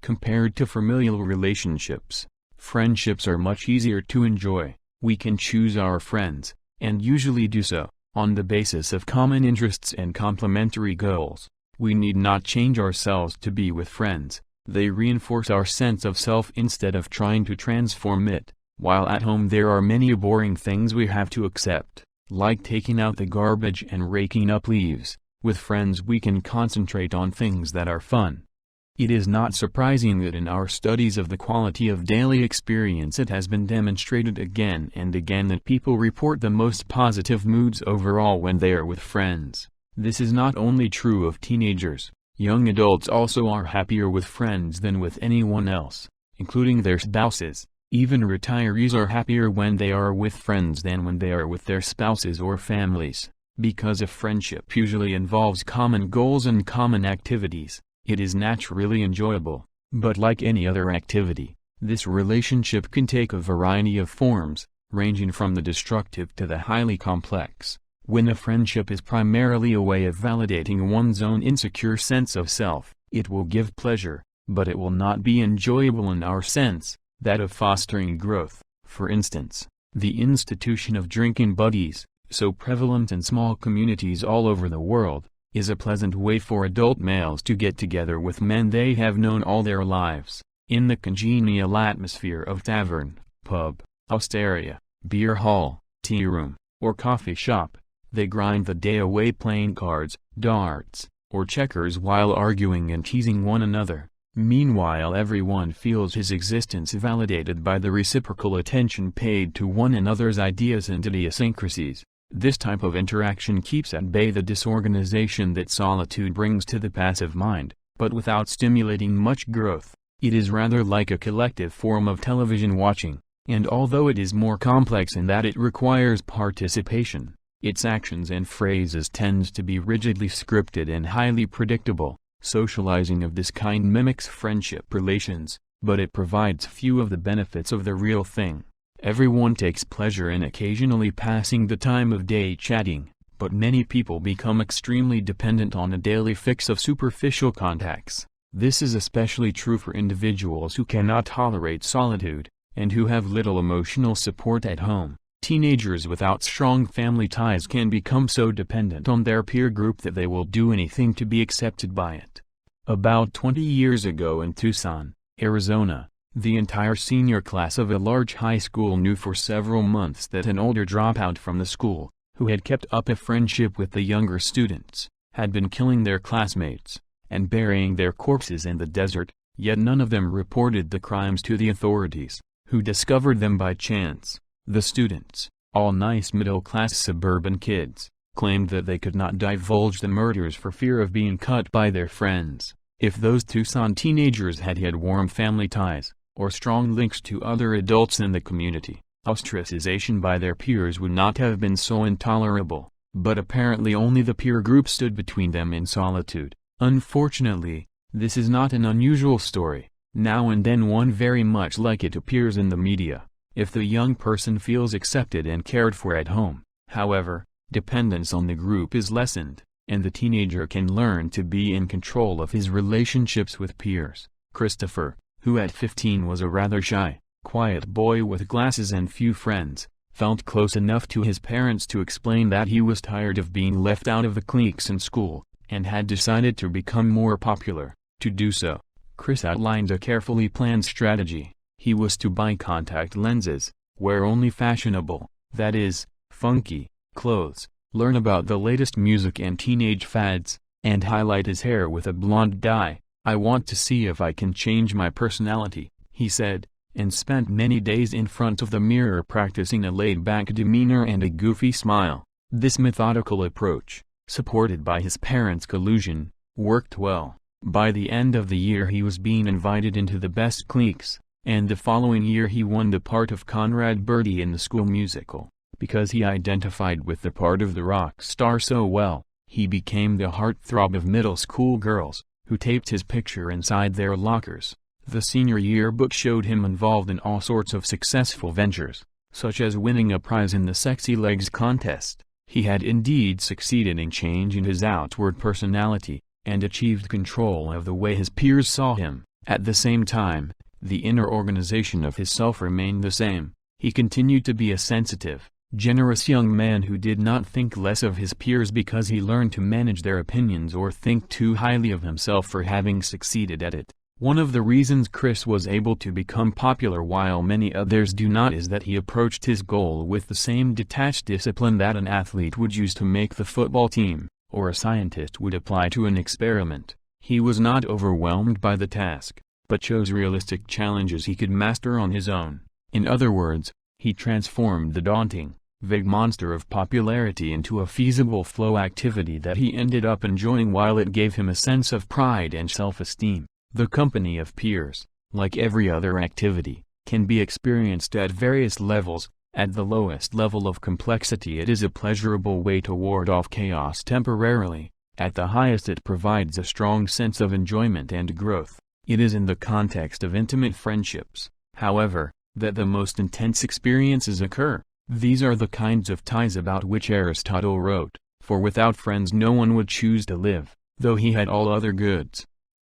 Compared to familial relationships, friendships are much easier to enjoy. We can choose our friends, and usually do so, on the basis of common interests and complementary goals. We need not change ourselves to be with friends. They reinforce our sense of self instead of trying to transform it. While at home there are many boring things we have to accept, like taking out the garbage and raking up leaves. With friends we can concentrate on things that are fun. It is not surprising that in our studies of the quality of daily experience it has been demonstrated again and again that people report the most positive moods overall when they are with friends. This is not only true of teenagers. Young adults also are happier with friends than with anyone else, including their spouses. Even retirees are happier when they are with friends than when they are with their spouses or families. Because a friendship usually involves common goals and common activities, it is naturally enjoyable. But like any other activity, this relationship can take a variety of forms, ranging from the destructive to the highly complex. When a friendship is primarily a way of validating one's own insecure sense of self, it will give pleasure, but it will not be enjoyable in our sense, that of fostering growth. For instance, the institution of drinking buddies, so prevalent in small communities all over the world, is a pleasant way for adult males to get together with men they have known all their lives. In the congenial atmosphere of tavern, pub, osteria, beer hall, tea room, or coffee shop, they grind the day away playing cards, darts, or checkers while arguing and teasing one another. Meanwhile everyone feels his existence validated by the reciprocal attention paid to one another's ideas and idiosyncrasies. This type of interaction keeps at bay the disorganization that solitude brings to the passive mind, but without stimulating much growth. It is rather like a collective form of television watching, and although it is more complex in that it requires participation, Its actions and phrases tend to be rigidly scripted and highly predictable. Socializing of this kind mimics friendship relations, but it provides few of the benefits of the real thing. Everyone takes pleasure in occasionally passing the time of day chatting, but many people become extremely dependent on a daily fix of superficial contacts. This is especially true for individuals who cannot tolerate solitude, and who have little emotional support at home. Teenagers without strong family ties can become so dependent on their peer group that they will do anything to be accepted by it. About 20 years ago in Tucson, Arizona, the entire senior class of a large high school knew for several months that an older dropout from the school, who had kept up a friendship with the younger students, had been killing their classmates, and burying their corpses in the desert, yet none of them reported the crimes to the authorities, who discovered them by chance. The students, all nice middle-class suburban kids, claimed that they could not divulge the murders for fear of being cut by their friends. If those Tucson teenagers had had warm family ties, or strong links to other adults in the community, ostracization by their peers would not have been so intolerable, but apparently only the peer group stood between them in solitude. Unfortunately, this is not an unusual story. Now and then one very much like it appears in the media. If the young person feels accepted and cared for at home, however, dependence on the group is lessened, and the teenager can learn to be in control of his relationships with peers. Christopher, who at 15 was a rather shy, quiet boy with glasses and few friends, felt close enough to his parents to explain that he was tired of being left out of the cliques in school, and had decided to become more popular. To do so, Chris outlined a carefully planned strategy. He was to buy contact lenses, wear only fashionable, that is, funky, clothes, learn about the latest music and teenage fads, and highlight his hair with a blonde dye. "I want to see if I can change my personality," he said, and spent many days in front of the mirror practicing a laid-back demeanor and a goofy smile. This methodical approach, supported by his parents' collusion, worked well. By the end of the year he was being invited into the best cliques, and the following year he won the part of Conrad Birdie in the school musical. Because he identified with the part of the rock star so well, he became the heartthrob of middle school girls, who taped his picture inside their lockers. The senior yearbook showed him involved in all sorts of successful ventures, such as winning a prize in the Sexy Legs contest. He had indeed succeeded in changing his outward personality, and achieved control of the way his peers saw him. At the same time, the inner organization of his self remained the same. He continued to be a sensitive, generous young man who did not think less of his peers because he learned to manage their opinions or think too highly of himself for having succeeded at it. One of the reasons Chris was able to become popular while many others do not is that he approached his goal with the same detached discipline that an athlete would use to make the football team, or a scientist would apply to an experiment. He was not overwhelmed by the task, but chose realistic challenges he could master on his own. In other words, he transformed the daunting, vague monster of popularity into a feasible flow activity that he ended up enjoying, while it gave him a sense of pride and self-esteem. The company of peers, like every other activity, can be experienced at various levels. At the lowest level of complexity it is a pleasurable way to ward off chaos temporarily. At the highest it provides a strong sense of enjoyment and growth. It is in the context of intimate friendships, however, that the most intense experiences occur. These are the kinds of ties about which Aristotle wrote, "For without friends no one would choose to live, though he had all other goods."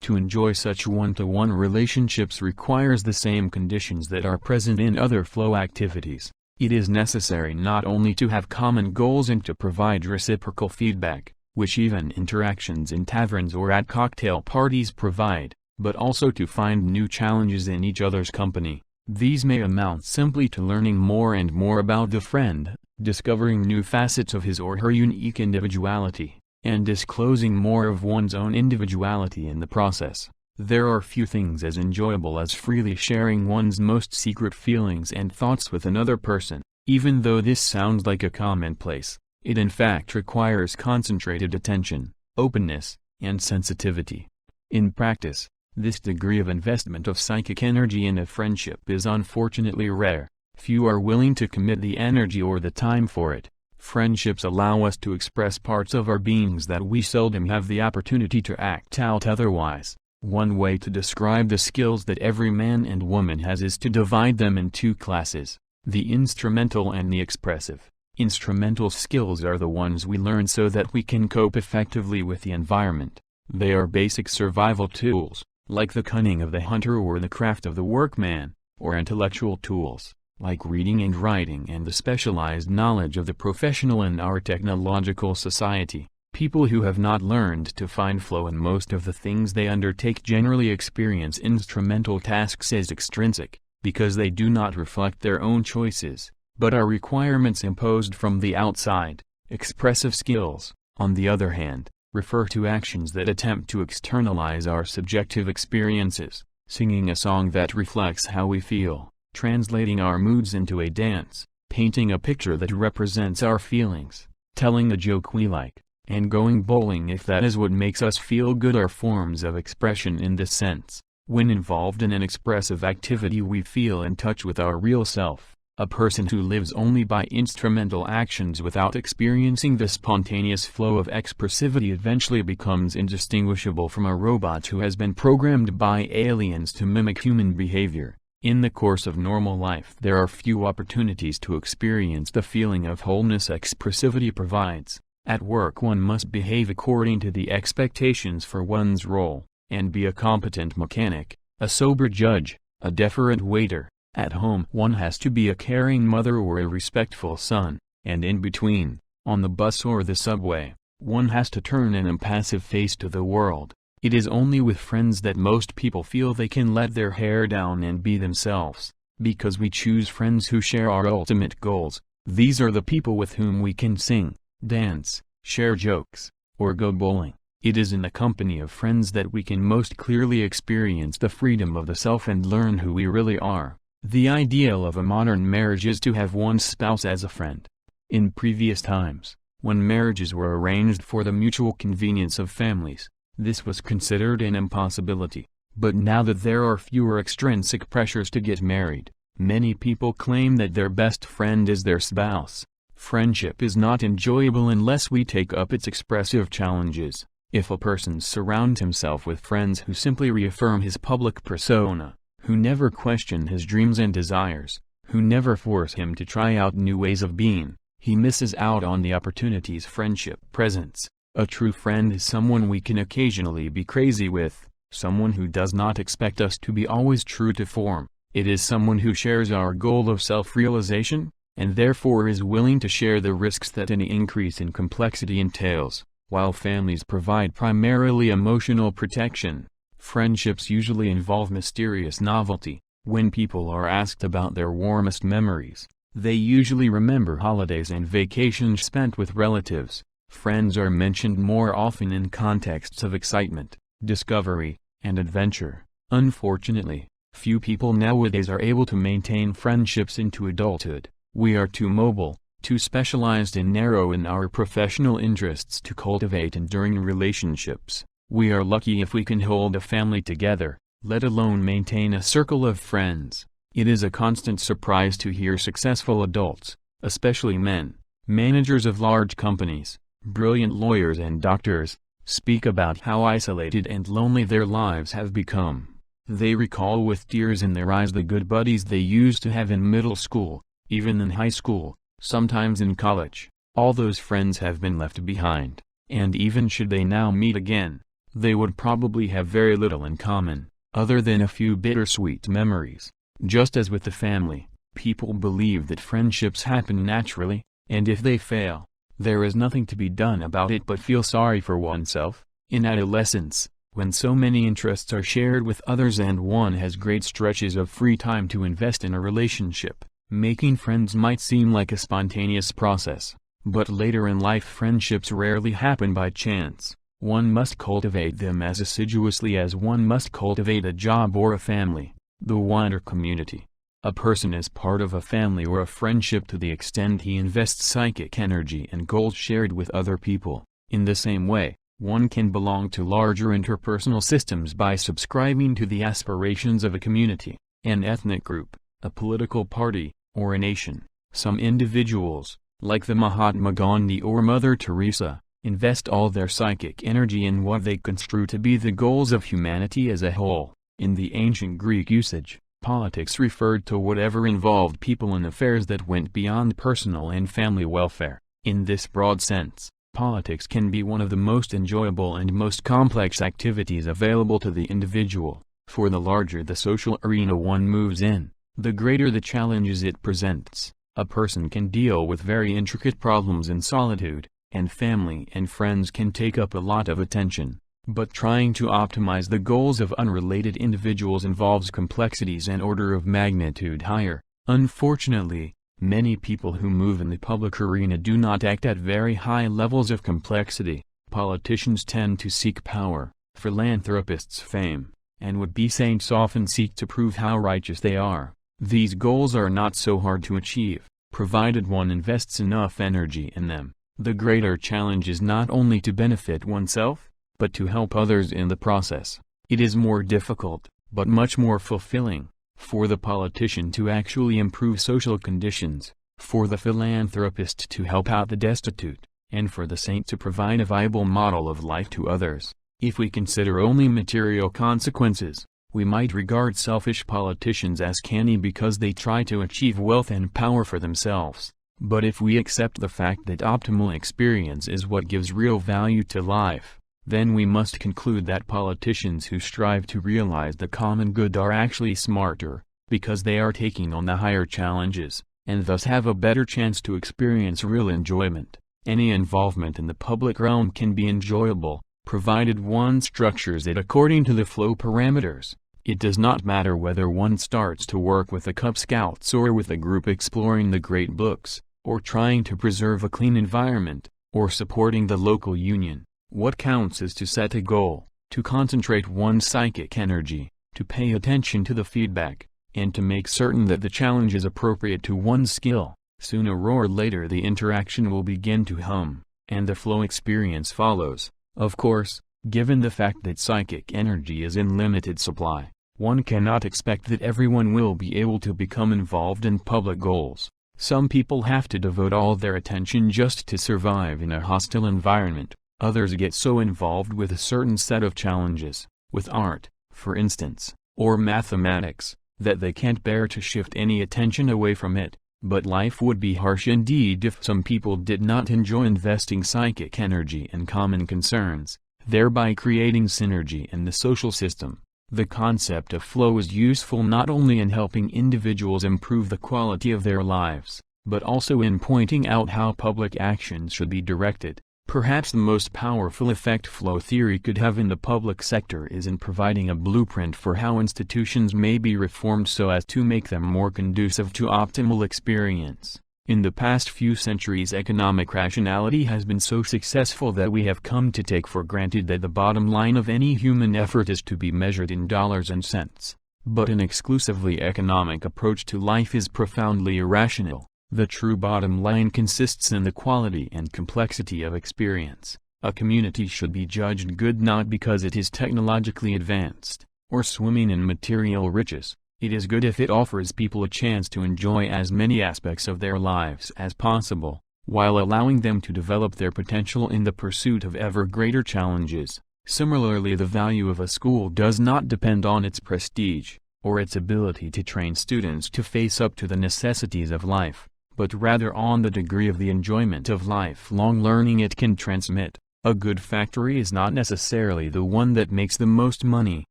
To enjoy such one-to-one relationships requires the same conditions that are present in other flow activities. It is necessary not only to have common goals and to provide reciprocal feedback, which even interactions in taverns or at cocktail parties provide, but also to find new challenges in each other's company. These may amount simply to learning more and more about the friend, discovering new facets of his or her unique individuality, and disclosing more of one's own individuality in the process. There are few things as enjoyable as freely sharing one's most secret feelings and thoughts with another person. Even though this sounds like a commonplace, it in fact requires concentrated attention, openness, and sensitivity. In practice, this degree of investment of psychic energy in a friendship is unfortunately rare. Few are willing to commit the energy or the time for it. Friendships allow us to express parts of our beings that we seldom have the opportunity to act out otherwise. One way to describe the skills that every man and woman has is to divide them in two classes: the instrumental and the expressive. Instrumental skills are the ones we learn so that we can cope effectively with the environment. They are basic survival tools, like the cunning of the hunter or the craft of the workman, or intellectual tools, like reading and writing and the specialized knowledge of the professional in our technological society. People who have not learned to find flow in most of the things they undertake generally experience instrumental tasks as extrinsic, because they do not reflect their own choices, but are requirements imposed from the outside. Expressive skills, on the other hand, refer to actions that attempt to externalize our subjective experiences, singing a song that reflects how we feel, translating our moods into a dance, painting a picture that represents our feelings, telling a joke we like, and going bowling if that is what makes us feel good are forms of expression in this sense. When involved in an expressive activity we feel in touch with our real self. A person who lives only by instrumental actions without experiencing the spontaneous flow of expressivity eventually becomes indistinguishable from a robot who has been programmed by aliens to mimic human behavior. In the course of normal life there are few opportunities to experience the feeling of wholeness expressivity provides. At work one must behave according to the expectations for one's role, and be a competent mechanic, a sober judge, a deferent waiter. At home one has to be a caring mother or a respectful son, and in between, on the bus or the subway, one has to turn an impassive face to the world. It is only with friends that most people feel they can let their hair down and be themselves, because we choose friends who share our ultimate goals. These are the people with whom we can sing, dance, share jokes, or go bowling. It is in the company of friends that we can most clearly experience the freedom of the self and learn who we really are. The ideal of a modern marriage is to have one's spouse as a friend. In previous times, when marriages were arranged for the mutual convenience of families, this was considered an impossibility. But now that there are fewer extrinsic pressures to get married, many people claim that their best friend is their spouse. Friendship is not enjoyable unless we take up its expressive challenges. If a person surrounds himself with friends who simply reaffirm his public persona, who never question his dreams and desires, who never force him to try out new ways of being, he misses out on the opportunities friendship presents. A true friend is someone we can occasionally be crazy with, someone who does not expect us to be always true to form. It is someone who shares our goal of self-realization, and therefore is willing to share the risks that any increase in complexity entails. While families provide primarily emotional protection, friendships usually involve mysterious novelty. When people are asked about their warmest memories, they usually remember holidays and vacations spent with relatives. Friends are mentioned more often in contexts of excitement, discovery, and adventure. Unfortunately, few people nowadays are able to maintain friendships into adulthood. We are too mobile, too specialized and narrow in our professional interests to cultivate enduring relationships. We are lucky if we can hold a family together, let alone maintain a circle of friends. It is a constant surprise to hear successful adults, especially men, managers of large companies, brilliant lawyers and doctors, speak about how isolated and lonely their lives have become. They recall with tears in their eyes the good buddies they used to have in middle school, even in high school, sometimes in college. All those friends have been left behind, and even should they now meet again, they would probably have very little in common, other than a few bittersweet memories. Just as with the family, people believe that friendships happen naturally, and if they fail, there is nothing to be done about it but feel sorry for oneself. In adolescence, when so many interests are shared with others and one has great stretches of free time to invest in a relationship, making friends might seem like a spontaneous process. But later in life friendships rarely happen by chance. One must cultivate them as assiduously as one must cultivate a job or a family, the wider community. A person is part of a family or a friendship to the extent he invests psychic energy and goals shared with other people. In the same way, one can belong to larger interpersonal systems by subscribing to the aspirations of a community, an ethnic group, a political party, or a nation. Some individuals, like the Mahatma Gandhi or Mother Teresa, invest all their psychic energy in what they construe to be the goals of humanity as a whole. In the ancient Greek usage, politics referred to whatever involved people in affairs that went beyond personal and family welfare. In this broad sense, politics can be one of the most enjoyable and most complex activities available to the individual, for the larger the social arena one moves in, the greater the challenges it presents. A person can deal with very intricate problems in solitude, and family and friends can take up a lot of attention, but trying to optimize the goals of unrelated individuals involves complexities an order of magnitude higher. Unfortunately, many people who move in the public arena do not act at very high levels of complexity. Politicians tend to seek power, philanthropists fame, and would-be saints often seek to prove how righteous they are. These goals are not so hard to achieve, provided one invests enough energy in them. The greater challenge is not only to benefit oneself, but to help others in the process. It is more difficult, but much more fulfilling, for the politician to actually improve social conditions, for the philanthropist to help out the destitute, and for the saint to provide a viable model of life to others. If we consider only material consequences, we might regard selfish politicians as canny because they try to achieve wealth and power for themselves. But if we accept the fact that optimal experience is what gives real value to life, then we must conclude that politicians who strive to realize the common good are actually smarter, because they are taking on the higher challenges, and thus have a better chance to experience real enjoyment. Any involvement in the public realm can be enjoyable, provided one structures it according to the flow parameters. It does not matter whether one starts to work with the Cub Scouts or with a group exploring the great books, or trying to preserve a clean environment, or supporting the local union. What counts is to set a goal, to concentrate one's psychic energy, to pay attention to the feedback, and to make certain that the challenge is appropriate to one's skill. Sooner or later the interaction will begin to hum, and the flow experience follows. Of course, given the fact that psychic energy is in limited supply, one cannot expect that everyone will be able to become involved in public goals. Some people have to devote all their attention just to survive in a hostile environment. Others get so involved with a certain set of challenges, with art, for instance, or mathematics, that they can't bear to shift any attention away from it. But life would be harsh indeed if some people did not enjoy investing psychic energy in common concerns, thereby creating synergy in the social system. The concept of flow is useful not only in helping individuals improve the quality of their lives, but also in pointing out how public actions should be directed. Perhaps the most powerful effect flow theory could have in the public sector is in providing a blueprint for how institutions may be reformed so as to make them more conducive to optimal experience. In the past few centuries, economic rationality has been so successful that we have come to take for granted that the bottom line of any human effort is to be measured in dollars and cents. But an exclusively economic approach to life is profoundly irrational. The true bottom line consists in the quality and complexity of experience. A community should be judged good not because it is technologically advanced, or swimming in material riches. It is good if it offers people a chance to enjoy as many aspects of their lives as possible, while allowing them to develop their potential in the pursuit of ever greater challenges. Similarly, the value of a school does not depend on its prestige, or its ability to train students to face up to the necessities of life, but rather on the degree of the enjoyment of lifelong learning it can transmit. A good factory is not necessarily the one that makes the most money,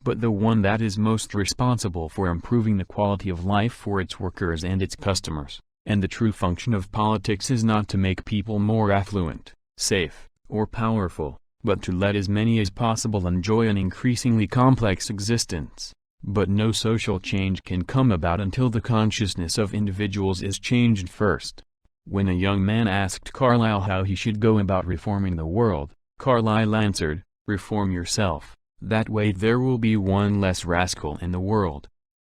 but the one that is most responsible for improving the quality of life for its workers and its customers. And the true function of politics is not to make people more affluent, safe, or powerful, but to let as many as possible enjoy an increasingly complex existence. But no social change can come about until the consciousness of individuals is changed first. When a young man asked Carlyle how he should go about reforming the world, Carlyle answered, "Reform yourself. That way there will be one less rascal in the world."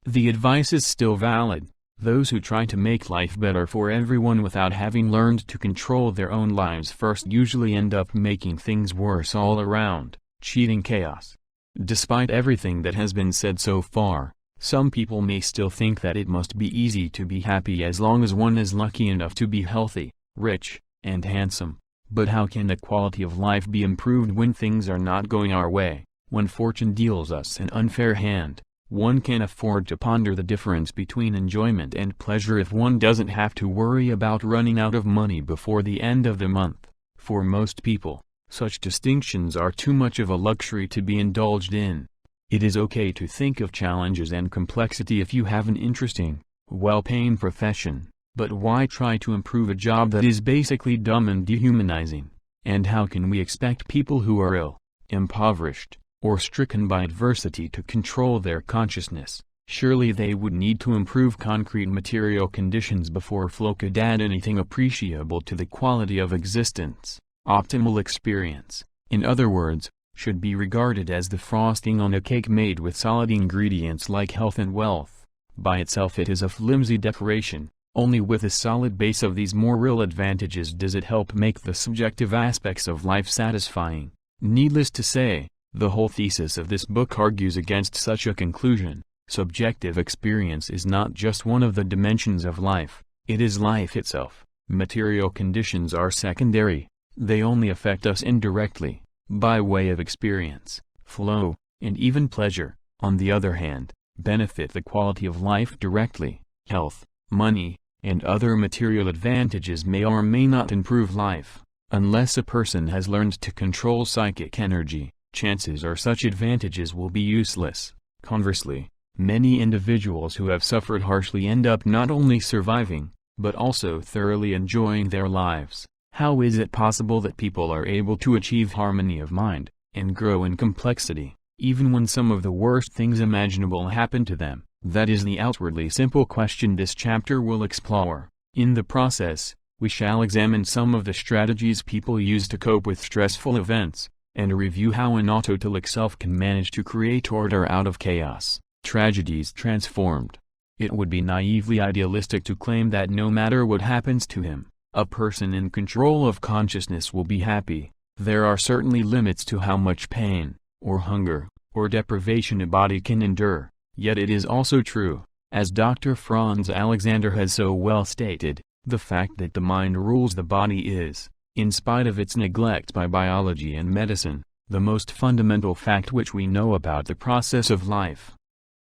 The advice is still valid. Those who try to make life better for everyone without having learned to control their own lives first usually end up making things worse all around, cheating chaos. Despite everything that has been said so far, some people may still think that it must be easy to be happy as long as one is lucky enough to be healthy. rich, and handsome. But how can the quality of life be improved when things are not going our way, when fortune deals us an unfair hand? One can afford to ponder the difference between enjoyment and pleasure if one doesn't have to worry about running out of money before the end of the month. For most people, such distinctions are too much of a luxury to be indulged in. It is okay to think of challenges and complexity if you have an interesting, well-paying profession, but why try to improve a job that is basically dumb and dehumanizing? And how can we expect people who are ill, impoverished, or stricken by adversity to control their consciousness? Surely they would need to improve concrete material conditions before flow could add anything appreciable to the quality of existence. Optimal experience, in other words, should be regarded as the frosting on a cake made with solid ingredients like health and wealth. By itself it is a flimsy decoration. Only with a solid base of these more real advantages does it help make the subjective aspects of life satisfying. Needless to say, the whole thesis of this book argues against such a conclusion. Subjective experience is not just one of the dimensions of life, it is life itself. Material conditions are secondary, they only affect us indirectly, by way of experience, flow, and even pleasure, on the other hand, benefit the quality of life directly. Health, money, and other material advantages may or may not improve life. Unless a person has learned to control psychic energy, chances are such advantages will be useless. Conversely, many individuals who have suffered harshly end up not only surviving, but also thoroughly enjoying their lives. How is it possible that people are able to achieve harmony of mind, and grow in complexity, even when some of the worst things imaginable happen to them? That is the outwardly simple question this chapter will explore. In the process, we shall examine some of the strategies people use to cope with stressful events, and review how an autotelic self can manage to create order out of chaos. Tragedies transformed. It would be naively idealistic to claim that no matter what happens to him, a person in control of consciousness will be happy. There are certainly limits to how much pain, or hunger, or deprivation a body can endure. Yet it is also true, as Dr. Franz Alexander has so well stated, the fact that the mind rules the body is, in spite of its neglect by biology and medicine, the most fundamental fact which we know about the process of life.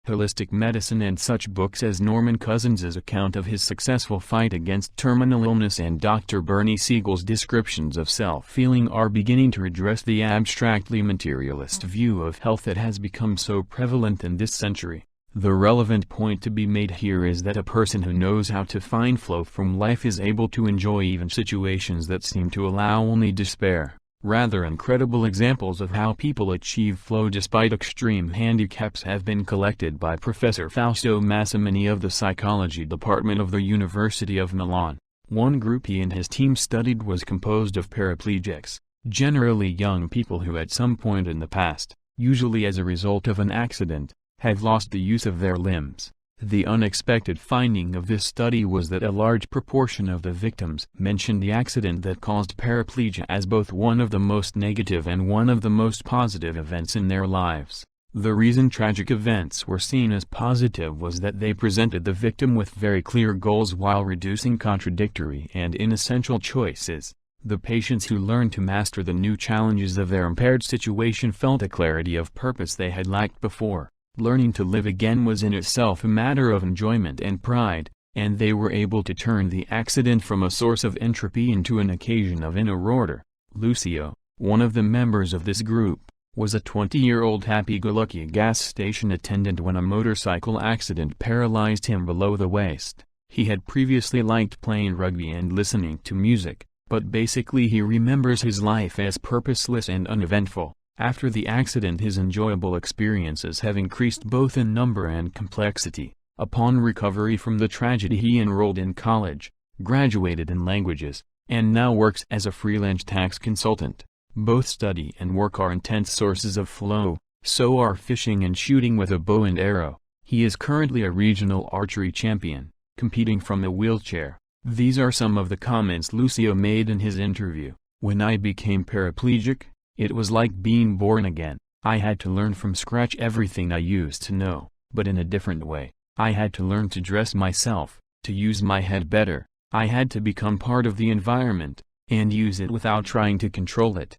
Holistic medicine and such books as Norman Cousins' account of his successful fight against terminal illness and Dr. Bernie Siegel's descriptions of self-healing are beginning to address the abstractly materialist view of health that has become so prevalent in this century. The relevant point to be made here is that a person who knows how to find flow from life is able to enjoy even situations that seem to allow only despair. Rather incredible examples of how people achieve flow despite extreme handicaps have been collected by Professor Fausto Massimini of the Psychology Department of the University of Milan. One group he and his team studied was composed of paraplegics, generally young people who at some point in the past, usually as a result of an accident, have lost the use of their limbs. The unexpected finding of this study was that a large proportion of the victims mentioned the accident that caused paraplegia as both one of the most negative and one of the most positive events in their lives. The reason tragic events were seen as positive was that they presented the victim with very clear goals while reducing contradictory and inessential choices. The patients who learned to master the new challenges of their impaired situation felt a clarity of purpose they had lacked before. Learning to live again was in itself a matter of enjoyment and pride, and they were able to turn the accident from a source of entropy into an occasion of inner order. Lucio, one of the members of this group, was a 20-year-old happy-go-lucky gas station attendant when a motorcycle accident paralyzed him below the waist. He had previously liked playing rugby and listening to music, but basically he remembers his life as purposeless and uneventful. After the accident his enjoyable experiences have increased both in number and complexity. Upon recovery from the tragedy he enrolled in college, graduated in languages, and now works as a freelance tax consultant. Both study and work are intense sources of flow, so are fishing and shooting with a bow and arrow. He is currently a regional archery champion, competing from a wheelchair. These are some of the comments Lucio made in his interview. "When I became paraplegic, it was like being born again. I had to learn from scratch everything I used to know, but in a different way. I had to learn to dress myself, to use my head better, I had to become part of the environment, and use it without trying to control it.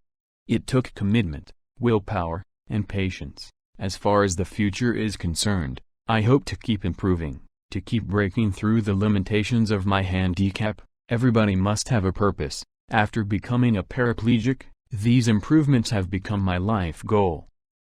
It took commitment, willpower, and patience. As far as the future is concerned, I hope to keep improving, to keep breaking through the limitations of my handicap. Everybody must have a purpose. After becoming a paraplegic, these improvements have become my life goal.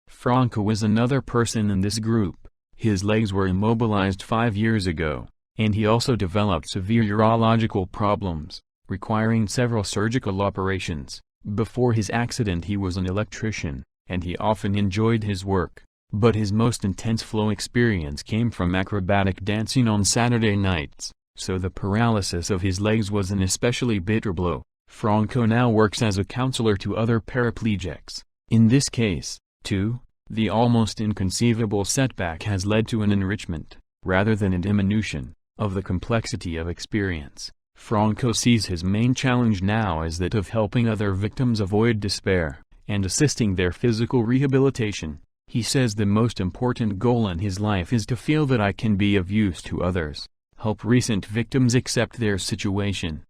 Franco is another person in this group. His legs were immobilized 5 years ago, and he also developed severe urological problems, requiring several surgical operations. Before his accident he was an electrician, and he often enjoyed his work, but his most intense flow experience came from acrobatic dancing on Saturday nights, so the paralysis of his legs was an especially bitter blow. Franco now works as a counselor to other paraplegics. In this case, too, the almost inconceivable setback has led to an enrichment, rather than a diminution, of the complexity of experience. Franco sees his main challenge now as that of helping other victims avoid despair, and assisting their physical rehabilitation. He says the most important goal in his life is to feel that I can be of use to others, help recent victims accept their situation.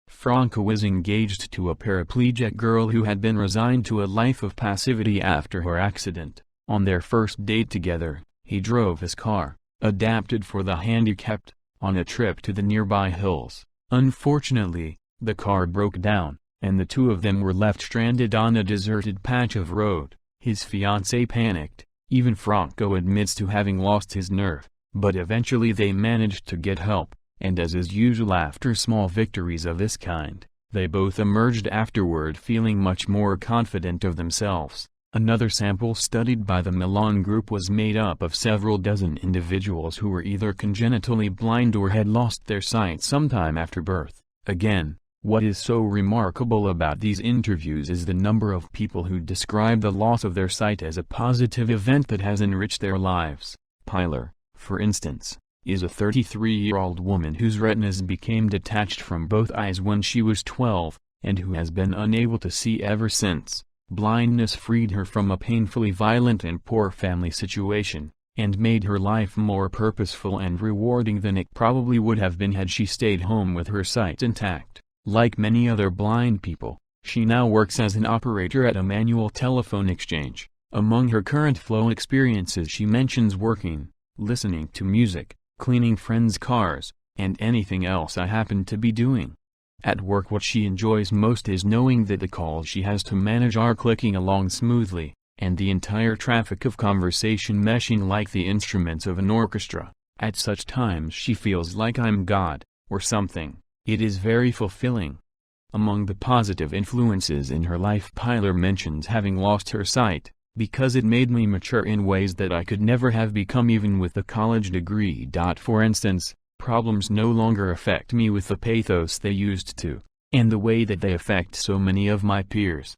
Franco is engaged to a paraplegic girl who had been resigned to a life of passivity after her accident. On their first date together, he drove his car, adapted for the handicapped, on a trip to the nearby hills. Unfortunately, the car broke down, and the two of them were left stranded on a deserted patch of road. His fiancée panicked. Even Franco admits to having lost his nerve, but eventually they managed to get help, and as is usual after small victories of this kind, they both emerged afterward feeling much more confident of themselves. Another sample studied by the Milan group was made up of several dozen individuals who were either congenitally blind or had lost their sight sometime after birth. Again, what is so remarkable about these interviews is the number of people who describe the loss of their sight as a positive event that has enriched their lives. Pilar, for instance, is a 33-year-old woman whose retinas became detached from both eyes when she was 12, and who has been unable to see ever since. Blindness freed her from a painfully violent and poor family situation, and made her life more purposeful and rewarding than it probably would have been had she stayed home with her sight intact. Like many other blind people, she now works as an operator at a manual telephone exchange. Among her current flow experiences she mentions working, listening to music, cleaning friends' cars, and anything else I happen to be doing. At work what she enjoys most is knowing that the calls she has to manage are clicking along smoothly, and the entire traffic of conversation meshing like the instruments of an orchestra. At such times she feels like I'm God, or something. It is very fulfilling. Among the positive influences in her life, Pilar mentions having lost her sight, because it made me mature in ways that I could never have become even with a college degree. For instance, problems no longer affect me with the pathos they used to, and the way that they affect so many of my peers.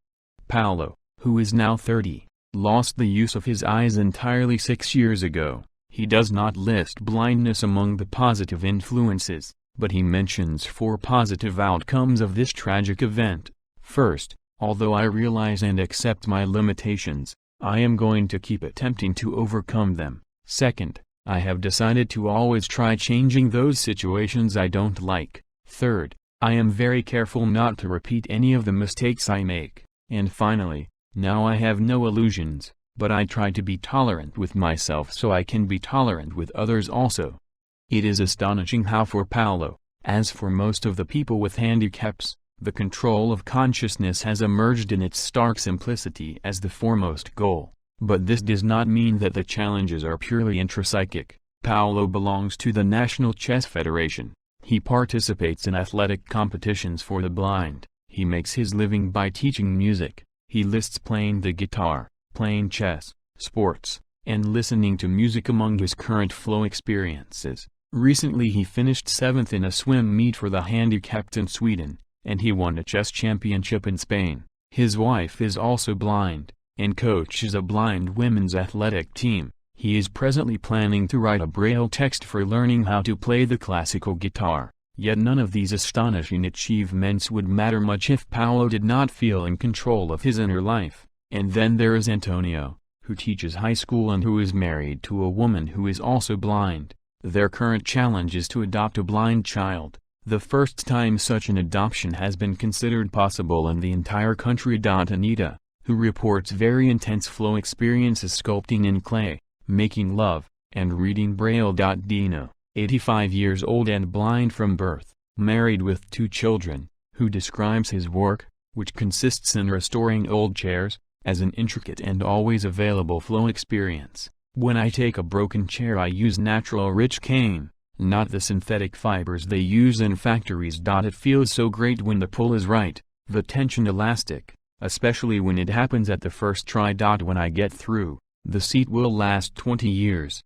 Paolo, who is now 30, lost the use of his eyes entirely 6 years ago. He does not list blindness among the positive influences, but he mentions 4 positive outcomes of this tragic event. First, although I realize and accept my limitations, I am going to keep attempting to overcome them. Second, I have decided to always try changing those situations I don't like. Third, I am very careful not to repeat any of the mistakes I make. And finally, now I have no illusions, but I try to be tolerant with myself so I can be tolerant with others also. It is astonishing how for Paolo, as for most of the people with handicaps, the control of consciousness has emerged in its stark simplicity as the foremost goal. But this does not mean that the challenges are purely intrapsychic. Paolo belongs to the National Chess Federation. He participates in athletic competitions for the blind. He makes his living by teaching music. He lists playing the guitar, playing chess, sports, and listening to music among his current flow experiences. Recently he finished 7th in a swim meet for the handicapped in Sweden, and he won a chess championship in Spain. His wife is also blind, and coaches a blind women's athletic team. He is presently planning to write a braille text for learning how to play the classical guitar. Yet none of these astonishing achievements would matter much if Paolo did not feel in control of his inner life. And then there is Antonio, who teaches high school and who is married to a woman who is also blind. Their current challenge is to adopt a blind child. the first time such an adoption has been considered possible in the entire country. Anita, who reports very intense flow experiences sculpting in clay, making love, and reading Braille. Dino, 85 years old and blind from birth, married with 2 children, who describes his work, which consists in restoring old chairs, as an intricate and always available flow experience. When I take a broken chair I use natural rich cane, not the synthetic fibers they use in factories. It feels so great when the pull is right, the tension elastic, especially when it happens at the first try. When I get through, the seat will last 20 years.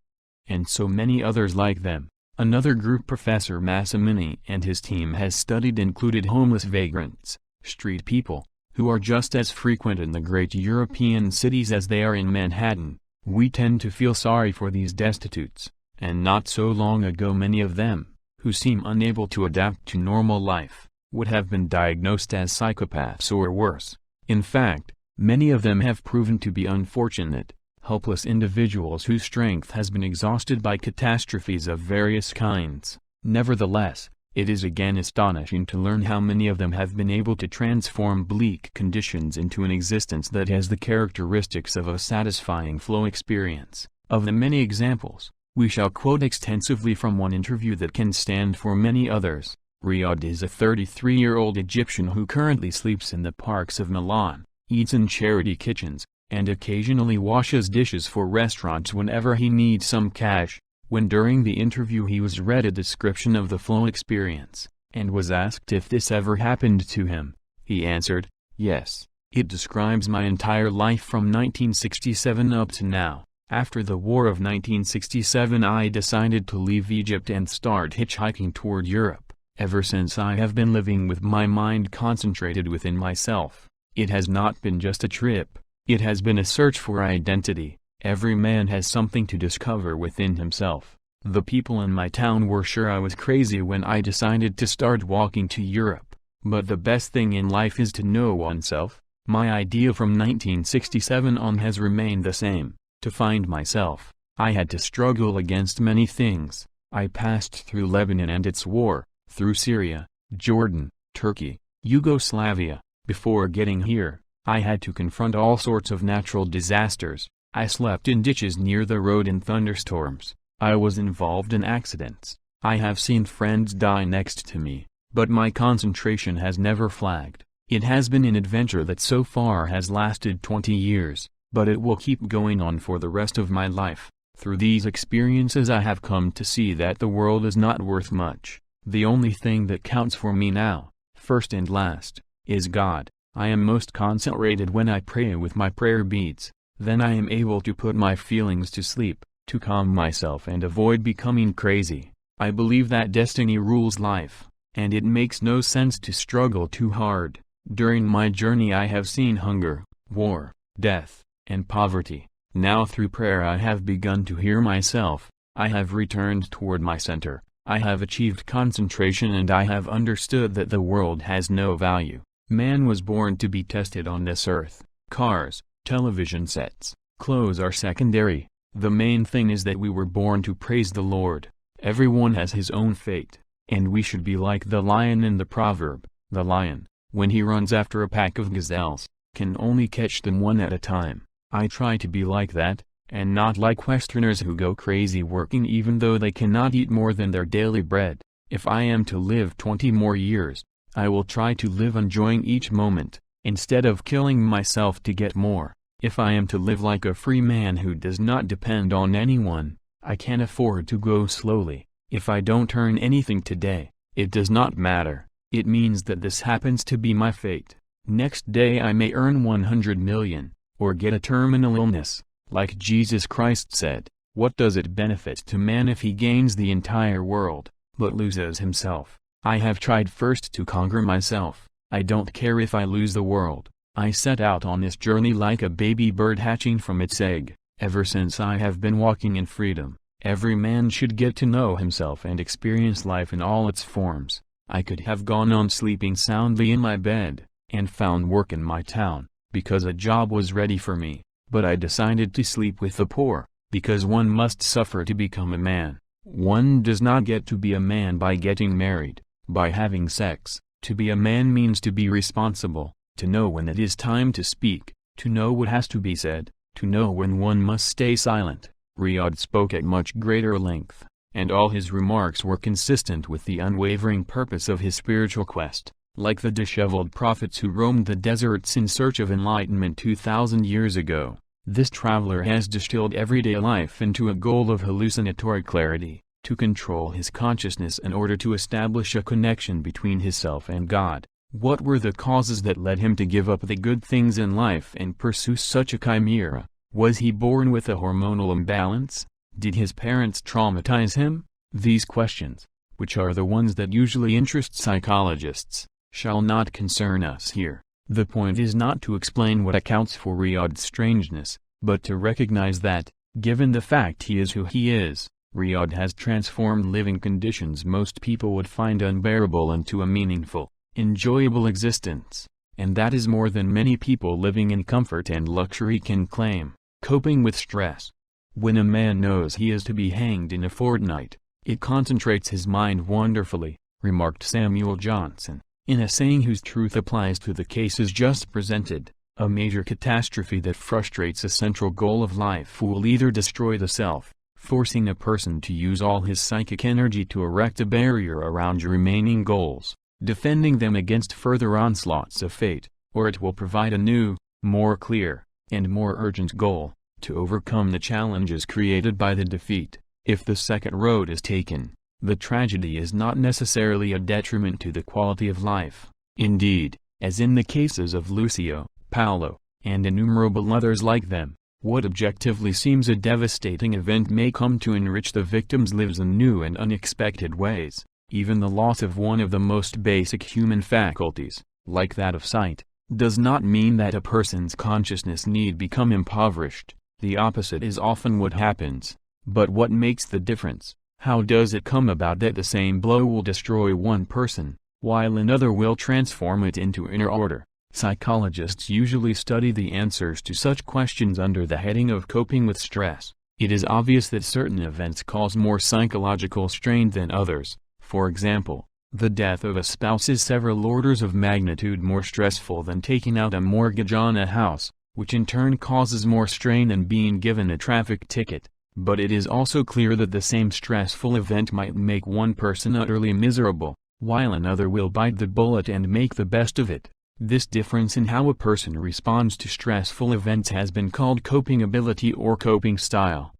And so many others like them. Another group Professor Massimini and his team has studied included homeless vagrants, street people, who are just as frequent in the great European cities as they are in Manhattan. We tend to feel sorry for these destitutes, and not so long ago many of them, who seem unable to adapt to normal life, would have been diagnosed as psychopaths or worse. In fact, many of them have proven to be unfortunate, helpless individuals whose strength has been exhausted by catastrophes of various kinds. Nevertheless, it is again astonishing to learn how many of them have been able to transform bleak conditions into an existence that has the characteristics of a satisfying flow experience. Of the many examples, we shall quote extensively from one interview that can stand for many others. Riyadh is a 33-year-old Egyptian who currently sleeps in the parks of Milan, eats in charity kitchens, and occasionally washes dishes for restaurants whenever he needs some cash. When during the interview he was read a description of the flow experience, and was asked if this ever happened to him, he answered, "Yes, it describes my entire life from 1967 up to now. After the war of 1967 I decided to leave Egypt and start hitchhiking toward Europe. Ever since I have been living with my mind concentrated within myself. It has not been just a trip, it has been a search for identity. Every man has something to discover within himself. The people in my town were sure I was crazy when I decided to start walking to Europe, but the best thing in life is to know oneself. My idea from 1967 on has remained the same, to find myself. I had to struggle against many things. I passed through Lebanon and its war, through Syria, Jordan, Turkey, Yugoslavia. Before getting here, I had to confront all sorts of natural disasters. I slept in ditches near the road in thunderstorms. I was involved in accidents. I have seen friends die next to me, but my concentration has never flagged. It has been an adventure that so far has lasted 20 years, but it will keep going on for the rest of my life. Through these experiences I have come to see that the world is not worth much. The only thing that counts for me now, first and last, is God. I am most concentrated when I pray with my prayer beads. Then I am able to put my feelings to sleep, to calm myself and avoid becoming crazy. I believe that destiny rules life, and it makes no sense to struggle too hard. During my journey I have seen hunger, war, death, and poverty. Now through prayer I have begun to hear myself. I have returned toward my center. I have achieved concentration and I have understood that the world has no value. Man was born to be tested on this earth. Cars, television sets, clothes are secondary. The main thing is that we were born to praise the Lord. Everyone has his own fate, and we should be like the lion in the proverb. The lion, when he runs after a pack of gazelles, can only catch them one at a time. I try to be like that, and not like Westerners who go crazy working even though they cannot eat more than their daily bread. If I am to live 20 more years, I will try to live enjoying each moment, instead of killing myself to get more. If I am to live like a free man who does not depend on anyone, I can afford to go slowly. If I don't earn anything today, it does not matter. It means that this happens to be my fate. Next day I may earn 100 million, or get a terminal illness. Like Jesus Christ said, what does it benefit to man if he gains the entire world, but loses himself? I have tried first to conquer myself. I don't care if I lose the world. I set out on this journey like a baby bird hatching from its egg. Ever since I have been walking in freedom, every man should get to know himself and experience life in all its forms. I could have gone on sleeping soundly in my bed, and found work in my town, because a job was ready for me, but I decided to sleep with the poor, because one must suffer to become a man. One does not get to be a man by getting married, By having sex, to be a man means to be responsible, to know when it is time to speak, to know what has to be said, to know when one must stay silent. Riyadh spoke at much greater length, and all his remarks were consistent with the unwavering purpose of his spiritual quest. Like the disheveled prophets who roamed the deserts in search of enlightenment 2,000 years ago, this traveler has distilled everyday life into a goal of hallucinatory clarity, to control his consciousness in order to establish a connection between himself and God. What were the causes that led him to give up the good things in life and pursue such a chimera? Was he born with a hormonal imbalance? Did his parents traumatize him? These questions, which are the ones that usually interest psychologists, shall not concern us here. The point is not to explain what accounts for Riyadh's strangeness, but to recognize that, given the fact he is who he is, Riyadh has transformed living conditions most people would find unbearable into a meaningful, enjoyable existence, and that is more than many people living in comfort and luxury can claim. Coping with stress. When a man knows he is to be hanged in a fortnight, it concentrates his mind wonderfully, remarked Samuel Johnson, in a saying whose truth applies to the cases just presented. A major catastrophe that frustrates a central goal of life will either destroy the self, forcing a person to use all his psychic energy to erect a barrier around remaining goals, defending them against further onslaughts of fate, or it will provide a new, more clear, and more urgent goal, to overcome the challenges created by the defeat. If the second road is taken, the tragedy is not necessarily a detriment to the quality of life. Indeed, as in the cases of Lucio, Paolo, and innumerable others like them, what objectively seems a devastating event may come to enrich the victim's lives in new and unexpected ways. Even the loss of one of the most basic human faculties, like that of sight, does not mean that a person's consciousness need become impoverished. The opposite is often what happens. But what makes the difference? How does it come about that the same blow will destroy one person, while another will transform it into inner order? Psychologists usually study the answers to such questions under the heading of coping with stress. It is obvious that certain events cause more psychological strain than others. For example, the death of a spouse is several orders of magnitude more stressful than taking out a mortgage on a house, which in turn causes more strain than being given a traffic ticket. But it is also clear that the same stressful event might make one person utterly miserable, while another will bite the bullet and make the best of it. This difference in how a person responds to stressful events has been called coping ability or coping style.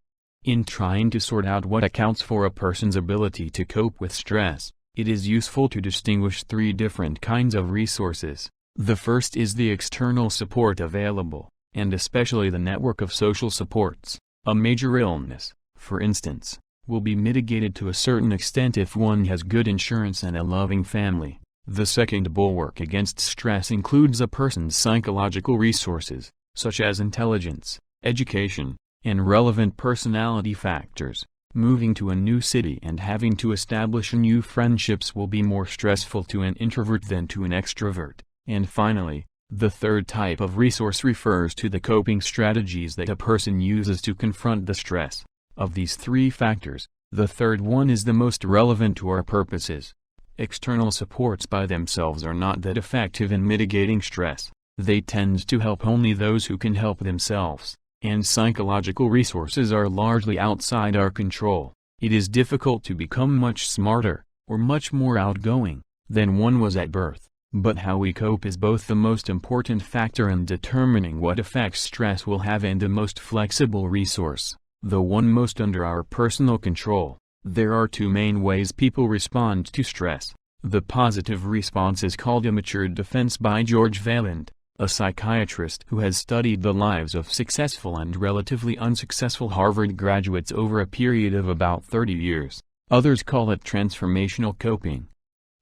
In trying to sort out what accounts for a person's ability to cope with stress, it is useful to distinguish three different kinds of resources. The first is the external support available, and especially the network of social supports. A major illness, for instance, will be mitigated to a certain extent if one has good insurance and a loving family. The second bulwark against stress includes a person's psychological resources, such as intelligence, education, and relevant personality factors. Moving to a new city and having to establish new friendships will be more stressful to an introvert than to an extrovert. And finally, the third type of resource refers to the coping strategies that a person uses to confront the stress. Of these three factors, the third one is the most relevant to our purposes. External supports by themselves are not that effective in mitigating stress. They tend to help only those who can help themselves, and psychological resources are largely outside our control. It is difficult to become much smarter, or much more outgoing, than one was at birth. But how we cope is both the most important factor in determining what effects stress will have and the most flexible resource, the one most under our personal control. There are two main ways people respond to stress. The positive response is called a matured defense by George Vaillant, a psychiatrist who has studied the lives of successful and relatively unsuccessful Harvard graduates over a period of about 30 years. Others call it transformational coping.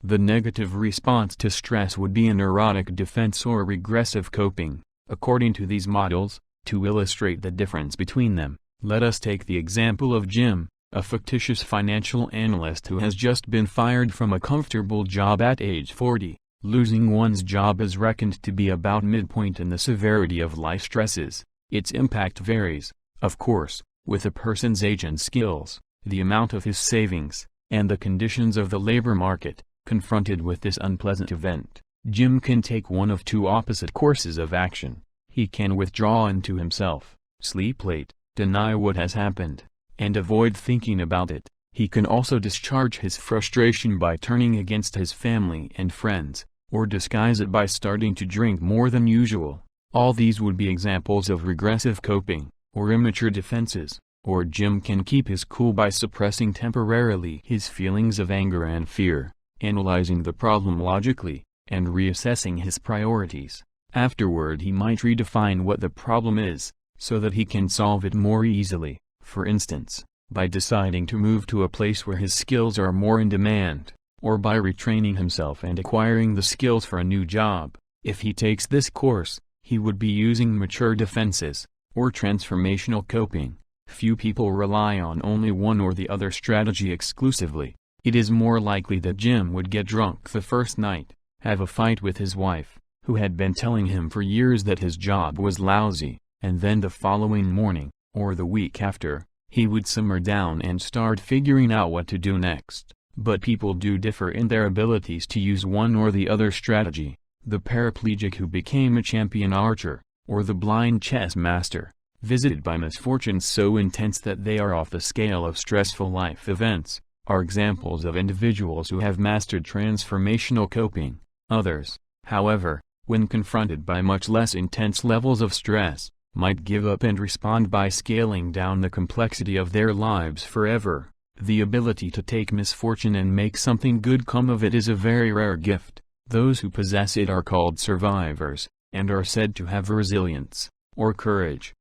The negative response to stress would be a neurotic defense or regressive coping. According to these models, to illustrate the difference between them, let us take the example of Jim, a fictitious financial analyst who has just been fired from a comfortable job at age 40. Losing one's job is reckoned to be about midpoint in the severity of life stresses. Its impact varies, of course, with a person's age and skills, the amount of his savings, and the conditions of the labor market. Confronted with this unpleasant event, Jim can take one of two opposite courses of action. He can withdraw into himself, sleep late, deny what has happened, and avoid thinking about it. He can also discharge his frustration by turning against his family and friends, or disguise it by starting to drink more than usual. All these would be examples of regressive coping, or immature defenses. Or Jim can keep his cool by suppressing temporarily his feelings of anger and fear, analyzing the problem logically, and reassessing his priorities. Afterward he might redefine what the problem is, so that he can solve it more easily, for instance, by deciding to move to a place where his skills are more in demand, or by retraining himself and acquiring the skills for a new job. If he takes this course, he would be using mature defenses, or transformational coping. Few people rely on only one or the other strategy exclusively. It is more likely that Jim would get drunk the first night, have a fight with his wife, who had been telling him for years that his job was lousy, and then the following morning, or the week after, he would simmer down and start figuring out what to do next. But people do differ in their abilities to use one or the other strategy. The paraplegic who became a champion archer, or the blind chess master, visited by misfortunes so intense that they are off the scale of stressful life events, are examples of individuals who have mastered transformational coping. Others, however, when confronted by much less intense levels of stress, might give up and respond by scaling down the complexity of their lives forever. The ability to take misfortune and make something good come of it is a very rare gift. Those who possess it are called survivors, and are said to have resilience, or courage.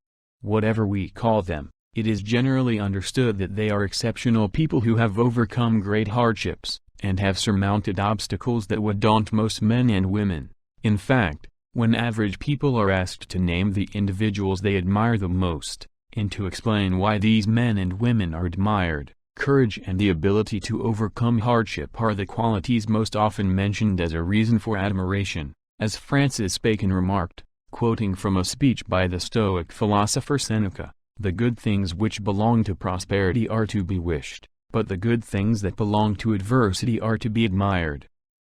Whatever we call them, it is generally understood that they are exceptional people who have overcome great hardships, and have surmounted obstacles that would daunt most men and women. In fact, when average people are asked to name the individuals they admire the most, and to explain why these men and women are admired, courage and the ability to overcome hardship are the qualities most often mentioned as a reason for admiration. As Francis Bacon remarked, quoting from a speech by the Stoic philosopher Seneca, "The good things which belong to prosperity are to be wished, but the good things that belong to adversity are to be admired."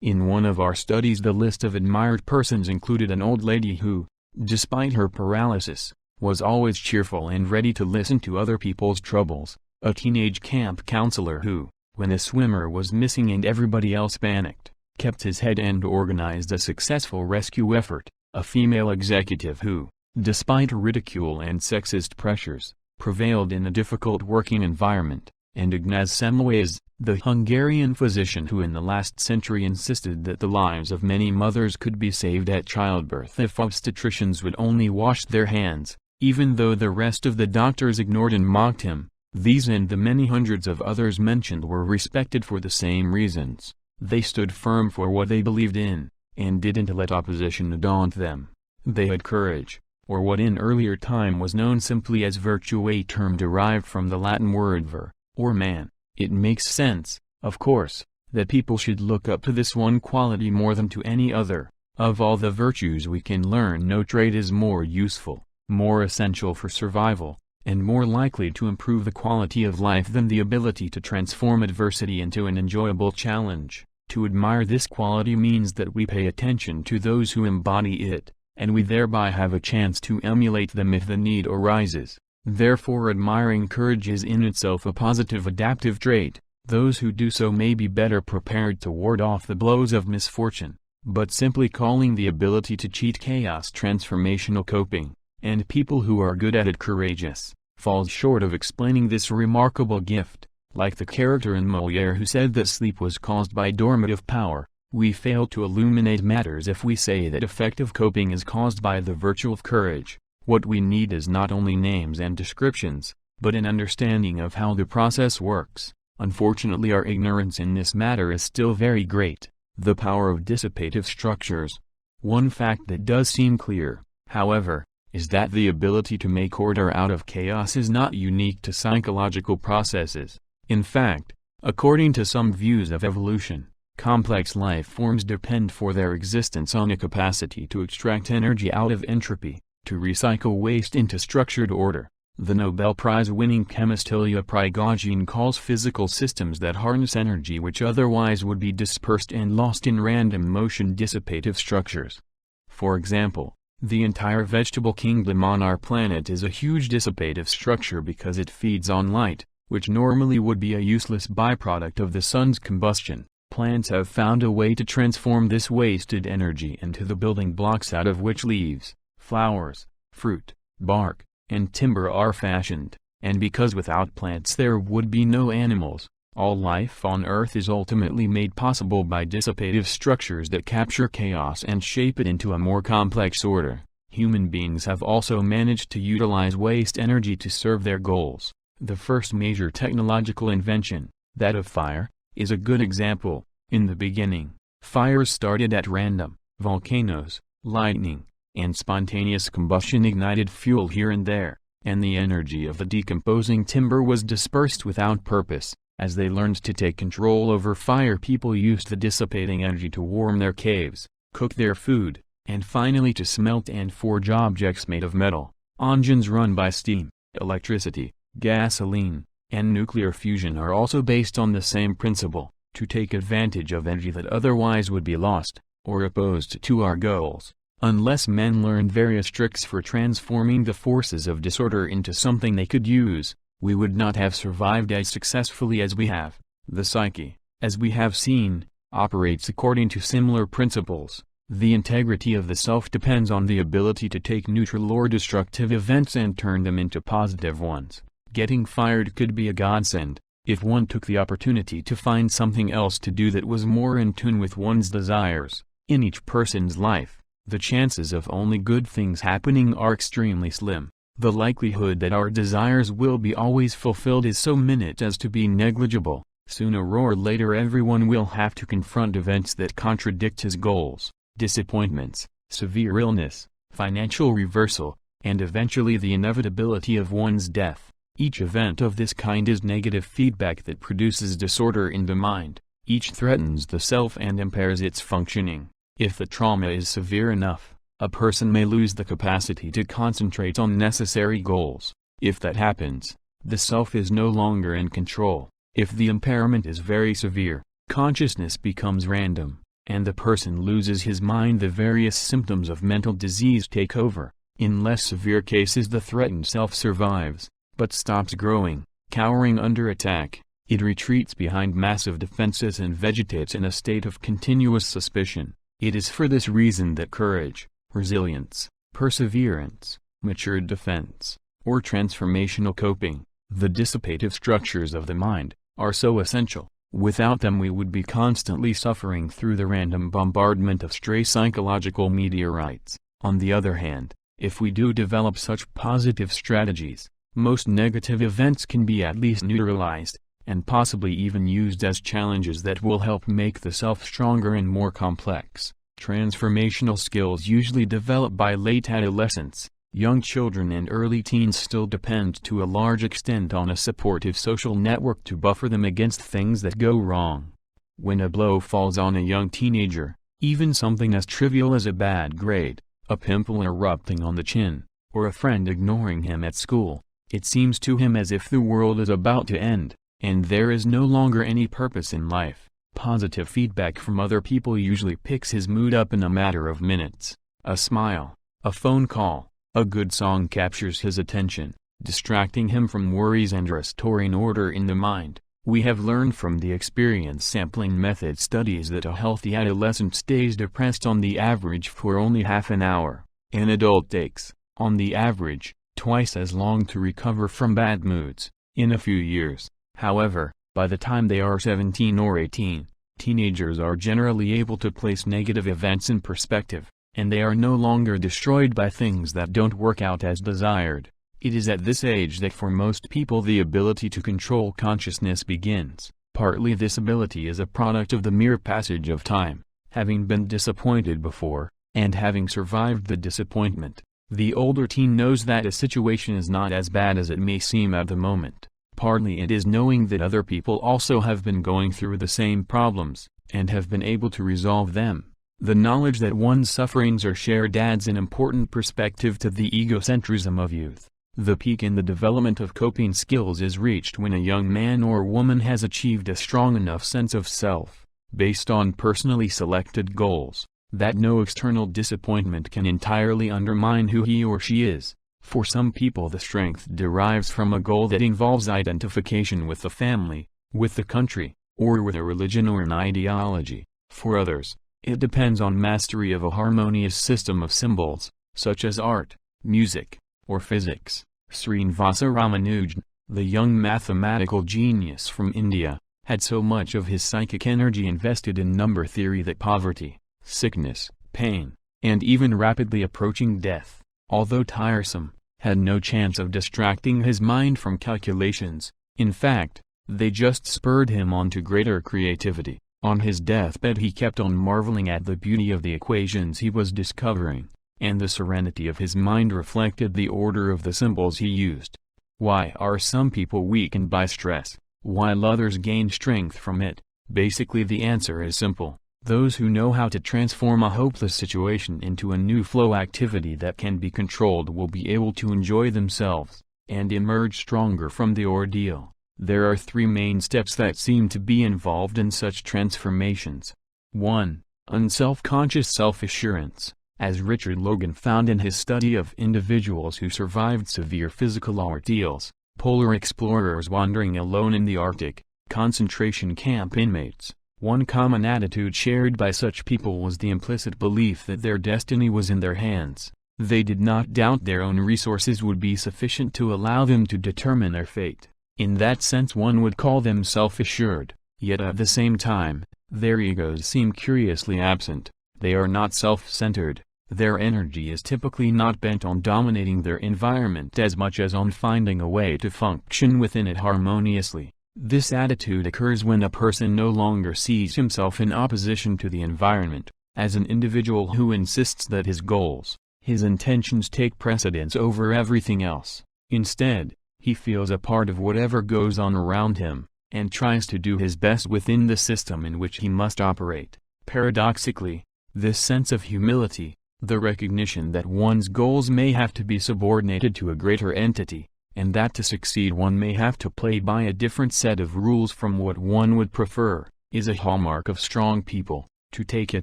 In one of our studies the list of admired persons included an old lady who, despite her paralysis, was always cheerful and ready to listen to other people's troubles, a teenage camp counselor who, when a swimmer was missing and everybody else panicked, kept his head and organized a successful rescue effort, a female executive who, despite ridicule and sexist pressures, prevailed in a difficult working environment, and Ignaz Semmelweis, the Hungarian physician who in the last century insisted that the lives of many mothers could be saved at childbirth if obstetricians would only wash their hands, even though the rest of the doctors ignored and mocked him. These and the many hundreds of others mentioned were respected for the same reasons. They stood firm for what they believed in, and didn't let opposition daunt them. They had courage, or what in earlier time was known simply as virtue, a term derived from the Latin word vir, or man. It makes sense, of course, that people should look up to this one quality more than to any other. Of all the virtues we can learn, no trait is more useful, more essential for survival, and more likely to improve the quality of life than the ability to transform adversity into an enjoyable challenge. To admire this quality means that we pay attention to those who embody it, and we thereby have a chance to emulate them if the need arises. Therefore admiring courage is in itself a positive adaptive trait. Those who do so may be better prepared to ward off the blows of misfortune, but simply calling the ability to cheat chaos transformational coping, and people who are good at it courageous, falls short of explaining this remarkable gift. Like the character in Molière who said that sleep was caused by dormitive power, we fail to illuminate matters if we say that effective coping is caused by the virtue of courage. What we need is not only names and descriptions, but an understanding of how the process works. Unfortunately, our ignorance in this matter is still very great. The power of dissipative structures. One fact that does seem clear, however, is that the ability to make order out of chaos is not unique to psychological processes. In fact, according to some views of evolution, complex life forms depend for their existence on a capacity to extract energy out of entropy, to recycle waste into structured order, The Nobel Prize-winning chemist Ilya Prigogine calls physical systems that harness energy which otherwise would be dispersed and lost in random motion dissipative structures. For example, the entire vegetable kingdom on our planet is a huge dissipative structure because it feeds on light, which normally would be a useless byproduct of the sun's combustion. Plants have found a way to transform this wasted energy into the building blocks out of which leaves, flowers, fruit, bark, and timber are fashioned, and because without plants there would be no animals, all life on Earth is ultimately made possible by dissipative structures that capture chaos and shape it into a more complex order. Human beings have also managed to utilize waste energy to serve their goals. The first major technological invention, that of fire, is a good example. In the beginning, fires started at random. Volcanoes, lightning, and spontaneous combustion ignited fuel here and there, and the energy of the decomposing timber was dispersed without purpose. As they learned to take control over fire, people used the dissipating energy to warm their caves, cook their food, and finally to smelt and forge objects made of metal. Engines run by steam, electricity, gasoline, and nuclear fusion are also based on the same principle, to take advantage of energy that otherwise would be lost, or opposed to our goals. Unless men learned various tricks for transforming the forces of disorder into something they could use, we would not have survived as successfully as we have. The psyche, as we have seen, operates according to similar principles. The integrity of the self depends on the ability to take neutral or destructive events and turn them into positive ones. Getting fired could be a godsend, if one took the opportunity to find something else to do that was more in tune with one's desires. In each person's life, the chances of only good things happening are extremely slim. The likelihood that our desires will be always fulfilled is so minute as to be negligible. Sooner or later everyone will have to confront events that contradict his goals, disappointments, severe illness, financial reversal, and eventually the inevitability of one's death. Each event of this kind is negative feedback that produces disorder in the mind. Each threatens the self and impairs its functioning. If the trauma is severe enough, a person may lose the capacity to concentrate on necessary goals. If that happens, the self is no longer in control. If the impairment is very severe, consciousness becomes random, and the person loses his mind. The various symptoms of mental disease take over. In less severe cases the threatened self survives, but stops growing, cowering under attack. It retreats behind massive defenses and vegetates in a state of continuous suspicion. It is for this reason that courage, resilience, perseverance, matured defense, or transformational coping, the dissipative structures of the mind, are so essential. Without them we would be constantly suffering through the random bombardment of stray psychological meteorites. On the other hand, if we do develop such positive strategies, most negative events can be at least neutralized, and possibly even used as challenges that will help make the self stronger and more complex. Transformational skills usually develop by late adolescence. Young children and early teens still depend to a large extent on a supportive social network to buffer them against things that go wrong. When a blow falls on a young teenager, even something as trivial as a bad grade, a pimple erupting on the chin, or a friend ignoring him at school, it seems to him as if the world is about to end, and there is no longer any purpose in life. Positive feedback from other people usually picks his mood up in a matter of minutes. A smile, a phone call, a good song captures his attention, distracting him from worries and restoring order in the mind. We have learned from the experience sampling method studies that a healthy adolescent stays depressed on the average for only half an hour. An adult takes, on the average, twice as long to recover from bad moods. In a few years, however, by the time they are 17 or 18, teenagers are generally able to place negative events in perspective, and they are no longer destroyed by things that don't work out as desired. It is at this age that for most people the ability to control consciousness begins. Partly this ability is a product of the mere passage of time, having been disappointed before, and having survived the disappointment. The older teen knows that a situation is not as bad as it may seem at the moment. Partly it is knowing that other people also have been going through the same problems, and have been able to resolve them. The knowledge that one's sufferings are shared adds an important perspective to the egocentrism of youth. The peak in the development of coping skills is reached when a young man or woman has achieved a strong enough sense of self, based on personally selected goals, that no external disappointment can entirely undermine who he or she is. For some people the strength derives from a goal that involves identification with the family, with the country, or with a religion or an ideology. For others, it depends on mastery of a harmonious system of symbols, such as art, music, or physics. Srinivasa Ramanujan, the young mathematical genius from India, had so much of his psychic energy invested in number theory that poverty, sickness, pain, and even rapidly approaching death, although tiresome, had no chance of distracting his mind from calculations. In fact, they just spurred him on to greater creativity. On his deathbed he kept on marveling at the beauty of the equations he was discovering, and the serenity of his mind reflected the order of the symbols he used. Why are some people weakened by stress, while others gain strength from it? Basically the answer is simple. Those who know how to transform a hopeless situation into a new flow activity that can be controlled will be able to enjoy themselves, and emerge stronger from the ordeal. There are three main steps that seem to be involved in such transformations. 1. Unself-conscious self-assurance. As Richard Logan found in his study of individuals who survived severe physical ordeals, polar explorers wandering alone in the Arctic, concentration camp inmates, one common attitude shared by such people was the implicit belief that their destiny was in their hands. They did not doubt their own resources would be sufficient to allow them to determine their fate. In that sense one would call them self-assured, yet at the same time, their egos seem curiously absent. They are not self-centered. Their energy is typically not bent on dominating their environment as much as on finding a way to function within it harmoniously. This attitude occurs when a person no longer sees himself in opposition to the environment, as an individual who insists that his goals, his intentions take precedence over everything else. Instead, he feels a part of whatever goes on around him, and tries to do his best within the system in which he must operate. Paradoxically, this sense of humility, the recognition that one's goals may have to be subordinated to a greater entity, and that to succeed one may have to play by a different set of rules from what one would prefer, is a hallmark of strong people. To take a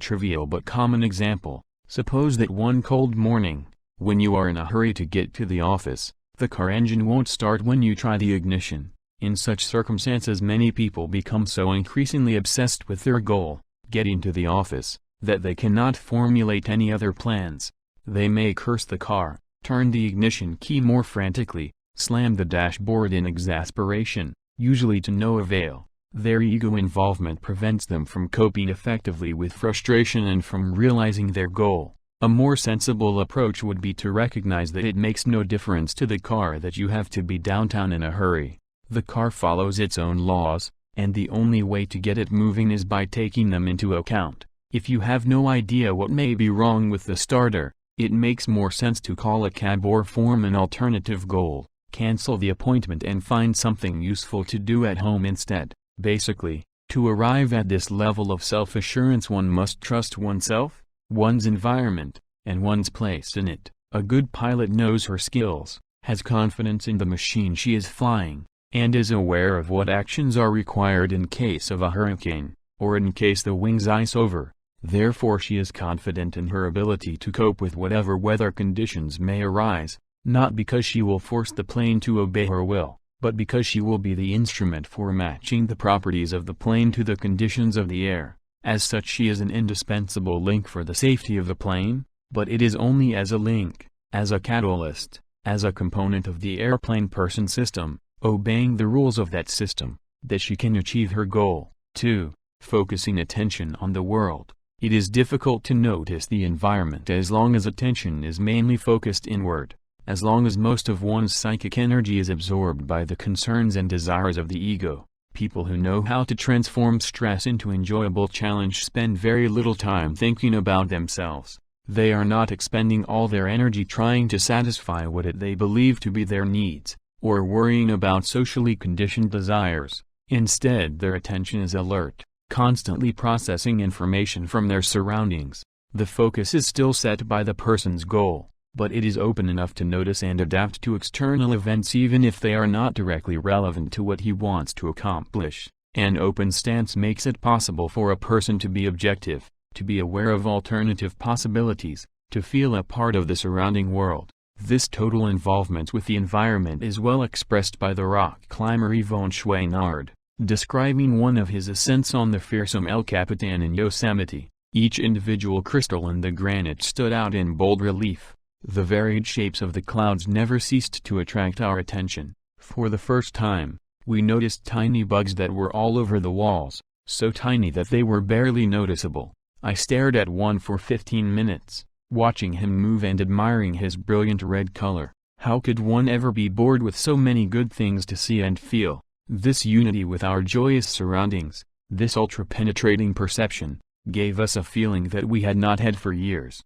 trivial but common example, suppose that one cold morning, when you are in a hurry to get to the office, the car engine won't start when you try the ignition. In such circumstances many people become so increasingly obsessed with their goal, getting to the office, that they cannot formulate any other plans. They may curse the car, turn the ignition key more frantically, slam the dashboard in exasperation, usually to no avail. Their ego involvement prevents them from coping effectively with frustration and from realizing their goal. A more sensible approach would be to recognize that it makes no difference to the car that you have to be downtown in a hurry. The car follows its own laws, and the only way to get it moving is by taking them into account. If you have no idea what may be wrong with the starter, it makes more sense to call a cab or form an alternative goal, cancel the appointment and find something useful to do at home instead. Basically, to arrive at this level of self-assurance one must trust oneself, one's environment, and one's place in it. A good pilot knows her skills, has confidence in the machine she is flying, and is aware of what actions are required in case of a hurricane, or in case the wings ice over. Therefore she is confident in her ability to cope with whatever weather conditions may arise, not because she will force the plane to obey her will, but because she will be the instrument for matching the properties of the plane to the conditions of the air. As such she is an indispensable link for the safety of the plane, but it is only as a link, as a catalyst, as a component of the airplane-person system, obeying the rules of that system, that she can achieve her goal. 2. Focusing attention on the world. It is difficult to notice the environment as long as attention is mainly focused inward, as long as most of one's psychic energy is absorbed by the concerns and desires of the ego. People who know how to transform stress into enjoyable challenge spend very little time thinking about themselves. They are not expending all their energy trying to satisfy what they believe to be their needs, or worrying about socially conditioned desires. Instead their attention is alert, constantly processing information from their surroundings. The focus is still set by the person's goal, but it is open enough to notice and adapt to external events even if they are not directly relevant to what he wants to accomplish. An open stance makes it possible for a person to be objective, to be aware of alternative possibilities, to feel a part of the surrounding world. This total involvement with the environment is well expressed by the rock climber Yvon Chouinard, describing one of his ascents on the fearsome El Capitan in Yosemite. Each individual crystal in the granite stood out in bold relief. The varied shapes of the clouds never ceased to attract our attention. For the first time, we noticed tiny bugs that were all over the walls, so tiny that they were barely noticeable. I stared at one for 15 minutes, watching him move and admiring his brilliant red color. How could one ever be bored with so many good things to see and feel? This unity with our joyous surroundings, this ultra-penetrating perception, gave us a feeling that we had not had for years.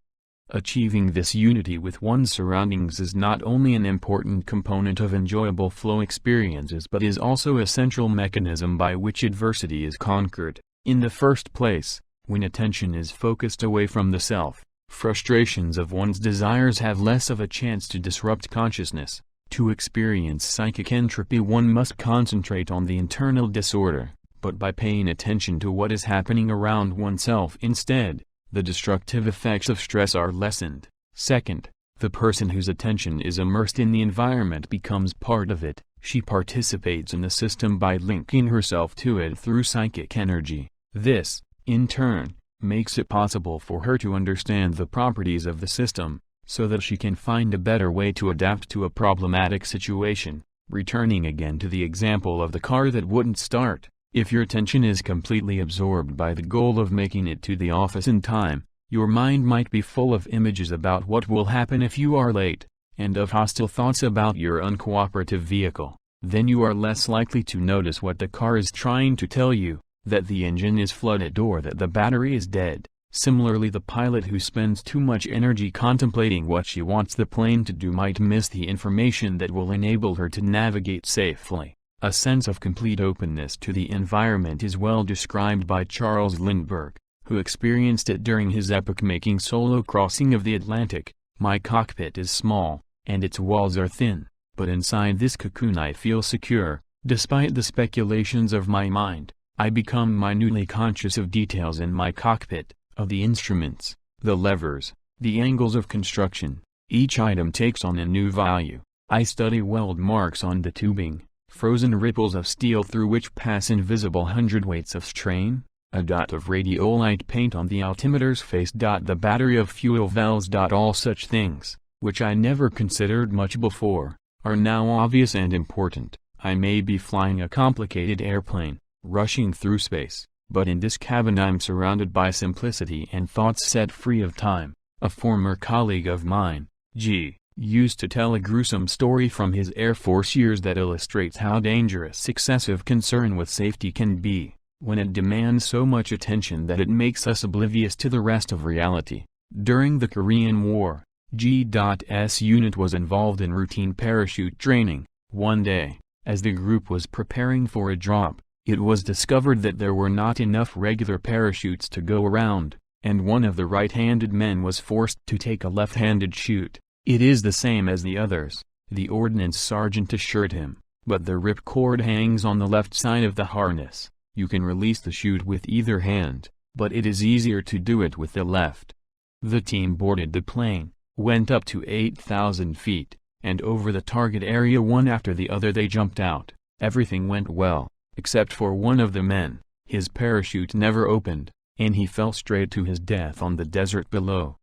Achieving this unity with one's surroundings is not only an important component of enjoyable flow experiences but is also a central mechanism by which adversity is conquered. In the first place, when attention is focused away from the self, frustrations of one's desires have less of a chance to disrupt consciousness. To experience psychic entropy one must concentrate on the internal disorder, but by paying attention to what is happening around oneself instead, the destructive effects of stress are lessened. Second, the person whose attention is immersed in the environment becomes part of it. She participates in the system by linking herself to it through psychic energy. This, in turn, makes it possible for her to understand the properties of the system, so that she can find a better way to adapt to a problematic situation. Returning again to the example of the car that wouldn't start, if your attention is completely absorbed by the goal of making it to the office in time, your mind might be full of images about what will happen if you are late, and of hostile thoughts about your uncooperative vehicle. Then you are less likely to notice what the car is trying to tell you, that the engine is flooded or that the battery is dead. Similarly, the pilot who spends too much energy contemplating what she wants the plane to do might miss the information that will enable her to navigate safely. A sense of complete openness to the environment is well described by Charles Lindbergh, who experienced it during his epoch-making solo crossing of the Atlantic. My cockpit is small, and its walls are thin, but inside this cocoon I feel secure. Despite the speculations of my mind, I become minutely conscious of details in my cockpit, of the instruments, the levers, the angles of construction. Each item takes on a new value. I study weld marks on the tubing, frozen ripples of steel through which pass invisible hundredweights of strain, a dot of radiolite paint on the altimeter's face. The battery of fuel valves. All such things, which I never considered much before, are now obvious and important. I may be flying a complicated airplane, rushing through space, but in this cabin I'm surrounded by simplicity and thoughts set free of time. A former colleague of mine, G., used to tell a gruesome story from his Air Force years that illustrates how dangerous excessive concern with safety can be, when it demands so much attention that it makes us oblivious to the rest of reality. During the Korean War, G.'s unit was involved in routine parachute training. One day, as the group was preparing for a drop, it was discovered that there were not enough regular parachutes to go around, and one of the right-handed men was forced to take a left-handed chute. "It is the same as the others," the ordnance sergeant assured him, "but the ripcord hangs on the left side of the harness. You can release the chute with either hand, but it is easier to do it with the left." The team boarded the plane, went up to 8,000 feet, and over the target area one after the other they jumped out. Everything went well, except for one of the men. His parachute never opened, and he fell straight to his death on the desert below.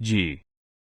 G.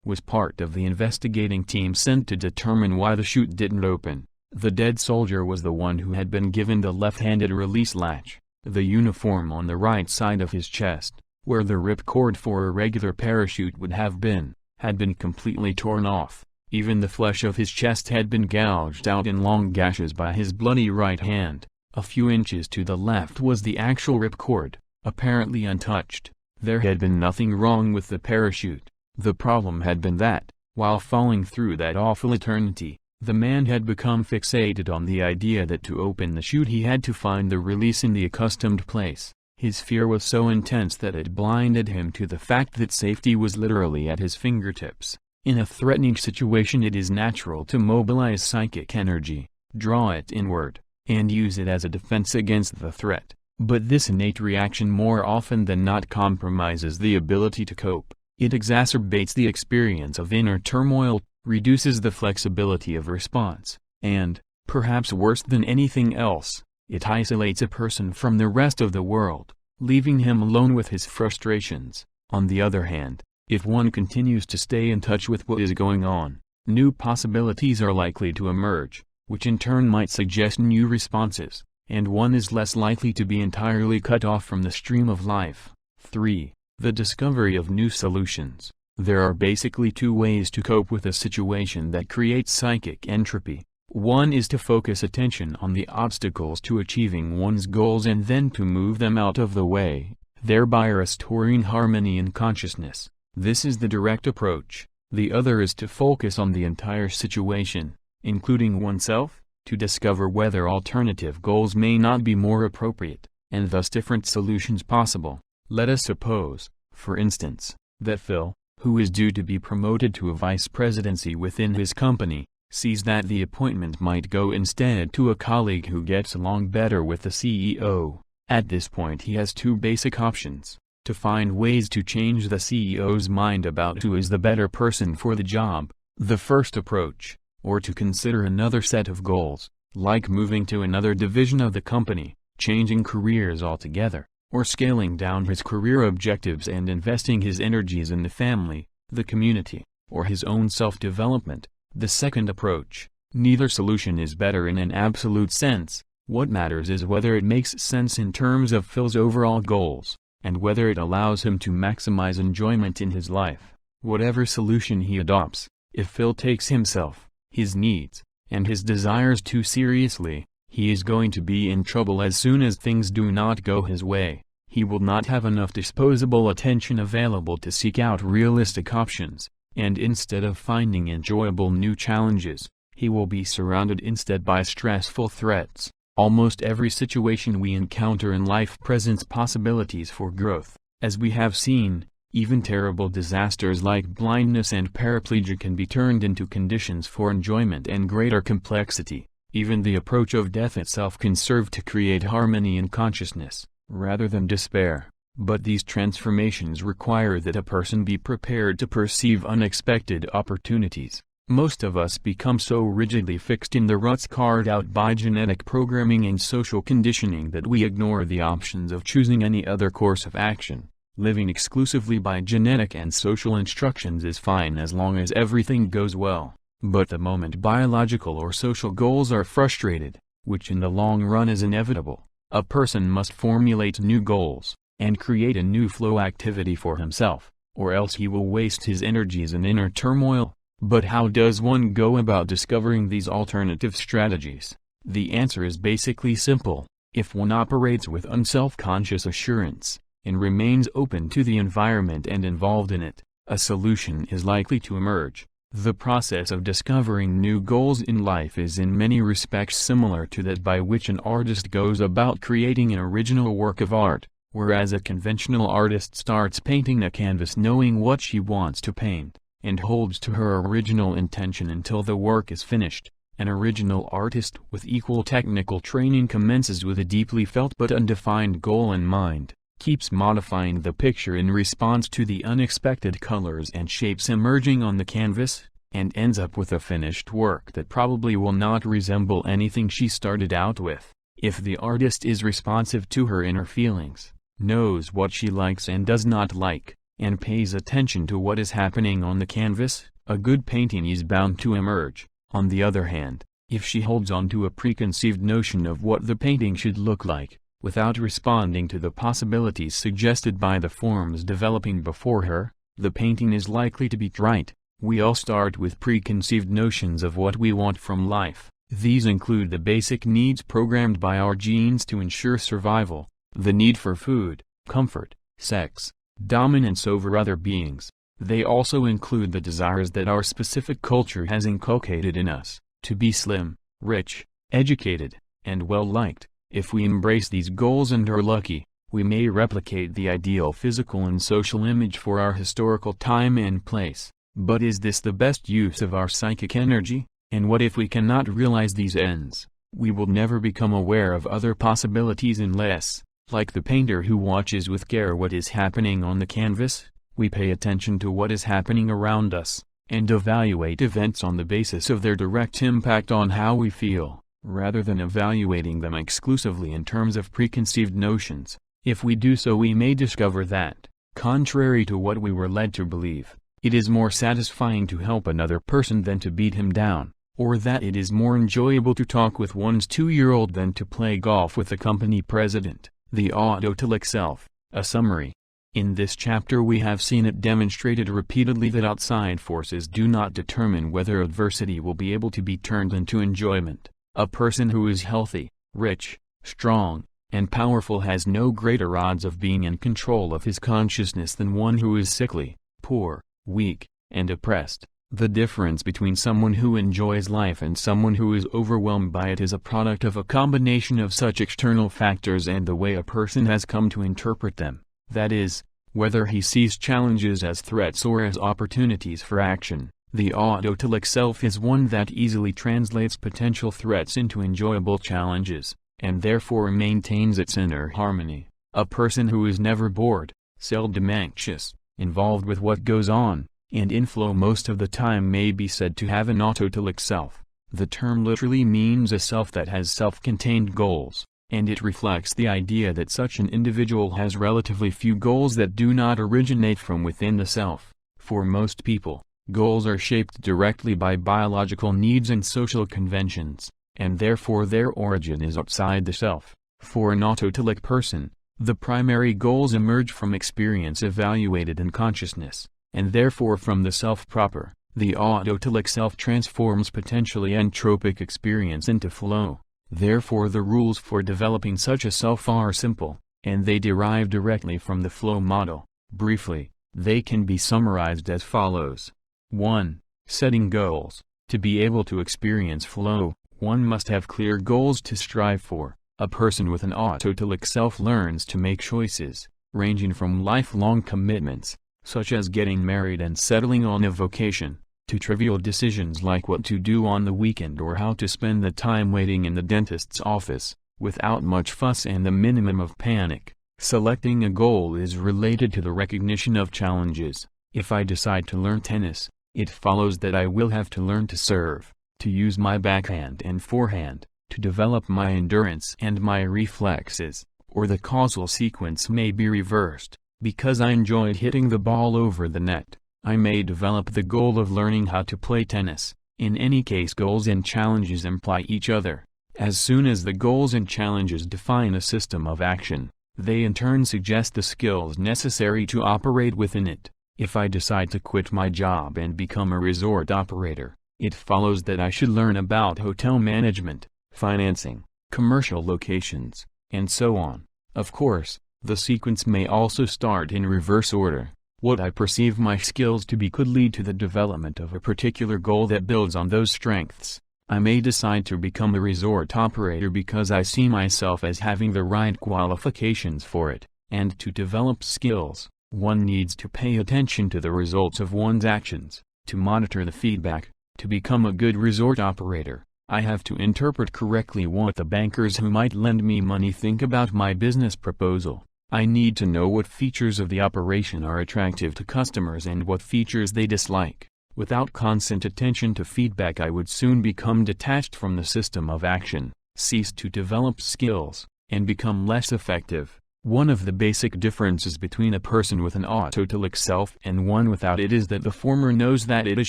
was part of the investigating team sent to determine why the chute didn't open. The dead soldier was the one who had been given the left-handed release latch. The uniform on the right side of his chest, where the ripcord for a regular parachute would have been, had been completely torn off. Even the flesh of his chest had been gouged out in long gashes by his bloody right hand. A few inches to the left was the actual ripcord, apparently untouched. There had been nothing wrong with the parachute. The problem had been that, while falling through that awful eternity, the man had become fixated on the idea that to open the chute he had to find the release in the accustomed place. His fear was so intense that it blinded him to the fact that safety was literally at his fingertips. In a threatening situation it is natural to mobilize psychic energy, draw it inward, and use it as a defense against the threat, but this innate reaction more often than not compromises the ability to cope. It exacerbates the experience of inner turmoil, reduces the flexibility of response, and, perhaps worse than anything else, it isolates a person from the rest of the world, leaving him alone with his frustrations. On the other hand, if one continues to stay in touch with what is going on, new possibilities are likely to emerge, which in turn might suggest new responses, and one is less likely to be entirely cut off from the stream of life. 3. The discovery of new solutions. There are basically two ways to cope with a situation that creates psychic entropy. One is to focus attention on the obstacles to achieving one's goals and then to move them out of the way, thereby restoring harmony in consciousness. This is the direct approach. The other is to focus on the entire situation, including oneself, to discover whether alternative goals may not be more appropriate, and thus different solutions possible. Let us suppose, for instance, that Phil, who is due to be promoted to a vice presidency within his company, sees that the appointment might go instead to a colleague who gets along better with the CEO. At this point he has two basic options: to find ways to change the CEO's mind about who is the better person for the job, the first approach, or to consider another set of goals, like moving to another division of the company, changing careers altogether, or scaling down his career objectives and investing his energies in the family, the community, or his own self-development. The second approach. Neither solution is better in an absolute sense. What matters is whether it makes sense in terms of Phil's overall goals, and whether it allows him to maximize enjoyment in his life. Whatever solution he adopts, if Phil takes himself, his needs, and his desires too seriously, he is going to be in trouble as soon as things do not go his way. He will not have enough disposable attention available to seek out realistic options, and instead of finding enjoyable new challenges, he will be surrounded instead by stressful threats. Almost every situation we encounter in life presents possibilities for growth. As we have seen, even terrible disasters like blindness and paraplegia can be turned into conditions for enjoyment and greater complexity. Even the approach of death itself can serve to create harmony in consciousness, rather than despair. But these transformations require that a person be prepared to perceive unexpected opportunities. Most of us become so rigidly fixed in the ruts carved out by genetic programming and social conditioning that we ignore the options of choosing any other course of action. Living exclusively by genetic and social instructions is fine as long as everything goes well, but the moment biological or social goals are frustrated, which in the long run is inevitable, a person must formulate new goals, and create a new flow activity for himself, or else he will waste his energies in inner turmoil. But how does one go about discovering these alternative strategies? The answer is basically simple. If one operates with unself-conscious assurance, and remains open to the environment and involved in it, a solution is likely to emerge. The process of discovering new goals in life is in many respects similar to that by which an artist goes about creating an original work of art, whereas a conventional artist starts painting a canvas knowing what she wants to paint, and holds to her original intention until the work is finished. An original artist with equal technical training commences with a deeply felt but undefined goal in mind, keeps modifying the picture in response to the unexpected colors and shapes emerging on the canvas, and ends up with a finished work that probably will not resemble anything she started out with. If the artist is responsive to her inner feelings, knows what she likes and does not like, and pays attention to what is happening on the canvas, a good painting is bound to emerge. On the other hand, if she holds on to a preconceived notion of what the painting should look like, without responding to the possibilities suggested by the forms developing before her, the painting is likely to be trite. We all start with preconceived notions of what we want from life. These include the basic needs programmed by our genes to ensure survival, the need for food, comfort, sex, dominance over other beings. They also include the desires that our specific culture has inculcated in us, to be slim, rich, educated, and well-liked. If we embrace these goals and are lucky, we may replicate the ideal physical and social image for our historical time and place. But is this the best use of our psychic energy? And what if we cannot realize these ends? We will never become aware of other possibilities unless, like the painter who watches with care what is happening on the canvas, we pay attention to what is happening around us, and evaluate events on the basis of their direct impact on how we feel, rather than evaluating them exclusively in terms of preconceived notions. If we do so, we may discover that, contrary to what we were led to believe, it is more satisfying to help another person than to beat him down, or that it is more enjoyable to talk with one's 2-year-old than to play golf with the company president. The autotelic self. A summary. In this chapter we have seen it demonstrated repeatedly that outside forces do not determine whether adversity will be able to be turned into enjoyment. A person who is healthy, rich, strong, and powerful has no greater odds of being in control of his consciousness than one who is sickly, poor, weak, and oppressed. The difference between someone who enjoys life and someone who is overwhelmed by it is a product of a combination of such external factors and the way a person has come to interpret them, that is, whether he sees challenges as threats or as opportunities for action. The autotelic self is one that easily translates potential threats into enjoyable challenges, and therefore maintains its inner harmony. A person who is never bored, seldom anxious, involved with what goes on, and in flow most of the time may be said to have an autotelic self. The term literally means a self that has self-contained goals, and it reflects the idea that such an individual has relatively few goals that do not originate from within the self. For most people, goals are shaped directly by biological needs and social conventions, and therefore their origin is outside the self. For an autotelic person, the primary goals emerge from experience evaluated in consciousness, and therefore from the self proper. The autotelic self transforms potentially entropic experience into flow. Therefore the rules for developing such a self are simple, and they derive directly from the flow model. Briefly, they can be summarized as follows. 1. Setting goals. To be able to experience flow, one must have clear goals to strive for. A person with an autotelic self learns to make choices, ranging from lifelong commitments, such as getting married and settling on a vocation, to trivial decisions like what to do on the weekend or how to spend the time waiting in the dentist's office, without much fuss and the minimum of panic. Selecting a goal is related to the recognition of challenges. If I decide to learn tennis, it follows that I will have to learn to serve, to use my backhand and forehand, to develop my endurance and my reflexes, or the causal sequence may be reversed. Because I enjoyed hitting the ball over the net, I may develop the goal of learning how to play tennis. In any case, goals and challenges imply each other. As soon as the goals and challenges define a system of action, they in turn suggest the skills necessary to operate within it. If I decide to quit my job and become a resort operator, it follows that I should learn about hotel management, financing, commercial locations, and so on. Of course, the sequence may also start in reverse order. What I perceive my skills to be could lead to the development of a particular goal that builds on those strengths. I may decide to become a resort operator because I see myself as having the right qualifications for it, and to develop skills, one needs to pay attention to the results of one's actions, to monitor the feedback. To become a good resort operator, I have to interpret correctly what the bankers who might lend me money think about my business proposal. I need to know what features of the operation are attractive to customers and what features they dislike. Without constant attention to feedback, I would soon become detached from the system of action, cease to develop skills, and become less effective. One of the basic differences between a person with an autotelic self and one without it is that the former knows that it is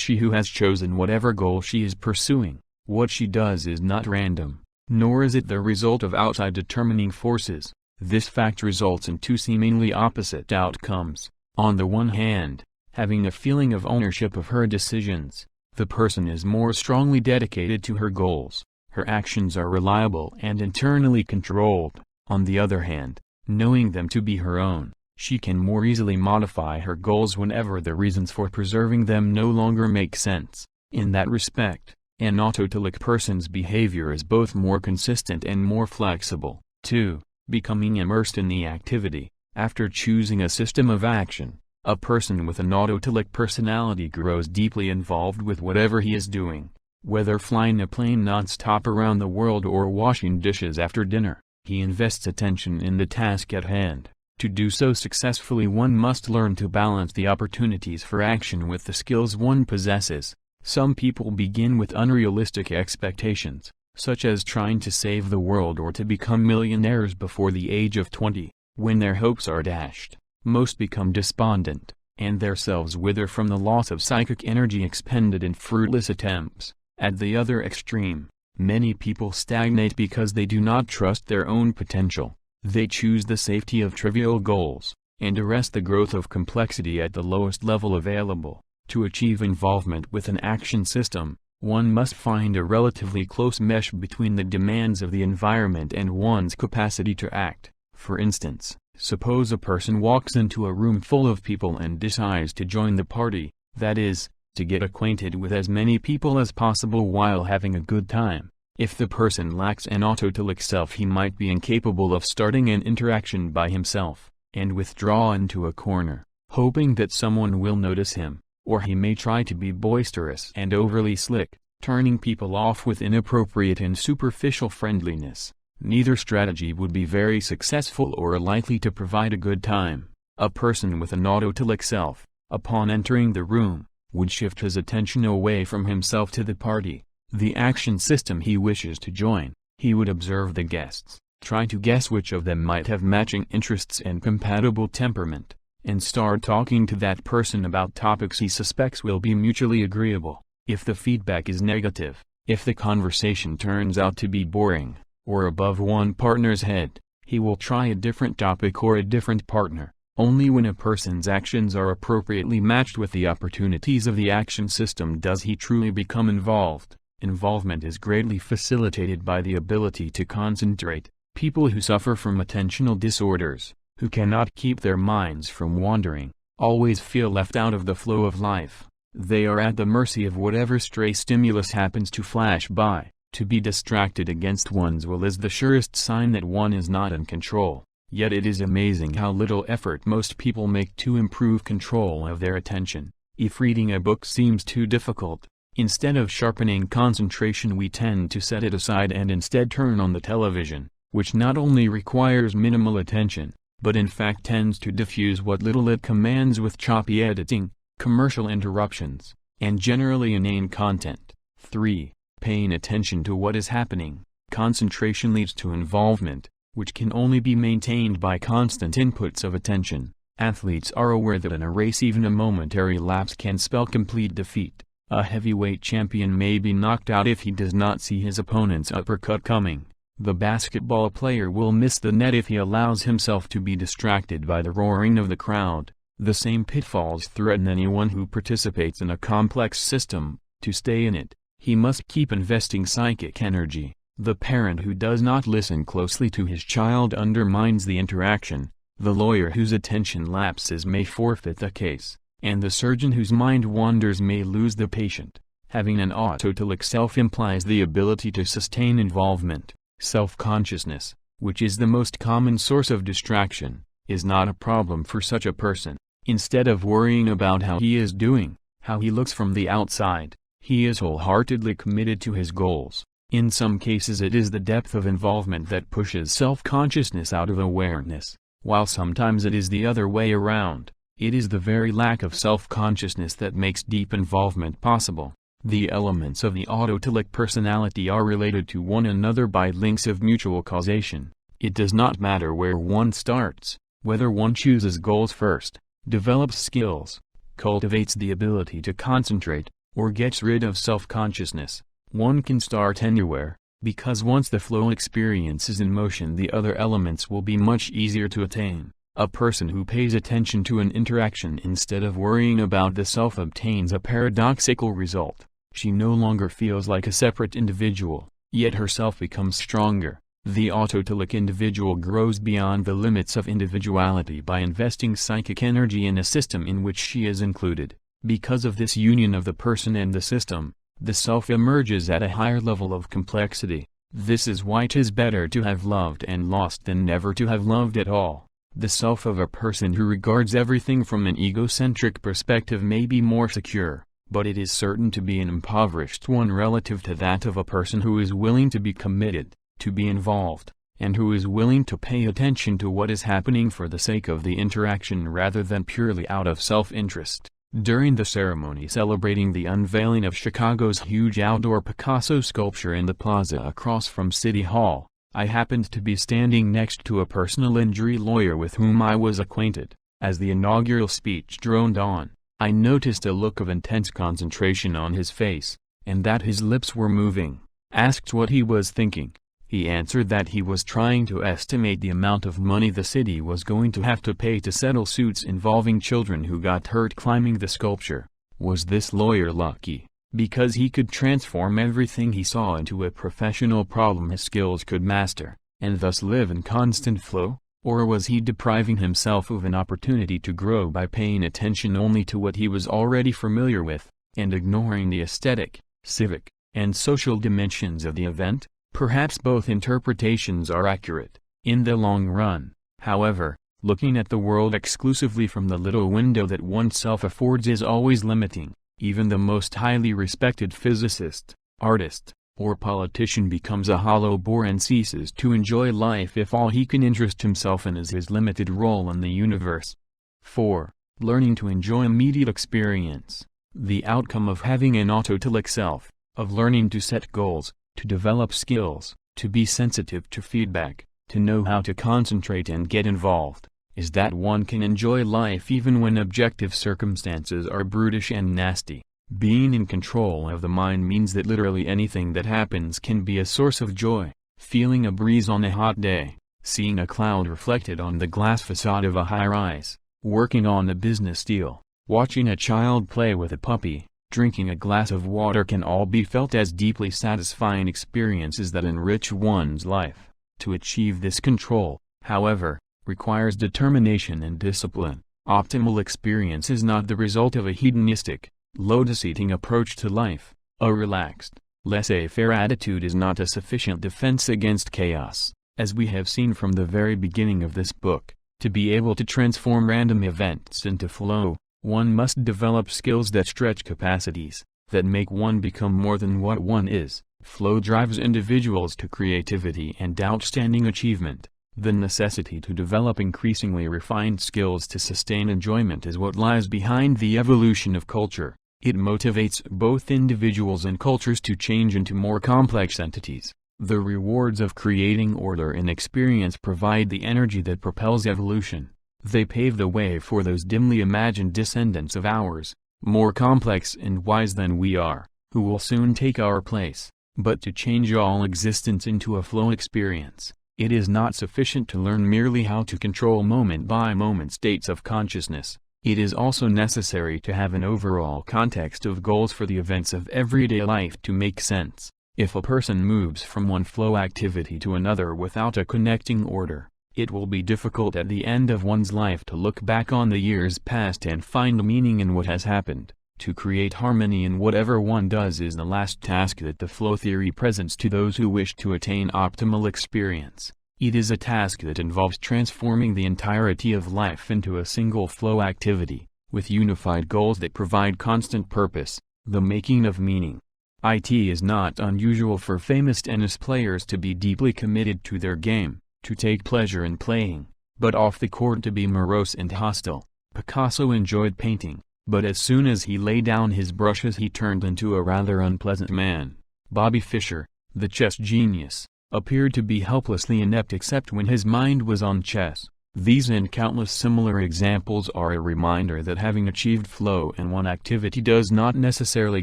she who has chosen whatever goal she is pursuing. What she does is not random, nor is it the result of outside determining forces. This fact results in two seemingly opposite outcomes. On the one hand, having a feeling of ownership of her decisions, the person is more strongly dedicated to her goals, her actions are reliable and internally controlled. On the other hand, knowing them to be her own, she can more easily modify her goals whenever the reasons for preserving them no longer make sense. In that respect, an autotelic person's behavior is both more consistent and more flexible. 2. Becoming immersed in the activity. After choosing a system of action, A person with an autotelic personality grows deeply involved with whatever he is doing, whether flying a plane non-stop around the world or washing dishes after dinner. He invests attention in the task at hand. To do so successfully, one must learn to balance the opportunities for action with the skills one possesses. Some people begin with unrealistic expectations, such as trying to save the world or to become millionaires before the age of 20. When their hopes are dashed, most become despondent, and their selves wither from the loss of psychic energy expended in fruitless attempts. At the other extreme, many people stagnate because they do not trust their own potential. They choose the safety of trivial goals, and arrest the growth of complexity at the lowest level available. To achieve involvement with an action system, one must find a relatively close mesh between the demands of the environment and one's capacity to act. For instance, suppose a person walks into a room full of people and decides to join the party, that is, to get acquainted with as many people as possible while having a good time. If the person lacks an autotelic self, he might be incapable of starting an interaction by himself, and withdraw into a corner, hoping that someone will notice him, or he may try to be boisterous and overly slick, turning people off with inappropriate and superficial friendliness. Neither strategy would be very successful or likely to provide a good time. A person with an autotelic self, upon entering the room, would shift his attention away from himself to the party, the action system he wishes to join. He would observe the guests, try to guess which of them might have matching interests and compatible temperament, and start talking to that person about topics he suspects will be mutually agreeable. If the feedback is negative, if the conversation turns out to be boring, or above one partner's head, he will try a different topic or a different partner. Only when a person's actions are appropriately matched with the opportunities of the action system does he truly become involved. Involvement is greatly facilitated by the ability to concentrate. People who suffer from attentional disorders, who cannot keep their minds from wandering, always feel left out of the flow of life. They are at the mercy of whatever stray stimulus happens to flash by. To be distracted against one's will is the surest sign that one is not in control. Yet it is amazing how little effort most people make to improve control of their attention. If reading a book seems too difficult, instead of sharpening concentration, we tend to set it aside and instead turn on the television, which not only requires minimal attention, but in fact tends to diffuse what little it commands with choppy editing, commercial interruptions, and generally inane content. 3. Paying attention to what is happening. Concentration leads to involvement, which can only be maintained by constant inputs of attention. Athletes are aware that in a race even a momentary lapse can spell complete defeat. A heavyweight champion may be knocked out if he does not see his opponent's uppercut coming. The basketball player will miss the net if he allows himself to be distracted by the roaring of the crowd. The same pitfalls threaten anyone who participates in a complex system. To stay in it, he must keep investing psychic energy. The parent who does not listen closely to his child undermines the interaction, the lawyer whose attention lapses may forfeit the case, and the surgeon whose mind wanders may lose the patient. Having an autotelic self implies the ability to sustain involvement. Self-consciousness, which is the most common source of distraction, is not a problem for such a person. Instead of worrying about how he is doing, how he looks from the outside, he is wholeheartedly committed to his goals. In some cases it is the depth of involvement that pushes self-consciousness out of awareness, while sometimes it is the other way around. It is the very lack of self-consciousness that makes deep involvement possible. The elements of the autotelic personality are related to one another by links of mutual causation. It does not matter where one starts, whether one chooses goals first, develops skills, cultivates the ability to concentrate, or gets rid of self-consciousness. One can start anywhere, because once the flow experience is in motion, the other elements will be much easier to attain. A person who pays attention to an interaction instead of worrying about the self obtains a paradoxical result. She no longer feels like a separate individual, yet herself becomes stronger. The autotelic individual grows beyond the limits of individuality by investing psychic energy in a system in which she is included. Because of this union of the person and the system, the self emerges at a higher level of complexity. This is why 'tis better to have loved and lost than never to have loved at all. The self of a person who regards everything from an egocentric perspective may be more secure, but it is certain to be an impoverished one relative to that of a person who is willing to be committed, to be involved, and who is willing to pay attention to what is happening for the sake of the interaction rather than purely out of self-interest. During the ceremony celebrating the unveiling of Chicago's huge outdoor Picasso sculpture in the plaza across from City Hall, I happened to be standing next to a personal injury lawyer with whom I was acquainted. As the inaugural speech droned on, I noticed a look of intense concentration on his face, and that his lips were moving. Asked what he was thinking, he answered that he was trying to estimate the amount of money the city was going to have to pay to settle suits involving children who got hurt climbing the sculpture. Was this lawyer lucky, because he could transform everything he saw into a professional problem his skills could master, and thus live in constant flow? Or was he depriving himself of an opportunity to grow by paying attention only to what he was already familiar with, and ignoring the aesthetic, civic, and social dimensions of the event? Perhaps both interpretations are accurate. In the long run, however, looking at the world exclusively from the little window that oneself affords is always limiting. Even the most highly respected physicist, artist, or politician becomes a hollow bore and ceases to enjoy life if all he can interest himself in is his limited role in the universe. 4. Learning to enjoy immediate experience. The outcome of having an autotelic self, of learning to set goals, to develop skills, to be sensitive to feedback, to know how to concentrate and get involved, is that one can enjoy life even when objective circumstances are brutish and nasty. Being in control of the mind means that literally anything that happens can be a source of joy. Feeling a breeze on a hot day, seeing a cloud reflected on the glass facade of a high-rise, working on a business deal, watching a child play with a puppy, drinking a glass of water can all be felt as deeply satisfying experiences that enrich one's life. To achieve this control, however, requires determination and discipline. Optimal experience is not the result of a hedonistic, lotus-eating approach to life. A relaxed, laissez-faire attitude is not a sufficient defense against chaos. As we have seen from the very beginning of this book, to be able to transform random events into flow, one must develop skills that stretch capacities, that make one become more than what one is. Flow drives individuals to creativity and outstanding achievement. The necessity to develop increasingly refined skills to sustain enjoyment is what lies behind the evolution of culture. It motivates both individuals and cultures to change into more complex entities. The rewards of creating order in experience provide the energy that propels evolution. They pave the way for those dimly imagined descendants of ours, more complex and wise than we are, who will soon take our place. But to change all existence into a flow experience, it is not sufficient to learn merely how to control moment-by-moment states of consciousness. It is also necessary to have an overall context of goals for the events of everyday life to make sense. If a person moves from one flow activity to another without a connecting order, it will be difficult at the end of one's life to look back on the years past and find meaning in what has happened. To create harmony in whatever one does is the last task that the flow theory presents to those who wish to attain optimal experience. It is a task that involves transforming the entirety of life into a single flow activity, with unified goals that provide constant purpose, the making of meaning. It is not unusual for famous tennis players to be deeply committed to their game, to take pleasure in playing, but off the court to be morose and hostile. Picasso enjoyed painting, but as soon as he laid down his brushes he turned into a rather unpleasant man. Bobby Fischer, the chess genius, appeared to be helplessly inept except when his mind was on chess. These and countless similar examples are a reminder that having achieved flow in one activity does not necessarily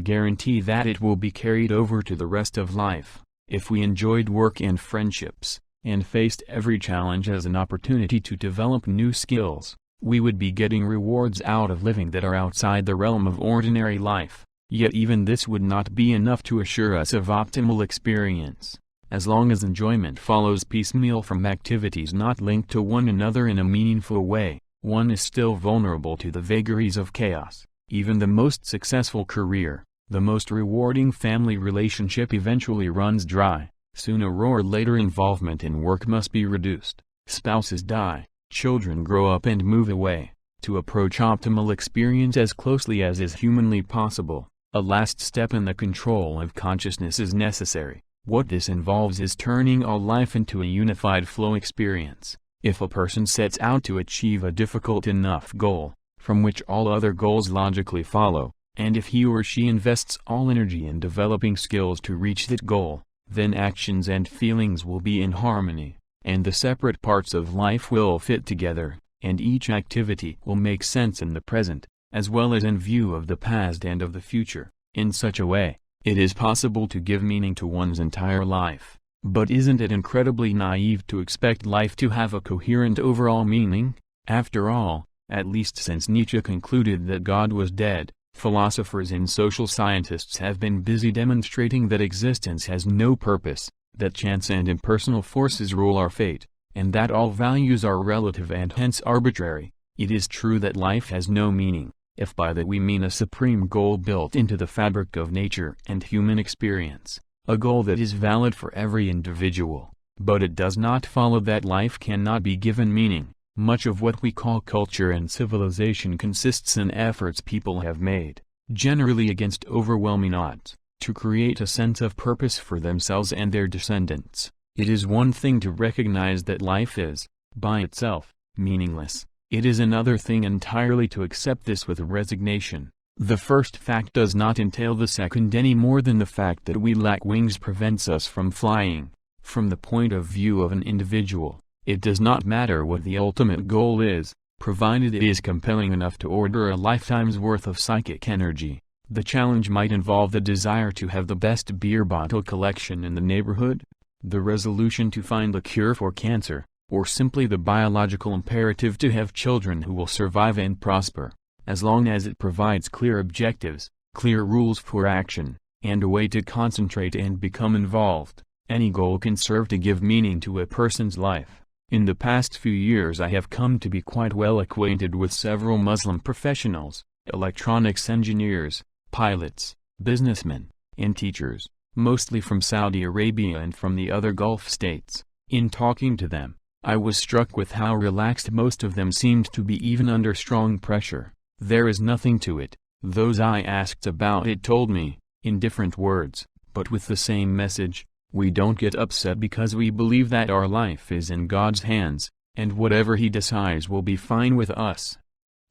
guarantee that it will be carried over to the rest of life. If we enjoyed work and friendships, and faced every challenge as an opportunity to develop new skills, we would be getting rewards out of living that are outside the realm of ordinary life. Yet even this would not be enough to assure us of optimal experience. As long as enjoyment follows piecemeal from activities not linked to one another in a meaningful way, one is still vulnerable to the vagaries of chaos. Even the most successful career, the most rewarding family relationship eventually runs dry. Sooner or later involvement in work must be reduced. Spouses die, Children grow up and move away, to approach optimal experience as closely as is humanly possible. A last step in the control of consciousness is necessary. What this involves is turning all life into a unified flow experience. If a person sets out to achieve a difficult enough goal, from which all other goals logically follow, and if he or she invests all energy in developing skills to reach that goal, then actions and feelings will be in harmony, and the separate parts of life will fit together, and each activity will make sense in the present, as well as in view of the past and of the future. In such a way, it is possible to give meaning to one's entire life. But isn't it incredibly naive to expect life to have a coherent overall meaning? After all, at least since Nietzsche concluded that God was dead, philosophers and social scientists have been busy demonstrating that existence has no purpose, that chance and impersonal forces rule our fate, and that all values are relative and hence arbitrary. It is true that life has no meaning, if by that we mean a supreme goal built into the fabric of nature and human experience, a goal that is valid for every individual. But it does not follow that life cannot be given meaning. Much of what we call culture and civilization consists in efforts people have made, generally against overwhelming odds, to create a sense of purpose for themselves and their descendants. It is one thing to recognize that life is, by itself, meaningless. It is another thing entirely to accept this with resignation. The first fact does not entail the second any more than the fact that we lack wings prevents us from flying. From the point of view of an individual, it does not matter what the ultimate goal is, provided it is compelling enough to order a lifetime's worth of psychic energy. The challenge might involve the desire to have the best beer bottle collection in the neighborhood, the resolution to find a cure for cancer, or simply the biological imperative to have children who will survive and prosper. As long as it provides clear objectives, clear rules for action, and a way to concentrate and become involved, any goal can serve to give meaning to a person's life. In the past few years I have come to be quite well acquainted with several Muslim professionals, electronics engineers, pilots, businessmen, and teachers, mostly from Saudi Arabia and from the other Gulf states. In talking to them, I was struck with how relaxed most of them seemed to be even under strong pressure. There is nothing to it, those I asked about it told me, in different words, but with the same message. We don't get upset because we believe that our life is in God's hands, and whatever He decides will be fine with us.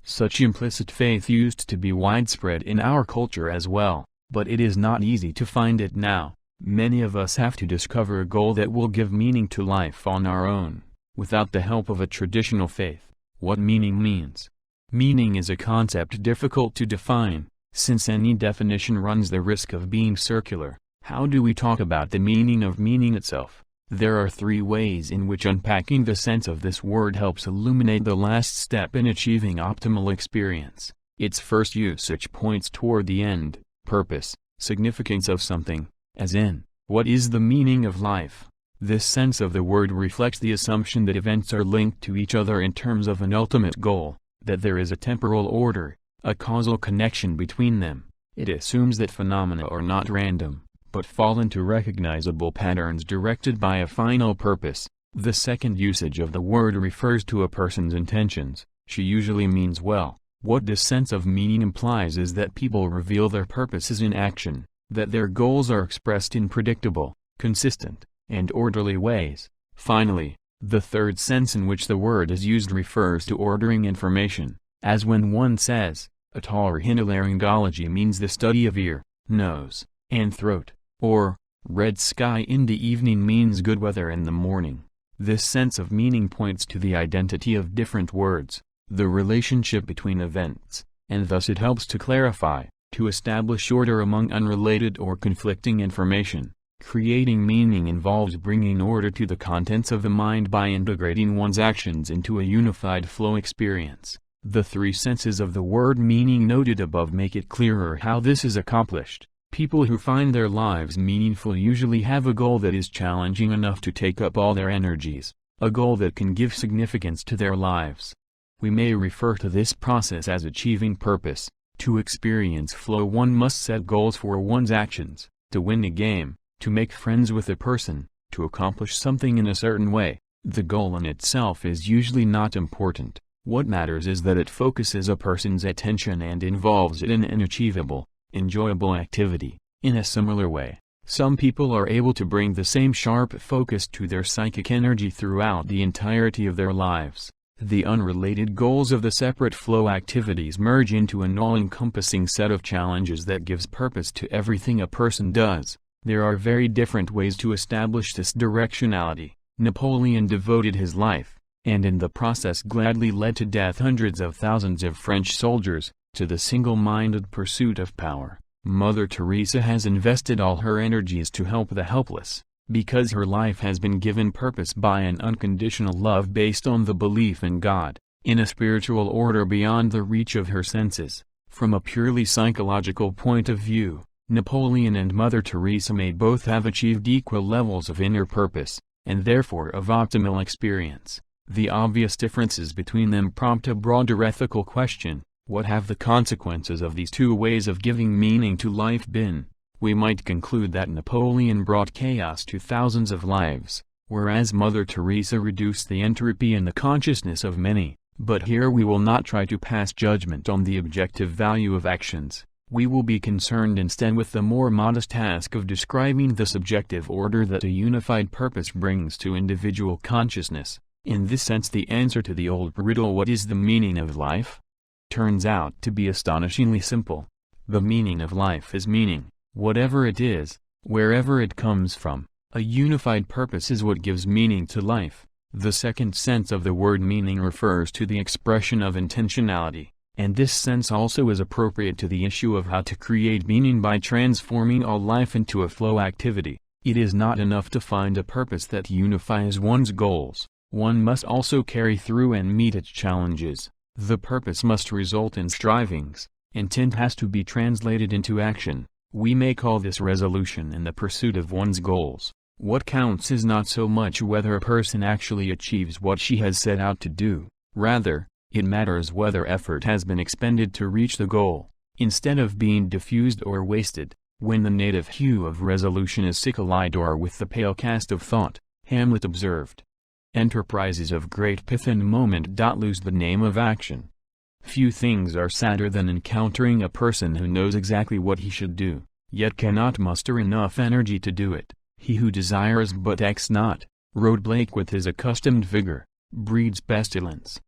Such implicit faith used to be widespread in our culture as well, but it is not easy to find it now. Many of us have to discover a goal that will give meaning to life on our own, without the help of a traditional faith. What meaning means. Meaning is a concept difficult to define, since any definition runs the risk of being circular. How do we talk about the meaning of meaning itself? There are three ways in which unpacking the sense of this word helps illuminate the last step in achieving optimal experience. Its first usage points toward the end, purpose, significance of something, as in, what is the meaning of life? This sense of the word reflects the assumption that events are linked to each other in terms of an ultimate goal, that there is a temporal order, a causal connection between them. It assumes that phenomena are not random, but fall into recognizable patterns directed by a final purpose. The second usage of the word refers to a person's intentions. She usually means well. What this sense of meaning implies is that people reveal their purposes in action, that their goals are expressed in predictable, consistent, and orderly ways. Finally, the third sense in which the word is used refers to ordering information, as when one says, otorhinolaryngology means the study of ear, nose, and throat. Or, red sky in the evening means good weather in the morning. This sense of meaning points to the identity of different words, the relationship between events, and thus it helps to clarify, to establish order among unrelated or conflicting information. Creating meaning involves bringing order to the contents of the mind by integrating one's actions into a unified flow experience. The three senses of the word meaning noted above make it clearer how this is accomplished. People who find their lives meaningful usually have a goal that is challenging enough to take up all their energies, a goal that can give significance to their lives. We may refer to this process as achieving purpose. To experience flow, one must set goals for one's actions, to win a game, to make friends with a person, to accomplish something in a certain way. The goal in itself is usually not important. What matters is that it focuses a person's attention and involves it in an achievable, enjoyable activity. In a similar way, some people are able to bring the same sharp focus to their psychic energy throughout the entirety of their lives. The unrelated goals of the separate flow activities merge into an all-encompassing set of challenges that gives purpose to everything a person does. There are very different ways to establish this directionality. Napoleon devoted his life, and in the process gladly led to death hundreds of thousands of French soldiers, to the single-minded pursuit of power. Mother Teresa has invested all her energies to help the helpless, because her life has been given purpose by an unconditional love based on the belief in God, in a spiritual order beyond the reach of her senses. From a purely psychological point of view, Napoleon and Mother Teresa may both have achieved equal levels of inner purpose, and therefore of optimal experience. The obvious differences between them prompt a broader ethical question: what have the consequences of these two ways of giving meaning to life been? We might conclude that Napoleon brought chaos to thousands of lives, whereas Mother Teresa reduced the entropy in the consciousness of many. But here we will not try to pass judgment on the objective value of actions. We will be concerned instead with the more modest task of describing the subjective order that a unified purpose brings to individual consciousness. In this sense, the answer to the old riddle, "What is the meaning of life?" turns out to be astonishingly simple. The meaning of life is meaning, whatever it is, wherever it comes from. A unified purpose is what gives meaning to life. The second sense of the word meaning refers to the expression of intentionality, and this sense also is appropriate to the issue of how to create meaning by transforming all life into a flow activity. It is not enough to find a purpose that unifies one's goals. One must also carry through and meet its challenges. The purpose must result in strivings. Intent has to be translated into action. We may call this resolution in the pursuit of one's goals. What counts is not so much whether a person actually achieves what she has set out to do. Rather, it matters whether effort has been expended to reach the goal, instead of being diffused or wasted. When the native hue of resolution is sickle-eyed or with the pale cast of thought, Hamlet observed, enterprises of great pith and moment lose the name of action. Few things are sadder than encountering a person who knows exactly what he should do, yet cannot muster enough energy to do it. He who desires but acts not, wrote Blake with his accustomed vigor, breeds pestilence.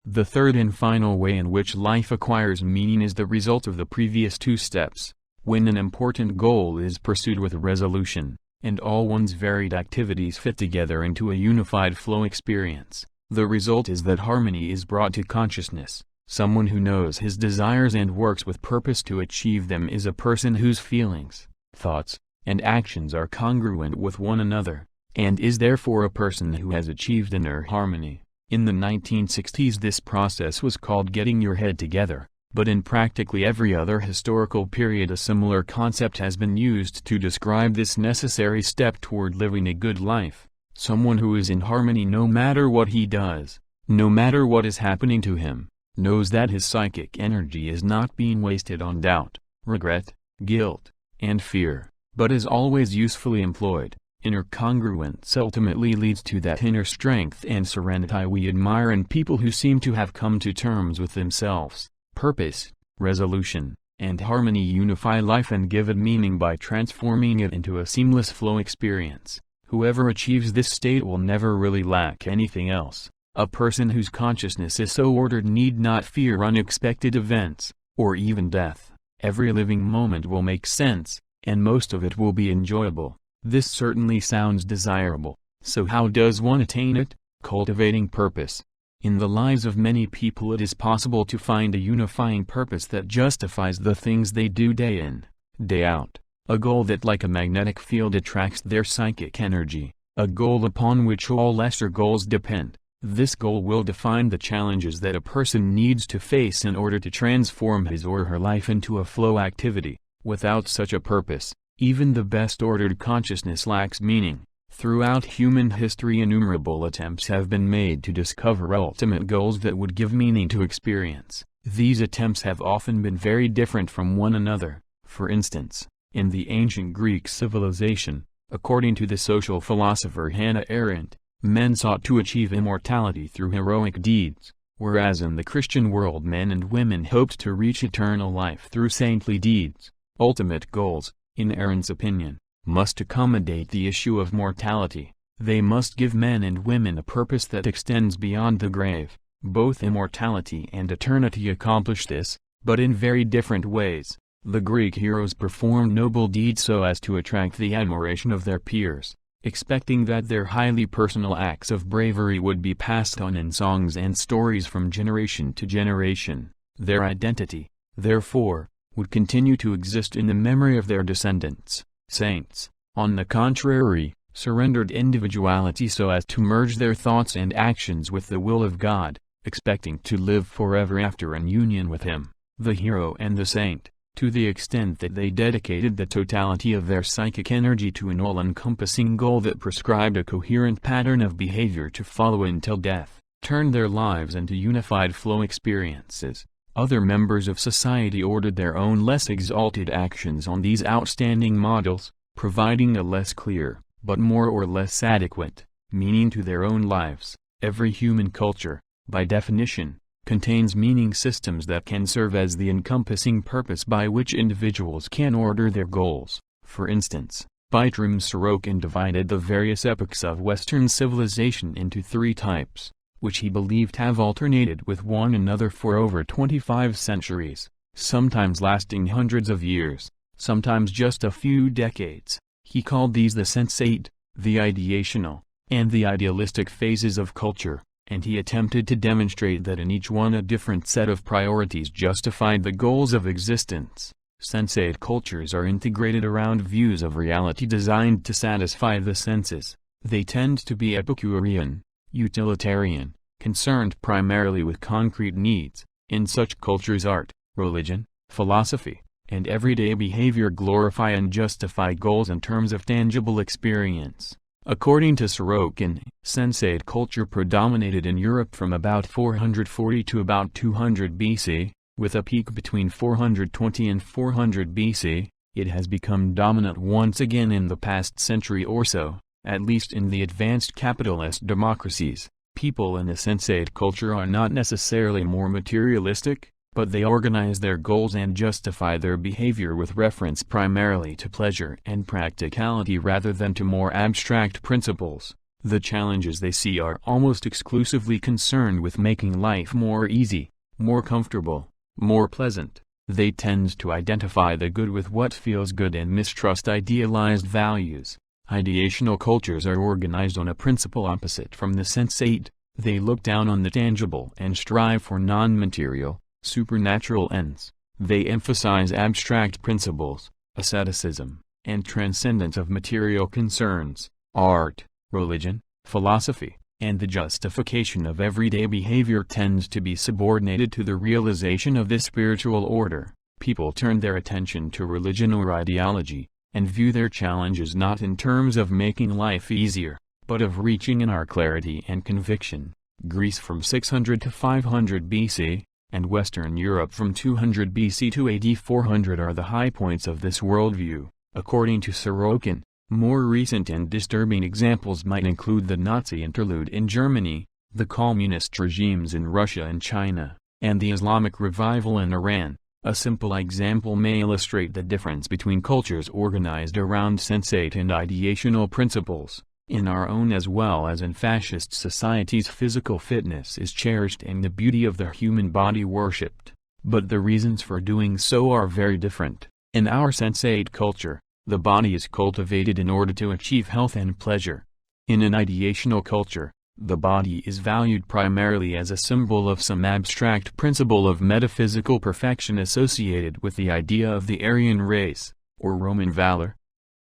The third and final way in which life acquires meaning is the result of the previous two steps. When an important goal is pursued with resolution, and all one's varied activities fit together into a unified flow experience, the result is that harmony is brought to consciousness. Someone who knows his desires and works with purpose to achieve them is a person whose feelings, thoughts, and actions are congruent with one another, and is therefore a person who has achieved inner harmony. In the 1960s this process was called getting your head together, but in practically every other historical period a similar concept has been used to describe this necessary step toward living a good life. Someone who is in harmony no matter what he does, no matter what is happening to him, knows that his psychic energy is not being wasted on doubt, regret, guilt, and fear, but is always usefully employed. Inner congruence ultimately leads to that inner strength and serenity we admire in people who seem to have come to terms with themselves. Purpose, resolution, and harmony unify life and give it meaning by transforming it into a seamless flow experience. Whoever achieves this state will never really lack anything else. A person whose consciousness is so ordered need not fear unexpected events, or even death. Every living moment will make sense, and most of it will be enjoyable. This certainly sounds desirable. So how does one attain it? Cultivating purpose. In the lives of many people it is possible to find a unifying purpose that justifies the things they do day in, day out. A goal that like a magnetic field attracts their psychic energy. A goal upon which all lesser goals depend. This goal will define the challenges that a person needs to face in order to transform his or her life into a flow activity. Without such a purpose, even the best ordered consciousness lacks meaning. Throughout human history innumerable attempts have been made to discover ultimate goals that would give meaning to experience. These attempts have often been very different from one another. For instance, in the ancient Greek civilization, according to the social philosopher Hannah Arendt, Men sought to achieve immortality through heroic deeds, whereas in the Christian world men and women hoped to reach eternal life through saintly deeds. Ultimate goals, in Aaron's opinion, must accommodate the issue of mortality. They must give men and women a purpose that extends beyond the grave. Both immortality and eternity accomplish this, but in very different ways. The Greek heroes performed noble deeds so as to attract the admiration of their peers, expecting that their highly personal acts of bravery would be passed on in songs and stories from generation to generation. Their identity, therefore, would continue to exist in the memory of their descendants. Saints, on the contrary, surrendered individuality so as to merge their thoughts and actions with the will of God, expecting to live forever after in union with Him. The hero and the saint, to the extent that they dedicated the totality of their psychic energy to an all-encompassing goal that prescribed a coherent pattern of behavior to follow until death, turned their lives into unified flow experiences. Other members of society ordered their own less exalted actions on these outstanding models, providing a less clear, but more or less adequate, meaning to their own lives. Every human culture, by definition, contains meaning systems that can serve as the encompassing purpose by which individuals can order their goals. For instance, Bertram Sorokin divided the various epochs of Western civilization into 3 types, which he believed have alternated with one another for over 25 centuries, sometimes lasting hundreds of years, sometimes just a few decades. He called these the sensate, the ideational, and the idealistic phases of culture, and he attempted to demonstrate that in each one a different set of priorities justified the goals of existence. Sensate cultures are integrated around views of reality designed to satisfy the senses. They tend to be Epicurean, utilitarian, concerned primarily with concrete needs. In such cultures art, religion, philosophy, and everyday behavior glorify and justify goals in terms of tangible experience. According to Sorokin, sensate culture predominated in Europe from about 440 to about 200 BC, with a peak between 420 and 400 BC. It has become dominant once again in the past century or so, at least in the advanced capitalist democracies. People in a sensate culture are not necessarily more materialistic, but they organize their goals and justify their behavior with reference primarily to pleasure and practicality rather than to more abstract principles. The challenges they see are almost exclusively concerned with making life more easy, more comfortable, more pleasant. They tend to identify the good with what feels good and mistrust idealized values. Ideational cultures are organized on a principle opposite from the sensate. They look down on the tangible and strive for non-material, supernatural ends. They emphasize abstract principles, asceticism, and transcendence of material concerns. Art, religion, philosophy, and the justification of everyday behavior tends to be subordinated to the realization of this spiritual order. People turn their attention to religion or ideology, and view their challenges not in terms of making life easier, but of reaching inner clarity and conviction. Greece from 600 to 500 BC, and Western Europe from 200 BC to AD 400 are the high points of this worldview. According to Sorokin, more recent and disturbing examples might include the Nazi interlude in Germany, the communist regimes in Russia and China, and the Islamic revival in Iran. A simple example may illustrate the difference between cultures organized around sensate and ideational principles. In our own as well as in fascist societies, physical fitness is cherished and the beauty of the human body worshipped, but the reasons for doing so are very different. In our sensate culture, the body is cultivated in order to achieve health and pleasure. In an ideational culture, the body is valued primarily as a symbol of some abstract principle of metaphysical perfection associated with the idea of the Aryan race, or Roman valor.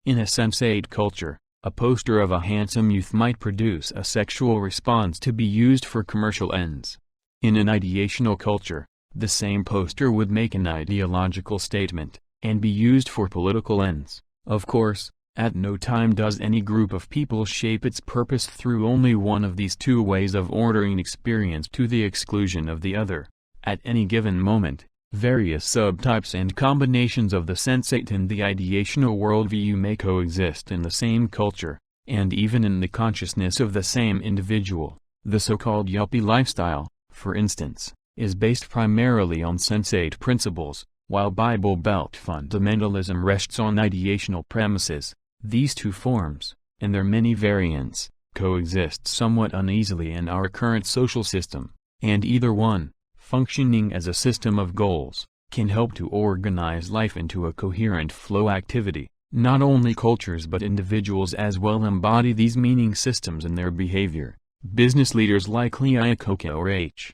In a sensate culture, a poster of a handsome youth might produce a sexual response to be used for commercial ends. In an ideational culture, the same poster would make an ideological statement, and be used for political ends. Of course, at no time does any group of people shape its purpose through only one of these two ways of ordering experience to the exclusion of the other. At any given moment, various subtypes and combinations of the sensate and the ideational worldview may coexist in the same culture. and even in the consciousness of the same individual. The so-called yuppie lifestyle, for instance, is based primarily on sensate principles, while Bible Belt fundamentalism rests on ideational premises. These two forms, and their many variants, coexist somewhat uneasily in our current social system, and either one, functioning as a system of goals, can help to organize life into a coherent flow activity. Not only cultures but individuals as well embody these meaning systems in their behavior. Business leaders like Lee Iacocca or H.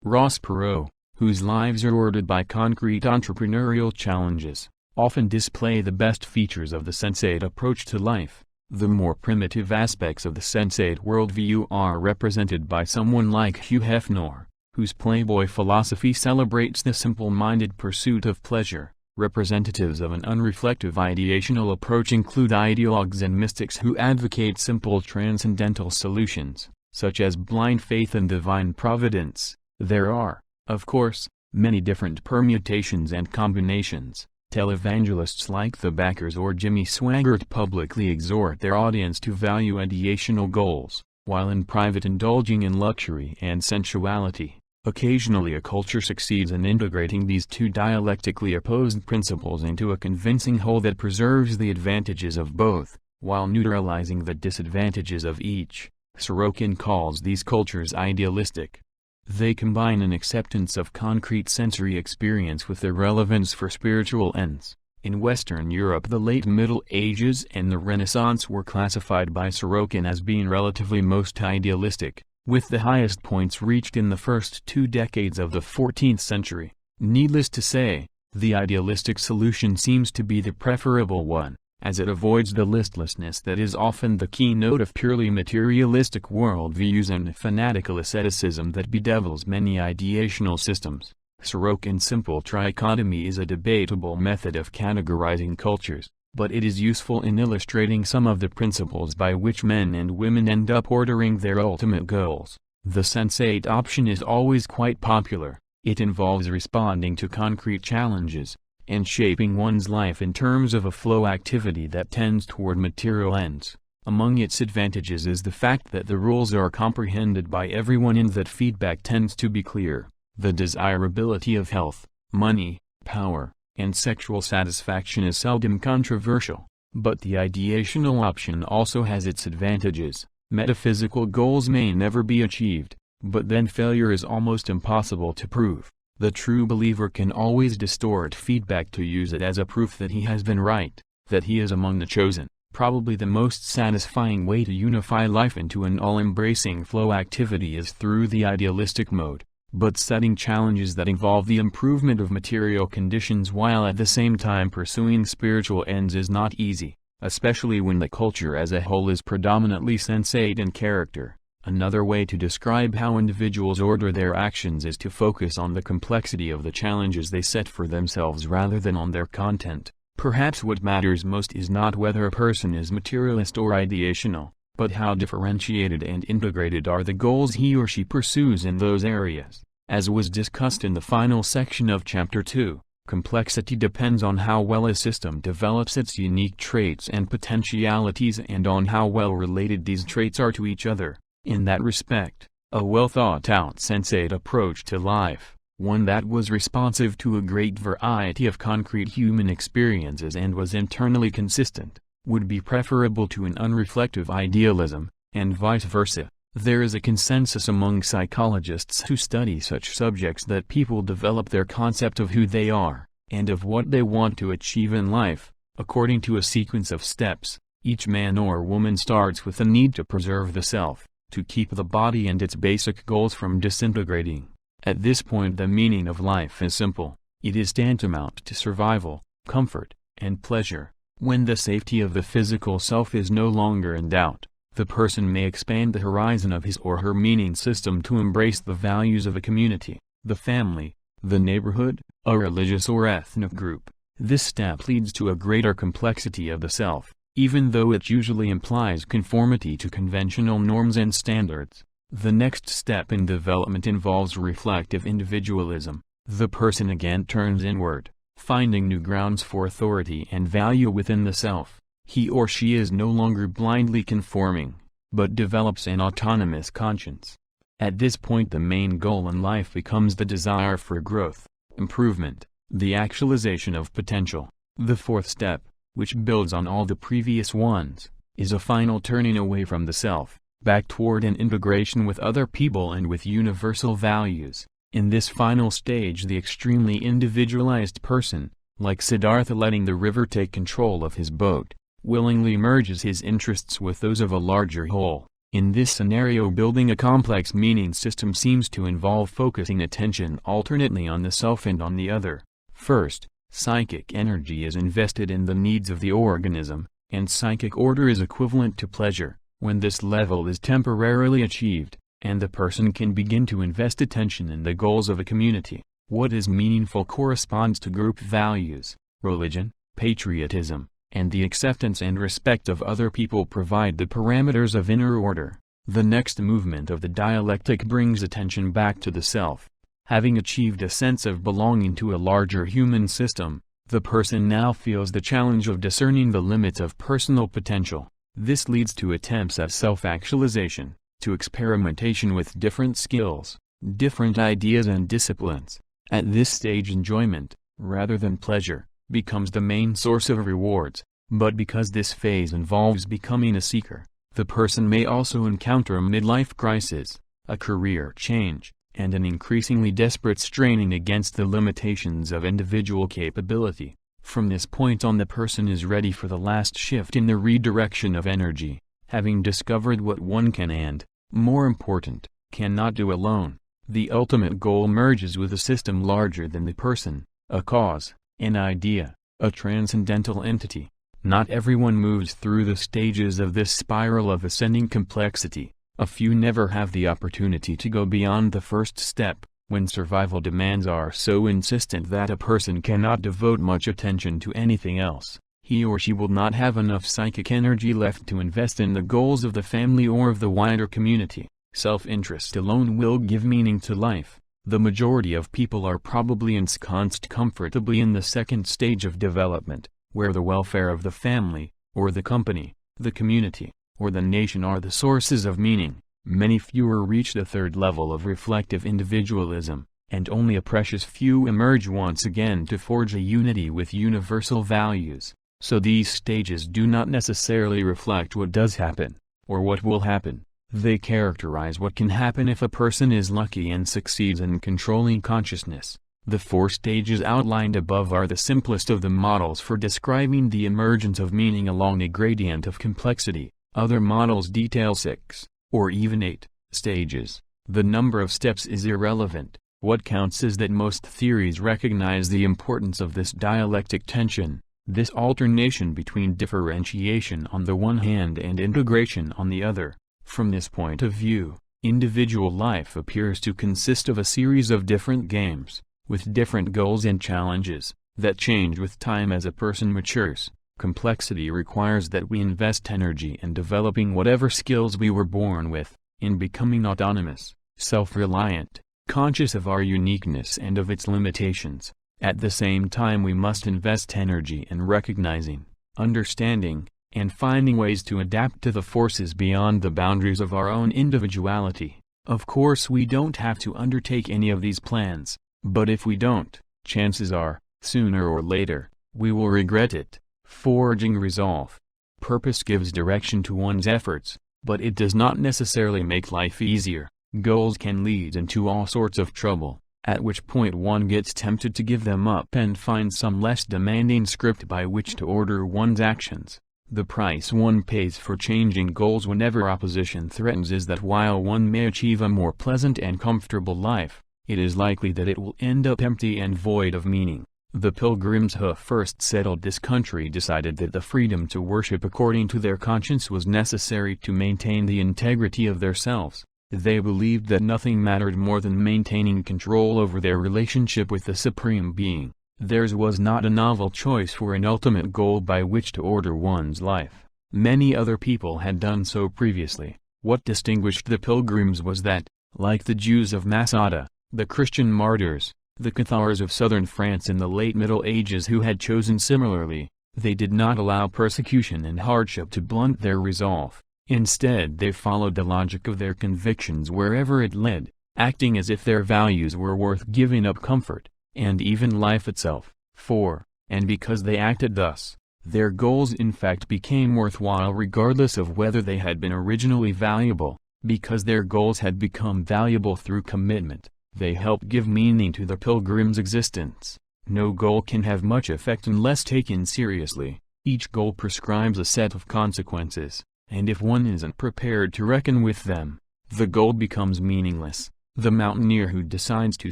Ross Perot, whose lives are ordered by concrete entrepreneurial challenges, often display the best features of the sensate approach to life. The more primitive aspects of the sensate worldview are represented by someone like Hugh Hefner, whose Playboy philosophy celebrates the simple-minded pursuit of pleasure. Representatives of an unreflective ideational approach include ideologues and mystics who advocate simple transcendental solutions, such as blind faith and divine providence. There are, of course, many different permutations and combinations. Televangelists like the Backers or Jimmy Swaggart publicly exhort their audience to value ideational goals, while in private indulging in luxury and sensuality. Occasionally a culture succeeds in integrating these two dialectically opposed principles into a convincing whole that preserves the advantages of both, while neutralizing the disadvantages of each. Sorokin calls these cultures idealistic. They combine an acceptance of concrete sensory experience with their relevance for spiritual ends. In Western Europe, the late Middle Ages and the Renaissance were classified by Sorokin as being relatively most idealistic, with the highest points reached in the first 2 decades of the 14th century. Needless to say, the idealistic solution seems to be the preferable one, as it avoids the listlessness that is often the keynote of purely materialistic worldviews and fanatical asceticism that bedevils many ideational systems. Sorokin's simple trichotomy is a debatable method of categorizing cultures, but it is useful in illustrating some of the principles by which men and women end up ordering their ultimate goals. The sensate option is always quite popular. It involves responding to concrete challenges, and shaping one's life in terms of a flow activity that tends toward material ends. Among its advantages is the fact that the rules are comprehended by everyone and that feedback tends to be clear. The desirability of health, money, power, and sexual satisfaction is seldom controversial, but the ideational option also has its advantages. Metaphysical goals may never be achieved, but then failure is almost impossible to prove. The true believer can always distort feedback to use it as a proof that he has been right, that he is among the chosen. Probably the most satisfying way to unify life into an all-embracing flow activity is through the idealistic mode, but setting challenges that involve the improvement of material conditions while at the same time pursuing spiritual ends is not easy, especially when the culture as a whole is predominantly sensate in character. Another way to describe how individuals order their actions is to focus on the complexity of the challenges they set for themselves rather than on their content. Perhaps what matters most is not whether a person is materialist or ideational, but how differentiated and integrated are the goals he or she pursues in those areas. As was discussed in the final section of Chapter 2, complexity depends on how well a system develops its unique traits and potentialities and on how well related these traits are to each other. In that respect, a well-thought-out sensate approach to life, one that was responsive to a great variety of concrete human experiences and was internally consistent, would be preferable to an unreflective idealism, and vice versa. There is a consensus among psychologists who study such subjects that people develop their concept of who they are, and of what they want to achieve in life, according to a sequence of steps. Each man or woman starts with the need to preserve the self, to keep the body and its basic goals from disintegrating. At this point the meaning of life is simple. It is tantamount to survival, comfort, and pleasure. When the safety of the physical self is no longer in doubt, the person may expand the horizon of his or her meaning system to embrace the values of a community, the family, the neighborhood, a religious or ethnic group. This step leads to a greater complexity of the self, even though it usually implies conformity to conventional norms and standards. The next step in development involves reflective individualism. The person again turns inward, finding new grounds for authority and value within the self. He or she is no longer blindly conforming, but develops an autonomous conscience. At this point the main goal in life becomes the desire for growth, improvement, the actualization of potential. The fourth step, which builds on all the previous ones, is a final turning away from the self, back toward an integration with other people and with universal values. In this final stage the extremely individualized person, like Siddhartha letting the river take control of his boat, willingly merges his interests with those of a larger whole. In this scenario building a complex meaning system seems to involve focusing attention alternately on the self and on the other. First, psychic energy is invested in the needs of the organism, and psychic order is equivalent to pleasure. When this level is temporarily achieved, and the person can begin to invest attention in the goals of a community, what is meaningful corresponds to group values, religion, patriotism, and the acceptance and respect of other people provide the parameters of inner order. The next movement of the dialectic brings attention back to the self. Having achieved a sense of belonging to a larger human system, the person now feels the challenge of discerning the limits of personal potential. This leads to attempts at self-actualization, to experimentation with different skills, different ideas and disciplines. At this stage enjoyment, rather than pleasure, becomes the main source of rewards, but because this phase involves becoming a seeker, the person may also encounter a midlife crisis, a career change, and an increasingly desperate straining against the limitations of individual capability. From this point on the person is ready for the last shift in the redirection of energy, having discovered what one can and, more important, cannot do alone. The ultimate goal merges with a system larger than the person, a cause, an idea, a transcendental entity. Not everyone moves through the stages of this spiral of ascending complexity. A few never have the opportunity to go beyond the first step, when survival demands are so insistent that a person cannot devote much attention to anything else. He or she will not have enough psychic energy left to invest in the goals of the family or of the wider community. Self-interest alone will give meaning to life. The majority of people are probably ensconced comfortably in the second stage of development, where the welfare of the family, or the company, the community, or the nation are the sources of meaning. Many fewer reach the third level of reflective individualism, and only a precious few emerge once again to forge a unity with universal values. So these stages do not necessarily reflect what does happen, or what will happen. They characterize what can happen if a person is lucky and succeeds in controlling consciousness. The four stages outlined above are the simplest of the models for describing the emergence of meaning along a gradient of complexity. Other models detail 6, or even 8, stages. The number of steps is irrelevant. What counts is that most theories recognize the importance of this dialectic tension, this alternation between differentiation on the one hand and integration on the other. From this point of view, individual life appears to consist of a series of different games, with different goals and challenges, that change with time as a person matures. Complexity requires that we invest energy in developing whatever skills we were born with, in becoming autonomous, self-reliant, conscious of our uniqueness and of its limitations. At the same time we must invest energy in recognizing, understanding, and finding ways to adapt to the forces beyond the boundaries of our own individuality. Of course we don't have to undertake any of these plans, but if we don't, chances are, sooner or later, we will regret it. Forging resolve. Purpose gives direction to one's efforts, but it does not necessarily make life easier. Goals can lead into all sorts of trouble, at which point one gets tempted to give them up and find some less demanding script by which to order one's actions. The price one pays for changing goals whenever opposition threatens is that while one may achieve a more pleasant and comfortable life, it is likely that it will end up empty and void of meaning. The pilgrims who first settled this country decided that the freedom to worship according to their conscience was necessary to maintain the integrity of their selves. They believed that nothing mattered more than maintaining control over their relationship with the Supreme Being. Theirs was not a novel choice for an ultimate goal by which to order one's life. Many other people had done so previously. What distinguished the pilgrims was that, like the Jews of Masada, the Christian martyrs, the Cathars of southern France in the late Middle Ages who had chosen similarly, They did not allow persecution and hardship to blunt their resolve. Instead they followed the logic of their convictions wherever it led, acting as if their values were worth giving up comfort, and even life itself, for, and because they acted thus, their goals in fact became worthwhile regardless of whether they had been originally valuable. Because their goals had become valuable through commitment, they helped give meaning to the pilgrim's existence. No goal can have much effect unless taken seriously. Each goal prescribes a set of consequences, and if one isn't prepared to reckon with them, the goal becomes meaningless. The mountaineer who decides to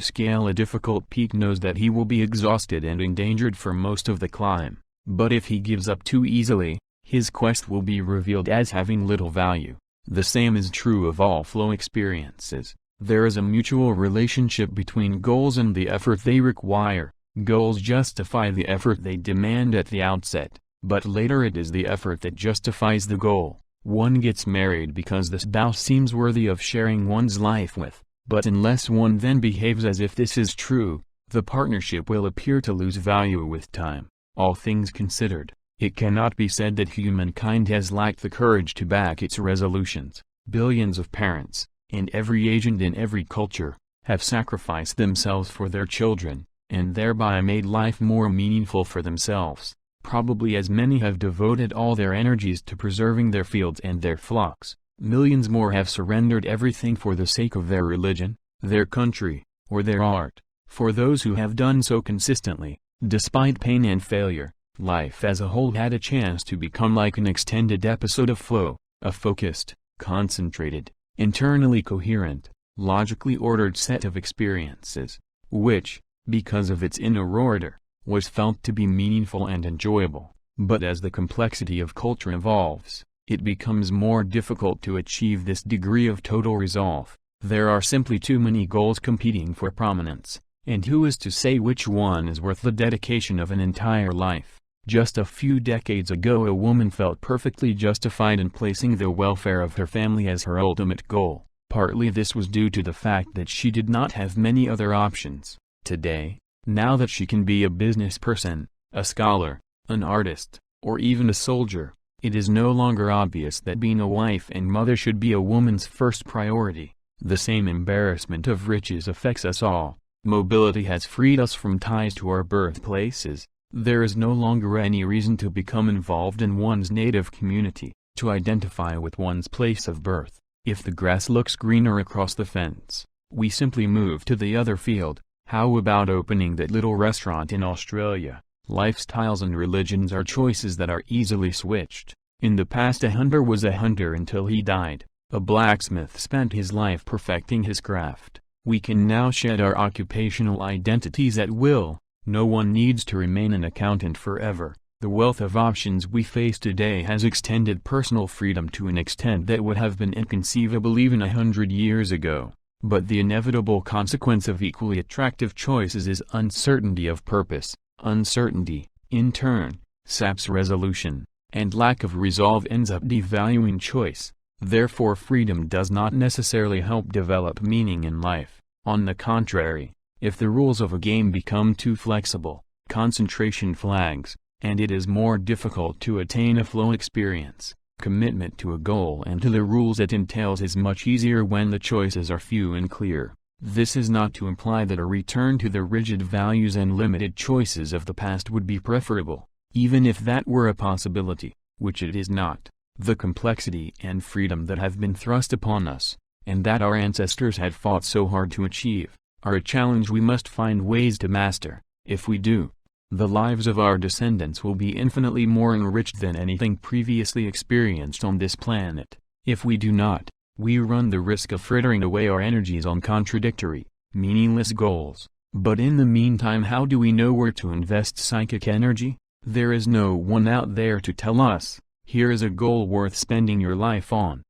scale a difficult peak knows that he will be exhausted and endangered for most of the climb, but if he gives up too easily, his quest will be revealed as having little value. The same is true of all flow experiences. There is a mutual relationship between goals and the effort they require. Goals justify the effort they demand at the outset, but later it is the effort that justifies the goal. One gets married because the spouse seems worthy of sharing one's life with, but unless one then behaves as if this is true, the partnership will appear to lose value with time. All things considered, it cannot be said that humankind has lacked the courage to back its resolutions. Billions of parents, and every age and in every culture, have sacrificed themselves for their children, and thereby made life more meaningful for themselves. Probably as many have devoted all their energies to preserving their fields and their flocks. Millions more have surrendered everything for the sake of their religion, their country, or their art. For those who have done so consistently, despite pain and failure, life as a whole had a chance to become like an extended episode of flow, a focused, concentrated, internally coherent, logically ordered set of experiences, which, because of its inner order, was felt to be meaningful and enjoyable. But as the complexity of culture evolves, it becomes more difficult to achieve this degree of total resolve. There are simply too many goals competing for prominence, and who is to say which one is worth the dedication of an entire life? Just a few decades ago a woman felt perfectly justified in placing the welfare of her family as her ultimate goal. Partly this was due to the fact that she did not have many other options. Today, now that she can be a business person, a scholar, an artist, or even a soldier, it is no longer obvious that being a wife and mother should be a woman's first priority. The same embarrassment of riches affects us all. Mobility has freed us from ties to our birthplaces. There is no longer any reason to become involved in one's native community, to identify with one's place of birth. If the grass looks greener across the fence, we simply move to the other field. How about opening that little restaurant in Australia? Lifestyles and religions are choices that are easily switched. In the past a hunter was a hunter until he died. A blacksmith spent his life perfecting his craft. We can now shed our occupational identities at will. No one needs to remain an accountant forever. The wealth of options we face today has extended personal freedom to an extent that would have been inconceivable even 100 years ago. But the inevitable consequence of equally attractive choices is uncertainty of purpose. Uncertainty, in turn, saps resolution, and lack of resolve ends up devaluing choice. Therefore freedom does not necessarily help develop meaning in life. On the contrary, if the rules of a game become too flexible, concentration flags, and it is more difficult to attain a flow experience. Commitment to a goal and to the rules it entails is much easier when the choices are few and clear. This is not to imply that a return to the rigid values and limited choices of the past would be preferable, even if that were a possibility, which it is not. The complexity and freedom that have been thrust upon us, and that our ancestors had fought so hard to achieve, are a challenge we must find ways to master. If we do, the lives of our descendants will be infinitely more enriched than anything previously experienced on this planet. If we do not, we run the risk of frittering away our energies on contradictory, meaningless goals. But in the meantime, how do we know where to invest psychic energy? There is no one out there to tell us, here is a goal worth spending your life on.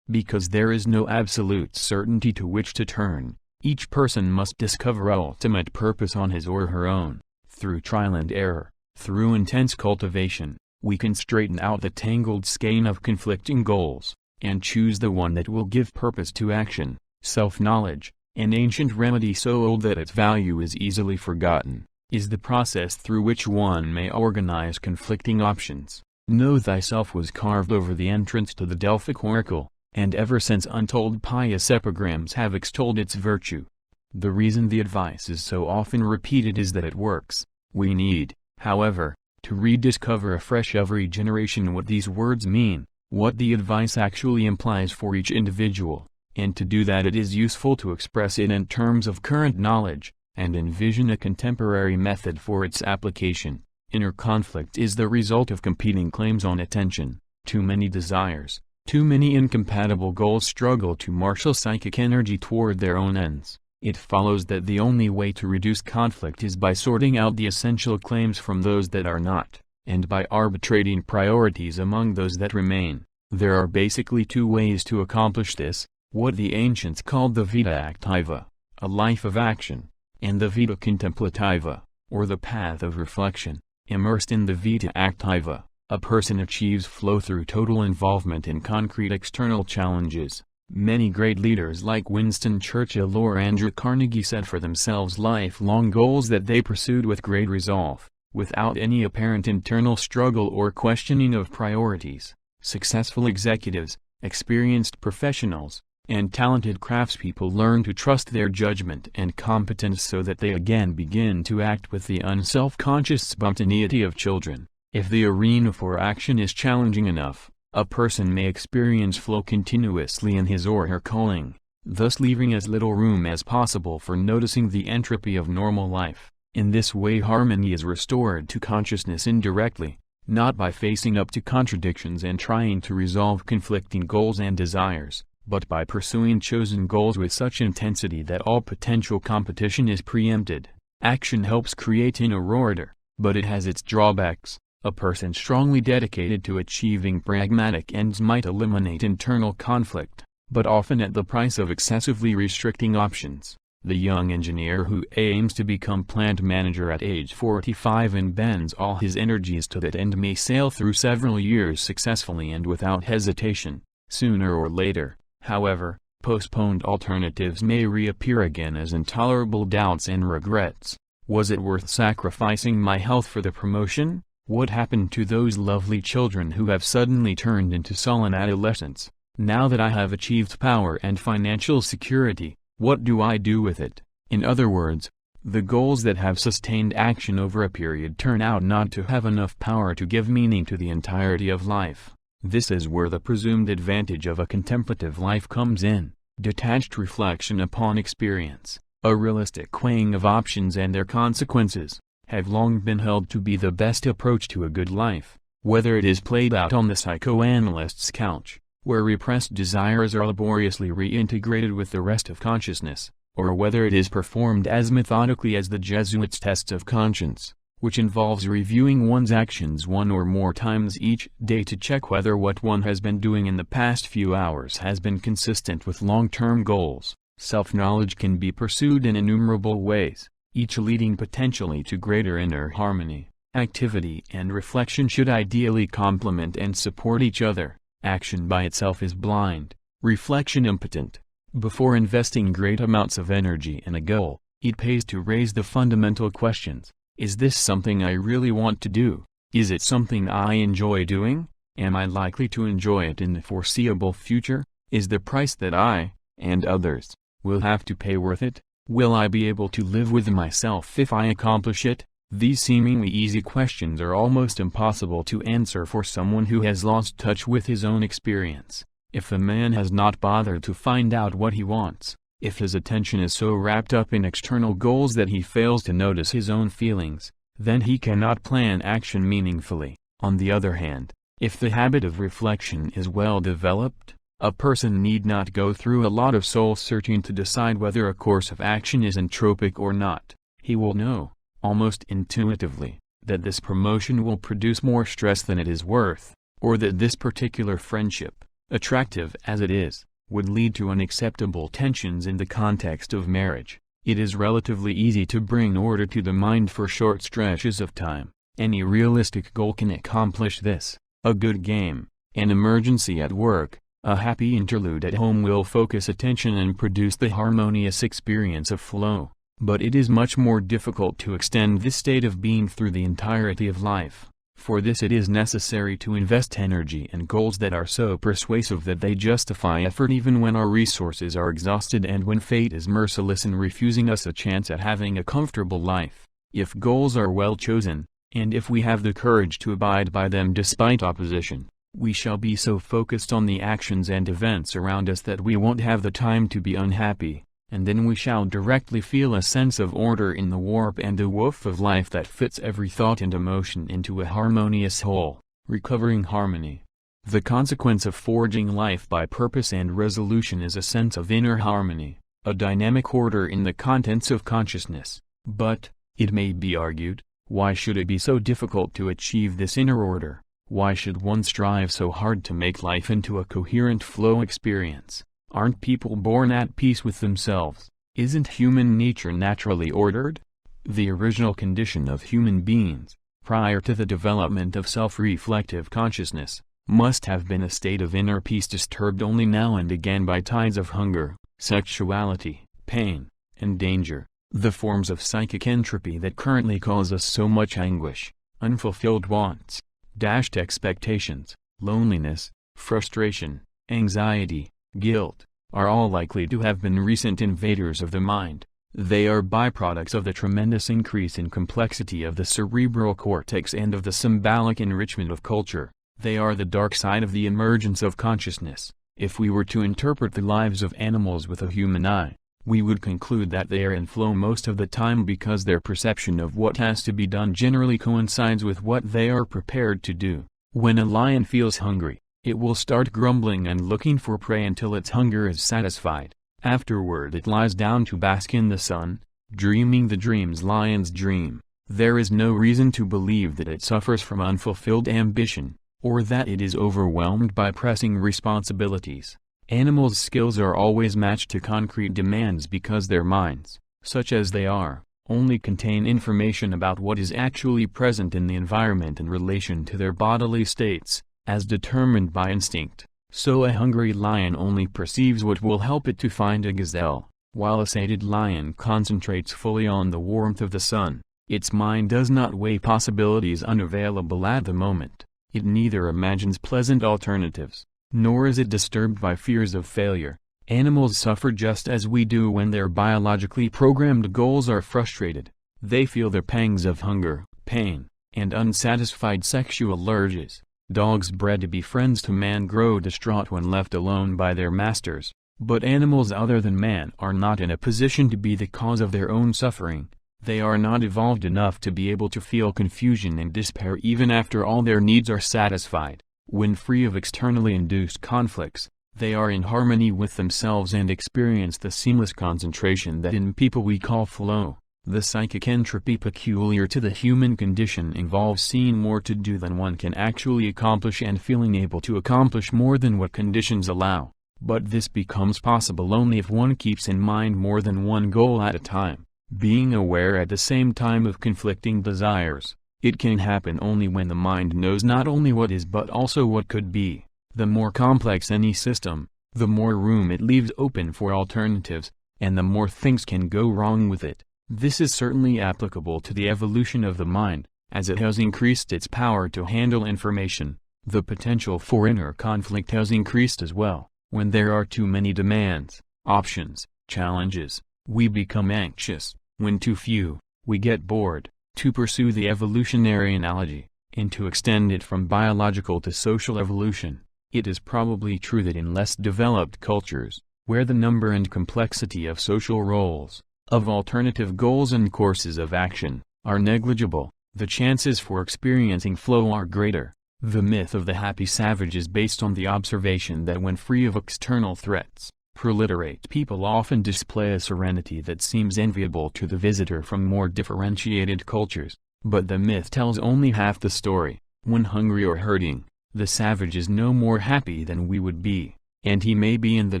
Because there is no absolute certainty to which to turn. Each person must discover ultimate purpose on his or her own. Through trial and error, through intense cultivation, we can straighten out the tangled skein of conflicting goals, and choose the one that will give purpose to action. Self-knowledge, an ancient remedy so old that its value is easily forgotten, is the process through which one may organize conflicting options. Know thyself was carved over the entrance to the Delphic oracle, and ever since untold pious epigrams have extolled its virtue. The reason the advice is so often repeated is that it works. We need, however, to rediscover afresh every generation what these words mean, what the advice actually implies for each individual, and to do that it is useful to express it in terms of current knowledge, and envision a contemporary method for its application. Inner conflict is the result of competing claims on attention. Too many desires, too many incompatible goals struggle to marshal psychic energy toward their own ends. It follows that the only way to reduce conflict is by sorting out the essential claims from those that are not, and by arbitrating priorities among those that remain. There are basically two ways to accomplish this, what the ancients called the vita activa, a life of action, and the vita contemplativa, or the path of reflection. Immersed in the vita activa, a person achieves flow through total involvement in concrete external challenges. Many great leaders like Winston Churchill or Andrew Carnegie set for themselves lifelong goals that they pursued with great resolve, without any apparent internal struggle or questioning of priorities. Successful executives, experienced professionals, and talented craftspeople learn to trust their judgment and competence so that they again begin to act with the unself-conscious spontaneity of children. If the arena for action is challenging enough, a person may experience flow continuously in his or her calling, thus leaving as little room as possible for noticing the entropy of normal life. In this way harmony is restored to consciousness indirectly, not by facing up to contradictions and trying to resolve conflicting goals and desires, but by pursuing chosen goals with such intensity that all potential competition is preempted. Action helps create inner order, but it has its drawbacks. A person strongly dedicated to achieving pragmatic ends might eliminate internal conflict, but often at the price of excessively restricting options. The young engineer who aims to become plant manager at age 45 and bends all his energies to that end may sail through several years successfully and without hesitation. Sooner or later, however, postponed alternatives may reappear again as intolerable doubts and regrets. Was it worth sacrificing my health for the promotion? What happened to those lovely children who have suddenly turned into sullen adolescents? Now that I have achieved power and financial security, what do I do with it? In other words, the goals that have sustained action over a period turn out not to have enough power to give meaning to the entirety of life. This is where the presumed advantage of a contemplative life comes in: detached reflection upon experience, a realistic weighing of options and their consequences, have long been held to be the best approach to a good life. Whether it is played out on the psychoanalyst's couch, where repressed desires are laboriously reintegrated with the rest of consciousness, or whether it is performed as methodically as the Jesuits' tests of conscience, which involves reviewing one's actions one or more times each day to check whether what one has been doing in the past few hours has been consistent with long-term goals. Self-knowledge can be pursued in innumerable ways, each leading potentially to greater inner harmony. Activity and reflection should ideally complement and support each other. Action by itself is blind, reflection impotent. Before investing great amounts of energy in a goal, it pays to raise the fundamental questions. Is this something I really want to do? Is it something I enjoy doing? Am I likely to enjoy it in the foreseeable future? Is the price that I, and others, will have to pay worth it? Will I be able to live with myself if I accomplish it? These seemingly easy questions are almost impossible to answer for someone who has lost touch with his own experience. If a man has not bothered to find out what he wants, if his attention is so wrapped up in external goals that he fails to notice his own feelings, then he cannot plan action meaningfully. On the other hand, if the habit of reflection is well developed, a person need not go through a lot of soul-searching to decide whether a course of action is entropic or not. He will know, almost intuitively, that this promotion will produce more stress than it is worth, or that this particular friendship, attractive as it is, would lead to unacceptable tensions in the context of marriage. It is relatively easy to bring order to the mind for short stretches of time. Any realistic goal can accomplish this. A good game, an emergency at work, a happy interlude at home will focus attention and produce the harmonious experience of flow. But it is much more difficult to extend this state of being through the entirety of life. For this it is necessary to invest energy and goals that are so persuasive that they justify effort even when our resources are exhausted and when fate is merciless in refusing us a chance at having a comfortable life. If goals are well chosen, and if we have the courage to abide by them despite opposition, we shall be so focused on the actions and events around us that we won't have the time to be unhappy, and then we shall directly feel a sense of order in the warp and the woof of life that fits every thought and emotion into a harmonious whole, recovering harmony. The consequence of forging life by purpose and resolution is a sense of inner harmony, a dynamic order in the contents of consciousness. But, it may be argued, why should it be so difficult to achieve this inner order? Why should one strive so hard to make life into a coherent flow experience? Aren't people born at peace with themselves? Isn't human nature naturally ordered? The original condition of human beings, prior to the development of self-reflective consciousness, must have been a state of inner peace disturbed only now and again by tides of hunger, sexuality, pain, and danger, the forms of psychic entropy that currently cause us so much anguish, unfulfilled wants, dashed expectations, loneliness, frustration, anxiety, guilt, are all likely to have been recent invaders of the mind. They are byproducts of the tremendous increase in complexity of the cerebral cortex and of the symbolic enrichment of culture. They are the dark side of the emergence of consciousness. If we were to interpret the lives of animals with a human eye, we would conclude that they are in flow most of the time because their perception of what has to be done generally coincides with what they are prepared to do. When a lion feels hungry, it will start grumbling and looking for prey until its hunger is satisfied. Afterward it lies down to bask in the sun, dreaming the dreams lions dream. There is no reason to believe that it suffers from unfulfilled ambition, or that it is overwhelmed by pressing responsibilities. Animals' skills are always matched to concrete demands because their minds, such as they are, only contain information about what is actually present in the environment in relation to their bodily states, as determined by instinct. So a hungry lion only perceives what will help it to find a gazelle, while a sated lion concentrates fully on the warmth of the sun. Its mind does not weigh possibilities unavailable at the moment. It neither imagines pleasant alternatives, nor is it disturbed by fears of failure. Animals suffer just as we do when their biologically programmed goals are frustrated. They feel the pangs of hunger, pain, and unsatisfied sexual urges. Dogs bred to be friends to man grow distraught when left alone by their masters, but animals other than man are not in a position to be the cause of their own suffering. They are not evolved enough to be able to feel confusion and despair even after all their needs are satisfied. When free of externally induced conflicts, they are in harmony with themselves and experience the seamless concentration that in people we call flow. The psychic entropy peculiar to the human condition involves seeing more to do than one can actually accomplish and feeling able to accomplish more than what conditions allow. But this becomes possible only if one keeps in mind more than one goal at a time, being aware at the same time of conflicting desires. It can happen only when the mind knows not only what is but also what could be. The more complex any system, the more room it leaves open for alternatives, and the more things can go wrong with it. This is certainly applicable to the evolution of the mind. As it has increased its power to handle information, the potential for inner conflict has increased as well. When there are too many demands, options, challenges, we become anxious. When too few, we get bored. To pursue the evolutionary analogy, and to extend it from biological to social evolution, it is probably true that in less developed cultures, where the number and complexity of social roles, of alternative goals and courses of action, are negligible, the chances for experiencing flow are greater. The myth of the happy savage is based on the observation that when free of external threats, proliterate people often display a serenity that seems enviable to the visitor from more differentiated cultures. But the myth tells only half the story. When hungry or hurting, the savage is no more happy than we would be, and he may be in the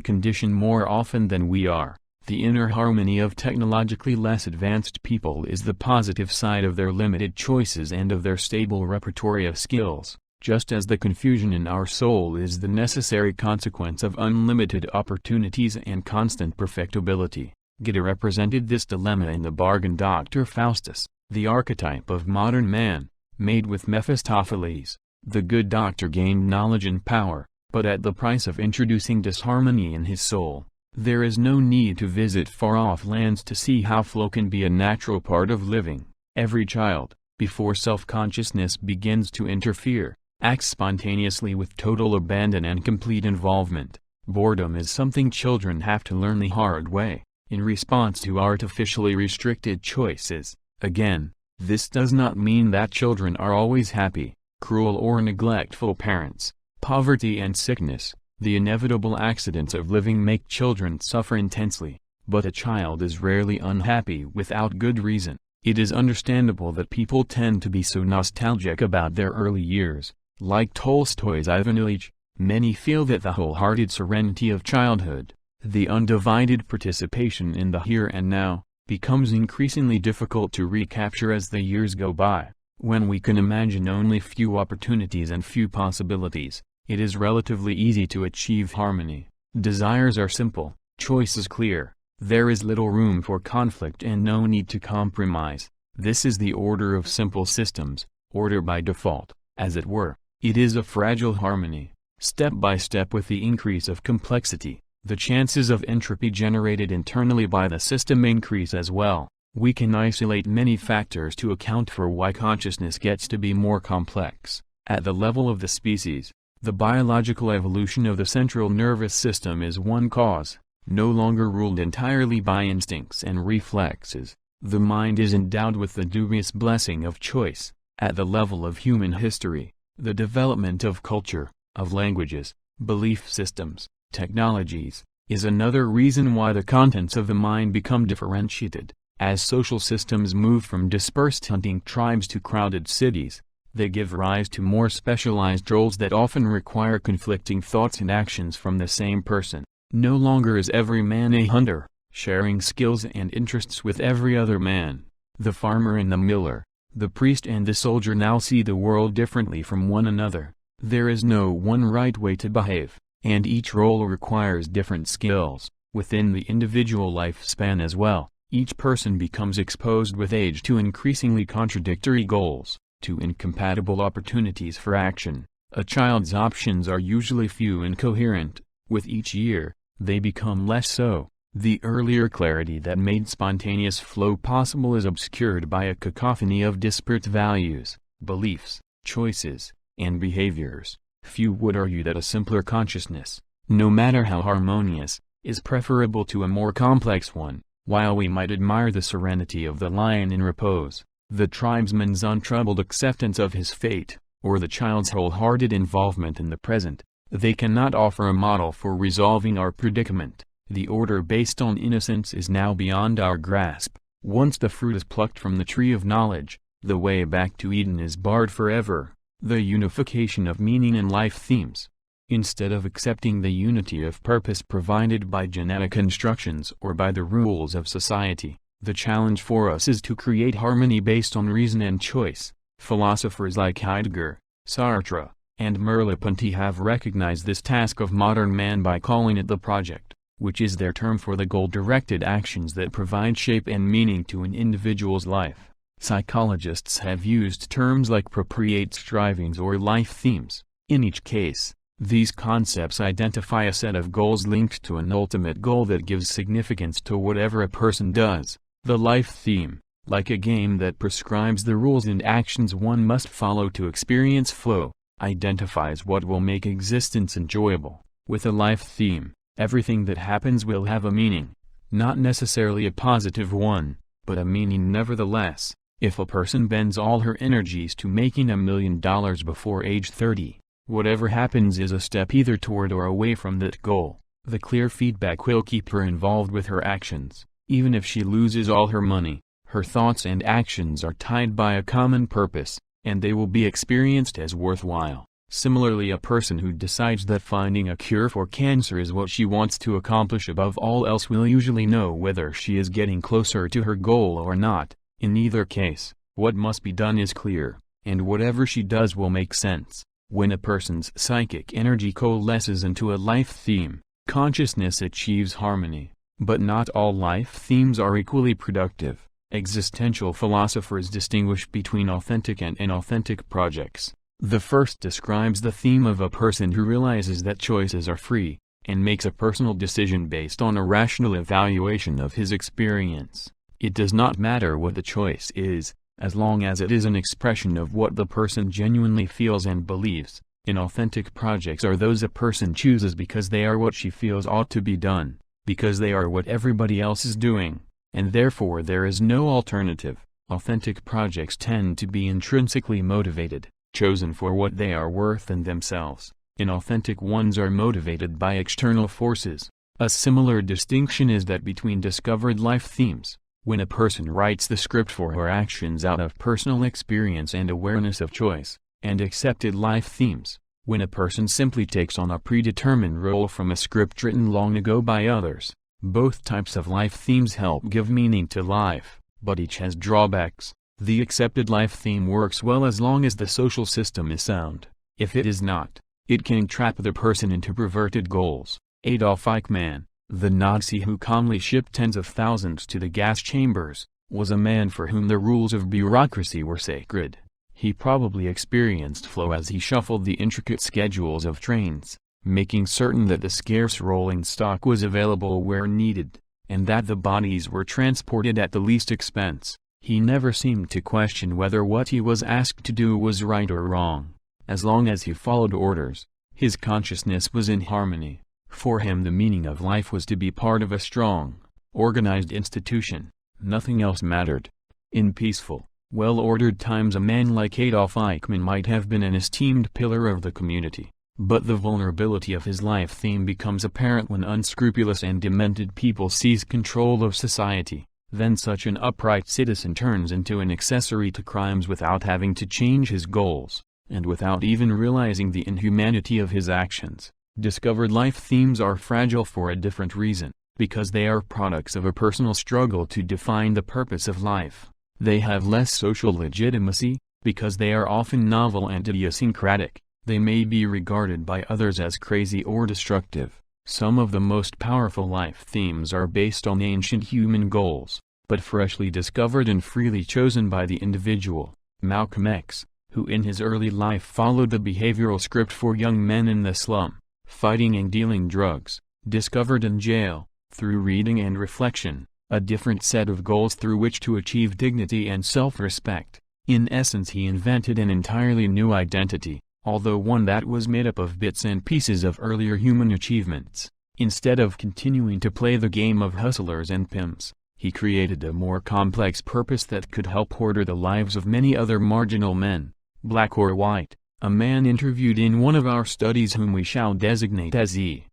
condition more often than we are. The inner harmony of technologically less advanced people is the positive side of their limited choices and of their stable repertoire of skills, just as the confusion in our soul is the necessary consequence of unlimited opportunities and constant perfectibility. Goethe represented this dilemma in the bargain. Dr. Faustus, the archetype of modern man, made with Mephistopheles, the good doctor gained knowledge and power, but at the price of introducing disharmony in his soul. There is no need to visit far-off lands to see how flow can be a natural part of living. Every child, before self-consciousness begins to interfere, acts spontaneously with total abandon and complete involvement. Boredom is something children have to learn the hard way, in response to artificially restricted choices. Again, this does not mean that children are always happy. Cruel or neglectful parents, poverty and sickness, the inevitable accidents of living make children suffer intensely, but a child is rarely unhappy without good reason. It is understandable that people tend to be so nostalgic about their early years. Like Tolstoy's Ivan Ilyich, many feel that the wholehearted serenity of childhood, the undivided participation in the here and now, becomes increasingly difficult to recapture as the years go by. When we can imagine only few opportunities and few possibilities, it is relatively easy to achieve harmony. Desires are simple, choice is clear, there is little room for conflict and no need to compromise. This is the order of simple systems, order by default, as it were. It is a fragile harmony. Step by step, with the increase of complexity, the chances of entropy generated internally by the system increase as well. We can isolate many factors to account for why consciousness gets to be more complex. At the level of the species, the biological evolution of the central nervous system is one cause, no longer ruled entirely by instincts and reflexes. The mind is endowed with the dubious blessing of choice. At the level of human history, the development of culture, of languages, belief systems, technologies, is another reason why the contents of the mind become differentiated. As social systems move from dispersed hunting tribes to crowded cities, they give rise to more specialized roles that often require conflicting thoughts and actions from the same person. No longer is every man a hunter, sharing skills and interests with every other man. The farmer and the miller, the priest and the soldier now see the world differently from one another. There is no one right way to behave, and each role requires different skills. Within the individual lifespan as well, each person becomes exposed with age to increasingly contradictory goals, to incompatible opportunities for action. A child's options are usually few and coherent. With each year, they become less so. The earlier clarity that made spontaneous flow possible is obscured by a cacophony of disparate values, beliefs, choices, and behaviors. Few would argue that a simpler consciousness, no matter how harmonious, is preferable to a more complex one. While we might admire the serenity of the lion in repose, the tribesman's untroubled acceptance of his fate, or the child's wholehearted involvement in the present, they cannot offer a model for resolving our predicament. The order based on innocence is now beyond our grasp. Once the fruit is plucked from the tree of knowledge, the way back to Eden is barred forever. The unification of meaning and life themes. Instead of accepting the unity of purpose provided by genetic instructions or by the rules of society, the challenge for us is to create harmony based on reason and choice. Philosophers like Heidegger, Sartre, and Merleau-Ponty have recognized this task of modern man by calling it the project, which is their term for the goal-directed actions that provide shape and meaning to an individual's life. Psychologists have used terms like propriate strivings or life themes. In each case, these concepts identify a set of goals linked to an ultimate goal that gives significance to whatever a person does. The life theme, like a game that prescribes the rules and actions one must follow to experience flow, identifies what will make existence enjoyable. With a life theme, everything that happens will have a meaning, not necessarily a positive one, but a meaning nevertheless. If a person bends all her energies to making $1 million before age 30, whatever happens is a step either toward or away from that goal. The clear feedback will keep her involved with her actions. Even if she loses all her money, her thoughts and actions are tied by a common purpose, and they will be experienced as worthwhile. Similarly, a person who decides that finding a cure for cancer is what she wants to accomplish above all else will usually know whether she is getting closer to her goal or not. In either case, what must be done is clear, and whatever she does will make sense. When a person's psychic energy coalesces into a life theme, consciousness achieves harmony. But not all life themes are equally productive. Existential philosophers distinguish between authentic and inauthentic projects. The first describes the theme of a person who realizes that choices are free, and makes a personal decision based on a rational evaluation of his experience. It does not matter what the choice is, as long as it is an expression of what the person genuinely feels and believes. Inauthentic projects are those a person chooses because they are what she feels ought to be done, because they are what everybody else is doing, and therefore there is no alternative. Authentic projects tend to be intrinsically motivated, chosen for what they are worth in themselves. Inauthentic ones are motivated by external forces. A similar distinction is that between discovered life themes, when a person writes the script for her actions out of personal experience and awareness of choice, and accepted life themes, when a person simply takes on a predetermined role from a script written long ago by others. Both types of life themes help give meaning to life, but each has drawbacks. The accepted life theme works well as long as the social system is sound. If it is not, it can trap the person into perverted goals. Adolf Eichmann, the Nazi who calmly shipped tens of thousands to the gas chambers, was a man for whom the rules of bureaucracy were sacred. He probably experienced flow as he shuffled the intricate schedules of trains, making certain that the scarce rolling stock was available where needed, and that the bodies were transported at the least expense. He never seemed to question whether what he was asked to do was right or wrong. As long as he followed orders, his consciousness was in harmony. For him the meaning of life was to be part of a strong, organized institution. Nothing else mattered. In peaceful, well-ordered times a man like Adolf Eichmann might have been an esteemed pillar of the community. But the vulnerability of his life theme becomes apparent when unscrupulous and demented people seize control of society. Then such an upright citizen turns into an accessory to crimes without having to change his goals, and without even realizing the inhumanity of his actions. Discovered life themes are fragile for a different reason, because they are products of a personal struggle to define the purpose of life. They have less social legitimacy, because they are often novel and idiosyncratic. They may be regarded by others as crazy or destructive. Some of the most powerful life themes are based on ancient human goals, but freshly discovered and freely chosen by the individual. Malcolm X, who in his early life followed the behavioral script for young men in the slum, fighting and dealing drugs, discovered in jail, through reading and reflection, a different set of goals through which to achieve dignity and self-respect. In essence, he invented an entirely new identity, although one that was made up of bits and pieces of earlier human achievements. Instead of continuing to play the game of hustlers and pimps, he created a more complex purpose that could help order the lives of many other marginal men, black or white. A man interviewed in one of our studies, whom we shall designate as E,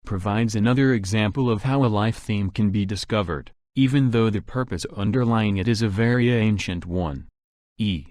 provides another example of how a life theme can be discovered, even though the purpose underlying it is a very ancient one. E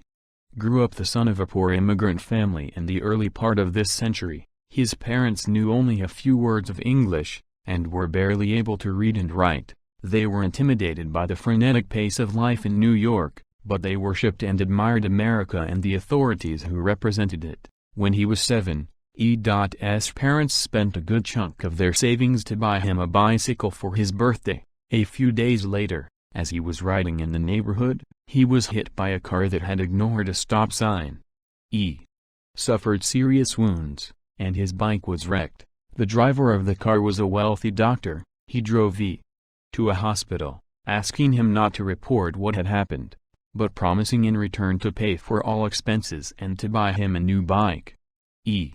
grew up the son of a poor immigrant family in the early part of this century. His parents knew only a few words of English, and were barely able to read and write. They were intimidated by the frenetic pace of life in New York, but they worshipped and admired America and the authorities who represented it. When he was 7, E.'s parents spent a good chunk of their savings to buy him a bicycle for his birthday. A few days later, as he was riding in the neighborhood, he was hit by a car that had ignored a stop sign. E suffered serious wounds, and his bike was wrecked. The driver of the car was a wealthy doctor. He drove E to a hospital, asking him not to report what had happened, but promising in return to pay for all expenses and to buy him a new bike. E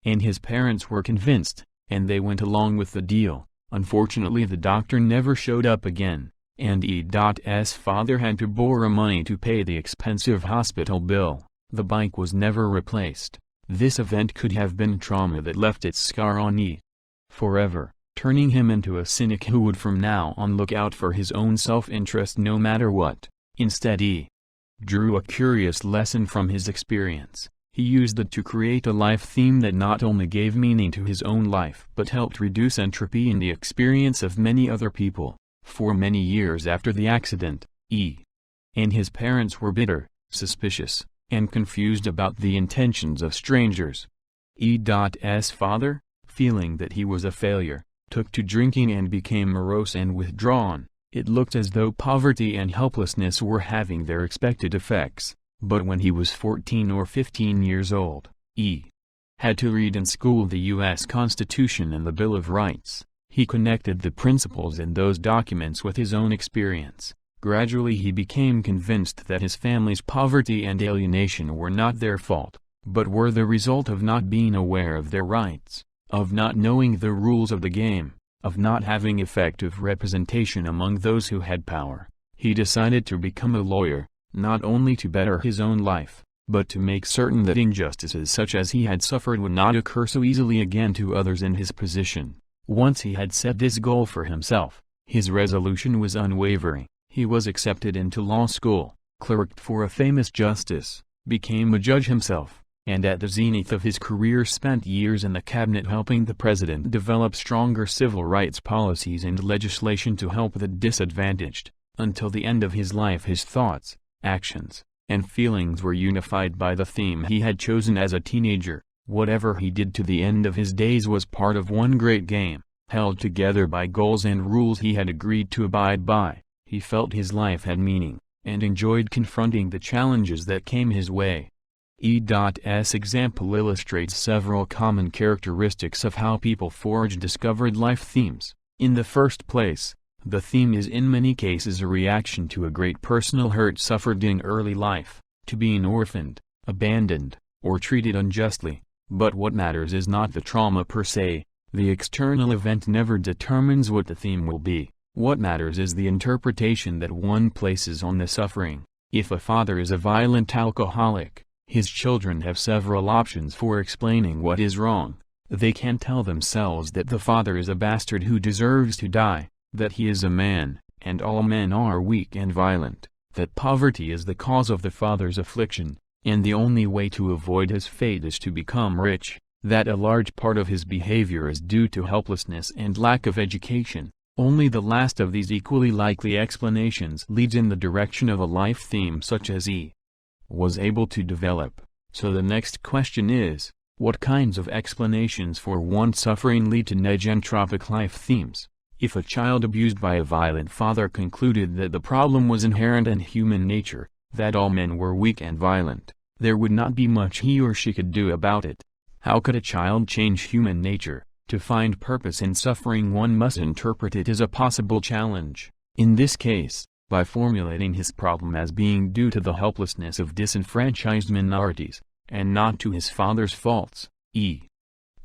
and his parents were convinced, and they went along with the deal. Unfortunately, the doctor never showed up again, and E.'s father had to borrow money to pay the expensive hospital bill. The bike was never replaced. This event could have been trauma that left its scar on E forever, turning him into a cynic who would from now on look out for his own self-interest no matter what. Instead, E drew a curious lesson from his experience. He used it to create a life theme that not only gave meaning to his own life but helped reduce entropy in the experience of many other people. For many years after the accident, E and his parents were bitter, suspicious, and confused about the intentions of strangers. E.'s father, feeling that he was a failure, took to drinking and became morose and withdrawn. It looked as though poverty and helplessness were having their expected effects, but when he was 14 or 15 years old, he had to read in school the U.S. Constitution and the Bill of Rights. He connected the principles in those documents with his own experience. Gradually he became convinced that his family's poverty and alienation were not their fault, but were the result of not being aware of their rights, of not knowing the rules of the game, of not having effective representation among those who had power. He decided to become a lawyer, not only to better his own life, but to make certain that injustices such as he had suffered would not occur so easily again to others in his position. Once he had set this goal for himself, his resolution was unwavering. He was accepted into law school, clerked for a famous justice, became a judge himself, and at the zenith of his career spent years in the cabinet helping the president develop stronger civil rights policies and legislation to help the disadvantaged. Until the end of his life his thoughts, actions, and feelings were unified by the theme he had chosen as a teenager. Whatever he did to the end of his days was part of one great game, held together by goals and rules he had agreed to abide by. He felt his life had meaning, and enjoyed confronting the challenges that came his way. E.S. example illustrates several common characteristics of how people forge discovered life themes. In the first place, the theme is in many cases a reaction to a great personal hurt suffered in early life, to being orphaned, abandoned, or treated unjustly. But what matters is not the trauma per se. The external event never determines what the theme will be. What matters is the interpretation that one places on the suffering. If a father is a violent alcoholic, his children have several options for explaining what is wrong. They can tell themselves that the father is a bastard who deserves to die, that he is a man, and all men are weak and violent, that poverty is the cause of the father's affliction, and the only way to avoid his fate is to become rich, that a large part of his behavior is due to helplessness and lack of education. Only the last of these equally likely explanations leads in the direction of a life theme such as he was able to develop. So the next question is, what kinds of explanations for one's suffering lead to negentropic life themes? If a child abused by a violent father concluded that the problem was inherent in human nature, that all men were weak and violent, there would not be much he or she could do about it. How could a child change human nature? To find purpose in suffering, one must interpret it as a possible challenge. In this case, by formulating his problem as being due to the helplessness of disenfranchised minorities, and not to his father's faults, he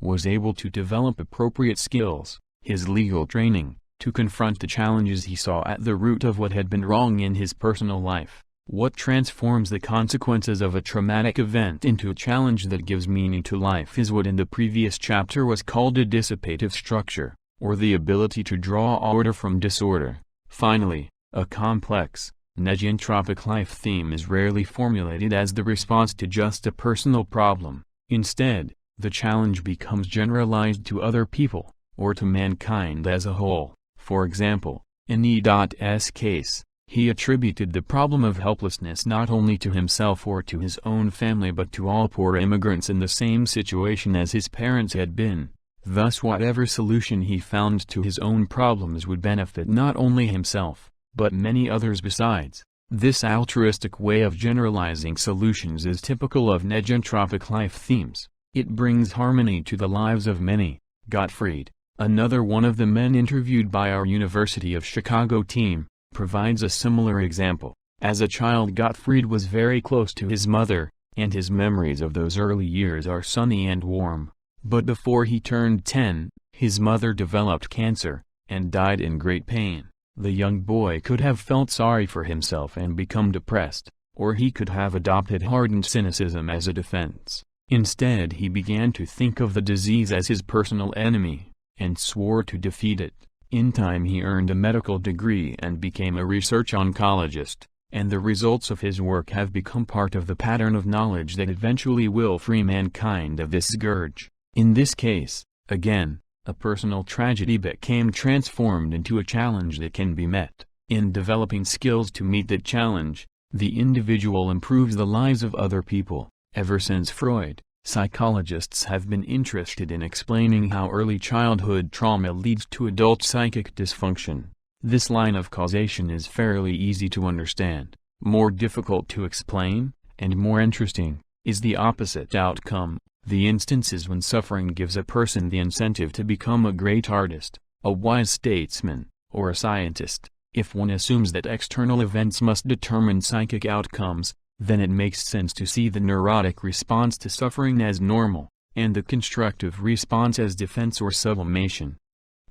was able to develop appropriate skills, his legal training, to confront the challenges he saw at the root of what had been wrong in his personal life. What transforms the consequences of a traumatic event into a challenge that gives meaning to life is what in the previous chapter was called a dissipative structure, or the ability to draw order from disorder. Finally, a complex, negentropic life theme is rarely formulated as the response to just a personal problem. Instead, the challenge becomes generalized to other people, or to mankind as a whole. For example, in E.S. case, he attributed the problem of helplessness not only to himself or to his own family but to all poor immigrants in the same situation as his parents had been. Thus whatever solution he found to his own problems would benefit not only himself, but many others besides. This altruistic way of generalizing solutions is typical of negentropic life themes. It brings harmony to the lives of many. Gottfried, another one of the men interviewed by our University of Chicago team, provides a similar example. As a child, Gottfried was very close to his mother, and his memories of those early years are sunny and warm. But before he turned 10, his mother developed cancer, and died in great pain. The young boy could have felt sorry for himself and become depressed, or he could have adopted hardened cynicism as a defense. Instead, he began to think of the disease as his personal enemy, and swore to defeat it. In time he earned a medical degree and became a research oncologist, and the results of his work have become part of the pattern of knowledge that eventually will free mankind of this scourge. In this case, again, a personal tragedy became transformed into a challenge that can be met. In developing skills to meet that challenge, the individual improves the lives of other people. Ever since Freud, Psychologists have been interested in explaining how early childhood trauma leads to adult psychic dysfunction. This line of causation is fairly easy to understand. More difficult to explain, and more interesting, is the opposite outcome, the instances when suffering gives a person the incentive to become a great artist, a wise statesman, or a scientist. If one assumes that external events must determine psychic outcomes, then it makes sense to see the neurotic response to suffering as normal, and the constructive response as defense or sublimation.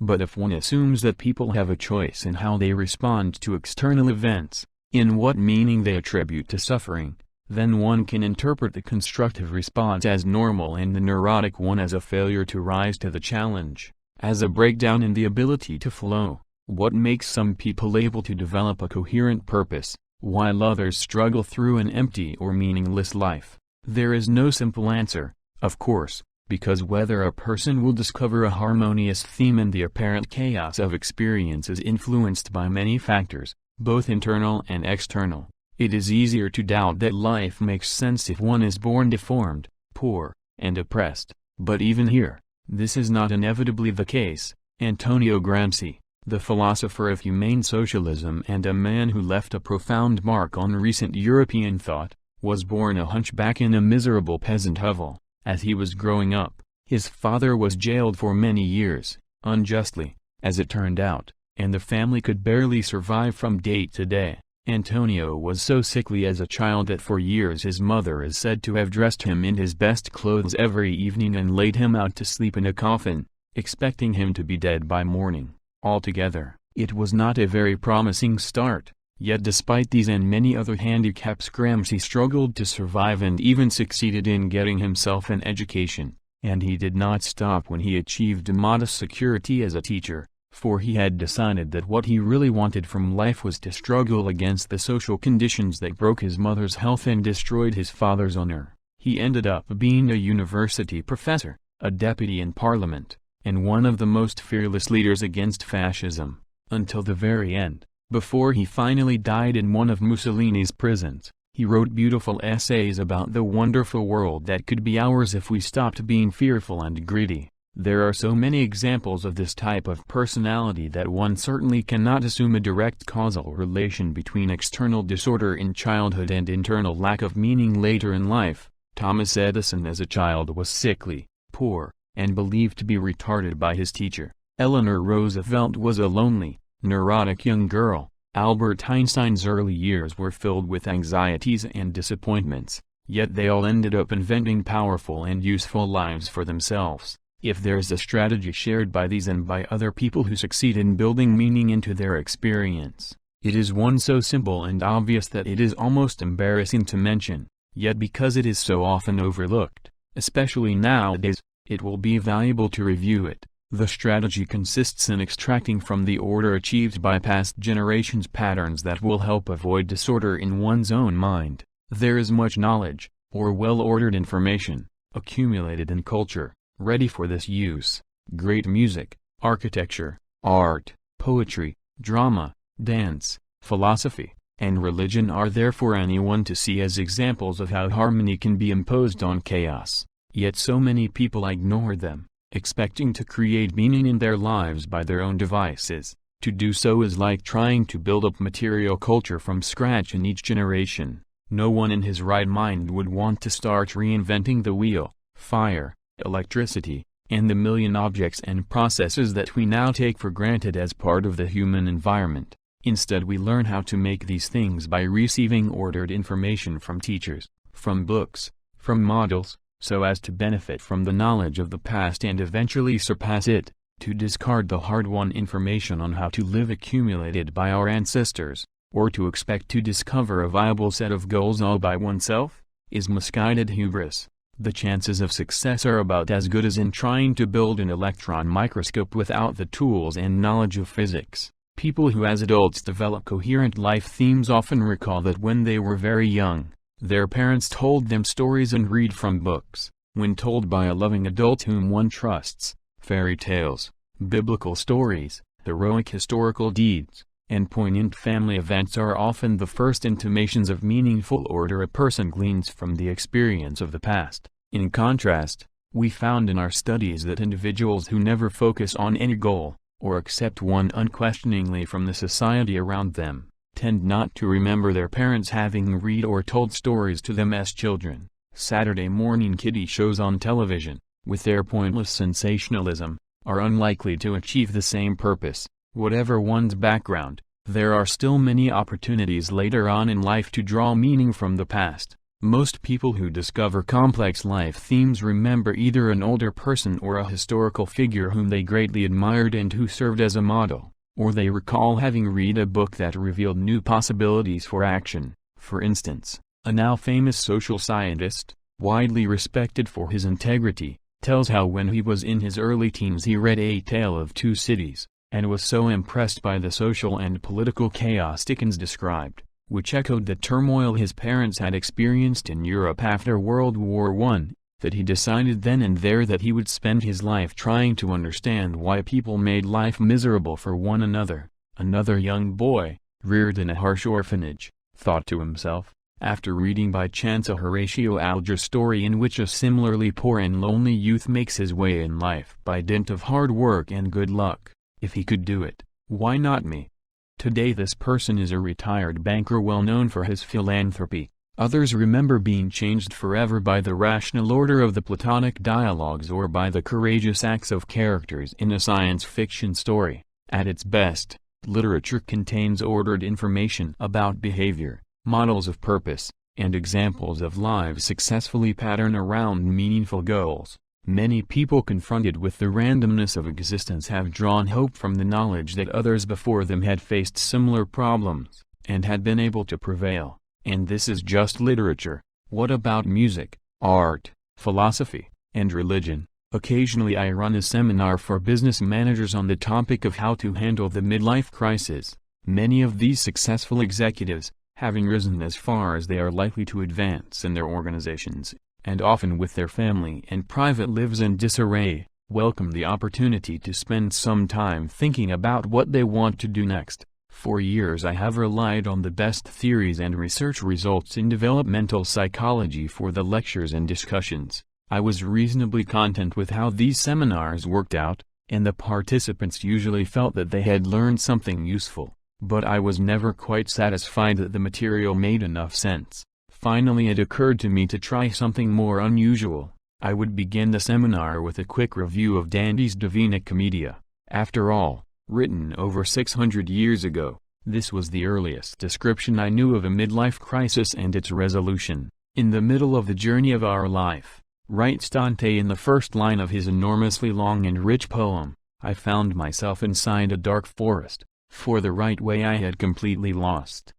But if one assumes that people have a choice in how they respond to external events, in what meaning they attribute to suffering, then one can interpret the constructive response as normal and the neurotic one as a failure to rise to the challenge, as a breakdown in the ability to flow. What makes some people able to develop a coherent purpose, while others struggle through an empty or meaningless life? There is no simple answer, of course, because whether a person will discover a harmonious theme in the apparent chaos of experience is influenced by many factors, both internal and external. It is easier to doubt that life makes sense if one is born deformed, poor, and oppressed, but even here, this is not inevitably the case. Antonio Gramsci, the philosopher of humane socialism and a man who left a profound mark on recent European thought, was born a hunchback in a miserable peasant hovel. As he was growing up, his father was jailed for many years, unjustly, as it turned out, and the family could barely survive from day to day. Antonio was so sickly as a child that for years his mother is said to have dressed him in his best clothes every evening and laid him out to sleep in a coffin, expecting him to be dead by morning. Altogether, it was not a very promising start, yet despite these and many other handicaps Gramsci struggled to survive and even succeeded in getting himself an education, and he did not stop when he achieved a modest security as a teacher, for he had decided that what he really wanted from life was to struggle against the social conditions that broke his mother's health and destroyed his father's honor. He ended up being a university professor, a deputy in parliament, and one of the most fearless leaders against fascism, until the very end. Before he finally died in one of Mussolini's prisons, he wrote beautiful essays about the wonderful world that could be ours if we stopped being fearful and greedy. There are so many examples of this type of personality that one certainly cannot assume a direct causal relation between external disorder in childhood and internal lack of meaning later in life. Thomas Edison as a child was sickly, poor, and believed to be retarded by his teacher. Eleanor Roosevelt was a lonely, neurotic young girl. Albert Einstein's early years were filled with anxieties and disappointments, yet they all ended up inventing powerful and useful lives for themselves. If there's a strategy shared by these and by other people who succeed in building meaning into their experience, it is one so simple and obvious that it is almost embarrassing to mention, yet because it is so often overlooked, especially nowadays, it will be valuable to review it. The strategy consists in extracting from the order achieved by past generations patterns that will help avoid disorder in one's own mind. There is much knowledge, or well-ordered information, accumulated in culture, ready for this use. Great music, architecture, art, poetry, drama, dance, philosophy, and religion are there for anyone to see as examples of how harmony can be imposed on chaos. Yet so many people ignore them, expecting to create meaning in their lives by their own devices. To do so is like trying to build up material culture from scratch in each generation. No one in his right mind would want to start reinventing the wheel, fire, electricity, and the million objects and processes that we now take for granted as part of the human environment. Instead, we learn how to make these things by receiving ordered information from teachers, from books, from models, so as to benefit from the knowledge of the past and eventually surpass it. To discard the hard-won information on how to live accumulated by our ancestors, or to expect to discover a viable set of goals all by oneself, is misguided hubris. The chances of success are about as good as in trying to build an electron microscope without the tools and knowledge of physics. People who as adults develop coherent life themes often recall that when they were very young, their parents told them stories and read from books. When told by a loving adult whom one trusts, fairy tales, biblical stories, heroic historical deeds, and poignant family events are often the first intimations of meaningful order a person gleans from the experience of the past. In contrast, we found in our studies that individuals who never focus on any goal, or accept one unquestioningly from the society around them, tend not to remember their parents having read or told stories to them as children. Saturday morning kiddie shows on television, with their pointless sensationalism, are unlikely to achieve the same purpose. Whatever one's background, there are still many opportunities later on in life to draw meaning from the past. Most people who discover complex life themes remember either an older person or a historical figure whom they greatly admired and who served as a model, or they recall having read a book that revealed new possibilities for action. For instance, a now famous social scientist, widely respected for his integrity, tells how when he was in his early teens he read A Tale of Two Cities, and was so impressed by the social and political chaos Dickens described, which echoed the turmoil his parents had experienced in Europe after World War I, that he decided then and there that he would spend his life trying to understand why people made life miserable for one another. Another young boy, reared in a harsh orphanage, thought to himself, after reading by chance a Horatio Alger story in which a similarly poor and lonely youth makes his way in life by dint of hard work and good luck, if he could do it, why not me? Today this person is a retired banker well known for his philanthropy. Others remember being changed forever by the rational order of the Platonic dialogues or by the courageous acts of characters in a science fiction story. At its best, literature contains ordered information about behavior, models of purpose, and examples of lives successfully patterned around meaningful goals. Many people confronted with the randomness of existence have drawn hope from the knowledge that others before them had faced similar problems, and had been able to prevail. And this is just literature. What about music, art, philosophy, and religion? Occasionally I run a seminar for business managers on the topic of how to handle the midlife crisis. Many of these successful executives, having risen as far as they are likely to advance in their organizations, and often with their family and private lives in disarray, welcome the opportunity to spend some time thinking about what they want to do next. For years I have relied on the best theories and research results in developmental psychology for the lectures and discussions. I was reasonably content with how these seminars worked out, and the participants usually felt that they had learned something useful, but I was never quite satisfied that the material made enough sense. Finally it occurred to me to try something more unusual. I would begin the seminar with a quick review of Dante's Divina Commedia. After all, written over 600 years ago, this was the earliest description I knew of a midlife crisis and its resolution. In the middle of the journey of our life, writes Dante in the first line of his enormously long and rich poem, I found myself inside a dark forest, for the right way I had completely lost.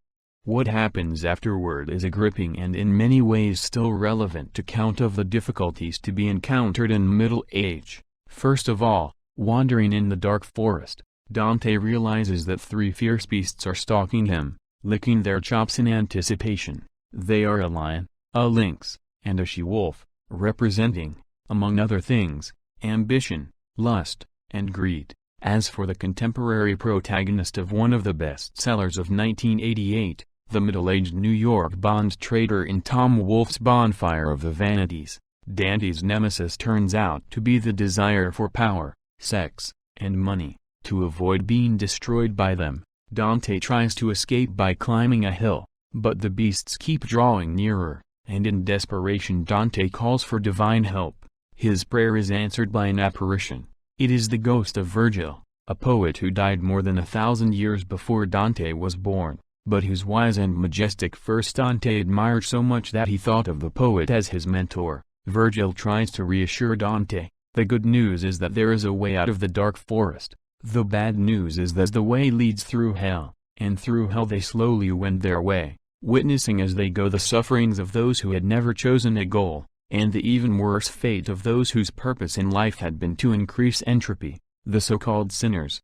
What happens afterward is a gripping and in many ways still relevant account of the difficulties to be encountered in middle age. First of all, wandering in the dark forest, Dante realizes that three fierce beasts are stalking him, licking their chops in anticipation. They are a lion, a lynx, and a she-wolf, representing, among other things, ambition, lust, and greed. As for the contemporary protagonist of one of the bestsellers of 1988, the middle-aged New York bond trader in Tom Wolfe's Bonfire of the Vanities, Dante's nemesis turns out to be the desire for power, sex, and money. To avoid being destroyed by them, Dante tries to escape by climbing a hill, but the beasts keep drawing nearer, and in desperation Dante calls for divine help. His prayer is answered by an apparition. It is the ghost of Virgil, a poet who died more than 1,000 years before Dante was born, but whose wise and majestic verse Dante admired so much that he thought of the poet as his mentor. Virgil tries to reassure Dante. The good news is that there is a way out of the dark forest. The bad news is that the way leads through hell, and through hell they slowly wend their way, witnessing as they go the sufferings of those who had never chosen a goal, and the even worse fate of those whose purpose in life had been to increase entropy, the so-called sinners.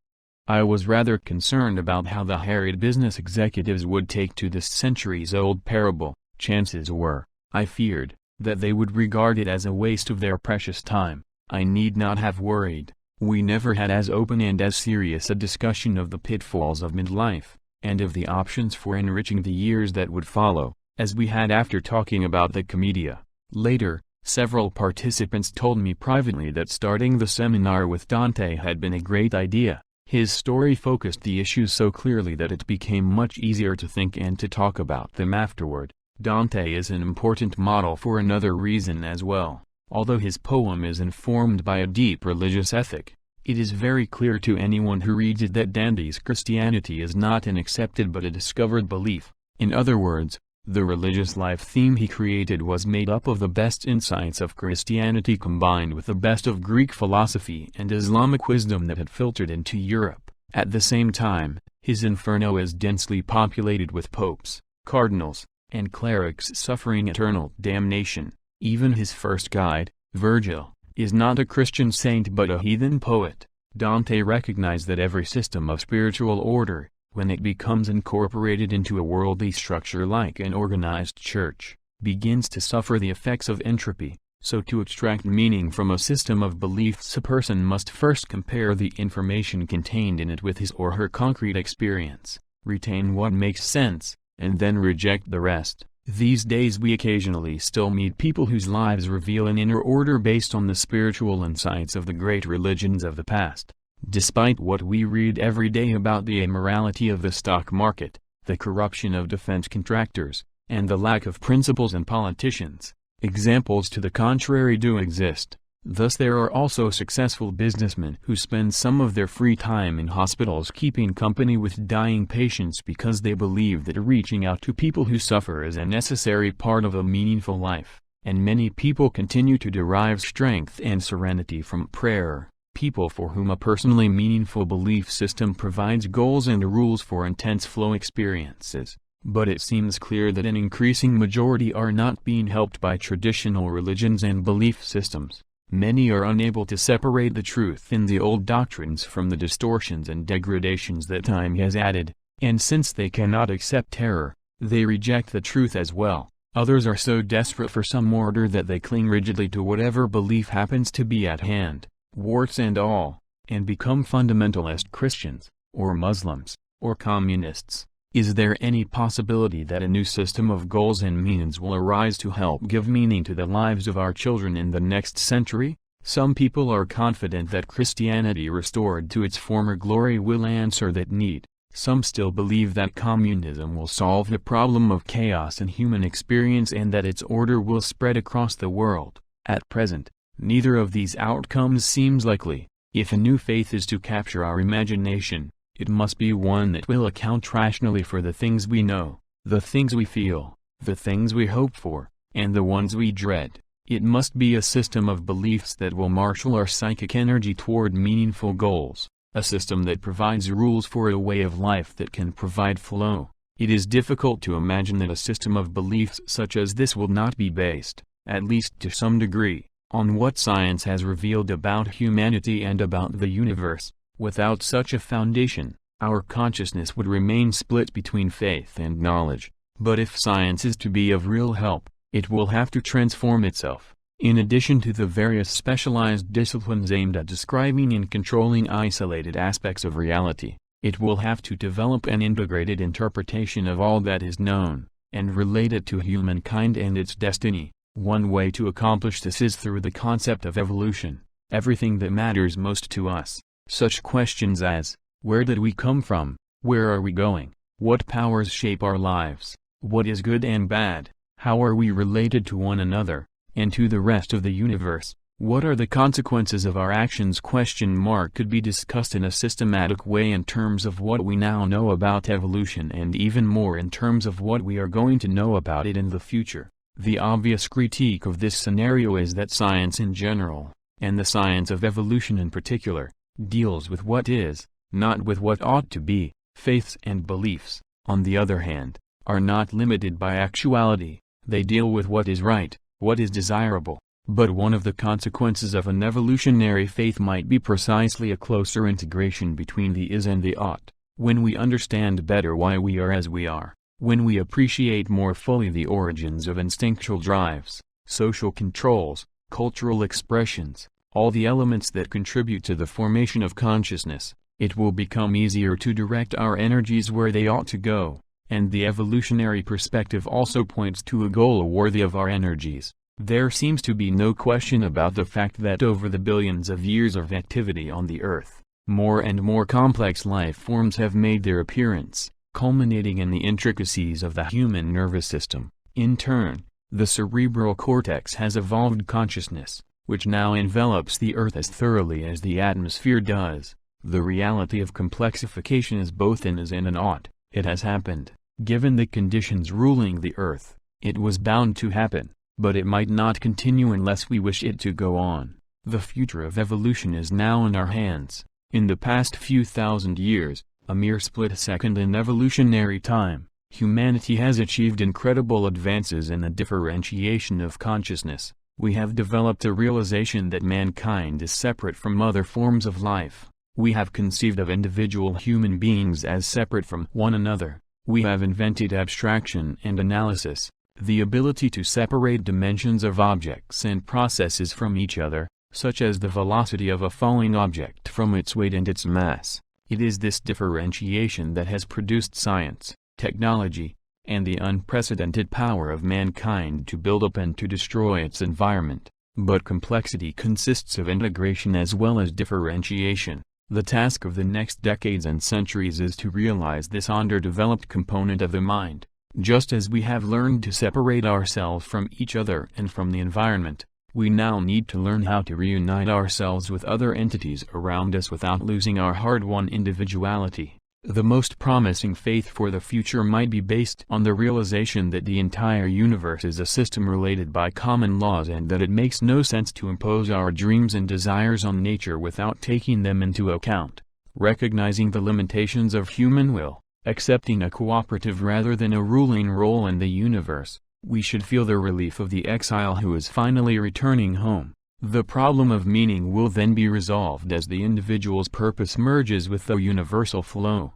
I was rather concerned about how the harried business executives would take to this centuries-old parable. Chances were, I feared, that they would regard it as a waste of their precious time. I need not have worried. We never had as open and as serious a discussion of the pitfalls of midlife, and of the options for enriching the years that would follow, as we had after talking about the Commedia. Later, Several participants told me privately that starting the seminar with Dante had been a great idea. His story focused the issues so clearly that it became much easier to think and to talk about them afterward. Dante is an important model for another reason as well. Although his poem is informed by a deep religious ethic, it is very clear to anyone who reads it that Dante's Christianity is not an accepted but a discovered belief. In other words, the religious life theme he created was made up of the best insights of Christianity combined with the best of Greek philosophy and Islamic wisdom that had filtered into Europe. At the same time, his Inferno is densely populated with popes, cardinals, and clerics suffering eternal damnation. Even his first guide, Virgil, is not a Christian saint but a heathen poet. Dante recognized that every system of spiritual order, when it becomes incorporated into a worldly structure like an organized church, begins to suffer the effects of entropy. So to extract meaning from a system of beliefs, a person must first compare the information contained in it with his or her concrete experience, retain what makes sense, and then reject the rest. These days we occasionally still meet people whose lives reveal an inner order based on the spiritual insights of the great religions of the past. Despite what we read every day about the immorality of the stock market, the corruption of defense contractors, and the lack of principles in politicians, examples to the contrary do exist. Thus there are also successful businessmen who spend some of their free time in hospitals keeping company with dying patients because they believe that reaching out to people who suffer is a necessary part of a meaningful life. And many people continue to derive strength and serenity from prayer. People for whom a personally meaningful belief system provides goals and rules for intense flow experiences. But it seems clear that an increasing majority are not being helped by traditional religions and belief systems. Many are unable to separate the truth in the old doctrines from the distortions and degradations that time has added, and since they cannot accept error, they reject the truth as well. Others are so desperate for some order that they cling rigidly to whatever belief happens to be at hand, warts and all, and become fundamentalist Christians, or Muslims, or communists. Is there any possibility that a new system of goals and means will arise to help give meaning to the lives of our children in the next century? Some people are confident that Christianity restored to its former glory will answer that need. Some still believe that communism will solve the problem of chaos in human experience and that its order will spread across the world. At present, neither of these outcomes seems likely. If a new faith is to capture our imagination, it must be one that will account rationally for the things we know, the things we feel, the things we hope for, and the ones we dread. It must be a system of beliefs that will marshal our psychic energy toward meaningful goals, a system that provides rules for a way of life that can provide flow. It is difficult to imagine that a system of beliefs such as this will not be based, at least to some degree, on what science has revealed about humanity and about the universe. Without such a foundation, our consciousness would remain split between faith and knowledge. But if science is to be of real help, it will have to transform itself. In addition to the various specialized disciplines aimed at describing and controlling isolated aspects of reality, it will have to develop an integrated interpretation of all that is known, and relate it to humankind and its destiny. One way to accomplish this is through the concept of evolution. Everything that matters most to us, such questions as, where did we come from, where are we going, what powers shape our lives, what is good and bad, how are we related to one another, and to the rest of the universe, what are the consequences of our actions could be discussed in a systematic way in terms of what we now know about evolution and even more in terms of what we are going to know about it in the future. The obvious critique of this scenario is that science in general, and the science of evolution in particular, deals with what is, not with what ought to be. Faiths and beliefs, on the other hand, are not limited by actuality. They deal with what is right, what is desirable. But one of the consequences of an evolutionary faith might be precisely a closer integration between the is and the ought. When we understand better why we are as we are, when we appreciate more fully the origins of instinctual drives, social controls, cultural expressions, all the elements that contribute to the formation of consciousness, it will become easier to direct our energies where they ought to go, and the evolutionary perspective also points to a goal worthy of our energies. There seems to be no question about the fact that over the billions of years of activity on the Earth, more and more complex life forms have made their appearance, culminating in the intricacies of the human nervous system. In turn, the cerebral cortex has evolved consciousness, which now envelops the Earth as thoroughly as the atmosphere does. The reality of complexification is both an is and an ought. It has happened. Given the conditions ruling the Earth, it was bound to happen, but it might not continue unless we wish it to go on. The future of evolution is now in our hands. In the past few thousand years, a mere split second in evolutionary time, humanity has achieved incredible advances in the differentiation of consciousness. We have developed a realization that mankind is separate from other forms of life. We have conceived of individual human beings as separate from one another. We have invented abstraction and analysis, the ability to separate dimensions of objects and processes from each other, such as the velocity of a falling object from its weight and its mass. It is this differentiation that has produced science, technology, and the unprecedented power of mankind to build up and to destroy its environment. But complexity consists of integration as well as differentiation. The task of the next decades and centuries is to realize this underdeveloped component of the mind. Just as we have learned to separate ourselves from each other and from the environment, we now need to learn how to reunite ourselves with other entities around us without losing our hard-won individuality. The most promising faith for the future might be based on the realization that the entire universe is a system related by common laws and that it makes no sense to impose our dreams and desires on nature without taking them into account. Recognizing the limitations of human will, accepting a cooperative rather than a ruling role in the universe, we should feel the relief of the exile who is finally returning home. The problem of meaning will then be resolved as the individual's purpose merges with the universal flow.